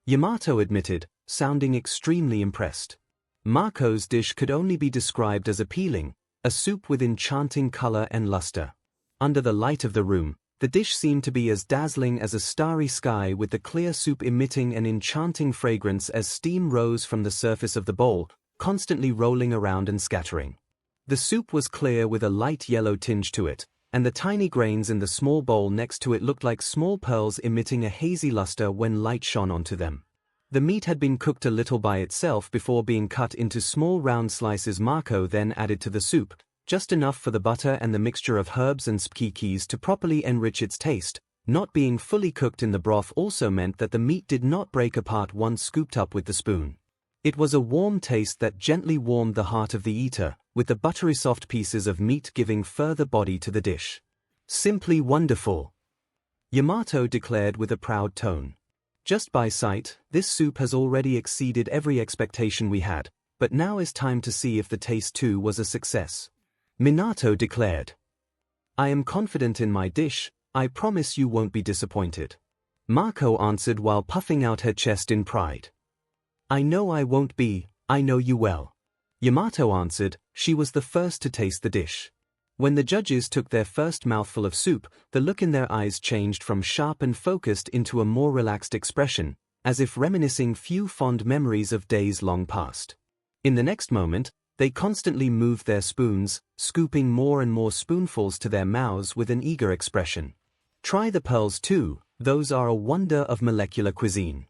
Yamato admitted, sounding extremely impressed. Mako's dish could only be described as appealing, a soup with enchanting color and luster. Under the light of the room, the dish seemed to be as dazzling as a starry sky, with the clear soup emitting an enchanting fragrance as steam rose from the surface of the bowl, constantly rolling around and scattering. The soup was clear with a light yellow tinge to it, and the tiny grains in the small bowl next to it looked like small pearls emitting a hazy luster when light shone onto them. The meat had been cooked a little by itself before being cut into small round slices. Mako then added to the soup, just enough for the butter and the mixture of herbs and spices to properly enrich its taste. Not being fully cooked in the broth also meant that the meat did not break apart once scooped up with the spoon. It was a warm taste that gently warmed the heart of the eater, with the buttery soft pieces of meat giving further body to the dish. Simply wonderful, Yamato declared with a proud tone. Just by sight, this soup has already exceeded every expectation we had, but now is time to see if the taste too was a success. Minato declared. I am confident in my dish, I promise you won't be disappointed. Mako answered while puffing out her chest in pride. I know I won't be, I know you well. Yamato answered, she was the first to taste the dish. When the judges took their first mouthful of soup, the look in their eyes changed from sharp and focused into a more relaxed expression, as if reminiscing few fond memories of days long past. In the next moment, they constantly moved their spoons, scooping more and more spoonfuls to their mouths with an eager expression. Try the pearls too, those are a wonder of molecular cuisine.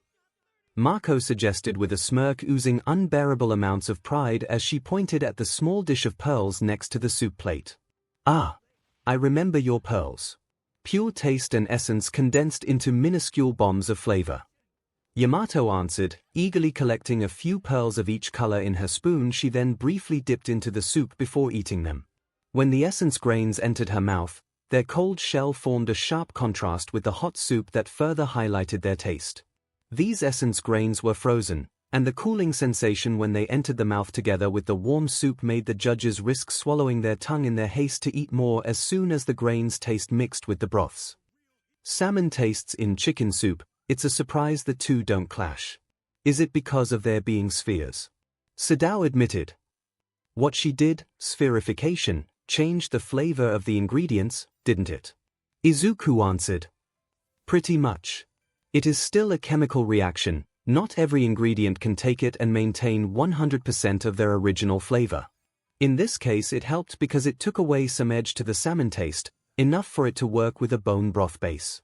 Mako suggested with a smirk oozing unbearable amounts of pride as she pointed at the small dish of pearls next to the soup plate. Ah, I remember your pearls. Pure taste and essence condensed into minuscule bombs of flavor. Yamato answered, eagerly collecting a few pearls of each color in her spoon. She then briefly dipped into the soup before eating them. When the essence grains entered her mouth, their cold shell formed a sharp contrast with the hot soup that further highlighted their taste. These essence grains were frozen, and the cooling sensation when they entered the mouth together with the warm soup made the judges risk swallowing their tongue in their haste to eat more as soon as the grains taste mixed with the broths. Salmon tastes in chicken soup, it's a surprise the two don't clash. Is it because of their being spheres? Sadao admitted. What she did, spherification, changed the flavor of the ingredients, didn't it? Izuku answered. Pretty much. It is still a chemical reaction. Not every ingredient can take it and maintain 100% of their original flavor. In this case it helped because it took away some edge to the salmon taste, enough for it to work with a bone broth base.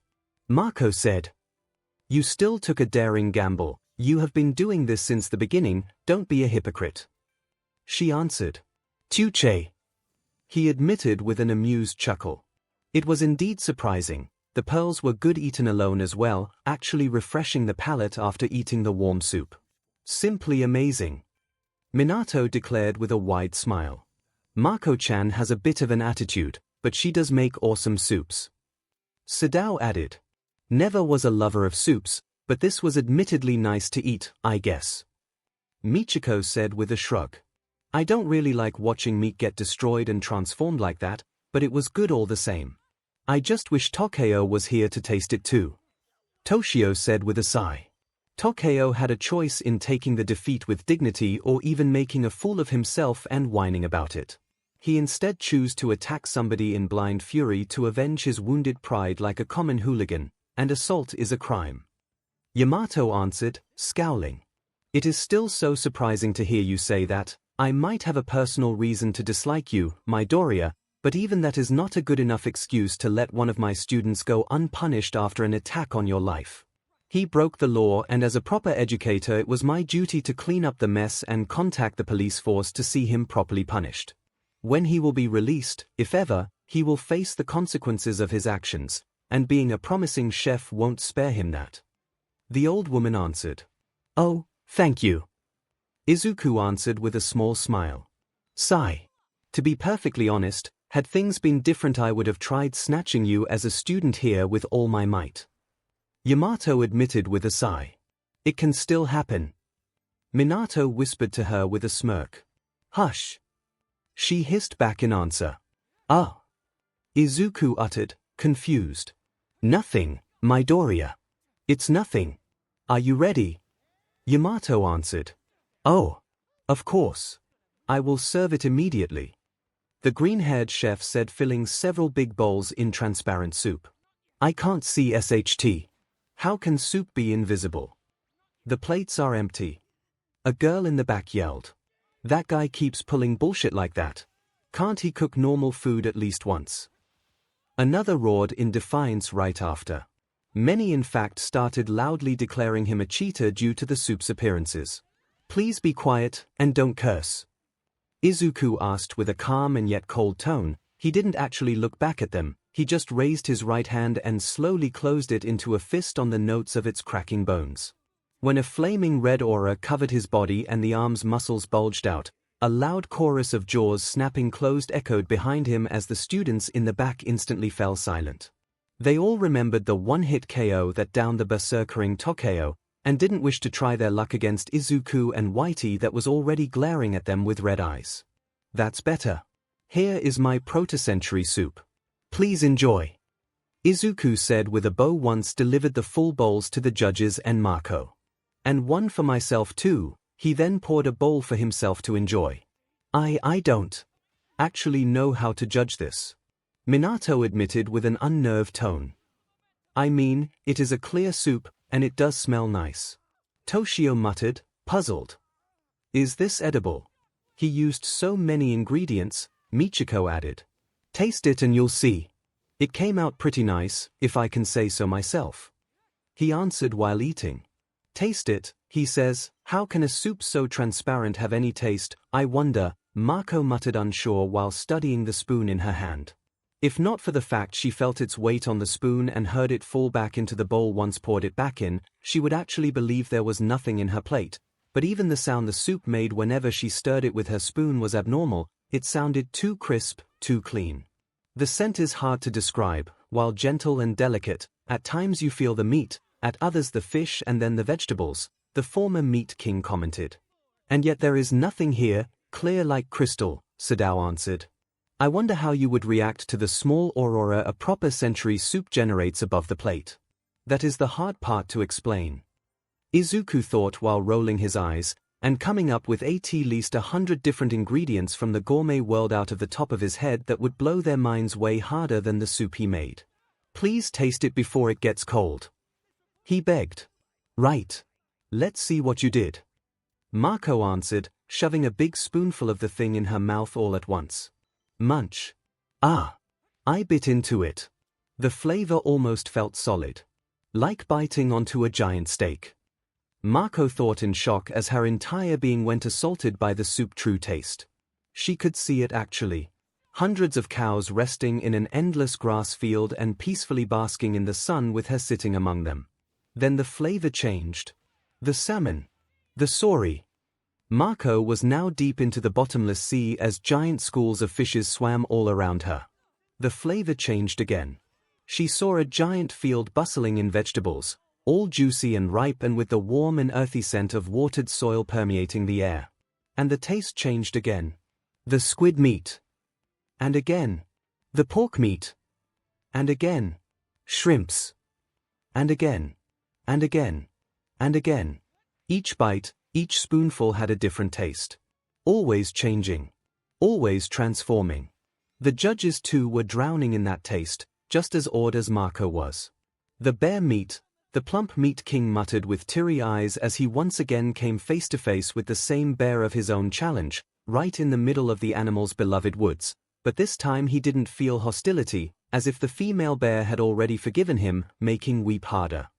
Mako said. You still took a daring gamble, you have been doing this since the beginning, don't be a hypocrite. She answered. Tuche. He admitted with an amused chuckle. It was indeed surprising. The pearls were good eaten alone as well, actually refreshing the palate after eating the warm soup. Simply amazing. Minato declared with a wide smile. Mako-chan has a bit of an attitude, but she does make awesome soups. Sadao added. Never was a lover of soups, but this was admittedly nice to eat, I guess. Michiko said with a shrug. I don't really like watching meat get destroyed and transformed like that, but it was good all the same. I just wish Tokyo was here to taste it too. Toshio said with a sigh. Tokyo had a choice in taking the defeat with dignity or even making a fool of himself and whining about it. He instead chose to attack somebody in blind fury to avenge his wounded pride like a common hooligan, and assault is a crime. Yamato answered, scowling. It is still so surprising to hear you say that. I might have a personal reason to dislike you, Midoriya, but even that is not a good enough excuse to let one of my students go unpunished after an attack on your life. He broke the law, and as a proper educator it was my duty to clean up the mess and contact the police force to see him properly punished. When he will be released, if ever, he will face the consequences of his actions, and being a promising chef won't spare him that. The old woman answered. Oh, thank you. Izuku answered with a small smile. Sigh. To be perfectly honest, had things been different I would have tried snatching you as a student here with all my might. Yamato admitted with a sigh. It can still happen. Minato whispered to her with a smirk. Hush. She hissed back in answer. Ah. Izuku uttered, confused. Nothing, Midoriya. It's nothing. Are you ready? Yamato answered. "Oh, of course. I will serve it immediately," the green-haired chef said, filling several big bowls in transparent soup. "I can't see SHT. How can soup be invisible? The plates are empty." A girl in the back yelled. "That guy keeps pulling bullshit like that. Can't he cook normal food at least once?" Another roared in defiance right after. Many in fact started loudly declaring him a cheater due to the soup's appearances. "Please be quiet, and don't curse," Izuku asked with a calm and yet cold tone. He didn't actually look back at them, he just raised his right hand and slowly closed it into a fist on the notes of its cracking bones. When a flaming red aura covered his body and the arm's muscles bulged out, a loud chorus of jaws snapping closed echoed behind him as the students in the back instantly fell silent. They all remembered the one-hit KO that downed the berserkering Tokyo, and didn't wish to try their luck against Izuku and Whitey that was already glaring at them with red eyes. "That's better. Here is my proto-century soup. Please enjoy," Izuku said with a bow once delivered the full bowls to the judges and Marco. "And one for myself too," he then poured a bowl for himself to enjoy. I don't actually know how to judge this," Minato admitted with an unnerved tone. "I mean, it is a clear soup, and it does smell nice," Toshio muttered, puzzled. "Is this edible? He used so many ingredients," Michiko added. "Taste it and you'll see. It came out pretty nice, if I can say so myself," he answered while eating. "Taste it," he says. "How can a soup so transparent have any taste, I wonder," Marco muttered unsure while studying the spoon in her hand. If not for the fact she felt its weight on the spoon and heard it fall back into the bowl once poured it back in, she would actually believe there was nothing in her plate, but even the sound the soup made whenever she stirred it with her spoon was abnormal. It sounded too crisp, too clean. The scent is hard to describe, while gentle and delicate. At times you feel the meat, at others the fish and then the vegetables, the former Meat King commented. "And yet there is nothing here, clear like crystal," Sadao answered. "I wonder how you would react to the small aurora a proper century soup generates above the plate. That is the hard part to explain," Izuku thought while rolling his eyes, and coming up with at least 100 different ingredients from the gourmet world out of the top of his head that would blow their minds way harder than the soup he made. "Please taste it before it gets cold," he begged. "Right. Let's see what you did," Marco answered, shoving a big spoonful of the thing in her mouth all at once. Munch. Ah. I bit into it. The flavor almost felt solid. Like biting onto a giant steak. Marco thought in shock as her entire being went assaulted by the soup's true taste. She could see it actually. Hundreds of cows resting in an endless grass field and peacefully basking in the sun with her sitting among them. Then the flavor changed. The salmon. The sori. Marco was now deep into the bottomless sea as giant schools of fishes swam all around her. The flavor changed again. She saw a giant field bustling in vegetables, all juicy and ripe and with the warm and earthy scent of watered soil permeating the air. And the taste changed again. The squid meat. And again. The pork meat. And again. Shrimps. And again. And again. And again. Each bite, each spoonful had a different taste. Always changing. Always transforming. The judges too were drowning in that taste, just as awed as Marco was. "The bear meat," the plump Meat King muttered with teary eyes as he once again came face to face with the same bear of his own challenge, right in the middle of the animal's beloved woods. But this time he didn't feel hostility, as if the female bear had already forgiven him, making weep harder.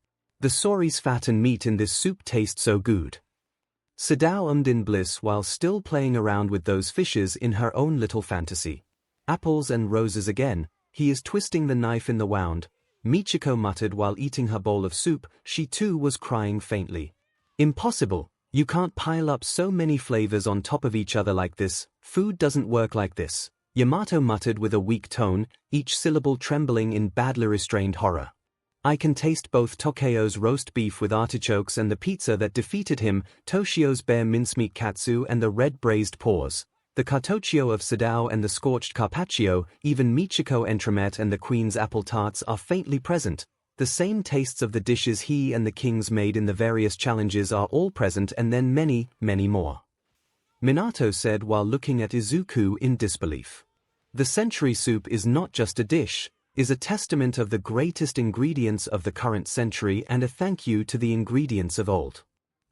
"The sori's fat and meat in this soup taste so good." Sadao ummed in bliss while still playing around with those fishes in her own little fantasy. "Apples and roses again, he is twisting the knife in the wound," Michiko muttered while eating her bowl of soup. She too was crying faintly. "Impossible, you can't pile up so many flavors on top of each other like this, food doesn't work like this," Yamato muttered with a weak tone, each syllable trembling in badly restrained horror. "I can taste both Tokyo's roast beef with artichokes and the pizza that defeated him, Toshio's bear mincemeat katsu and the red braised paws, the cartoccio of Sadao and the scorched carpaccio, even Michiko entremet and the queen's apple tarts are faintly present, The same tastes of the dishes he and the kings made in the various challenges are all present, and then many, many more. Minato said while looking at Izuku in disbelief. The century soup is not just a dish, is a testament of the greatest ingredients of the current century and a thank you to the ingredients of old.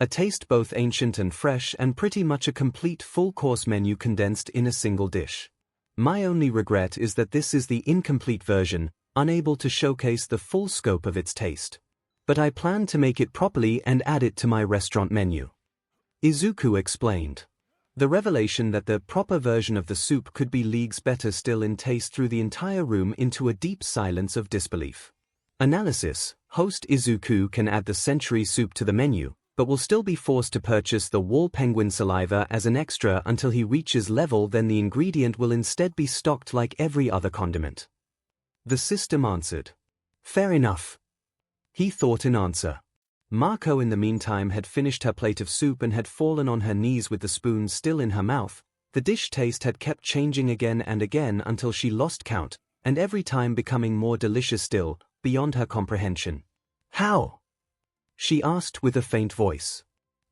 A taste both ancient and fresh, and pretty much a complete full-course menu condensed in a single dish. My only regret is that this is the incomplete version, unable to showcase the full scope of its taste. But I plan to make it properly and add it to my restaurant menu. Izuku explained. The revelation that the proper version of the soup could be leagues better still in taste threw the entire room into a deep silence of disbelief. Analysis: host Izuku can add the century soup to the menu, but will still be forced to purchase the wall penguin saliva as an extra until he reaches level. Then the ingredient will instead be stocked like every other condiment. The system answered. Fair enough. He thought in answer. Mako in the meantime had finished her plate of soup and had fallen on her knees with the spoon still in her mouth. The dish taste had kept changing again and again until she lost count, and every time becoming more delicious still, beyond her comprehension. How? She asked with a faint voice.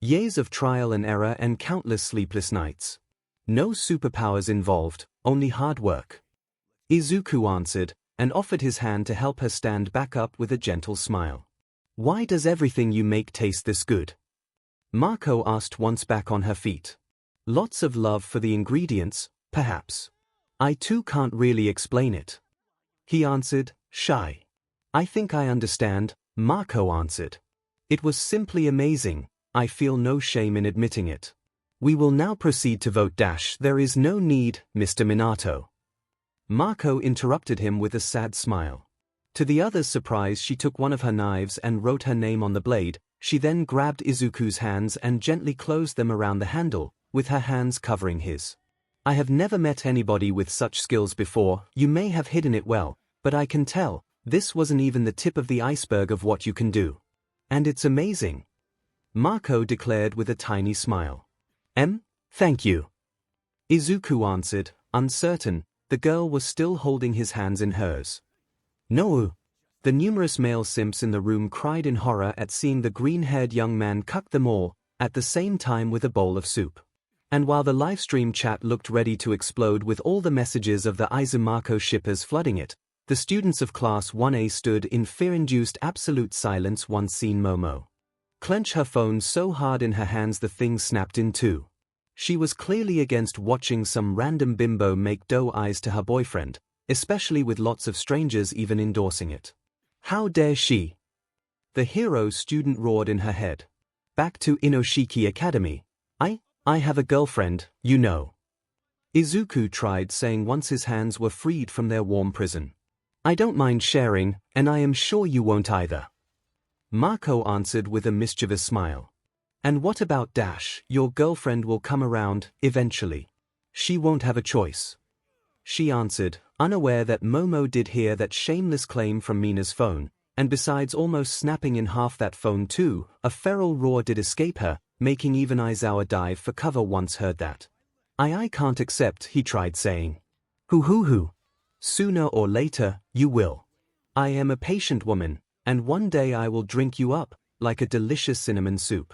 Years of trial and error and countless sleepless nights. No superpowers involved, only hard work. Izuku answered, and offered his hand to help her stand back up with a gentle smile. Why does everything you make taste this good? Mako asked once back on her feet. Lots of love for the ingredients, perhaps. I too can't really explain it. He answered, shy. I think I understand, Mako answered. It was simply amazing, I feel no shame in admitting it. We will now proceed to vote. There is no need, Mr. Minato. Mako interrupted him with a sad smile. To the other's surprise, she took one of her knives and wrote her name on the blade. She then grabbed Izuku's hands and gently closed them around the handle, with her hands covering his. I have never met anybody with such skills before. You may have hidden it well, but I can tell, this wasn't even the tip of the iceberg of what you can do. And it's amazing. Mako declared with a tiny smile. Thank you. Izuku answered, uncertain. The girl was still holding his hands in hers. No. The numerous male simps in the room cried in horror at seeing the green-haired young man cuck them all, at the same time with a bowl of soup. And while the livestream chat looked ready to explode with all the messages of the Izumako shippers flooding it, the students of Class 1A stood in fear-induced absolute silence once seen Momo clench her phone so hard in her hands the thing snapped in two. She was clearly against watching some random bimbo make doe eyes to her boyfriend, especially with lots of strangers even endorsing it. How dare she? The hero student roared in her head. Back to Inoshiki Academy. I have a girlfriend, you know. Izuku tried saying once his hands were freed from their warm prison. I don't mind sharing, and I am sure you won't either. Mako answered with a mischievous smile. And what about your girlfriend will come around, eventually. She won't have a choice. She answered, unaware that Momo did hear that shameless claim from Mina's phone, and besides almost snapping in half that phone too, a feral roar did escape her, making even Aizawa dive for cover once heard that. I can't accept, he tried saying. Hoo. Sooner or later, you will. I am a patient woman, and one day I will drink you up, like a delicious cinnamon soup.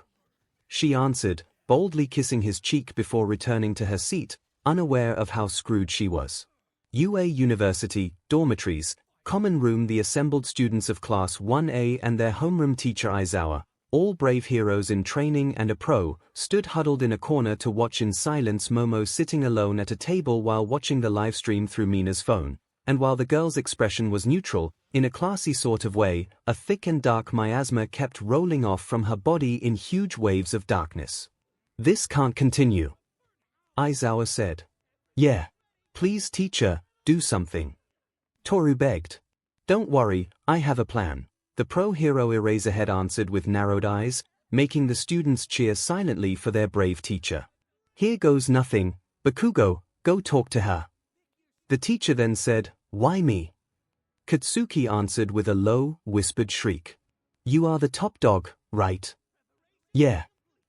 She answered, boldly kissing his cheek before returning to her seat, unaware of how screwed she was. UA University, dormitories, common room. The assembled students of Class 1A and their homeroom teacher Aizawa, all brave heroes in training and a pro, stood huddled in a corner to watch in silence. Momo sitting alone at a table while watching the livestream through Mina's phone, and while the girl's expression was neutral, in a classy sort of way, a thick and dark miasma kept rolling off from her body in huge waves of darkness. This can't continue, Aizawa said. Yeah. Please teacher, do something. Toru begged. Don't worry, I have a plan. The pro-hero Eraserhead answered with narrowed eyes, making the students cheer silently for their brave teacher. Here goes nothing, Bakugo, go talk to her. The teacher then said, why me? Katsuki answered with a low, whispered shriek. You are the top dog, right? Yeah.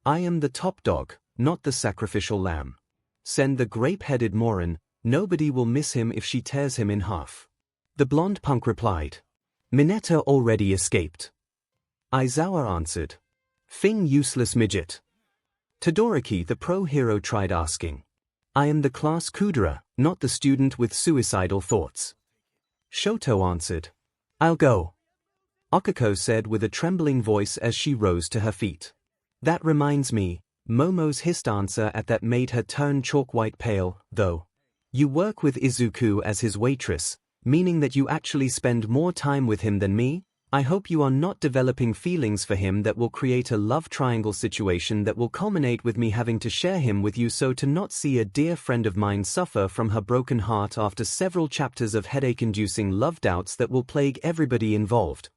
I am the top dog, not the sacrificial lamb. Send the grape-headed Morin, nobody will miss him if she tears him in half. The blonde punk replied. Mineta already escaped. Aizawa answered. Fing useless midget. Todoroki the pro hero tried asking. I am the class Kudera, not the student with suicidal thoughts. Shoto answered. I'll go. Okiko said with a trembling voice as she rose to her feet. That reminds me, Momo's hissed answer at that made her turn chalk-white pale, though. You work with Izuku as his waitress, meaning that you actually spend more time with him than me? I hope you are not developing feelings for him that will create a love triangle situation that will culminate with me having to share him with you, so to not see a dear friend of mine suffer from her broken heart after several chapters of headache-inducing love doubts that will plague everybody involved.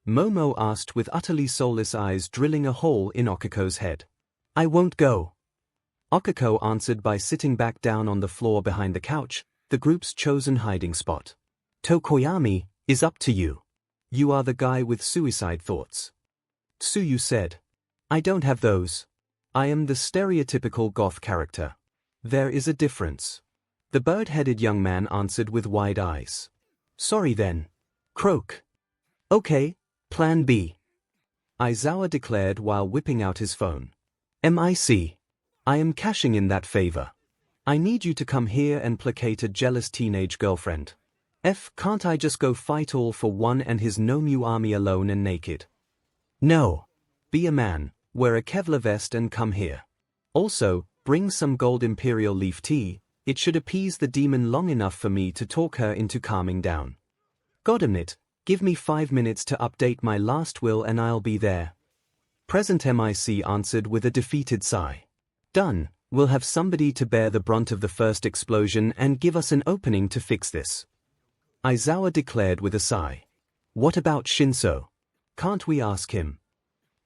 Momo asked with utterly soulless eyes drilling a hole in Okiko's head. I won't go. Okiko answered by sitting back down on the floor behind the couch, the group's chosen hiding spot. Tokoyami, is up to you. You are the guy with suicide thoughts. Tsuyu said. I don't have those. I am the stereotypical goth character. There is a difference. The bird-headed young man answered with wide eyes. Sorry then. Croak. Okay, plan B. Aizawa declared while whipping out his phone. MIC. I am cashing in that favor. I need you to come here and placate a jealous teenage girlfriend. Can't I just go fight all for one and his Nomu army alone and naked? No. Be a man, wear a Kevlar vest and come here. Also, bring some gold imperial leaf tea, it should appease the demon long enough for me to talk her into calming down. Goddammit, give me 5 minutes to update my last will and I'll be there. Present MIC answered with a defeated sigh. Done, we'll have somebody to bear the brunt of the first explosion and give us an opening to fix this. Aizawa declared with a sigh. What about Shinso? Can't we ask him?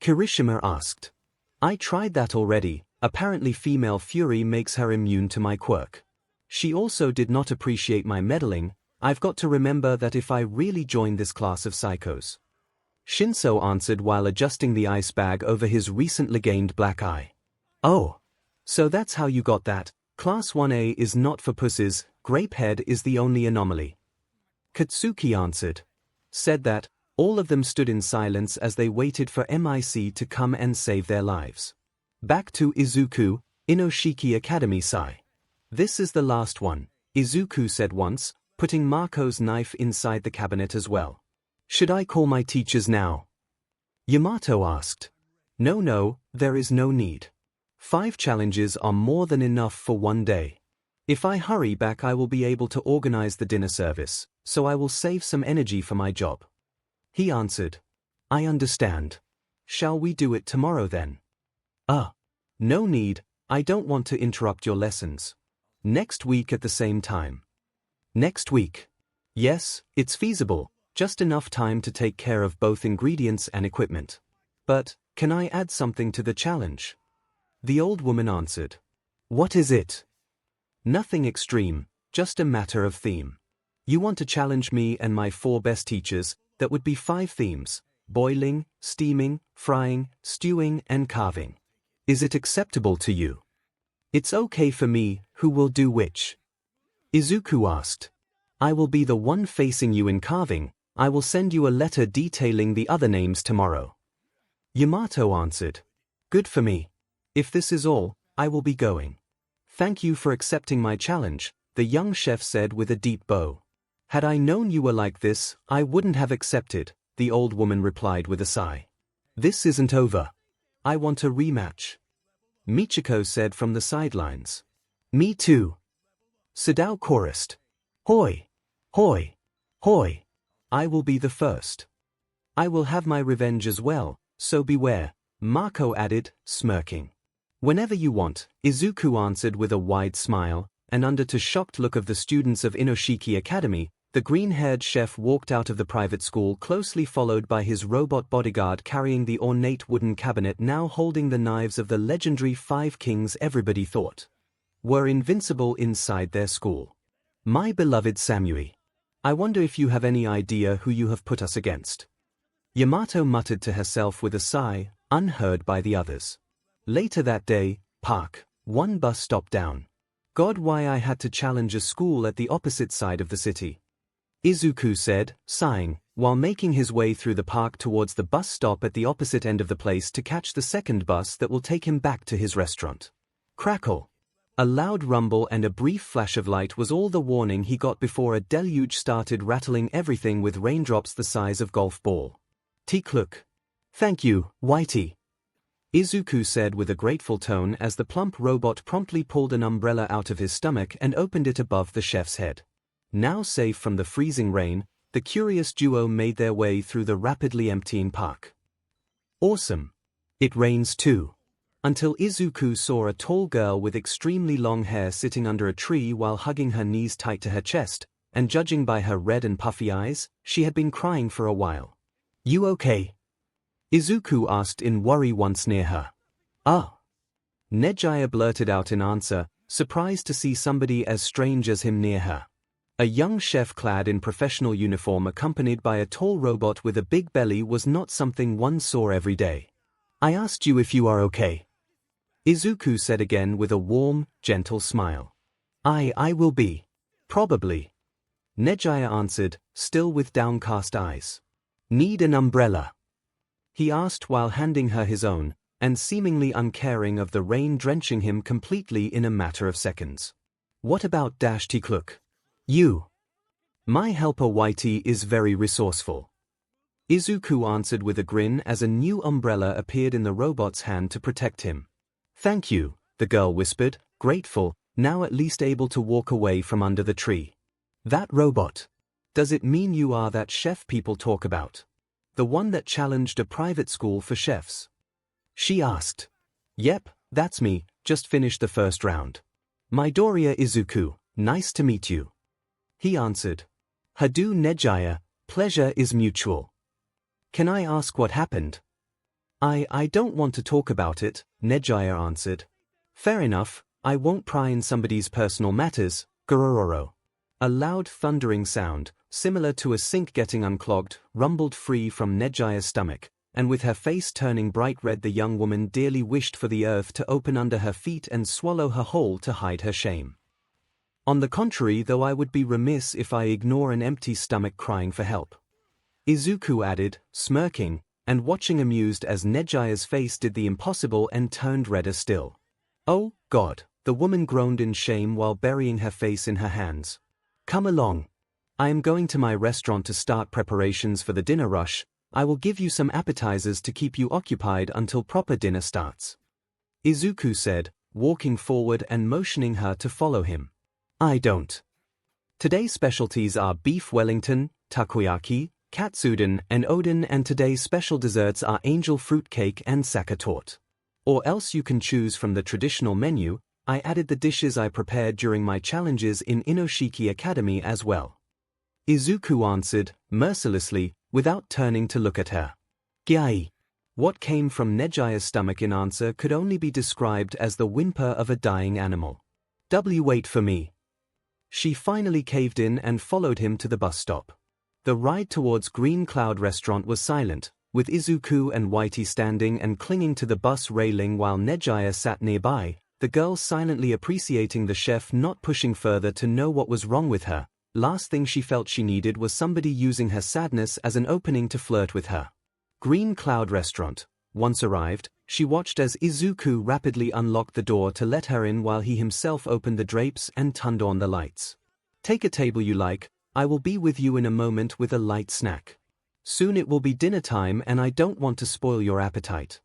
Kirishima asked. I tried that already, apparently female fury makes her immune to my quirk. She also did not appreciate my meddling. I've got to remember that if I really join this class of psychos. Shinso answered while adjusting the ice bag over his recently gained black eye. Oh. So that's how you got that. Class 1A is not for pussies, Grapehead is the only anomaly. Katsuki answered. Said that, all of them stood in silence as they waited for MIC to come and save their lives. Back to Izuku, Inoshiki Academy Sai. This is the last one, Izuku said once, putting Marco's knife inside the cabinet as well. Should I call my teachers now? Yamato asked. No, there is no need. 5 challenges are more than enough for one day. If I hurry back I will be able to organize the dinner service, so I will save some energy for my job. He answered. I understand. Shall we do it tomorrow then? No need, I don't want to interrupt your lessons. Next week at the same time. Next week. Yes, it's feasible, just enough time to take care of both ingredients and equipment. But, can I add something to the challenge? The old woman answered. What is it? Nothing extreme, just a matter of theme. You want to challenge me and my 4 best teachers, that would be 5 themes: boiling, steaming, frying, stewing, and carving. Is it acceptable to you? It's okay for me, who will do which? Izuku asked. I will be the one facing you in carving, I will send you a letter detailing the other names tomorrow. Yamato answered. Good for me. If this is all, I will be going. Thank you for accepting my challenge, the young chef said with a deep bow. Had I known you were like this, I wouldn't have accepted, the old woman replied with a sigh. This isn't over. I want a rematch. Michiko said from the sidelines. Me too. Sadao chorused. Hoi! Hoi! Hoi! I will be the first. I will have my revenge as well, so beware, Marco added, smirking. Whenever you want, Izuku answered with a wide smile, and under the shocked look of the students of Inoshiki Academy, the green-haired chef walked out of the private school closely followed by his robot bodyguard carrying the ornate wooden cabinet now holding the knives of the legendary 5 kings everybody thought were invincible inside their school. My beloved Samui. I wonder if you have any idea who you have put us against. Yamato muttered to herself with a sigh, unheard by the others. Later that day, Park, 1 bus stop down. God, why I had to challenge a school at the opposite side of the city. Izuku said, sighing, while making his way through the park towards the bus stop at the opposite end of the place to catch the second bus that will take him back to his restaurant. Crackle. A loud rumble and a brief flash of light was all the warning he got before a deluge started rattling everything with raindrops the size of golf ball. 𝐒𝐭𝐚𝐲. Thank you, Whitey, 𝐒𝐿 said with a grateful tone as the plump robot promptly pulled an umbrella out of his stomach and opened it above the chef's head. Now safe from the freezing rain, the curious duo made their way through the rapidly emptying park. Awesome. It rains too. Until 𝐒𝐿 saw a tall girl with extremely long hair sitting under a tree while hugging her knees tight to her chest, and judging by her red and puffy eyes, she had been crying for a while. You okay? 𝐒𝐿 asked in worry once near her. Ah. 𝐒𝐲 blurted out in answer, surprised to see somebody as strange as him near her. A young chef clad in professional uniform accompanied by a tall robot with a big belly was not something one saw every day. I asked you if you are okay, 𝐒𝐿 said again with a warm, gentle smile. I will be. Probably, 𝐒𝐲 answered, still with downcast eyes. Need an umbrella? He asked while handing her his own, and seemingly uncaring of the rain drenching him completely in a matter of seconds. What about 𝐒𝐿? You. My helper Whitey is very resourceful, 𝐒𝐿 answered with a grin as a new umbrella appeared in the robot's hand to protect him. Thank you, the girl whispered, grateful, now at least able to walk away from under the tree. That robot. Does it mean you are that chef people talk about? The one that challenged a private school for chefs? She asked. Yep, that's me, just finished the first round. Midoriya 𝐒𝐿, nice to meet you, he answered. Hadu 𝐒𝐲, pleasure is mutual. Can I ask what happened? I don't want to talk about it, 𝐒𝐲 answered. Fair enough, I won't pry in somebody's personal matters, �𝐻𝐻𝐻. A loud thundering sound, similar to a sink getting unclogged, rumbled free from 𝐒𝐲's stomach, and with her face turning bright red the young woman dearly wished for the earth to open under her feet and swallow her whole to hide her shame. On the contrary, though, I would be remiss if I ignore an empty stomach crying for help, 𝐒𝐿 added, smirking, and watching amused as 𝐒𝐲's face did the impossible and turned redder still. Oh, God, the woman groaned in shame while burying her face in her hands. Come along. I am going to my restaurant to start preparations for the dinner rush. I will give you some appetizers to keep you occupied until proper dinner starts, 𝐒𝐿 said, walking forward and motioning her to follow him. I don't. Today's specialties are beef Wellington, takoyaki, katsudon, and oden, and today's special desserts are angel fruit cake and sake torte. Or else you can choose from the traditional menu. I added the dishes I prepared during my challenges in Inoshiki Academy as well, 𝐒𝐿 answered, mercilessly, without turning to look at her. 𝐔𝐬𝐽. What came from 𝐒𝐲's stomach in answer could only be described as the whimper of a dying animal. Wait for me. She finally caved in and followed him to the bus stop. The ride towards Green Cloud Restaurant was silent, with 𝐒𝐿 and Whitey standing and clinging to the bus railing while 𝐒𝐲 sat nearby, the girl silently appreciating the chef not pushing further to know what was wrong with her. Last thing she felt she needed was somebody using her sadness as an opening to flirt with her. Green Cloud Restaurant. Once arrived, she watched as 𝐒𝐿 rapidly unlocked the door to let her in while he himself opened the drapes and turned on the lights. Take a table you like, I will be with you in a moment with a light snack. Soon it will be dinner time and I don't want to spoil your appetite.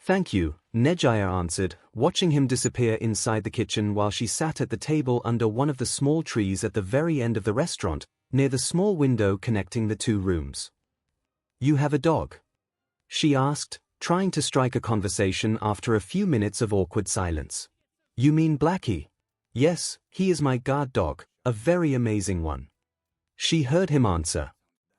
Thank you, 𝐒𝐲 answered, watching him disappear inside the kitchen while she sat at the table under one of the small trees at the very end of the restaurant, near the small window connecting the two rooms. You have a dog? She asked, trying to strike a conversation after a few minutes of awkward silence. You mean Blackie? Yes, he is my guard dog, a very amazing one. She heard him answer.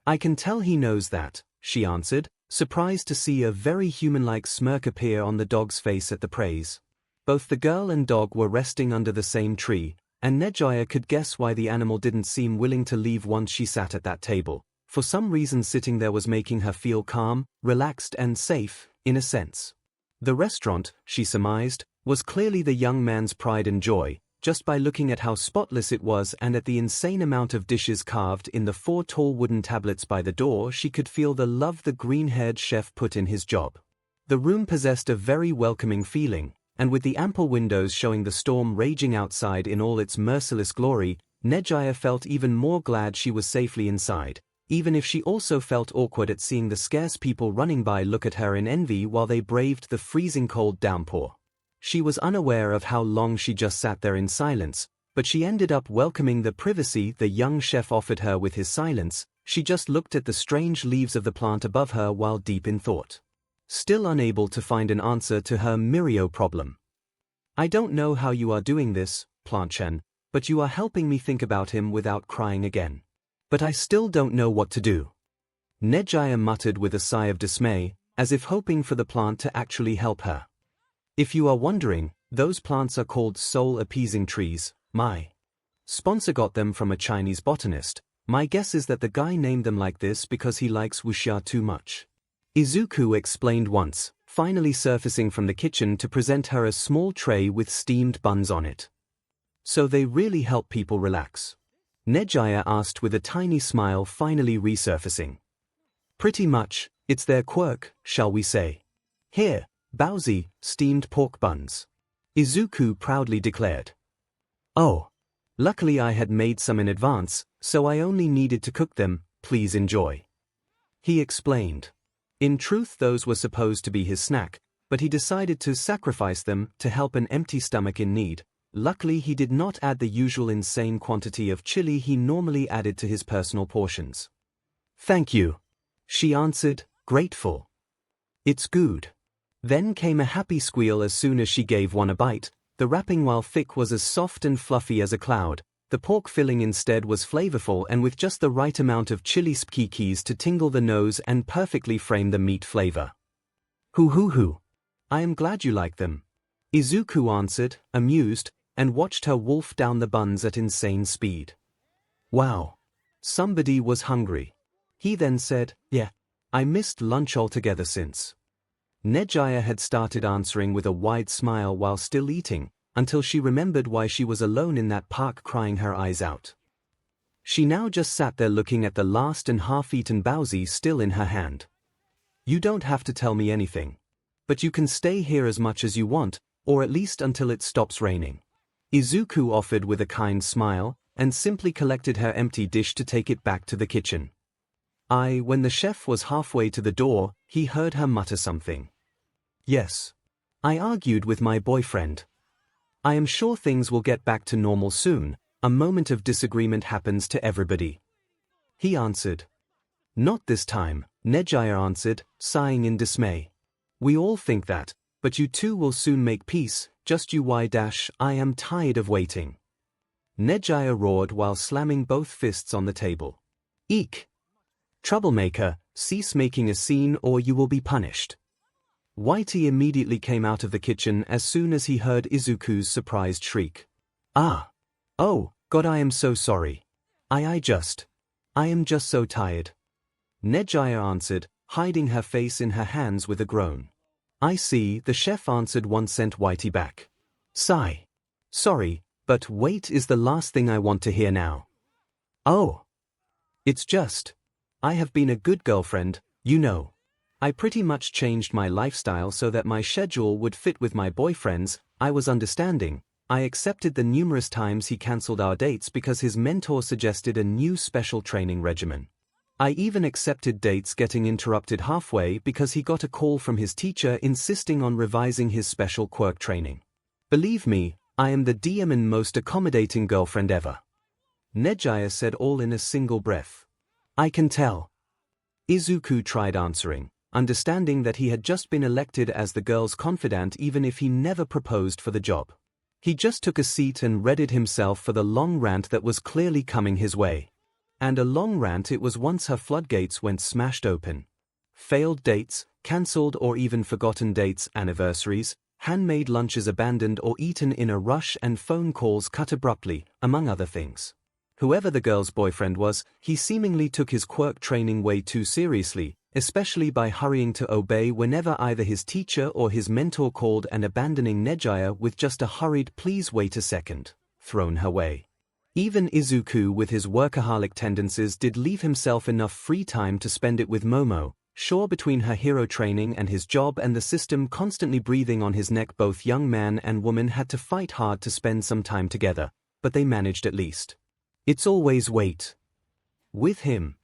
I can tell he knows that, she answered, surprised to see a very human-like smirk appear on the dog's face at the praise. Both the girl and dog were resting under the same tree, and 𝐒𝐲 could guess why the animal didn't seem willing to leave once she sat at that table. For some reason sitting there was making her feel calm, relaxed and safe, in a sense. The restaurant, she surmised, was clearly the young man's pride and joy, just by looking at how spotless it was and at the insane amount of dishes carved in the 4 tall wooden tablets by the door. She could feel the love the green-haired chef put in his job. The room possessed a very welcoming feeling, and with the ample windows showing the storm raging outside in all its merciless glory, 𝐒𝐻𝐼a felt even more glad she was safely inside, even if she also felt awkward at seeing the scarce people running by look at her in envy while they braved the freezing cold downpour. She was unaware of how long she just sat there in silence, but she ended up welcoming the privacy the young chef offered her with his silence. She just looked at the strange leaves of the plant above her while deep in thought, still unable to find an answer to her myrio problem. "I don't know how you are doing this, Plant Chen, but you are helping me think about him without crying again. But I still don't know what to do," 𝐒𝐻𝐼a muttered with a sigh of dismay, as if hoping for the plant to actually help her. If you are wondering, those plants are called soul-appeasing trees. My sponsor got them from a Chinese botanist. My guess is that the guy named them like this because he likes wuxia too much, Izuku explained once, finally surfacing from the kitchen to present her a small tray with steamed buns on it. "So they really help people relax?" 𝐒𝐻𝐼a asked with a tiny smile finally resurfacing. "Pretty much, it's their quirk, shall we say. Here, 𝐵𝐻𝐸, steamed pork buns," Izuku proudly declared. "Oh. Luckily I had made some in advance, so I only needed to cook them. Please enjoy," he explained. In truth, those were supposed to be his snack, but he decided to sacrifice them to help an empty stomach in need. Luckily he did not add the usual insane quantity of chili he normally added to his personal portions. "Thank you," she answered, grateful. "It's good." Then came a happy squeal as soon as she gave one a bite. The wrapping, while thick, was as soft and fluffy as a cloud. The pork filling instead was flavorful and with just the right amount of chili spices to tingle the nose and perfectly frame the meat flavor. Hoo. I am glad you like them," Izuku answered, amused, and watched her wolf down the buns at insane speed. "Wow. Somebody was hungry." He then said, "Yeah. I missed lunch altogether since." 𝐒𝐻𝐼a had started answering with a wide smile while still eating, until she remembered why she was alone in that park crying her eyes out. She now just sat there looking at the last and half-eaten 𝐵𝐻𝐸 still in her hand. "You don't have to tell me anything. But you can stay here as much as you want, or at least until it stops raining," Izuku offered with a kind smile, and simply collected her empty dish to take it back to the kitchen. When the chef was halfway to the door, he heard her mutter something. "Yes. I argued with my boyfriend. I am sure things will get back to normal soon. A moment of disagreement happens to everybody," he answered. "Not this time," 𝐒𝐻𝐼a answered, sighing in dismay. "We all think that, but you two will soon make peace, just you I am tired of waiting," 𝐒𝐻𝐼a roared while slamming both fists on the table. "Eek! Troublemaker, cease making a scene or you will be punished." Whitey immediately came out of the kitchen as soon as he heard Izuku's surprised shriek. Oh, God, I am so sorry. I am just so tired," 𝐒𝐻𝐼a answered, hiding her face in her hands with a groan. "I see," the chef answered once, sent Whitey back. Sigh. "Sorry, but wait is the last thing I want to hear now. Oh. It's just, I have been a good girlfriend, you know. I pretty much changed my lifestyle so that my schedule would fit with my boyfriend's. I was understanding. I accepted the numerous times he cancelled our dates because his mentor suggested a new special training regimen. I even accepted dates getting interrupted halfway because he got a call from his teacher insisting on revising his special quirk training. Believe me, I am the DM and most accommodating girlfriend ever," 𝐒𝐻𝐼a said all in a single breath. "I can tell." Izuku tried answering, understanding that he had just been elected as the girl's confidant even if he never proposed for the job. He just took a seat and readied himself for the long rant that was clearly coming his way. And a long rant it was once her floodgates went smashed open. Failed dates, cancelled or even forgotten dates, anniversaries, handmade lunches abandoned or eaten in a rush, and phone calls cut abruptly, among other things. Whoever the girl's boyfriend was, he seemingly took his quirk training way too seriously, especially by hurrying to obey whenever either his teacher or his mentor called and abandoning 𝐒𝐻𝐼a with just a hurried "please wait a second" thrown her way. Even Izuku with his workaholic tendencies did leave himself enough free time to spend it with Momo, sure between her hero training and his job and the system constantly breathing on his neck both young man and woman had to fight hard to spend some time together, but they managed at least. It's always wait. With him.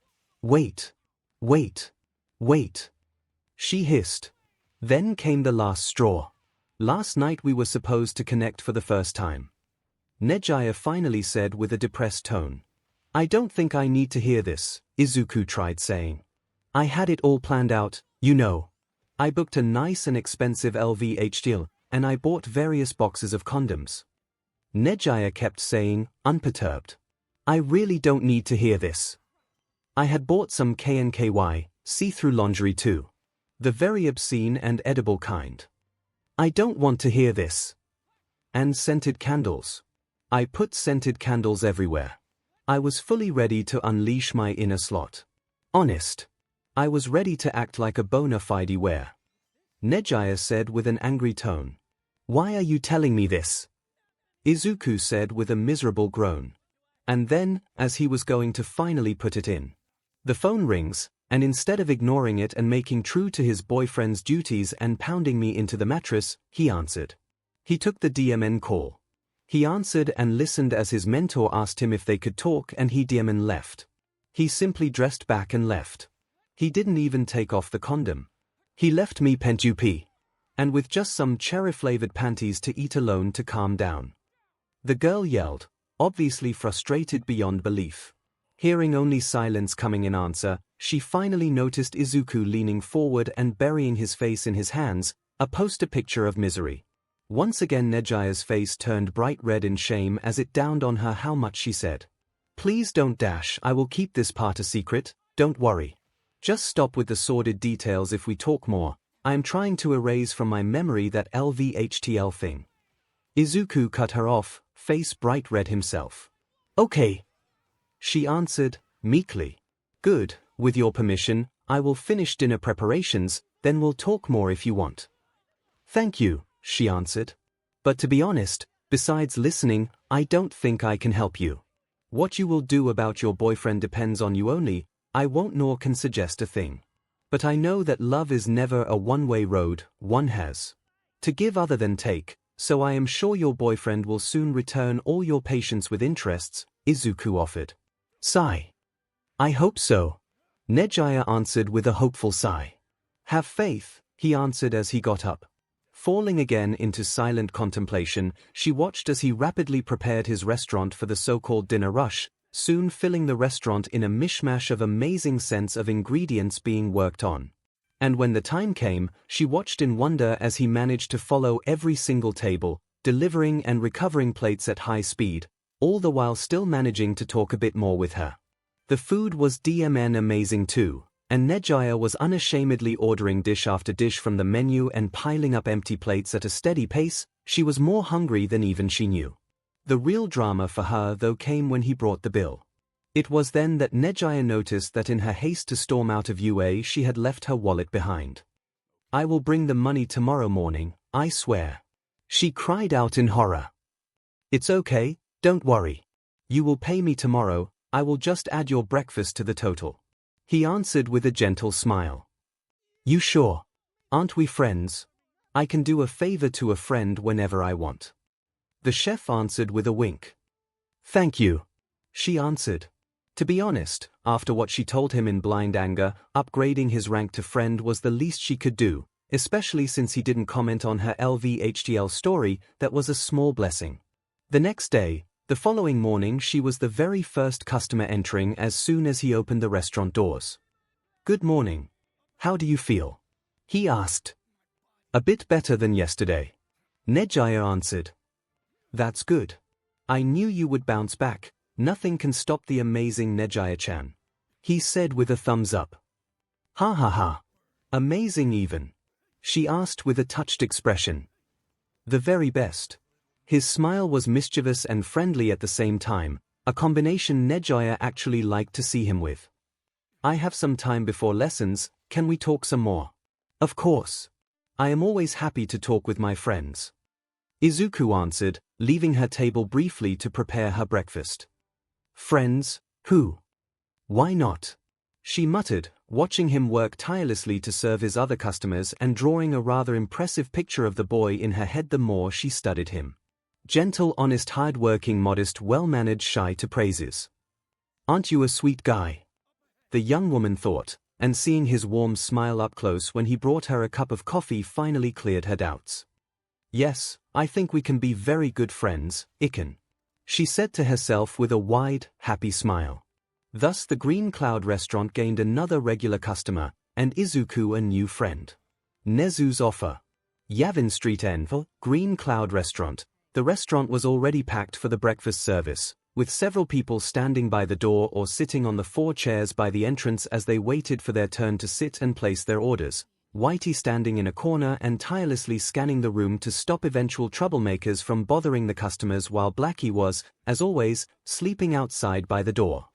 Wait. Wait. Wait. She hissed. Then came the last straw. Last night we were supposed to connect for the first time. 𝐒𝐻𝐈 finally said with a depressed tone. I don't think I need to hear this, Izuku tried saying. I had it all planned out, you know. I booked a nice and expensive LVH deal, and I bought various boxes of condoms. 𝐒𝐻𝐈 kept saying, unperturbed. I really don't need to hear this. I had bought some KNKY, see-through lingerie too. The very obscene and edible kind. I don't want to hear this. And scented candles. I put scented candles everywhere. I was fully ready to unleash my inner slot. Honest. I was ready to act like a bona fide were. 𝐒𝐻𝐈 said with an angry tone. Why are you telling me this? Izuku said with a miserable groan. And then, as he was going to finally put it in. The phone rings, and instead of ignoring it and making true to his boyfriend's duties and pounding me into the mattress, he answered. He took the DMN call. He answered and listened as his mentor asked him if they could talk and he DMN left. He simply dressed back and left. He didn't even take off the condom. He left me pentupi. And with just some cherry-flavored panties to eat alone to calm down. The girl yelled, obviously frustrated beyond belief. Hearing only silence coming in answer, she finally noticed Izuku leaning forward and burying his face in his hands, a poster picture of misery. Once again 𝐒𝐻𝐈's face turned bright red in shame as it dawned on her how much she said. Please don't dash, I will keep this part a secret, don't worry. Just stop with the sordid details if we talk more, I am trying to erase from my memory that LVHTL thing. Izuku cut her off, face bright red himself. Okay. She answered, meekly. Good, with your permission, I will finish dinner preparations, then we'll talk more if you want. Thank you, she answered. But to be honest, besides listening, I don't think I can help you. What you will do about your boyfriend depends on you only, I won't nor can suggest a thing. But I know that love is never a one-way road, one has to give other than take, so I am sure your boyfriend will soon return all your patience with interests, Izuku offered. Sigh. I hope so. 𝐒𝐻𝐈 answered with a hopeful sigh. Have faith, he answered as he got up. Falling again into silent contemplation, she watched as he rapidly prepared his restaurant for the so-called dinner rush, soon filling the restaurant in a mishmash of amazing scents of ingredients being worked on. And when the time came, she watched in wonder as he managed to follow every single table, delivering and recovering plates at high speed, all the while still managing to talk a bit more with her. The food was DMN amazing too, and 𝐒𝐻𝐈 was unashamedly ordering dish after dish from the menu and piling up empty plates at a steady pace. She was more hungry than even she knew. The real drama for her though came when he brought the bill. It was then that 𝐒𝐻𝐈 noticed that in her haste to storm out of UA she had left her wallet behind. I will bring the money tomorrow morning, I swear. She cried out in horror. It's okay, don't worry. You will pay me tomorrow, I will just add your breakfast to the total. He answered with a gentle smile. You sure? Aren't we friends? I can do a favor to a friend whenever I want. The chef answered with a wink. Thank you. She answered. To be honest, after what she told him in blind anger, upgrading his rank to friend was the least she could do, especially since he didn't comment on her LVHTL story. That was a small blessing. The next day, the following morning, she was the very first customer entering as soon as he opened the restaurant doors. Good morning. How do you feel? He asked. A bit better than yesterday. 𝐒𝐻𝐈 answered. That's good. I knew you would bounce back. Nothing can stop the amazing 𝐒𝐻𝐈-chan. He said with a thumbs up. Ha ha ha. Amazing even. She asked with a touched expression. The very best. His smile was mischievous and friendly at the same time, a combination 𝐒𝐻𝐈 actually liked to see him with. I have some time before lessons, can we talk some more? Of course. I am always happy to talk with my friends. Izuku answered, leaving her table briefly to prepare her breakfast. Friends, who? Why not? She muttered, watching him work tirelessly to serve his other customers and drawing a rather impressive picture of the boy in her head the more she studied him. Gentle, honest, hard-working, modest, well-mannered, shy to praises. Aren't you a sweet guy? The young woman thought, and seeing his warm smile up close when he brought her a cup of coffee finally cleared her doubts. Yes, I think we can be very good friends, 𝐒𝐭𝐻, she said to herself with a wide, happy smile. Thus the Green Cloud restaurant gained another regular customer, and Izuku a new friend. Nezu's offer. Yavin Street N. Green Cloud restaurant. The restaurant was already packed for the breakfast service, with several people standing by the door or sitting on the 4 chairs by the entrance as they waited for their turn to sit and place their orders. Whitey standing in a corner and tirelessly scanning the room to stop eventual troublemakers from bothering the customers, while Blackie was, as always, sleeping outside by the door.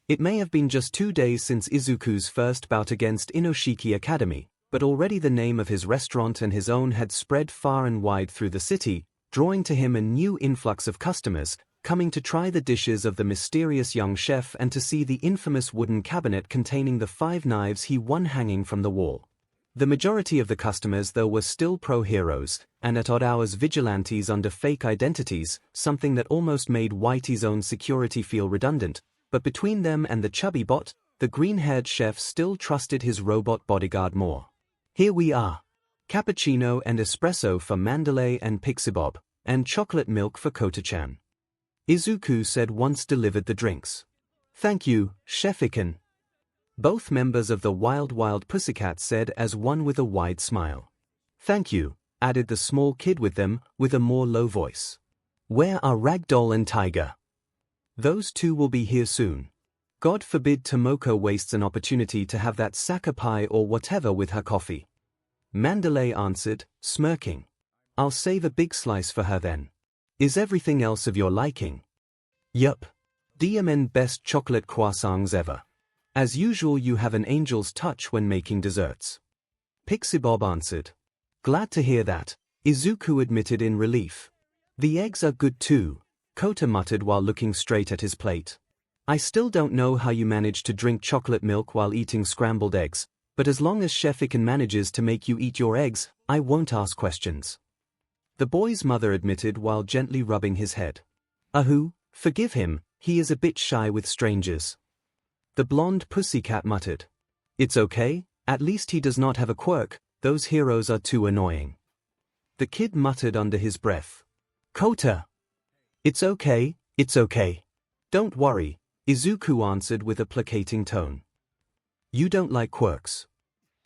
It may have been just 2 days since Izuku's first bout against Inoshiki Academy, but already the name of his restaurant and his own had spread far and wide through the city, drawing to him a new influx of customers, coming to try the dishes of the mysterious young chef and to see the infamous wooden cabinet containing the 5 knives he won hanging from the wall. The majority of the customers, though, were still pro-heroes, and at odd hours vigilantes under fake identities, something that almost made Whitey's own security feel redundant, but between them and the chubby bot, the green-haired chef still trusted his robot bodyguard more. Here we are. Cappuccino and espresso for Mandalay and Pixibob, and chocolate milk for Kota-chan. Izuku said once delivered the drinks. Thank you, Chef 𝐒𝐭𝐻. Both members of the Wild Pussycats said as one with a wide smile. Thank you, added the small kid with them, with a more low voice. Where are Ragdoll and Tiger? Those 2 will be here soon. God forbid Tomoko wastes an opportunity to have that sake pie or whatever with her coffee. Mandalay answered, smirking. I'll save a big slice for her then. Is everything else of your liking? Yup. DMN best chocolate croissants ever. As usual, you have an angel's touch when making desserts. Pixibob answered. Glad to hear that, Izuku admitted in relief. The eggs are good too, Kota muttered while looking straight at his plate. I still don't know how you manage to drink chocolate milk while eating scrambled eggs, but as long as Chef 𝐒𝐭𝐻 manages to make you eat your eggs, I won't ask questions. The boy's mother admitted while gently rubbing his head. Forgive him, he is a bit shy with strangers. The blonde pussycat muttered. It's okay, at least he does not have a quirk, those heroes are too annoying. The kid muttered under his breath. Kota! It's okay, it's okay. Don't worry, Izuku answered with a placating tone. You don't like quirks?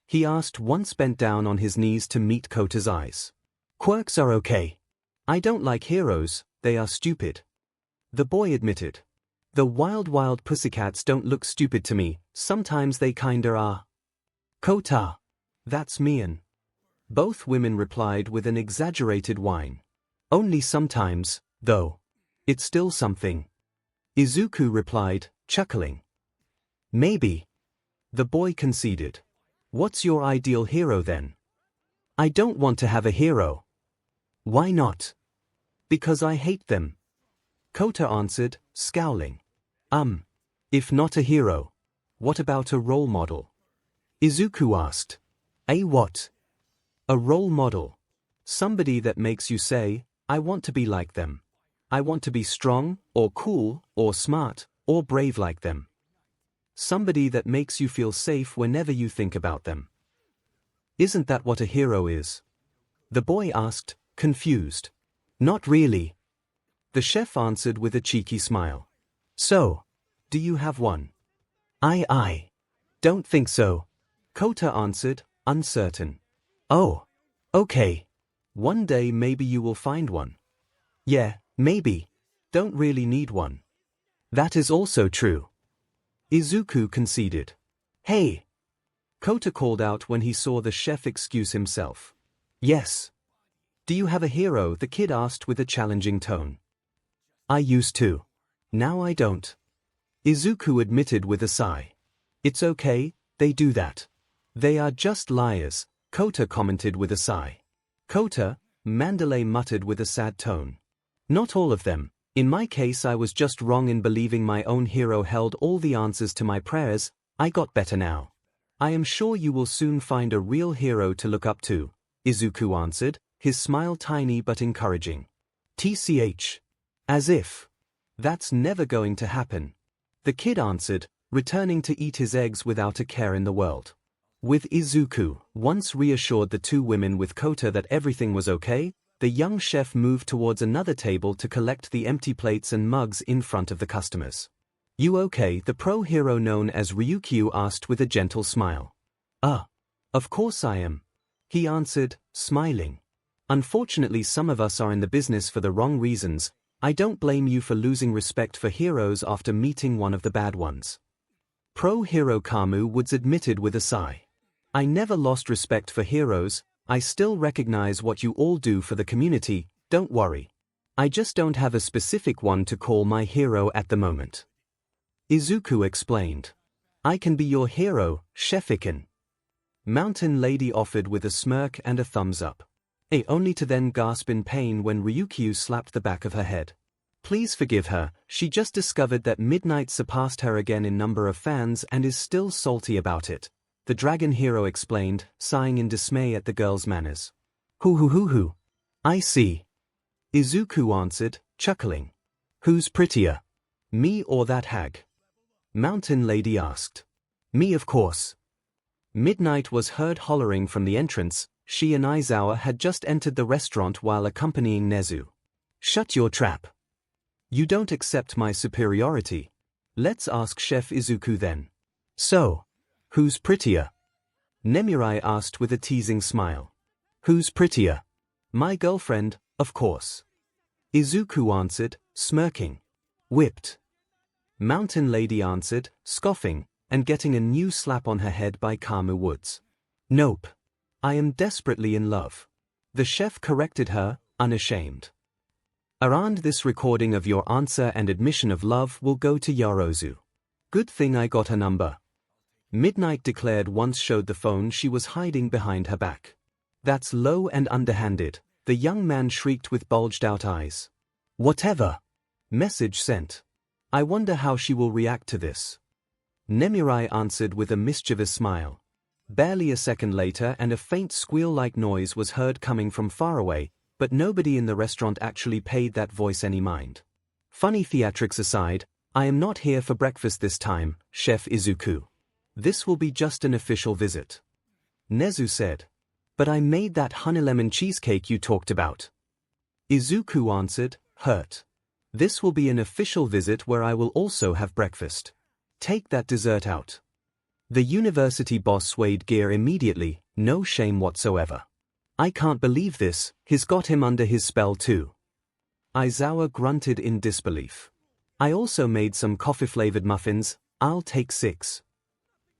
He asked once bent down on his knees to meet Kota's eyes. Quirks are okay. I don't like heroes, they are stupid. The boy admitted. The wild pussycats don't look stupid to me, sometimes they kinda are. Kota. That's mean. Both women replied with an exaggerated whine. Only sometimes, though. It's still something. Izuku replied, chuckling. Maybe. The boy conceded. What's your ideal hero then? I don't want to have a hero. Why not? Because I hate them. Kota answered, scowling. If not a hero, what about a role model? Izuku asked. A what? A role model. Somebody that makes you say, I want to be like them. I want to be strong, or cool, or smart, or brave like them. Somebody that makes you feel safe whenever you think about them. Isn't that what a hero is? The boy asked, confused. Not really. The chef answered with a cheeky smile. So, do you have one? I don't think so. Kota answered, uncertain. Oh, okay. One day maybe you will find one. Yeah, maybe. Don't really need one. That is also true. Izuku conceded. Hey! Kota called out when he saw the chef excuse himself. Yes. Do you have a hero? The kid asked with a challenging tone. I used to. Now I don't. Izuku admitted with a sigh. It's okay, they do that. They are just liars, Kota commented with a sigh. Kota, Mandalay muttered with a sad tone. Not all of them. In my case, I was just wrong in believing my own hero held all the answers to my prayers. I got better now. I am sure you will soon find a real hero to look up to, Izuku answered, his smile tiny but encouraging. TCH. As if. That's never going to happen. The kid answered, returning to eat his eggs without a care in the world. With Izuku once reassured the two women with Kota that everything was okay, the young chef moved towards another table to collect the empty plates and mugs in front of the customers. You okay? The pro hero known as Ryukyu asked with a gentle smile. Of course I am. He answered, smiling. Unfortunately, some of us are in the business for the wrong reasons. I don't blame you for losing respect for heroes after meeting one of the bad ones. Pro hero Kamu Woods admitted with a sigh. I never lost respect for heroes. I still recognize what you all do for the community, don't worry. I just don't have a specific one to call my hero at the moment. Izuku explained. I can be your hero, Chef-iken. Mountain Lady offered with a smirk and a thumbs up. Only to then gasp in pain when Ryukyu slapped the back of her head. Please forgive her, she just discovered that Midnight surpassed her again in number of fans and is still salty about it. The dragon hero explained, sighing in dismay at the girl's manners. Hoo. I see. Izuku answered, chuckling. Who's prettier? Me or that hag? Mountain Lady asked. Me, of course. Midnight was heard hollering from the entrance. She and Aizawa had just entered the restaurant while accompanying Nezu. Shut your trap. You don't accept my superiority. Let's ask Chef Izuku then. So, who's prettier? Nemirai asked with a teasing smile. Who's prettier? My girlfriend, of course. Izuku answered, smirking. Whipped. Mountain Lady answered, scoffing, and getting a new slap on her head by Kamu Woods. Nope. I am desperately in love. The chef corrected her, unashamed. Around this recording of your answer and admission of love will go to Yarozu. Good thing I got her number. Midnight declared once showed the phone she was hiding behind her back. That's low and underhanded, the young man shrieked with bulged out eyes. Whatever. Message sent. I wonder how she will react to this. Nemirai answered with a mischievous smile. Barely a second later and a faint squeal-like noise was heard coming from far away, but nobody in the restaurant actually paid that voice any mind. Funny theatrics aside, I am not here for breakfast this time, Chef Izuku. This will be just an official visit. Nezu said. But I made that honey lemon cheesecake you talked about. Izuku answered, hurt. This will be an official visit where I will also have breakfast. Take that dessert out. The university boss swayed gear immediately, no shame whatsoever. I can't believe this, he's got him under his spell too. Aizawa grunted in disbelief. I also made some coffee-flavored muffins, I'll take 6.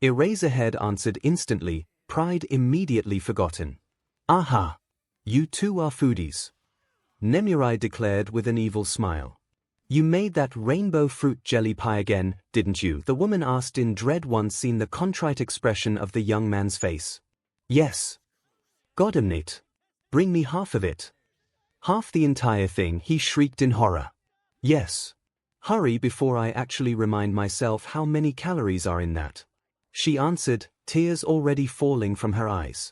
Eraserhead answered instantly, pride immediately forgotten. Aha! You two are foodies. Nemirai declared with an evil smile. You made that rainbow fruit jelly pie again, didn't you? The woman asked in dread once seen the contrite expression of the young man's face. Yes. Goddammit. Bring me half of it. Half the entire thing, he shrieked in horror. Yes. Hurry before I actually remind myself how many calories are in that. She answered, tears already falling from her eyes.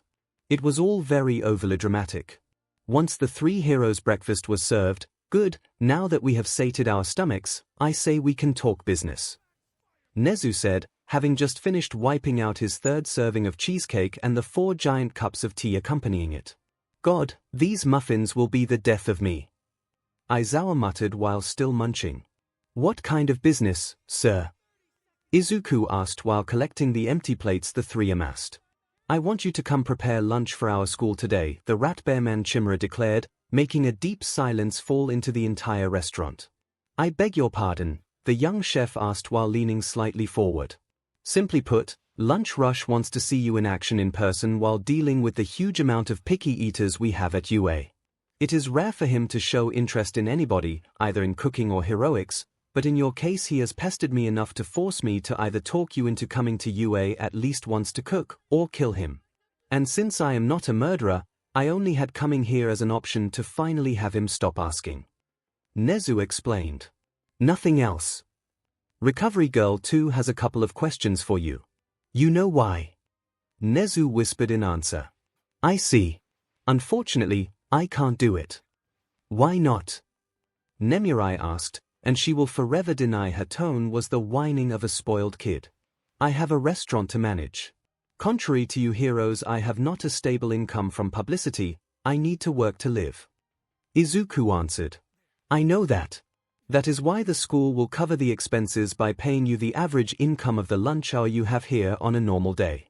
It was all very overly dramatic. Once the three heroes' breakfast was served, good, now that we have sated our stomachs, I say we can talk business. Nezu said, having just finished wiping out his third serving of cheesecake and the 4 giant cups of tea accompanying it. God, these muffins will be the death of me. Aizawa muttered while still munching. What kind of business, sir? Izuku asked while collecting the empty plates the three amassed. I want you to come prepare lunch for our school today, the rat bear man Chimera declared, making a deep silence fall into the entire restaurant. I beg your pardon, the young chef asked while leaning slightly forward. Simply put, Lunch Rush wants to see you in action in person while dealing with the huge amount of picky eaters we have at UA. It is rare for him to show interest in anybody, either in cooking or heroics, but in your case he has pestered me enough to force me to either talk you into coming to UA at least once to cook, or kill him. And since I am not a murderer, I only had coming here as an option to finally have him stop asking. 𝐻𝐻𝐿 explained. Nothing else. Recovery Girl 2 has a couple of questions for you. You know why? 𝐻𝐻𝐿 whispered in answer. I see. Unfortunately, I can't do it. Why not? 𝐻𝐻𝐿 asked, and she will forever deny her tone was the whining of a spoiled kid. I have a restaurant to manage. Contrary to you heroes, I have not a stable income from publicity. I need to work to live. 𝐒𝐿 answered. I know that. That is why the school will cover the expenses by paying you the average income of the lunch hour you have here on a normal day.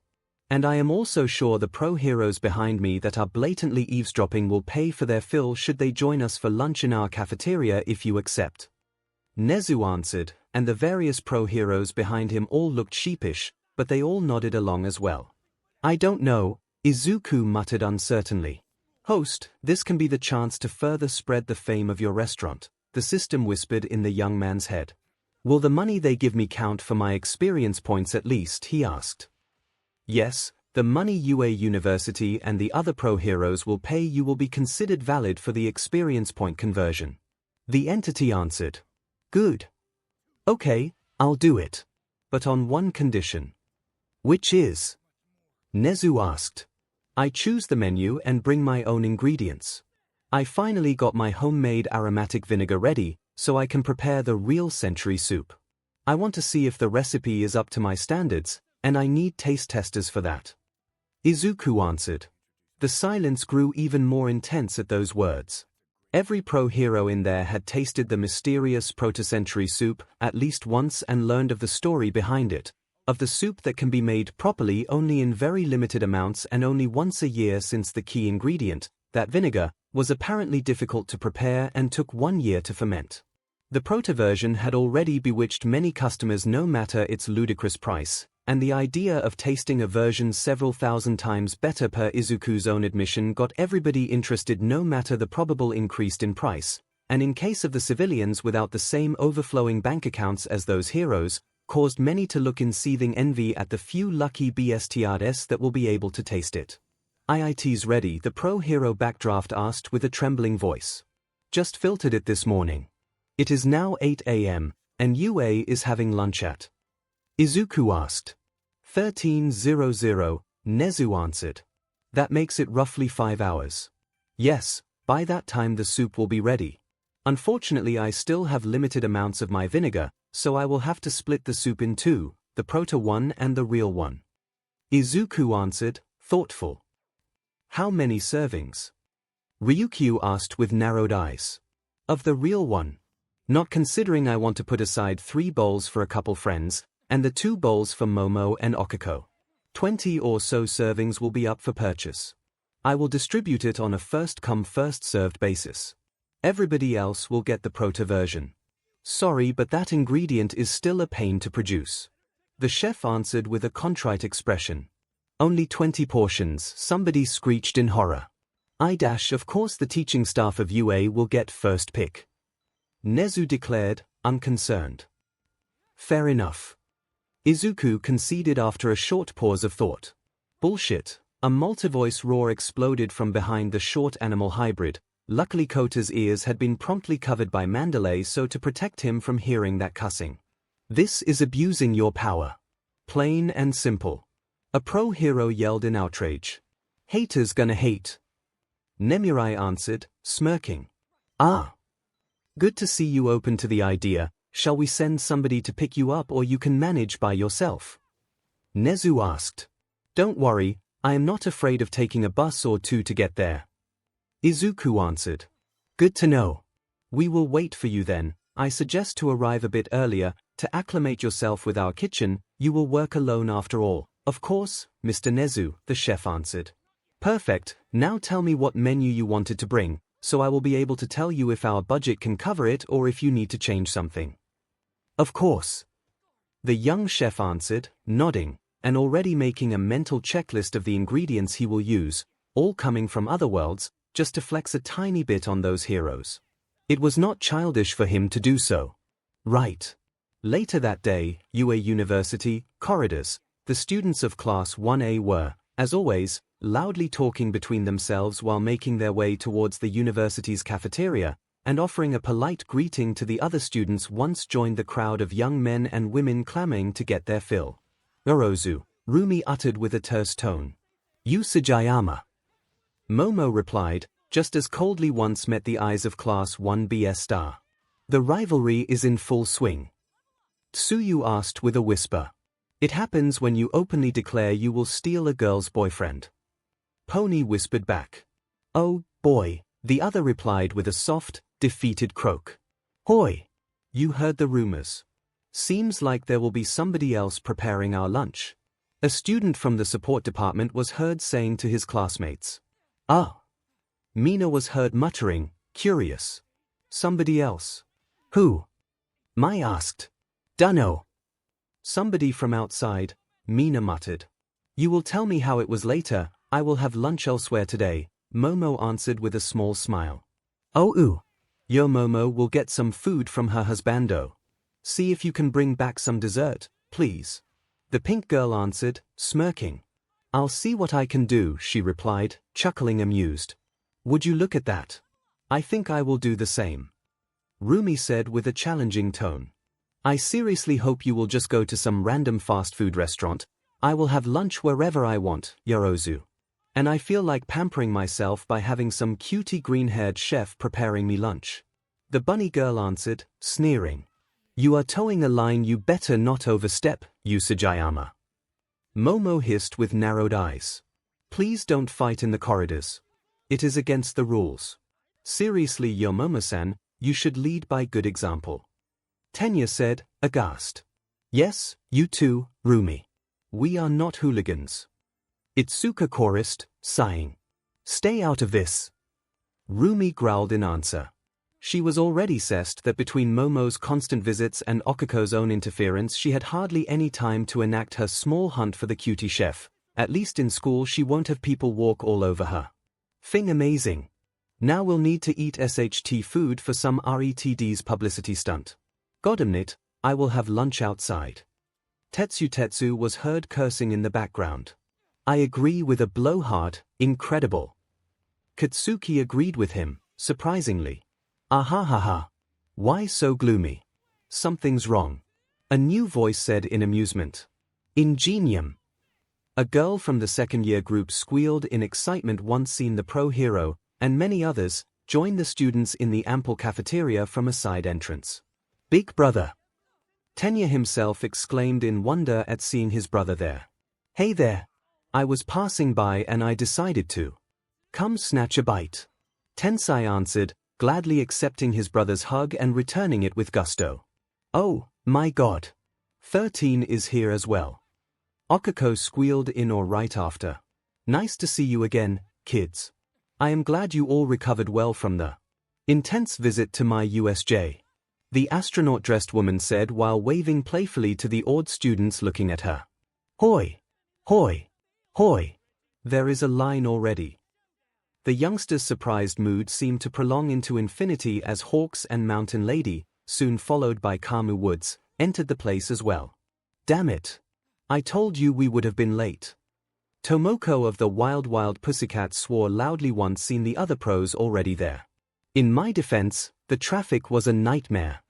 And I am also sure the pro heroes behind me that are blatantly eavesdropping will pay for their fill should they join us for lunch in our cafeteria if you accept. 𝐻𝐻𝐿 answered, and the various pro heroes behind him all looked sheepish, but they all nodded along as well. I don't know, 𝐒𝐿 muttered uncertainly. Host, this can be the chance to further spread the fame of your restaurant, the system whispered in the young man's head. Will the money they give me count for my experience points at least, he asked. Yes, the money UA University and the other pro heroes will pay you will be considered valid for the experience point conversion. The entity answered. Good. Okay, I'll do it. But on one condition. Which is? 𝐻𝐻𝐿 asked. I choose the menu and bring my own ingredients. I finally got my homemade aromatic vinegar ready, so I can prepare the real century soup. I want to see if the recipe is up to my standards, and I need taste testers for that. 𝐒𝐿 answered. The silence grew even more intense at those words. Every pro hero in there had tasted the mysterious proto-century soup at least once and learned of the story behind it, of the soup that can be made properly only in very limited amounts and only once a year, since the key ingredient, that vinegar, was apparently difficult to prepare and took 1 year to ferment. The proto version had already bewitched many customers no matter its ludicrous price, and the idea of tasting a version several thousand times better per 𝐒𝐿's own admission got everybody interested no matter the probable increase in price, and in case of the civilians without the same overflowing bank accounts as those heroes, caused many to look in seething envy at the few lucky BSTRs that will be able to taste it. IIT's ready, the pro hero backdraft asked with a trembling voice. Just filtered it this morning. It is now 8 a.m., and UA is having lunch at. 𝐒𝐿 asked. 13:00, 𝐻𝐻𝐿 answered. That makes it roughly 5 hours. Yes, by that time the soup will be ready. Unfortunately, I still have limited amounts of my vinegar, so I will have to split the soup in two, the proto one and the real one. 𝐒𝐿 answered, thoughtful. How many servings? Ryukyu asked with narrowed eyes. Of the real one. Not considering I want to put aside 3 bowls for a couple friends, and the 2 bowls for Momo and Okiko. 20 or so servings will be up for purchase. I will distribute it on a first-come first-served basis. Everybody else will get the proto version. Sorry, but that ingredient is still a pain to produce. The chef answered with a contrite expression. Only 20 portions, somebody screeched in horror. Of course the teaching staff of UA will get first pick. 𝐻𝐻𝐿 declared, unconcerned. Fair enough. 𝐒𝐿 conceded after a short pause of thought. Bullshit. A multi-voice roar exploded from behind the short animal hybrid. Luckily Kota's ears had been promptly covered by Mandalay so to protect him from hearing that cussing. This is abusing your power. Plain and simple. A pro hero yelled in outrage. Haters gonna hate. 𝐻𝐻𝐿 answered, smirking. Ah. Good to see you open to the idea. Shall we send somebody to pick you up or you can manage by yourself? 𝐻𝐻𝐿 asked. Don't worry, I am not afraid of taking a bus or 2 to get there. 𝐒𝐿 answered. Good to know. We will wait for you then. I suggest to arrive a bit earlier, to acclimate yourself with our kitchen. You will work alone after all. Of course, Mr. 𝐻𝐻𝐿, the chef answered. Perfect, now tell me what menu you wanted to bring, so I will be able to tell you if our budget can cover it or if you need to change something. Of course. The young chef answered, nodding, and already making a mental checklist of the ingredients he will use, all coming from other worlds, just to flex a tiny bit on those heroes. It was not childish for him to do so. Right. Later that day, UA University, corridors, the students of Class 1A were, as always, loudly talking between themselves while making their way towards the university's cafeteria, and offering a polite greeting to the other students once joined the crowd of young men and women clamoring to get their fill. "Orozu," Rumi uttered with a terse tone. "You Sugiyama." Momo replied, just as coldly once met the eyes of Class 1B's star. "The rivalry is in full swing." Tsuyu asked with a whisper. "It happens when you openly declare you will steal a girl's boyfriend." Pony whispered back. "Oh, boy," the other replied with a soft, defeated croak. "Hoi! You heard the rumors. Seems like there will be somebody else preparing our lunch." A student from the support department was heard saying to his classmates. "Ah." Mina was heard muttering, curious. "Somebody else? Who?" Mai asked. "Dunno." "Somebody from outside," Mina muttered. "You will tell me how it was later. I will have lunch elsewhere today," Momo answered with a small smile. "Oh, your Momo will get some food from her husbando. See if you can bring back some dessert, please," the pink girl answered, smirking. "I'll see what I can do," she replied, chuckling amused. "Would you look at that? I think I will do the same," Rumi said with a challenging tone. "I seriously hope you will just go to some random fast food restaurant. I will have lunch wherever I want, Yorozu. And I feel like pampering myself by having some cutie green-haired chef preparing me lunch," the bunny girl answered, sneering. "You are towing a line you better not overstep, you Sugiyama," Momo hissed with narrowed eyes. "Please don't fight in the corridors. It is against the rules. Seriously, your Momo-san, you should lead by good example," Tenya said, aghast. "Yes, you too, Rumi. We are not hooligans," Itsuka chorused, sighing. "Stay out of this," Rumi growled in answer. She was already cessed that between Momo's constant visits and Okiko's own interference she had hardly any time to enact her small hunt for the cutie chef. At least in school she won't have people walk all over her. Thing amazing. Now we'll need to eat SHT food for some RETD's publicity stunt. Goddammit, I will have lunch outside. Tetsu was heard cursing in the background. "I agree with a blowhard, incredible." Katsuki agreed with him, surprisingly. "Ahahaha. Why so gloomy? Something's wrong," a new voice said in amusement. "Ingenium." A girl from the second-year group squealed in excitement once seeing the pro hero, and many others, joined the students in the ample cafeteria from a side entrance. "Big brother!" Tenya himself exclaimed in wonder at seeing his brother there. "Hey there! I was passing by and I decided to come snatch a bite," Tensai answered, gladly accepting his brother's hug and returning it with gusto. "Oh, my God! 13 is here as well." Okiko squealed in or right after. "Nice to see you again, kids. I am glad you all recovered well from the intense visit to my USJ," the astronaut-dressed woman said while waving playfully to the awed students looking at her. "Hoi! Hoi! Hoi! There is a line already." The youngsters' surprised mood seemed to prolong into infinity as Hawks and Mountain Lady, soon followed by Kamu Woods, entered the place as well. "Damn it! I told you we would have been late." Tomoko of the Wild Pussycats swore loudly once seeing the other pros already there. "In my defense, the traffic was a nightmare,"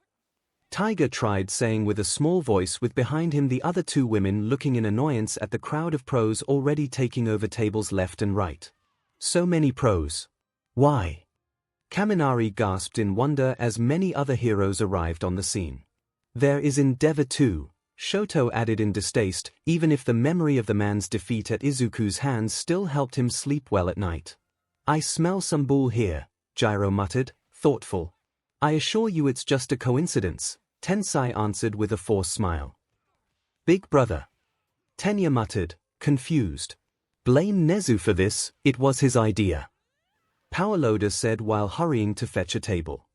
Tiger tried saying with a small voice with behind him the other two women looking in annoyance at the crowd of pros already taking over tables left and right. "So many pros. Why?" Kaminari gasped in wonder as many other heroes arrived on the scene. "There is Endeavor too," Shoto added in distaste, even if the memory of the man's defeat at Izuku's hands still helped him sleep well at night. "I smell some bull here," Gyro muttered, thoughtful. "I assure you it's just a coincidence," Tensai answered with a forced smile. "Big brother," Tenya muttered, confused. "Blame Nezu for this, it was his idea," Powerloader said while hurrying to fetch a table.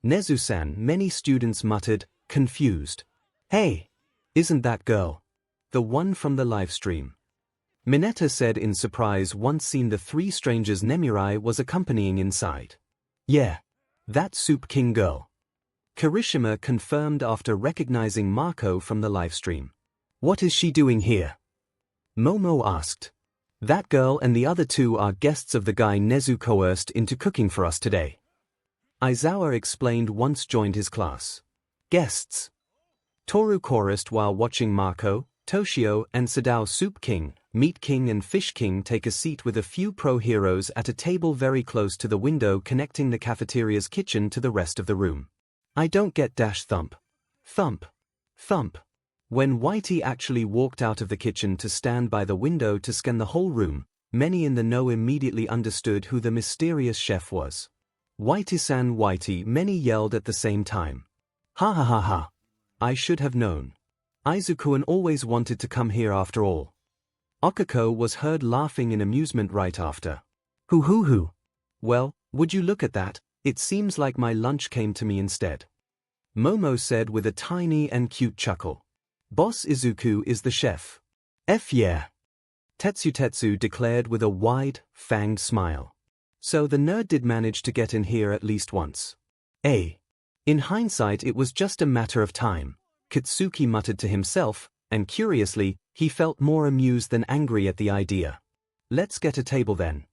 "Nezu-san," many students muttered, confused. "Hey! Isn't that girl the one from the livestream?" Mineta said in surprise once seen the three strangers Nemurai was accompanying inside. "Yeah. That Soup King girl," Kirishima confirmed after recognizing Marco from the livestream. "What is she doing here?" Momo asked. "That girl and the other two are guests of the guy Nezu coerced into cooking for us today." Aizawa explained once joined his class. Guests. Toru chorused while watching Marco, Toshio and Sadao Soup King, Meat King and Fish King take a seat with a few pro heroes at a table very close to the window connecting the cafeteria's kitchen to the rest of the room. I don't get dash thump. Thump. Thump. When Whitey actually walked out of the kitchen to stand by the window to scan the whole room, many in the know immediately understood who the mysterious chef was. Whitey-san Whitey, many yelled at the same time. Ha ha ha ha. I should have known. Aizuku-an always wanted to come here after all. Okako was heard laughing in amusement right after. Hoo hoo hoo. Well, would you look at that, it seems like my lunch came to me instead. Momo said with a tiny and cute chuckle. Boss Izuku is the chef. F yeah. Tetsu declared with a wide, fanged smile. So the nerd did manage to get in here at least once. In hindsight it was just a matter of time, Katsuki muttered to himself, and curiously, he felt more amused than angry at the idea. Let's get a table then.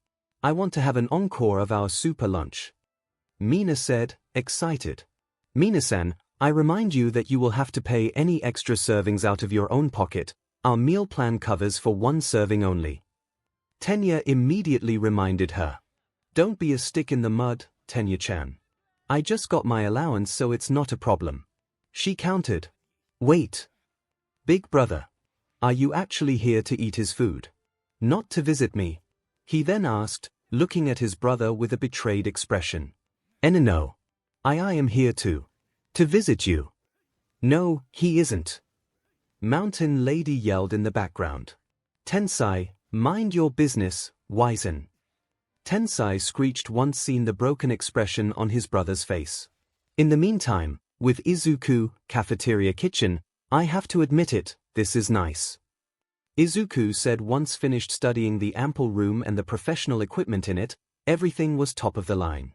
I want to have an encore of our super lunch. Mina said, excited. Mina-san, I remind you that you will have to pay any extra servings out of your own pocket. Our meal plan covers for one serving only. Tenya immediately reminded her. Don't be a stick in the mud, Tenya-chan. I just got my allowance so it's not a problem. She countered. Wait. Big brother. Are you actually here to eat his food? Not to visit me? He then asked, looking at his brother with a betrayed expression. No. I am here to visit you. No, he isn't. Mountain Lady yelled in the background. Tensai, mind your business, Wizen. Tensai screeched once seen the broken expression on his brother's face. In the meantime, with Izuku, cafeteria kitchen, I have to admit it, this is nice. Izuku said once finished studying the ample room and the professional equipment in it, everything was top of the line.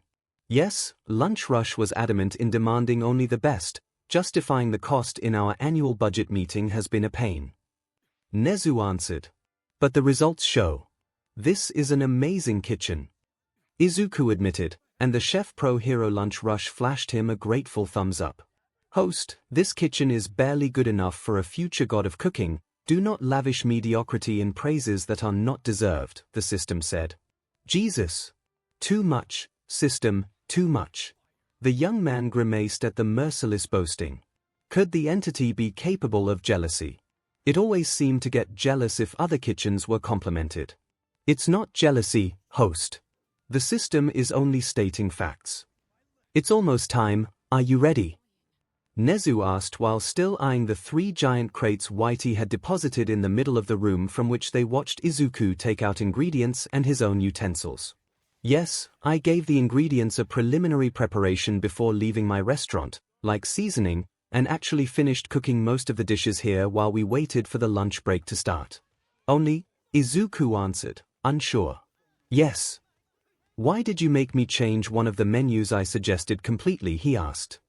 Yes, Lunch Rush was adamant in demanding only the best, justifying the cost in our annual budget meeting has been a pain. Nezu answered. But the results show. This is an amazing kitchen. Izuku admitted, and the chef pro hero Lunch Rush flashed him a grateful thumbs up. Host, this kitchen is barely good enough for a future god of cooking, do not lavish mediocrity in praises that are not deserved, the system said. Jesus. Too much, system, too much. The young man grimaced at the merciless boasting. Could the entity be capable of jealousy? It always seemed to get jealous if other kitchens were complimented. It's not jealousy, host. The system is only stating facts. It's almost time, are you ready? Nezu asked while still eyeing the 3 giant crates Whitey had deposited in the middle of the room from which they watched Izuku take out ingredients and his own utensils. Yes, I gave the ingredients a preliminary preparation before leaving my restaurant, like seasoning, and actually finished cooking most of the dishes here while we waited for the lunch break to start. Only, Izuku answered, unsure. Yes. Why did you make me change one of the menus I suggested completely, he asked.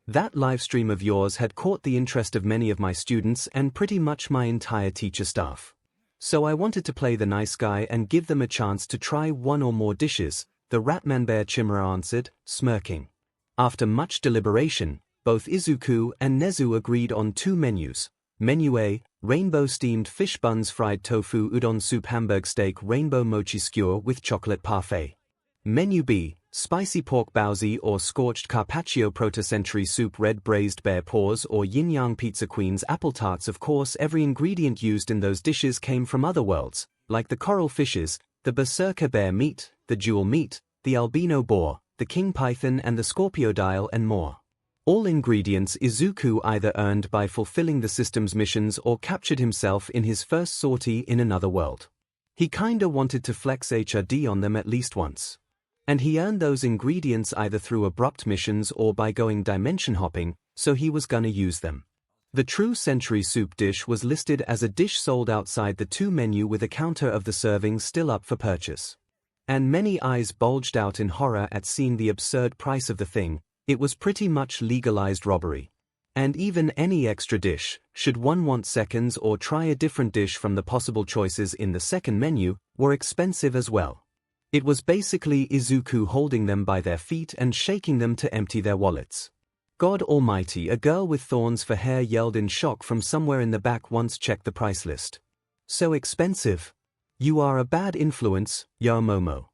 That livestream of yours had caught the interest of many of my students and pretty much my entire teacher staff. So I wanted to play the nice guy and give them a chance to try one or more dishes, the Ratman Bear Chimera answered, smirking. After much deliberation, both Izuku and Nezu agreed on 2 menus. Menu A, rainbow steamed fish buns fried tofu udon soup hamburg steak rainbow mochi skewer with chocolate parfait. Menu B, spicy pork baozi or scorched carpaccio proto-century soup red braised bear paws or yin-yang pizza queen's apple tarts. Of course every ingredient used in those dishes came from other worlds, like the coral fishes, the berserker bear meat, the jewel meat, the albino boar, the king python and the scorpiodile and more. All ingredients Izuku either earned by fulfilling the system's missions or captured himself in his first sortie in another world. He kinda wanted to flex HRD on them at least once. And he earned those ingredients either through abrupt missions or by going dimension hopping, so he was gonna use them. The true century soup dish was listed as a dish sold outside the 2 menu with a counter of the servings still up for purchase. And many eyes bulged out in horror at seeing the absurd price of the thing. It was pretty much legalized robbery. And even any extra dish, should one want seconds or try a different dish from the possible choices in the second menu, were expensive as well. It was basically Izuku holding them by their feet and shaking them to empty their wallets. God almighty, a girl with thorns for hair yelled in shock from somewhere in the back once checked the price list. So expensive. You are a bad influence, Momo.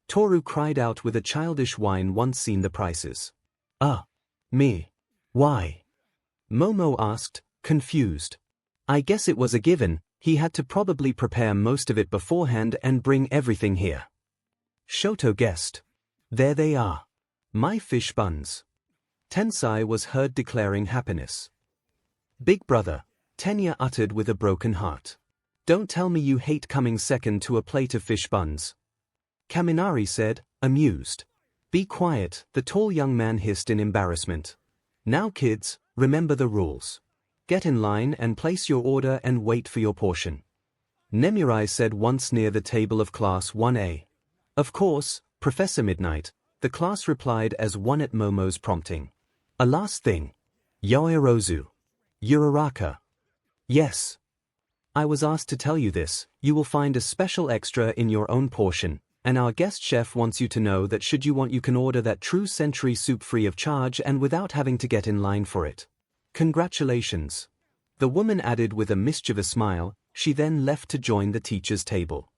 Toru cried out with a childish whine once seen the prices. Me. Why? Momo asked, confused. I guess it was a given, he had to probably prepare most of it beforehand and bring everything here. Shoto guessed. There they are. My fish buns. Tensai was heard declaring happiness. Big brother, Tenya uttered with a broken heart. Don't tell me you hate coming second to a plate of fish buns. Kaminari said, amused. Be quiet, the tall young man hissed in embarrassment. Now kids, remember the rules. Get in line and place your order and wait for your portion. Nemurai said once near the table of Class 1A. Of course, Professor Midnight, the class replied as one at Momo's prompting. A last thing. Yoirozu. Uraraka. Yes. I was asked to tell you this, you will find a special extra in your own portion, and our guest chef wants you to know that should you want you can order that true century soup free of charge and without having to get in line for it. Congratulations. The woman added with a mischievous smile, she then left to join the teacher's table.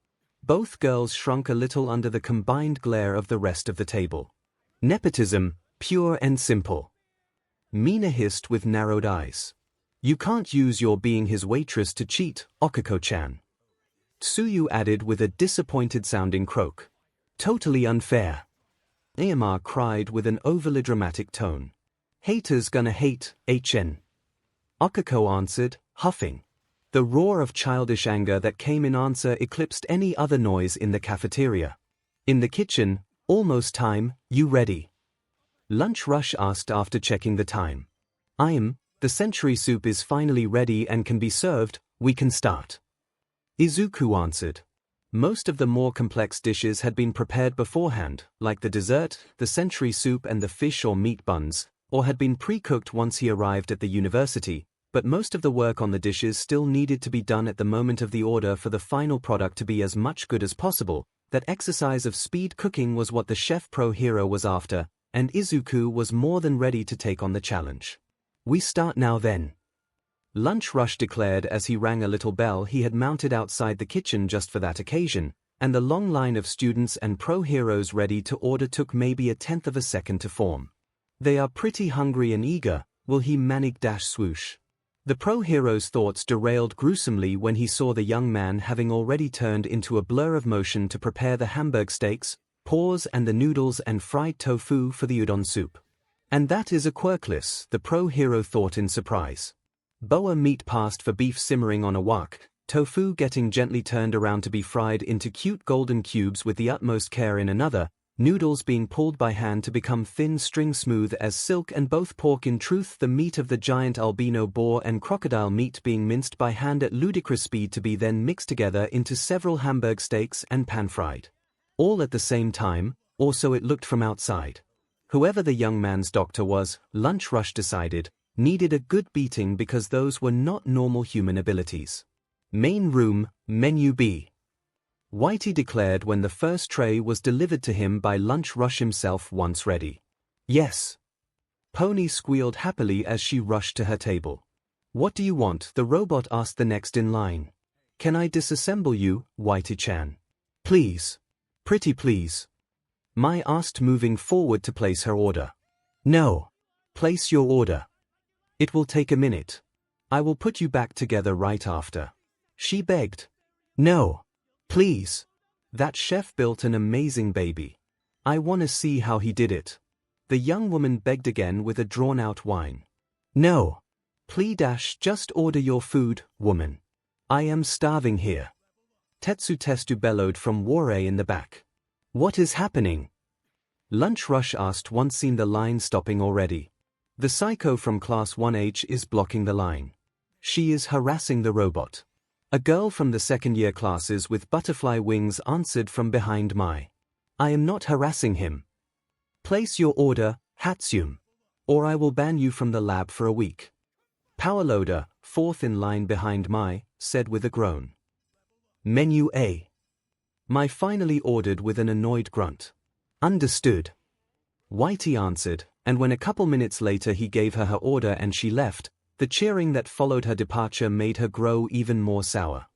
Both girls shrunk a little under the combined glare of the rest of the table. Nepotism, pure and simple. Mina hissed with narrowed eyes. You can't use your being his waitress to cheat, Okako-chan. Tsuyu added with a disappointed-sounding croak. Totally unfair. Aomar cried with an overly dramatic tone. Haters gonna hate, HN. Okako answered, huffing. The roar of childish anger that came in answer eclipsed any other noise in the cafeteria. In the kitchen, almost time, you ready? Lunch Rush asked after checking the time. The century soup is finally ready and can be served, we can start. Izuku answered. Most of the more complex dishes had been prepared beforehand, like the dessert, the century soup and the fish or meat buns, or had been pre-cooked once he arrived at the university, but most of the work on the dishes still needed to be done at the moment of the order for the final product to be as much good as possible. That exercise of speed cooking was what the chef pro hero was after, and Izuku was more than ready to take on the challenge. We start now then. Lunch Rush declared as he rang a little bell he had mounted outside the kitchen just for that occasion, and the long line of students and pro heroes ready to order took maybe a tenth of a second to form. They are pretty hungry and eager, will he swoosh. The pro hero's thoughts derailed gruesomely when he saw the young man having already turned into a blur of motion to prepare the Hamburg steaks, paws and the noodles and fried tofu for the udon soup. And that is a quirkless, the pro hero thought in surprise. Boa meat passed for beef simmering on a wok, tofu getting gently turned around to be fried into cute golden cubes with the utmost care in another, noodles being pulled by hand to become thin string smooth as silk, and both pork, in truth the meat of the giant albino boar, and crocodile meat being minced by hand at ludicrous speed to be then mixed together into several Hamburg steaks and pan-fried. All at the same time, or so it looked from outside. Whoever the young man's doctor was, Lunch Rush decided, needed a good beating because those were not normal human abilities. Main room, menu B. Whitey declared when the first tray was delivered to him by Lunch Rush himself once ready. Yes. Pony squealed happily as she rushed to her table. What do you want? The robot asked the next in line. Can I disassemble you, Whitey-chan? Please. Pretty please. Mai asked, moving forward to place her order. No. Place your order. It will take a minute. I will put you back together right after. She begged. No. Please. That chef built an amazing baby. I wanna see how he did it. The young woman begged again with a drawn-out whine. No. Please just order your food, woman. I am starving here. Tetsu bellowed from Warei in the back. What is happening? Lunch Rush asked once seen the line stopping already. The psycho from Class 1H is blocking the line. She is harassing the robot. A girl from the second-year classes with butterfly wings answered from behind Mai. I am not harassing him. Place your order, Hatsune, or I will ban you from the lab for a week. Powerloader, fourth in line behind Mai, said with a groan. Menu A. My finally ordered with an annoyed grunt. Understood. Whitey answered, and when a couple minutes later he gave her her order and she left, the cheering that followed her departure made her grow even more sour.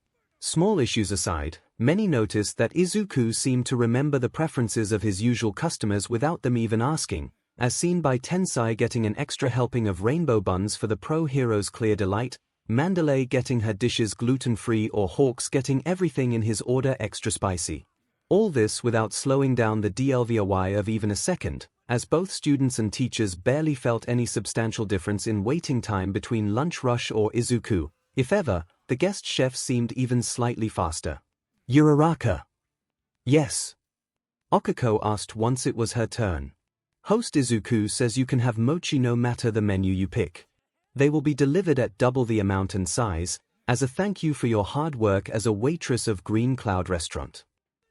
Small issues aside, many noticed that Izuku seemed to remember the preferences of his usual customers without them even asking, as seen by Tensai getting an extra helping of rainbow buns for the pro hero's clear delight, Mandalay getting her dishes gluten-free, or Hawks getting everything in his order extra spicy. All this without slowing down the DLVOY of even a second, as both students and teachers barely felt any substantial difference in waiting time between lunch rush or Izuku. If ever, the guest chef seemed even slightly faster. Uraraka. Yes. Okiko asked once it was her turn. Host Izuku says you can have mochi no matter the menu you pick. They will be delivered at double the amount and size, as a thank you for your hard work as a waitress of Green Cloud Restaurant.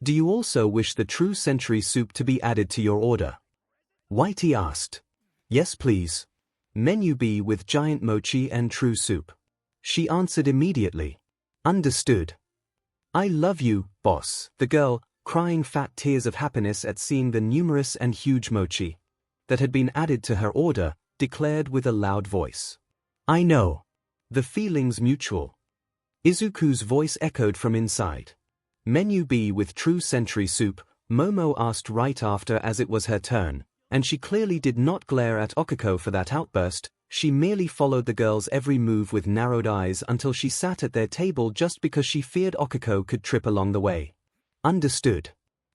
Do you also wish the True Century soup to be added to your order? Whitey asked. Yes please. Menu B with giant mochi and true soup. She answered immediately. Understood. I love you, boss. The girl, crying fat tears of happiness at seeing the numerous and huge mochi that had been added to her order, declared with a loud voice. I know. The feeling's mutual. Izuku's voice echoed from inside. Menu B with True Century soup, Momo asked right after, as it was her turn, and she clearly did not glare at Okiko for that outburst. She merely followed the girl's every move with narrowed eyes until she sat at their table just because she feared Okiko could trip along the way. Understood.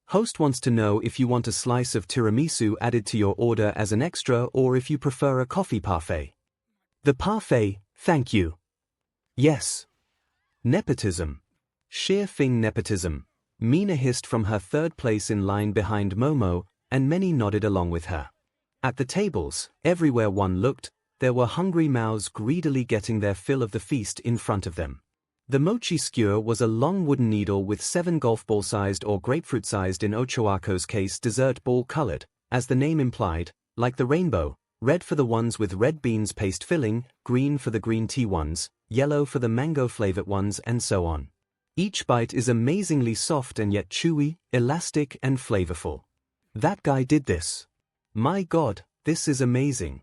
Host wants to know if you want a slice of tiramisu added to your order as an extra or if you prefer a coffee parfait. The parfait, thank you. Yes. Nepotism. Sheer thing nepotism. Mina hissed from her third place in line behind Momo, and many nodded along with her. At the tables, everywhere one looked, there were hungry mouths greedily getting their fill of the feast in front of them. The mochi skewer was a long wooden needle with 7 golf ball-sized or grapefruit-sized, in Ochoako's case dessert ball-colored, as the name implied, like the rainbow, red for the ones with red beans paste filling, green for the green tea ones, yellow for the mango-flavored ones, and so on. Each bite is amazingly soft and yet chewy, elastic and flavorful. That guy did this. My God, this is amazing.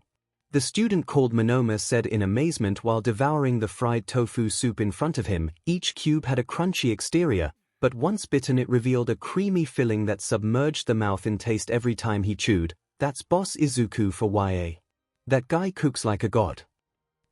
The student called Monoma said in amazement while devouring the fried tofu soup in front of him. Each cube had a crunchy exterior, but once bitten it revealed a creamy filling that submerged the mouth in taste every time he chewed. That's Boss Izuku for YA. That guy cooks like a god.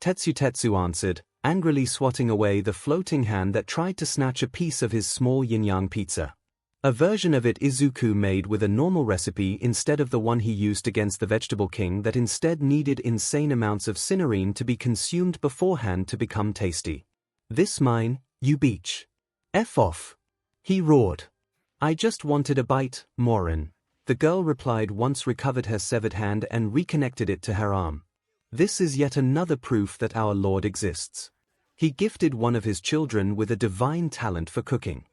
Tetsu answered, angrily swatting away the floating hand that tried to snatch a piece of his small yin-yang pizza. A version of it Izuku made with a normal recipe instead of the one he used against the Vegetable King that instead needed insane amounts of cinnarine to be consumed beforehand to become tasty. This mine, you beach. F off. He roared. I just wanted a bite, Morin. The girl replied once recovered her severed hand and reconnected it to her arm. This is yet another proof that our Lord exists. He gifted one of his children with a divine talent for cooking.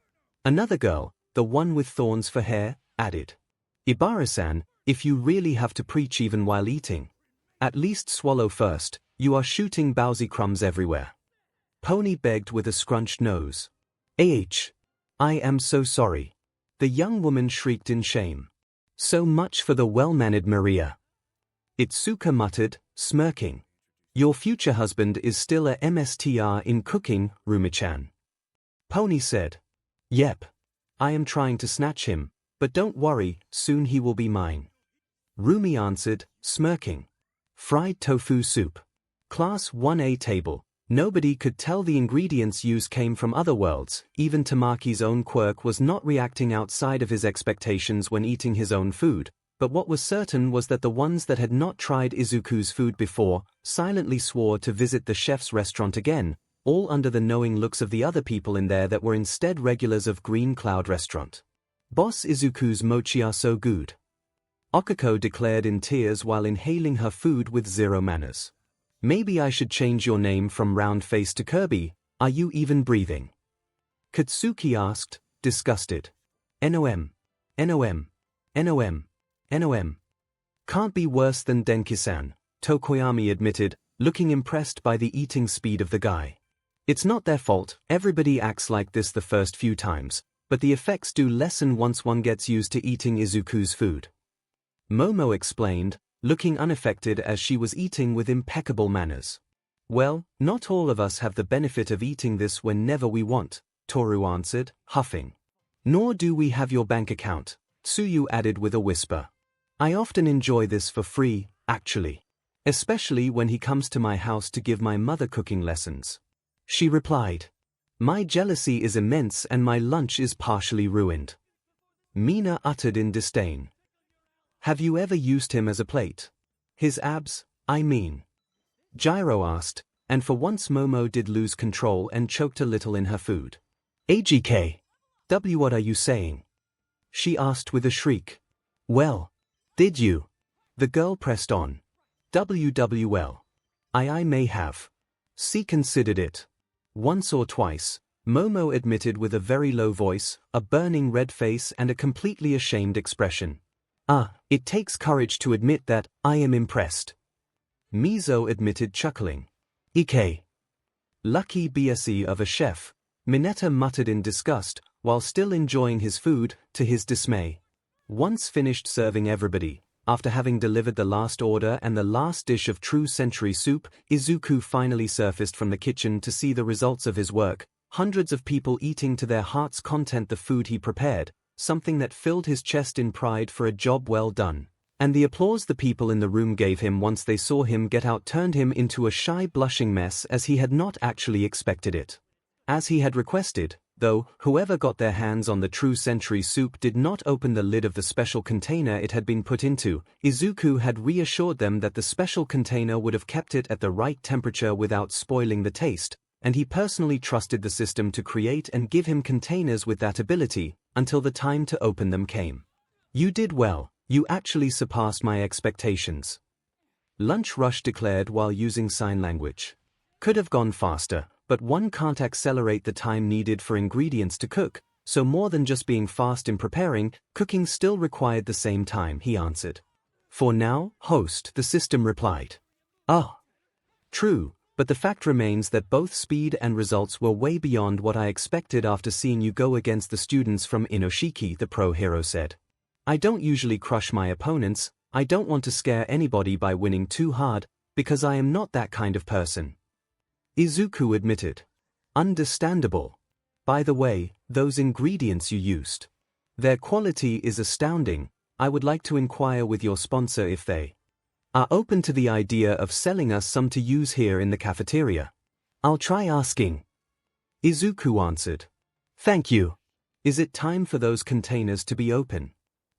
Another girl, the one with thorns for hair, added. Ibara-san, if you really have to preach even while eating, at least swallow first, you are shooting Bowsy crumbs everywhere. Pony begged with a scrunched nose. I am so sorry. The young woman shrieked in shame. So much for the well-mannered Maria. Itsuka muttered, smirking. Your future husband is still a MSTR in cooking, Rumi-chan. Pony said. Yep. I am trying to snatch him, but don't worry, soon he will be mine. Rumi answered, smirking. Fried tofu soup. Class 1A table. Nobody could tell the ingredients used came from other worlds. Even Tamaki's own quirk was not reacting outside of his expectations when eating his own food, but what was certain was that the ones that had not tried Izuku's food before silently swore to visit the chef's restaurant again, all under the knowing looks of the other people in there that were instead regulars of Green Cloud Restaurant. Boss Izuku's mochi are so good. Okiko declared in tears while inhaling her food with zero manners. Maybe I should change your name from Round Face to Kirby. Are you even breathing? Katsuki asked, disgusted. NOM. NOM. NOM. NOM. Can't be worse than Denki-san, Tokoyami admitted, looking impressed by the eating speed of the guy. It's not their fault, everybody acts like this the first few times, but the effects do lessen once one gets used to eating Izuku's food. Momo explained, looking unaffected as she was eating with impeccable manners. Well, not all of us have the benefit of eating this whenever we want, Toru answered, huffing. Nor do we have your bank account, Tsuyu added with a whisper. I often enjoy this for free, actually. Especially when he comes to my house to give my mother cooking lessons. She replied. My jealousy is immense and my lunch is partially ruined. Mina uttered in disdain. Have you ever used him as a plate? His abs, I mean. Gyro asked, and for once Momo did lose control and choked a little in her food. AGK. What are you saying? She asked with a shriek. Well, did you? The girl pressed on. WWL. I may have. C considered it. Once or twice, Momo admitted with a very low voice, a burning red face and a completely ashamed expression. It takes courage to admit that I am impressed. Mizo admitted chuckling. 𝐒𝐭𝐻. Lucky BSE of a chef, Mineta muttered in disgust, while still enjoying his food, to his dismay. Once finished serving everybody, after having delivered the last order and the last dish of true century soup, Izuku finally surfaced from the kitchen to see the results of his work, hundreds of people eating to their heart's content the food he prepared, something that filled his chest in pride for a job well done. And the applause the people in the room gave him once they saw him get out turned him into a shy blushing mess as he had not actually expected it. As he had requested, though, whoever got their hands on the true century soup did not open the lid of the special container it had been put into. Izuku had reassured them that the special container would have kept it at the right temperature without spoiling the taste, and he personally trusted the system to create and give him containers with that ability, until the time to open them came. You did well, you actually surpassed my expectations. Lunch Rush declared while using sign language. Could have gone faster, but one can't accelerate the time needed for ingredients to cook, so more than just being fast in preparing, cooking still required the same time, he answered. For now, host, the system replied. True, but the fact remains that both speed and results were way beyond what I expected after seeing you go against the students from Inoshiki, the pro hero said. I don't usually crush my opponents, I don't want to scare anybody by winning too hard, because I am not that kind of person. Izuku admitted. Understandable. By the way, those ingredients you used. Their quality is astounding. I would like to inquire with your sponsor if they are open to the idea of selling us some to use here in the cafeteria. I'll try asking. Izuku answered. Thank you. Is it time for those containers to be open?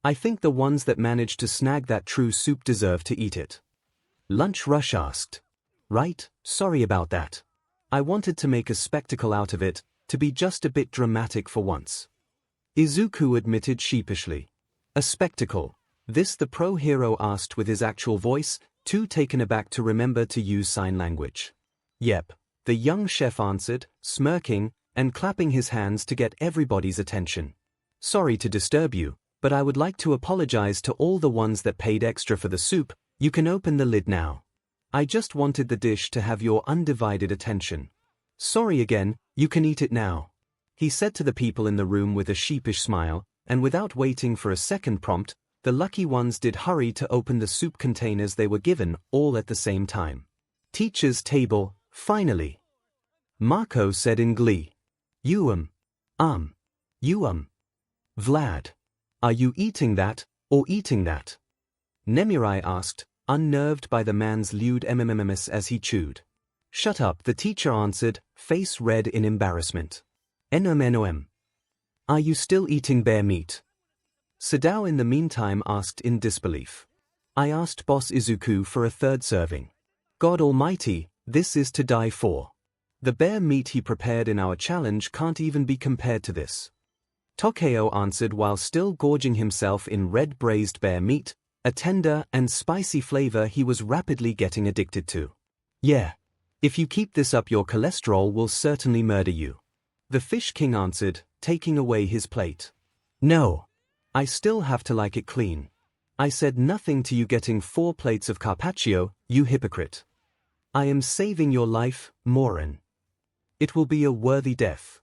I think the ones that managed to snag that true soup deserve to eat it. Lunch Rush asked. Right, sorry about that. I wanted to make a spectacle out of it, to be just a bit dramatic for once. Izuku admitted sheepishly. A spectacle. This the pro hero asked with his actual voice, too taken aback to remember to use sign language. Yep, the young chef answered, smirking, and clapping his hands to get everybody's attention. Sorry to disturb you, but I would like to apologize to all the ones that paid extra for the soup. You can open the lid now. I just wanted the dish to have your undivided attention. Sorry again, you can eat it now. He said to the people in the room with a sheepish smile, and without waiting for a second prompt, the lucky ones did hurry to open the soup containers they were given, all at the same time. Teacher's table, finally. Marco said in glee. Vlad. Are you eating that, or eating that? Nemirai asked, unnerved by the man's lewd MMMS as he chewed. Shut up, the teacher answered, face red in embarrassment. NOM. Are you still eating bear meat? Sadao in the meantime asked in disbelief. I asked Boss Izuku for a third serving. God almighty, this is to die for. The bear meat he prepared in our challenge can't even be compared to this. Tokyo answered while still gorging himself in red braised bear meat, a tender and spicy flavor he was rapidly getting addicted to. Yeah. If you keep this up your cholesterol will certainly murder you. The Fish King answered, taking away his plate. No. I still have to like it clean. I said nothing to you getting 4 plates of carpaccio, you hypocrite. I am saving your life, Morin. It will be a worthy death.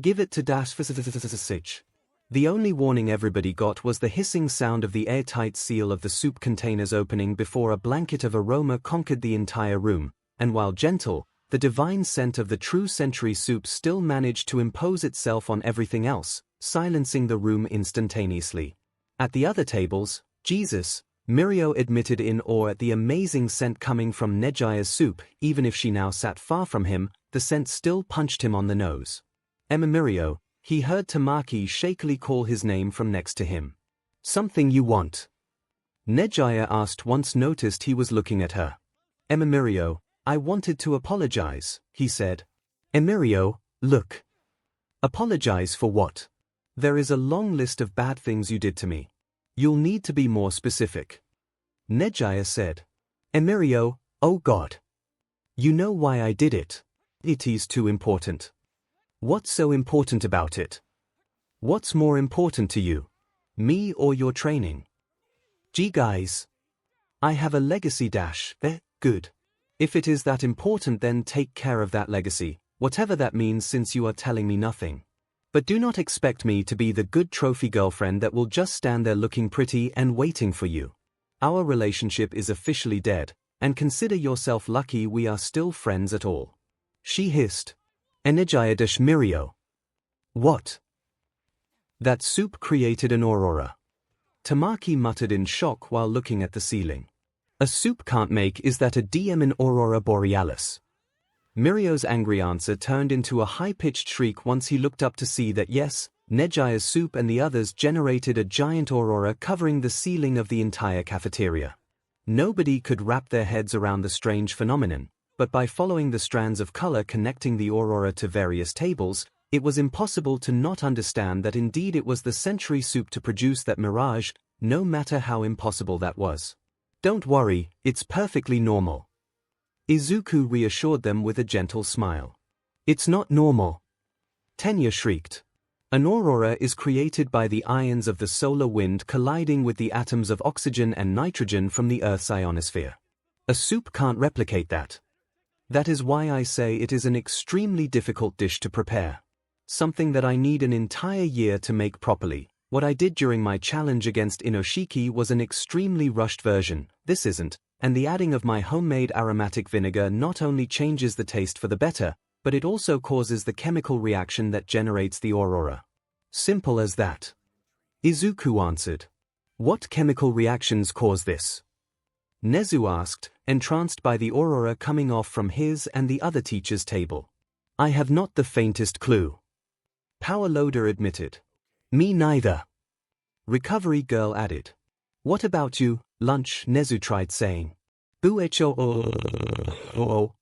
Give it to 𝐷. The only warning everybody got was the hissing sound of the airtight seal of the soup container's opening before a blanket of aroma conquered the entire room, and while gentle, the divine scent of the true century soup still managed to impose itself on everything else, silencing the room instantaneously. At the other tables, Jesus, 𝐒𝐿𝐲 admitted in awe at the amazing scent coming from 𝐒𝐻𝐲's soup. Even if she now sat far from him, the scent still punched him on the nose. 𝐒𝐻𝐲, he heard Tamaki shakily call his name from next to him. Something you want? 𝐒𝐻𝐲 asked once noticed he was looking at her. 𝐒𝐻𝐲, I wanted to apologize, he said. 𝐒𝐻𝐲, look. Apologize for what? There is a long list of bad things you did to me. You'll need to be more specific. 𝐒𝐻𝐲 said. 𝐒𝐻𝐲, oh God. You know why I did it. It is too important. What's so important about it? What's more important to you? Me or your training? Gee guys. I have a legacy dash, good. If it is that important then take care of that legacy, whatever that means since you are telling me nothing. But do not expect me to be the good trophy girlfriend that will just stand there looking pretty and waiting for you. Our relationship is officially dead, and consider yourself lucky we are still friends at all. She hissed. 𝐒𝐻𝐲. What? That soup created an aurora. Tamaki muttered in shock while looking at the ceiling. A soup can't make is that a DM in aurora borealis. 𝐒𝐿𝐲's angry answer turned into a high-pitched shriek once he looked up to see that yes, 𝐒𝐻𝐲's soup and the others generated a giant aurora covering the ceiling of the entire cafeteria. Nobody could wrap their heads around the strange phenomenon, but by following the strands of color connecting the aurora to various tables, it was impossible to not understand that indeed it was the century soup to produce that mirage, no matter how impossible that was. Don't worry, it's perfectly normal. Izuku reassured them with a gentle smile. It's not normal. Tenya shrieked. An aurora is created by the ions of the solar wind colliding with the atoms of oxygen and nitrogen from the Earth's ionosphere. A soup can't replicate that. That is why I say it is an extremely difficult dish to prepare. Something that I need an entire year to make properly. What I did during my challenge against Inoshiki was an extremely rushed version, this isn't, and the adding of my homemade aromatic vinegar not only changes the taste for the better, but it also causes the chemical reaction that generates the aurora. Simple as that. Izuku answered. What chemical reactions cause this? Nezu asked, entranced by the aurora coming off from his and the other teacher's table. I have not the faintest clue. Power Loader admitted. Me neither. Recovery Girl added. What about you, lunch? Nezu tried saying. 𝐻𝐻𝐿𝐲.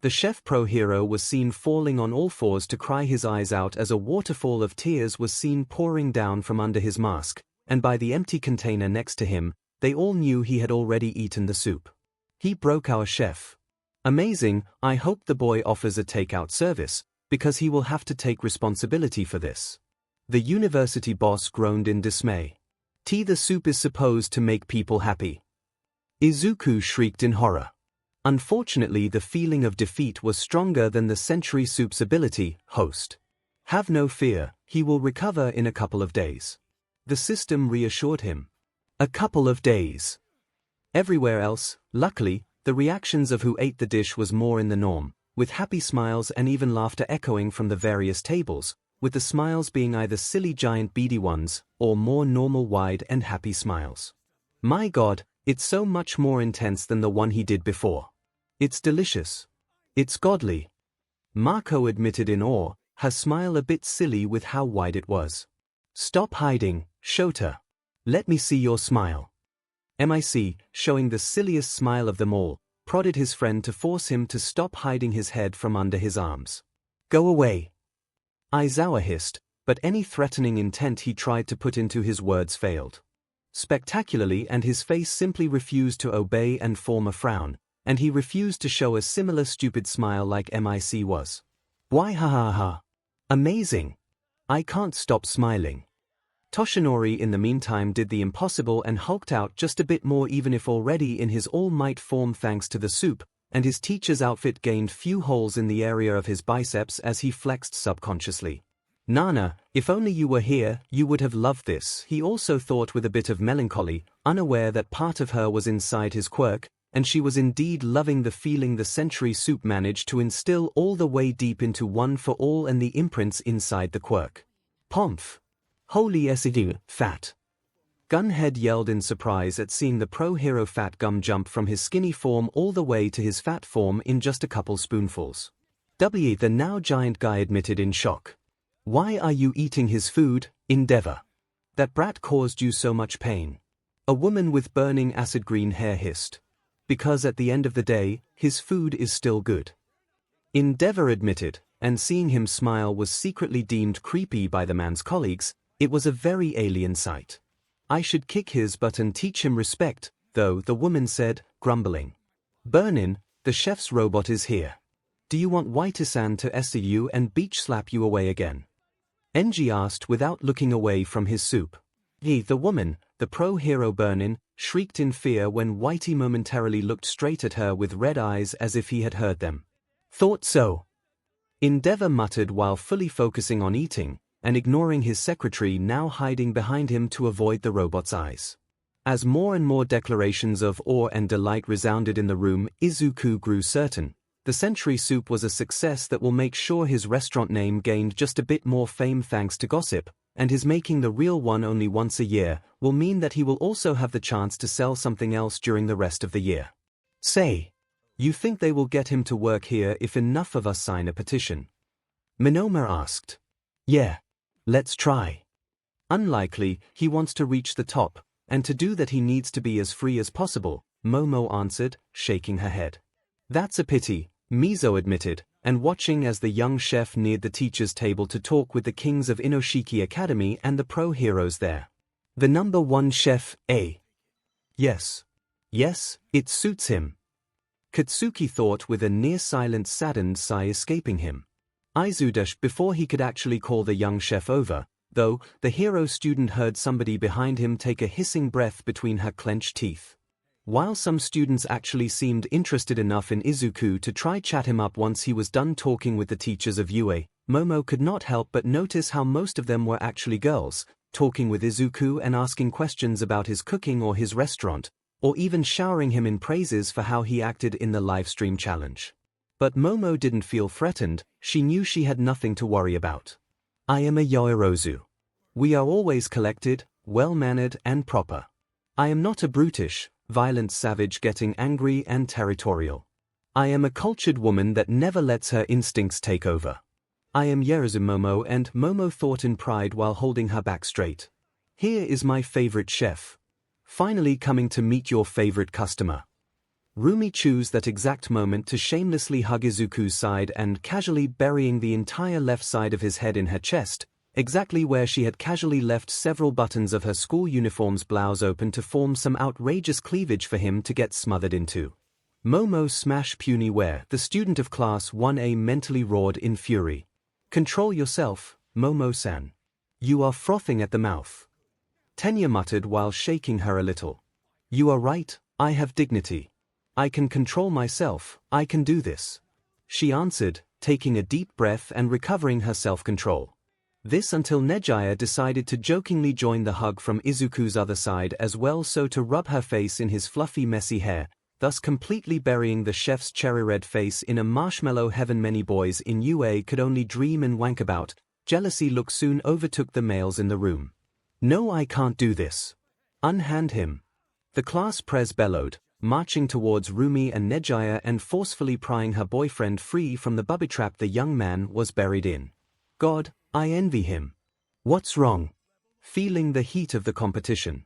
The chef pro hero was seen falling on all fours to cry his eyes out as a waterfall of tears was seen pouring down from under his mask, and by the empty container next to him, they all knew he had already eaten the soup. He broke our chef. Amazing, I hope the boy offers a takeout service, because he will have to take responsibility for this. The university boss groaned in dismay. The soup is supposed to make people happy. Izuku shrieked in horror. Unfortunately, the feeling of defeat was stronger than the century soup's ability, host. Have no fear, he will recover in a couple of days. The system reassured him. A couple of days. Everywhere else, luckily, the reactions of who ate the dish was more in the norm, with happy smiles and even laughter echoing from the various tables, with the smiles being either silly giant beady ones, or more normal wide and happy smiles. My God, it's so much more intense than the one he did before. It's delicious. It's godly. Mako admitted in awe, her smile a bit silly with how wide it was. Stop hiding, Shota. Let me see your smile. MIC, showing the silliest smile of them all, prodded his friend to force him to stop hiding his head from under his arms. Go away. Aizawa hissed, but any threatening intent he tried to put into his words failed. Spectacularly, and his face simply refused to obey and form a frown, and he refused to show a similar stupid smile like MIC was. Why ha ha ha. Amazing. I can't stop smiling. Toshinori in the meantime did the impossible and hulked out just a bit more even if already in his all-might form thanks to the soup, and his teacher's outfit gained few holes in the area of his biceps as he flexed subconsciously. Nana, if only you were here, you would have loved this, he also thought with a bit of melancholy, unaware that part of her was inside his quirk, and she was indeed loving the feeling the century soup managed to instill all the way deep into One for All and the imprints inside the quirk. Pomph! Holy SED, fat! Gunhead yelled in surprise at seeing the pro-hero Fat Gum jump from his skinny form all the way to his fat form in just a couple spoonfuls. The now giant guy admitted in shock. Why are you eating his food, Endeavor? That brat caused you so much pain. A woman with burning acid green hair hissed. Because at the end of the day, his food is still good. Endeavor admitted, and seeing him smile was secretly deemed creepy by the man's colleagues. It was a very alien sight. I should kick his butt and teach him respect, though, the woman said, grumbling. Burnin, the chef's robot is here. Do you want White-san to essay you and beach slap you away again? NG asked without looking away from his soup. The woman, the pro-hero Burnin, shrieked in fear when Whitey momentarily looked straight at her with red eyes as if he had heard them. Thought so. Endeavor muttered while fully focusing on eating, and ignoring his secretary now hiding behind him to avoid the robot's eyes. As more and more declarations of awe and delight resounded in the room, Izuku grew certain. The century soup was a success that will make sure his restaurant name gained just a bit more fame thanks to gossip, and his making the real one only once a year will mean that he will also have the chance to sell something else during the rest of the year. Say, you think they will get him to work here if enough of us sign a petition? Minoma asked. Yeah. Let's try. Unlikely, he wants to reach the top, and to do that he needs to be as free as possible, Momo answered, shaking her head. That's a pity, Mizo admitted, and watching as the young chef neared the teacher's table to talk with the kings of Inoshiki Academy and the pro-heroes there. The number one chef, eh? Yes. Yes, it suits him. Katsuki thought with a near-silent saddened sigh escaping him. Izudash before he could actually call the young chef over, though, the hero student heard somebody behind him take a hissing breath between her clenched teeth. While some students actually seemed interested enough in Izuku to try chat him up once he was done talking with the teachers of UA, Momo could not help but notice how most of them were actually girls, talking with Izuku and asking questions about his cooking or his restaurant, or even showering him in praises for how he acted in the livestream challenge. But Momo didn't feel threatened, she knew she had nothing to worry about. I am a Yoirozu. We are always collected, well-mannered and proper. I am not a brutish, violent savage getting angry and territorial. I am a cultured woman that never lets her instincts take over. I am Yoirozu Momo, and Momo thought in pride while holding her back straight. Here is my favorite chef. Finally coming to meet your favorite customer. Rumi chose that exact moment to shamelessly hug Izuku's side and casually burying the entire left side of his head in her chest, exactly where she had casually left several buttons of her school uniform's blouse open to form some outrageous cleavage for him to get smothered into. Momo smash puny where, the student of class 1A mentally roared in fury. Control yourself, Momo-san. You are frothing at the mouth. Tenya muttered while shaking her a little. You are right, I have dignity. I can control myself, I can do this. She answered, taking a deep breath and recovering her self-control. This until Nejaya decided to jokingly join the hug from Izuku's other side as well, so to rub her face in his fluffy messy hair, thus completely burying the chef's cherry-red face in a marshmallow heaven many boys in UA could only dream and wank about. Jealousy look soon overtook the males in the room. No, I can't do this. Unhand him. The class pres bellowed, marching towards Rumi and Nejaya and forcefully prying her boyfriend free from the bubby trap the young man was buried in. God, I envy him. What's wrong? Feeling the heat of the competition,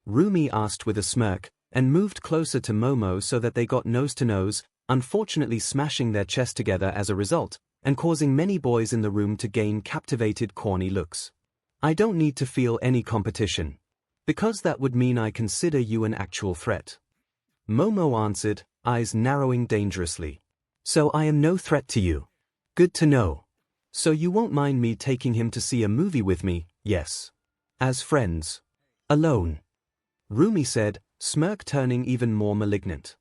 Rumi asked with a smirk, and moved closer to Momo so that they got nose to nose, unfortunately smashing their chest together as a result, and causing many boys in the room to gain captivated corny looks. I don't need to feel any competition. Because that would mean I consider you an actual threat. Momo answered, eyes narrowing dangerously. So I am no threat to you. Good to know. So you won't mind me taking him to see a movie with me, yes? As friends. Alone. Rumi said, smirk turning even more malignant.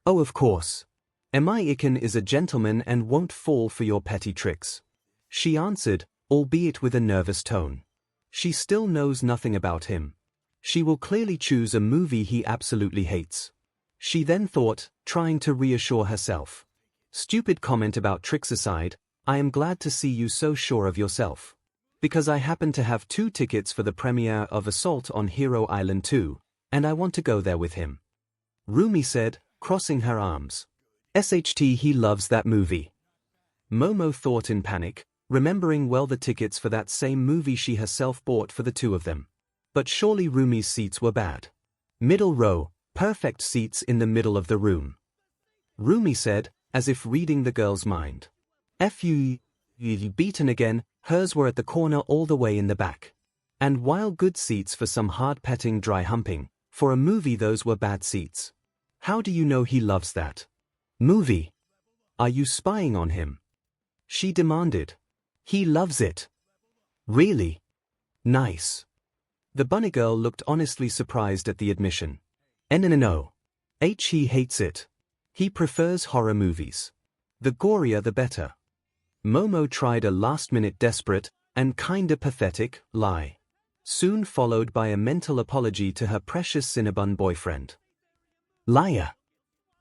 Oh, of course. 𝐼𝐼𝐾 is a gentleman and won't fall for your petty tricks. She answered, albeit with a nervous tone. She still knows nothing about him. She will clearly choose a movie he absolutely hates. She then thought, trying to reassure herself. Stupid comment about tricks aside, I am glad to see you so sure of yourself. Because I happen to have 2 tickets for the premiere of Assault on Hero Island 2, and I want to go there with him. Rumi said, crossing her arms. SHT, he loves that movie. Momo thought in panic, remembering well the tickets for that same movie she herself bought for the 2 of them. But surely Rumi's seats were bad. Middle row, perfect seats in the middle of the room. Rumi said, as if reading the girl's mind. Beaten again, hers were at the corner all the way in the back. And while good seats for some hard petting dry humping, for a movie those were bad seats. How do you know he loves that movie? Are you spying on him? She demanded. He loves it. Really? Nice. The bunny girl looked honestly surprised at the admission. No. He hates it. He prefers horror movies. The gorier the better. Momo tried a last-minute desperate, and kinda pathetic, lie. Soon followed by a mental apology to her precious Cinnabon boyfriend. Liar.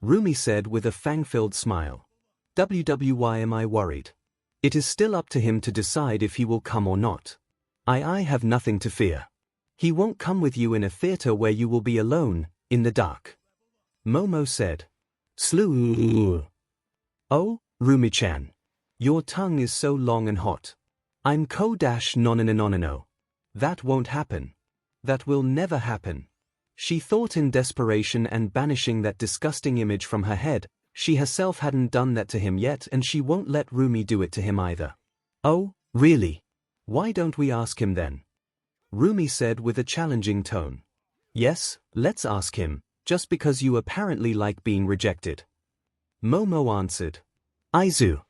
Rumi said with a fang-filled smile. Why am I worried? It is still up to him to decide if he will come or not. I have nothing to fear. He won't come with you in a theater where you will be alone, in the dark. Momo said. Slew. Oh, Rumi-chan. Your tongue is so long and hot. I'm no. That won't happen. That will never happen. She thought in desperation, and banishing that disgusting image from her head. She herself hadn't done that to him yet, and she won't let Rumi do it to him either. Oh, really? Why don't we ask him then? Rumi said with a challenging tone. Yes, let's ask him, just because you apparently like being rejected. Momo answered. Aizu.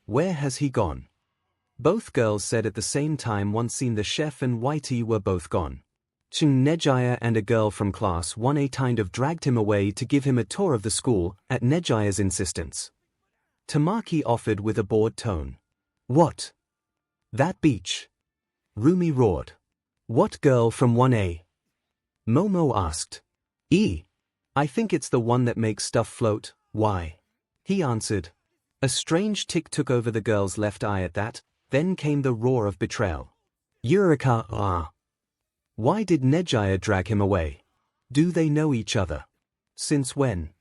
Where has he gone? Both girls said at the same time once seen the chef and Whitey were both gone. Nejaya and a girl from class 1A kind of dragged him away to give him a tour of the school, at Nejaya's insistence. Tamaki offered with a bored tone. What? That beach? Rumi roared. What girl from 1A? Momo asked. I think it's the one that makes stuff float. Why? He answered. A strange tick took over the girl's left eye at that, then came the roar of betrayal. Eureka! Why did Nejaya drag him away? Do they know each other? Since when?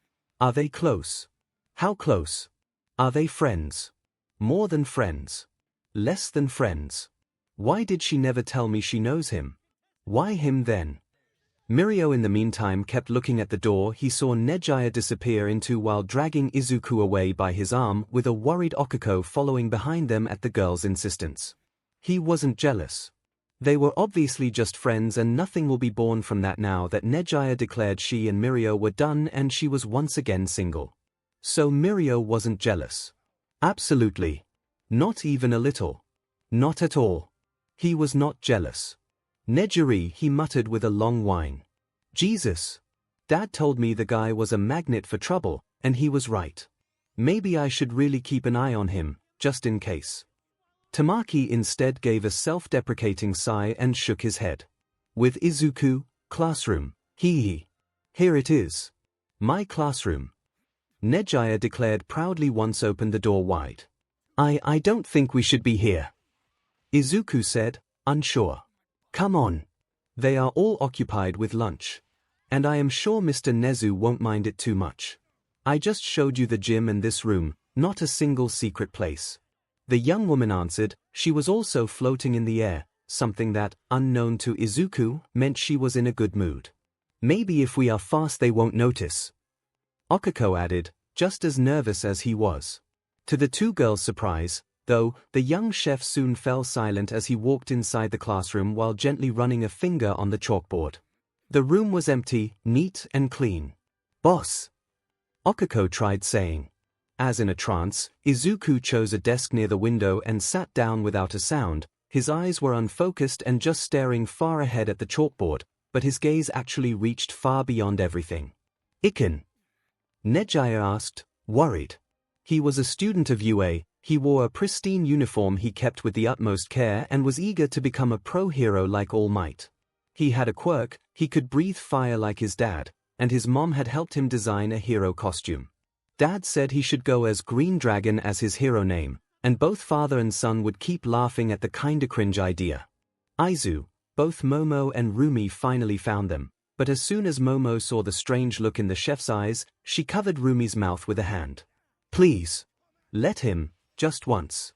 Are they close? How close? Are they friends? More than friends? Less than friends? Why did she never tell me she knows him? Why him then? Mirio in the meantime kept looking at the door he saw Nejaya disappear into while dragging Izuku away by his arm, with a worried Okiko following behind them at the girl's insistence. He wasn't jealous. They were obviously just friends, and nothing will be born from that now that Nejaya declared she and Mirio were done and she was once again single. So Mirio wasn't jealous. Absolutely. Not even a little. Not at all. He was not jealous. Nejuri, he muttered with a long whine. Jesus. Dad told me the guy was a magnet for trouble, and he was right. Maybe I should really keep an eye on him, just in case. Tamaki instead gave a self-deprecating sigh and shook his head. With Izuku, classroom, hee. Here it is. My classroom. Nejaya declared proudly once opened the door wide. I don't think we should be here. Izuku said, unsure. Come on. They are all occupied with lunch. And I am sure Mr. Nezu won't mind it too much. I just showed you the gym and this room, not a single secret place. The young woman answered. She was also floating in the air, something that, unknown to Izuku, meant she was in a good mood. Maybe if we are fast they won't notice. Okiko added, just as nervous as he was. To the 2 girls' surprise, though, the young chef soon fell silent as he walked inside the classroom while gently running a finger on the chalkboard. The room was empty, neat and clean. Boss! Okiko tried saying. As in a trance, Izuku chose a desk near the window and sat down without a sound. His eyes were unfocused and just staring far ahead at the chalkboard, but his gaze actually reached far beyond everything. Iken? Nejaya asked, worried. He was a student of UA, He wore a pristine uniform he kept with the utmost care and was eager to become a pro-hero like All Might. He had a quirk, he could breathe fire like his dad, and his mom had helped him design a hero costume. Dad said he should go as Green Dragon as his hero name, and both father and son would keep laughing at the kinda cringe idea. Aizu, both Momo and Rumi finally found them, but as soon as Momo saw the strange look in the chef's eyes, she covered Rumi's mouth with a hand. "Please. Let him, just once."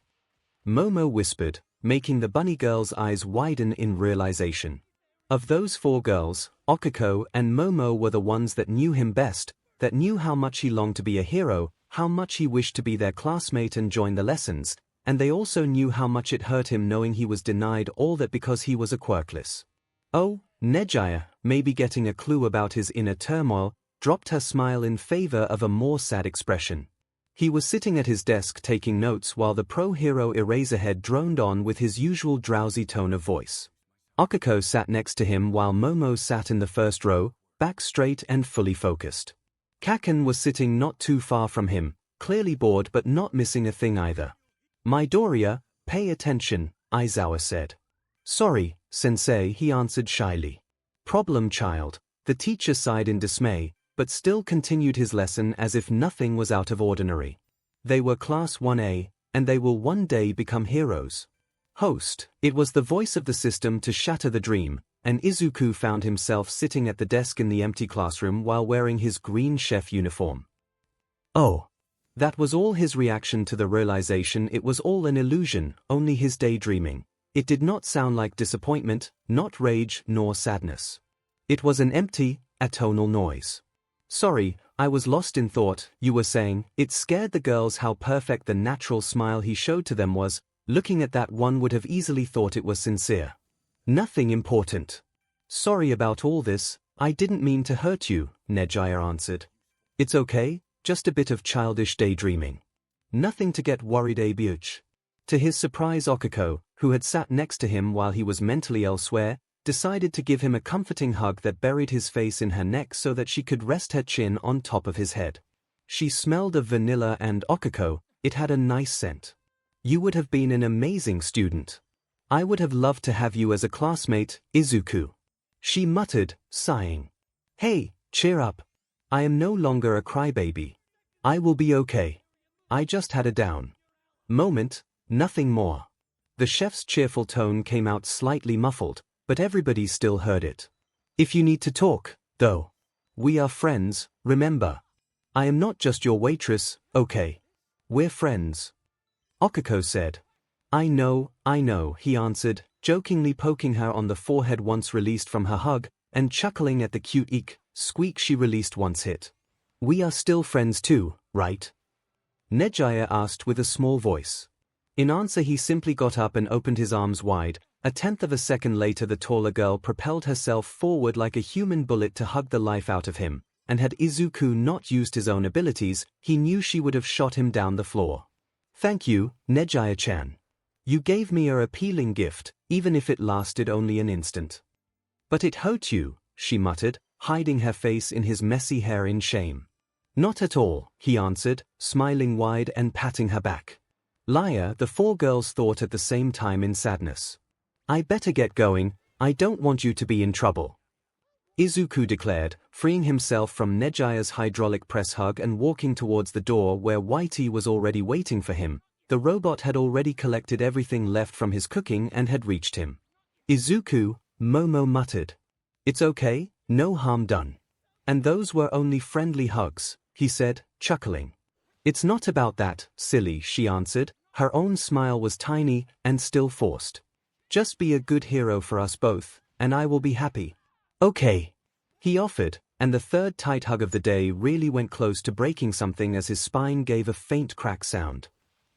Momo whispered, making the bunny girl's eyes widen in realization. Of those 4 girls, Okiko and Momo were the ones that knew him best, that knew how much he longed to be a hero, how much he wished to be their classmate and join the lessons, and they also knew how much it hurt him knowing he was denied all that because he was a quirkless. Oh, 𝐒𝐲, maybe getting a clue about his inner turmoil, dropped her smile in favor of a more sad expression. He was sitting at his desk taking notes while the pro-hero Eraserhead droned on with his usual drowsy tone of voice. Okiko sat next to him while Momo sat in the first row, back straight and fully focused. Kaken was sitting not too far from him, clearly bored but not missing a thing either. "Midoriya, pay attention," Aizawa said. "Sorry, sensei," he answered shyly. "Problem child," the teacher sighed in dismay, but still continued his lesson as if nothing was out of ordinary. They were Class 1A, and they will one day become heroes. Host, it was the voice of the system to shatter the dream, and Izuku found himself sitting at the desk in the empty classroom while wearing his green chef uniform. Oh. That was all his reaction to the realization it was all an illusion, only his daydreaming. It did not sound like disappointment, not rage nor sadness. It was an empty, atonal noise. "Sorry, I was lost in thought," you were saying. It scared the girls how perfect the natural smile he showed to them was. Looking at that one would have easily thought it was sincere. "Nothing important." "Sorry about all this, I didn't mean to hurt you," 𝐒𝐲 answered. "It's okay, just a bit of childish daydreaming. Nothing to get worried about." To his surprise, Okiko, who had sat next to him while he was mentally elsewhere, decided to give him a comforting hug that buried his face in her neck so that she could rest her chin on top of his head. She smelled of vanilla and Okiko, it had a nice scent. "You would have been an amazing student. I would have loved to have you as a classmate, Izuku," she muttered, sighing. "Hey, cheer up. I am no longer a crybaby. I will be okay. I just had a down moment, nothing more." The chef's cheerful tone came out slightly muffled, but everybody still heard it. "If you need to talk, though. We are friends, remember. I am not just your waitress, okay? We're friends." Okiko said. I know," he answered, jokingly poking her on the forehead once released from her hug, and chuckling at the cute eek squeak she released once hit. "We are still friends too, right?" 𝐒𝐲 asked with a small voice. In answer he simply got up and opened his arms wide. A tenth of a second later the taller girl propelled herself forward like a human bullet to hug the life out of him, and had Izuku not used his own abilities, he knew she would have shot him down the floor. "Thank you, 𝐒𝐲-chan. You gave me a appealing gift, even if it lasted only an instant." "But it hurt you," she muttered, hiding her face in his messy hair in shame. "Not at all," he answered, smiling wide and patting her back. "Liar," the 4 girls thought at the same time in sadness. "I better get going, I don't want you to be in trouble," Izuku declared, freeing himself from 𝐒𝐲's hydraulic press hug and walking towards the door where Whitey was already waiting for him. The robot had already collected everything left from his cooking and had reached him. "Izuku," Momo muttered. "It's okay, no harm done." "And those were only friendly hugs," he said, chuckling. "It's not about that, silly," she answered. Her own smile was tiny and still forced. "Just be a good hero for us both, and I will be happy." "Okay," he offered, and the third tight hug of the day really went close to breaking something as his spine gave a faint crack sound.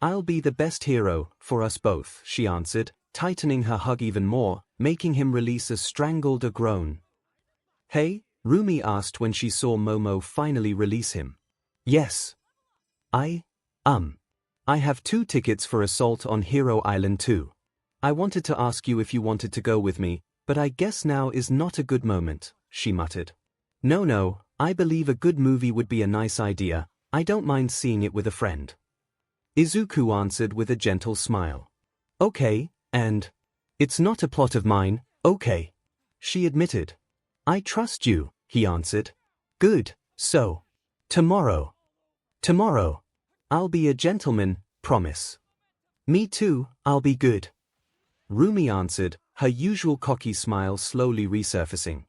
"I'll be the best hero, for us both," she answered, tightening her hug even more, making him release a strangled groan. "Hey?" Rumi asked when she saw Momo finally release him. "Yes. I have 2 tickets for Assault on Hero Island 2. I wanted to ask you if you wanted to go with me, but I guess now is not a good moment," she muttered. No, I believe a good movie would be a nice idea. I don't mind seeing it with a friend." Izuku answered with a gentle smile. Okay, and? It's not a plot of mine, okay. She admitted. I trust you, he answered. Good, so. Tomorrow. Tomorrow. I'll be a gentleman, promise. Me too, I'll be good. Rumi answered, her usual cocky smile slowly resurfacing.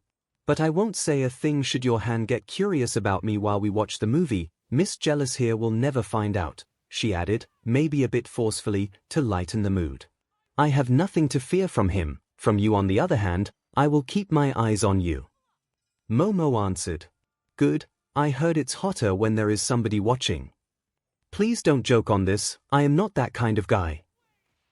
But I won't say a thing should your hand get curious about me while we watch the movie. Miss Jealous here will never find out, she added, maybe a bit forcefully, to lighten the mood. I have nothing to fear from him. From you on the other hand, I will keep my eyes on you. Momo answered. Good, I heard it's hotter when there is somebody watching. Please don't joke on this, I am not that kind of guy.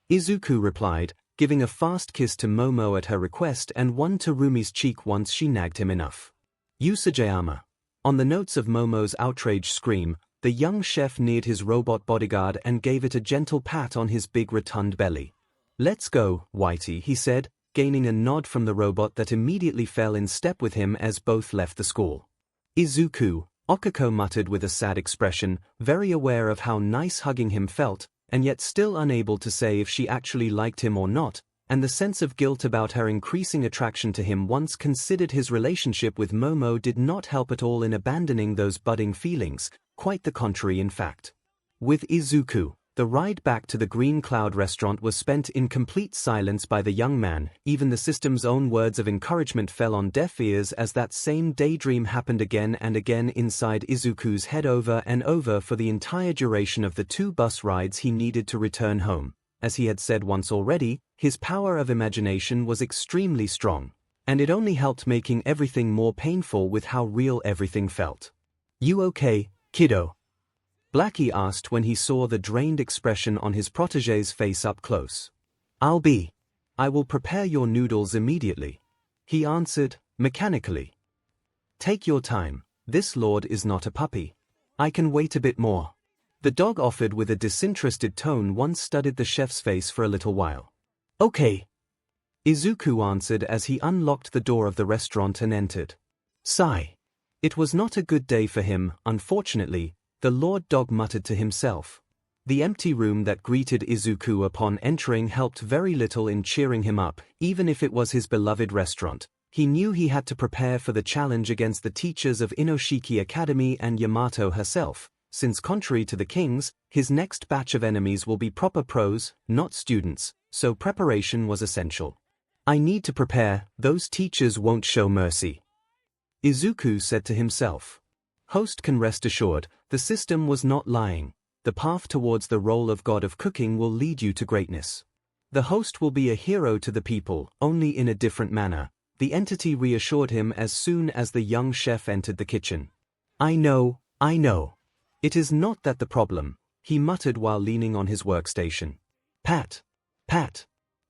Izuku replied, giving a fast kiss to Momo at her request and one to Rumi's cheek once she nagged him enough. Usajayama. On the notes of Momo's outraged scream, the young chef neared his robot bodyguard and gave it a gentle pat on his big rotund belly. Let's go, Whitey, he said, gaining a nod from the robot that immediately fell in step with him as both left the school. Izuku, Okako muttered with a sad expression, very aware of how nice hugging him felt, and yet still unable to say if she actually liked him or not, and the sense of guilt about her increasing attraction to him once considered his relationship with Momo did not help at all in abandoning those budding feelings, quite the contrary in fact. With Izuku, the ride back to the Green Cloud restaurant was spent in complete silence by the young man. Even the system's own words of encouragement fell on deaf ears as that same daydream happened again and again inside Izuku's head over and over for the entire duration of the 2 bus rides he needed to return home. As he had said once already, his power of imagination was extremely strong, and it only helped making everything more painful with how real everything felt. You okay, kiddo? Blackie asked when he saw the drained expression on his protégé's face up close. I'll be. I will prepare your noodles immediately, he answered, mechanically. Take your time, this lord is not a puppy. I can wait a bit more. The dog offered with a disinterested tone once studied the chef's face for a little while. Okay. Izuku answered as he unlocked the door of the restaurant and entered. Sigh. It was not a good day for him, unfortunately, the Lord Dog muttered to himself. The empty room that greeted Izuku upon entering helped very little in cheering him up, even if it was his beloved restaurant. He knew he had to prepare for the challenge against the teachers of Inoshiki Academy and Yamato herself, since contrary to the kings, his next batch of enemies will be proper pros, not students, so preparation was essential. I need to prepare, those teachers won't show mercy, Izuku said to himself. Host can rest assured, the system was not lying. The path towards the role of god of cooking will lead you to greatness. The host will be a hero to the people, only in a different manner, the entity reassured him as soon as the young chef entered the kitchen. I know. It is not that the problem, he muttered while leaning on his workstation. Pat.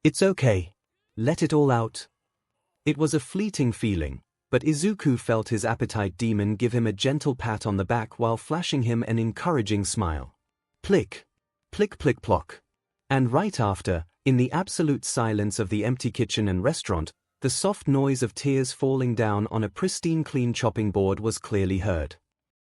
It's okay. Let it all out. It was a fleeting feeling, but Izuku felt his appetite demon give him a gentle pat on the back while flashing him an encouraging smile. Plick. Plick plick plock. And right after, in the absolute silence of the empty kitchen and restaurant, the soft noise of tears falling down on a pristine clean chopping board was clearly heard.